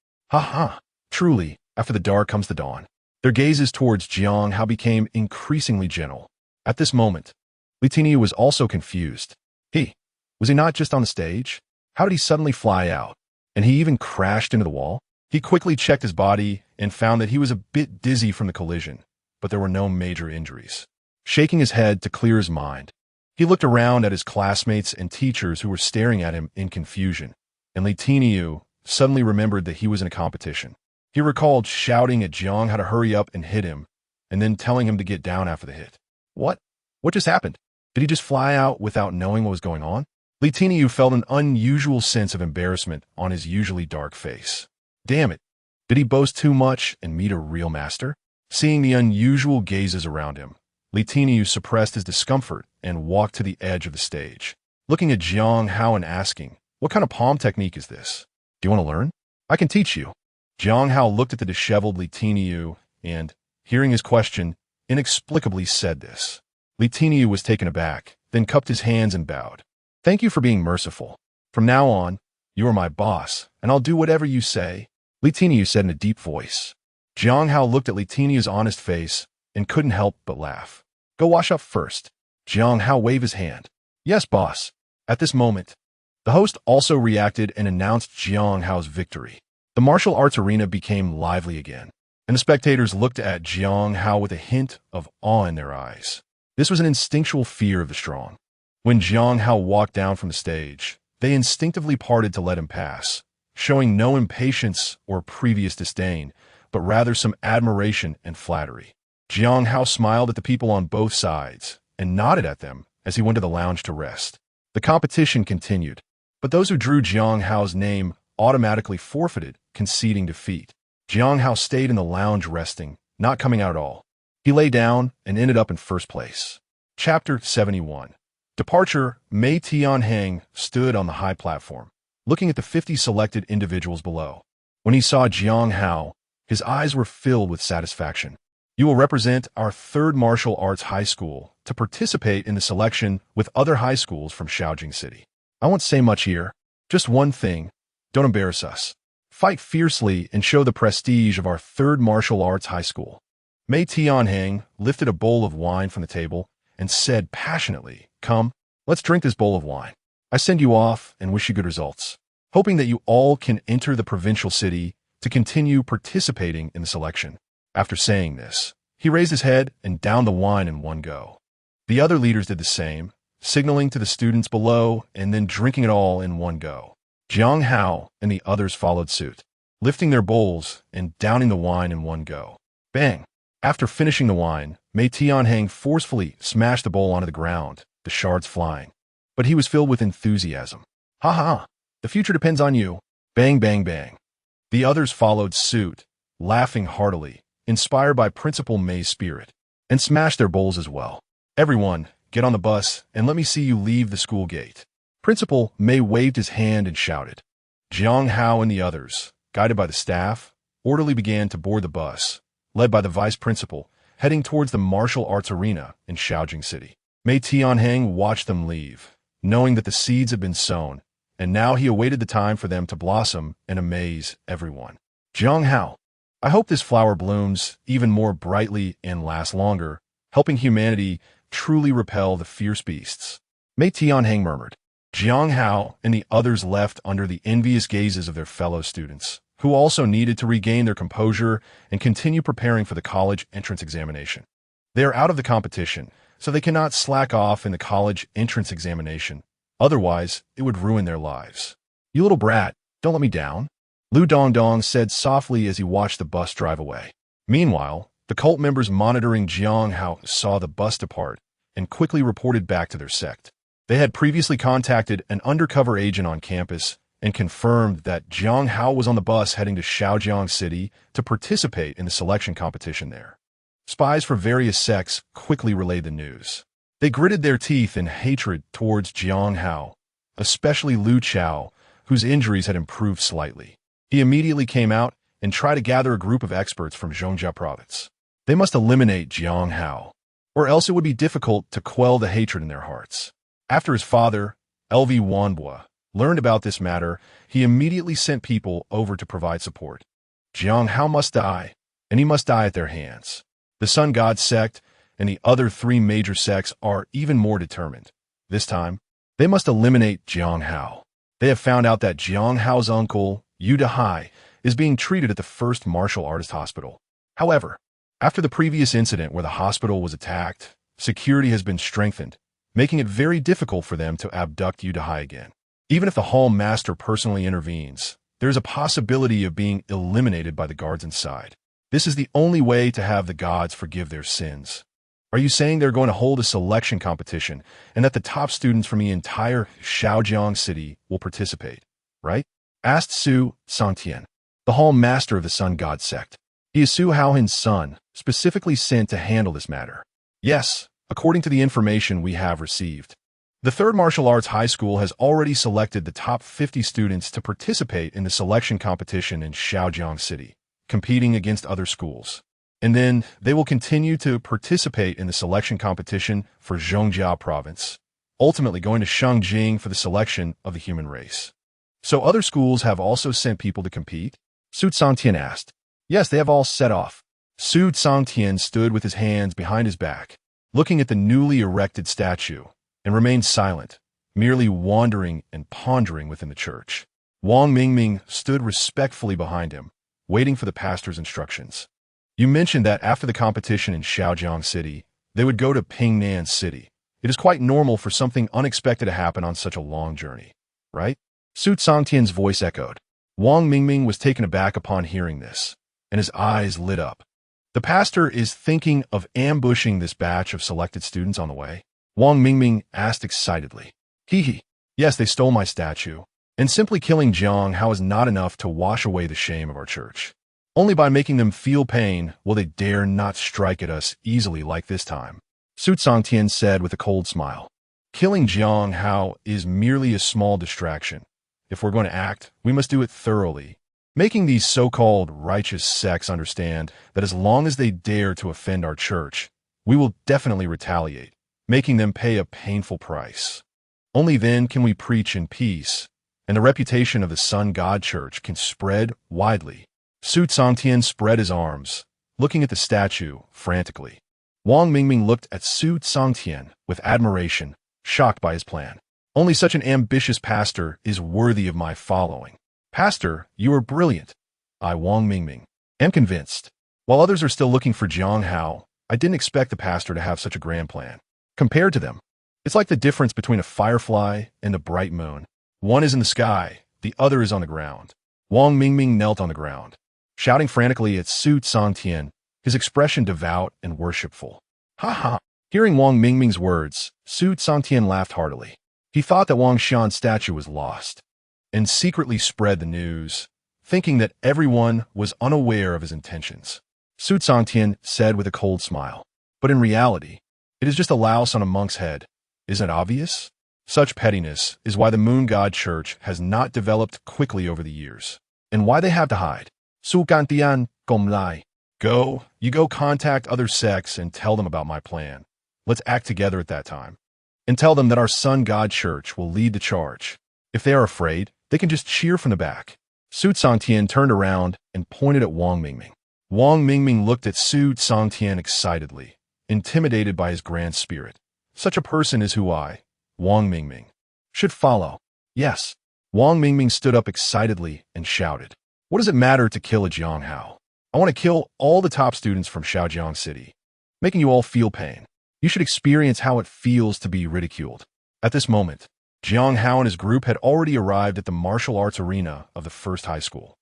Truly, after the dark comes the dawn. Their gazes towards Jiang Hao became increasingly gentle. At this moment, Li was also confused. Was he not just on the stage? How did he suddenly fly out? And he even crashed into the wall? He quickly checked his body and found that he was a bit dizzy from the collision, but there were no major injuries. Shaking his head to clear his mind, he looked around at his classmates and teachers who were staring at him in confusion, and Li suddenly remembered that he was in a competition. He recalled shouting at Jiang Hao to hurry up and hit him, and then telling him to get down after the hit. What just happened? Did he just fly out without knowing what was going on? Li felt an unusual sense of embarrassment on his usually dark face. Damn it, did he boast too much and meet a real master? Seeing the unusual gazes around him, Li suppressed his discomfort and walked to the edge of the stage, looking at Jiang Hao and asking, "What kind of palm technique is this? Do you want to learn? I can teach you." Jiang Hao looked at the disheveled Li and, hearing his question, inexplicably said this. Li was taken aback, then cupped his hands and bowed. "Thank you for being merciful. From now on, you are my boss, and I'll do whatever you say," Li said in a deep voice. Jiang Hao looked at Li honest face and couldn't help but laugh. "Go wash up first." Jiang Hao waved his hand. "Yes, boss." At this moment, the host also reacted and announced Jiang Hao's victory. The martial arts arena became lively again, and the spectators looked at Jiang Hao with a hint of awe in their eyes. This was an instinctual fear of the strong. When Jiang Hao walked down from the stage, they instinctively parted to let him pass, showing no impatience or previous disdain, but rather some admiration and flattery. Jiang Hao smiled at the people on both sides and nodded at them as he went to the lounge to rest. The competition continued, but those who drew Jiang Hao's name automatically forfeited, conceding defeat. Jiang Hao stayed in the lounge resting, not coming out at all. He lay down and ended up in first place. Chapter 71. Departure. Mei Tianheng stood on the high platform, looking at the 50 selected individuals below. When he saw Jiang Hao, his eyes were filled with satisfaction. "You will represent our third martial arts high school to participate in the selection with other high schools from Hengyang City. I won't say much here. Just one thing. Don't embarrass us. Fight fiercely and show the prestige of our third martial arts high school." Mei Tianheng lifted a bowl of wine from the table and said passionately, "Come, let's drink this bowl of wine. I send you off and wish you good results, hoping that you all can enter the provincial city to continue participating in the selection." After saying this, he raised his head and downed the wine in one go. The other leaders did the same, signaling to the students below and then drinking it all in one go. Jiang Hao and the others followed suit, lifting their bowls and downing the wine in one go. Bang! After finishing the wine, Mei Tianheng forcefully smashed the bowl onto the ground, the shards flying. But he was filled with enthusiasm. "Ha! The future depends on you." Bang, bang, bang. The others followed suit, laughing heartily, inspired by Principal Mei's spirit, and smashed their bowls as well. "Everyone, get on the bus and let me see you leave the school gate." Principal Mei waved his hand and shouted. Jiang Hao and the others, guided by the staff, orderly began to board the bus, led by the vice principal, heading towards the martial arts arena in Hengyang City. Mei Tianheng watched them leave, knowing that the seeds had been sown, and now he awaited the time for them to blossom and amaze everyone. "Jiang Hao, I hope this flower blooms even more brightly and lasts longer, helping humanity truly repel the fierce beasts," Mei Tianheng murmured. Jiang Hao and the others left under the envious gazes of their fellow students, who also needed to regain their composure and continue preparing for the college entrance examination. They are out of the competition, so they cannot slack off in the college entrance examination. Otherwise, it would ruin their lives. "You little brat, don't let me down," Lu Dongdong said softly as he watched the bus drive away. Meanwhile, The cult members monitoring Jiang Hao saw the bus depart and quickly reported back to their sect. They had previously contacted an undercover agent on campus and confirmed that Jiang Hao was on the bus heading to Hengyang City to participate in the selection competition there. Spies for various sects quickly relayed the news. They gritted their teeth in hatred towards Jiang Hao, especially Lu Chao, whose injuries had improved slightly. He immediately came out and tried to gather a group of experts from Zhongzhou province. They must eliminate Jiang Hao, or else it would be difficult to quell the hatred in their hearts. After his father, Lv Wanbua, learned about this matter, he immediately sent people over to provide support. Jiang Hao must die, and he must die at their hands. The Sun God sect and the other three major sects are even more determined. This time, they must eliminate Jiang Hao. They have found out that Jiang Hao's uncle, Yu Dahai, is being treated at the first martial artist hospital. However, after the previous incident where the hospital was attacked, security has been strengthened, making it very difficult for them to abduct Yu Dahai again. Even if the hall master personally intervenes, there is a possibility of being eliminated by the guards inside. This is the only way to have the gods forgive their sins. Are you saying they're going to hold a selection competition and that the top students from the entire Hengyang City will participate, right? Asked Su Sangtian, the hall master of the Sun God sect. He is Su Haohin's son, specifically sent to handle this matter. Yes, according to the information we have received. The third martial arts high school has already selected the top 50 students to participate in the selection competition in Hengyang City, competing against other schools. And then they will continue to participate in the selection competition for Zhongzhou province, ultimately going to Shangjing for the selection of the human race. So other schools have also sent people to compete? Su Sangtian asked. Yes, they have all set off. Su Sangtian stood with his hands behind his back, looking at the newly erected statue, and remained silent, merely wandering and pondering within the church. Wang Mingming stood respectfully behind him, waiting for the pastor's instructions. You mentioned that after the competition in Hengyang City, they would go to Pingnan City. It is quite normal for something unexpected to happen on such a long journey, right? Su Sangtian's voice echoed. Wang Mingming was taken aback upon hearing this, and his eyes lit up. The pastor is thinking of ambushing this batch of selected students on the way? Wang Mingming asked excitedly. Hee. Yes, they stole my statue, and simply killing Jiang Hao is not enough to wash away the shame of our church. Only by making them feel pain will they dare not strike at us easily like this time. Su Sangtian said with a cold smile. Killing Jiang Hao is merely a small distraction. If we're going to act, we must do it thoroughly, making these so-called righteous sects understand that as long as they dare to offend our church, we will definitely retaliate, making them pay a painful price. Only then can we preach in peace, and the reputation of the Sun God Church can spread widely. Su Sangtian spread his arms, looking at the statue frantically. Wang Mingming looked at Su Sangtian with admiration, shocked by his plan. Only such an ambitious pastor is worthy of my following. Pastor, you are brilliant. I, Wang Mingming, am convinced. While others are still looking for Jiang Hao, I didn't expect the pastor to have such a grand plan. Compared to them, it's like the difference between a firefly and the bright moon. One is in the sky, the other is on the ground. Wang Mingming knelt on the ground, shouting frantically at Su Sangtian, his expression devout and worshipful. Ha ha! Hearing Wang Mingming's words, Su Sangtian laughed heartily. He thought that Wang Xian's statue was lost, and secretly spread the news, thinking that everyone was unaware of his intentions. Su Sangtian said with a cold smile. But in reality, it is just a louse on a monk's head. Isn't it obvious? Such pettiness is why the Moon God Church has not developed quickly over the years, and why they have to hide. Su Gantian Gom Lai. You go contact other sects and tell them about my plan. Let's act together at that time. And tell them that our Sun God Church will lead the charge. If they are afraid, they can just cheer from the back. Su Sangtian turned around and pointed at Wang Mingming. Wang Mingming looked at Su Sangtian excitedly, intimidated by his grand spirit. Such a person is who I, Wang Mingming, should follow. Yes. Wang Mingming stood up excitedly and shouted. What does it matter to kill a Jiang Hao? I want to kill all the top students from Hengyang City, making you all feel pain. You should experience how it feels to be ridiculed. At this moment, Jiang Hao and his group had already arrived at the martial arts arena of the first high school.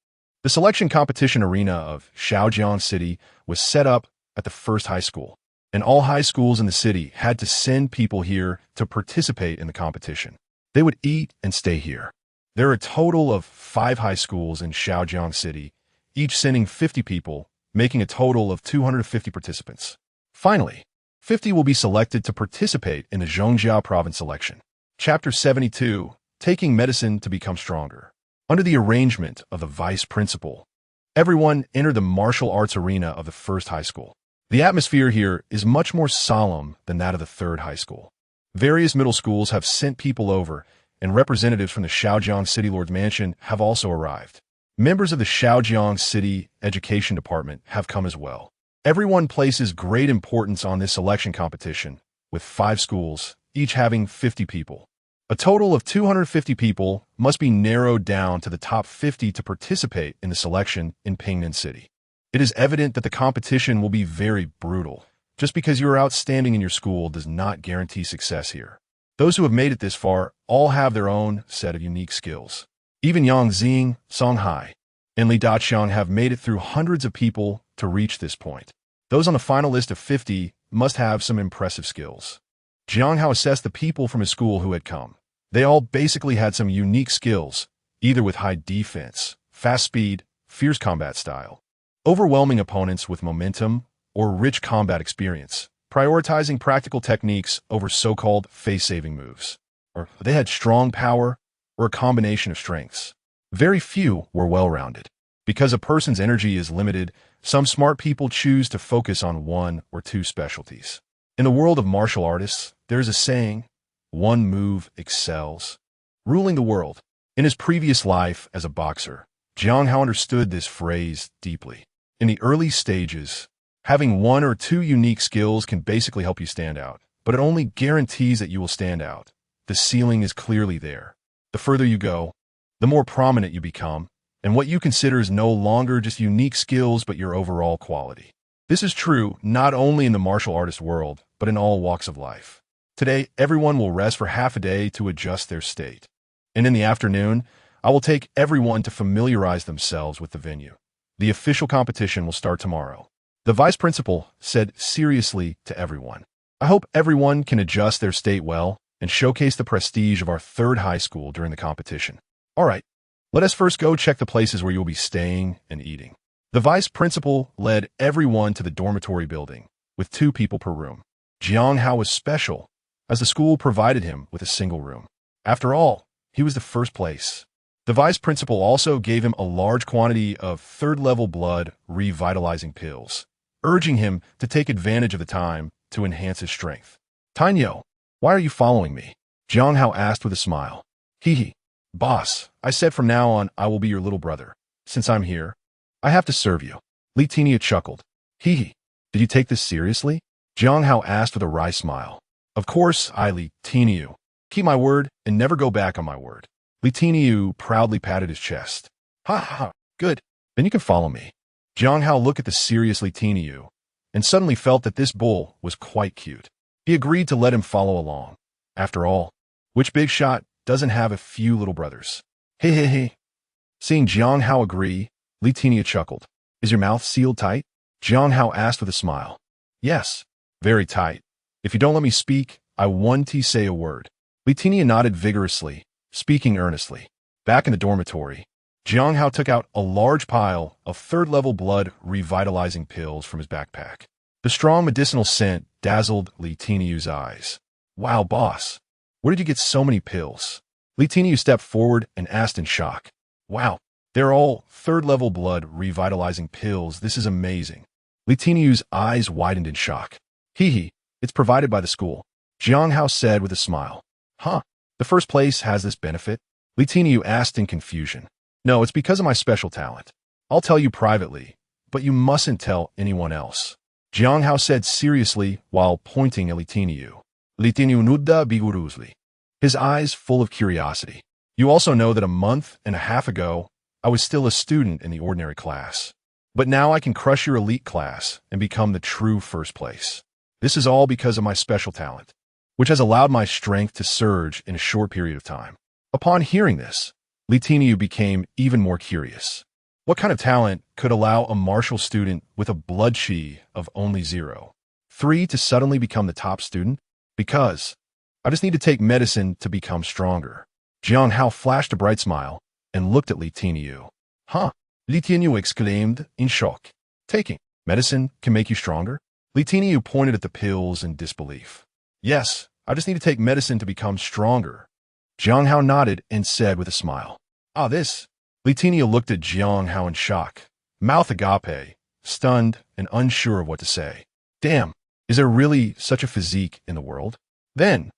The selection competition arena of Hengyang City was set up at the first high school, and all high schools in the city had to send people here to participate in the competition. They would eat and stay here. There are a total of 5 high schools in Hengyang City, each sending 50 people, making a total of 250 participants. Finally, 50 will be selected to participate in the Zhongjiao province election. Chapter 72, Taking Medicine to Become Stronger. Under the arrangement of the vice principal, everyone entered the martial arts arena of the first high school. The atmosphere here is much more solemn than that of the third high school. Various middle schools have sent people over, and representatives from the Hengyang City Lord's Mansion have also arrived. Members of the Hengyang City Education Department have come as well. Everyone places great importance on this selection competition, with 5 schools, each having 50 people. A total of 250 people must be narrowed down to the top 50 to participate in the selection in Pingnan City. It is evident that the competition will be very brutal. Just because you are outstanding in your school does not guarantee success here. Those who have made it this far all have their own set of unique skills. Even Yang Xing, Song Hai, and Li Daqiang have made it through hundreds of people to reach this point. Those on the final list of 50 must have some impressive skills. Jiang Hao assessed the people from his school who had come. They all basically had some unique skills, either with high defense, fast speed, fierce combat style, overwhelming opponents with momentum, or rich combat experience, prioritizing practical techniques over so-called face-saving moves. Or they had strong power, or a combination of strengths. Very few were well-rounded. Because a person's energy is limited, some smart people choose to focus on 1 or 2 specialties. In the world of martial artists, there is a saying, "One move excels." Ruling the world. In his previous life as a boxer, Jiang Hao understood this phrase deeply. In the early stages, having 1 or 2 unique skills can basically help you stand out, but it only guarantees that you will stand out. The ceiling is clearly there. The further you go, the more prominent you become, and what you consider is no longer just unique skills but your overall quality. This is true not only in the martial artist world, but in all walks of life. Today, everyone will rest for half a day to adjust their state. And in the afternoon, I will take everyone to familiarize themselves with the venue. The official competition will start tomorrow. The vice principal said seriously to everyone. I hope everyone can adjust their state well and showcase the prestige of our third high school during the competition. All right, let us first go check the places where you'll be staying and eating. The vice principal led everyone to the dormitory building, with 2 people per room. Jiang Hao was special, as the school provided him with a single room. After all, he was the first place. The vice principal also gave him a large quantity of third-level blood revitalizing pills, urging him to take advantage of the time to enhance his strength. Tainyo, why are you following me? Jiang Hao asked with a smile. Hee. Boss, I said from now on I will be your little brother. Since I'm here, I have to serve you. Li Tinia chuckled. Hee. Did you take this seriously? Jiang Hao asked with a wry smile. Of course, I Li Tinia. Keep my word and never go back on my word. Li Tinia proudly patted his chest. Ha ha, good. Then you can follow me. Jiang Hao looked at the serious Li Tinia and suddenly felt that this bull was quite cute. He agreed to let him follow along. After all, which big shot doesn't have a few little brothers? Hey. Seeing Jiang Hao agree, Li Tinia chuckled. Is your mouth sealed tight? Jiang Hao asked with a smile. Yes, very tight. If you don't let me speak, I won't say a word. Li Tinia nodded vigorously, speaking earnestly. Back in the dormitory, Jiang Hao took out a large pile of third-level blood revitalizing pills from his backpack. The strong medicinal scent dazzled Li Tinia's eyes. Wow, boss. Where did you get so many pills? Li Tinia stepped forward and asked in shock. Wow, they're all third-level blood revitalizing pills. This is amazing. Li Tinia's eyes widened in shock. Hee, it's provided by the school. Jiang Hao said with a smile. Huh, the first place has this benefit? Li Tinia asked in confusion. No, it's because of my special talent. I'll tell you privately, but you mustn't tell anyone else. Jiang Hao said seriously while pointing at Li Tinia. Li Tinia nudda vigorously, his eyes full of curiosity. You also know that a month and a half ago, I was still a student in the ordinary class. But now I can crush your elite class and become the true first place. This is all because of my special talent, which has allowed my strength to surge in a short period of time. Upon hearing this, Li Tinia became even more curious. What kind of talent could allow a martial student with a blood chi of only 0.3 to suddenly become the top student? Because I just need to take medicine to become stronger. Jiang Hao flashed a bright smile and looked at Li Tianyu. Huh? Li Tianyu exclaimed in shock. Taking medicine can make you stronger? Li Tianyu pointed at the pills in disbelief. Yes, I just need to take medicine to become stronger. Jiang Hao nodded and said with a smile. Ah, this. Li Tianyu looked at Jiang Hao in shock, mouth agape, stunned and unsure of what to say. Damn, is there really such a physique in the world? Then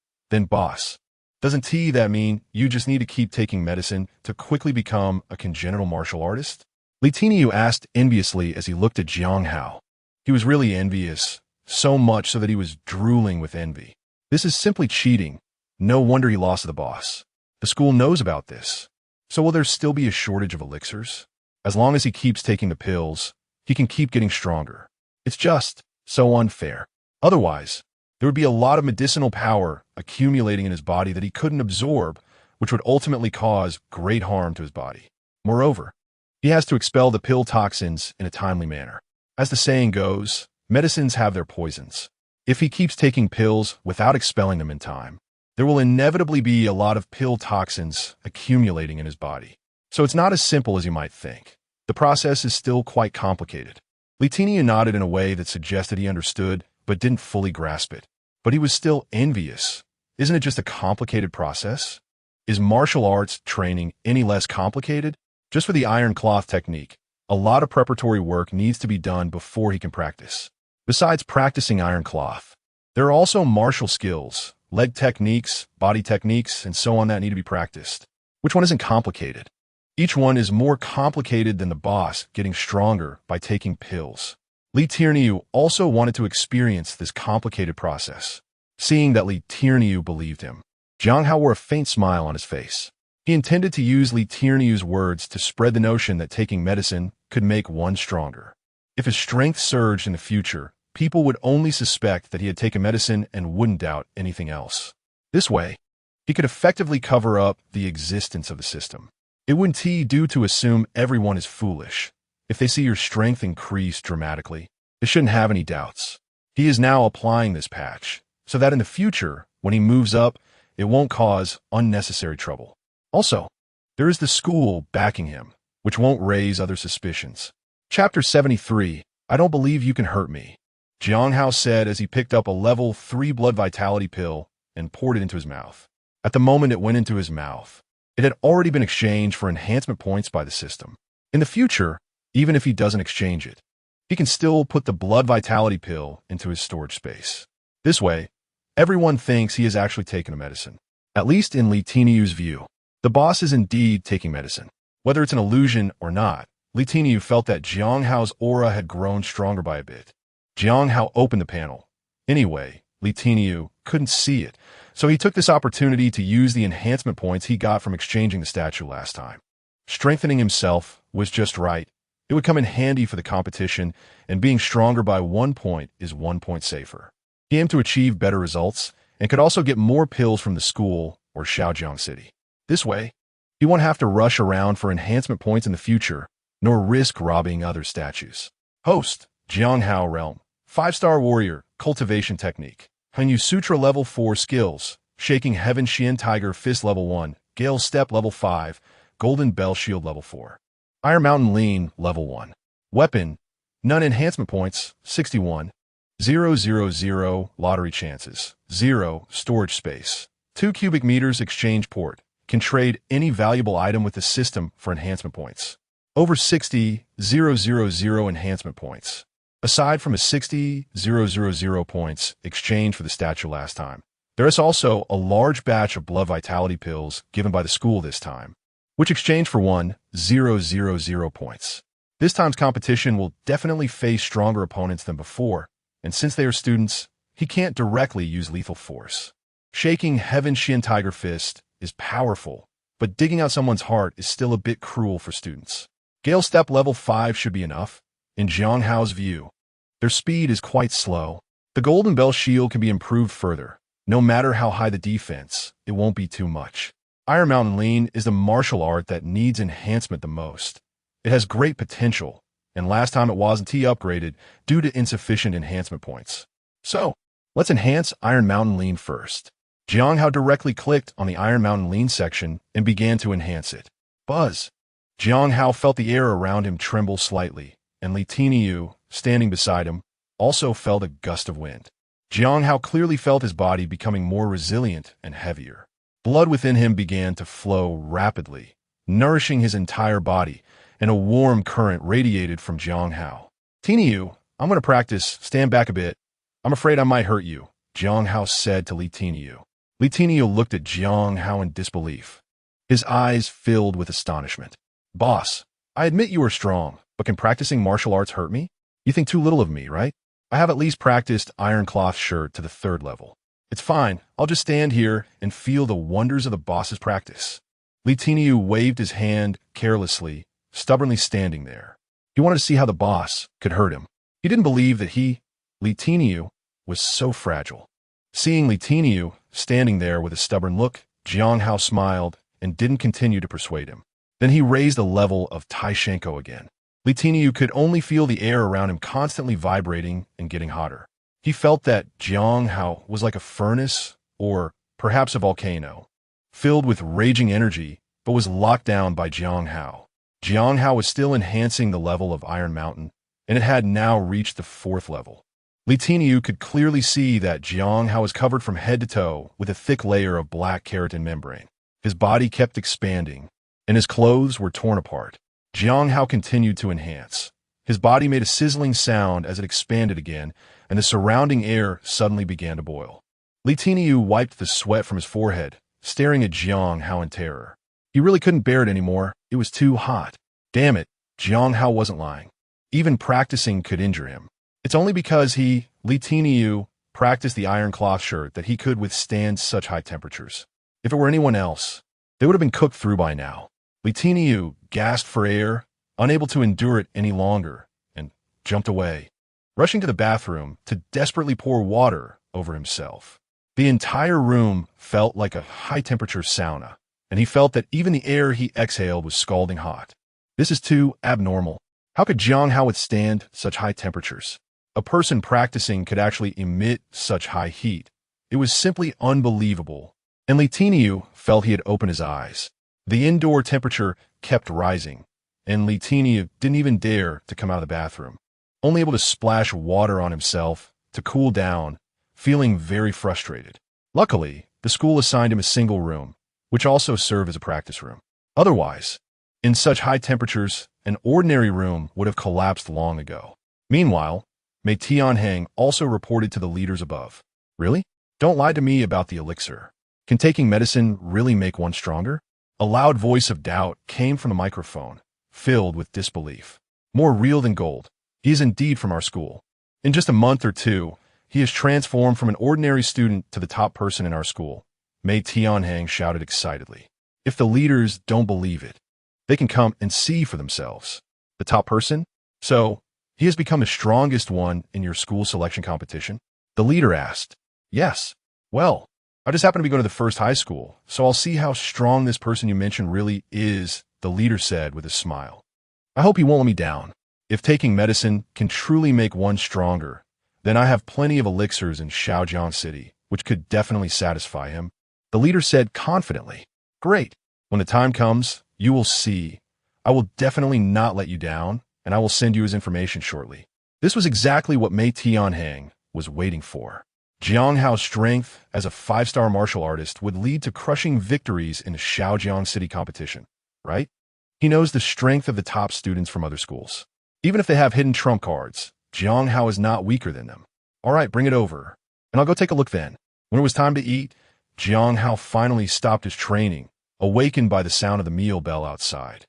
boss, doesn't that mean you just need to keep taking medicine to quickly become a congenital martial artist? Li Tianyu asked enviously as he looked at Jiang Hao. He was really envious, so much so that he was drooling with envy. This is simply cheating. No wonder he lost to the boss. The school knows about this. So will there still be a shortage of elixirs? As long as he keeps taking the pills, he can keep getting stronger. It's just so unfair. Otherwise, there would be a lot of medicinal power accumulating in his body that he couldn't absorb, which would ultimately cause great harm to his body. Moreover, he has to expel the pill toxins in a timely manner. As the saying goes, medicines have their poisons. If he keeps taking pills without expelling them in time, there will inevitably be a lot of pill toxins accumulating in his body. So it's not as simple as you might think. The process is still quite complicated. Li Tianyu nodded in a way that suggested he understood, but didn't fully grasp it. But he was still envious. Isn't it just a complicated process? Is martial arts training any less complicated? Just for the iron cloth technique, a lot of preparatory work needs to be done before he can practice. Besides practicing iron cloth, there are also martial skills, leg techniques, body techniques, and so on that need to be practiced. Which one isn't complicated? Each one is more complicated than the boss getting stronger by taking pills. Li Tianyu also wanted to experience this complicated process. Seeing that Li Tianyu believed him, Jiang Hao wore a faint smile on his face. He intended to use Li Tianyu's words to spread the notion that taking medicine could make one stronger. If his strength surged in the future, people would only suspect that he had taken medicine and wouldn't doubt anything else. This way, he could effectively cover up the existence of the system. It wouldn't do to assume everyone is foolish. If they see your strength increase dramatically, they shouldn't have any doubts. He is now applying this patch, so that in the future, when he moves up, it won't cause unnecessary trouble. Also, there is the school backing him, which won't raise other suspicions. Chapter 73, I don't believe you can hurt me, Jiang Hao said as he picked up a level 3 blood vitality pill and poured it into his mouth. At the moment it went into his mouth, it had already been exchanged for enhancement points by the system. In the future, even if he doesn't exchange it, he can still put the blood vitality pill into his storage space. This way, everyone thinks he has actually taken a medicine. At least in Li Tianyu's view, the boss is indeed taking medicine. Whether it's an illusion or not, Li Tianyu felt that Jiang Hao's aura had grown stronger by a bit. Jiang Hao opened the panel. Anyway, Li Tianyu couldn't see it, so he took this opportunity to use the enhancement points he got from exchanging the statue last time. Strengthening himself was just right. It would come in handy for the competition, and being stronger by 1 point is 1 point safer. He aimed to achieve better results, and could also get more pills from the school or Shaojiang City. This way, he won't have to rush around for enhancement points in the future, nor risk robbing other statues. Host, Jiang Hao Realm, 5-star warrior, cultivation technique. Hengyang Sutra level 4 skills, Shaking Heaven Xian Tiger Fist level 1, Gale Step level 5, Golden Bell Shield level 4. Iron Mountain Lean level 1. Weapon, none enhancement points, 61. 000 lottery chances, 0 storage space. 2 cubic meters exchange port. Can trade any valuable item with the system for enhancement points. Over 60,000 enhancement points. Aside from a 60,000 points exchanged for the statue last time, there is also a large batch of blood vitality pills given by the school this time, which exchange for 1,000 points. This time's competition will definitely face stronger opponents than before, and since they are students, he can't directly use lethal force. Shaking Heaven Xian Tiger Fist is powerful, but digging out someone's heart is still a bit cruel for students. Gale Step level 5 should be enough. In Jiang Hao's view, their speed is quite slow. The Golden Bell Shield can be improved further. No matter how high the defense, it won't be too much. Iron Mountain Lean is the martial art that needs enhancement the most. It has great potential, and last time it wasn't upgraded due to insufficient enhancement points. So, let's enhance Iron Mountain Lean first. Jiang Hao directly clicked on the Iron Mountain Lean section and began to enhance it. Buzz! Jiang Hao felt the air around him tremble slightly, and Li Tiniu, standing beside him, also felt a gust of wind. Jiang Hao clearly felt his body becoming more resilient and heavier. Blood within him began to flow rapidly, nourishing his entire body, and a warm current radiated from Jiang Hao. Tiniu, I'm going to practice. Stand back a bit. I'm afraid I might hurt you, Jiang Hao said to Li Tiniu. Li Tiniu looked at Jiang Hao in disbelief. His eyes filled with astonishment. Boss, I admit you are strong, but can practicing martial arts hurt me? You think too little of me, right? I have at least practiced Iron Cloth Shirt to the 3rd level. It's fine. I'll just stand here and feel the wonders of the boss's practice. Li Tiniu waved his hand carelessly, stubbornly standing there. He wanted to see how the boss could hurt him. He didn't believe that Li Tiniu, was so fragile. Seeing Li Tiniu standing there with a stubborn look, Jiang Hao smiled and didn't continue to persuade him. Then he raised the level of Taishanko again. Li Tiniu could only feel the air around him constantly vibrating and getting hotter. He felt that Jiang Hao was like a furnace, or perhaps a volcano, filled with raging energy, but was locked down by Jiang Hao. Jiang Hao was still enhancing the level of Iron Mountain, and it had now reached the 4th level. Li Tiniu could clearly see that Jiang Hao was covered from head to toe with a thick layer of black keratin membrane. His body kept expanding, and his clothes were torn apart. Jiang Hao continued to enhance. His body made a sizzling sound as it expanded again, and the surrounding air suddenly began to boil. Li Tiniu wiped the sweat from his forehead, staring at Jiang Hao in terror. He really couldn't bear it anymore. It was too hot. Damn it, Jiang Hao wasn't lying. Even practicing could injure him. It's only because Li Tiniu, practiced the Iron Cloth Shirt that he could withstand such high temperatures. If it were anyone else, they would have been cooked through by now. Li Tiniu gasped for air, unable to endure it any longer, and jumped away, rushing to the bathroom to desperately pour water over himself. The entire room felt like a high-temperature sauna, and he felt that even the air he exhaled was scalding hot. This is too abnormal. How could Jiang Hao withstand such high temperatures? A person practicing could actually emit such high heat. It was simply unbelievable, and Li Tiniu felt he had opened his eyes. The indoor temperature kept rising, and Li Tiniu didn't even dare to come out of the bathroom, only able to splash water on himself to cool down, feeling very frustrated. Luckily, the school assigned him a single room, which also served as a practice room. Otherwise, in such high temperatures, an ordinary room would have collapsed long ago. Meanwhile, Mei Tianheng also reported to the leaders above. Really? Don't lie to me about the elixir. Can taking medicine really make one stronger? A loud voice of doubt came from the microphone, filled with disbelief. More real than gold. He is indeed from our school. In just a month or two, he has transformed from an ordinary student to the top person in our school, Mei Tianheng shouted excitedly. If the leaders don't believe it, they can come and see for themselves. The top person? So, he has become the strongest one in your school selection competition? The leader asked. Yes. Well, I just happen to be going to the first high school, so I'll see how strong this person you mentioned really is, the leader said with a smile. I hope he won't let me down. If taking medicine can truly make one stronger, then I have plenty of elixirs in Shaojiang City, which could definitely satisfy him. The leader said confidently. Great. When the time comes, you will see. I will definitely not let you down, and I will send you his information shortly. This was exactly what Mei Tianheng was waiting for. Jiang Hao's strength as a 5-star martial artist would lead to crushing victories in the Shaojiang City competition, right? He knows the strength of the top students from other schools. Even if they have hidden trump cards, Jiang Hao is not weaker than them. All right, bring it over, and I'll go take a look then. When it was time to eat, Jiang Hao finally stopped his training, awakened by the sound of the meal bell outside.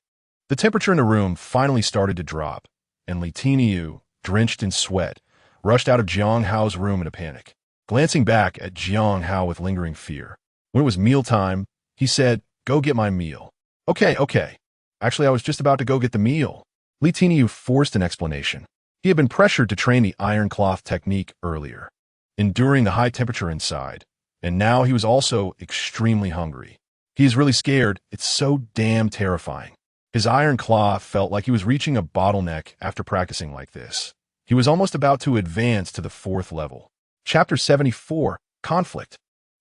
The temperature in the room finally started to drop, and Li Tiniu, drenched in sweat, rushed out of Jiang Hao's room in a panic, glancing back at Jiang Hao with lingering fear. When it was mealtime, he said, "Go get my meal." Okay. Actually, I was just about to go get the meal. Li Tiniu forced an explanation. He had been pressured to train the iron cloth technique earlier, enduring the high temperature inside, and now he was also extremely hungry. He is really scared. It's so damn terrifying. His iron claw felt like he was reaching a bottleneck after practicing like this. He was almost about to advance to the 4th level. Chapter 74, Conflict.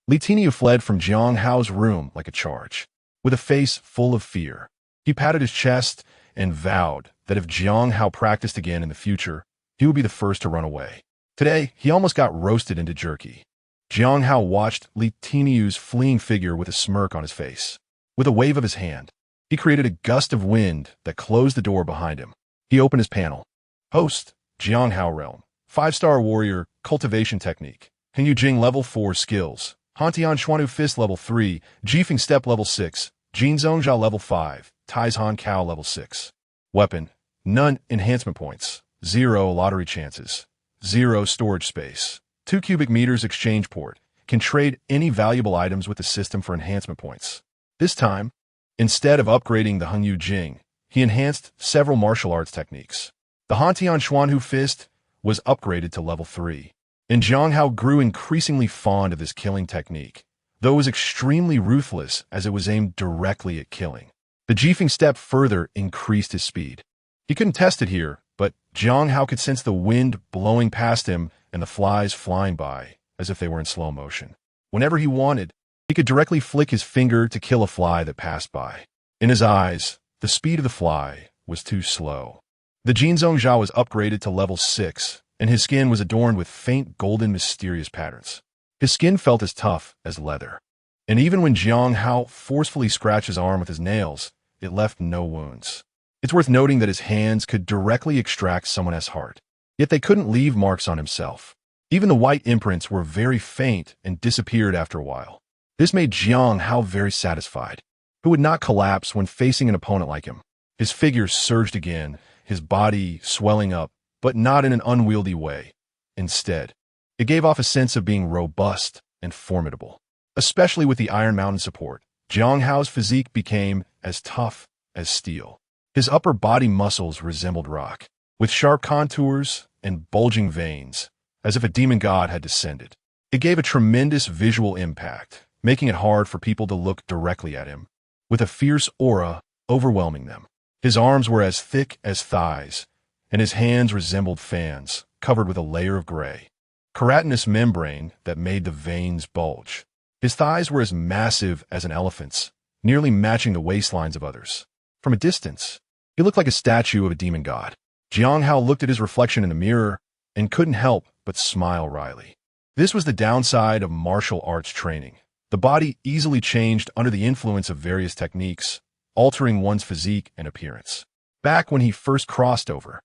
Li Teniu fled from Jiang Hao's room like a charge. With a face full of fear, he patted his chest and vowed that if Jiang Hao practiced again in the future, he would be the first to run away. Today, he almost got roasted into jerky. Jiang Hao watched Li Teniu's fleeing figure with a smirk on his face. With a wave of his hand, he created a gust of wind that closed the door behind him. He opened his panel. Host, Jiang Hao Realm. 5-star warrior, cultivation technique. Hengyang level 4 skills. Hantian Xuanu Fist level 3, Jifeng Step level 6, Jin Zongjia level 5, Taizhan Kao level 6. Weapon, none enhancement points, 0 lottery chances, 0 storage space, 2 cubic meters exchange port, can trade any valuable items with the system for enhancement points. This time, instead of upgrading the Hengyu Jing, he enhanced several martial arts techniques. The Hantian Xuanhu Fist was upgraded to level 3, and Jiang Hao grew increasingly fond of this killing technique, though it was extremely ruthless as it was aimed directly at killing. The Jifeng Step further increased his speed. He couldn't test it here, but Jiang Hao could sense the wind blowing past him and the flies flying by, as if they were in slow motion. Whenever he wanted, he could directly flick his finger to kill a fly that passed by. In his eyes, the speed of the fly was too slow. The Jin Zongjia was upgraded to level 6, and his skin was adorned with faint golden mysterious patterns. His skin felt as tough as leather. And even when Jiang Hao forcefully scratched his arm with his nails, it left no wounds. It's worth noting that his hands could directly extract someone's heart, yet they couldn't leave marks on himself. Even the white imprints were very faint and disappeared after a while. This made Jiang Hao very satisfied, who would not collapse when facing an opponent like him. His figure surged again, his body swelling up, but not in an unwieldy way. Instead, it gave off a sense of being robust and formidable. Especially with the Iron Mountain support, Jiang Hao's physique became as tough as steel. His upper body muscles resembled rock, with sharp contours and bulging veins, as if a demon god had descended. It gave a tremendous visual impact, making it hard for people to look directly at him, with a fierce aura overwhelming them. His arms were as thick as thighs, and his hands resembled fans, covered with a layer of gray, keratinous membrane that made the veins bulge. His thighs were as massive as an elephant's, nearly matching the waistlines of others. From a distance, he looked like a statue of a demon god. Jiang Hao looked at his reflection in the mirror and couldn't help but smile wryly. This was the downside of martial arts training. The body easily changed under the influence of various techniques, altering one's physique and appearance. Back when he first crossed over,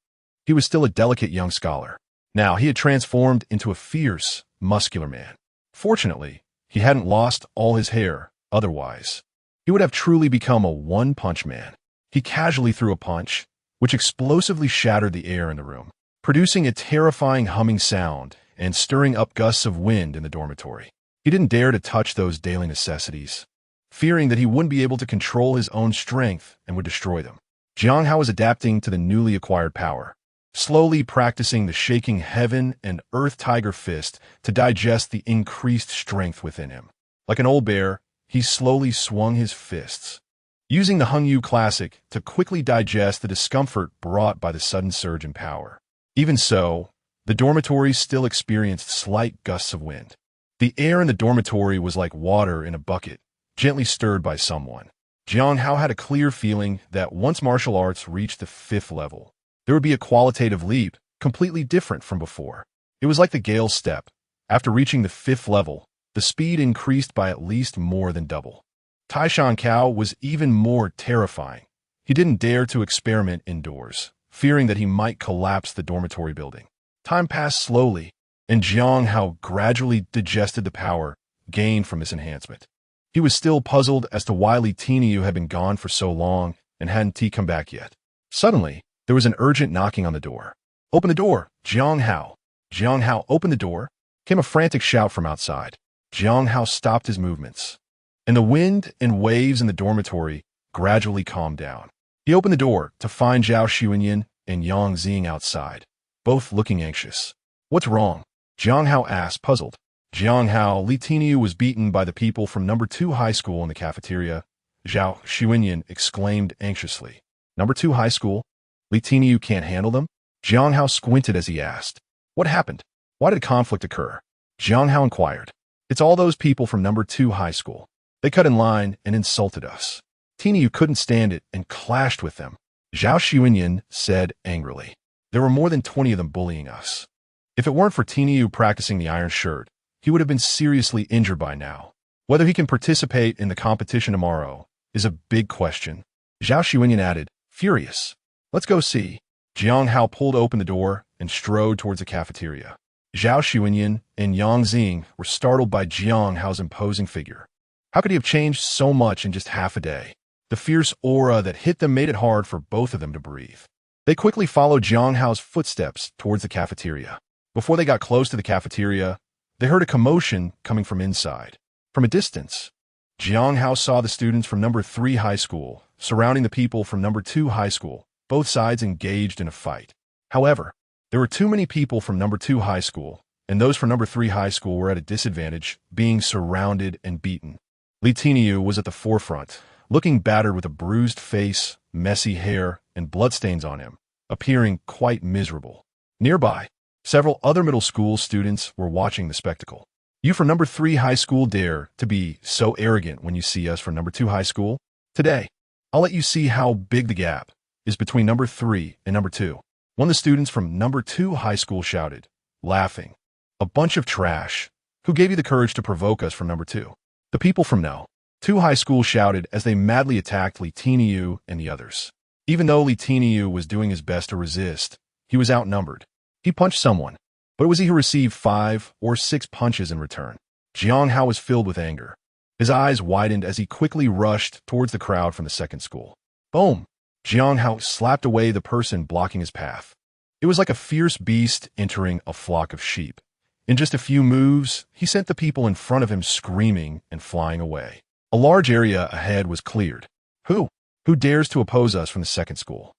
he was still a delicate young scholar. Now he had transformed into a fierce, muscular man. Fortunately, he hadn't lost all his hair, otherwise he would have truly become a one-punch man. He casually threw a punch, which explosively shattered the air in the room, producing a terrifying humming sound and stirring up gusts of wind in the dormitory. He didn't dare to touch those daily necessities, fearing that he wouldn't be able to control his own strength and would destroy them. Jiang Hao was adapting to the newly acquired power, slowly practicing the shaking heaven and earth tiger fist to digest the increased strength within him. Like an old bear, he slowly swung his fists, using the Hengyu Classic to quickly digest the discomfort brought by the sudden surge in power. Even so, the dormitory still experienced slight gusts of wind. The air in the dormitory was like water in a bucket, gently stirred by someone. Jiang Hao had a clear feeling that once martial arts reached the 5th level, there would be a qualitative leap, completely different from before. It was like the Gale Step. After reaching the 5th level, the speed increased by at least more than double. Taishan Kao was even more terrifying. He didn't dare to experiment indoors, fearing that he might collapse the dormitory building. Time passed slowly, and Jiang Hao gradually digested the power gained from this enhancement. He was still puzzled as to why Li Teniu had been gone for so long and hadn't come back yet. Suddenly, there was an urgent knocking on the door. "Open the door, Jiang Hao." Jiang Hao opened the door. Came a frantic shout from outside. Jiang Hao stopped his movements, and the wind and waves in the dormitory gradually calmed down. He opened the door to find Zhao Xuanyin and Yang Xing outside, both looking anxious. "What's wrong?" Jiang Hao asked, puzzled. Jiang Hao, Li Teniu was beaten by the people from number 2 high school in the cafeteria, Zhao Xuanyin exclaimed anxiously. Number 2 high school? Li Tiniu can't handle them? Jiang Hao squinted as he asked. What happened? Why did a conflict occur? Jiang Hao inquired. It's all those people from number 2 high school. They cut in line and insulted us. Tiniu couldn't stand it and clashed with them. Zhao Xuanyan said angrily. There were more than 20 of them bullying us. If it weren't for Tiniu practicing the iron shirt, he would have been seriously injured by now. Whether he can participate in the competition tomorrow is a big question. Zhao Xuanyan added, furious. Let's go see. Jiang Hao pulled open the door and strode towards the cafeteria. Zhao Xuanyan and Yang Xing were startled by Jiang Hao's imposing figure. How could he have changed so much in just half a day? The fierce aura that hit them made it hard for both of them to breathe. They quickly followed Jiang Hao's footsteps towards the cafeteria. Before they got close to the cafeteria, they heard a commotion coming from inside. From a distance, Jiang Hao saw the students from number 3 high school surrounding the people from number 2 high school, both sides engaged in a fight. However, there were too many people from number 2 high school, and those from number 3 high school were at a disadvantage, being surrounded and beaten. Li Tiniu was at the forefront, looking battered with a bruised face, messy hair, and bloodstains on him, appearing quite miserable. Nearby, several other middle school students were watching the spectacle. You from number 3 high school dare to be so arrogant when you see us from number 2 high school? Today, I'll let you see how big the gap is between number 3 and number 2. One of the students from number 2 high school shouted, laughing. A bunch of trash. Who gave you the courage to provoke us from number 2? The people from No. 2 high school shouted as they madly attacked Li Tiniu and the others. Even though Li Tiniu was doing his best to resist, he was outnumbered. He punched someone, but it was he who received 5 or 6 punches in return. Jiang Hao was filled with anger. His eyes widened as he quickly rushed towards the crowd from the second school. Boom! Jiang Hao slapped away the person blocking his path. It was like a fierce beast entering a flock of sheep. In just a few moves, he sent the people in front of him screaming and flying away. A large area ahead was cleared. Who? Who dares to oppose us from the second school?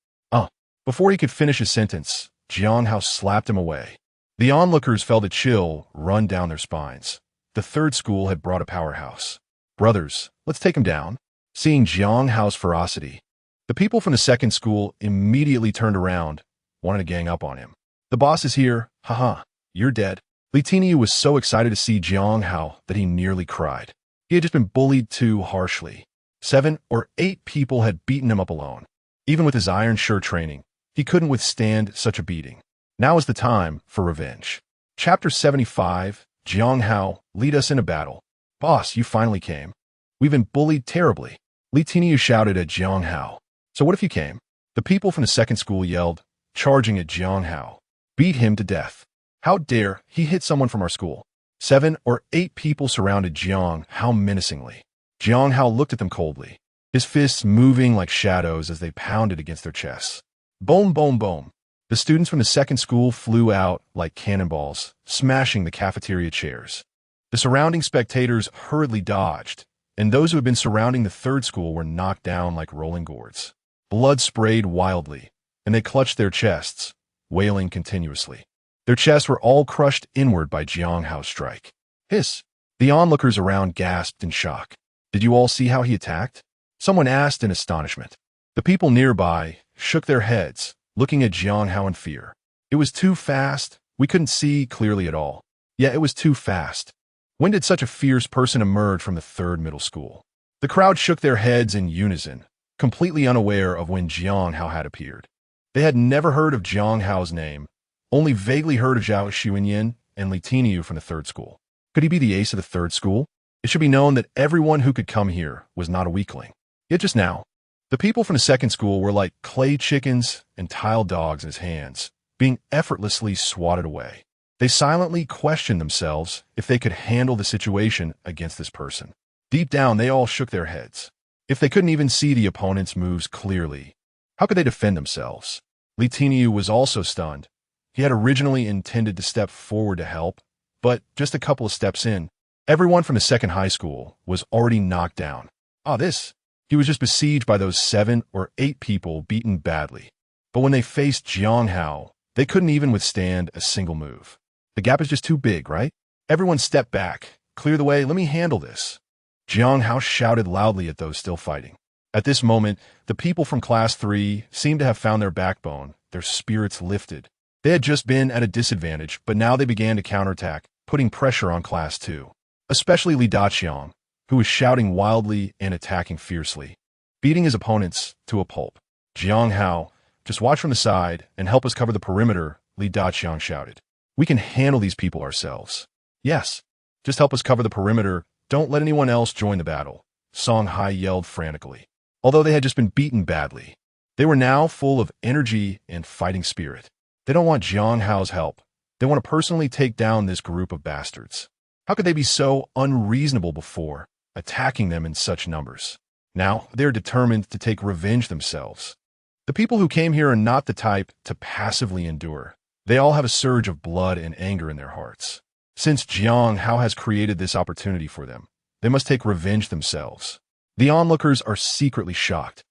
Before he could finish his sentence, Jiang Hao slapped him away. The onlookers felt a chill run down their spines. The third school had brought a powerhouse. Brothers, let's take him down. Seeing Jiang Hao's ferocity, the people from the second school immediately turned around, wanted to gang up on him. The boss is here. Haha, you're dead. Li Tiniu was so excited to see Jiang Hao that he nearly cried. He had just been bullied too harshly. 7 or 8 people had beaten him up alone. Even with his iron shirt training, he couldn't withstand such a beating. Now is the time for revenge. Chapter 75, Jiang Hao, lead us in a battle. Boss, you finally came. We've been bullied terribly. Li Tiniu shouted at Jiang Hao. So what if you came? The people from the second school yelled, charging at Jiang Hao. Beat him to death. How dare he hit someone from our school? 7 or 8 people surrounded Jiang Hao menacingly. Jiang Hao looked at them coldly, his fists moving like shadows as they pounded against their chests. Boom, boom, boom. The students from the second school flew out like cannonballs, smashing the cafeteria chairs. The surrounding spectators hurriedly dodged, and those who had been surrounding the third school were knocked down like rolling gourds. Blood sprayed wildly, and they clutched their chests, wailing continuously. Their chests were all crushed inward by Jiang Hao's strike. Hiss! The onlookers around gasped in shock. Did you all see how he attacked? Someone asked in astonishment. The people nearby shook their heads, looking at Jiang Hao in fear. It was too fast. We couldn't see clearly at all. Yeah, it was too fast. When did such a fierce person emerge from the third middle school? The crowd shook their heads in unison, completely unaware of when Jiang Hao had appeared. They had never heard of Jiang Hao's name, only vaguely heard of Zhao Xuanyan and Li Tiniu from the third school. Could he be the ace of the third school? It should be known that everyone who could come here was not a weakling. Yet just now, the people from the second school were like clay chickens and tile dogs in his hands, being effortlessly swatted away. They silently questioned themselves if they could handle the situation against this person. Deep down, they all shook their heads. If they couldn't even see the opponent's moves clearly, how could they defend themselves? Li Tiniu was also stunned. He had originally intended to step forward to help, but just a couple of steps in, everyone from the second high school was already knocked down. He was just besieged by those 7 or 8 people beaten badly. But when they faced Jiang Hao, they couldn't even withstand a single move. The gap is just too big, right? Everyone step back. Clear the way, let me handle this. Jiang Hao shouted loudly at those still fighting. At this moment, the people from Class 3 seemed to have found their backbone, their spirits lifted. They had just been at a disadvantage, but now they began to counterattack, putting pressure on Class 2. Especially Li Daqiang, who was shouting wildly and attacking fiercely, beating his opponents to a pulp. Jiang Hao, just watch from the side and help us cover the perimeter, Li Daqiang shouted. We can handle these people ourselves. Yes, just help us cover the perimeter, don't let anyone else join the battle, Song Hai yelled frantically. Although they had just been beaten badly, they were now full of energy and fighting spirit. They don't want Jiang Hao's help. They want to personally take down this group of bastards. How could they be so unreasonable before, attacking them in such numbers? Now, they're determined to take revenge themselves. The people who came here are not the type to passively endure. They all have a surge of blood and anger in their hearts. Since Jiang Hao has created this opportunity for them, they must take revenge themselves. The onlookers are secretly shocked.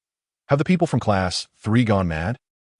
Have the people from Class 3 gone mad?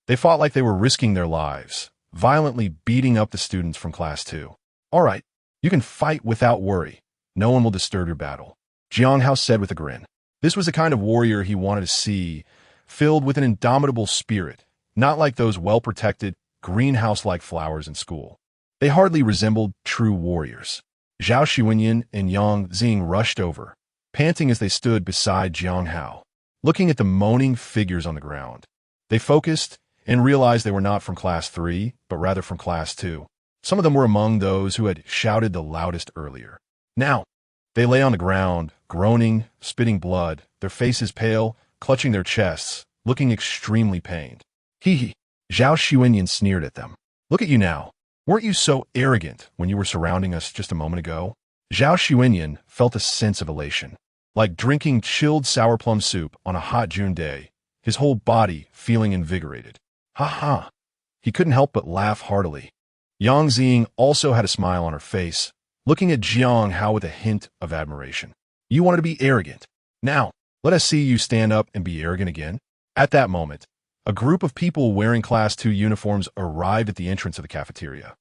They fought like they were risking their lives, violently beating up the students from Class 2. All right, you can fight without worry. No one will disturb your battle, Jiang Hao said with a grin. This was the kind of warrior he wanted to see, filled with an indomitable spirit, not like those well-protected, greenhouse-like flowers in school. They hardly resembled true warriors. Zhao Xuanyan and Yang Xing rushed over, panting as they stood beside Jiang Hao, looking at the moaning figures on the ground. They focused and realized they were not from Class 3, but rather from Class 2. Some of them were among those who had shouted the loudest earlier. Now, they lay on the ground, groaning, spitting blood, their faces pale, clutching their chests, looking extremely pained. Hee. Zhao Xuanyan sneered at them. Look at you now. Weren't you so arrogant when you were surrounding us just a moment ago? Zhao Xuanyan felt a sense of elation, like drinking chilled sour plum soup on a hot June day, his whole body feeling invigorated. Ha ha. He couldn't help but laugh heartily. Yang Xing also had a smile on her face, looking at Jiang Hao with a hint of admiration. You wanted to be arrogant. Now, let us see you stand up and be arrogant again. At that moment, a group of people wearing Class 2 uniforms arrived at the entrance of the cafeteria.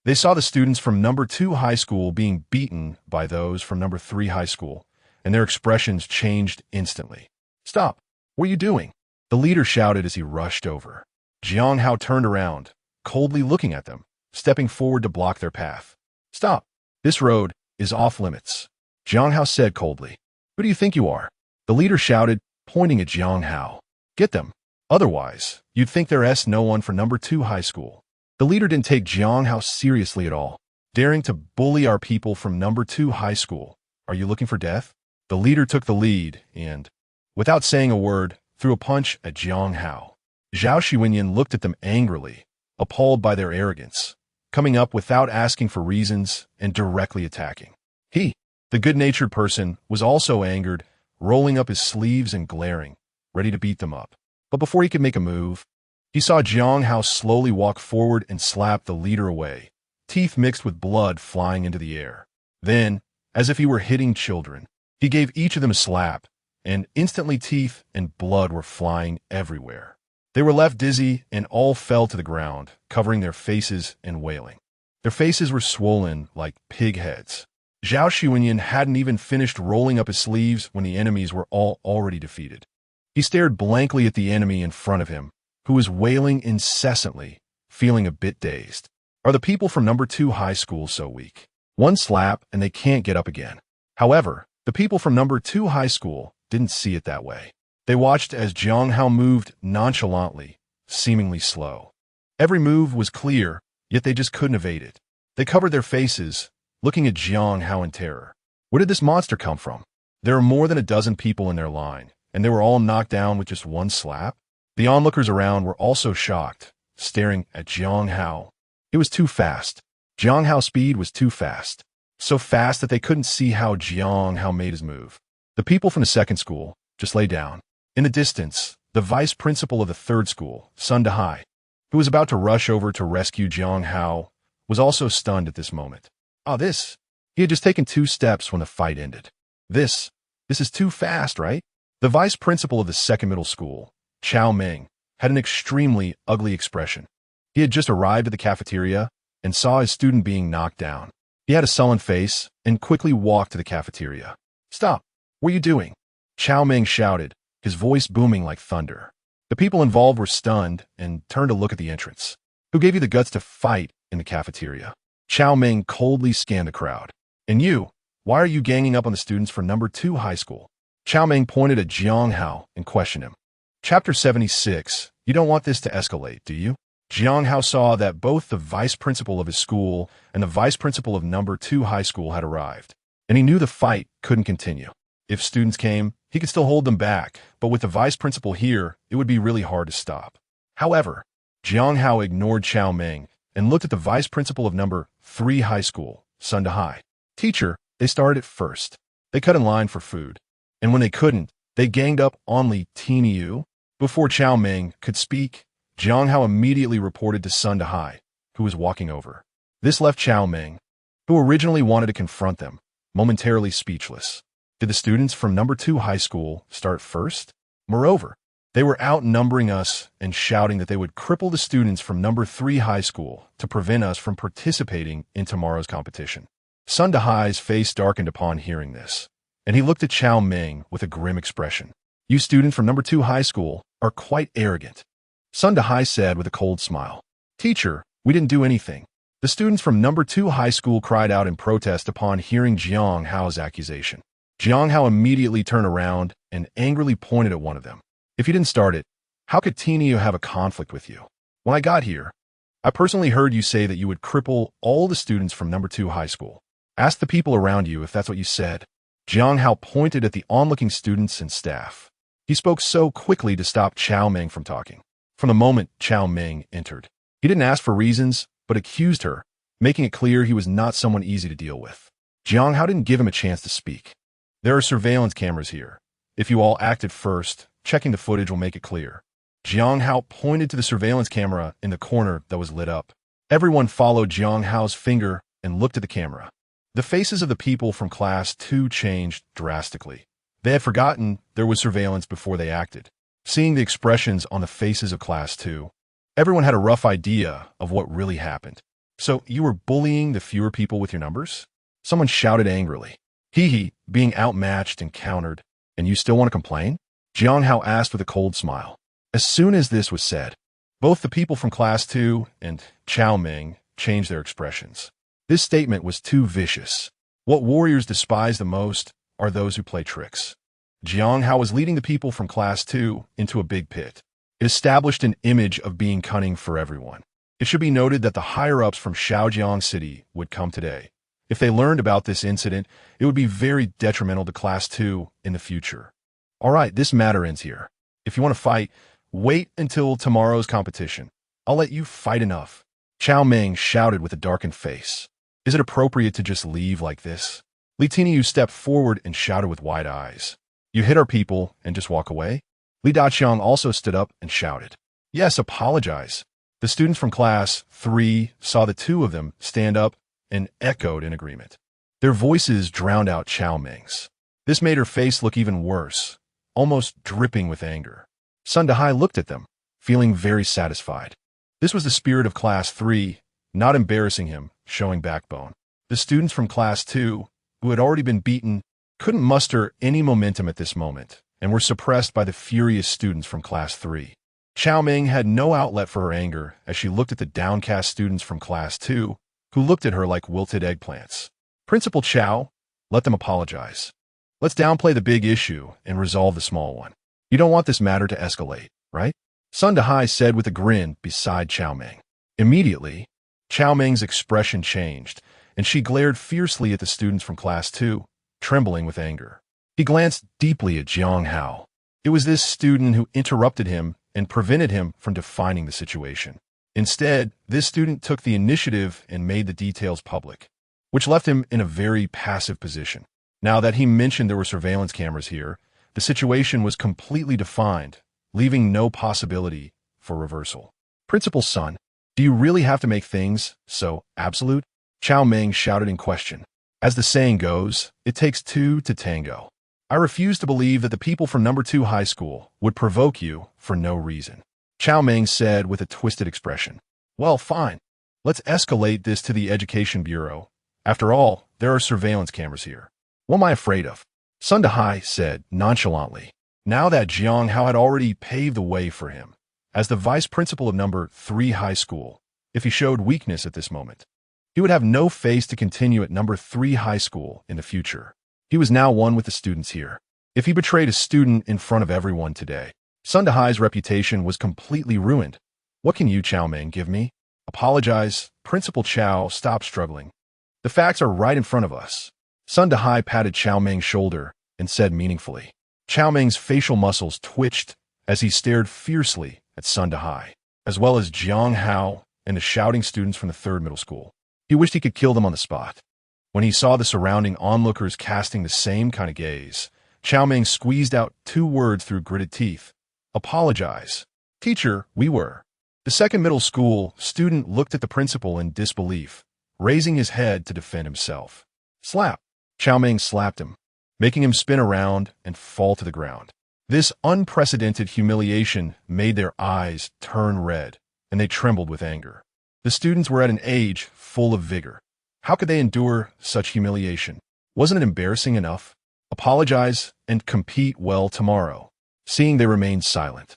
They saw the students from number 2 high school being beaten by those from number 3 high school, and their expressions changed instantly. Stop! What are you doing? The leader shouted as he rushed over. Jiang Hao turned around, coldly looking at them, stepping forward to block their path. Stop! This road is off limits, Jiang Hao said coldly. Who do you think you are? The leader shouted, pointing at Jiang Hao. Get them. Otherwise, you'd think there's no one for number 2 high school. The leader didn't take Jiang Hao seriously at all, daring to bully our people from number 2 high school. Are you looking for death? The leader took the lead and, without saying a word, threw a punch at Jiang Hao. Zhao Xuanyan looked at them angrily, appalled by their arrogance, coming up without asking for reasons and directly attacking. He, the good-natured person, was also angered, rolling up his sleeves and glaring, ready to beat them up. But before he could make a move, he saw Jiang Hao slowly walk forward and slap the leader away, teeth mixed with blood flying into the air. Then, as if he were hitting children, he gave each of them a slap, and instantly teeth and blood were flying everywhere. They were left dizzy and all fell to the ground, covering their faces and wailing. Their faces were swollen like pig heads. Zhao Xuanyan hadn't even finished rolling up his sleeves when the enemies were all already defeated. He stared blankly at the enemy in front of him, who was wailing incessantly, feeling a bit dazed. Are the people from number 2 high school so weak? One slap and they can't get up again. However, the people from number 2 high school didn't see it that way. They watched as Jiang Hao moved nonchalantly, seemingly slow. Every move was clear, yet they just couldn't evade it. They covered their faces, looking at Jiang Hao in terror. Where did this monster come from? There are more than a dozen people in their line, and they were all knocked down with just one slap? The onlookers around were also shocked, staring at Jiang Hao. It was too fast. Jiang Hao's speed was too fast. So fast that they couldn't see how Jiang Hao made his move. The people from the second school just lay down. In the distance, the vice principal of the third school, Sun Dehai, who was about to rush over to rescue Jiang Hao, was also stunned at this moment. He had just taken 2 steps when the fight ended. This is too fast, right? The vice principal of the second middle school, Chao Meng, had an extremely ugly expression. He had just arrived at the cafeteria and saw his student being knocked down. He had a sullen face and quickly walked to the cafeteria. Stop! What are you doing? Chao Meng shouted, his voice booming like thunder. The people involved were stunned and turned to look at the entrance. Who gave you the guts to fight in the cafeteria? Chao Meng coldly scanned the crowd. And you, why are you ganging up on the students for number 2 high school? Chao Meng pointed at Jiang Hao and questioned him. Chapter 76. You don't want this to escalate, do you? Jiang Hao saw that both the vice principal of his school and the vice principal of number 2 high school had arrived, and he knew the fight couldn't continue. If students came, he could still hold them back, but with the vice principal here, it would be really hard to stop. However, Jiang Hao ignored Chao Meng and looked at the vice principal of number 3 high school, Sunda High. Teacher, they started first. They cut in line for food. And when they couldn't, they ganged up on Li Tiniu. Before Chao Meng could speak, Jiang Hao immediately reported to Sunda High, who was walking over. This left Chao Meng, who originally wanted to confront them, momentarily speechless. Did the students from number 2 high school start first? Moreover, they were outnumbering us and shouting that they would cripple the students from number 3 high school to prevent us from participating in tomorrow's competition. Sunda Hai's face darkened upon hearing this, and he looked at Chao Meng with a grim expression. You students from number 2 high school are quite arrogant. Sunda Hai said with a cold smile. Teacher, we didn't do anything. The students from number 2 high school cried out in protest upon hearing Jiang Hao's accusation. Jiang Hao immediately turned around and angrily pointed at one of them. If you didn't start it, how could Tinio have a conflict with you? When I got here, I personally heard you say that you would cripple all the students from number 2 high school. Ask the people around you if that's what you said. Jiang Hao pointed at the onlooking students and staff. He spoke so quickly to stop Chao Meng from talking. From the moment Chao Meng entered, he didn't ask for reasons, but accused her, making it clear he was not someone easy to deal with. Jiang Hao didn't give him a chance to speak. There are surveillance cameras here. If you all acted first, checking the footage will make it clear. Jiang Hao pointed to the surveillance camera in the corner that was lit up. Everyone followed Jiang Hao's finger and looked at the camera. The faces of the people from Class 2 changed drastically. They had forgotten there was surveillance before they acted. Seeing the expressions on the faces of Class 2, everyone had a rough idea of what really happened. So you were bullying the fewer people with your numbers? Someone shouted angrily. Hee, being outmatched and countered. And you still want to complain? Jiang Hao asked with a cold smile. As soon as this was said, both the people from Class 2 and Chao Meng changed their expressions. This statement was too vicious. What warriors despise the most are those who play tricks. Jiang Hao was leading the people from Class 2 into a big pit. It established an image of being cunning for everyone. It should be noted that the higher-ups from Hengyang City would come today. If they learned about this incident, it would be very detrimental to Class 2 in the future. All right, this matter ends here. If you want to fight, wait until tomorrow's competition. I'll let you fight enough. Chao Meng shouted with a darkened face. Is it appropriate to just leave like this? Li Tiniu stepped forward and shouted with wide eyes. You hit our people and just walk away? Li Daqiang also stood up and shouted. Yes, apologize. The students from Class 3 saw the two of them stand up and echoed in agreement. Their voices drowned out Chao Meng's. This made her face look even worse, almost dripping with anger. Sunda Hai looked at them, feeling very satisfied. This was the spirit of Class 3, not embarrassing him, showing backbone. The students from Class 2, who had already been beaten, couldn't muster any momentum at this moment and were suppressed by the furious students from Class 3. Chao Meng had no outlet for her anger as she looked at the downcast students from Class 2, who looked at her like wilted eggplants. Principal Chao, let them apologize. Let's downplay the big issue and resolve the small one. You don't want this matter to escalate, right? Sunda Hai said with a grin beside Chao Meng. Immediately, Chao Meng's expression changed, and she glared fiercely at the students from Class 2, trembling with anger. He glanced deeply at Jiang Hao. It was this student who interrupted him and prevented him from defining the situation. Instead, this student took the initiative and made the details public, which left him in a very passive position. Now that he mentioned there were surveillance cameras here, the situation was completely defined, leaving no possibility for reversal. Principal Sun, do you really have to make things so absolute? Chao Meng shouted in question. As the saying goes, it takes two to tango. I refuse to believe that the people from number 2 high school would provoke you for no reason. Chao Meng said with a twisted expression. Well, fine. Let's escalate this to the Education Bureau. After all, there are surveillance cameras here. What am I afraid of? Sunda Hai said nonchalantly. now that Jiang Hao had already paved the way for him as the vice principal of number 3 high school. If he showed weakness at this moment, he would have no face to continue at number 3 high school in the future. He was now one with the students here. If he betrayed a student in front of everyone today, Sundahai's reputation was completely ruined. What can you, Chao Meng, give me? Apologize. Principal Chao, stop struggling. The facts are right in front of us. Sundahai patted Chao Meng's shoulder and said meaningfully. Chao Meng's facial muscles twitched as he stared fiercely at Sundahai, as well as Jiang Hao and the shouting students from the 3rd middle school. He wished he could kill them on the spot. When he saw the surrounding onlookers casting the same kind of gaze, Chao Meng squeezed out 2 words through gritted teeth. Apologize. Teacher, we were. The 2nd middle school student looked at the principal in disbelief, raising his head to defend himself. Slap. Chao Meng slapped him, making him spin around and fall to the ground. This unprecedented humiliation made their eyes turn red, and they trembled with anger. The students were at an age full of vigor. How could they endure such humiliation? Wasn't it embarrassing enough? Apologize and compete well tomorrow. Seeing they remained silent,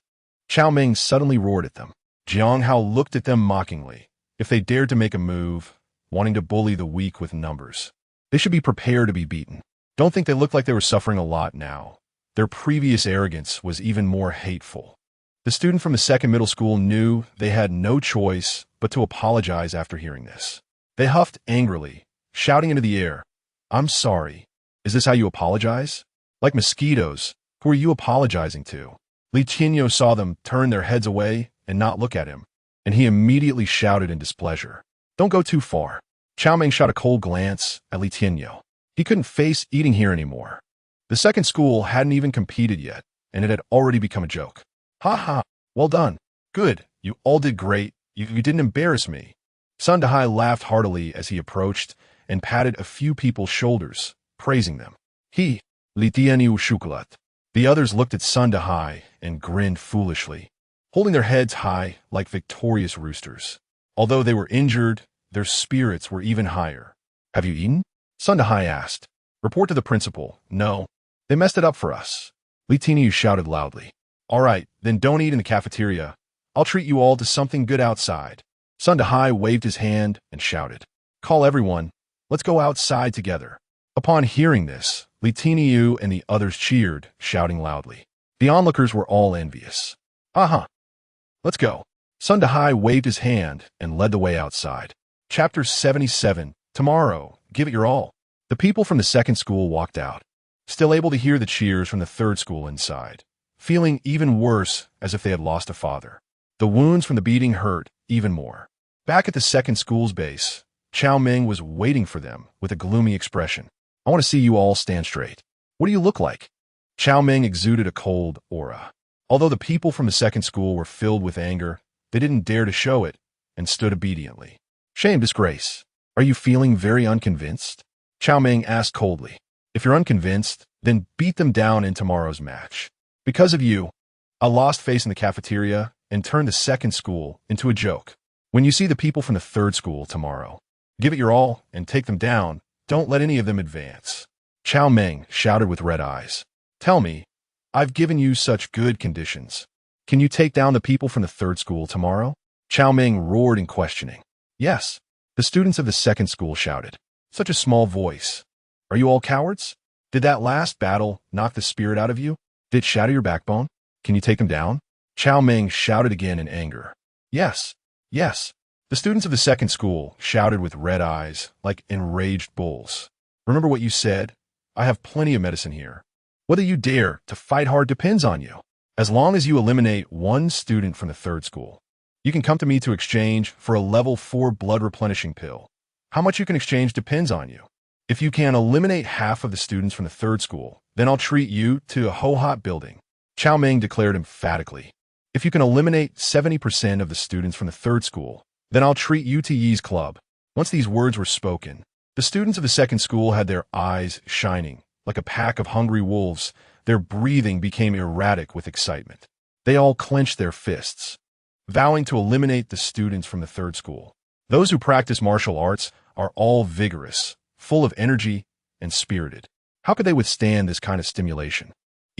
Chao Meng suddenly roared at them. Jiang Hao looked at them mockingly. If they dared to make a move, wanting to bully the weak with numbers, they should be prepared to be beaten. Don't think they looked like they were suffering a lot now. Their previous arrogance was even more hateful. The student from the 2nd middle school knew they had no choice but to apologize after hearing this. They huffed angrily, shouting into the air, I'm sorry. Is this how you apologize? Like mosquitoes, who are you apologizing to? Li Tianyo saw them turn their heads away and not look at him, and he immediately shouted in displeasure. Don't go too far. Chao Meng shot a cold glance at Li Tianyo. He couldn't face eating here anymore. The 2nd school hadn't even competed yet, and it had already become a joke. Ha ha, well done. Good, you all did great. You didn't embarrass me. Sundahai laughed heartily as he approached and patted a few people's shoulders, praising them. He, Li Tianyu Shukulat. The others looked at Sundahai and grinned foolishly, holding their heads high like victorious roosters. Although they were injured, their spirits were even higher. Have you eaten? Sundahai asked. Report to the principal. No. They messed it up for us. Li Tianyu shouted loudly. All right, then don't eat in the cafeteria. I'll treat you all to something good outside. Sundahai waved his hand and shouted. Call everyone. Let's go outside together. Upon hearing this, Li Tianyu and the others cheered, shouting loudly. The onlookers were all envious. Uh-huh. Let's go. Sundahai waved his hand and led the way outside. Chapter 77. Tomorrow, give it your all. The people from the 2nd school walked out, still able to hear the cheers from the 3rd school inside, feeling even worse as if they had lost a father. The wounds from the beating hurt even more. Back at the 2nd school's base, Chao Meng was waiting for them with a gloomy expression. I want to see you all stand straight. What do you look like? Chao Meng exuded a cold aura. Although the people from the 2nd school were filled with anger, they didn't dare to show it and stood obediently. Shame, disgrace. Are you feeling very unconvinced? Chao Meng asked coldly. If you're unconvinced, then beat them down in tomorrow's match. Because of you, I lost face in the cafeteria and turned the 2nd school into a joke. When you see the people from the 3rd school tomorrow, give it your all and take them down. Don't let any of them advance. Chao Meng shouted with red eyes. Tell me, I've given you such good conditions. Can you take down the people from the 3rd school tomorrow? Chao Meng roared in questioning. Yes. The students of the 2nd school shouted. Such a small voice. Are you all cowards? Did that last battle knock the spirit out of you? Did it shatter your backbone? Can you take them down? Chao Meng shouted again in anger. Yes. Yes. The students of the 2nd school shouted with red eyes like enraged bulls. Remember what you said? I have plenty of medicine here. Whether you dare to fight hard depends on you. As long as you eliminate one student from the 3rd school, you can come to me to exchange for a level 4 blood replenishing pill. How much you can exchange depends on you. If you can eliminate half of the students from the 3rd school, then I'll treat you to a ho-hot building. Chao Meng declared emphatically. If you can eliminate 70% of the students from the 3rd school, then I'll treat you to Yi's club. Once these words were spoken, the students of the 2nd school had their eyes shining. Like a pack of hungry wolves, their breathing became erratic with excitement. They all clenched their fists, vowing to eliminate the students from the 3rd school. Those who practice martial arts are all vigorous, full of energy, and spirited. How could they withstand this kind of stimulation?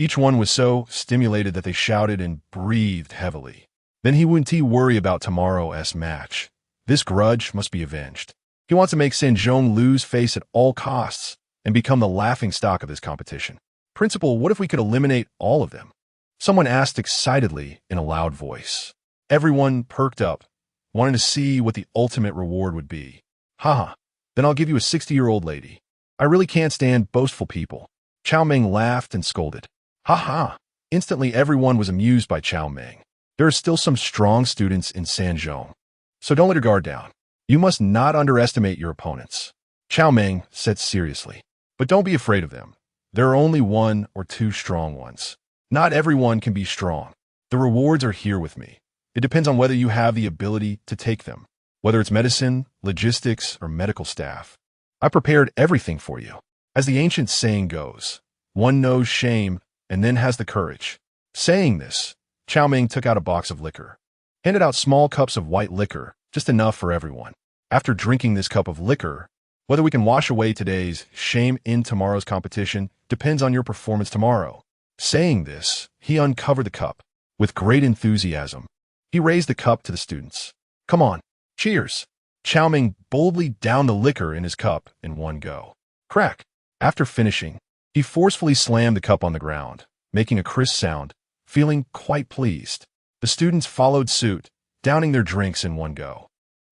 Each one was so stimulated that they shouted and breathed heavily. Then he wouldn't worry about tomorrow's match. This grudge must be avenged. He wants to make Hengyang lose face at all costs and become the laughingstock of this competition. Principal, what if we could eliminate all of them? Someone asked excitedly in a loud voice. Everyone perked up, wanting to see what the ultimate reward would be. Haha, then I'll give you a 60-year-old lady. I really can't stand boastful people. Chao Meng laughed and scolded. Ha. Instantly everyone was amused by Chao Meng. There are still some strong students in Hengyang, so don't let your guard down. You must not underestimate your opponents. Chao Meng said seriously. But don't be afraid of them. There are only one or two strong ones. Not everyone can be strong. The rewards are here with me. It depends on whether you have the ability to take them, whether it's medicine, logistics, or medical staff. I prepared everything for you. As the ancient saying goes, one knows shame and then has the courage. Saying this, Chao Meng took out a box of liquor, handed out small cups of white liquor, just enough for everyone. After drinking this cup of liquor, whether we can wash away today's shame in tomorrow's competition depends on your performance tomorrow. Saying this, he uncovered the cup. With great enthusiasm, he raised the cup to the students. Come on, cheers! Chao Meng boldly downed the liquor in his cup in one go. Crack! After finishing, he forcefully slammed the cup on the ground, making a crisp sound, feeling quite pleased. The students followed suit, downing their drinks in one go.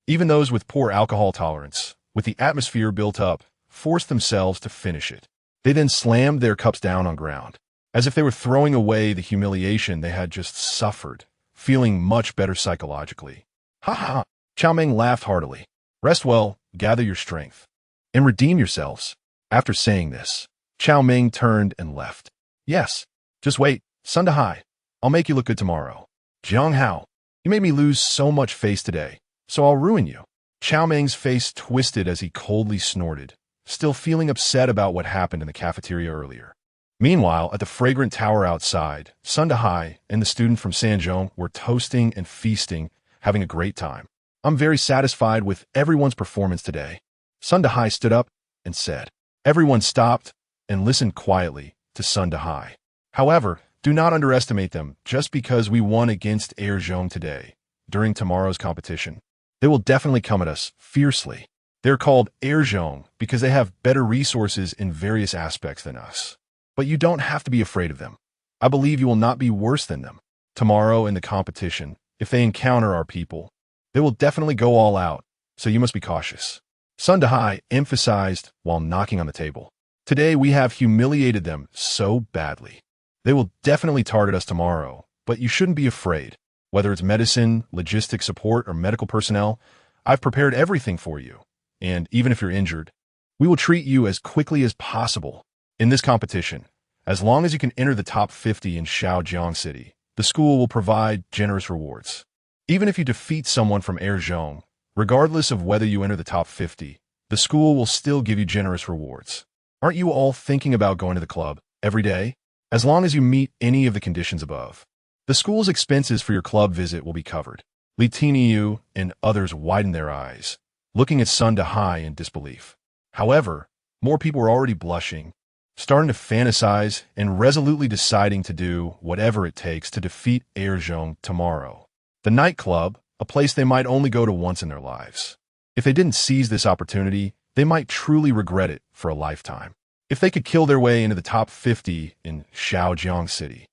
Even those with poor alcohol tolerance, with the atmosphere built up, forced themselves to finish it. They then slammed their cups down on ground, as if they were throwing away the humiliation they had just suffered, feeling much better psychologically. Ha! Chao Meng laughed heartily. Rest well, gather your strength, and redeem yourselves. After saying this, Chao Meng turned and left. Yes, just wait, Sundahai. I'll make you look good tomorrow. Jiang Hao, you made me lose so much face today, so I'll ruin you. Chao Meng's face twisted as he coldly snorted, still feeling upset about what happened in the cafeteria earlier. Meanwhile, at the fragrant tower outside, Sundahai and the student from Hengyang were toasting and feasting, having a great time. I'm very satisfied with everyone's performance today. Sundahai stood up and said. Everyone stopped and listened quietly to Sundahai. However, do not underestimate them just because we won against Hengyang today, during tomorrow's competition. They will definitely come at us fiercely. They're called Hengyang because they have better resources in various aspects than us. But you don't have to be afraid of them. I believe you will not be worse than them. Tomorrow in the competition, if they encounter our people, they will definitely go all out, so you must be cautious. Sundahai emphasized while knocking on the table. Today we have humiliated them so badly. They will definitely target us tomorrow, but you shouldn't be afraid. Whether it's medicine, logistic support, or medical personnel, I've prepared everything for you. And even if you're injured, we will treat you as quickly as possible. In this competition, as long as you can enter the top 50 in Shaojiang City, the school will provide generous rewards. Even if you defeat someone from Hengyang, regardless of whether you enter the top 50, the school will still give you generous rewards. Aren't you all thinking about going to the club every day? As long as you meet any of the conditions above, the school's expenses for your club visit will be covered. Li Tiniu and others widened their eyes, looking at Sundahai in disbelief. However, more people were already blushing, starting to fantasize and resolutely deciding to do whatever it takes to defeat Hengyang tomorrow. The nightclub, a place they might only go to once in their lives. If they didn't seize this opportunity, they might truly regret it for a lifetime. If they could kill their way into the top 50 in Shaojiang City,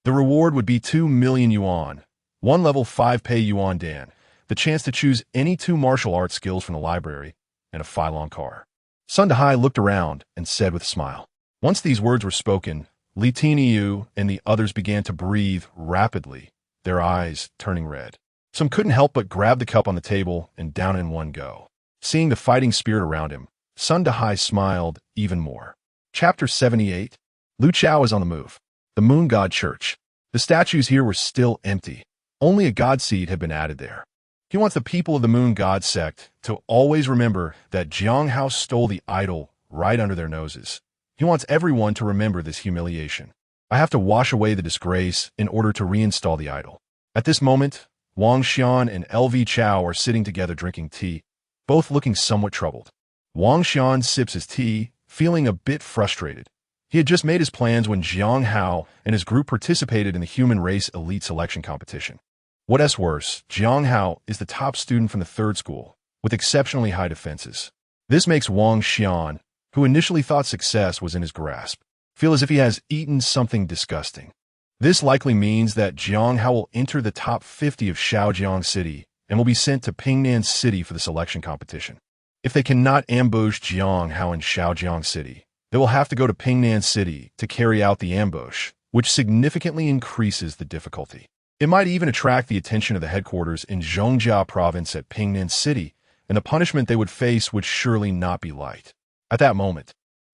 the reward would be 2 million yuan, one level 5 pay yuan dan, the chance to choose any 2 martial arts skills from the library, and a Phylon car. Sundahai looked around and said with a smile. Once these words were spoken, Li Tiniu and the others began to breathe rapidly, their eyes turning red. Some couldn't help but grab the cup on the table and down in one go. Seeing the fighting spirit around him, Sundahai smiled even more. Chapter 78. Lu Chao is on the move. The Moon God Church. The statues here were still empty. Only a god seed had been added there. He wants the people of the Moon God sect to always remember that Jiang Hao stole the idol right under their noses. He wants everyone to remember this humiliation. I have to wash away the disgrace in order to reinstall the idol. At this moment, Wang Xian and LV Chao are sitting together drinking tea, both looking somewhat troubled. Wang Xian sips his tea, feeling a bit frustrated. He had just made his plans when Jiang Hao and his group participated in the human race elite selection competition. What's worse, Jiang Hao is the top student from the third school, with exceptionally high defenses. This makes Wang Xian, who initially thought success was in his grasp, feel as if he has eaten something disgusting. This likely means that Jiang Hao will enter the top 50 of Hengyang City and will be sent to Pingnan City for the selection competition. If they cannot ambush Jiang Hao in Hengyang City, they will have to go to Pingnan City to carry out the ambush, which significantly increases the difficulty. It might even attract the attention of the headquarters in Zhongjia province at Pingnan City, and the punishment they would face would surely not be light. At that moment,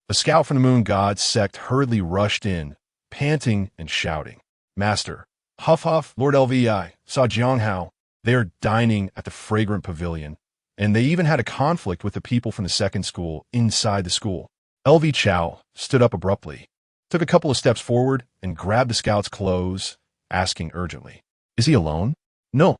a scout from the Moon God sect hurriedly rushed in, panting and shouting, "Master, Huff, Lord LVI, saw Jiang Hao. They are dining at the fragrant pavilion, and they even had a conflict with the people from the second school inside the school." LV Chow stood up abruptly, took a couple of steps forward, and grabbed the scout's clothes, asking urgently, "Is he alone?" No.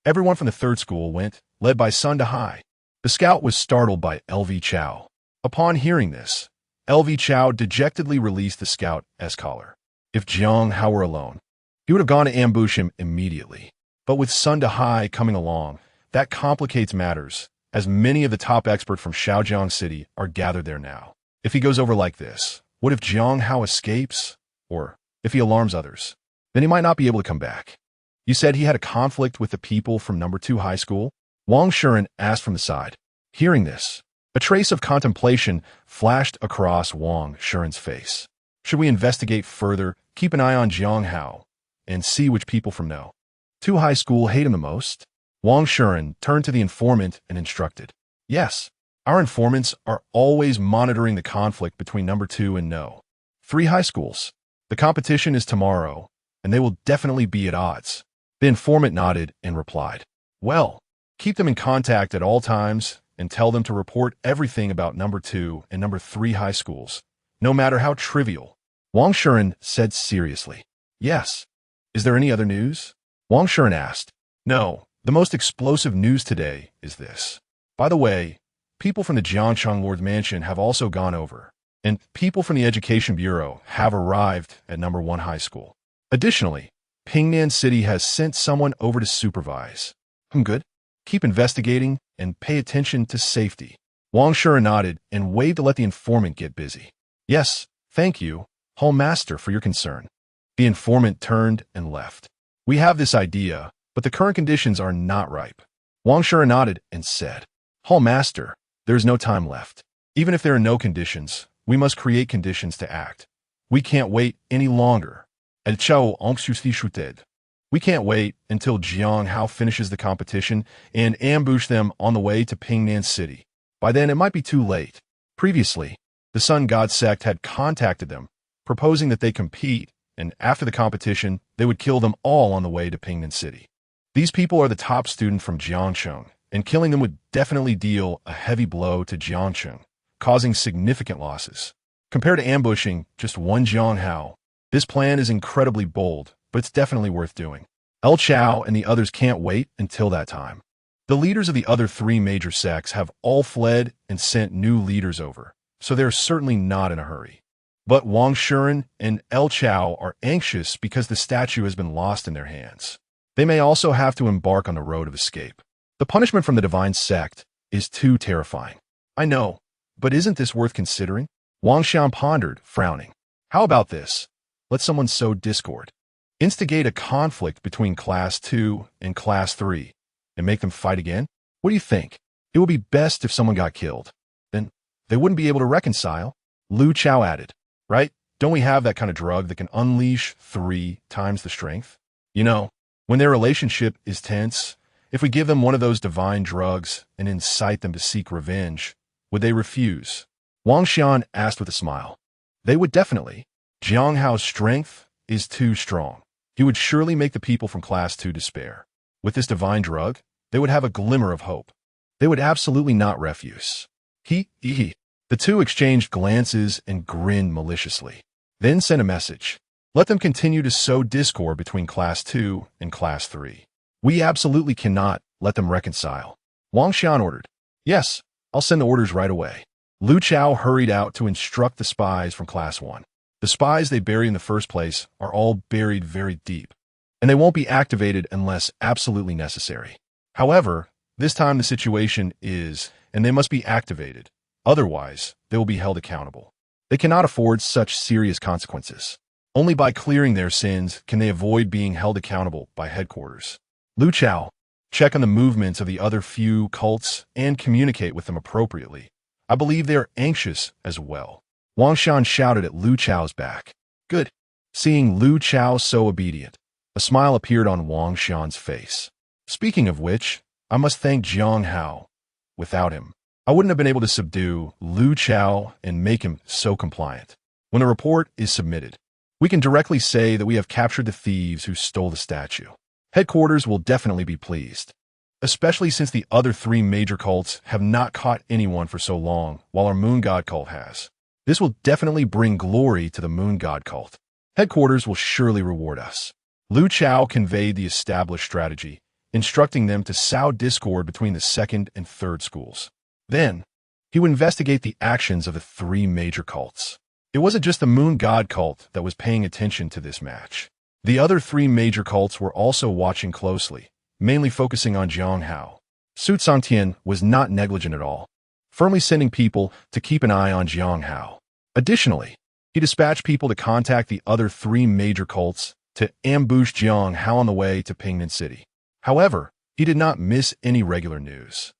Everyone from the third school went, led by Sun Dahai. The scout was startled by LV Chow. Upon hearing this, LV Chow dejectedly released the scout's collar. If Jiang Hao were alone, he would have gone to ambush him immediately. But with Sun Dahai coming along, that complicates matters, as many of the top experts from Hengyang City are gathered there now. If he goes over like this, what if Jiang Hao escapes? Or if he alarms others? Then he might not be able to come back. You said he had a conflict with the people from number 2 high school? Wang Shuren asked from the side. Hearing this, a trace of contemplation flashed across Wang Shuren's face. Should we investigate further, keep an eye on Jiang Hao, and see which people from no 2 high school hate him the most? Wang Shuren turned to the informant and instructed. Yes, our informants are always monitoring the conflict between number 2 and no 3 high schools. The competition is tomorrow, and they will definitely be at odds. The informant nodded and replied, "Well, keep them in contact at all times and tell them to report everything about number 2 and number 3 high schools, no matter how trivial." Wang Shuren said seriously. Yes. Is there any other news? Wang Shuren asked. No, the most explosive news today is this. By the way, people from the Jiangcheng Lord's Mansion have also gone over, and people from the Education Bureau have arrived at number 1 high school. Additionally, Pingnan City has sent someone over to supervise. Good. Keep investigating and pay attention to safety. Wang Shuren nodded and waved to let the informant get busy. Yes, thank you, Hall Master, for your concern. The informant turned and left. We have this idea, but the current conditions are not ripe. Wang Shuren nodded and said, Hall Master, there is no time left. Even if there are no conditions, we must create conditions to act. We can't wait any longer. We can't wait until Jiang Hao finishes the competition and ambush them on the way to Pingnan City. By then, it might be too late. Previously, the Sun God sect had contacted them, proposing that they compete, and after the competition, they would kill them all on the way to Pingnan City. These people are the top student from Jiangcheng, and killing them would definitely deal a heavy blow to Jiangcheng, causing significant losses. Compared to ambushing just one Jiang Hao, this plan is incredibly bold, but it's definitely worth doing. El Chao and the others can't wait until that time. The leaders of the other 3 major sects have all fled and sent new leaders over, so they're certainly not in a hurry. But Wang Shuren and El Chao are anxious because the statue has been lost in their hands. They may also have to embark on the road of escape. The punishment from the divine sect is too terrifying. I know, but isn't this worth considering? Wang Xian pondered, frowning. How about this? Let someone sow discord. Instigate a conflict between Class 2 and Class 3 and make them fight again? What do you think? It would be best if someone got killed. Then they wouldn't be able to reconcile. Lu Chao added, right? Don't we have that kind of drug that can unleash 3 times the strength? You know, when their relationship is tense, if we give them one of those divine drugs and incite them to seek revenge, would they refuse? Wang Xian asked with a smile. They would definitely. Jiang Hao's strength is too strong. He would surely make the people from Class 2 despair. With this divine drug, they would have a glimmer of hope. They would absolutely not refuse. The 2 exchanged glances and grinned maliciously. Then sent a message. Let them continue to sow discord between Class 2 and Class 3. We absolutely cannot let them reconcile. Wang Xian ordered. Yes, I'll send the orders right away. Lu Chao hurried out to instruct the spies from Class 1. The spies they buried in the first place are all buried very deep, and they won't be activated unless absolutely necessary. However, this time the situation is, and they must be activated. Otherwise, they will be held accountable. They cannot afford such serious consequences. Only by clearing their sins can they avoid being held accountable by headquarters. Lu Chao, check on the movements of the other few cults and communicate with them appropriately. I believe they are anxious as well. Wang Shan shouted at Lu Chao's back. Good. Seeing Lu Chao so obedient, a smile appeared on Wang Shan's face. Speaking of which, I must thank Jiang Hao. Without him, I wouldn't have been able to subdue Lu Chao and make him so compliant. When a report is submitted, we can directly say that we have captured the thieves who stole the statue. Headquarters will definitely be pleased, especially since the other three major cults have not caught anyone for so long, while our moon god cult has. This will definitely bring glory to the moon god cult. Headquarters will surely reward us. Lu Chao conveyed the established strategy, instructing them to sow discord between the second and third schools. Then, he would investigate the actions of the three major cults. It wasn't just the moon god cult that was paying attention to this match. The other three major cults were also watching closely, mainly focusing on Jiang Hao. Su Sangtian was not negligent at all, firmly sending people to keep an eye on Jiang Hao. Additionally, he dispatched people to contact the other three major cults to ambush Jiang Hao on the way to Pingnan City. However, he did not miss any regular news.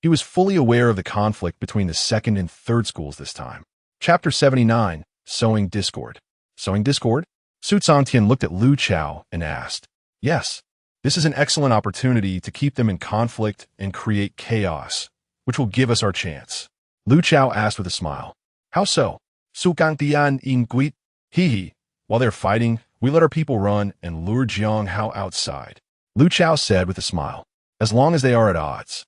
He was fully aware of the conflict between the second and third schools this time. Chapter 79, Sowing Discord. Sowing Discord? Su Sangtian looked at Lu Chao and asked, Yes, this is an excellent opportunity to keep them in conflict and create chaos, which will give us our chance. Lu Chao asked with a smile. How so? Su Sangtian in Guit? Hee. While they're fighting, we let our people run and lure Jiang Hao outside. Lu Chao said with a smile. As long as they are at odds,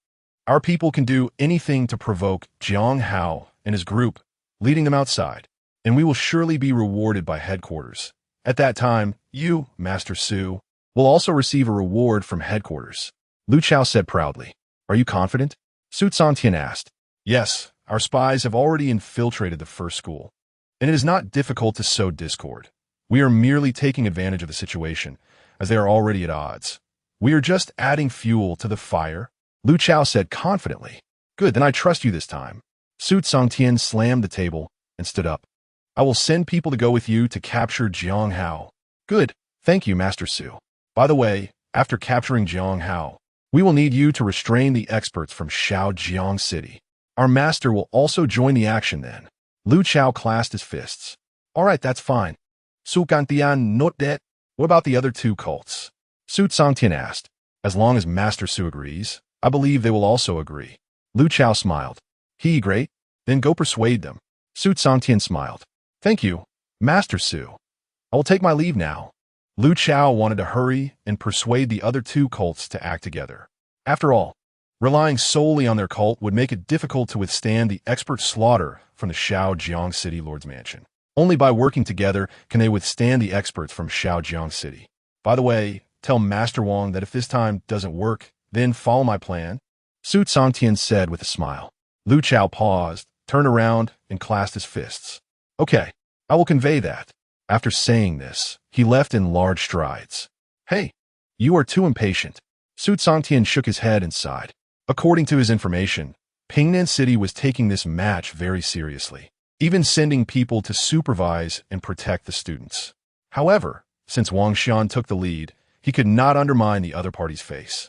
our people can do anything to provoke Jiang Hao and his group, leading them outside, and we will surely be rewarded by headquarters. At that time, you, Master Su, will also receive a reward from headquarters. Lu Chao said proudly. Are you confident? Su Sangtian asked. Yes, our spies have already infiltrated the first school, and it is not difficult to sow discord. We are merely taking advantage of the situation, as they are already at odds. We are just adding fuel to the fire, Lu Chao said confidently. Good, then I trust you this time. Su Sangtian slammed the table and stood up. I will send people to go with you to capture Jiang Hao. Good, thank you, Master Su. By the way, after capturing Jiang Hao, we will need you to restrain the experts from Shaojiang City. Our master will also join the action then. Lu Chao clasped his fists. All right, that's fine. Su Sangtian, note that. What about the other two cults? Su Sangtian asked. As long as Master Su agrees, I believe they will also agree. Lu Chao smiled. Great. Then go persuade them. Su Sangtian smiled. Thank you, Master Su. I will take my leave now. Lu Chao wanted to hurry and persuade the other two cults to act together. After all, relying solely on their cult would make it difficult to withstand the expert slaughter from the Shaojiang City Lord's Mansion. Only by working together can they withstand the experts from Shaojiang City. By the way, tell Master Wang that if this time doesn't work, then follow my plan. Su Sangtian said with a smile. Lu Chao paused, turned around, and clasped his fists. Okay, I will convey that. After saying this, he left in large strides. Hey, you are too impatient. Su Sangtian shook his head and sighed. According to his information, Pingnan City was taking this match very seriously, even sending people to supervise and protect the students. However, since Wang Shan took the lead, he could not undermine the other party's face.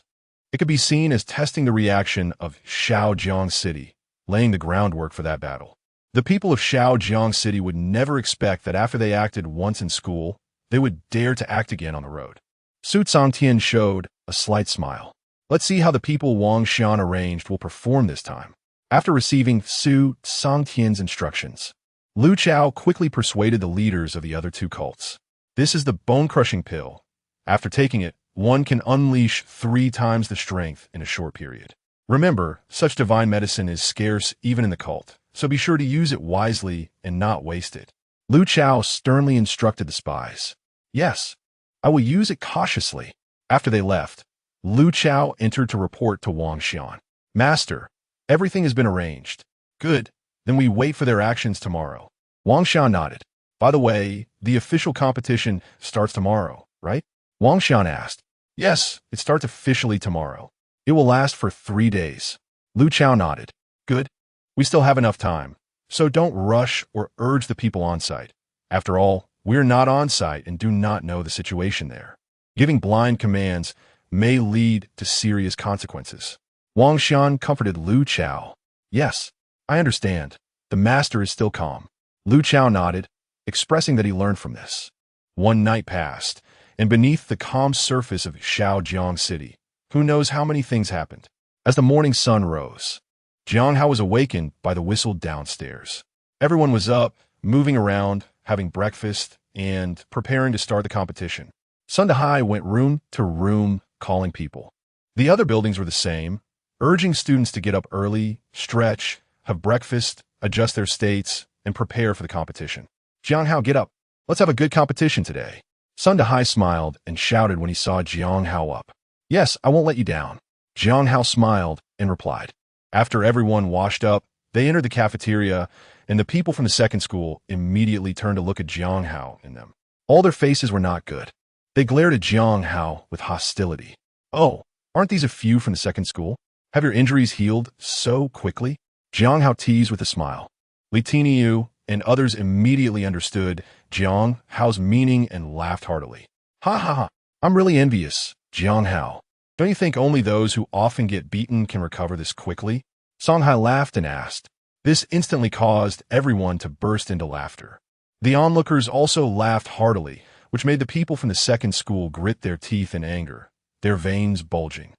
It could be seen as testing the reaction of Shaojiang City, laying the groundwork for that battle. The people of Shaojiang City would never expect that after they acted once in school, they would dare to act again on the road. Su Sangtian showed a slight smile. Let's see how the people Wang Shan arranged will perform this time. After receiving Su Sangtian's instructions, Lu Chao quickly persuaded the leaders of the other two cults. This is the bone-crushing pill. After taking it, one can unleash 3 times the strength in a short period. Remember, such divine medicine is scarce even in the cult, so be sure to use it wisely and not waste it. Lu Chao sternly instructed the spies. Yes, I will use it cautiously. After they left, Lu Chao entered to report to Wang Shan. Master, everything has been arranged. Good. Then we wait for their actions tomorrow. Wang Xian nodded. By the way, the official competition starts tomorrow, right? Wang Xian asked. Yes, it starts officially tomorrow. It will last for 3 days. Lu Chao nodded. Good. We still have enough time. So don't rush or urge the people on site. After all, we're not on site and do not know the situation there. Giving blind commands may lead to serious consequences. Wang Xian comforted Lu Chao. Yes, I understand. The master is still calm. Lu Chao nodded, expressing that he learned from this. One night passed, and beneath the calm surface of Shaojiang City, who knows how many things happened. As the morning sun rose, Jiang Hao was awakened by the whistle downstairs. Everyone was up, moving around, having breakfast, and preparing to start the competition. Sun Dahai went room to room, calling people. The other buildings were the same, urging students to get up early, stretch, have breakfast, adjust their states, and prepare for the competition. Jiang Hao, get up. Let's have a good competition today. Sun Dahai smiled and shouted when he saw Jiang Hao up. Yes, I won't let you down. Jiang Hao smiled and replied. After everyone washed up, they entered the cafeteria, and the people from the second school immediately turned to look at Jiang Hao and them. All their faces were not good. They glared at Jiang Hao with hostility. Oh, aren't these a few from the second school? Have your injuries healed so quickly? Jiang Hao teased with a smile. Li Tiniu and others immediately understood Jiang Hao's meaning and laughed heartily. Ha ha ha, I'm really envious, Jiang Hao. Don't you think only those who often get beaten can recover this quickly? Song Hai laughed and asked. This instantly caused everyone to burst into laughter. The onlookers also laughed heartily, which made the people from the second school grit their teeth in anger, their veins bulging.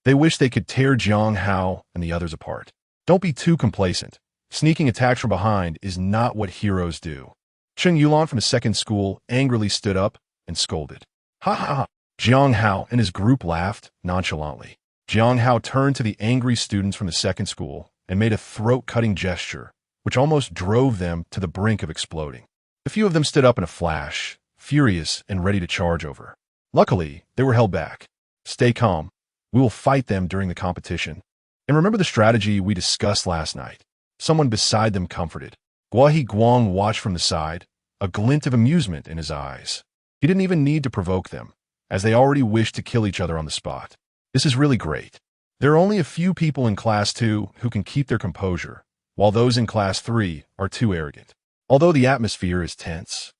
They wished they could tear Jiang Hao and the others apart. Don't be too complacent. Sneaking attacks from behind is not what heroes do. Cheng Yulan from the second school angrily stood up and scolded. Ha ha ha! Jiang Hao and his group laughed nonchalantly. Jiang Hao turned to the angry students from the second school and made a throat-cutting gesture, which almost drove them to the brink of exploding. A few of them stood up in a flash, furious and ready to charge over. Luckily, they were held back. Stay calm. We will fight them during the competition. And remember the strategy we discussed last night. Someone beside them comforted. Guahi Guang watched from the side, a glint of amusement in his eyes. He didn't even need to provoke them, as they already wished to kill each other on the spot. This is really great. There are only a few people in Class 2 who can keep their composure, while those in Class 3 are too arrogant. Although the atmosphere is tense,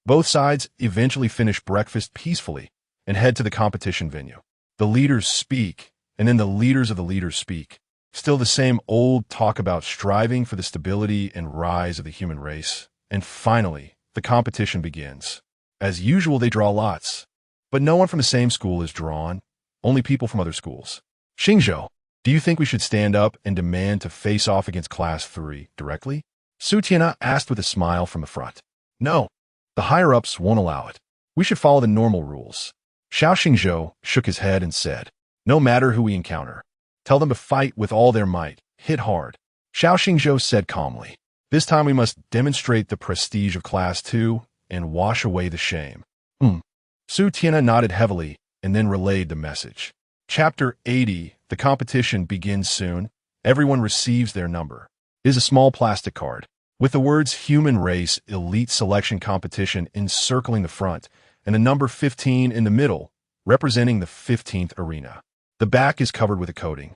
both sides eventually finish breakfast peacefully and head to the competition venue. The leaders speak, and then the leaders of the leaders speak. Still the same old talk about striving for the stability and rise of the human race. And finally, the competition begins. As usual, they draw lots. But no one from the same school is drawn, only people from other schools. Xingzhou, do you think we should stand up and demand to face off against Class 3 directly? Su Tiana asked with a smile from the front. No, the higher-ups won't allow it. We should follow the normal rules. Xiao Xingzhou shook his head and said, no matter who we encounter, tell them to fight with all their might, hit hard. Xiao Xingzhou said calmly, this time we must demonstrate the prestige of Class 2 and wash away the shame. Su Tiana nodded heavily and then relayed the message. Chapter 80, the competition begins soon. Everyone receives their number. It is a small plastic card with the words Human Race Elite Selection Competition encircling the front and the number 15 in the middle, representing the 15th arena. The back is covered with a coating,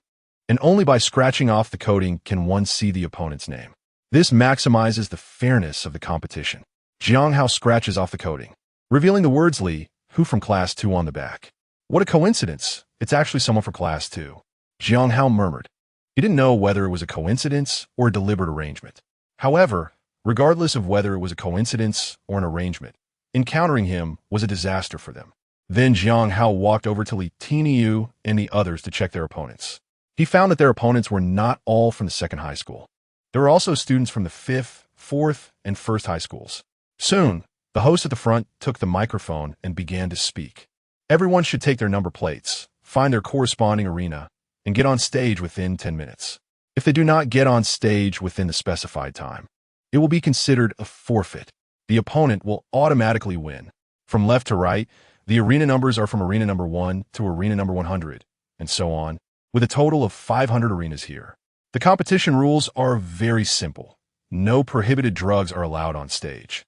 and only by scratching off the coating can one see the opponent's name. This maximizes the fairness of the competition. Jiang Hao scratches off the coating, revealing the words Li, who from Class 2 on the back. What a coincidence. It's actually someone from Class 2. Jiang Hao murmured. He didn't know whether it was a coincidence or a deliberate arrangement. However, regardless of whether it was a coincidence or an arrangement, encountering him was a disaster for them. Then Jiang Hao walked over to Li Tiniu and the others to check their opponents. He found that their opponents were not all from the second high school. There were also students from the 5th, 4th, and 1st high schools. Soon, the host at the front took the microphone and began to speak. Everyone should take their number plates, find their corresponding arena, and get on stage within 10 minutes. If they do not get on stage within the specified time, it will be considered a forfeit. The opponent will automatically win. From left to right, the arena numbers are from arena number 1 to arena number 100, and so on, with a total of 500 arenas here. The competition rules are very simple. no prohibited drugs are allowed on stage.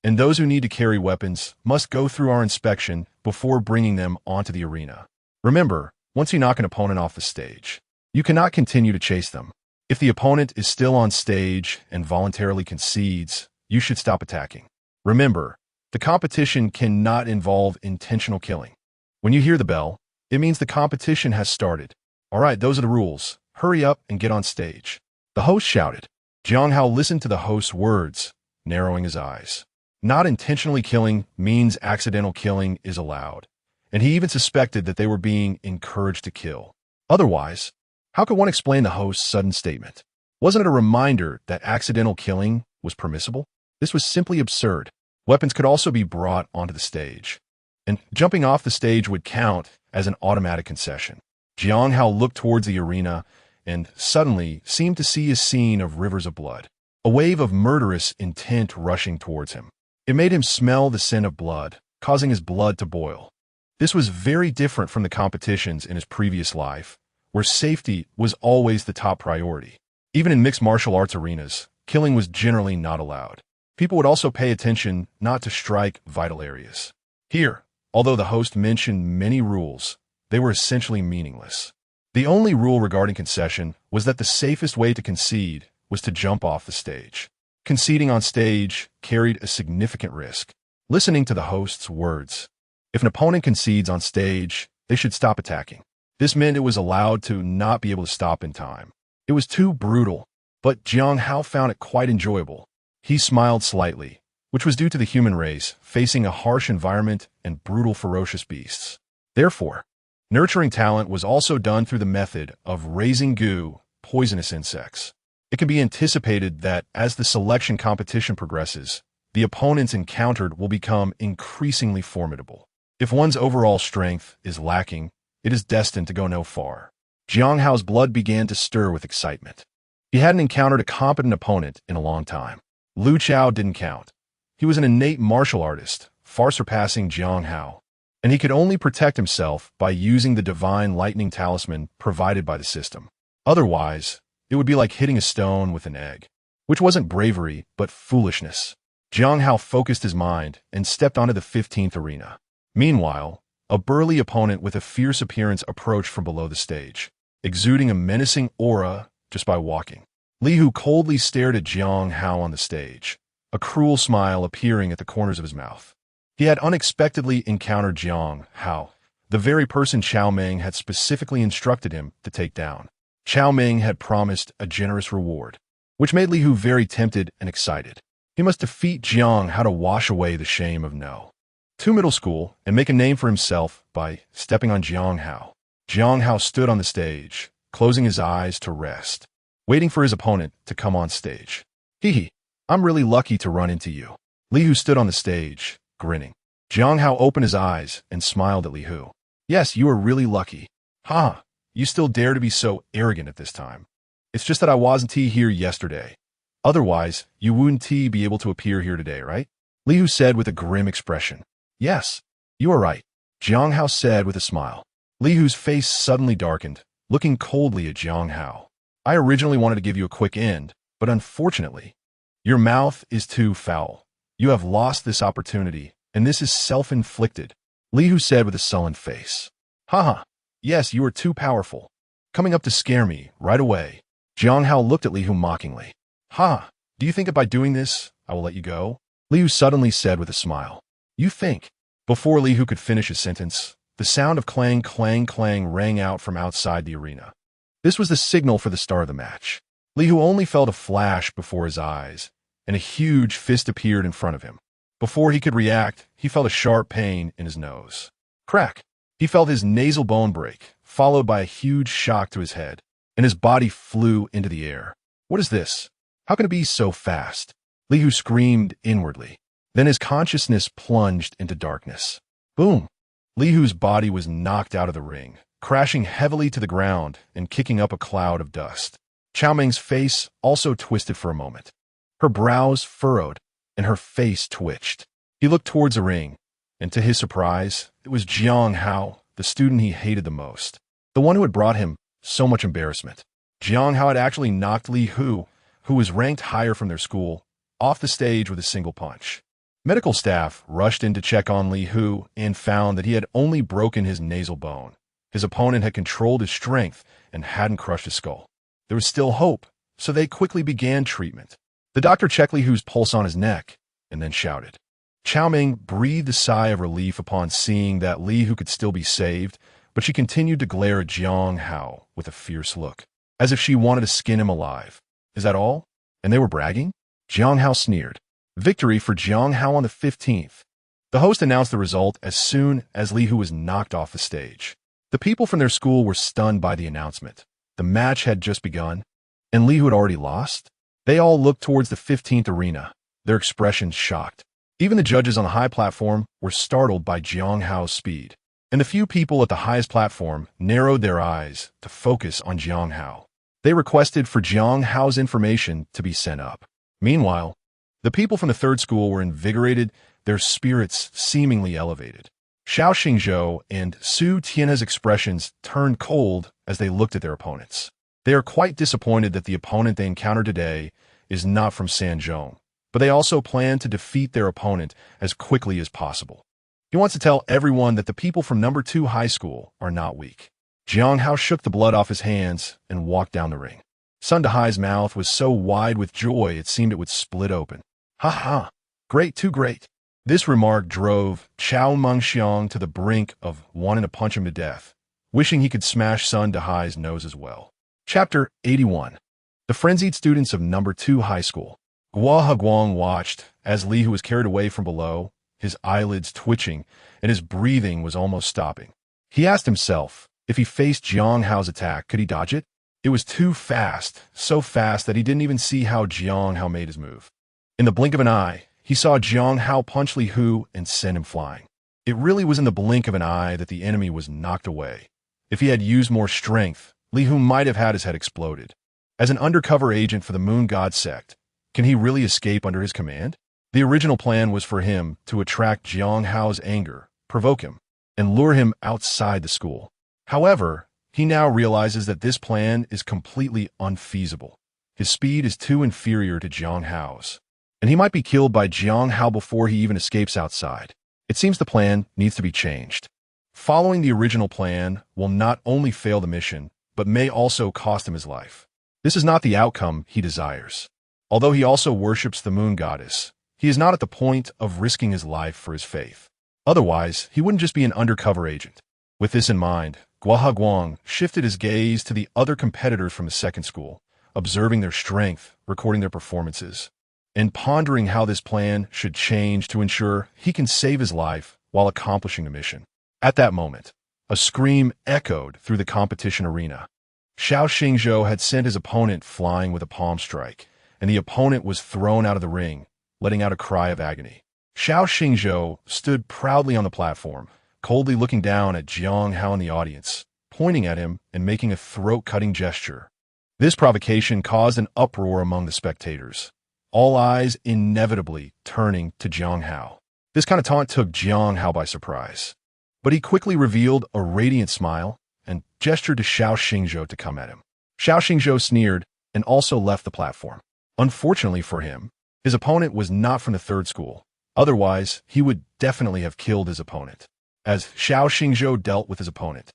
And those who need to carry weapons must go through our inspection before bringing them onto the arena. Remember, once you knock an opponent off the stage, you cannot continue to chase them. If the opponent is still on stage and voluntarily concedes, you should stop attacking. Remember, the competition cannot involve intentional killing. When you hear the bell, it means the competition has started. All right, those are the rules. Hurry up and get on stage. The host shouted. Jiang Hao listened to the host's words, narrowing his eyes. Not intentionally killing means accidental killing is allowed, and he even suspected that they were being encouraged to kill. Otherwise, how could one explain the host's sudden statement? Wasn't it a reminder that accidental killing was permissible? This was simply absurd. Weapons could also be brought onto the stage, and jumping off the stage would count as an automatic concession. Jiang Hao looked towards the arena and suddenly seemed to see a scene of rivers of blood, a wave of murderous intent rushing towards him. It made him smell the scent of blood, causing his blood to boil. This was very different from the competitions in his previous life, where safety was always the top priority. Even in mixed martial arts arenas, killing was generally not allowed. People would also pay attention not to strike vital areas. Here, although the host mentioned many rules, they were essentially meaningless. The only rule regarding concession was that the safest way to concede was to jump off the stage. Conceding on stage carried a significant risk. Listening to the host's words, if an opponent concedes on stage, they should stop attacking. This meant it was allowed to not be able to stop in time. It was too brutal, but Jiang Hao found it quite enjoyable. He smiled slightly, which was due to the human race facing a harsh environment and brutal, ferocious beasts. Therefore, nurturing talent was also done through the method of raising goo, poisonous insects. It can be anticipated that as the selection competition progresses, the opponents encountered will become increasingly formidable. If one's overall strength is lacking, it is destined to go no far. Jiang Hao's blood began to stir with excitement. He hadn't encountered a competent opponent in a long time. Lu Chao didn't count. He was an innate martial artist, far surpassing Jiang Hao, and he could only protect himself by using the divine lightning talisman provided by the system. Otherwise, it would be like hitting a stone with an egg, which wasn't bravery, but foolishness. Jiang Hao focused his mind and stepped onto the 15th arena. Meanwhile, a burly opponent with a fierce appearance approached from below the stage, exuding a menacing aura just by walking. Li Hu coldly stared at Jiang Hao on the stage, a cruel smile appearing at the corners of his mouth. He had unexpectedly encountered Jiang Hao, the very person Chao Meng had specifically instructed him to take down. Chao Meng had promised a generous reward, which made Li Hu very tempted and excited. He must defeat Jiang Hao to wash away the shame of no. To middle school and make a name for himself by stepping on Jiang Hao. Jiang Hao stood on the stage, closing his eyes to rest, waiting for his opponent to come on stage. Hee, I'm really lucky to run into you. Li Hu stood on the stage, grinning. Jiang Hao opened his eyes and smiled at Li Hu. Yes, you are really lucky. Ha, you still dare to be so arrogant at this time. It's just that I wasn't here yesterday. Otherwise, you wouldn't be able to appear here today, right? Li Hu said with a grim expression. Yes, you are right, Jiang Hao said with a smile. Li Hu's face suddenly darkened, looking coldly at Jiang Hao. I originally wanted to give you a quick end, but unfortunately, your mouth is too foul. You have lost this opportunity, and this is self-inflicted, Li Hu said with a sullen face. Haha, yes, you are too powerful. Coming up to scare me right away. Jiang Hao looked at Li Hu mockingly. Ha, do you think that by doing this, I will let you go? Li Hu suddenly said with a smile. You think? Before Li Hu could finish his sentence, the sound of clang, clang, clang rang out from outside the arena. This was the signal for the start of the match. Li Hu only felt a flash before his eyes, and a huge fist appeared in front of him. Before he could react, he felt a sharp pain in his nose. Crack! He felt his nasal bone break, followed by a huge shock to his head, and his body flew into the air. What is this? How can it be so fast? Li Hu screamed inwardly. Then his consciousness plunged into darkness. Boom! Li Hu's body was knocked out of the ring, crashing heavily to the ground and kicking up a cloud of dust. Chao Meng's face also twisted for a moment. Her brows furrowed, and her face twitched. He looked towards the ring, and to his surprise, it was Jiang Hao, the student he hated the most, the one who had brought him so much embarrassment. Jiang Hao had actually knocked Li Hu who was ranked higher from their school, off the stage with a single punch. Medical staff rushed in to check on Li Hu and found that he had only broken his nasal bone. His opponent had controlled his strength and hadn't crushed his skull. There was still hope, so they quickly began treatment. The doctor checked Li Hu's pulse on his neck and then shouted. Chao Ming breathed a sigh of relief upon seeing that Li Hu could still be saved, but she continued to glare at Jiang Hao with a fierce look, as if she wanted to skin him alive. Is that all? And they were bragging? Jiang Hao sneered. Victory for Jiang Hao on the 15th. The host announced the result as soon as Li Hu was knocked off the stage. The people from their school were stunned by the announcement. The match had just begun, and Li Hu had already lost. They all looked towards the 15th arena, their expressions shocked. Even the judges on the high platform were startled by Jiang Hao's speed, and the few people at the highest platform narrowed their eyes to focus on Jiang Hao. They requested for Jiang Hao's information to be sent up. Meanwhile, the people from the third school were invigorated, their spirits seemingly elevated. Xiao Xingzhou and Su Tianhe's expressions turned cold as they looked at their opponents. They are quite disappointed that the opponent they encountered today is not from Sanzhong, but they also plan to defeat their opponent as quickly as possible. He wants to tell everyone that the people from number 2 high school are not weak. Jiang Hao shook the blood off his hands and walked down the ring. Sun Dehai's mouth was so wide with joy it seemed it would split open. Ha ha! Great, too great! This remark drove Chao Mengxiang to the brink of wanting to punch him to death, wishing he could smash Sun Dehai's nose as well. Chapter 81. The frenzied students of number 2 high school. Guo Heguang watched as Li Hu was carried away from below, his eyelids twitching, and his breathing was almost stopping. He asked himself, if he faced Jiang Hao's attack, could he dodge it? It was too fast, so fast that he didn't even see how Jiang Hao made his move. In the blink of an eye, he saw Jiang Hao punch Li Hu and send him flying. It really was in the blink of an eye that the enemy was knocked away. If he had used more strength, Li Hu might have had his head exploded. As an undercover agent for the Moon God sect, can he really escape under his command? The original plan was for him to attract Jiang Hao's anger, provoke him, and lure him outside the school. However, he now realizes that this plan is completely unfeasible. His speed is too inferior to Jiang Hao's, and he might be killed by Jiang Hao before he even escapes outside. It seems the plan needs to be changed. Following the original plan will not only fail the mission, but may also cost him his life. This is not the outcome he desires. Although he also worships the moon goddess, he is not at the point of risking his life for his faith. Otherwise, he wouldn't just be an undercover agent. With this in mind, Guo Heguang shifted his gaze to the other competitors from the second school, observing their strength, recording their performances, and pondering how this plan should change to ensure he can save his life while accomplishing the mission. At that moment, a scream echoed through the competition arena. Xiao Xingzhou had sent his opponent flying with a palm strike, and the opponent was thrown out of the ring, letting out a cry of agony. Xiao Xingzhou stood proudly on the platform, coldly looking down at Jiang Hao in the audience, pointing at him and making a throat-cutting gesture. This provocation caused an uproar among the spectators, all eyes inevitably turning to Jiang Hao. This kind of taunt took Jiang Hao by surprise, but he quickly revealed a radiant smile and gestured to Xiao Xingzhou to come at him. Xiao Xingzhou sneered and also left the platform. Unfortunately for him, his opponent was not from the third school. Otherwise, he would definitely have killed his opponent. As Xiao Xingzhou dealt with his opponent,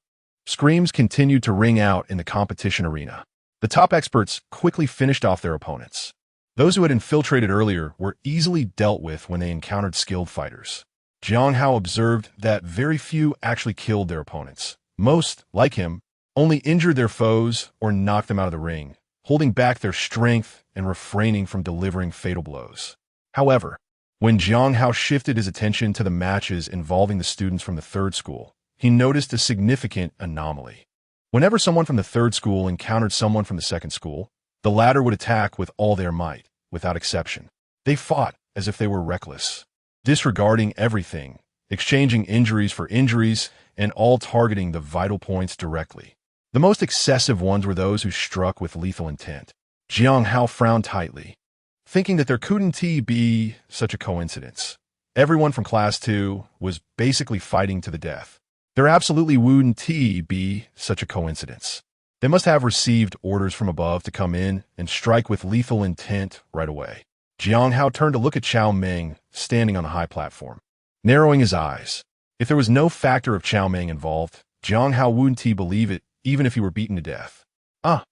screams continued to ring out in the competition arena. The top experts quickly finished off their opponents. Those who had infiltrated earlier were easily dealt with when they encountered skilled fighters. Jiang Hao observed that very few actually killed their opponents. Most, like him, only injured their foes or knocked them out of the ring, holding back their strength and refraining from delivering fatal blows. However, when Jiang Hao shifted his attention to the matches involving the students from the third school, he noticed a significant anomaly. Whenever someone from the third school encountered someone from the second school, the latter would attack with all their might, without exception. They fought as if they were reckless, disregarding everything, exchanging injuries for injuries, and all targeting the vital points directly. The most excessive ones were those who struck with lethal intent. Jiang Hao frowned tightly, thinking that there couldn't be such a coincidence. Everyone from Class 2 was basically fighting to the death. There absolutely wouldn't be such a coincidence. They must have received orders from above to come in and strike with lethal intent right away. Jiang Hao turned to look at Chao Meng, standing on a high platform, narrowing his eyes. If there was no factor of Chao Meng involved, Jiang Hao wouldn't he believe it, even if he were beaten to death. Ah!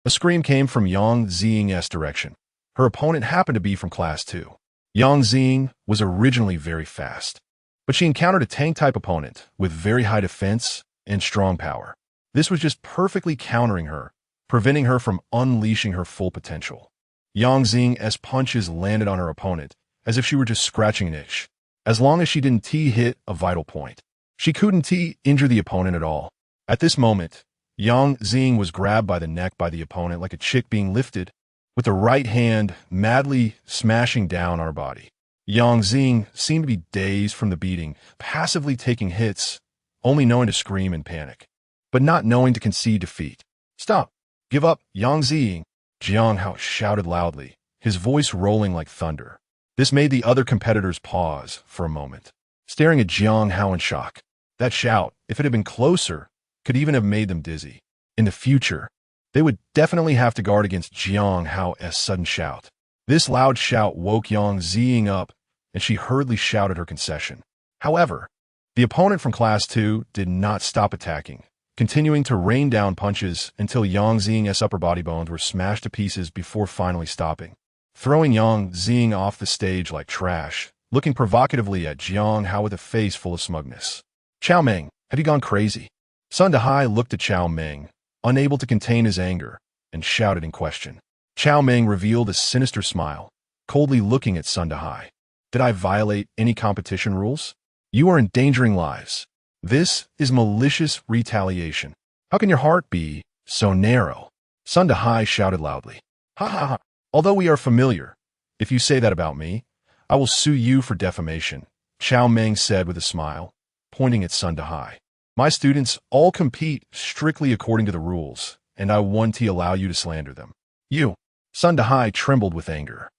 A scream came from Yang Ziying's direction. Her opponent happened to be from Class 2. Yang Ziying was originally very fast, but she encountered a tank-type opponent with very high defense and strong power. This was just perfectly countering her, preventing her from unleashing her full potential. Yang Ziying's punches landed on her opponent as if she were just scratching an itch. As long as she didn't hit a vital point, she couldn't injure the opponent at all. At this moment, Yang Ziying was grabbed by the neck by the opponent like a chick being lifted, with the right hand madly smashing down on her body. Yang Ziying seemed to be dazed from the beating, passively taking hits, only knowing to scream in panic, but not knowing to concede defeat. "Stop! Give up, Yang Ziying!" Jiang Hao shouted loudly, his voice rolling like thunder. This made the other competitors pause for a moment, staring at Jiang Hao in shock. That shout, if it had been closer, could even have made them dizzy. In the future, they would definitely have to guard against Jiang Hao's sudden shout. This loud shout woke Yang Ziying up, and she hurriedly shouted her concession. However, the opponent from Class 2 did not stop attacking, continuing to rain down punches until Yang Ziying's upper body bones were smashed to pieces before finally stopping, throwing Yang Ziying off the stage like trash, looking provocatively at Jiang Hao with a face full of smugness. "Chao Meng, have you gone crazy?" Sun Dahai looked at Chao Meng, unable to contain his anger, and shouted in question. Chao Meng revealed a sinister smile, coldly looking at Sun Dahai. "Did I violate any competition rules? You are endangering lives. This is malicious retaliation. How can your heart be so narrow?" Sun Dahai shouted loudly. "Ha ha ha! Although we are familiar, if you say that about me, I will sue you for defamation," Chao Meng said with a smile, pointing at Sun Dahai. "My students all compete strictly according to the rules, and I won't allow you to slander them." "You!" Sun Dahai trembled with anger.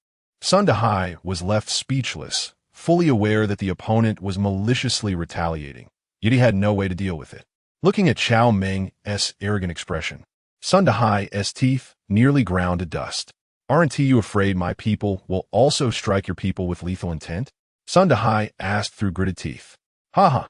Sun Dahai was left speechless, fully aware that the opponent was maliciously retaliating, yet he had no way to deal with it. Looking at Chao Meng's arrogant expression, Sun Dahai's teeth nearly ground to dust. "Aren't you afraid my people will also strike your people with lethal intent?" Sun Dahai asked through gritted teeth. "Ha ha!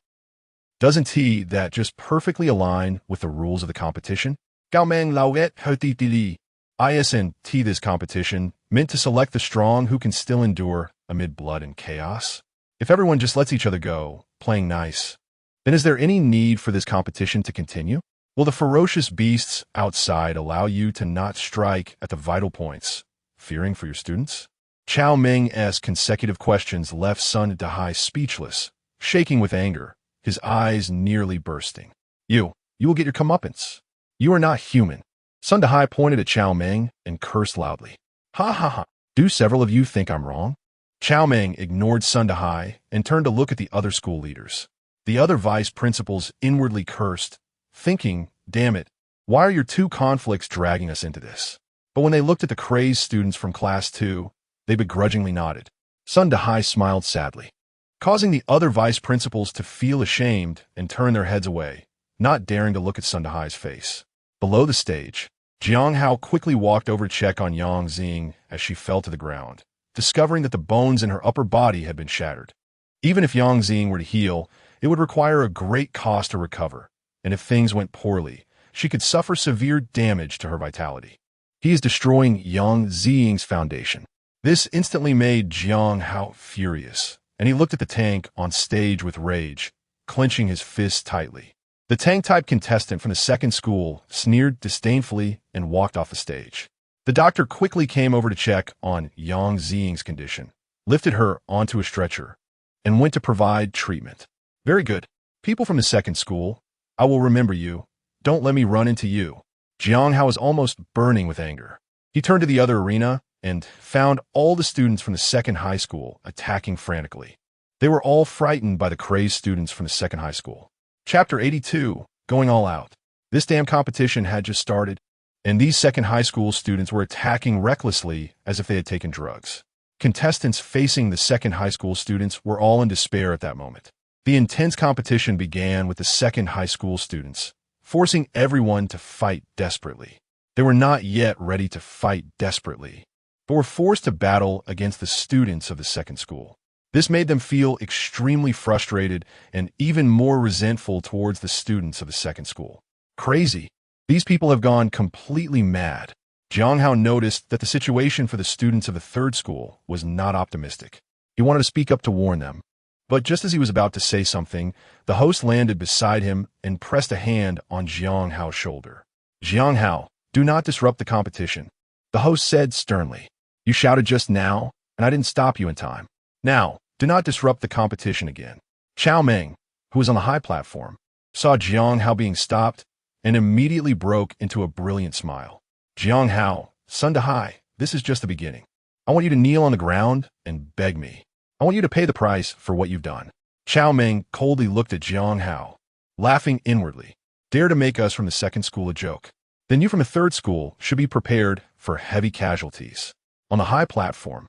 Doesn't that just perfectly align with the rules of the competition?" "Gao Meng Lauet Hoti Dili. ISNT this competition meant to select the strong who can still endure amid blood and chaos. If everyone just lets each other go, playing nice, then is there any need for this competition to continue? Will the ferocious beasts outside allow you to not strike at the vital points, fearing for your students?" Chao Meng's consecutive questions left Sun Dahai speechless, shaking with anger, his eyes nearly bursting. You will get your comeuppance. You are not human." Sun Dahai pointed at Chao Meng and cursed loudly. "Ha ha ha! Do several of you think I'm wrong?" Chao Meng ignored Sun Dahai and turned to look at the other school leaders. The other vice principals inwardly cursed, thinking, "Damn it, why are your two conflicts dragging us into this?" But when they looked at the crazed students from Class 2, they begrudgingly nodded. Sun Dahai smiled sadly, causing the other vice principals to feel ashamed and turn their heads away, not daring to look at Sun Dahai's face. Below the stage, Jiang Hao quickly walked over to check on Yang Ziying as she fell to the ground, discovering that the bones in her upper body had been shattered. Even if Yang Ziying were to heal, it would require a great cost to recover, and if things went poorly, she could suffer severe damage to her vitality. He is destroying Yang Ziying's foundation. This instantly made Jiang Hao furious, and he looked at the tank on stage with rage, clenching his fists tightly. The tank-type contestant from the second school sneered disdainfully and walked off the stage. The doctor quickly came over to check on Yang Ziying's condition, lifted her onto a stretcher, and went to provide treatment. "Very good. People from the second school, I will remember you. Don't let me run into you." Jiang Hao was almost burning with anger. He turned to the other arena and found all the students from the second high school attacking frantically. They were all frightened by the crazed students from the second high school. Chapter 82, Going All Out. This damn competition had just started, and these second high school students were attacking recklessly as if they had taken drugs. Contestants facing the second high school students were all in despair at that moment. The intense competition began with the second high school students, forcing everyone to fight desperately. They were not yet ready to fight desperately, but were forced to battle against the students of the second school. This made them feel extremely frustrated and even more resentful towards the students of the second school. Crazy. These people have gone completely mad. Jiang Hao noticed that the situation for the students of the third school was not optimistic. He wanted to speak up to warn them. But just as he was about to say something, the host landed beside him and pressed a hand on Jiang Hao's shoulder. Jiang Hao, do not disrupt the competition, the host said sternly. You shouted just now, and I didn't stop you in time. Now, do not disrupt the competition again. Chao Meng, who was on the high platform, saw Jiang Hao being stopped and immediately broke into a brilliant smile. Jiang Hao, son to high, this is just the beginning. I want you to kneel on the ground and beg me. I want you to pay the price for what you've done. Chao Meng coldly looked at Jiang Hao, laughing inwardly. Dare to make us from the second school a joke. Then you from the third school should be prepared for heavy casualties. On the high platform,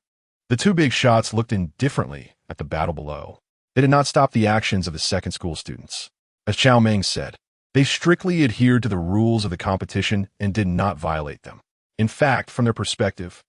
the two big shots looked indifferently at the battle below. They did not stop the actions of the second school students. As Chao Meng said, they strictly adhered to the rules of the competition and did not violate them. In fact, from their perspective,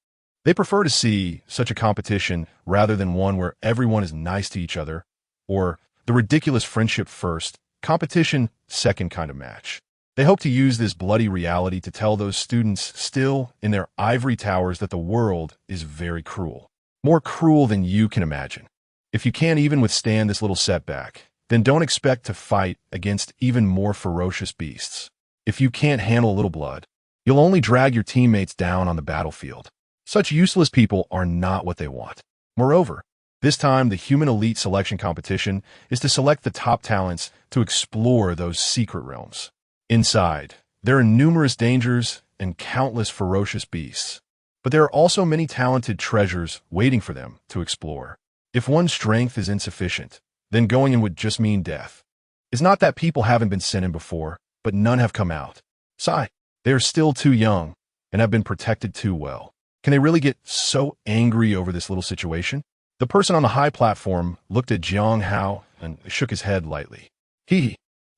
they prefer to see such a competition rather than one where everyone is nice to each other, or the ridiculous friendship first, competition second kind of match. They hope to use this bloody reality to tell those students still in their ivory towers that the world is very cruel. More cruel than you can imagine. If you can't even withstand this little setback, then don't expect to fight against even more ferocious beasts. If you can't handle a little blood, you'll only drag your teammates down on the battlefield. Such useless people are not what they want. Moreover, this time the human elite selection competition is to select the top talents to explore those secret realms. Inside, there are numerous dangers and countless ferocious beasts, but there are also many talented treasures waiting for them to explore. If one's strength is insufficient, then going in would just mean death. It's not that people haven't been sent in before, but none have come out. Sigh, they are still too young and have been protected too well. Can they really get so angry over this little situation? The person on the high platform looked at Jiang Hao and shook his head lightly.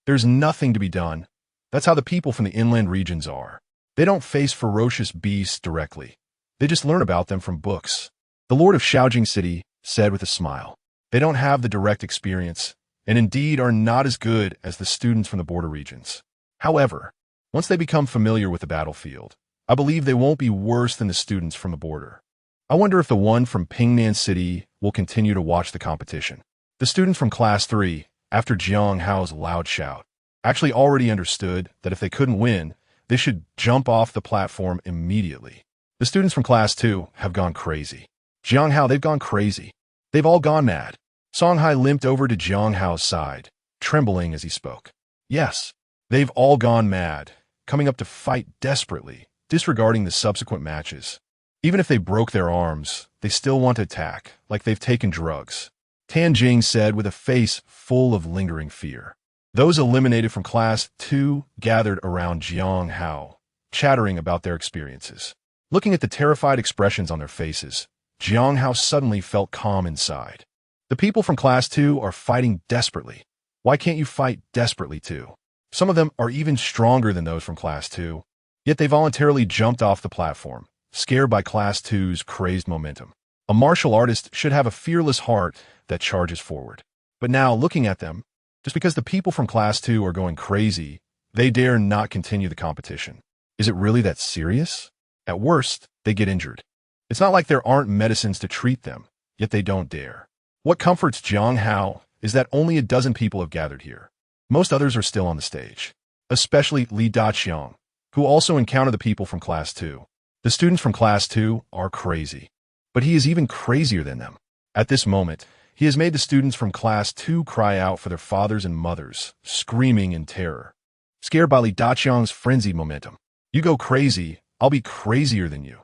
There's nothing to be done. That's how the people from the inland regions are. They don't face ferocious beasts directly. They just learn about them from books. The Lord of Shaojing City said with a smile. They don't have the direct experience, and indeed are not as good as the students from the border regions. However, once they become familiar with the battlefield, I believe they won't be worse than the students from the border. I wonder if the one from Pingnan City will continue to watch the competition. The students from Class 3, after Jiang Hao's loud shout, actually already understood that if they couldn't win, they should jump off the platform immediately. The students from Class 2 have gone crazy. Jiang Hao, they've gone crazy. They've all gone mad. Songhai limped over to Jiang Hao's side, trembling as he spoke. Yes, they've all gone mad, coming up to fight desperately, disregarding the subsequent matches. Even if they broke their arms, they still want to attack, like they've taken drugs. Tan Jing said with a face full of lingering fear. Those eliminated from Class 2 gathered around Jiang Hao, chattering about their experiences. Looking at the terrified expressions on their faces, Jiang Hao suddenly felt calm inside. The people from Class 2 are fighting desperately. Why can't you fight desperately too? Some of them are even stronger than those from Class 2, yet they voluntarily jumped off the platform, scared by Class 2's crazed momentum. A martial artist should have a fearless heart that charges forward. But now, looking at them, just because the people from Class 2 are going crazy, they dare not continue the competition. Is it really that serious? At worst, they get injured. It's not like there aren't medicines to treat them, yet they don't dare. What comforts Jiang Hao is that only a dozen people have gathered here. Most others are still on the stage, especially Li Daqiang, who also encountered the people from Class 2. The students from Class 2 are crazy, but he is even crazier than them. At this moment, he has made the students from Class 2 cry out for their fathers and mothers, screaming in terror. Scared by Li Daqiang's frenzied momentum. You go crazy, I'll be crazier than you.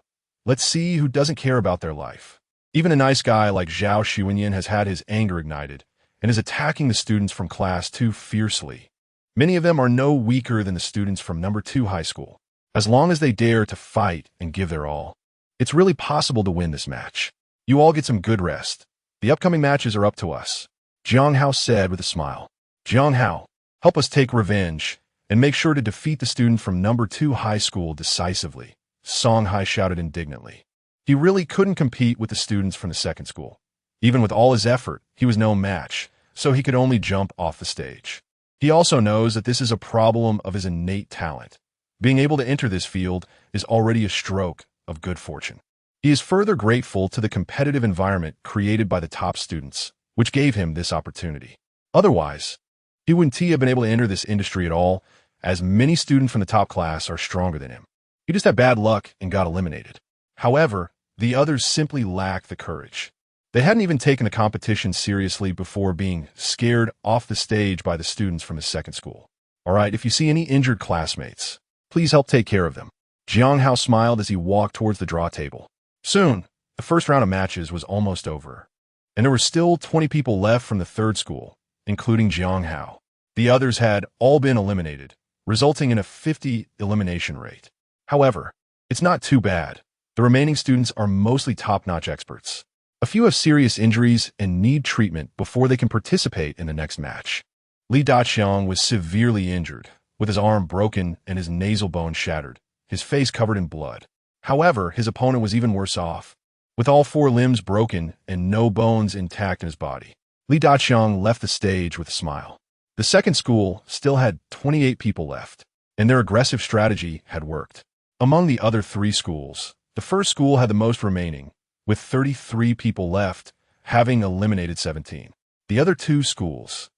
Let's see who doesn't care about their life. Even a nice guy like Zhao Xuanyan has had his anger ignited and is attacking the students from Class 2 fiercely. Many of them are no weaker than the students from number 2 high school. As long as they dare to fight and give their all, it's really possible to win this match. You all get some good rest. The upcoming matches are up to us, Jiang Hao said with a smile. Jiang Hao, help us take revenge and make sure to defeat the student from number 2 high school decisively, Song Hai shouted indignantly. He really couldn't compete with the students from the second school. Even with all his effort, he was no match, so he could only jump off the stage. He also knows that this is a problem of his innate talent. Being able to enter this field is already a stroke of good fortune. He is further grateful to the competitive environment created by the top students, which gave him this opportunity. Otherwise, he wouldn't have been able to enter this industry at all, as many students from the top class are stronger than him. He just had bad luck and got eliminated. However, the others simply lacked the courage. They hadn't even taken the competition seriously before being scared off the stage by the students from his second school. All right, if you see any injured classmates, please help take care of them. Jiang Hao smiled as he walked towards the draw table. Soon, the first round of matches was almost over, and there were still 20 people left from the third school, including Jiang Hao. The others had all been eliminated, resulting in a 50 elimination rate. However, it's not too bad. The remaining students are mostly top-notch experts. A few have serious injuries and need treatment before they can participate in the next match. Li Daqiang was severely injured, with his arm broken and his nasal bone shattered, his face covered in blood. However, his opponent was even worse off, with all 4 limbs broken and no bones intact in his body. Li Daqiang left the stage with a smile. The second school still had 28 people left, and their aggressive strategy had worked. Among the other 3 schools, the first school had the most remaining, with 33 people left, having eliminated 17. The other 2 schools.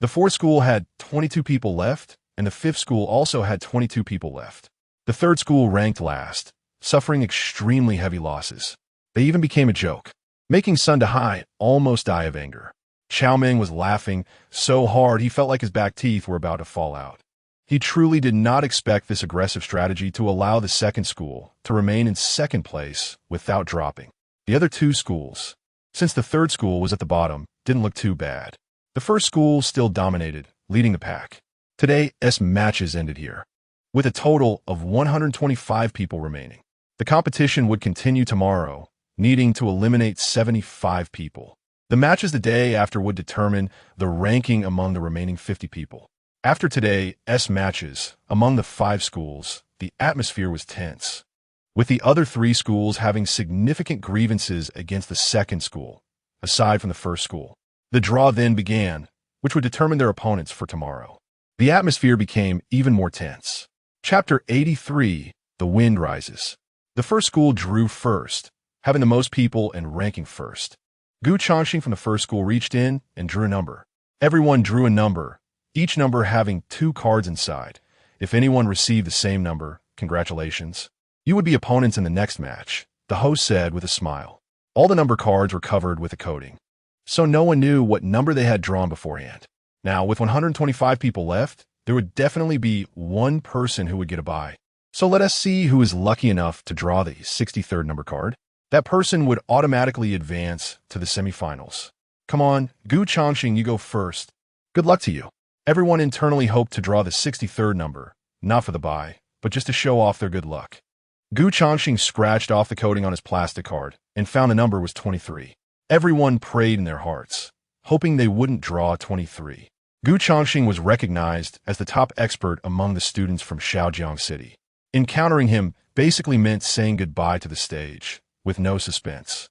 The fourth school had 22 people left, and the fifth school also had 22 people left. The third school ranked last, suffering extremely heavy losses. They even became a joke, making Sun Dahai almost die of anger. Chao Ming was laughing so hard he felt like his back teeth were about to fall out. He truly did not expect this aggressive strategy to allow the second school to remain in second place without dropping. The other 2 schools, since the third school was at the bottom, didn't look too bad. The first school still dominated, leading the pack. Today's matches ended here, with a total of 125 people remaining. The competition would continue tomorrow, needing to eliminate 75 people. The matches the day after would determine the ranking among the remaining 50 people. After today's matches, among the 5 schools, the atmosphere was tense, with the other 3 schools having significant grievances against the second school, aside from the first school. The draw then began, which would determine their opponents for tomorrow. The atmosphere became even more tense. Chapter 83, The Wind Rises. The first school drew first, having the most people and ranking first. Gu Changxing from the first school reached in and drew a number. Everyone drew a number, each number having 2 cards inside. If anyone received the same number, congratulations. You would be opponents in the next match, the host said with a smile. All the number cards were covered with a coating, so no one knew what number they had drawn beforehand. Now, with 125 people left, there would definitely be one person who would get a bye. So let us see who is lucky enough to draw the 63rd number card. That person would automatically advance to the semifinals. Come on, Gu Changxing, you go first. Good luck to you. Everyone internally hoped to draw the 63rd number, not for the bye, but just to show off their good luck. Gu Changxing scratched off the coating on his plastic card and found the number was 23. Everyone prayed in their hearts, hoping they wouldn't draw 23. Gu Changxing was recognized as the top expert among the students from Shaojiang City. Encountering him basically meant saying goodbye to the stage, with no suspense.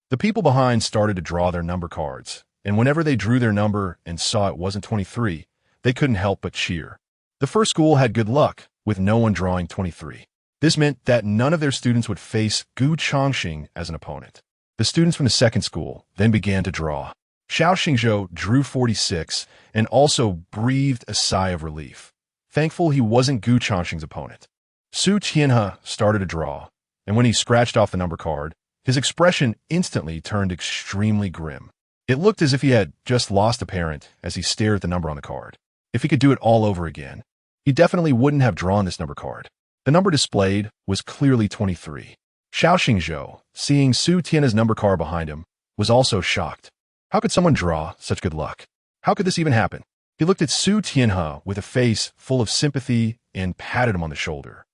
The people behind started to draw their number cards, and whenever they drew their number and saw it wasn't 23, they couldn't help but cheer. The first school had good luck, with no one drawing 23. This meant that none of their students would face Gu Changxing as an opponent. The students from the second school then began to draw. Xiao Xingzhou drew 46 and also breathed a sigh of relief, thankful he wasn't Gu Changxing's opponent. Su Tianhe started to draw, and when he scratched off the number card, his expression instantly turned extremely grim. It looked as if he had just lost a parent as he stared at the number on the card. If he could do it all over again, he definitely wouldn't have drawn this number card. The number displayed was clearly 23. Xiao Xingzhou, seeing Su Tianhe's number card behind him, was also shocked. How could someone draw such good luck? How could this even happen? He looked at Su Tianhe with a face full of sympathy and patted him on the shoulder.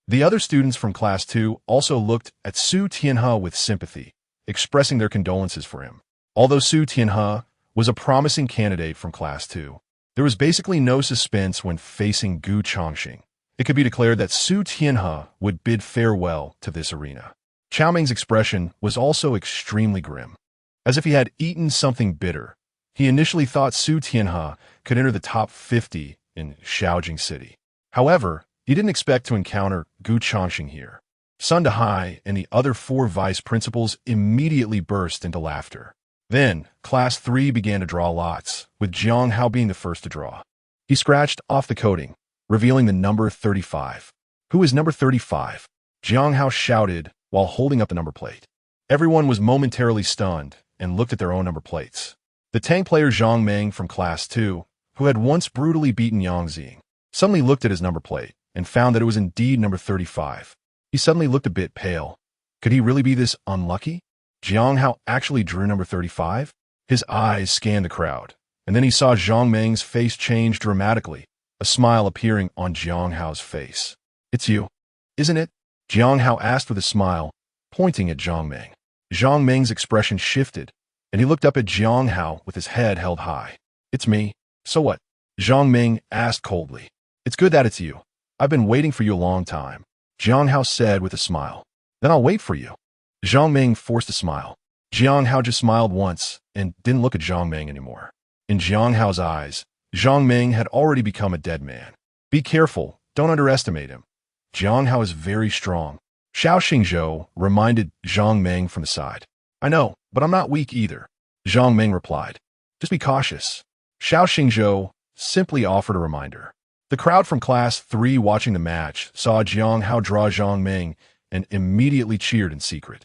The other students from Class 2 also looked at Su Tianhe with sympathy, expressing their condolences for him. Although Su Tianhe was a promising candidate from Class 2, There was basically no suspense when facing Gu Chongqing. It could be declared that Su Tianhe would bid farewell to this arena. Qiao Ming's expression was also extremely grim. As if he had eaten something bitter, he initially thought Su Tianhe could enter the top 50 in Shaojing City. However, he didn't expect to encounter Gu Chongqing here. Sun Dehai and the other 4 vice principals immediately burst into laughter. Then, Class 3 began to draw lots, with Jiang Hao being the first to draw. He scratched off the coding, revealing the number 35. Who is number 35? Jiang Hao shouted while holding up the number plate. Everyone was momentarily stunned and looked at their own number plates. The Tang player Zhang Meng from Class 2, who had once brutally beaten Yang Xing, suddenly looked at his number plate and found that it was indeed number 35. He suddenly looked a bit pale. Could he really be this unlucky? Jiang Hao actually drew number 35? His eyes scanned the crowd, and then he saw Zhang Meng's face change dramatically, a smile appearing on Jiang Hao's face. It's you, isn't it? Jiang Hao asked with a smile, pointing at Zhang Meng. Zhang Meng's expression shifted, and he looked up at Jiang Hao with his head held high. It's me. So what? Zhang Meng asked coldly. It's good that it's you. I've been waiting for you a long time, Jiang Hao said with a smile. Then I'll wait for you. Zhang Meng forced a smile. Jiang Hao just smiled once and didn't look at Zhang Meng anymore. In Jiang Hao's eyes, Zhang Meng had already become a dead man. Be careful, don't underestimate him. Jiang Hao is very strong. Xiao Xingzhou reminded Zhang Meng from the side. I know, but I'm not weak either, Zhang Meng replied. Just be cautious. Xiao Xingzhou simply offered a reminder. The crowd from Class 3 watching the match saw Jiang Hao draw Zhang Meng and immediately cheered in secret.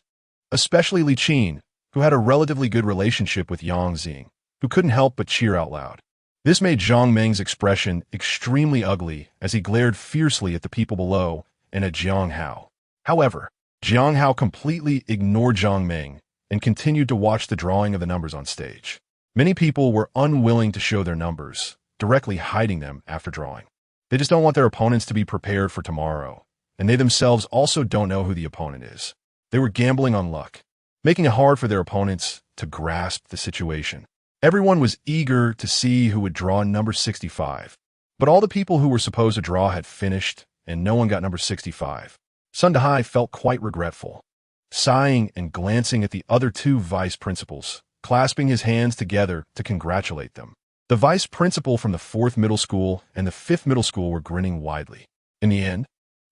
Especially Li Qin, who had a relatively good relationship with Yang Xing, who couldn't help but cheer out loud. This made Zhang Meng's expression extremely ugly as he glared fiercely at the people below and at Jiang Hao. However, Jiang Hao completely ignored Zhang Meng and continued to watch the drawing of the numbers on stage. Many people were unwilling to show their numbers, directly hiding them after drawing. They just don't want their opponents to be prepared for tomorrow, and they themselves also don't know who the opponent is. They were gambling on luck, making it hard for their opponents to grasp the situation. Everyone was eager to see who would draw number 65, but all the people who were supposed to draw had finished, and no one got number 65. Sun Dehai felt quite regretful, sighing and glancing at the other 2 vice principals, clasping his hands together to congratulate them. The vice principal from the 4th middle school and the 5th middle school were grinning widely. In the end,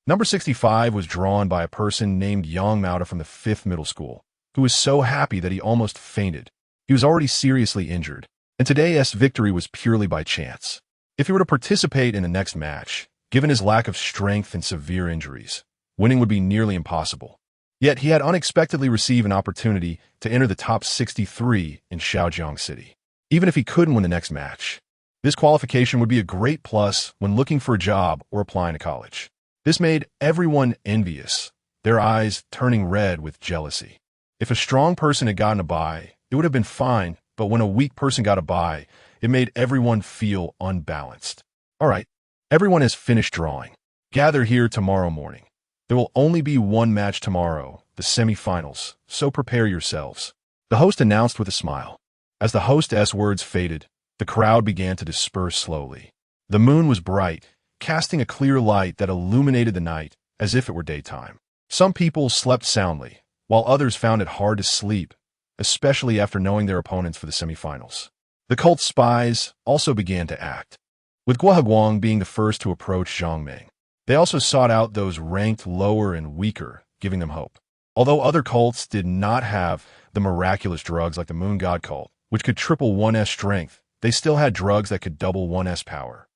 number 65 was drawn by a person named Yang Mao from the 5th middle school, who was so happy that he almost fainted. He was already seriously injured, and today's victory was purely by chance. If he were to participate in the next match, given his lack of strength and severe injuries, winning would be nearly impossible. Yet he had unexpectedly received an opportunity to enter the top 63 in Shaojiang City. Even if he couldn't win the next match, this qualification would be a great plus when looking for a job or applying to college. This made everyone envious, their eyes turning red with jealousy. If a strong person had gotten a bye, it would have been fine, but when a weak person got a bye, it made everyone feel unbalanced. All right, everyone has finished drawing. Gather here tomorrow morning. There will only be one match tomorrow, the semifinals, so prepare yourselves, the host announced with a smile. As the hostess' words faded, the crowd began to disperse slowly. The moon was bright, casting a clear light that illuminated the night as if it were daytime. Some people slept soundly, while others found it hard to sleep, especially after knowing their opponents for the semifinals. The cult spies also began to act, with Guo Guang being the first to approach Zhang Meng. They also sought out those ranked lower and weaker, giving them hope. Although other cults did not have the miraculous drugs like the Moon God cult, which could triple 1's strength, they still had drugs that could double 1's power.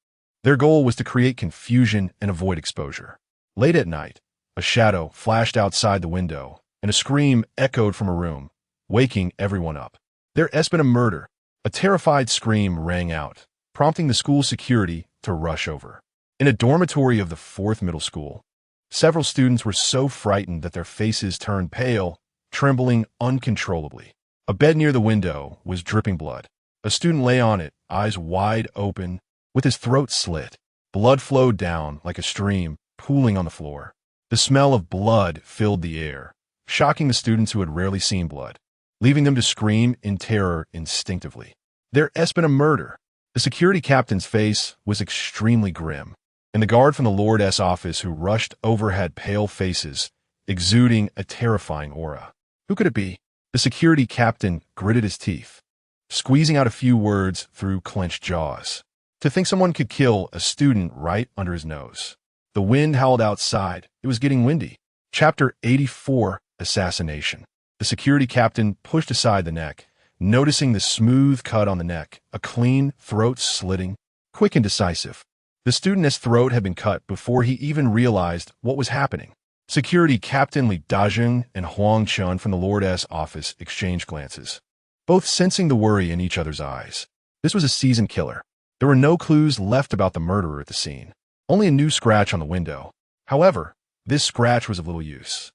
Their goal was to create confusion and avoid exposure. Late at night, a shadow flashed outside the window, and a scream echoed from a room, waking everyone up. There has been a murder. A terrified scream rang out, prompting the school security to rush over. In a dormitory of the 4th middle school, several students were so frightened that their faces turned pale, trembling uncontrollably. A bed near the window was dripping blood. A student lay on it, eyes wide open, with his throat slit. Blood flowed down like a stream, pooling on the floor. The smell of blood filled the air, shocking the students who had rarely seen blood, leaving them to scream in terror instinctively. There has been a murder. The security captain's face was extremely grim, and the guard from the Lord's office who rushed over had pale faces, exuding a terrifying aura. Who could it be? The security captain gritted his teeth, squeezing out a few words through clenched jaws. To think someone could kill a student right under his nose. The wind howled outside. It was getting windy. Chapter 84, Assassination. The security captain pushed aside the neck, noticing the smooth cut on the neck, a clean, throat-slitting, quick and decisive. The student's throat had been cut before he even realized what was happening. Security Captain Li Dazheng and Huang Chun from the Lord's office exchanged glances, both sensing the worry in each other's eyes. This was a seasoned killer. There were no clues left about the murderer at the scene, only a new scratch on the window. However, this scratch was of little use.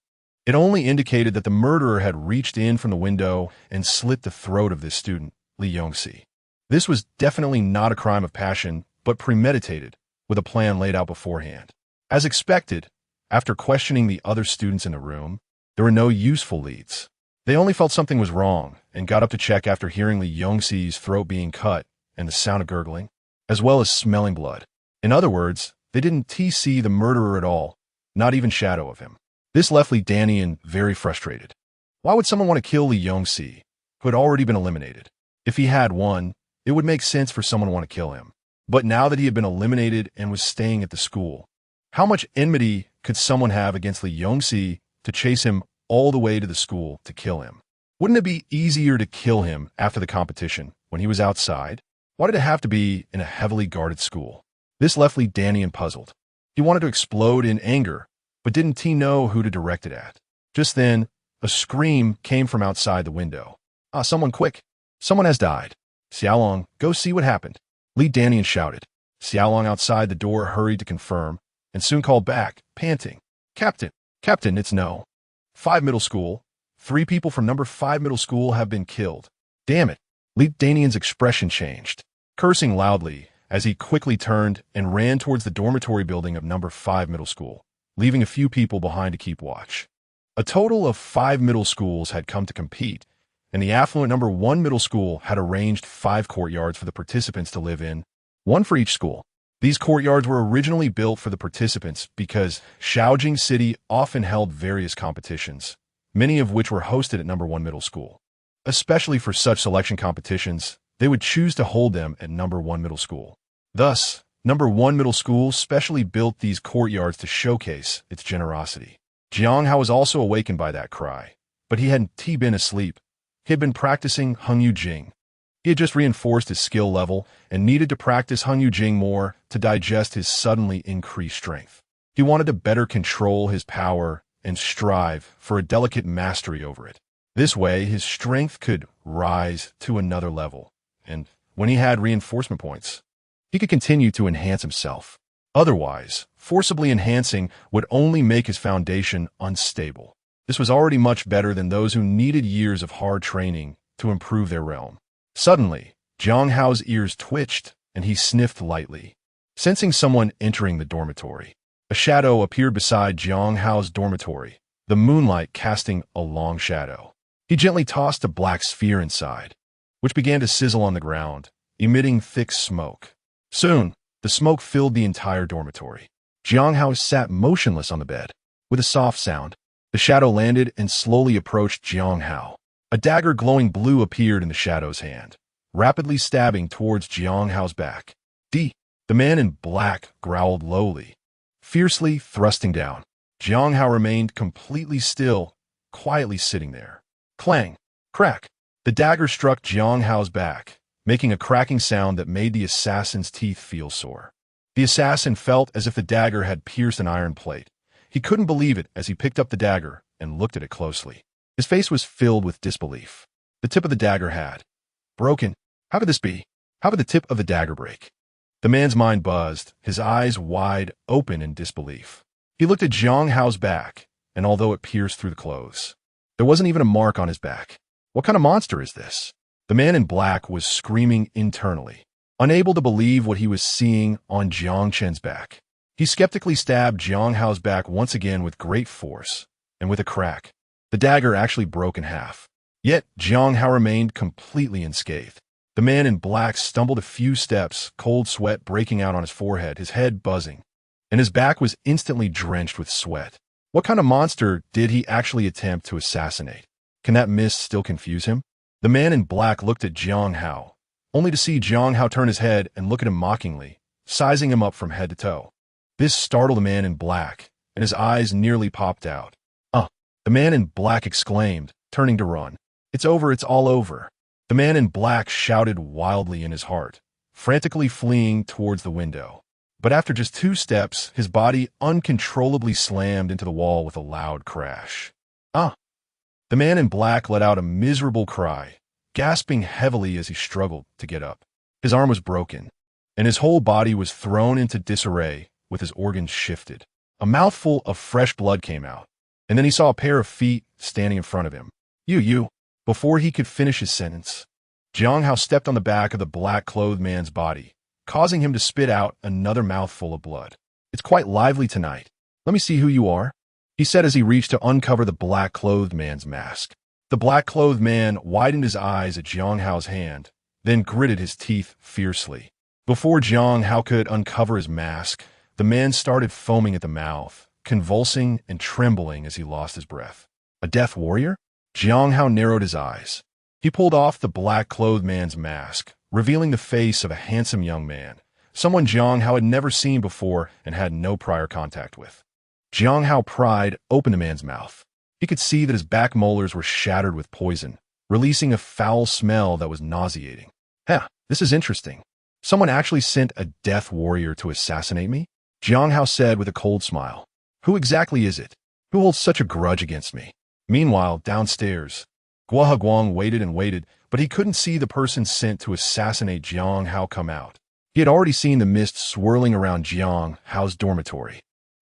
It only indicated that the murderer had reached in from the window and slit the throat of this student, Li Yongxi. This was definitely not a crime of passion, but premeditated, with a plan laid out beforehand. As expected, after questioning the other students in the room, there were no useful leads. They only felt something was wrong and got up to check after hearing Li Yongxi's throat being cut and the sound of gurgling, as well as smelling blood. In other words, they didn't TC the murderer at all, not even shadow of him. This left Li Danian very frustrated. Why would someone want to kill Li Yongxi, who had already been eliminated? If he had won, it would make sense for someone to want to kill him. But now that he had been eliminated and was staying at the school, how much enmity could someone have against Li Yongxi to chase him all the way to the school to kill him? Wouldn't it be easier to kill him after the competition, when he was outside? Why did it have to be in a heavily guarded school? This left Li Danian puzzled. He wanted to explode in anger, but didn't he know who to direct it at? Just then, a scream came from outside the window. Someone quick! Someone has died. Xiaolong, go see what happened. Li Danian shouted. Xiaolong outside the door hurried to confirm, and soon called back, panting. Captain, it's no. 5 middle school. 3 people from number 5 middle school have been killed. Damn it. Li Danian's expression changed, cursing loudly as he quickly turned and ran towards the dormitory building of number 5 middle school, leaving a few people behind to keep watch. A total of 5 middle schools had come to compete, and the affluent number 1 middle school had arranged 5 courtyards for the participants to live in, 1 for each school. These courtyards were originally built for the participants because Shaojing City often held various competitions, many of which were hosted at number 1 middle school. Especially for such selection competitions, they would choose to hold them at number 1 middle school. Thus, number 1 middle school specially built these courtyards to showcase its generosity. Jiang Hao was also awakened by that cry, but he hadn't been asleep. He had been practicing Hengyang. He had just reinforced his skill level and needed to practice Hengyang more to digest his suddenly increased strength. He wanted to better control his power and strive for a delicate mastery over it. This way, his strength could rise to another level, and when he had reinforcement points, he could continue to enhance himself. Otherwise, forcibly enhancing would only make his foundation unstable. This was already much better than those who needed years of hard training to improve their realm. Suddenly, Jiang Hao's ears twitched, and he sniffed lightly, sensing someone entering the dormitory. A shadow appeared beside Jiang Hao's dormitory, the moonlight casting a long shadow. He gently tossed a black sphere inside, which began to sizzle on the ground, emitting thick smoke. Soon, the smoke filled the entire dormitory. Jiang Hao sat motionless on the bed. With a soft sound, the shadow landed and slowly approached Jiang Hao. A dagger glowing blue appeared in the shadow's hand, rapidly stabbing towards Jiang Hao's back. The man in black growled lowly, fiercely thrusting down. Jiang Hao remained completely still, quietly sitting there. Clang! Crack! The dagger struck Jiang Hao's back, making a cracking sound that made the assassin's teeth feel sore. The assassin felt as if the dagger had pierced an iron plate. He couldn't believe it as he picked up the dagger and looked at it closely. His face was filled with disbelief. The tip of the dagger had broken. How could this be? How could the tip of the dagger break? The man's mind buzzed, his eyes wide open in disbelief. He looked at Jiang Hao's back, and although it pierced through the clothes, there wasn't even a mark on his back. What kind of monster is this? The man in black was screaming internally, unable to believe what he was seeing on Jiang Chen's back. He skeptically stabbed Jiang Hao's back once again with great force, and with a crack, the dagger actually broke in half. Yet Jiang Hao remained completely unscathed. The man in black stumbled a few steps, cold sweat breaking out on his forehead, his head buzzing, and his back was instantly drenched with sweat. What kind of monster did he actually attempt to assassinate? Can that mist still confuse him? The man in black looked at Jiang Hao, only to see Jiang Hao turn his head and look at him mockingly, sizing him up from head to toe. This startled the man in black, and his eyes nearly popped out. The man in black exclaimed, turning to run. It's over, it's all over. The man in black shouted wildly in his heart, frantically fleeing towards the window. But after just 2 steps, his body uncontrollably slammed into the wall with a loud crash. The man in black let out a miserable cry, gasping heavily as he struggled to get up. His arm was broken, and his whole body was thrown into disarray with his organs shifted. A mouthful of fresh blood came out, and then he saw a pair of feet standing in front of him. You. Before he could finish his sentence, Jiang Hao stepped on the back of the black-clothed man's body, causing him to spit out another mouthful of blood. It's quite lively tonight. Let me see who you are, he said as he reached to uncover the black-clothed man's mask. The black-clothed man widened his eyes at Jiang Hao's hand, then gritted his teeth fiercely. Before Jiang Hao could uncover his mask, the man started foaming at the mouth, convulsing and trembling as he lost his breath. A death warrior? Jiang Hao narrowed his eyes. He pulled off the black-clothed man's mask, revealing the face of a handsome young man, someone Jiang Hao had never seen before and had no prior contact with. Jiang Hao pried open the man's mouth. He could see that his back molars were shattered with poison, releasing a foul smell that was nauseating. This is interesting. Someone actually sent a death warrior to assassinate me? Jiang Hao said with a cold smile. Who exactly is it? Who holds such a grudge against me? Meanwhile, downstairs, Guang waited and waited, but he couldn't see the person sent to assassinate Jiang Hao come out. He had already seen the mist swirling around Jiang Hao's dormitory.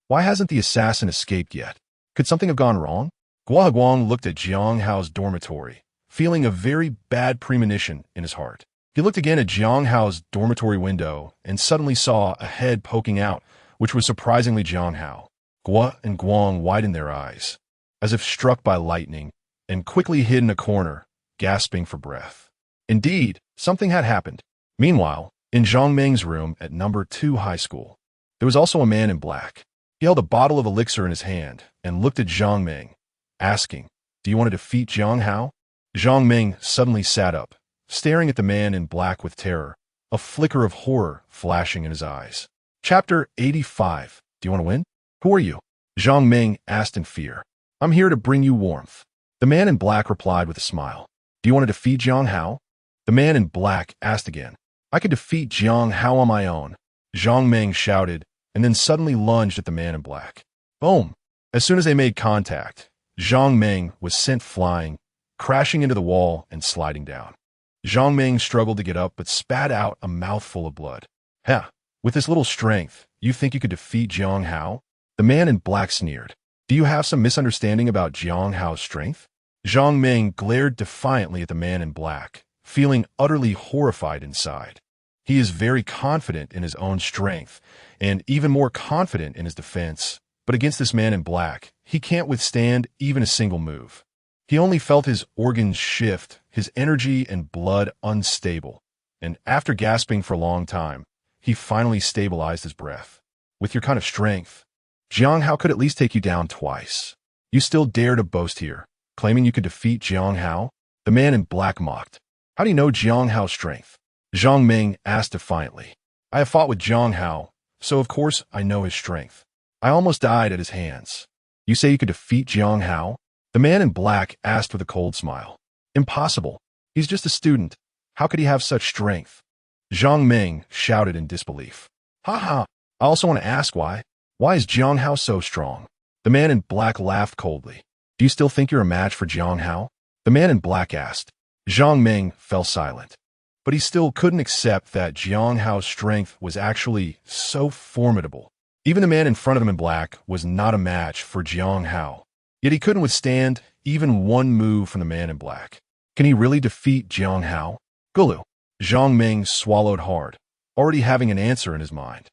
Why hasn't the assassin escaped yet? Could something have gone wrong? Guang looked at Jiang Hao's dormitory, feeling a very bad premonition in his heart. He looked again at Jiang Hao's dormitory window and suddenly saw a head poking out, which was surprisingly Jiang Hao. Gua and Guang widened their eyes, as if struck by lightning, and quickly hid in a corner, gasping for breath. Indeed, something had happened. Meanwhile, in Zhang Meng's room at number 2 high school, there was also a man in black. He held a bottle of elixir in his hand and looked at Zhang Meng, asking, "Do you want to defeat Jiang Hao?" Zhang Meng suddenly sat up, staring at the man in black with terror, a flicker of horror flashing in his eyes. Chapter 85. Do you want to win? Who are you? Zhang Meng asked in fear. I'm here to bring you warmth. The man in black replied with a smile. Do you want to defeat Jiang Hao? The man in black asked again. I could defeat Jiang Hao on my own. Zhang Meng shouted, and then suddenly lunged at the man in black. Boom! As soon as they made contact, Zhang Meng was sent flying, crashing into the wall and sliding down. Zhang Meng struggled to get up but spat out a mouthful of blood. With this little strength, you think you could defeat Jiang Hao? The man in black sneered. Do you have some misunderstanding about Jiang Hao's strength? Zhang Meng glared defiantly at the man in black, feeling utterly horrified inside. He is very confident in his own strength, and even more confident in his defense, but against this man in black, he can't withstand even a single move. He only felt his organs shift, his energy and blood unstable, and after gasping for a long time, he finally stabilized his breath. With your kind of strength, Jiang Hao could at least take you down twice. You still dare to boast here, claiming you could defeat Jiang Hao? The man in black mocked. How do you know Jiang Hao's strength? Zhang Meng asked defiantly. I have fought with Jiang Hao, so of course I know his strength. I almost died at his hands. You say you could defeat Jiang Hao? The man in black asked with a cold smile. Impossible. He's just a student. How could he have such strength? Zhang Meng shouted in disbelief. I also want to ask why. Why is Jiang Hao so strong? The man in black laughed coldly. Do you still think you're a match for Jiang Hao? The man in black asked. Zhang Meng fell silent. But he still couldn't accept that Jiang Hao's strength was actually so formidable. Even the man in front of him in black was not a match for Jiang Hao. Yet he couldn't withstand even one move from the man in black. Can he really defeat Jiang Hao? Gulu. Zhang Meng swallowed hard, already having an answer in his mind.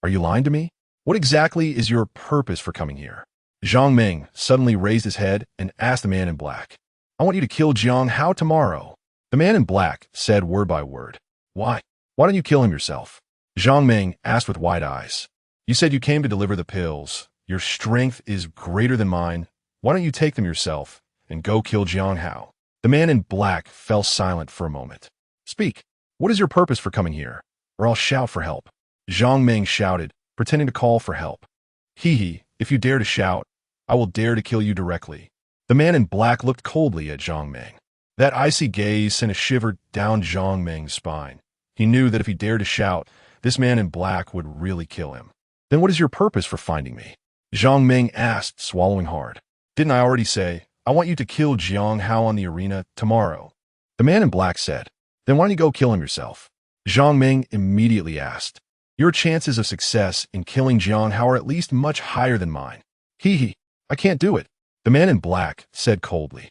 Are you lying to me? What exactly is your purpose for coming here? Zhang Meng suddenly raised his head and asked the man in black. I want you to kill Jiang Hao tomorrow. The man in black said word by word. Why? Why don't you kill him yourself? Jiang Ming asked with wide eyes. You said you came to deliver the pills. Your strength is greater than mine. Why don't you take them yourself and go kill Jiang Hao? The man in black fell silent for a moment. Speak. What is your purpose for coming here? Or I'll shout for help. Jiang Ming shouted, pretending to call for help. Hee, if you dare to shout, I will dare to kill you directly. The man in black looked coldly at Jiang Ming. That icy gaze sent a shiver down Jiang Ming's spine. He knew that if he dared to shout, this man in black would really kill him. Then what is your purpose for finding me? Jiang Ming asked, swallowing hard. Didn't I already say, I want you to kill Jiang Hao on the arena tomorrow? The man in black said. Then why don't you go kill him yourself? Jiang Ming immediately asked. Your chances of success in killing Jiang Hao are at least much higher than mine. Hee, I can't do it. The man in black said coldly.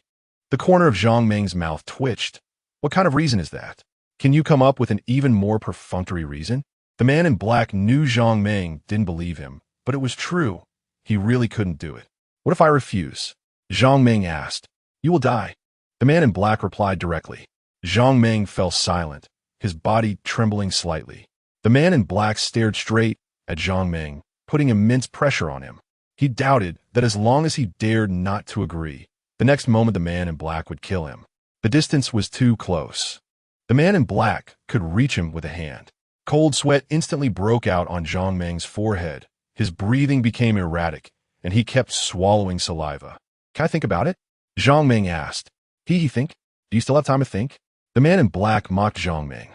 The corner of Jiang Ming's mouth twitched. What kind of reason is that? Can you come up with an even more perfunctory reason? The man in black knew Jiang Ming didn't believe him, but it was true. He really couldn't do it. What if I refuse? Jiang Ming asked. You will die. The man in black replied directly. Jiang Ming fell silent, his body trembling slightly. The man in black stared straight at Jiang Ming, putting immense pressure on him. He doubted that as long as he dared not to agree, the next moment the man in black would kill him. The distance was too close. The man in black could reach him with a hand. Cold sweat instantly broke out on Jiang Ming's forehead. His breathing became erratic, and he kept swallowing saliva. Can I think about it? Jiang Ming asked. He think? Do you still have time to think? The man in black mocked Jiang Ming.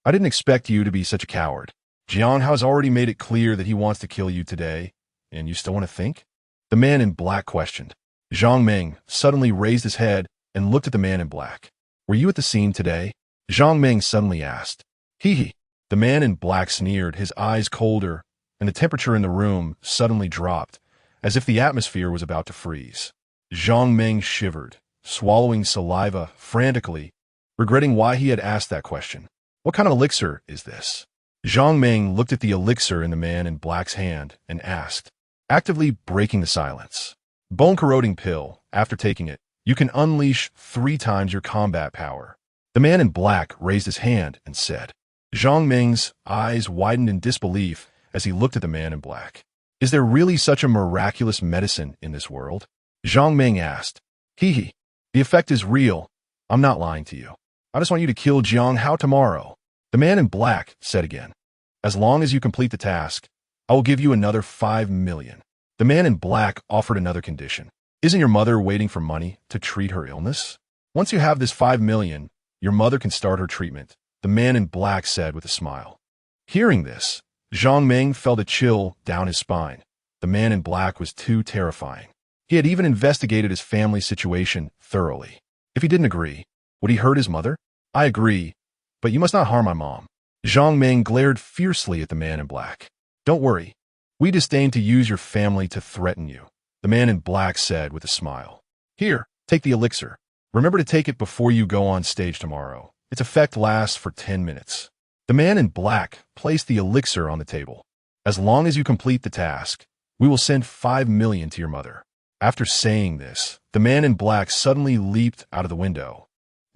I didn't expect you to be such a coward. Jiang Hao has already made it clear that he wants to kill you today, and you still want to think? The man in black questioned. Jiang Ming suddenly raised his head and looked at the man in black. Were you at the scene today? Jiang Ming suddenly asked. Hee. The man in black sneered, his eyes colder, and the temperature in the room suddenly dropped, as if the atmosphere was about to freeze. Jiang Ming shivered, swallowing saliva frantically, regretting why he had asked that question. What kind of elixir is this? Jiang Ming looked at the elixir in the man in black's hand and asked, actively breaking the silence. Bone-corroding pill. After taking it, you can unleash 3 times your combat power. The man in black raised his hand and said. Jiang Ming's eyes widened in disbelief as he looked at the man in black. Is there really such a miraculous medicine in this world? Jiang Ming asked. Hee. The effect is real. I'm not lying to you. I just want you to kill Jiang Hao tomorrow. The man in black said again. As long as you complete the task, I will give you another 5 million. The man in black offered another condition. Isn't your mother waiting for money to treat her illness? Once you have this 5 million, your mother can start her treatment, the man in black said with a smile. Hearing this, Jiang Ming felt a chill down his spine. The man in black was too terrifying. He had even investigated his family situation thoroughly. If he didn't agree, would he hurt his mother? I agree, but you must not harm my mom. Jiang Ming glared fiercely at the man in black. Don't worry. We disdain to use your family to threaten you, the man in black said with a smile. Here, take the elixir. Remember to take it before you go on stage tomorrow. Its effect lasts for 10 minutes. The man in black placed the elixir on the table. As long as you complete the task, we will send 5 million to your mother. After saying this, the man in black suddenly leaped out of the window,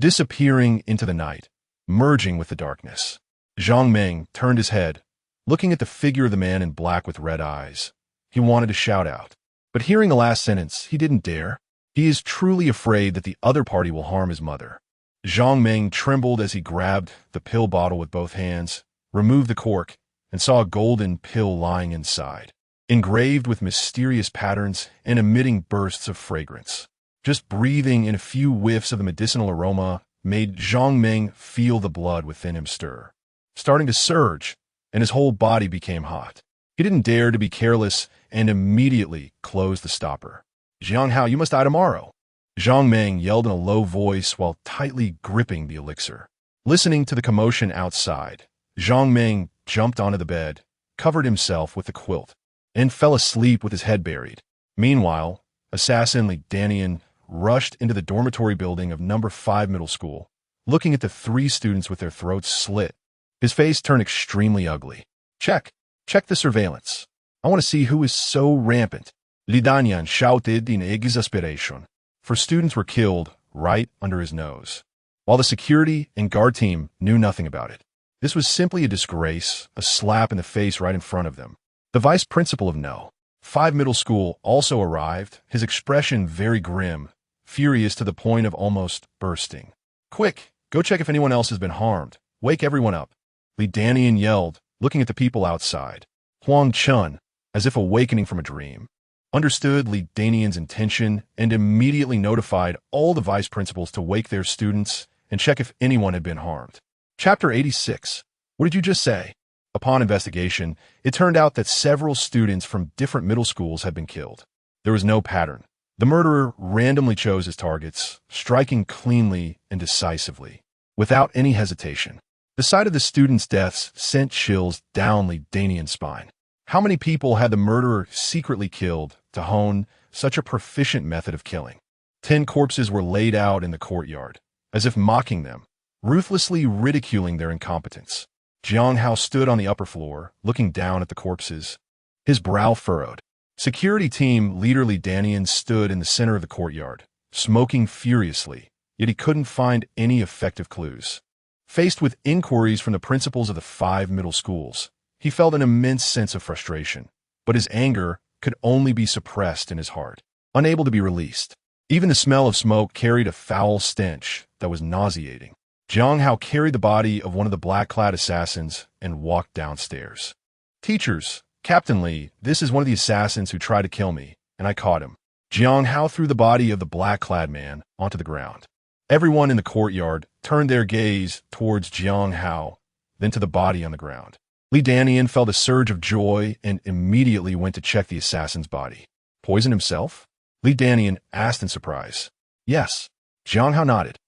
disappearing into the night, merging with the darkness. Jiang Ming turned his head, looking at the figure of the man in black with red eyes. He wanted to shout out, but hearing the last sentence, he didn't dare. He is truly afraid that the other party will harm his mother. Jiang Ming trembled as he grabbed the pill bottle with both hands, removed the cork, and saw a golden pill lying inside, engraved with mysterious patterns and emitting bursts of fragrance. Just breathing in a few whiffs of the medicinal aroma made Jiang Ming feel the blood within him stir, starting to surge, and his whole body became hot. He didn't dare to be careless and immediately closed the stopper. Jiang Hao, you must die tomorrow. Jiang Ming yelled in a low voice while tightly gripping the elixir. Listening to the commotion outside, Jiang Ming jumped onto the bed, covered himself with the quilt, and fell asleep with his head buried. Meanwhile, assassin Li Danian rushed into the dormitory building of number 5 middle school, looking at the 3 students with their throats slit. His face turned extremely ugly. Check the surveillance. I want to see who is so rampant. Li Danian shouted in exasperation, for students were killed right under his nose. while the security and guard team knew nothing about it. This was simply a disgrace, a slap in the face right in front of them. The vice principal of No. 5 Middle School also arrived, his expression very grim, furious to the point of almost bursting. "Quick, go check if anyone else has been harmed. Wake everyone up," Li Danian yelled, looking at the people outside. Huang Chun, as if awakening from a dream, understood Li Danian's intention and immediately notified all the vice principals to wake their students and check if anyone had been harmed. Chapter 86. What did you just say? Upon investigation, it turned out that several students from different middle schools had been killed. There was no pattern. The murderer randomly chose his targets, striking cleanly and decisively, without any hesitation. The sight of the students' deaths sent chills down Li Danian's spine. How many people had the murderer secretly killed to hone such a proficient method of killing? 10 corpses were laid out in the courtyard, as if mocking them, ruthlessly ridiculing their incompetence. Jiang Hao stood on the upper floor, looking down at the corpses, his brow furrowed. Security team leader Li Danian stood in the center of the courtyard, smoking furiously, yet he couldn't find any effective clues. Faced with inquiries from the principals of the 5 middle schools, he felt an immense sense of frustration, but his anger could only be suppressed in his heart, unable to be released. Even the smell of smoke carried a foul stench that was nauseating. Jiang Hao carried the body of one of the black-clad assassins and walked downstairs. "Teachers, Captain Li, this is one of the assassins who tried to kill me, and I caught him." Jiang Hao threw the body of the black-clad man onto the ground. Everyone in the courtyard turned their gaze towards Jiang Hao, then to the body on the ground. Li Danian felt a surge of joy and immediately went to check the assassin's body. "Poison himself?" Li Danian asked in surprise. "Yes." Jiang Hao nodded.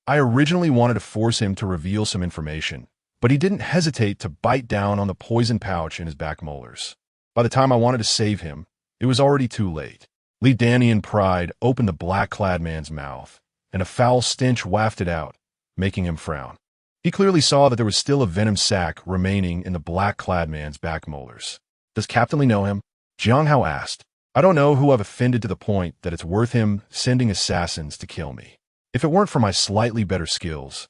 "I originally wanted to force him to reveal some information, but he didn't hesitate to bite down on the poison pouch in his back molars. By the time I wanted to save him, it was already too late." Li Danian pride opened the black-clad man's mouth, and a foul stench wafted out, making him frown. He clearly saw that there was still a venom sac remaining in the black-clad man's back molars. "Does Captain Li know him?" Jiang Hao asked. "I don't know who I've offended to the point that it's worth him sending assassins to kill me. If it weren't for my slightly better skills,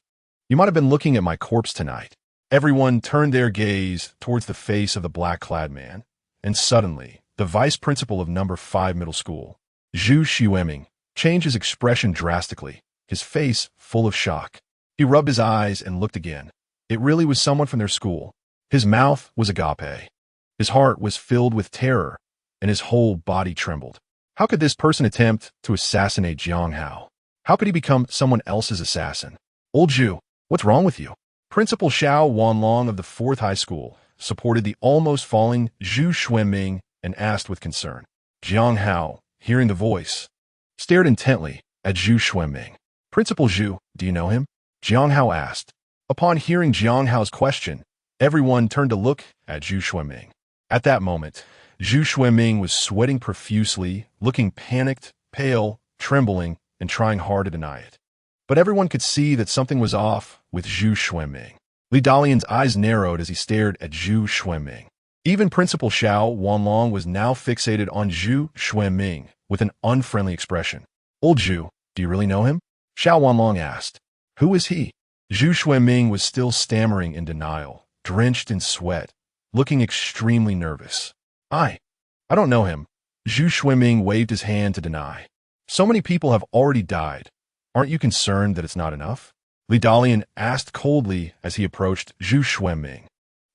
you might have been looking at my corpse tonight." Everyone turned their gaze towards the face of the black-clad man, and suddenly, the vice principal of number 5 middle school, Zhu Xueming, changed his expression drastically, his face full of shock. He rubbed his eyes and looked again. It really was someone from their school. His mouth was agape. His heart was filled with terror, and his whole body trembled. How could this person attempt to assassinate Jiang Hao? How could he become someone else's assassin? "Old Zhu, what's wrong with you?" Principal Xiao Wanlong of the 4th High School supported the almost falling Zhu Xueming and asked with concern. Jiang Hao, hearing the voice, stared intently at Zhu Xueming. "Principal Zhu, do you know him?" Jiang Hao asked. Upon hearing Jiang Hao's question, everyone turned to look at Zhu Xueming. At that moment, Zhu Xueming was sweating profusely, looking panicked, pale, trembling, and trying hard to deny it. But everyone could see that something was off with Zhu Xueming. Li Dalian's eyes narrowed as he stared at Zhu Xueming. Even Principal Xiao Wanlong was now fixated on Zhu Xueming with an unfriendly expression. "Old Zhu, do you really know him?" Xiao Wanlong asked. "Who is he?" Zhu Xueming was still stammering in denial, drenched in sweat, looking extremely nervous. I don't know him." Zhu Xueming waved his hand to deny. "So many people have already died. Aren't you concerned that it's not enough?" Li Dalian asked coldly as he approached Zhu Xueming.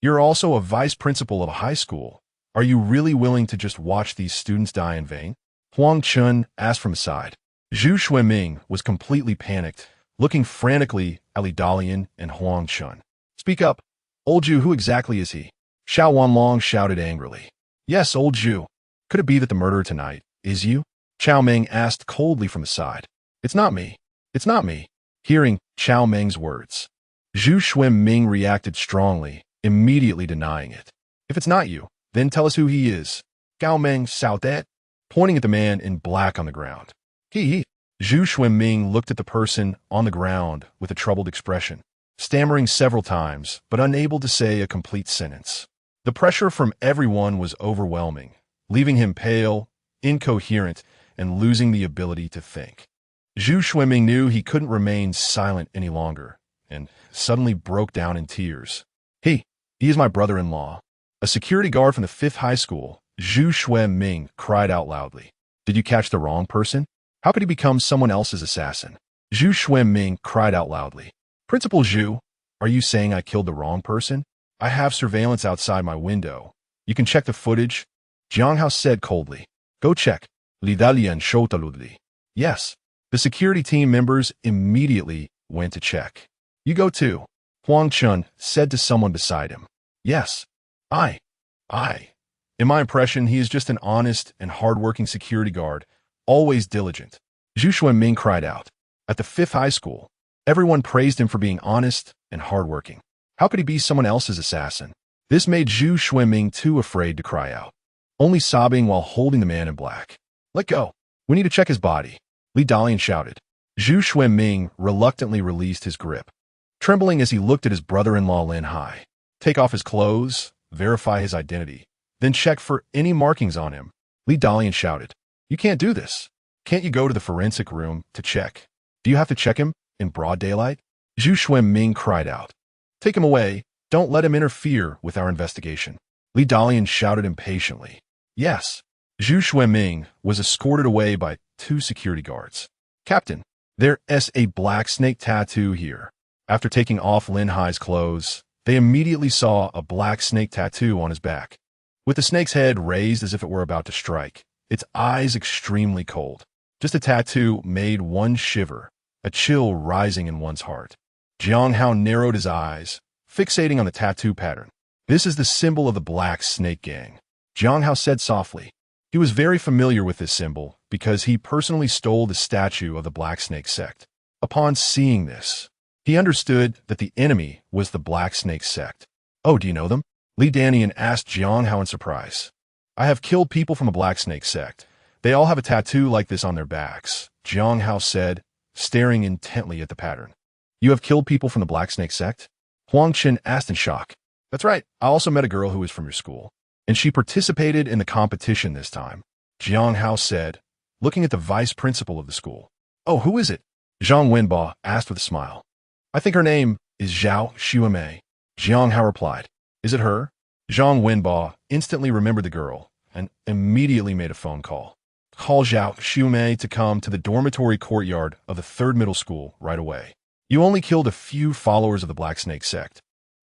"You're also a vice principal of a high school. Are you really willing to just watch these students die in vain?" Huang Chun asked from aside. Zhu Xueming was completely panicked, looking frantically at Li Dalian and Huang Chun. "Speak up. Old Zhu, who exactly is he?" Xiao Wanlong shouted angrily. "Yes, Old Zhu. Could it be that the murderer tonight is you?" Chao Meng asked coldly from aside. "It's not me. It's not me." Hearing Chao Meng's words, Zhu Xueming reacted strongly, immediately denying it. "If it's not you, then tell us who he is." Gao Meng shouted, pointing at the man in black on the ground. He. Zhu Xueming looked at the person on the ground with a troubled expression, stammering several times, but unable to say a complete sentence. The pressure from everyone was overwhelming, leaving him pale, incoherent, and losing the ability to think. Zhu Xuanming knew he couldn't remain silent any longer, and suddenly broke down in tears. He is my brother-in-law. A security guard from the 5th high school, Zhu Xuanming cried out loudly. Did you catch the wrong person? How could he become someone else's assassin? Zhu Xuanming cried out loudly. Principal Zhu, are you saying I killed the wrong person? I have surveillance outside my window. You can check the footage. Jiang Hao said coldly. Go check. Yes. The security team members immediately went to check. You go too. Huang Chun said to someone beside him. Yes. I. In my impression, he is just an honest and hard-working security guard, always diligent. Zhu Xuanming cried out. At the 5th high school, everyone praised him for being honest and hardworking. How could he be someone else's assassin? This made Zhu Xuanming too afraid to cry out, only sobbing while holding the man in black. Let go. We need to check his body. Li Dalian shouted. Zhu Xuanming reluctantly released his grip, trembling as he looked at his brother-in-law Lin Hai. Take off his clothes, verify his identity, then check for any markings on him. Li Dalian shouted. You can't do this. Can't you go to the forensic room to check? Do you have to check him in broad daylight? Zhu Xuanming cried out. Take him away. Don't let him interfere with our investigation. Li Dalian shouted impatiently. Yes. Zhu Xuanming was escorted away by 2 security guards. Captain, there's a black snake tattoo here. After taking off Lin Hai's clothes, they immediately saw a black snake tattoo on his back. With the snake's head raised as if it were about to strike, its eyes extremely cold. Just a tattoo made one shiver, a chill rising in one's heart. Jiang Hao narrowed his eyes, fixating on the tattoo pattern. This is the symbol of the Black Snake Gang. Jiang Hao said softly. He was very familiar with this symbol because he personally stole the statue of the Black Snake sect. Upon seeing this, he understood that the enemy was the Black Snake sect. Oh, do you know them? Li Danian asked Jiang Hao in surprise. I have killed people from the Black Snake sect. They all have a tattoo like this on their backs, Jiang Hao said, staring intently at the pattern. You have killed people from the Black Snake sect? Huang Chen asked in shock. That's right. I also met a girl who was from your school, and she participated in the competition this time, Jiang Hao said, looking at the vice principal of the school. Oh, who is it? Zhang Wenba asked with a smile. I think her name is Zhao Xuemei, Jiang Hao replied. Is it her? Zhang Wenba instantly remembered the girl and immediately made a phone call. Call Zhao Xuemei to come to the dormitory courtyard of the 3rd middle school right away. You only killed a few followers of the Black Snake sect.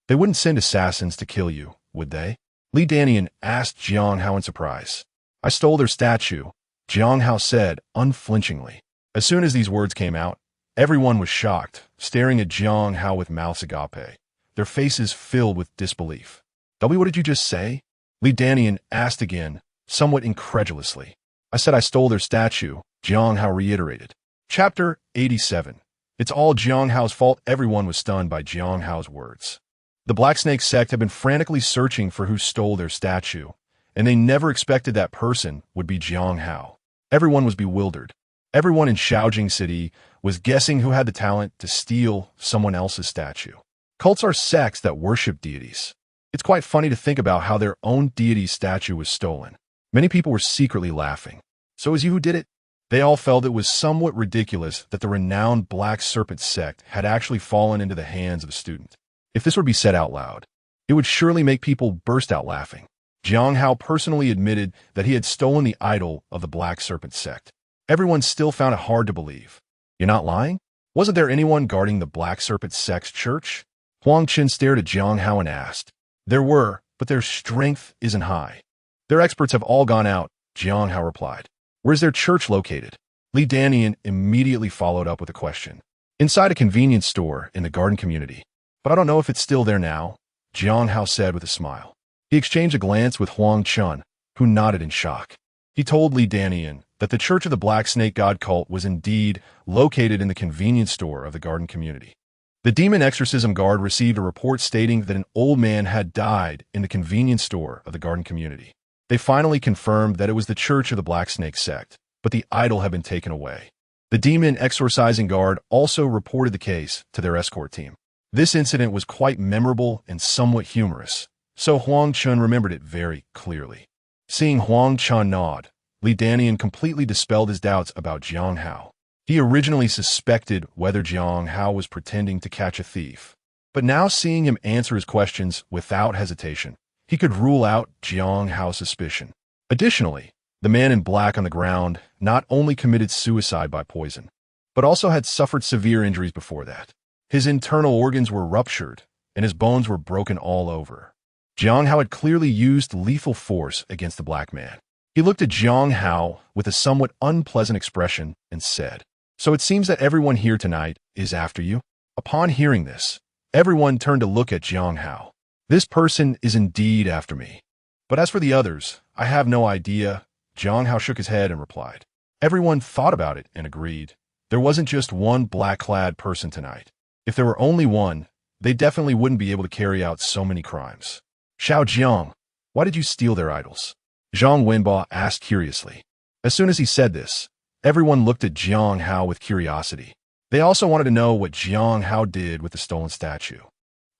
They wouldn't send assassins to kill you, would they? Li Danian asked Jiang Hao in surprise. I stole their statue, Jiang Hao said unflinchingly. As soon as these words came out, everyone was shocked, staring at Jiang Hao with mouths agape, their faces filled with disbelief. What did you just say? Li Danian asked again, somewhat incredulously. I said I stole their statue, Jiang Hao reiterated. Chapter 87. It's all Jiang Hao's fault. Everyone was stunned by Jiang Hao's words. The Black Snake sect had been frantically searching for who stole their statue, and they never expected that person would be Jiang Hao. Everyone was bewildered. Everyone in Shaojing City was guessing who had the talent to steal someone else's statue. Cults are sects that worship deities. It's quite funny to think about how their own deity's statue was stolen. Many people were secretly laughing. So it was you who did it? They all felt it was somewhat ridiculous that the renowned Black Serpent sect had actually fallen into the hands of a student. If this were to be said out loud, it would surely make people burst out laughing. Jiang Hao personally admitted that he had stolen the idol of the Black Serpent sect. Everyone still found it hard to believe. You're not lying? Wasn't there anyone guarding the Black Serpent sect's church? Huang Chen stared at Jiang Hao and asked. There were, but their strength isn't high. Their experts have all gone out, Jiang Hao replied. Where's their church located? Li Danian immediately followed up with a question. Inside a convenience store in the garden community. But I don't know if it's still there now, Jiang Hao said with a smile. He exchanged a glance with Huang Chun, who nodded in shock. He told Li Danian that the Church of the Black Snake God cult was indeed located in the convenience store of the garden community. The demon exorcism guard received a report stating that an old man had died in the convenience store of the garden community. They finally confirmed that it was the Church of the Black Snake sect, but the idol had been taken away. The demon exorcising guard also reported the case to their escort team. This incident was quite memorable and somewhat humorous, so Huang Chun remembered it very clearly. Seeing Huang Chun nod, Li Danian completely dispelled his doubts about Jiang Hao. He originally suspected whether Jiang Hao was pretending to catch a thief, but now seeing him answer his questions without hesitation, he could rule out Jiang Hao's suspicion. Additionally, the man in black on the ground not only committed suicide by poison, but also had suffered severe injuries before that. His internal organs were ruptured, and his bones were broken all over. Jiang Hao had clearly used lethal force against the black man. He looked at Jiang Hao with a somewhat unpleasant expression and said, "So it seems that everyone here tonight is after you?" Upon hearing this, everyone turned to look at Jiang Hao. "This person is indeed after me. But as for the others, I have no idea." Jiang Hao shook his head and replied. Everyone thought about it and agreed. There wasn't just one black-clad person tonight. If there were only one, they definitely wouldn't be able to carry out so many crimes. "Shao Jiang, why did you steal their idols?" Zhang Wenbo asked curiously. As soon as he said this, everyone looked at Jiang Hao with curiosity. They also wanted to know what Jiang Hao did with the stolen statue.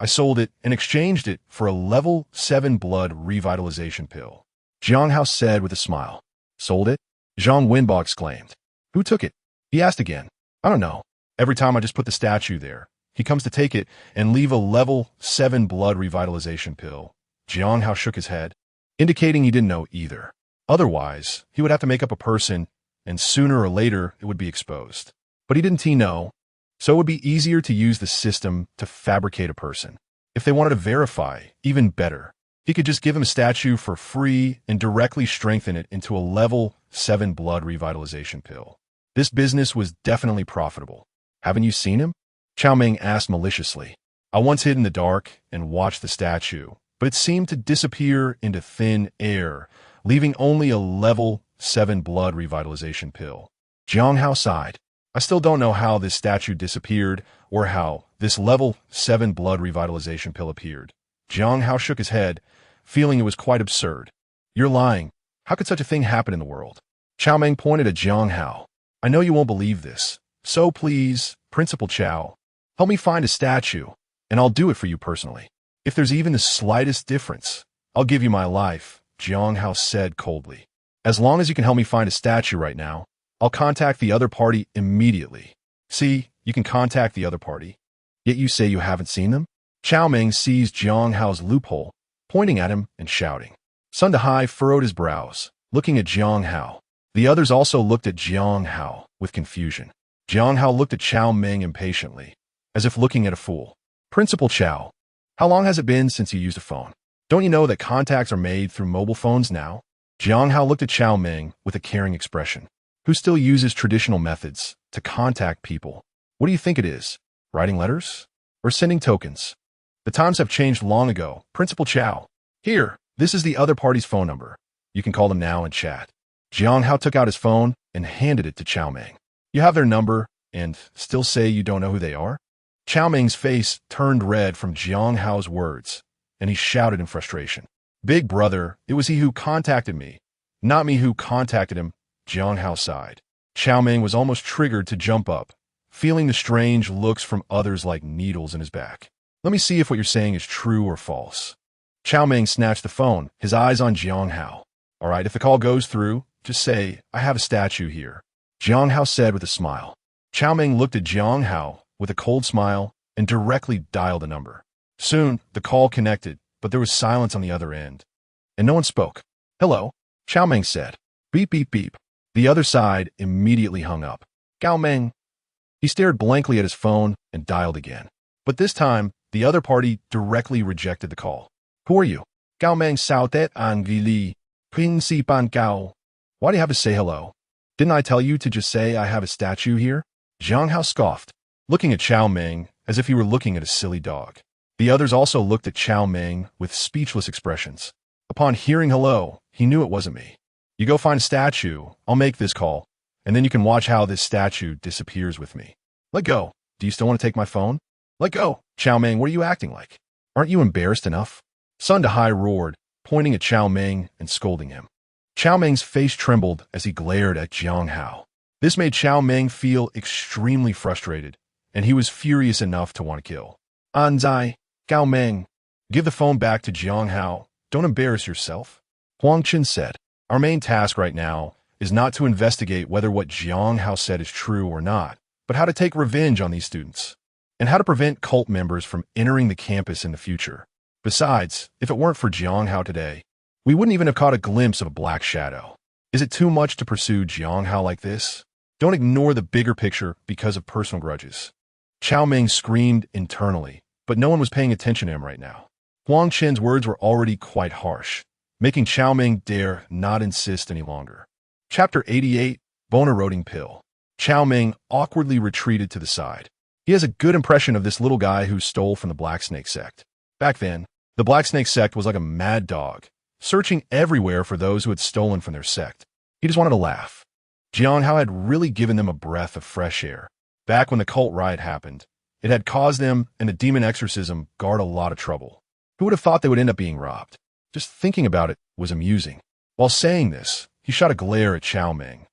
"I sold it and exchanged it for a level 7 blood revitalization pill," Jiang Hao said with a smile. "Sold it?" Zhang Wenbo exclaimed. "Who took it?" He asked again. "I don't know. Every time I just put the statue there, he comes to take it and leave a level 7 blood revitalization pill." Jiang Hao shook his head, indicating he didn't know either. Otherwise, he would have to make up a person, and sooner or later it would be exposed. But he didn't know, so it would be easier to use the system to fabricate a person. If they wanted to verify, even better, he could just give him a statue for free and directly strengthen it into a level 7 blood revitalization pill. This business was definitely profitable. "Haven't you seen him?" Chao Meng asked maliciously. "I once hid in the dark and watched the statue, but it seemed to disappear into thin air, leaving only a level 7 blood revitalization pill." Jiang Hao sighed. "I still don't know how this statue disappeared or how this level 7 blood revitalization pill appeared." Jiang Hao shook his head, feeling it was quite absurd. "You're lying. How could such a thing happen in the world?" Chao Meng pointed at Jiang Hao. "I know you won't believe this, so please, Principal Chao, help me find a statue, and I'll do it for you personally. If there's even the slightest difference, I'll give you my life," Jiang Hao said coldly. "As long as you can help me find a statue right now, I'll contact the other party immediately." "See, you can contact the other party, yet you say you haven't seen them?" Chao Meng seized Jiang Hao's loophole, pointing at him and shouting. Sun Dahai furrowed his brows, looking at Jiang Hao. The others also looked at Jiang Hao with confusion. Jiang Hao looked at Chao Meng impatiently, as if looking at a fool. "Principal Chao, how long has it been since you used a phone? Don't you know that contacts are made through mobile phones now?" Jiang Hao looked at Chao Meng with a caring expression. "Who still uses traditional methods to contact people? What do you think it is? Writing letters? Or sending tokens? The times have changed long ago, Principal Chao. Here, this is the other party's phone number. You can call them now and chat." Jiang Hao took out his phone and handed it to Chao Meng. "You have their number and still say you don't know who they are?" Chao Meng's face turned red from Jiang Hao's words, and he shouted in frustration. "Big brother, it was he who contacted me, not me who contacted him." Jiang Hao sighed. Chao Meng was almost triggered to jump up, feeling the strange looks from others like needles in his back. "Let me see if what you're saying is true or false." Chao Meng snatched the phone, his eyes on Jiang Hao. "All right, if the call goes through, just say, 'I have a statue here,'" Jiang Hao said with a smile. Chao Meng looked at Jiang Hao with a cold smile and directly dialed a number. Soon, the call connected, but there was silence on the other end, and no one spoke. "Hello," Chao Meng said. "Beep, beep, beep." The other side immediately hung up. "Gao Meng." He stared blankly at his phone and dialed again. But this time, the other party directly rejected the call. "Who are you?" "Gao Meng Sao Tet An Li. Ping Si Ban Gao." "Why do you have to say hello? Didn't I tell you to just say I have a statue here?" Jiang Hao scoffed, looking at Chao Meng as if he were looking at a silly dog. The others also looked at Chao Meng with speechless expressions. Upon hearing hello, he knew it wasn't me. "You go find a statue, I'll make this call, and then you can watch how this statue disappears with me." "Let go. Do you still want to take my phone?" "Let go." "Chao Meng, what are you acting like? Aren't you embarrassed enough?" Sun Dahai roared, pointing at Chao Meng and scolding him. Chao Meng's face trembled as he glared at Jiang Hao. This made Chao Meng feel extremely frustrated, and he was furious enough to want to kill. "Anzai, Gao Meng, give the phone back to Jiang Hao. Don't embarrass yourself." Huang Chen said, "Our main task right now is not to investigate whether what Jiang Hao said is true or not, but how to take revenge on these students, and how to prevent cult members from entering the campus in the future. Besides, if it weren't for Jiang Hao today, we wouldn't even have caught a glimpse of a black shadow. Is it too much to pursue Jiang Hao like this? Don't ignore the bigger picture because of personal grudges. Chao Meng screamed internally, but no one was paying attention to him right now. Huang Chen's words were already quite harsh, making Chao Meng dare not insist any longer. Chapter 88, Bone-Eroding Pill. Chao Meng awkwardly retreated to the side. He has a good impression of this little guy who stole from the Black Snake sect. Back then, the Black Snake sect was like a mad dog, searching everywhere for those who had stolen from their sect. He just wanted to laugh. Jiang Hao had really given them a breath of fresh air. Back when the cult riot happened, it had caused them and the demon exorcism guard a lot of trouble. Who would have thought they would end up being robbed? Just thinking about it was amusing. While saying this, he shot a glare at Chao Meng,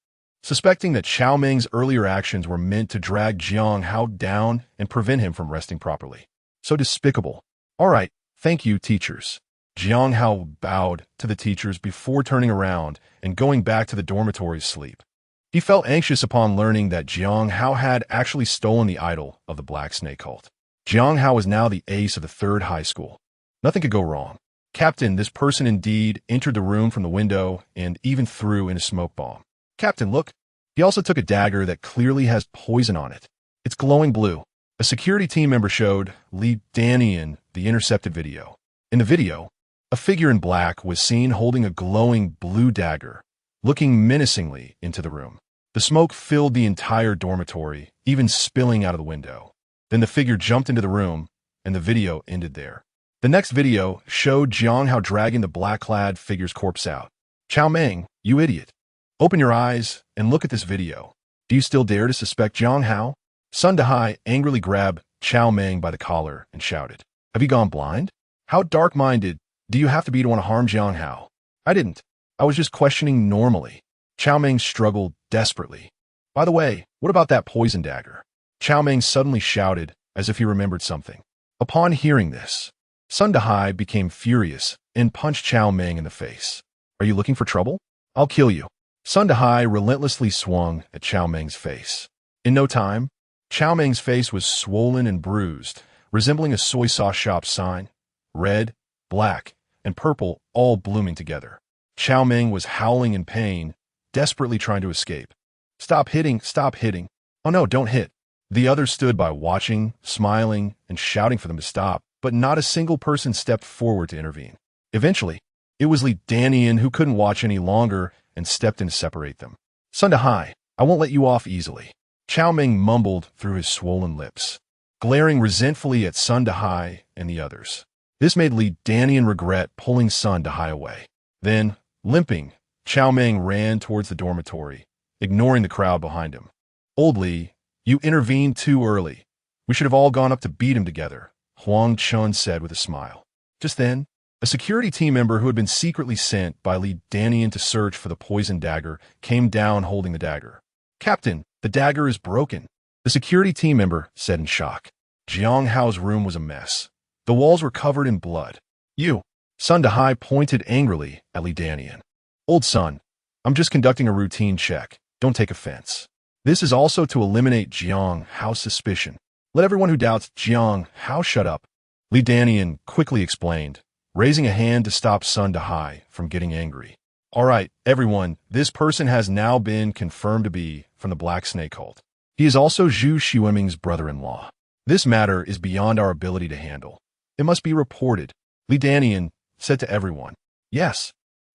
suspecting that Chao Meng's earlier actions were meant to drag Jiang Hao down and prevent him from resting properly. So despicable. All right, thank you, teachers. Jiang Hao bowed to the teachers before turning around and going back to the dormitory to sleep. He felt anxious upon learning that Jiang Hao had actually stolen the idol of the Black Snake cult. Jiang Hao was now the ace of the 3rd high school. Nothing could go wrong. Captain, this person indeed entered the room from the window and even threw in a smoke bomb. Captain, look. He also took a dagger that clearly has poison on it. It's glowing blue. A security team member showed Li Danian the intercepted video. In the video, a figure in black was seen holding a glowing blue dagger, looking menacingly into the room. The smoke filled the entire dormitory, even spilling out of the window. Then the figure jumped into the room, and the video ended there. The next video showed Jiang Hao dragging the black-clad figure's corpse out. Chao Meng, you idiot. Open your eyes and look at this video. Do you still dare to suspect Jiang Hao? Sun Dahai angrily grabbed Chao Meng by the collar and shouted, Have you gone blind? How dark-minded do you have to be to want to harm Jiang Hao? I didn't. I was just questioning normally. Chao Meng struggled desperately. By the way, what about that poison dagger? Chao Meng suddenly shouted as if he remembered something. Upon hearing this, Sun Dahai became furious and punched Chao Meng in the face. Are you looking for trouble? I'll kill you. Sun Dahai relentlessly swung at Chao Meng's face. In no time, Chao Meng's face was swollen and bruised, resembling a soy sauce shop sign, red, black, and purple all blooming together. Chao Meng was howling in pain, desperately trying to escape. Stop hitting, stop hitting. Oh no, don't hit. The others stood by watching, smiling, and shouting for them to stop, but not a single person stepped forward to intervene. Eventually, it was Li Danian who couldn't watch any longer and stepped in to separate them. Sun Dahai, I won't let you off easily. Chao Meng mumbled through his swollen lips, glaring resentfully at Sun Dahai and the others. This made Li Danian regret pulling Sun Dahai away. Then, limping, Chao Meng ran towards the dormitory, ignoring the crowd behind him. Old Li, you intervened too early. We should have all gone up to beat him together, Huang Chun said with a smile. Just then, a security team member who had been secretly sent by Li Danian to search for the poison dagger came down holding the dagger. Captain, the dagger is broken, the security team member said in shock. Jiang Hao's room was a mess. The walls were covered in blood. You. Sun Dahai pointed angrily at Li Danian. Old son, I'm just conducting a routine check. Don't take offense. This is also to eliminate Jiang Hao's suspicion. Let everyone who doubts Jiang Hao shut up. Li Danian quickly explained, raising a hand to stop Sun Dahai from getting angry. All right, everyone, this person has now been confirmed to be from the Black Snake cult. He is also Zhu Xiuming's brother-in-law. This matter is beyond our ability to handle. It must be reported, Li Danian said to everyone. Yes,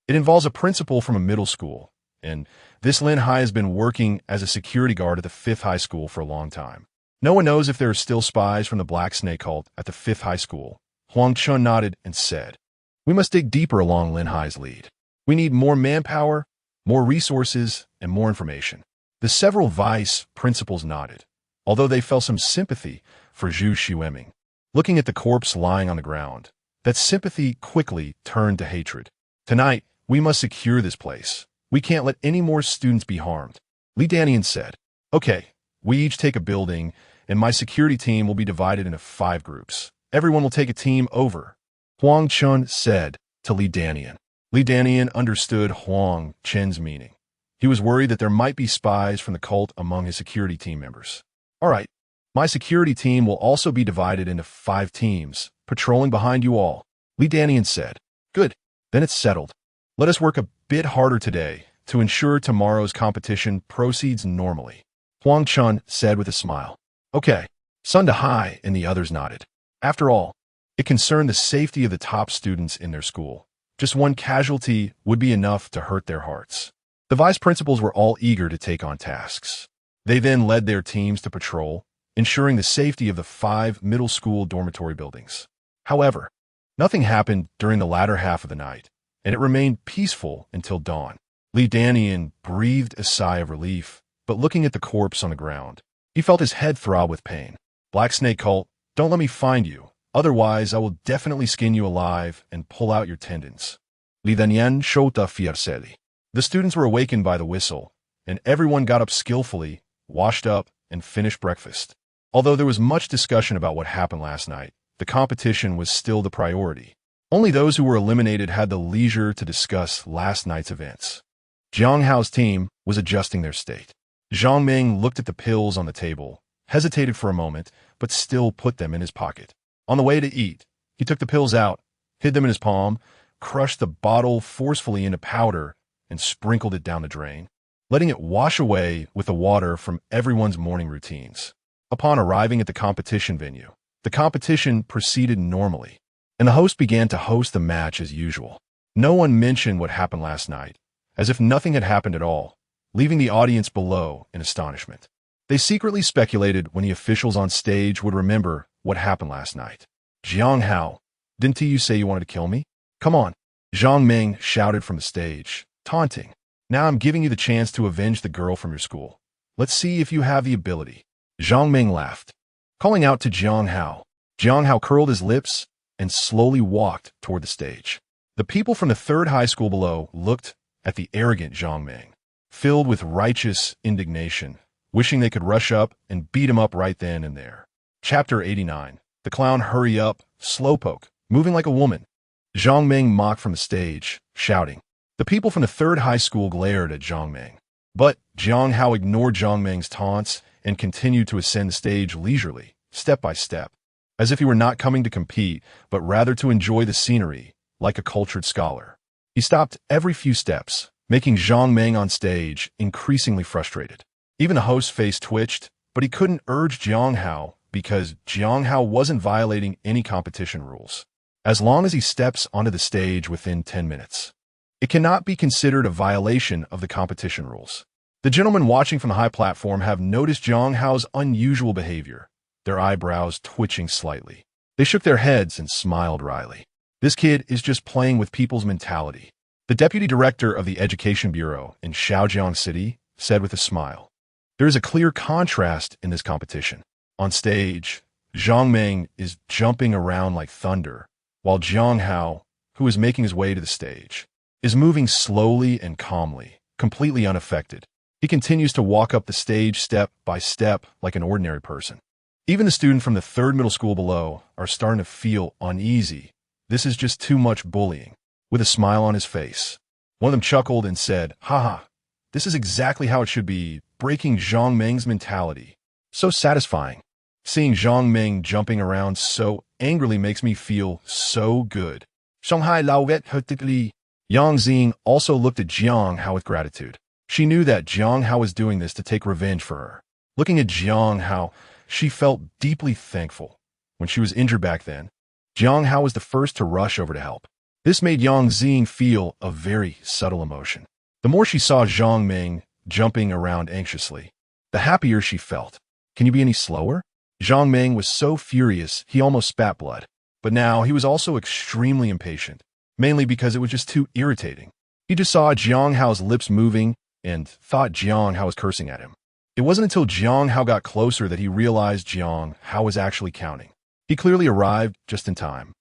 it involves a principal from a middle school, and this Lin Hai has been working as a security guard at the 5th high school for a long time. No one knows if there are still spies from the Black Snake cult at the 5th high school. Huang Chun nodded and said, We must dig deeper along Lin Hai's lead. We need more manpower, more resources, and more information. The several vice principals nodded, although they felt some sympathy for Zhu Xiuming. Looking at the corpse lying on the ground, that sympathy quickly turned to hatred. Tonight, we must secure this place. We can't let any more students be harmed. Li Danian said, Okay, we each take a building, and my security team will be divided into 5 groups. Everyone will take a team over, Huang Chun said to Li Danian. Li Danian understood Huang Chen's meaning. He was worried that there might be spies from the cult among his security team members. All right, my security team will also be divided into 5 teams, patrolling behind you all, Li Danian said. Good, then it's settled. Let us work a bit harder today to ensure tomorrow's competition proceeds normally, Huang Chun said with a smile. Okay, Sun Dahai and the others nodded. After all, it concerned the safety of the top students in their school. Just one casualty would be enough to hurt their hearts. The vice principals were all eager to take on tasks. They then led their teams to patrol, ensuring the safety of the 5 middle school dormitory buildings. However, nothing happened during the latter half of the night, and it remained peaceful until dawn. Li Danian breathed a sigh of relief, but looking at the corpse on the ground, he felt his head throb with pain. Black Snake Cult, don't let me find you. Otherwise, I will definitely skin you alive and pull out your tendons. Li Danian shouta fiercely. The students were awakened by the whistle, and everyone got up skillfully, washed up, and finished breakfast. Although there was much discussion about what happened last night, the competition was still the priority. Only those who were eliminated had the leisure to discuss last night's events. Jiang Hao's team was adjusting their state. Zhang Ming looked at the pills on the table, hesitated for a moment, but still put them in his pocket. On the way to eat, he took the pills out, hid them in his palm, crushed the bottle forcefully into powder, and sprinkled it down the drain, letting it wash away with the water from everyone's morning routines. Upon arriving at the competition venue, the competition proceeded normally, and the host began to host the match as usual. No one mentioned what happened last night, as if nothing had happened at all, leaving the audience below in astonishment. They secretly speculated when the officials on stage would remember what happened last night. Jiang Hao, didn't you say you wanted to kill me? Come on, Zhang Ming shouted from the stage, taunting. Now I'm giving you the chance to avenge the girl from your school. Let's see if you have the ability. Zhang Ming laughed, calling out to Jiang Hao. Jiang Hao curled his lips and slowly walked toward the stage. The people from the 3rd high school below looked at the arrogant Zhang Ming, filled with righteous indignation, wishing they could rush up and beat him up right then and there. Chapter 89. The clown hurry up, slowpoke, moving like a woman. Zhang Ming mocked from the stage, shouting. The people from the 3rd high school glared at Zhang Ming. But Jiang Hao ignored Zhang Ming's taunts and continued to ascend the stage leisurely, step by step, as if he were not coming to compete, but rather to enjoy the scenery, like a cultured scholar. He stopped every few steps, making Zhang Ming on stage increasingly frustrated. Even the host's face twitched, but he couldn't urge Jiang Hao because Jiang Hao wasn't violating any competition rules, as long as he steps onto the stage within 10 minutes. It cannot be considered a violation of the competition rules. The gentlemen watching from the high platform have noticed Jiang Hao's unusual behavior, their eyebrows twitching slightly. They shook their heads and smiled wryly. This kid is just playing with people's mentality. The deputy director of the Education Bureau in Hengyang City said with a smile. There is a clear contrast in this competition. On stage, Zhang Ming is jumping around like thunder, while Jiang Hao, who is making his way to the stage, is moving slowly and calmly, completely unaffected. He continues to walk up the stage step by step like an ordinary person. Even the student from the 3rd middle school below are starting to feel uneasy. This is just too much bullying. With a smile on his face, one of them chuckled and said, "Haha, this is exactly how it should be, breaking Zhang Ming's mentality. So satisfying. Seeing Zhang Ming jumping around so angrily makes me feel so good." Shanghai Laovet Hertigli. Yang Xing also looked at Jiang Hao with gratitude. She knew that Jiang Hao was doing this to take revenge for her. Looking at Jiang Hao, she felt deeply thankful. When she was injured back then, Jiang Hao was the first to rush over to help. This made Yang Xing feel a very subtle emotion. The more she saw Zhang Ming jumping around anxiously, the happier she felt. Can you be any slower? Zhang Ming was so furious he almost spat blood. But now he was also extremely impatient, mainly because it was just too irritating. He just saw Jiang Hao's lips moving and thought Jiang Hao was cursing at him. It wasn't until Jiang Hao got closer that he realized Jiang Hao was actually counting. He clearly arrived just in time,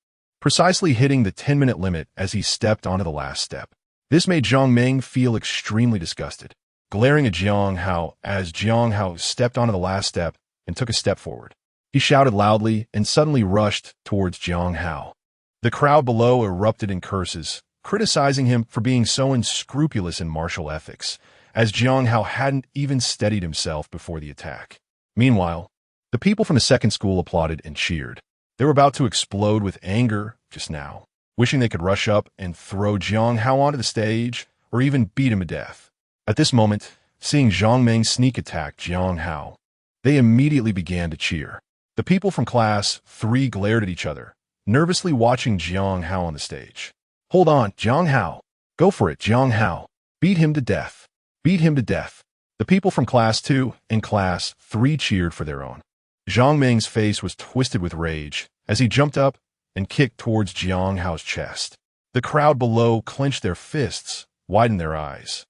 precisely hitting the 10-minute limit as he stepped onto the last step. This made Zhang Ming feel extremely disgusted, glaring at Jiang Hao as Jiang Hao stepped onto the last step and took a step forward. He shouted loudly and suddenly rushed towards Jiang Hao. The crowd below erupted in curses, criticizing him for being so unscrupulous in martial ethics, as Jiang Hao hadn't even steadied himself before the attack. Meanwhile, the people from the second school applauded and cheered. They were about to explode with anger just now, wishing they could rush up and throw Jiang Hao onto the stage or even beat him to death. At this moment, seeing Zhang Meng sneak attack Jiang Hao, they immediately began to cheer. The people from Class 3 glared at each other, nervously watching Jiang Hao on the stage. "Hold on, Jiang Hao. Go for it, Jiang Hao. Beat him to death. Beat him to death." The people from Class 2 and Class 3 cheered for their own. Zhang Meng's face was twisted with rage as he jumped up and kicked towards Jiang Hao's chest. The crowd below clenched their fists, widened their eyes,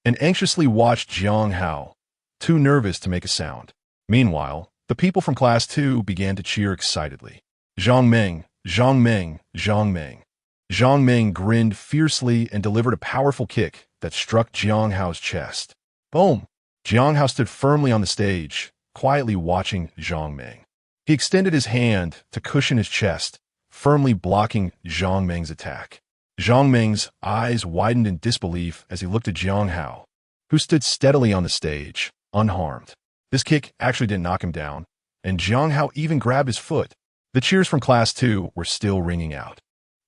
and anxiously watched Jiang Hao, too nervous to make a sound. Meanwhile, the people from Class 2 began to cheer excitedly. "Zhang Meng, Zhang Meng, Zhang Meng." Zhang Meng grinned fiercely and delivered a powerful kick that struck Jiang Hao's chest. Boom! Jiang Hao stood firmly on the stage, quietly watching Zhang Meng. He extended his hand to cushion his chest, firmly blocking Zhang Meng's attack. Zhang Meng's eyes widened in disbelief as he looked at Jiang Hao, who stood steadily on the stage, unharmed. This kick actually didn't knock him down, and Jiang Hao even grabbed his foot. The cheers from Class 2 were still ringing out.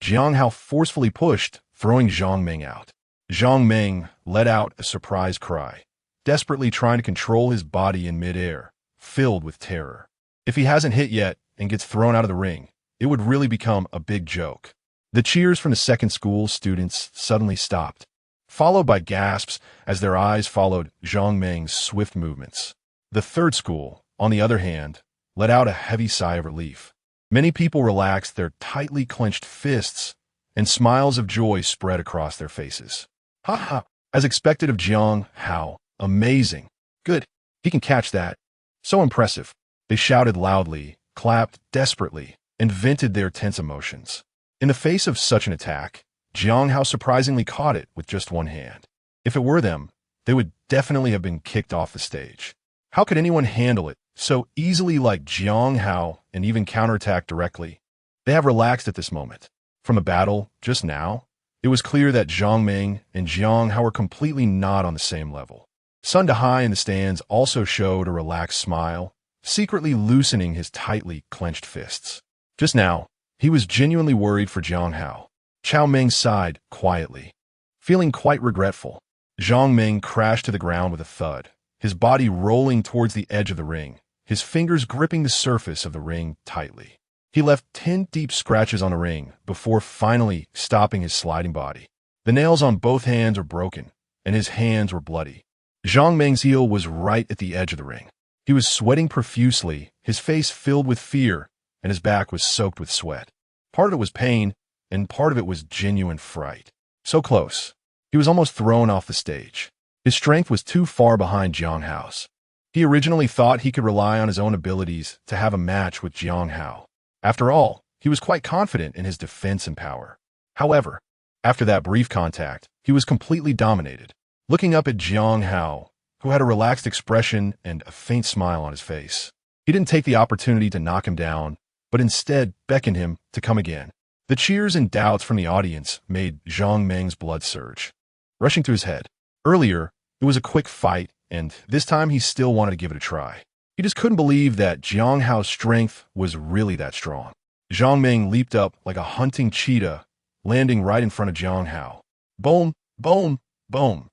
Jiang Hao forcefully pushed, throwing Zhang Meng out. Zhang Meng let out a surprised cry, desperately trying to control his body in midair, filled with terror. If he hasn't hit yet and gets thrown out of the ring, it would really become a big joke. The cheers from the second school students suddenly stopped, followed by gasps as their eyes followed Zhang Meng's swift movements. The third school, on the other hand, let out a heavy sigh of relief. Many people relaxed their tightly clenched fists, and smiles of joy spread across their faces. "Ha ha! As expected of Jiang Hao. Amazing. Good. He can catch that. So impressive." They shouted loudly, clapped desperately, and vented their tense emotions. In the face of such an attack, Jiang Hao surprisingly caught it with just one hand. If it were them, they would definitely have been kicked off the stage. How could anyone handle it so easily like Jiang Hao and even counterattack directly? They have relaxed at this moment. From the battle, just now, it was clear that Zhang Meng and Jiang Hao were completely not on the same level. Sun Dahai in the stands also showed a relaxed smile, secretly loosening his tightly clenched fists. Just now, he was genuinely worried for Jiang Hao. Chao Meng sighed quietly, feeling quite regretful. Zhang Meng crashed to the ground with a thud, his body rolling towards the edge of the ring, his fingers gripping the surface of the ring tightly. He left 10 deep scratches on the ring before finally stopping his sliding body. The nails on both hands were broken, and his hands were bloody. Zhang Meng's heel was right at the edge of the ring. He was sweating profusely, his face filled with fear, and his back was soaked with sweat. Part of it was pain, and part of it was genuine fright. So close. He was almost thrown off the stage. His strength was too far behind Jiang Hao's. He originally thought he could rely on his own abilities to have a match with Jiang Hao. After all, he was quite confident in his defense and power. However, after that brief contact, he was completely dominated. Looking up at Jiang Hao, who had a relaxed expression and a faint smile on his face, he didn't take the opportunity to knock him down, but instead beckoned him to come again. The cheers and doubts from the audience made Zhang Meng's blood surge, rushing to his head. Earlier, it was a quick fight, and this time he still wanted to give it a try. He just couldn't believe that Jiang Hao's strength was really that strong. Zhang Meng leaped up like a hunting cheetah, landing right in front of Jiang Hao. Boom, boom, boom.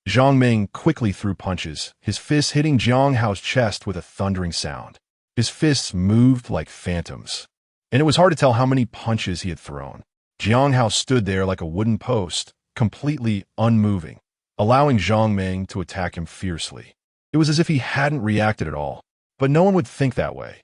Zhang Meng quickly threw punches, his fists hitting Jiang Hao's chest with a thundering sound. His fists moved like phantoms, and it was hard to tell how many punches he had thrown. Jiang Hao stood there like a wooden post, completely unmoving, allowing Zhang Meng to attack him fiercely. It was as if he hadn't reacted at all, but no one would think that way.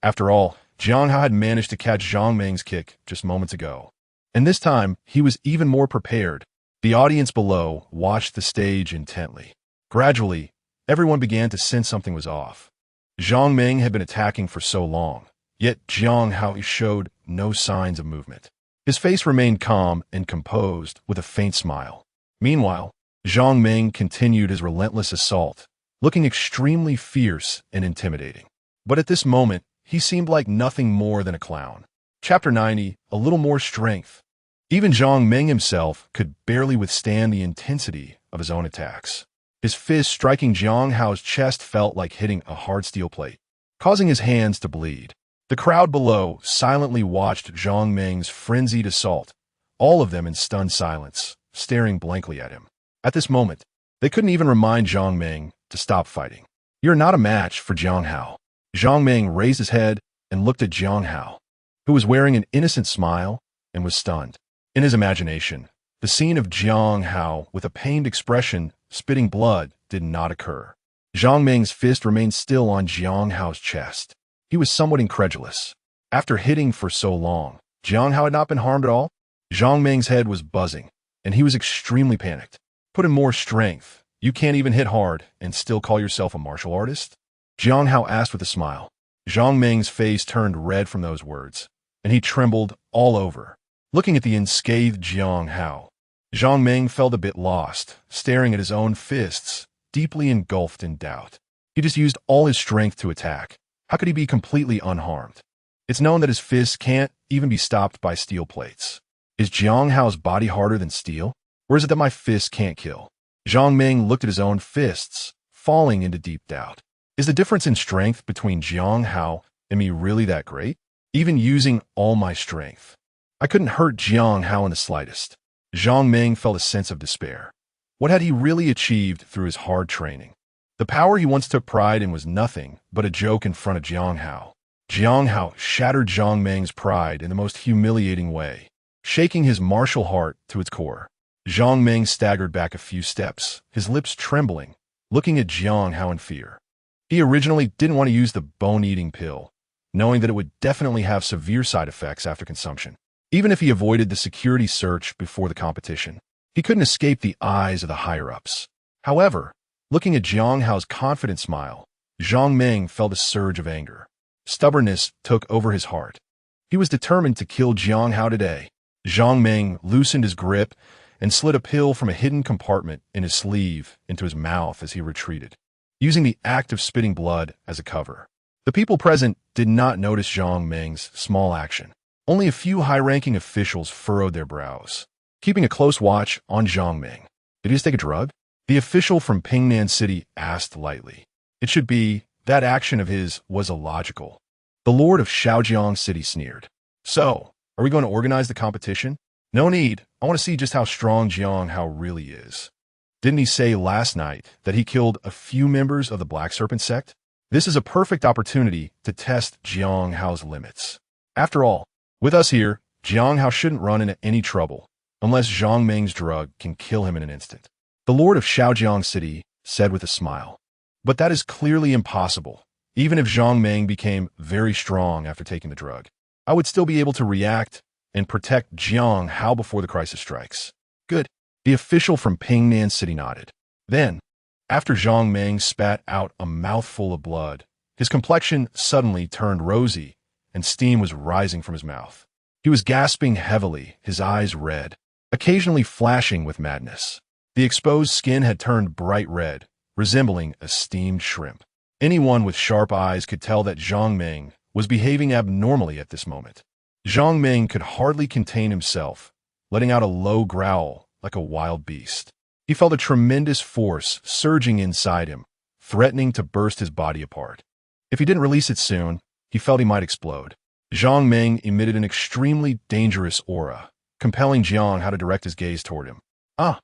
After all, Jiang Hao had managed to catch Zhang Meng's kick just moments ago, and this time he was even more prepared. The audience below watched the stage intently. Gradually, everyone began to sense something was off. Zhang Meng had been attacking for so long, yet Jiang Hao showed no signs of movement. His face remained calm and composed with a faint smile. Meanwhile, Zhang Meng continued his relentless assault, looking extremely fierce and intimidating. But at this moment, he seemed like nothing more than a clown. Chapter 90, A Little More Strength. Even Zhang Meng himself could barely withstand the intensity of his own attacks. His fist striking Jiang Hao's chest felt like hitting a hard steel plate, causing his hands to bleed. The crowd below silently watched Zhang Ming's frenzied assault, all of them in stunned silence, staring blankly at him. At this moment, they couldn't even remind Zhang Ming to stop fighting. "You're not a match for Jiang Hao." Zhang Ming raised his head and looked at Jiang Hao, who was wearing an innocent smile and was stunned. In his imagination, the scene of Jiang Hao with a pained expression spitting blood did not occur. Zhang Ming's fist remained still on Jiang Hao's chest. He was somewhat incredulous. After hitting for so long, Jiang Hao had not been harmed at all? Zhang Ming's head was buzzing, and he was extremely panicked. "Put in more strength. You can't even hit hard and still call yourself a martial artist?" Jiang Hao asked with a smile. Zhang Ming's face turned red from those words, and he trembled all over. Looking at the unscathed Jiang Hao, Zhang Ming felt a bit lost, staring at his own fists, deeply engulfed in doubt. He just used all his strength to attack. How could he be completely unharmed? It's known that his fists can't even be stopped by steel plates. Is Jiang Hao's body harder than steel? Or is it that my fists can't kill? Zhang Ming looked at his own fists, falling into deep doubt. Is the difference in strength between Jiang Hao and me really that great? Even using all my strength, I couldn't hurt Jiang Hao in the slightest. Zhang Ming felt a sense of despair. What had he really achieved through his hard training? The power he once took pride in was nothing but a joke in front of Jiang Hao. Jiang Hao shattered Zhang Ming's pride in the most humiliating way, shaking his martial heart to its core. Zhang Ming staggered back a few steps, his lips trembling, looking at Jiang Hao in fear. He originally didn't want to use the bone-eating pill, knowing that it would definitely have severe side effects after consumption. Even if he avoided the security search before the competition, he couldn't escape the eyes of the higher-ups. However, looking at Jiang Hao's confident smile, Zhang Ming felt a surge of anger. Stubbornness took over his heart. He was determined to kill Jiang Hao today. Zhang Ming loosened his grip and slid a pill from a hidden compartment in his sleeve into his mouth as he retreated, using the act of spitting blood as a cover. The people present did not notice Zhang Ming's small action. Only a few high-ranking officials furrowed their brows, keeping a close watch on Zhang Ming. "Did he just take a drug?" The official from Pingnan City asked lightly. It should be that action of his was illogical. The lord of Shaojiang City sneered. "So, are we going to organize the competition?" "No need. I want to see just how strong Jiang Hao really is." "Didn't he say last night that he killed a few members of the Black Serpent sect?" "This is a perfect opportunity to test Jiang Hao's limits. After all, with us here, Jiang Hao shouldn't run into any trouble, unless Zhang Ming's drug can kill him in an instant." The lord of Shaojiang City said with a smile. "But that is clearly impossible. Even if Zhang Ming became very strong after taking the drug, I would still be able to react and protect Jiang Hao before the crisis strikes." "Good." The official from Pingnan City nodded. Then, after Zhang Ming spat out a mouthful of blood, his complexion suddenly turned rosy and steam was rising from his mouth. He was gasping heavily, his eyes red, occasionally flashing with madness. The exposed skin had turned bright red, resembling a steamed shrimp. Anyone with sharp eyes could tell that Zhang Ming was behaving abnormally at this moment. Zhang Ming could hardly contain himself, letting out a low growl like a wild beast. He felt a tremendous force surging inside him, threatening to burst his body apart. If he didn't release it soon, he felt he might explode. Zhang Ming emitted an extremely dangerous aura, compelling Jiang Hao to direct his gaze toward him. "Ah!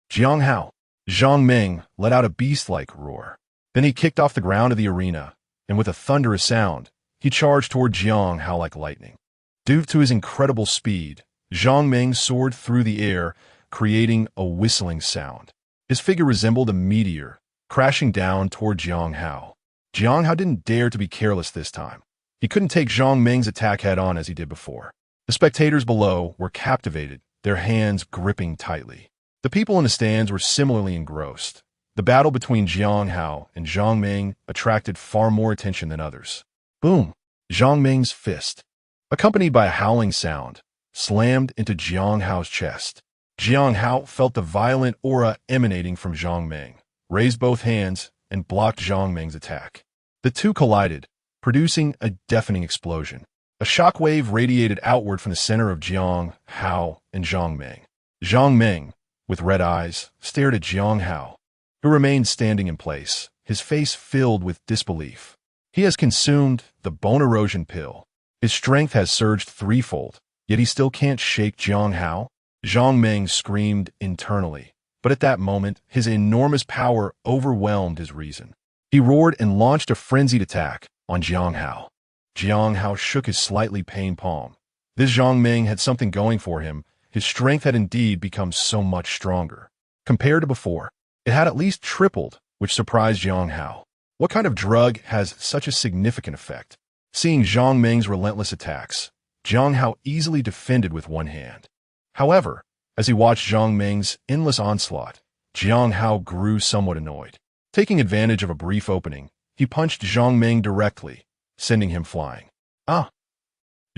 Jiang Hao!" Zhang Ming let out a beast-like roar. Then he kicked off the ground of the arena, and with a thunderous sound, he charged toward Jiang Hao like lightning. Due to his incredible speed, Zhang Ming soared through the air, creating a whistling sound. His figure resembled a meteor, crashing down toward Jiang Hao. Jiang Hao didn't dare to be careless this time. He couldn't take Zhang Ming's attack head-on as he did before. The spectators below were captivated, their hands gripping tightly. The people in the stands were similarly engrossed. The battle between Jiang Hao and Zhang Ming attracted far more attention than others. Boom! Zhang Ming's fist, accompanied by a howling sound, slammed into Jiang Hao's chest. Jiang Hao felt the violent aura emanating from Zhang Ming, raised both hands, and blocked Zhang Ming's attack. The two collided, producing a deafening explosion. A shockwave radiated outward from the center of Jiang Hao and Zhang Ming. Zhang Ming, with red eyes, stared at Jiang Hao, who remained standing in place, his face filled with disbelief. He has consumed the bone erosion pill. His strength has surged threefold, yet he still can't shake Jiang Hao. Zhang Meng screamed internally, but at that moment, his enormous power overwhelmed his reason. He roared and launched a frenzied attack on Jiang Hao. Jiang Hao shook his slightly pained palm. This Zhang Meng had something going for him. His strength had indeed become so much stronger. Compared to before, it had at least tripled, which surprised Jiang Hao. What kind of drug has such a significant effect? Seeing Zhang Meng's relentless attacks, Jiang Hao easily defended with one hand. However, as he watched Zhang Meng's endless onslaught, Jiang Hao grew somewhat annoyed. Taking advantage of a brief opening, he punched Zhang Meng directly, sending him flying. Ah!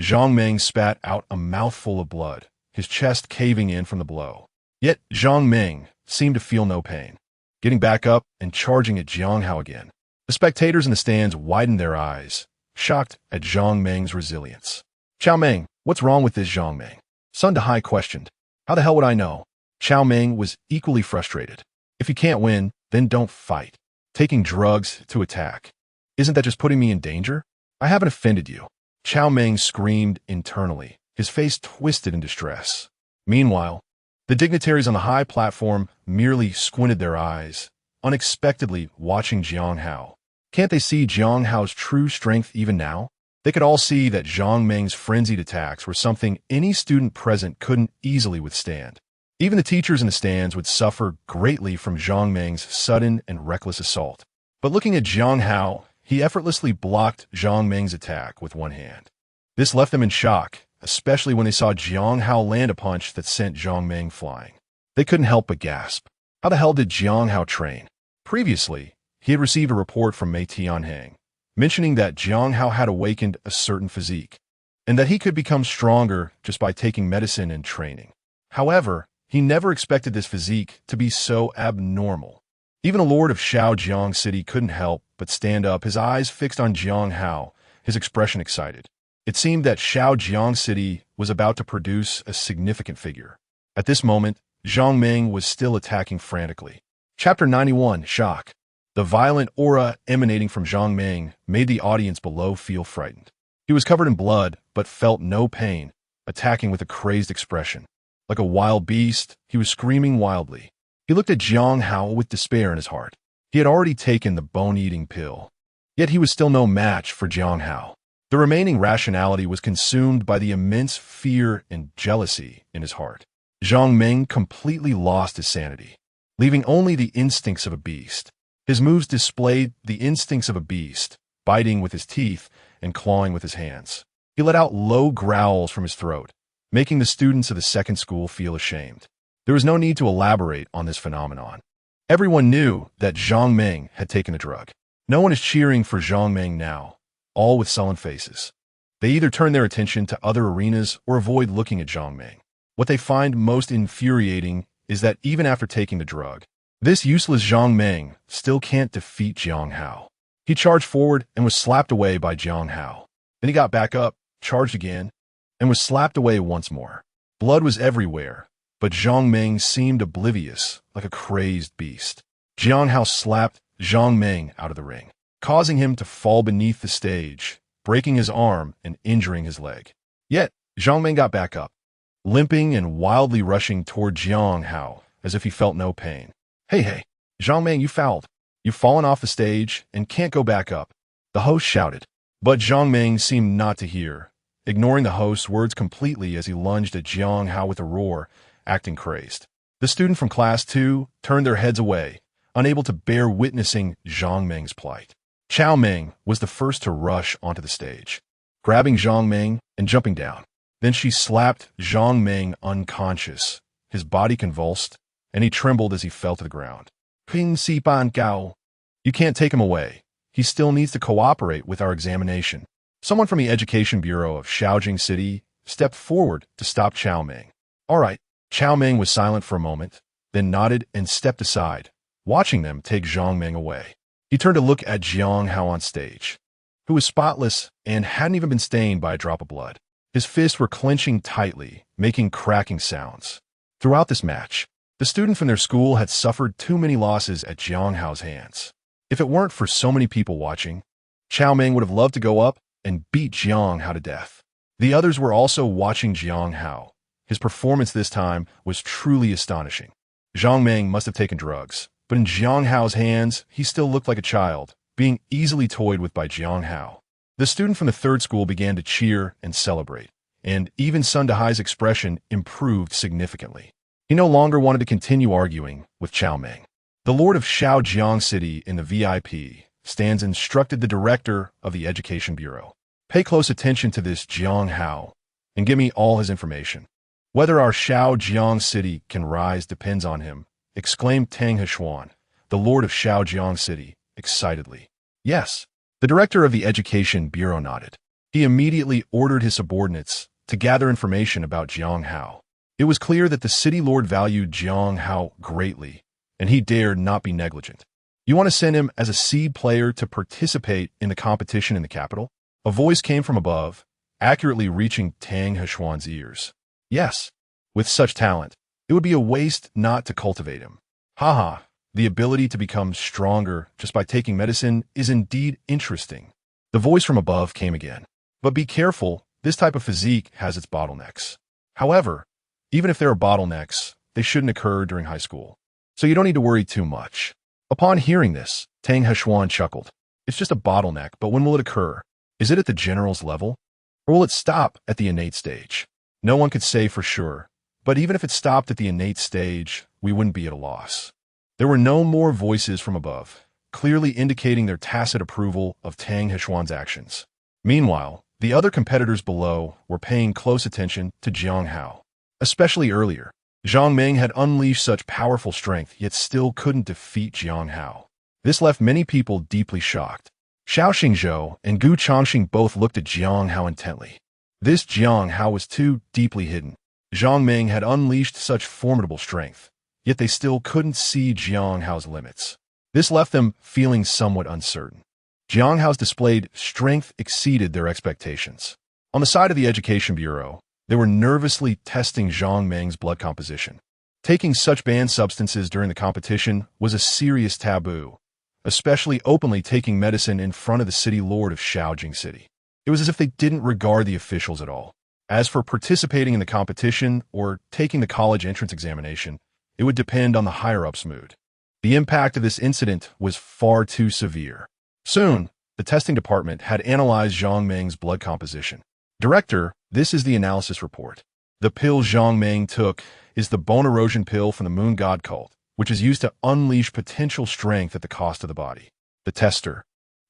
Zhang Meng spat out a mouthful of blood, his chest caving in from the blow. Yet Zhang Meng seemed to feel no pain, getting back up and charging at Jiang Hao again. The spectators in the stands widened their eyes, shocked at Zhang Meng's resilience. Qiao Meng, what's wrong with this Zhang Meng? Sun Dahai questioned. How the hell would I know? Qiao Meng was equally frustrated. If you can't win, then don't fight. Taking drugs to attack. Isn't that just putting me in danger? I haven't offended you. Qiao Meng screamed internally, his face twisted in distress. Meanwhile, the dignitaries on the high platform merely squinted their eyes, unexpectedly watching Jiang Hao. Can't they see Jiang Hao's true strength even now? They could all see that Zhang Meng's frenzied attacks were something any student present couldn't easily withstand. Even the teachers in the stands would suffer greatly from Zhang Meng's sudden and reckless assault. But looking at Jiang Hao, he effortlessly blocked Zhang Meng's attack with one hand. This left them in shock, especially when they saw Jiang Hao land a punch that sent Zhang Meng flying. They couldn't help but gasp. How the hell did Jiang Hao train? Previously, he had received a report from Mei Tianheng, mentioning that Jiang Hao had awakened a certain physique, and that he could become stronger just by taking medicine and training. However, he never expected this physique to be so abnormal. Even a lord of Shaojiang City couldn't help but stand up, his eyes fixed on Jiang Hao, his expression excited. It seemed that Shaojiang City was about to produce a significant figure. At this moment, Zhang Meng was still attacking frantically. Chapter 91, Shock. The violent aura emanating from Zhang Meng made the audience below feel frightened. He was covered in blood, but felt no pain, attacking with a crazed expression. Like a wild beast, he was screaming wildly. He looked at Jiang Hao with despair in his heart. He had already taken the bone-eating pill. Yet he was still no match for Jiang Hao. The remaining rationality was consumed by the immense fear and jealousy in his heart. Zhang Meng completely lost his sanity, leaving only the instincts of a beast. His moves displayed the instincts of a beast, biting with his teeth and clawing with his hands. He let out low growls from his throat, making the students of the second school feel ashamed. There was no need to elaborate on this phenomenon. Everyone knew that Zhang Meng had taken a drug. No one is cheering for Zhang Meng now, all with sullen faces. They either turn their attention to other arenas or avoid looking at Zhang Meng. What they find most infuriating is that even after taking the drug, this useless Zhang Meng still can't defeat Jiang Hao. He charged forward and was slapped away by Jiang Hao. Then he got back up, charged again, and was slapped away once more. Blood was everywhere, but Zhang Meng seemed oblivious, like a crazed beast. Jiang Hao slapped Zhang Meng out of the ring, causing him to fall beneath the stage, breaking his arm and injuring his leg. Yet, Zhang Meng got back up, limping and wildly rushing toward Jiang Hao as if he felt no pain. Hey, Zhang Meng, you fouled. You've fallen off the stage and can't go back up, the host shouted. But Zhang Meng seemed not to hear, ignoring the host's words completely as he lunged at Jiang Hao with a roar, acting crazed. The student from Class 2 turned their heads away, unable to bear witnessing Zhang Meng's plight. Qiao Meng was the first to rush onto the stage, grabbing Zhang Meng and jumping down. Then she slapped Zhang Meng unconscious. His body convulsed, and he trembled as he fell to the ground. Ping Si Ban Gao. You can't take him away. He still needs to cooperate with our examination. Someone from the Education Bureau of Shaojiang City stepped forward to stop Qiao Meng. All right. Qiao Meng was silent for a moment, then nodded and stepped aside, watching them take Zhang Meng away. He turned to look at Jiang Hao on stage, who was spotless and hadn't even been stained by a drop of blood. His fists were clenching tightly, making cracking sounds. Throughout this match, The student from their school had suffered too many losses at Jiang Hao's hands. If it weren't for so many people watching, Xiao Meng would have loved to go up and beat Jiang Hao to death. The others were also watching Jiang Hao. His performance this time was truly astonishing. Xiao Meng must have taken drugs, but in Jiang Hao's hands, he still looked like a child, being easily toyed with by Jiang Hao. The student from the third school began to cheer and celebrate, and even Sun Dehai's expression improved significantly. He no longer wanted to continue arguing with Xiao Meng. The Lord of Shaojiang City in the VIP stands instructed the director of the Education Bureau. Pay close attention to this Jiang Hao and give me all his information. Whether our Shaojiang City can rise depends on him, exclaimed Tang Heshuan, the Lord of Shaojiang City, excitedly. Yes, the director of the Education Bureau nodded. He immediately ordered his subordinates to gather information about Jiang Hao. It was clear that the city lord valued Jiang Hao greatly, and he dared not be negligent. You want to send him as a seed player to participate in the competition in the capital? A voice came from above, accurately reaching Tang Heshuan's ears. Yes, with such talent, it would be a waste not to cultivate him. Haha, the ability to become stronger just by taking medicine is indeed interesting. The voice from above came again. But be careful, this type of physique has its bottlenecks. However, even if there are bottlenecks, they shouldn't occur during high school. So you don't need to worry too much. Upon hearing this, Tang Heshuan chuckled. It's just a bottleneck, but when will it occur? Is it at the general's level? Or will it stop at the innate stage? No one could say for sure, but even if it stopped at the innate stage, we wouldn't be at a loss. There were no more voices from above, clearly indicating their tacit approval of Tang Heshuan's actions. Meanwhile, the other competitors below were paying close attention to Jiang Hao. Especially earlier, Xiao Meng had unleashed such powerful strength yet still couldn't defeat Jiang Hao. This left many people deeply shocked. Xiao Xingzhou and Gu Changxing both looked at Jiang Hao intently. This Jiang Hao was too deeply hidden. Xiao Meng had unleashed such formidable strength, yet they still couldn't see Jiang Hao's limits. This left them feeling somewhat uncertain. Jiang Hao's displayed strength exceeded their expectations. On the side of the Education Bureau, they were nervously testing Xiao Meng's blood composition. Taking such banned substances during the competition was a serious taboo, especially openly taking medicine in front of the city lord of Shaojing City. It was as if they didn't regard the officials at all. As for participating in the competition or taking the college entrance examination, it would depend on the higher-ups' mood. The impact of this incident was far too severe. Soon, the testing department had analyzed Xiao Meng's blood composition. Director, this is the analysis report. The pill Xiao Meng took is the bone erosion pill from the moon god cult, which is used to unleash potential strength at the cost of the body. The tester,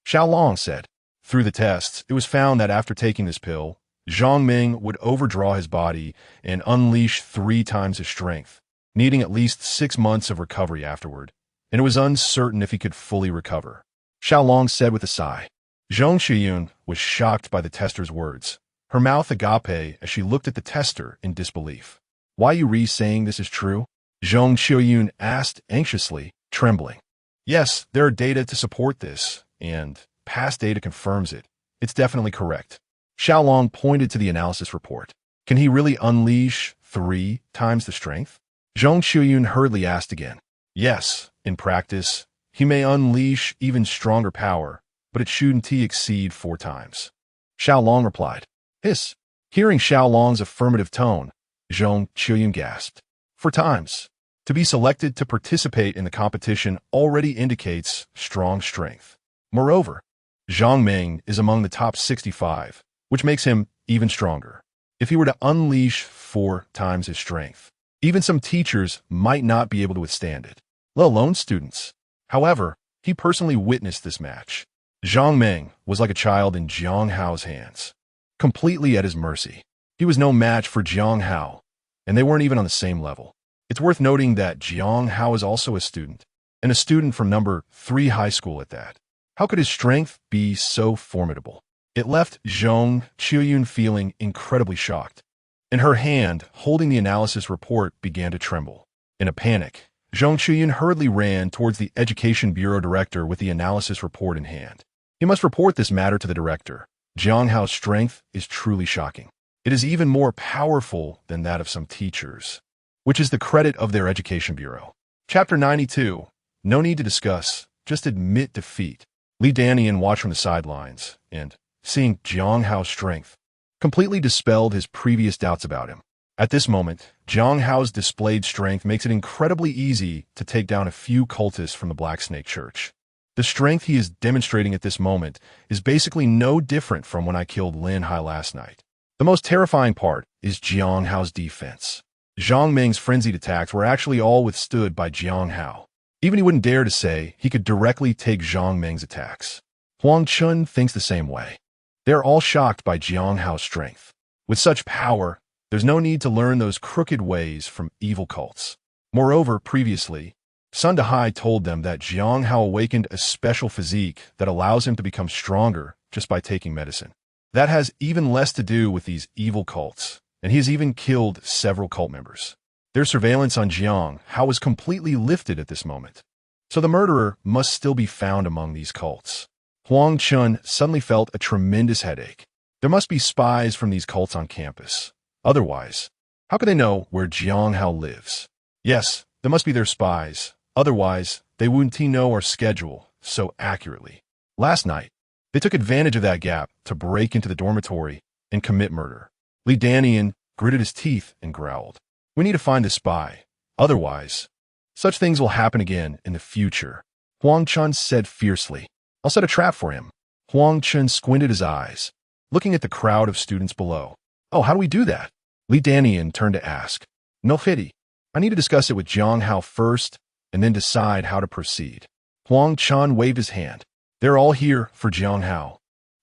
Xiao Long, said. Through the tests, it was found that after taking this pill, Xiao Meng would overdraw his body and unleash 3 times his strength, needing at least 6 months of recovery afterward, and it was uncertain if he could fully recover. Xiao Long said with a sigh. Zhong Shiyun was shocked by the tester's words, her mouth agape as she looked at the tester in disbelief. Why are you re-saying this is true? Zhong Shiyun asked anxiously, trembling. Yes, there are data to support this, and past data confirms it. It's definitely correct. Xiao Long pointed to the analysis report. Can he really unleash 3 times the strength? Zhong Shiyun hurriedly asked again. Yes, in practice, he may unleash even stronger power, but it shouldn't exceed 4 times. Xiao Long replied. Hiss. Hearing Xiao Long's affirmative tone, Zhong Shiyun gasped. 4 times. To be selected to participate in the competition already indicates strong strength. Moreover, Xiao Meng is among the top 65, which makes him even stronger. If he were to unleash 4 times his strength, even some teachers might not be able to withstand it, let alone students. However, he personally witnessed this match. Xiao Meng was like a child in Jiang Hao's hands, completely at his mercy. He was no match for Jiang Hao, and they weren't even on the same level. It's worth noting that Jiang Hao is also a student, and a student from number 3 high school at that. How could his strength be so formidable? It left Zhong Shiyun feeling incredibly shocked, and her hand, holding the analysis report, began to tremble. In a panic, Zhong Shiyun hurriedly ran towards the Education Bureau director with the analysis report in hand. He must report this matter to the director. Jiang Hao's strength is truly shocking. It is even more powerful than that of some teachers. which is the credit of their education bureau. Chapter 92. No need to discuss, just admit defeat. Li Danian watched from the sidelines, and, seeing Jiang Hao's strength, completely dispelled his previous doubts about him. At this moment, Jiang Hao's displayed strength makes it incredibly easy to take down a few cultists from the Black Snake Church. The strength he is demonstrating at this moment is basically no different from when I killed Lin Hai last night. The most terrifying part is Jiang Hao's defense. Zhang Meng's frenzied attacks were actually all withstood by Jiang Hao. Even he wouldn't dare to say he could directly take Zhang Meng's attacks. Huang Chun thinks the same way. They are all shocked by Jiang Hao's strength. With such power, there's no need to learn those crooked ways from evil cults. Moreover, previously, Sun Dahai told them that Jiang Hao awakened a special physique that allows him to become stronger just by taking medicine. That has even less to do with these evil cults, and he has even killed several cult members. Their surveillance on Jiang Hao was completely lifted at this moment. So the murderer must still be found among these cults. Huang Chun suddenly felt a tremendous headache. There must be spies from these cults on campus. Otherwise, how could they know where Jiang Hao lives? Yes, there must be their spies. Otherwise, they wouldn't know our schedule so accurately. Last night, they took advantage of that gap to break into the dormitory and commit murder. Li Danian gritted his teeth and growled. We need to find the spy. Otherwise, such things will happen again in the future. Huang Chun said fiercely. I'll set a trap for him. Huang Chun squinted his eyes, looking at the crowd of students below. Oh, how do we do that? Li Danian turned to ask. No pity. I need to discuss it with Jiang Hao first, and then decide how to proceed. Huang Chun waved his hand. They're all here for Jiang Hao.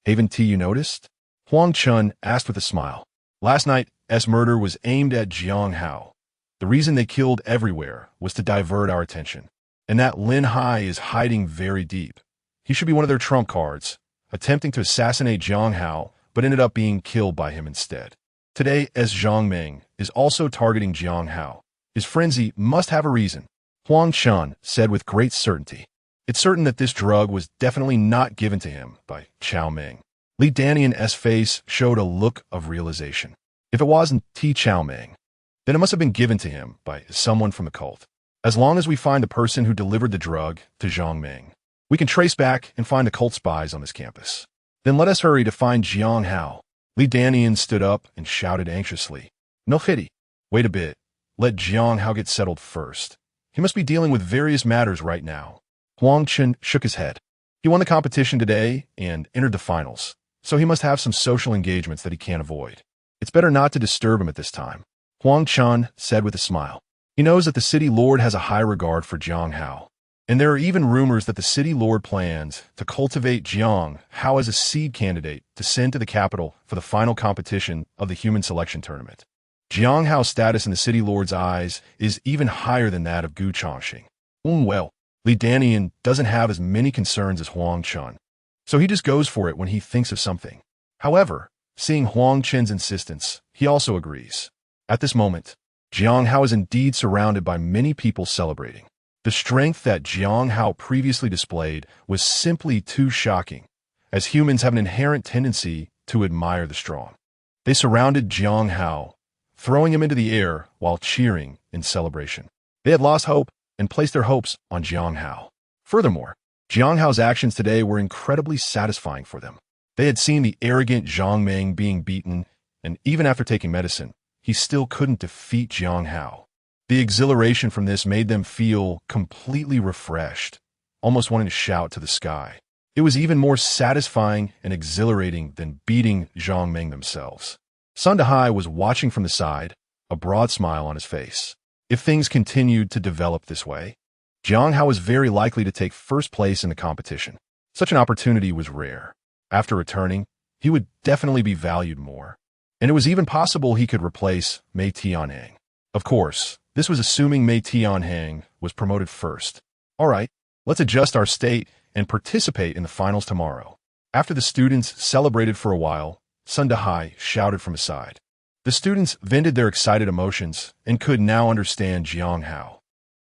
Haven't you noticed? Huang Chun asked with a smile. Last night's murder was aimed at Jiang Hao. The reason they killed everywhere was to divert our attention. And that Lin Hai is hiding very deep. He should be one of their trump cards, attempting to assassinate Jiang Hao, but ended up being killed by him instead. Today, as Zhang Meng is also targeting Jiang Hao, his frenzy must have a reason. Huang Chun said with great certainty. It's certain that this drug was definitely not given to him by Chao Meng. Li Danian's face showed a look of realization. If it wasn't Chao Meng, then it must have been given to him by someone from the cult. As long as we find the person who delivered the drug to Zhang Meng, we can trace back and find the cult spies on this campus. Then let us hurry to find Jiang Hao. Li Danian stood up and shouted anxiously. No pity. Wait a bit. Let Jiang Hao get settled first. He must be dealing with various matters right now. Huang Chun shook his head. He won the competition today and entered the finals, so he must have some social engagements that he can't avoid. It's better not to disturb him at this time. Huang Chun said with a smile. He knows that the city lord has a high regard for Jiang Hao, and there are even rumors that the city lord plans to cultivate Jiang Hao as a seed candidate to send to the capital for the final competition of the human selection tournament. Jiang Hao's status in the city lord's eyes is even higher than that of Gu Chongqing. Well, Li Danian doesn't have as many concerns as Huang Chun, so he just goes for it when he thinks of something. However, seeing Huang Chun's insistence, he also agrees. At this moment, Jiang Hao is indeed surrounded by many people celebrating. The strength that Jiang Hao previously displayed was simply too shocking, as humans have an inherent tendency to admire the strong. They surrounded Jiang Hao, throwing him into the air while cheering in celebration. They had lost hope and placed their hopes on Jiang Hao. Furthermore, Jiang Hao's actions today were incredibly satisfying for them. They had seen the arrogant Zhang Meng being beaten, and even after taking medicine, he still couldn't defeat Jiang Hao. The exhilaration from this made them feel completely refreshed, almost wanting to shout to the sky. It was even more satisfying and exhilarating than beating Zhang Meng themselves. Sun Dahai was watching from the side, a broad smile on his face. If things continued to develop this way, Jiang Hao was very likely to take first place in the competition. Such an opportunity was rare. After returning, he would definitely be valued more. And it was even possible he could replace Mei Tianheng. Of course, this was assuming Mei Tianheng was promoted first. All right, let's adjust our state and participate in the finals tomorrow. After the students celebrated for a while, Sun Dahai shouted from his side. The students vented their excited emotions and could now understand Jiang Hao.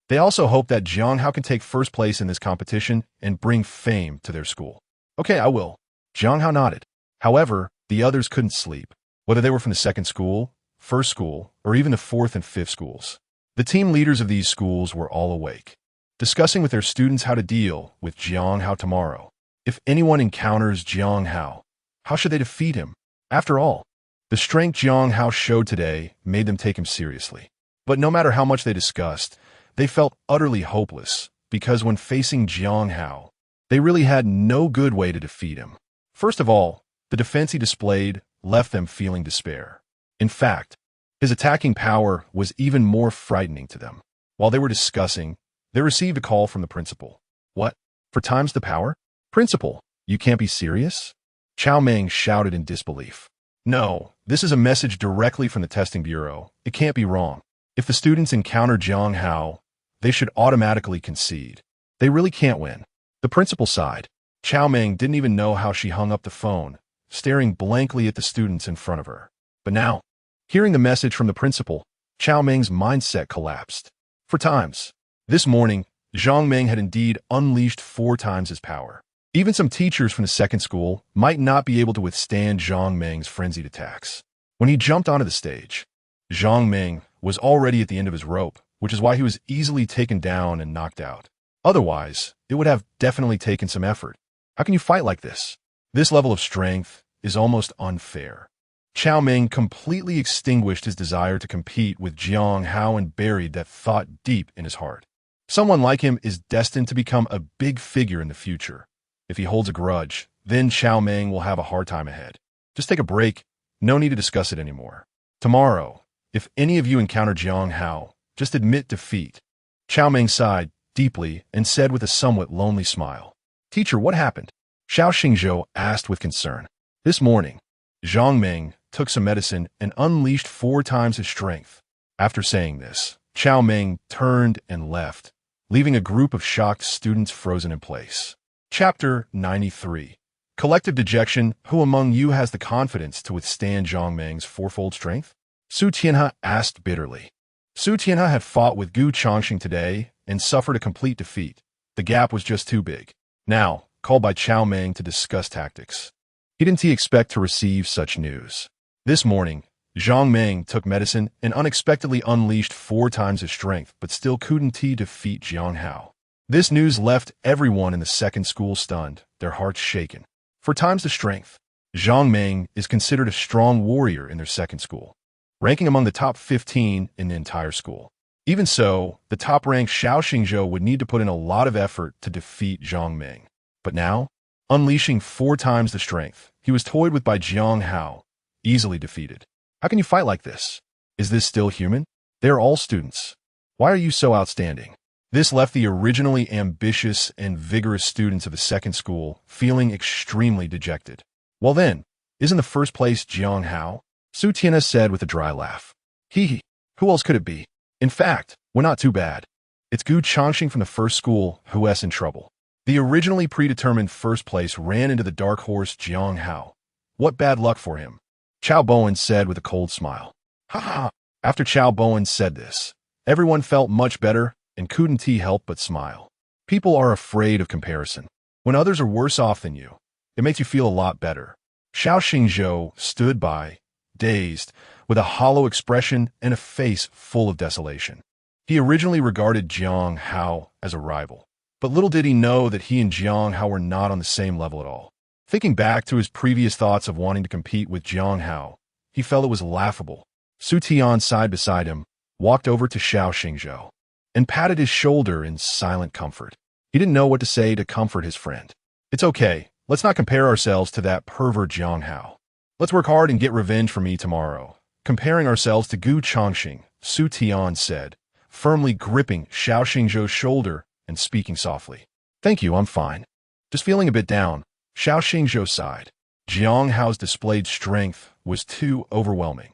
They also hoped that Jiang Hao can take first place in this competition and bring fame to their school. Okay, I will. Jiang Hao nodded. However, the others couldn't sleep, whether they were from the second school, first school, or even the fourth and fifth schools. The team leaders of these schools were all awake, discussing with their students how to deal with Jiang Hao tomorrow. If anyone encounters Jiang Hao, how should they defeat him? After all, the strength Jiang Hao showed today made them take him seriously. But no matter how much they discussed, they felt utterly hopeless, because when facing Jiang Hao, they really had no good way to defeat him. First of all, the defense he displayed left them feeling despair. In fact, his attacking power was even more frightening to them. While they were discussing, they received a call from the principal. What? 4 times the power? Principal, you can't be serious? Chao Meng shouted in disbelief. No, this is a message directly from the testing bureau. It can't be wrong. If the students encounter Jiang Hao, they should automatically concede. They really can't win. The principal sighed. Chao Meng didn't even know how she hung up the phone, staring blankly at the students in front of her. But now, hearing the message from the principal, Chao Meng's mindset collapsed. 4 times. This morning, Jiang Meng had indeed unleashed 4 times his power. Even some teachers from the second school might not be able to withstand Jiang Meng's frenzied attacks. When he jumped onto the stage, Jiang Meng was already at the end of his rope, which is why he was easily taken down and knocked out. Otherwise, it would have definitely taken some effort. How can you fight like this? This level of strength is almost unfair. Chao Meng completely extinguished his desire to compete with Jiang Hao and buried that thought deep in his heart. Someone like him is destined to become a big figure in the future. If he holds a grudge, then Chao Meng will have a hard time ahead. Just take a break. No need to discuss it anymore. Tomorrow, if any of you encounter Jiang Hao, just admit defeat. Chao Meng sighed deeply and said with a somewhat lonely smile. Teacher, what happened? Xiao Xingzhou asked with concern. This morning, Jiang Meng took some medicine and unleashed 4 times his strength. After saying this, Chao Meng turned and left, leaving a group of shocked students frozen in place. Chapter 93. Collective Dejection. Who among you has the confidence to withstand Jiang Meng's 4-fold strength? Su Tianhe asked bitterly. Su Tianhe had fought with Gu Chongqing today and suffered a complete defeat. The gap was just too big. Now, called by Chao Meng to discuss tactics. Didn't he expect to receive such news? This morning, Jiang Meng took medicine and unexpectedly unleashed 4 times his strength, but still couldn't he defeat Jiang Hao. This news left everyone in the second school stunned, their hearts shaken. 4 times the strength. Jiang Meng is considered a strong warrior in their second school, ranking among the top 15 in the entire school. Even so, the top-ranked Xiao Xingzhou would need to put in a lot of effort to defeat Jiang Meng. But now, unleashing 4 times the strength, he was toyed with by Jiang Hao, easily defeated. How can you fight like this? Is this still human? They are all students. Why are you so outstanding? This left the originally ambitious and vigorous students of the second school feeling extremely dejected. Well then, isn't the first place Jiang Hao? Su Tianhe said with a dry laugh. Hee, who else could it be? In fact, we're not too bad. It's Gu Chongqing from the first school who's in trouble. The originally predetermined first place ran into the dark horse Jiang Hao. What bad luck for him. Chao Bowen said with a cold smile. Ha ha! After Chao Bowen said this, everyone felt much better and couldn't help but smile. People are afraid of comparison. When others are worse off than you, it makes you feel a lot better. Xiao Xingzhou stood by, dazed, with a hollow expression and a face full of desolation. He originally regarded Jiang Hao as a rival, but little did he know that he and Jiang Hao were not on the same level at all. Thinking back to his previous thoughts of wanting to compete with Jiang Hao, he felt it was laughable. Su Tian sighed beside him, walked over to Xiao Xingzhou, and patted his shoulder in silent comfort. He didn't know what to say to comfort his friend. It's okay, let's not compare ourselves to that pervert Jiang Hao. Let's work hard and get revenge for me tomorrow. Comparing ourselves to Gu Chongqing, Su Tian said, firmly gripping Xiao Xingzhou's shoulder and speaking softly. Thank you, I'm fine. Just feeling a bit down. Xiao Xingzhou sighed. Jiang Hao's displayed strength was too overwhelming.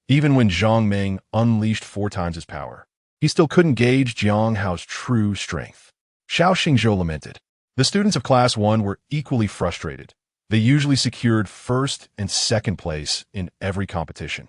Even when Jiang Meng unleashed 4 times his power, he still couldn't gauge Jiang Hao's true strength. Xiao Xingzhou lamented. The students of Class 1 were equally frustrated. They usually secured first and second place in every competition.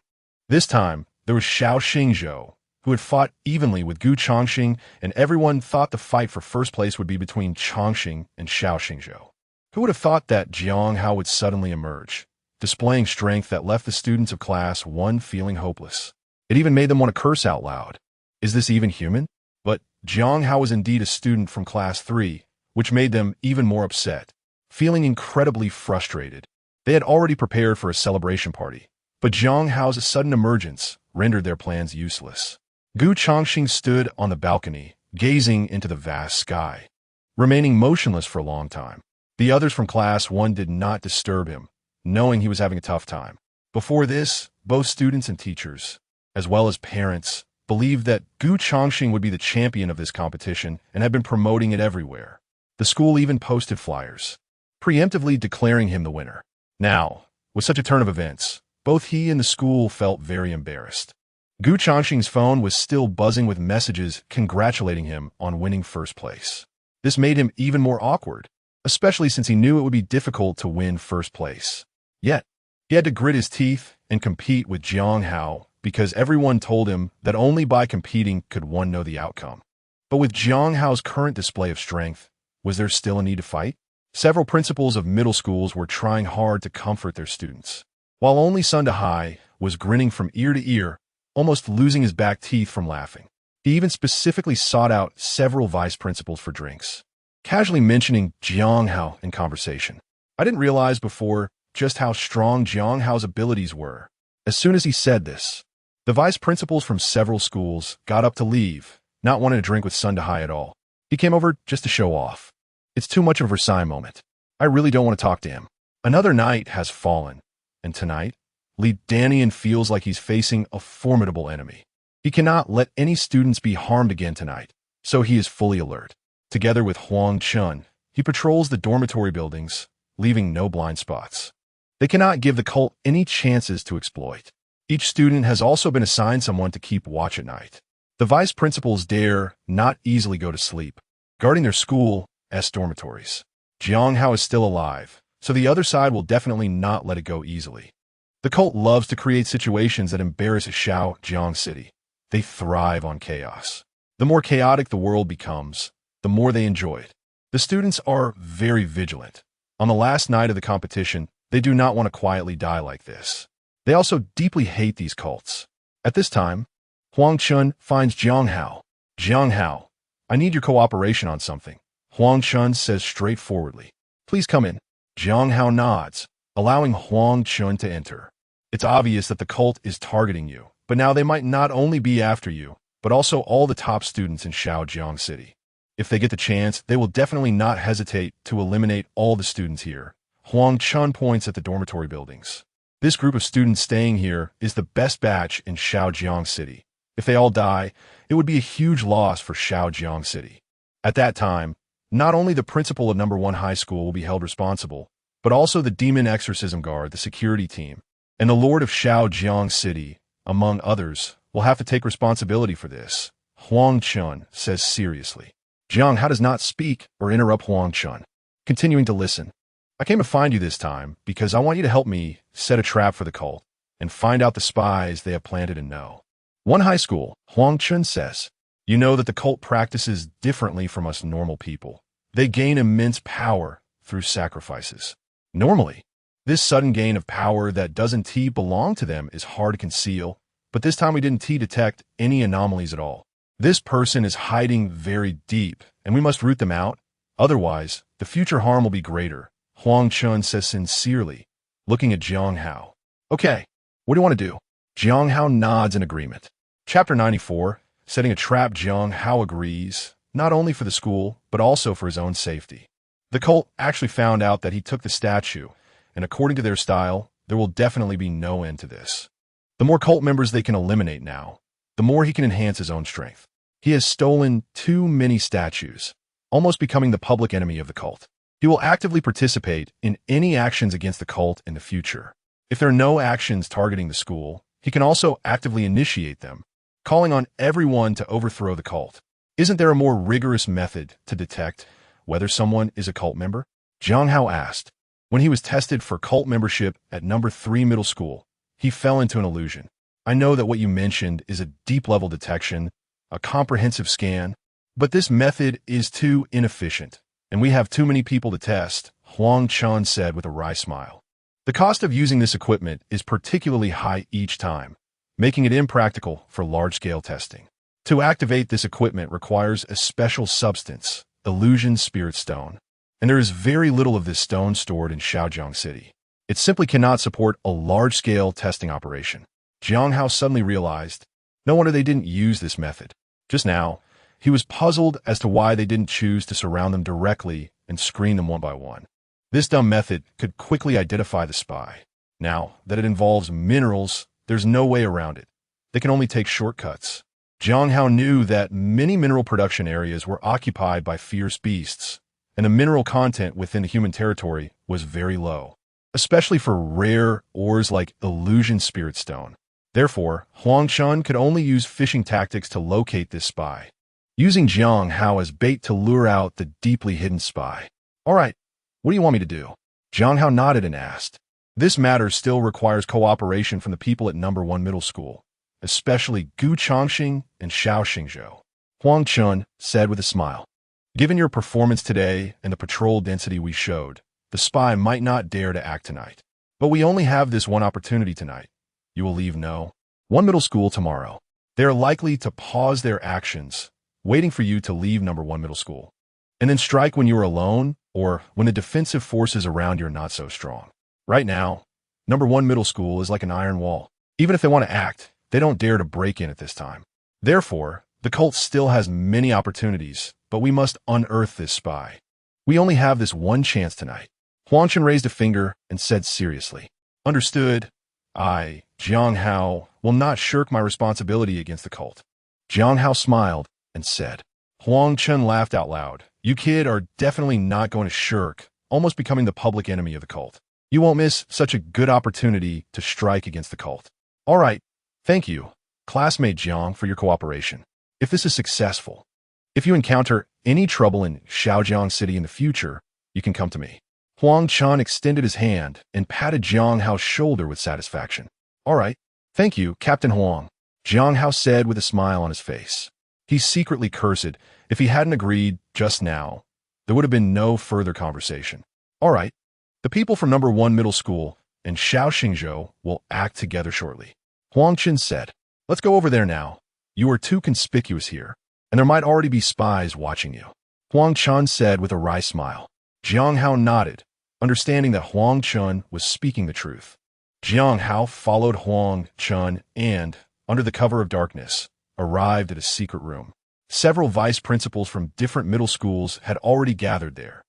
This time, there was Xiao Xingzhou, who had fought evenly with Gu Chongqing, and everyone thought the fight for first place would be between Chongqing and Xiao Xingzhou. Who would have thought that Jiang Hao would suddenly emerge, displaying strength that left the students of Class 1 feeling hopeless? It even made them want to curse out loud. Is this even human? But Jiang Hao was indeed a student from class 3, which made them even more upset. Feeling incredibly frustrated, they had already prepared for a celebration party, but Jiang Hao's sudden emergence rendered their plans useless. Gu Chongqing stood on the balcony, gazing into the vast sky, remaining motionless for a long time. The others from class 1 did not disturb him, knowing he was having a tough time. Before this, both students and teachers, as well as parents, believed that Gu Chongqing would be the champion of this competition and had been promoting it everywhere. The school even posted flyers, preemptively declaring him the winner. Now, with such a turn of events, both he and the school felt very embarrassed. Gu Chongqing's phone was still buzzing with messages congratulating him on winning first place. This made him even more awkward, especially since he knew it would be difficult to win first place. Yet, he had to grit his teeth and compete with Jiang Hao because everyone told him that only by competing could one know the outcome. But with Jiang Hao's current display of strength, was there still a need to fight? Several principals of middle schools were trying hard to comfort their students, while only Hai was grinning from ear to ear, almost losing his back teeth from laughing. He even specifically sought out several vice principals for drinks, casually mentioning Jiang Hao in conversation. I didn't realize before just how strong Jiang Hao's abilities were. As soon as he said this, the vice principals from several schools got up to leave, not wanting to drink with Hai at all. He came over just to show off. It's too much of a Versailles moment. I really don't want to talk to him. Another night has fallen, and tonight, Li Danian feels like he's facing a formidable enemy. He cannot let any students be harmed again tonight, so he is fully alert. Together with Huang Chun, he patrols the dormitory buildings, leaving no blind spots. They cannot give the cult any chances to exploit. Each student has also been assigned someone to keep watch at night. The vice principals dare not easily go to sleep, guarding their school's dormitories. Jiang Hao is still alive, so the other side will definitely not let it go easily. The cult loves to create situations that embarrass Shaojiang City. They thrive on chaos. The more chaotic the world becomes, the more they enjoy it. The students are very vigilant. On the last night of the competition, they do not want to quietly die like this. They also deeply hate these cults. At this time, Huang Chun finds Jiang Hao. Jiang Hao, I need your cooperation on something. Huang Chun says straightforwardly. Please come in. Jiang Hao nods, allowing Huang Chun to enter. It's obvious that the cult is targeting you, but now they might not only be after you, but also all the top students in Shaojiang City. If they get the chance, they will definitely not hesitate to eliminate all the students here. Huang Chun points at the dormitory buildings. This group of students staying here is the best batch in Shaojiang City. If they all die, it would be a huge loss for Shaojiang City. At that time, not only the principal of No. 1 high school will be held responsible, but also the Demon Exorcism Guard, the security team, and the Lord of Shaojiang City, among others, will have to take responsibility for this. Huang Chun says seriously. Jiang Hao does not speak or interrupt Huang Chun, continuing to listen. I came to find you this time because I want you to help me set a trap for the cult and find out the spies they have planted in No. 1 high school, Huang Chun says. You know that the cult practices differently from us normal people. They gain immense power through sacrifices. Normally, this sudden gain of power that doesn't belong to them is hard to conceal, but this time we didn't detect any anomalies at all. This person is hiding very deep, and we must root them out. Otherwise, the future harm will be greater. Huang Chun says sincerely, looking at Jiang Hao. Okay, what do you want to do? Jiang Hao nods in agreement. Chapter 94, Setting a Trap. Jiang Hao agrees, not only for the school, but also for his own safety. The cult actually found out that he took the statue, and according to their style, there will definitely be no end to this. The more cult members they can eliminate now, the more he can enhance his own strength. He has stolen too many statues, almost becoming the public enemy of the cult. He will actively participate in any actions against the cult in the future. If there are no actions targeting the school, he can also actively initiate them, calling on everyone to overthrow the cult. Isn't there a more rigorous method to detect whether someone is a cult member? Jiang Hao asked. When he was tested for cult membership at No. 3 middle school, he fell into an illusion. I know that what you mentioned is a deep-level detection, a comprehensive scan, but this method is too inefficient, and we have too many people to test, Huang Chun said with a wry smile. The cost of using this equipment is particularly high each time, making it impractical for large-scale testing. To activate this equipment requires a special substance, illusion spirit stone, and there is very little of this stone stored in Hengyang City. It simply cannot support a large-scale testing operation. Jiang Hao suddenly realized, no wonder they didn't use this method. Just now, he was puzzled as to why they didn't choose to surround them directly and screen them one by one. This dumb method could quickly identify the spy. Now that it involves minerals, there's no way around it. They can only take shortcuts. Jiang Hao knew that many mineral production areas were occupied by fierce beasts, and the mineral content within the human territory was very low, especially for rare ores like illusion spirit stone. Therefore, Huang Chun could only use fishing tactics to locate this spy, using Jiang Hao as bait to lure out the deeply hidden spy. All right, what do you want me to do? Jiang Hao nodded and asked. This matter still requires cooperation from the people at number 1 middle school, especially Gu Changxing and Xiao Xingzhou. Huang Chun said with a smile. Given your performance today and the patrol density we showed, the spy might not dare to act tonight. But we only have this one opportunity tonight. You will leave no 1 middle school tomorrow. They are likely to pause their actions, waiting for you to leave number 1 middle school, and then strike when you are alone or when the defensive forces around you are not so strong. Right now, number 1 middle school is like an iron wall. Even if they want to act, they don't dare to break in at this time. Therefore, the cult still has many opportunities, but we must unearth this spy. We only have this one chance tonight. Huang Chun raised a finger and said seriously, Understood. I, Jiang Hao, will not shirk my responsibility against the cult. Jiang Hao smiled and said. Huang Chun laughed out loud. You kid are definitely not going to shirk, almost becoming the public enemy of the cult. You won't miss such a good opportunity to strike against the cult. All right. Thank you, classmate Jiang, for your cooperation. If this is successful, if you encounter any trouble in Hengyang City in the future, you can come to me. Huang Chun extended his hand and patted Jiang Hao's shoulder with satisfaction. All right. Thank you, Captain Huang, Jiang Hao said with a smile on his face. He secretly cursed. If he hadn't agreed just now, there would have been no further conversation. All right. The people from number 1 middle school and Xiao Xingzhou will act together shortly. Huang Chun said, Let's go over there now. You are too conspicuous here, and there might already be spies watching you. Huang Chun said with a wry smile. Jiang Hao nodded, understanding that Huang Chun was speaking the truth. Jiang Hao followed Huang Chun and, under the cover of darkness, arrived at a secret room. Several vice principals from different middle schools had already gathered there,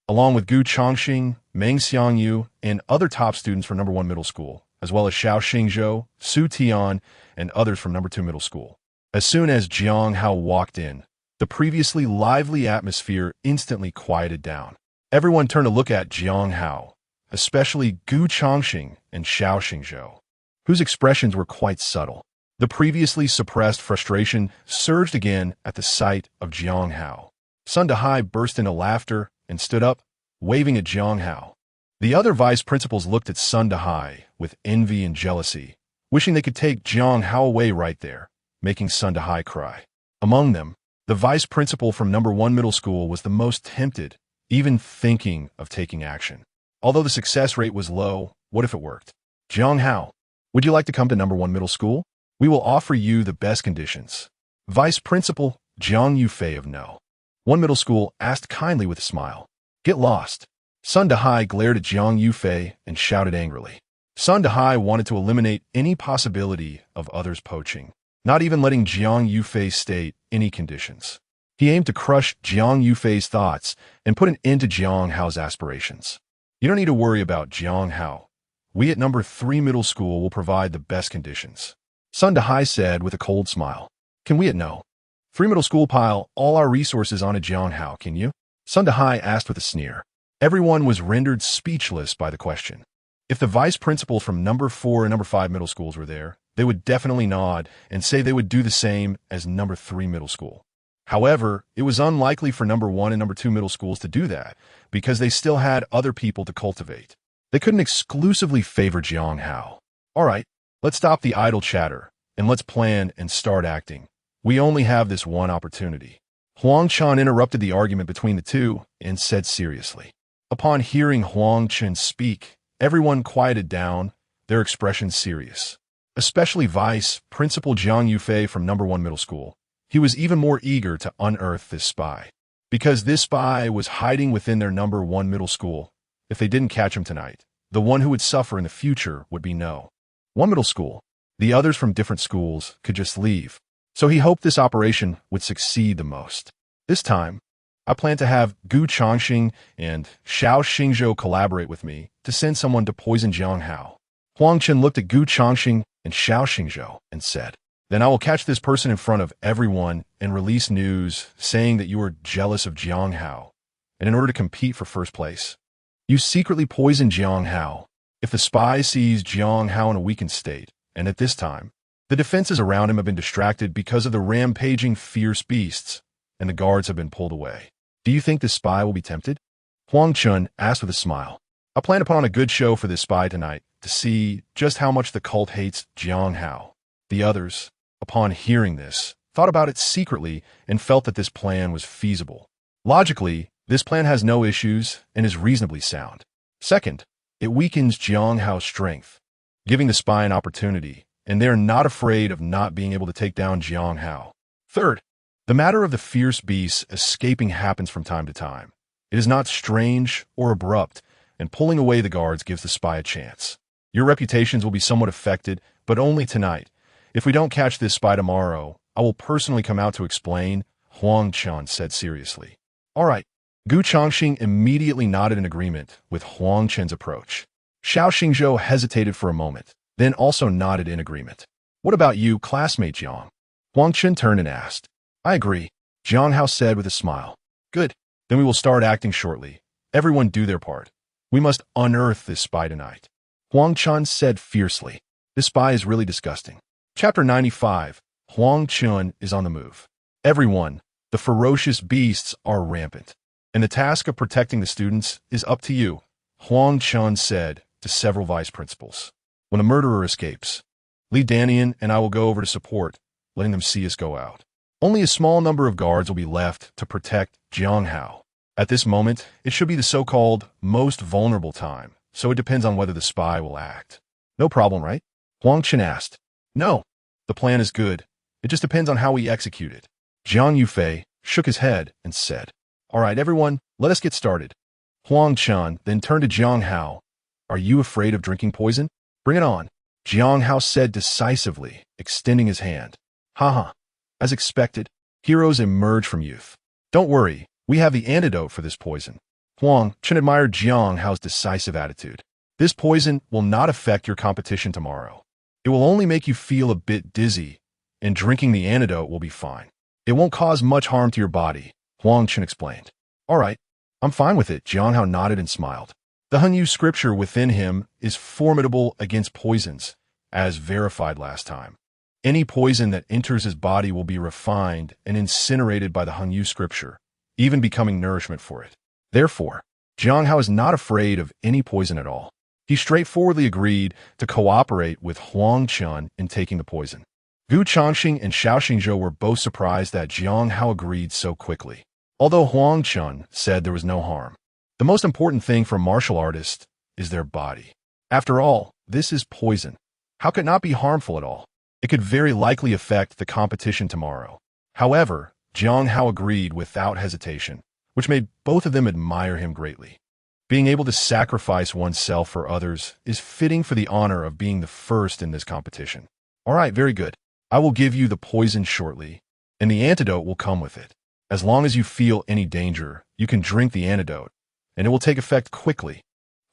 along with Gu Changxing, Meng Xiangyu, and other top students from number 1 middle school, as well as Xiao Xingzhou, Su Tian, and others from number 2 middle school. As soon as Jiang Hao walked in, the previously lively atmosphere instantly quieted down. Everyone turned to look at Jiang Hao, especially Gu Changxing and Xiao Xingzhou, whose expressions were quite subtle. The previously suppressed frustration surged again at the sight of Jiang Hao. Sun Dehai burst into laughter and stood up, waving at Jiang Hao. The other vice principals looked at Sun Dehai with envy and jealousy, wishing they could take Jiang Hao away right there, making Sun Dehai cry. Among them, the vice principal from number 1 middle school was the most tempted, even thinking of taking action. Although the success rate was low, what if it worked? Jiang Hao, would you like to come to number 1 middle school? We will offer you the best conditions. Vice Principal Jiang Yufei of No. 1 middle school asked kindly with a smile. Get lost. Sun Dehai glared at Jiang Yufei and shouted angrily. Sun Dehai wanted to eliminate any possibility of others poaching, not even letting Jiang Yufei state any conditions. He aimed to crush Jiang Yufei's thoughts and put an end to Jiang Hao's aspirations. You don't need to worry about Jiang Hao. We at number 3 middle school will provide the best conditions. Sun Dehai said with a cold smile. Can we at No. 3 middle school pile all our resources onto Jiang Hao, can you? Sun Dehai asked with a sneer. Everyone was rendered speechless by the question. If the vice principals from number 4 and number 5 middle schools were there, they would definitely nod and say they would do the same as number 3 middle school. However, it was unlikely for number 1 and number 2 middle schools to do that because they still had other people to cultivate. They couldn't exclusively favor Jiang Hao. All right, let's stop the idle chatter and let's plan and start acting. We only have this one opportunity. Huang Chun interrupted the argument between the two and said seriously. Upon hearing Huang Chun speak, everyone quieted down, their expressions serious. Especially Vice Principal Jiang Yufei from number 1 middle school. he was even more eager to unearth this spy. Because this spy was hiding within their number 1 middle school. If they didn't catch him tonight, the one who would suffer in the future would be no. 1 middle school. The others from different schools could just leave. So he hoped this operation would succeed the most. This time, I plan to have Gu Changxing and Xiao Xingzhou collaborate with me to send someone to poison Jiang Hao. Huang Chen looked at Gu Changxing and Xiao Xingzhou and said, "Then I will catch this person in front of everyone and release news saying that you are jealous of Jiang Hao, and in order to compete for first place, you secretly poisoned Jiang Hao. If the spy sees Jiang Hao in a weakened state, and at this time, the defenses around him have been distracted because of the rampaging fierce beasts, and the guards have been pulled away. Do you think this spy will be tempted?" Huang Chun asked with a smile. "I plan to put on a good show for this spy tonight to see just how much the cult hates Jiang Hao." The others, upon hearing this, thought about it secretly and felt that this plan was feasible. Logically, this plan has no issues and is reasonably sound. Second, it weakens Jiang Hao's strength, giving the spy an opportunity, and they are not afraid of not being able to take down Jiang Hao. Third, the matter of the fierce beasts escaping happens from time to time. It is not strange or abrupt, and pulling away the guards gives the spy a chance. Your reputations will be somewhat affected, but only tonight. If we don't catch this spy tomorrow, I will personally come out to explain, Huang Chen said seriously. All right. Gu Changxing immediately nodded in agreement with Huang Chen's approach. Xiao Xingzhou hesitated for a moment, then also nodded in agreement. What about you, classmate Jiang? Huang Chen turned and asked. I agree, Jiang Hao said with a smile. Good. Then we will start acting shortly. Everyone do their part. We must unearth this spy tonight. Huang Chen said fiercely. This spy is really disgusting. Chapter 95. Huang Chen is on the move. Everyone, the ferocious beasts are rampant, and the task of protecting the students is up to you, Huang Chen said to several vice principals. When a murderer escapes, Li Danian and I will go over to support, letting them see us go out. Only a small number of guards will be left to protect Jiang Hao. At this moment, it should be the so-called most vulnerable time, so it depends on whether the spy will act. No problem, right? Huang Chen asked. No. The plan is good. It just depends on how we execute it. Jiang Yufei shook his head and said, All right, everyone, let us get started. Huang Chen then turned to Jiang Hao. Are you afraid of drinking poison? Bring it on. Jiang Hao said decisively, extending his hand. Haha. As expected, heroes emerge from youth. Don't worry, we have the antidote for this poison. Huang Chen admired Jiang Hao's decisive attitude. This poison will not affect your competition tomorrow. It will only make you feel a bit dizzy, and drinking the antidote will be fine. It won't cause much harm to your body, Huang Chen explained. All right, I'm fine with it, Jiang Hao nodded and smiled. The Hengyang Scripture within him is formidable against poisons, as verified last time. Any poison that enters his body will be refined and incinerated by the Hengyang Scripture, even becoming nourishment for it. Therefore, Jiang Hao is not afraid of any poison at all. He straightforwardly agreed to cooperate with Huang Chen in taking the poison. Gu Changxing and Xiao Xingzhou were both surprised that Jiang Hao agreed so quickly. Although Huang Chen said there was no harm, the most important thing for a martial artist is their body. After all, this is poison. How could it not be harmful at all? It could very likely affect the competition tomorrow. However, Jiang Hao agreed without hesitation, which made both of them admire him greatly. Being able to sacrifice oneself for others is fitting for the honor of being the first in this competition. All right, very good. I will give you the poison shortly, and the antidote will come with it. As long as you feel any danger, you can drink the antidote, and it will take effect quickly,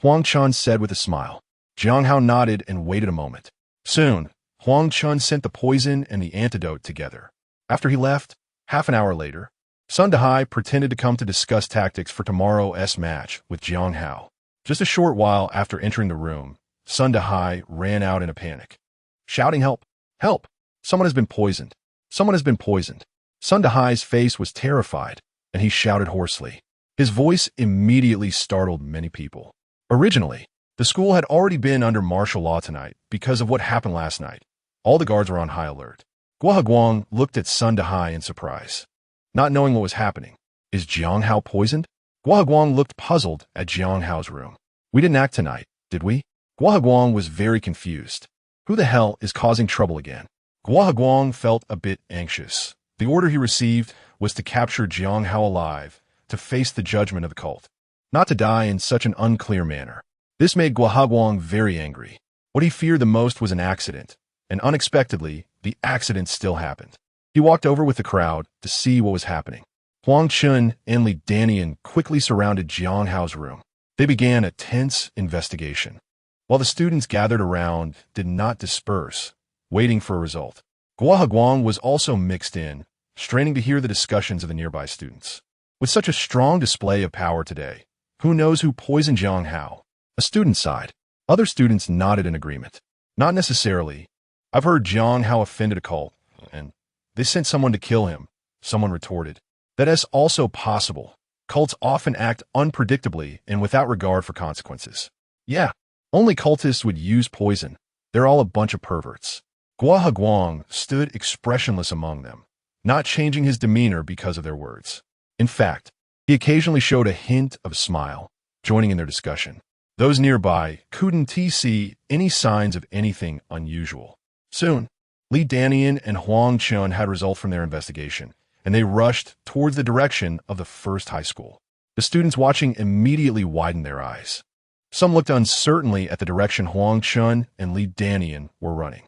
Huang Chen said with a smile. Jiang Hao nodded and waited a moment. Soon, Huang Chen sent the poison and the antidote together. After he left, half an hour later, Sun Dehai pretended to come to discuss tactics for tomorrow's match with Jiang Hao. Just a short while after entering the room, Sun Dehai ran out in a panic, shouting, Help! Help! Someone has been poisoned. Someone has been poisoned. Sun Dehai's face was terrified, and he shouted hoarsely. His voice immediately startled many people. Originally, the school had already been under martial law tonight because of what happened last night. All the guards were on high alert. Guohaguang looked at Sun Dehai in surprise, not knowing what was happening. Is Jiang Hao poisoned? Guohaguang looked puzzled at Jiang Hao's room. We didn't act tonight, did we? Guohaguang was very confused. Who the hell is causing trouble again? Guohaguang felt a bit anxious. The order he received was to capture Jiang Hao alive, to face the judgment of the cult, not to die in such an unclear manner. This made Guohaguang very angry. What he feared the most was an accident, and unexpectedly, the accident still happened. He walked over with the crowd to see what was happening. Huang Chun and Li Danian quickly surrounded Jiang Hao's room. They began a tense investigation, while the students gathered around did not disperse, waiting for a result. Guohaguang was also mixed in, straining to hear the discussions of the nearby students. With such a strong display of power today, who knows who poisoned Jiang Hao? A student sighed. Other students nodded in agreement. Not necessarily. I've heard Jiang Hao offended a cult, and they sent someone to kill him, someone retorted. That is also possible. Cults often act unpredictably and without regard for consequences. Yeah, only cultists would use poison. They're all a bunch of perverts. Guohaguang stood expressionless among them, not changing his demeanor because of their words. In fact, he occasionally showed a hint of a smile, joining in their discussion. Those nearby couldn't see any signs of anything unusual. Soon, Li Danian and Huang Chun had results from their investigation, and they rushed towards the direction of the first high school. The students watching immediately widened their eyes. Some looked uncertainly at the direction Huang Chun and Li Danian were running.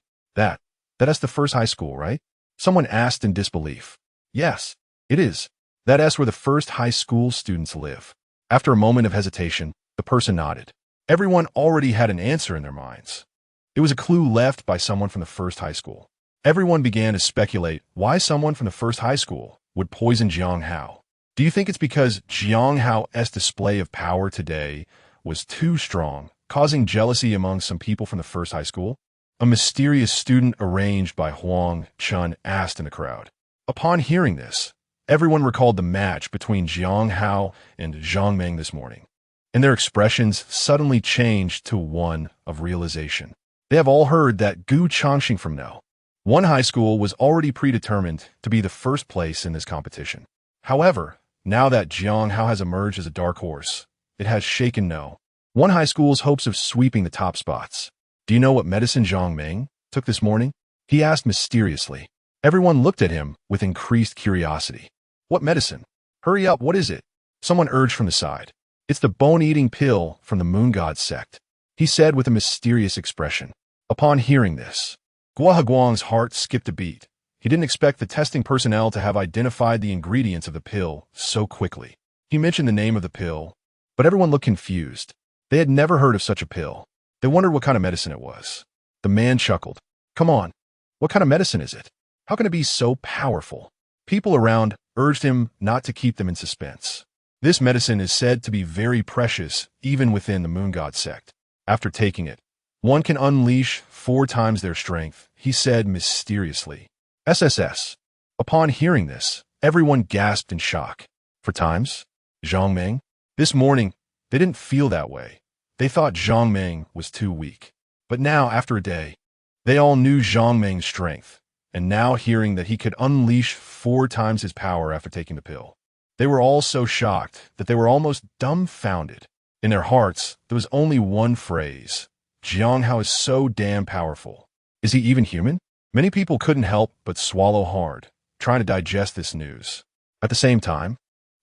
That's the first high school, right? Someone asked in disbelief. Yes, it is. That's where the first high school students live. After a moment of hesitation, the person nodded. Everyone already had an answer in their minds. It was a clue left by someone from the first high school. Everyone began to speculate why someone from the first high school would poison Jiang Hao. Do you think it's because Jiang Hao's display of power today was too strong, causing jealousy among some people from the first high school? A mysterious student arranged by Huang Chun asked in the crowd. Upon hearing this, everyone recalled the match between Jiang Hao and Zhang Meng this morning, and their expressions suddenly changed to one of realization. They have all heard that Gu Changxing from No. One high school was already predetermined to be the first place in this competition. However, now that Jiang Hao has emerged as a dark horse, it has shaken No. One high school's hopes of sweeping the top spots. Do you know what medicine Zhang Meng took this morning? He asked mysteriously. Everyone looked at him with increased curiosity. What medicine? Hurry up, what is it? Someone urged from the side. It's the bone-eating pill from the Moon God sect, he said with a mysterious expression. Upon hearing this, Guohaguang's heart skipped a beat. He didn't expect the testing personnel to have identified the ingredients of the pill so quickly. He mentioned the name of the pill, but everyone looked confused. They had never heard of such a pill. They wondered what kind of medicine it was. The man chuckled. Come on, what kind of medicine is it? How can it be so powerful? People around urged him not to keep them in suspense. This medicine is said to be very precious even within the Moon God sect. After taking it, one can unleash 4 times their strength, he said mysteriously. SSS. Upon hearing this, everyone gasped in shock. 4 times? Zhang Meng? This morning, they didn't feel that way. They thought Zhang Meng was too weak. But now, after a day, they all knew Zhang Meng's strength, and now hearing that he could unleash 4 times his power after taking the pill, they were all so shocked that they were almost dumbfounded. In their hearts, there was only one phrase. Jiang Hao is so damn powerful. Is he even human? Many people couldn't help but swallow hard, trying to digest this news. At the same time,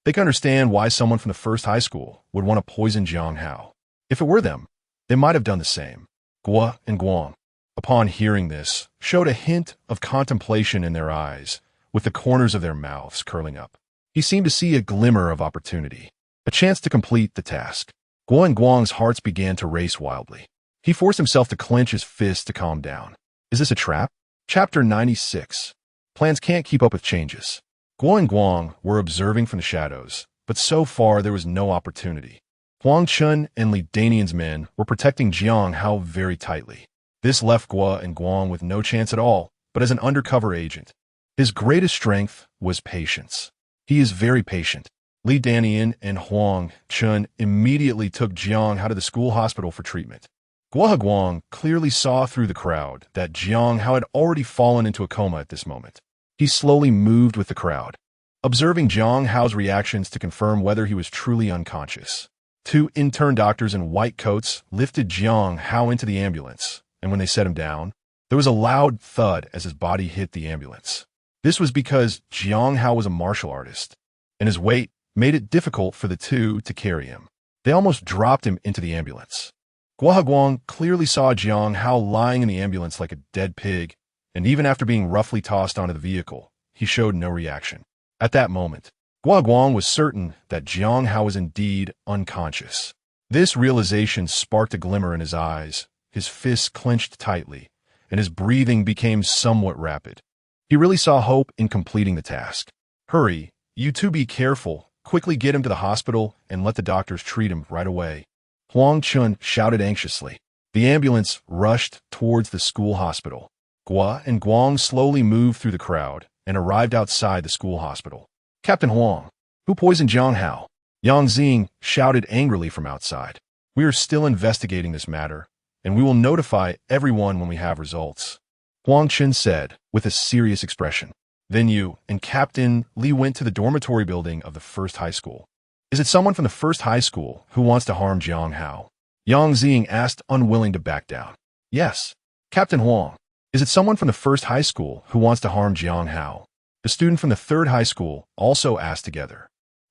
they could understand why someone from the first high school would want to poison Jiang Hao. If it were them, they might have done the same. Guo and Guang, upon hearing this, showed a hint of contemplation in their eyes, with the corners of their mouths curling up. He seemed to see a glimmer of opportunity, a chance to complete the task. Guo and Guang's hearts began to race wildly. He forced himself to clench his fists to calm down. Is this a trap? Chapter 96. Plans can't keep up with changes. Guo and Guang were observing from the shadows, but so far there was no opportunity. Huang Chun and Li Danian's men were protecting Jiang Hao very tightly. This left Guo and Guang with no chance at all, but as an undercover agent. His greatest strength was patience. He is very patient. Li Danian and Huang Chun immediately took Jiang Hao to the school hospital for treatment. Guohaguang clearly saw through the crowd that Jiang Hao had already fallen into a coma at this moment. He slowly moved with the crowd, observing Jiang Hao's reactions to confirm whether he was truly unconscious. 2 intern doctors in white coats lifted Jiang Hao into the ambulance, and when they set him down, there was a loud thud as his body hit the ambulance. This was because Jiang Hao was a martial artist, and his weight made it difficult for the two to carry him. They almost dropped him into the ambulance. Guang clearly saw Jiang Hao lying in the ambulance like a dead pig, and even after being roughly tossed onto the vehicle, he showed no reaction. At that moment, Guang was certain that Jiang Hao was indeed unconscious. This realization sparked a glimmer in his eyes, his fists clenched tightly, and his breathing became somewhat rapid. He really saw hope in completing the task. Hurry, you two be careful, quickly get him to the hospital and let the doctors treat him right away. Huang Chun shouted anxiously. The ambulance rushed towards the school hospital. Gua and Guang slowly moved through the crowd and arrived outside the school hospital. Captain Huang, who poisoned Jiang Hao? Yang Xing shouted angrily from outside. We are still investigating this matter, and we will notify everyone when we have results. Huang Chun said with a serious expression. Then you and Captain Li went to the dormitory building of the first high school. Is it someone from the first high school who wants to harm Jiang Hao? Yang Xing asked, unwilling to back down. Yes. Captain Huang, is it someone from the first high school who wants to harm Jiang Hao? The student from the third high school also asked together.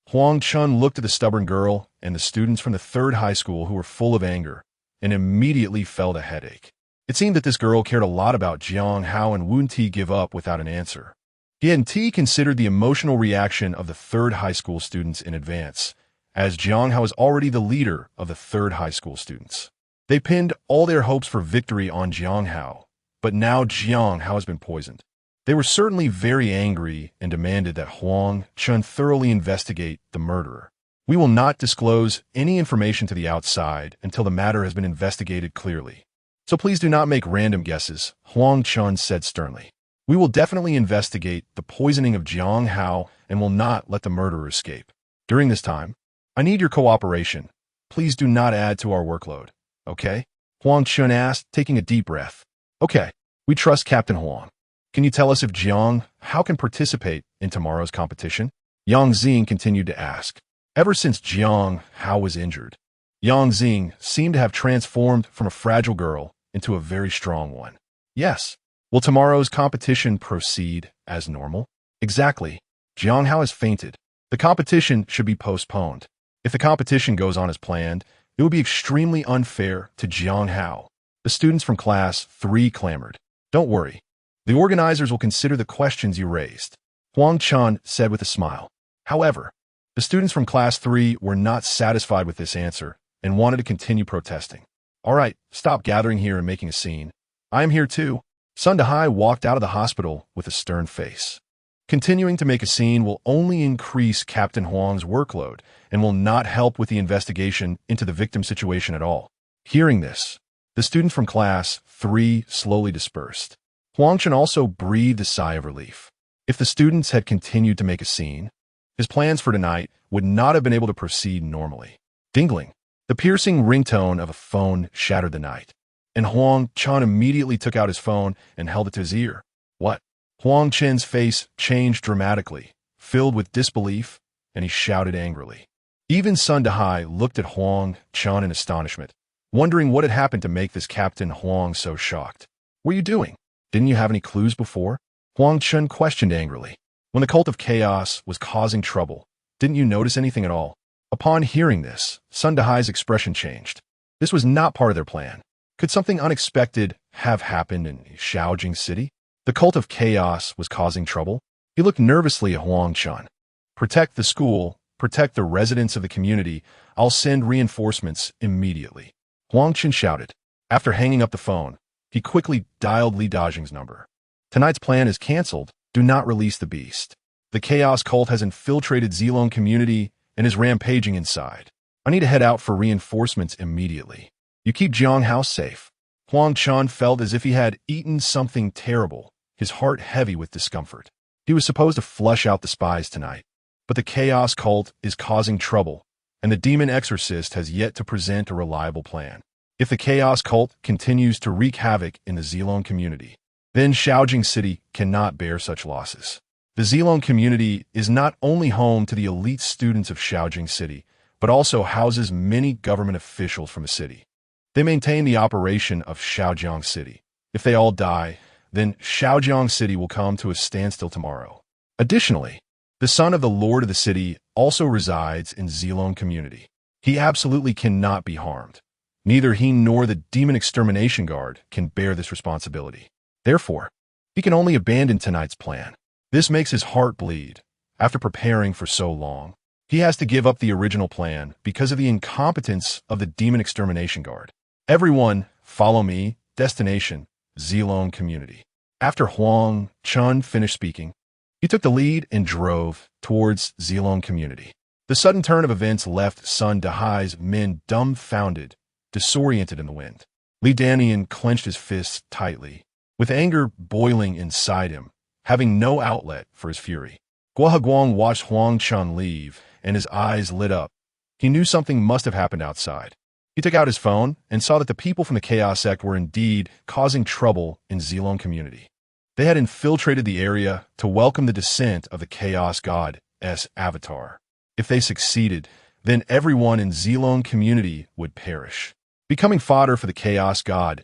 Huang Chun looked at the stubborn girl and the students from the third high school who were full of anger and immediately felt a headache. It seemed that this girl cared a lot about Jiang Hao and wouldn't he give up without an answer. He and T considered the emotional reaction of the third high school students in advance, as Jiang Hao is already the leader of the third high school students. They pinned all their hopes for victory on Jiang Hao, but now Jiang Hao has been poisoned. They were certainly very angry and demanded that Huang Chun thoroughly investigate the murderer. We will not disclose any information to the outside until the matter has been investigated clearly. So please do not make random guesses, Huang Chun said sternly. We will definitely investigate the poisoning of Jiang Hao and will not let the murderer escape. During this time, I need your cooperation. Please do not add to our workload, okay? Huang Chun asked, taking a deep breath. Okay, we trust Captain Huang. Can you tell us if Jiang Hao can participate in tomorrow's competition? Yang Xing continued to ask. Ever since Jiang Hao was injured, Yang Xing seemed to have transformed from a fragile girl into a very strong one. Yes. Will tomorrow's competition proceed as normal? Exactly. Jiang Hao has fainted. The competition should be postponed. If the competition goes on as planned, it would be extremely unfair to Jiang Hao. The students from Class 3 clamored. Don't worry. The organizers will consider the questions you raised, Huang Chun said with a smile. However, the students from Class 3 were not satisfied with this answer and wanted to continue protesting. All right, stop gathering here and making a scene. I am here too. Sun Dehai walked out of the hospital with a stern face. Continuing to make a scene will only increase Captain Huang's workload and will not help with the investigation into the victim situation at all. Hearing this, the students from Class 3 slowly dispersed. Huang Chun also breathed a sigh of relief. If the students had continued to make a scene, his plans for tonight would not have been able to proceed normally. Dingling, the piercing ringtone of a phone shattered the night, and Huang Chun immediately took out his phone and held it to his ear. What? Huang Chen's face changed dramatically, filled with disbelief, and he shouted angrily. Even Sun Dehai looked at Huang Chun in astonishment, wondering what had happened to make this Captain Huang so shocked. What are you doing? Didn't you have any clues before? Huang Chun questioned angrily. When the cult of chaos was causing trouble, didn't you notice anything at all? Upon hearing this, Sun Dehai's expression changed. This was not part of their plan. Could something unexpected have happened in Shaojing City? The cult of chaos was causing trouble? He looked nervously at Huang Chun. Protect the school, protect the residents of the community. I'll send reinforcements immediately. Huang Chun shouted. After hanging up the phone, he quickly dialed Li Dajing's number. Tonight's plan is cancelled. Do not release the beast. The chaos cult has infiltrated Zilong community and is rampaging inside. I need to head out for reinforcements immediately. You keep Jiang Hao safe. Huang Chun felt as if he had eaten something terrible, his heart heavy with discomfort. He was supposed to flush out the spies tonight, but the chaos cult is causing trouble, and the demon exorcist has yet to present a reliable plan. If the chaos cult continues to wreak havoc in the Zilong community, then Shaojing City cannot bear such losses. The Zilong community is not only home to the elite students of Shaojing City, but also houses many government officials from the city. They maintain the operation of Shaojiang City. If they all die, then Shaojiang City will come to a standstill tomorrow. Additionally, the son of the lord of the city also resides in Zilong community. He absolutely cannot be harmed. Neither he nor the demon extermination guard can bear this responsibility. Therefore, he can only abandon tonight's plan. This makes his heart bleed. After preparing for so long, he has to give up the original plan because of the incompetence of the demon extermination guard. Everyone, follow me. Destination, Zilong community. After Huang Chun finished speaking, he took the lead and drove towards Zilong community. The sudden turn of events left Sun Dahai's men dumbfounded, disoriented in the wind. Li Danian clenched his fists tightly, with anger boiling inside him, having no outlet for his fury. Guohaguang watched Huang Chun leave, and his eyes lit up. He knew something must have happened outside. He took out his phone and saw that the people from the Chaos sect were indeed causing trouble in Zilong community. They had infiltrated the area to welcome the descent of the Chaos God's avatar. If they succeeded, then everyone in Zilong community would perish, becoming fodder for the Chaos God's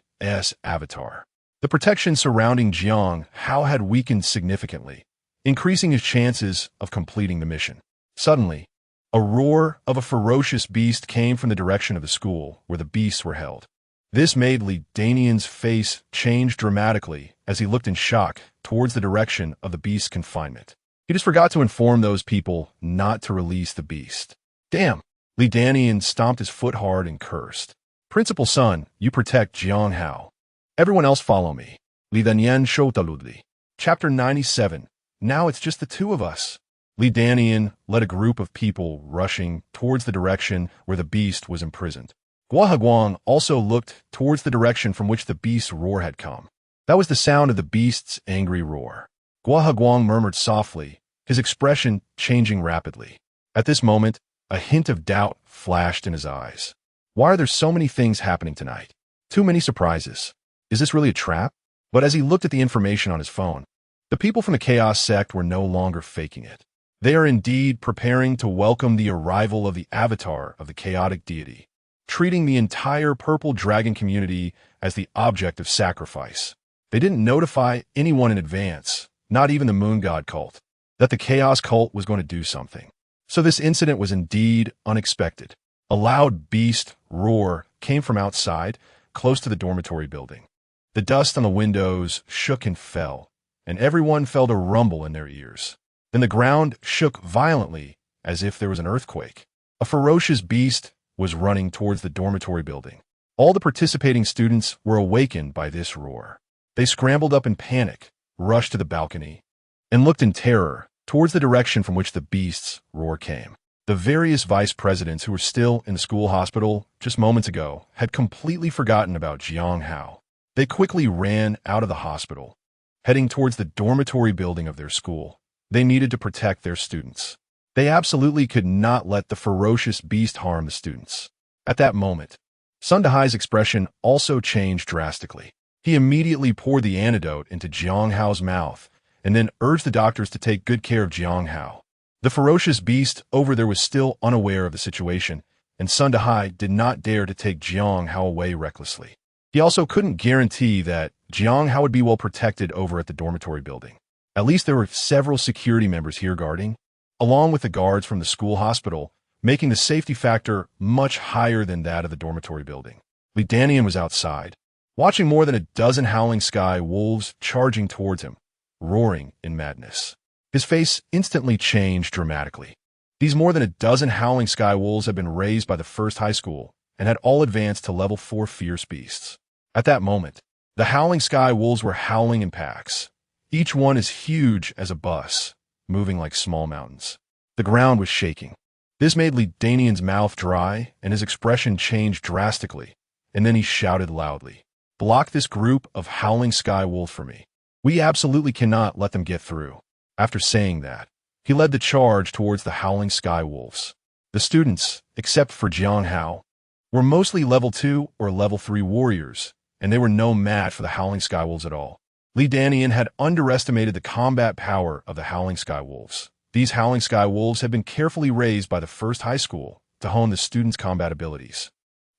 avatar. The protection surrounding Jiang Hao had weakened significantly, increasing his chances of completing the mission. Suddenly, a roar of a ferocious beast came from the direction of the school where the beasts were held. This made Li Danian's face change dramatically as he looked in shock towards the direction of the beast's confinement. He just forgot to inform those people not to release the beast. Damn! Li Danian stomped his foot hard and cursed. Principal Sun, you protect Jiang Hao. Everyone else follow me. Li Danian Shotaludli. Chapter 97. Now it's just the two of us. Li Danian led a group of people rushing towards the direction where the beast was imprisoned. Guohaguang also looked towards the direction from which the beast's roar had come. That was the sound of the beast's angry roar. Guohaguang murmured softly, his expression changing rapidly. At this moment, a hint of doubt flashed in his eyes. Why are there so many things happening tonight? Too many surprises. Is this really a trap? But as he looked at the information on his phone, the people from the Chaos sect were no longer faking it. They are indeed preparing to welcome the arrival of the avatar of the chaotic deity, treating the entire purple dragon community as the object of sacrifice. They didn't notify anyone in advance, not even the moon god cult, that the chaos cult was going to do something. So this incident was indeed unexpected. A loud beast roar came from outside, close to the dormitory building. The dust on the windows shook and fell, and everyone felt a rumble in their ears. Then the ground shook violently, as if there was an earthquake. A ferocious beast was running towards the dormitory building. All the participating students were awakened by this roar. They scrambled up in panic, rushed to the balcony, and looked in terror towards the direction from which the beast's roar came. The various vice presidents who were still in the school hospital just moments ago had completely forgotten about Jiang Hao. They quickly ran out of the hospital, heading towards the dormitory building of their school. They needed to protect their students. They absolutely could not let the ferocious beast harm the students. At that moment, Sun Dahai's expression also changed drastically. He immediately poured the antidote into Jiang Hao's mouth and then urged the doctors to take good care of Jiang Hao. The ferocious beast over there was still unaware of the situation, and Sun Dahai did not dare to take Jiang Hao away recklessly. He also couldn't guarantee that Jiang Hao would be well protected over at the dormitory building. At least there were several security members here guarding, along with the guards from the school hospital, making the safety factor much higher than that of the dormitory building. Li Danian was outside, watching more than a dozen howling sky wolves charging towards him, roaring in madness. His face instantly changed dramatically. These more than a dozen howling sky wolves had been raised by the first high school and had all advanced to level 4 fierce beasts. At that moment, the howling sky wolves were howling in packs. Each one as huge as a bus, moving like small mountains. The ground was shaking. This made Li Danian's mouth dry, and his expression changed drastically, and then he shouted loudly, "Block this group of howling sky wolves for me. We absolutely cannot let them get through." After saying that, he led the charge towards the howling sky wolves. The students, except for Jiang Hao, were mostly level 2 or level 3 warriors, and they were no match for the howling sky wolves at all. Li Danian had underestimated the combat power of the howling sky wolves. These howling sky wolves had been carefully raised by the first high school to hone the students' combat abilities.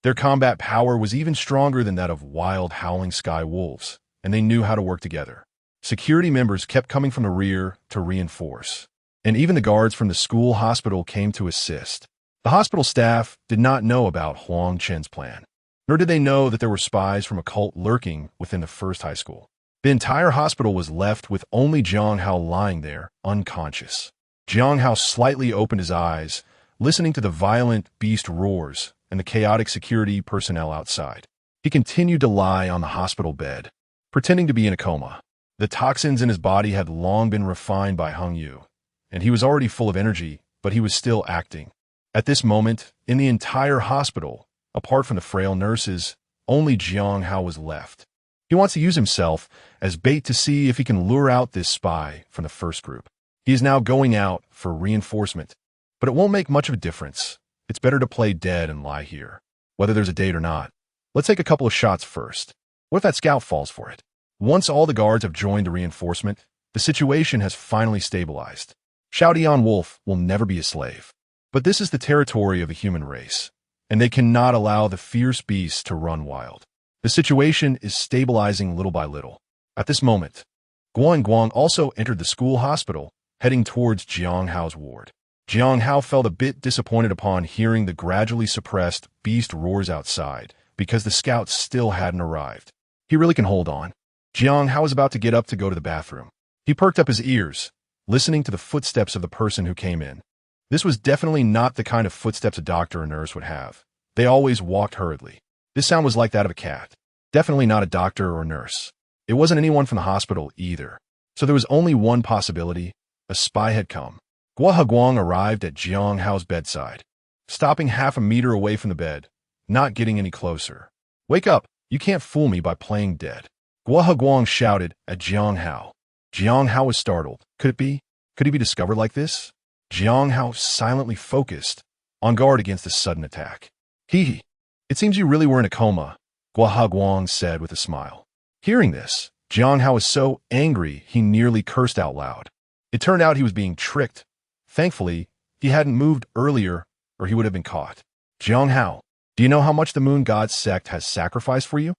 Their combat power was even stronger than that of wild howling sky wolves, and they knew how to work together. Security members kept coming from the rear to reinforce, and even the guards from the school hospital came to assist. The hospital staff did not know about Huang Chen's plan, nor did they know that there were spies from a cult lurking within the first high school. The entire hospital was left with only Jiang Hao lying there, unconscious. Jiang Hao slightly opened his eyes, listening to the violent beast roars and the chaotic security personnel outside. He continued to lie on the hospital bed, pretending to be in a coma. The toxins in his body had long been refined by Heng Yu, and he was already full of energy, but he was still acting. At this moment, in the entire hospital, apart from the frail nurses, only Jiang Hao was left. He wants to use himself as bait to see if he can lure out this spy from the first group. He is now going out for reinforcement, but it won't make much of a difference. It's better to play dead and lie here, whether there's a date or not. Let's take a couple of shots first. What if that scout falls for it? Once all the guards have joined the reinforcement, the situation has finally stabilized. Xiaodian Wolf will never be a slave. But this is the territory of the human race, and they cannot allow the fierce beasts to run wild. The situation is stabilizing little by little. At this moment, Guang also entered the school hospital, heading towards Jiang Hao's ward. Jiang Hao felt a bit disappointed upon hearing the gradually suppressed beast roars outside, because the scouts still hadn't arrived. He really can hold on. Jiang Hao was about to get up to go to the bathroom. He perked up his ears, listening to the footsteps of the person who came in. This was definitely not the kind of footsteps a doctor or nurse would have. They always walked hurriedly. This sound was like that of a cat. Definitely not a doctor or nurse. It wasn't anyone from the hospital either. So there was only one possibility. A spy had come. Guang arrived at Jiang Hao's bedside, stopping half a meter away from the bed, not getting any closer. "Wake up! You can't fool me by playing dead." Guang shouted at Jiang Hao. Jiang Hao was startled. Could it be? Could he be discovered like this? Jiang Hao silently focused, on guard against a sudden attack. Hee. It seems you really were in a coma, Guang said with a smile. Hearing this, Jiang Hao was so angry he nearly cursed out loud. It turned out he was being tricked. Thankfully, he hadn't moved earlier, or he would have been caught. Jiang Hao, do you know how much the Moon God sect has sacrificed for you?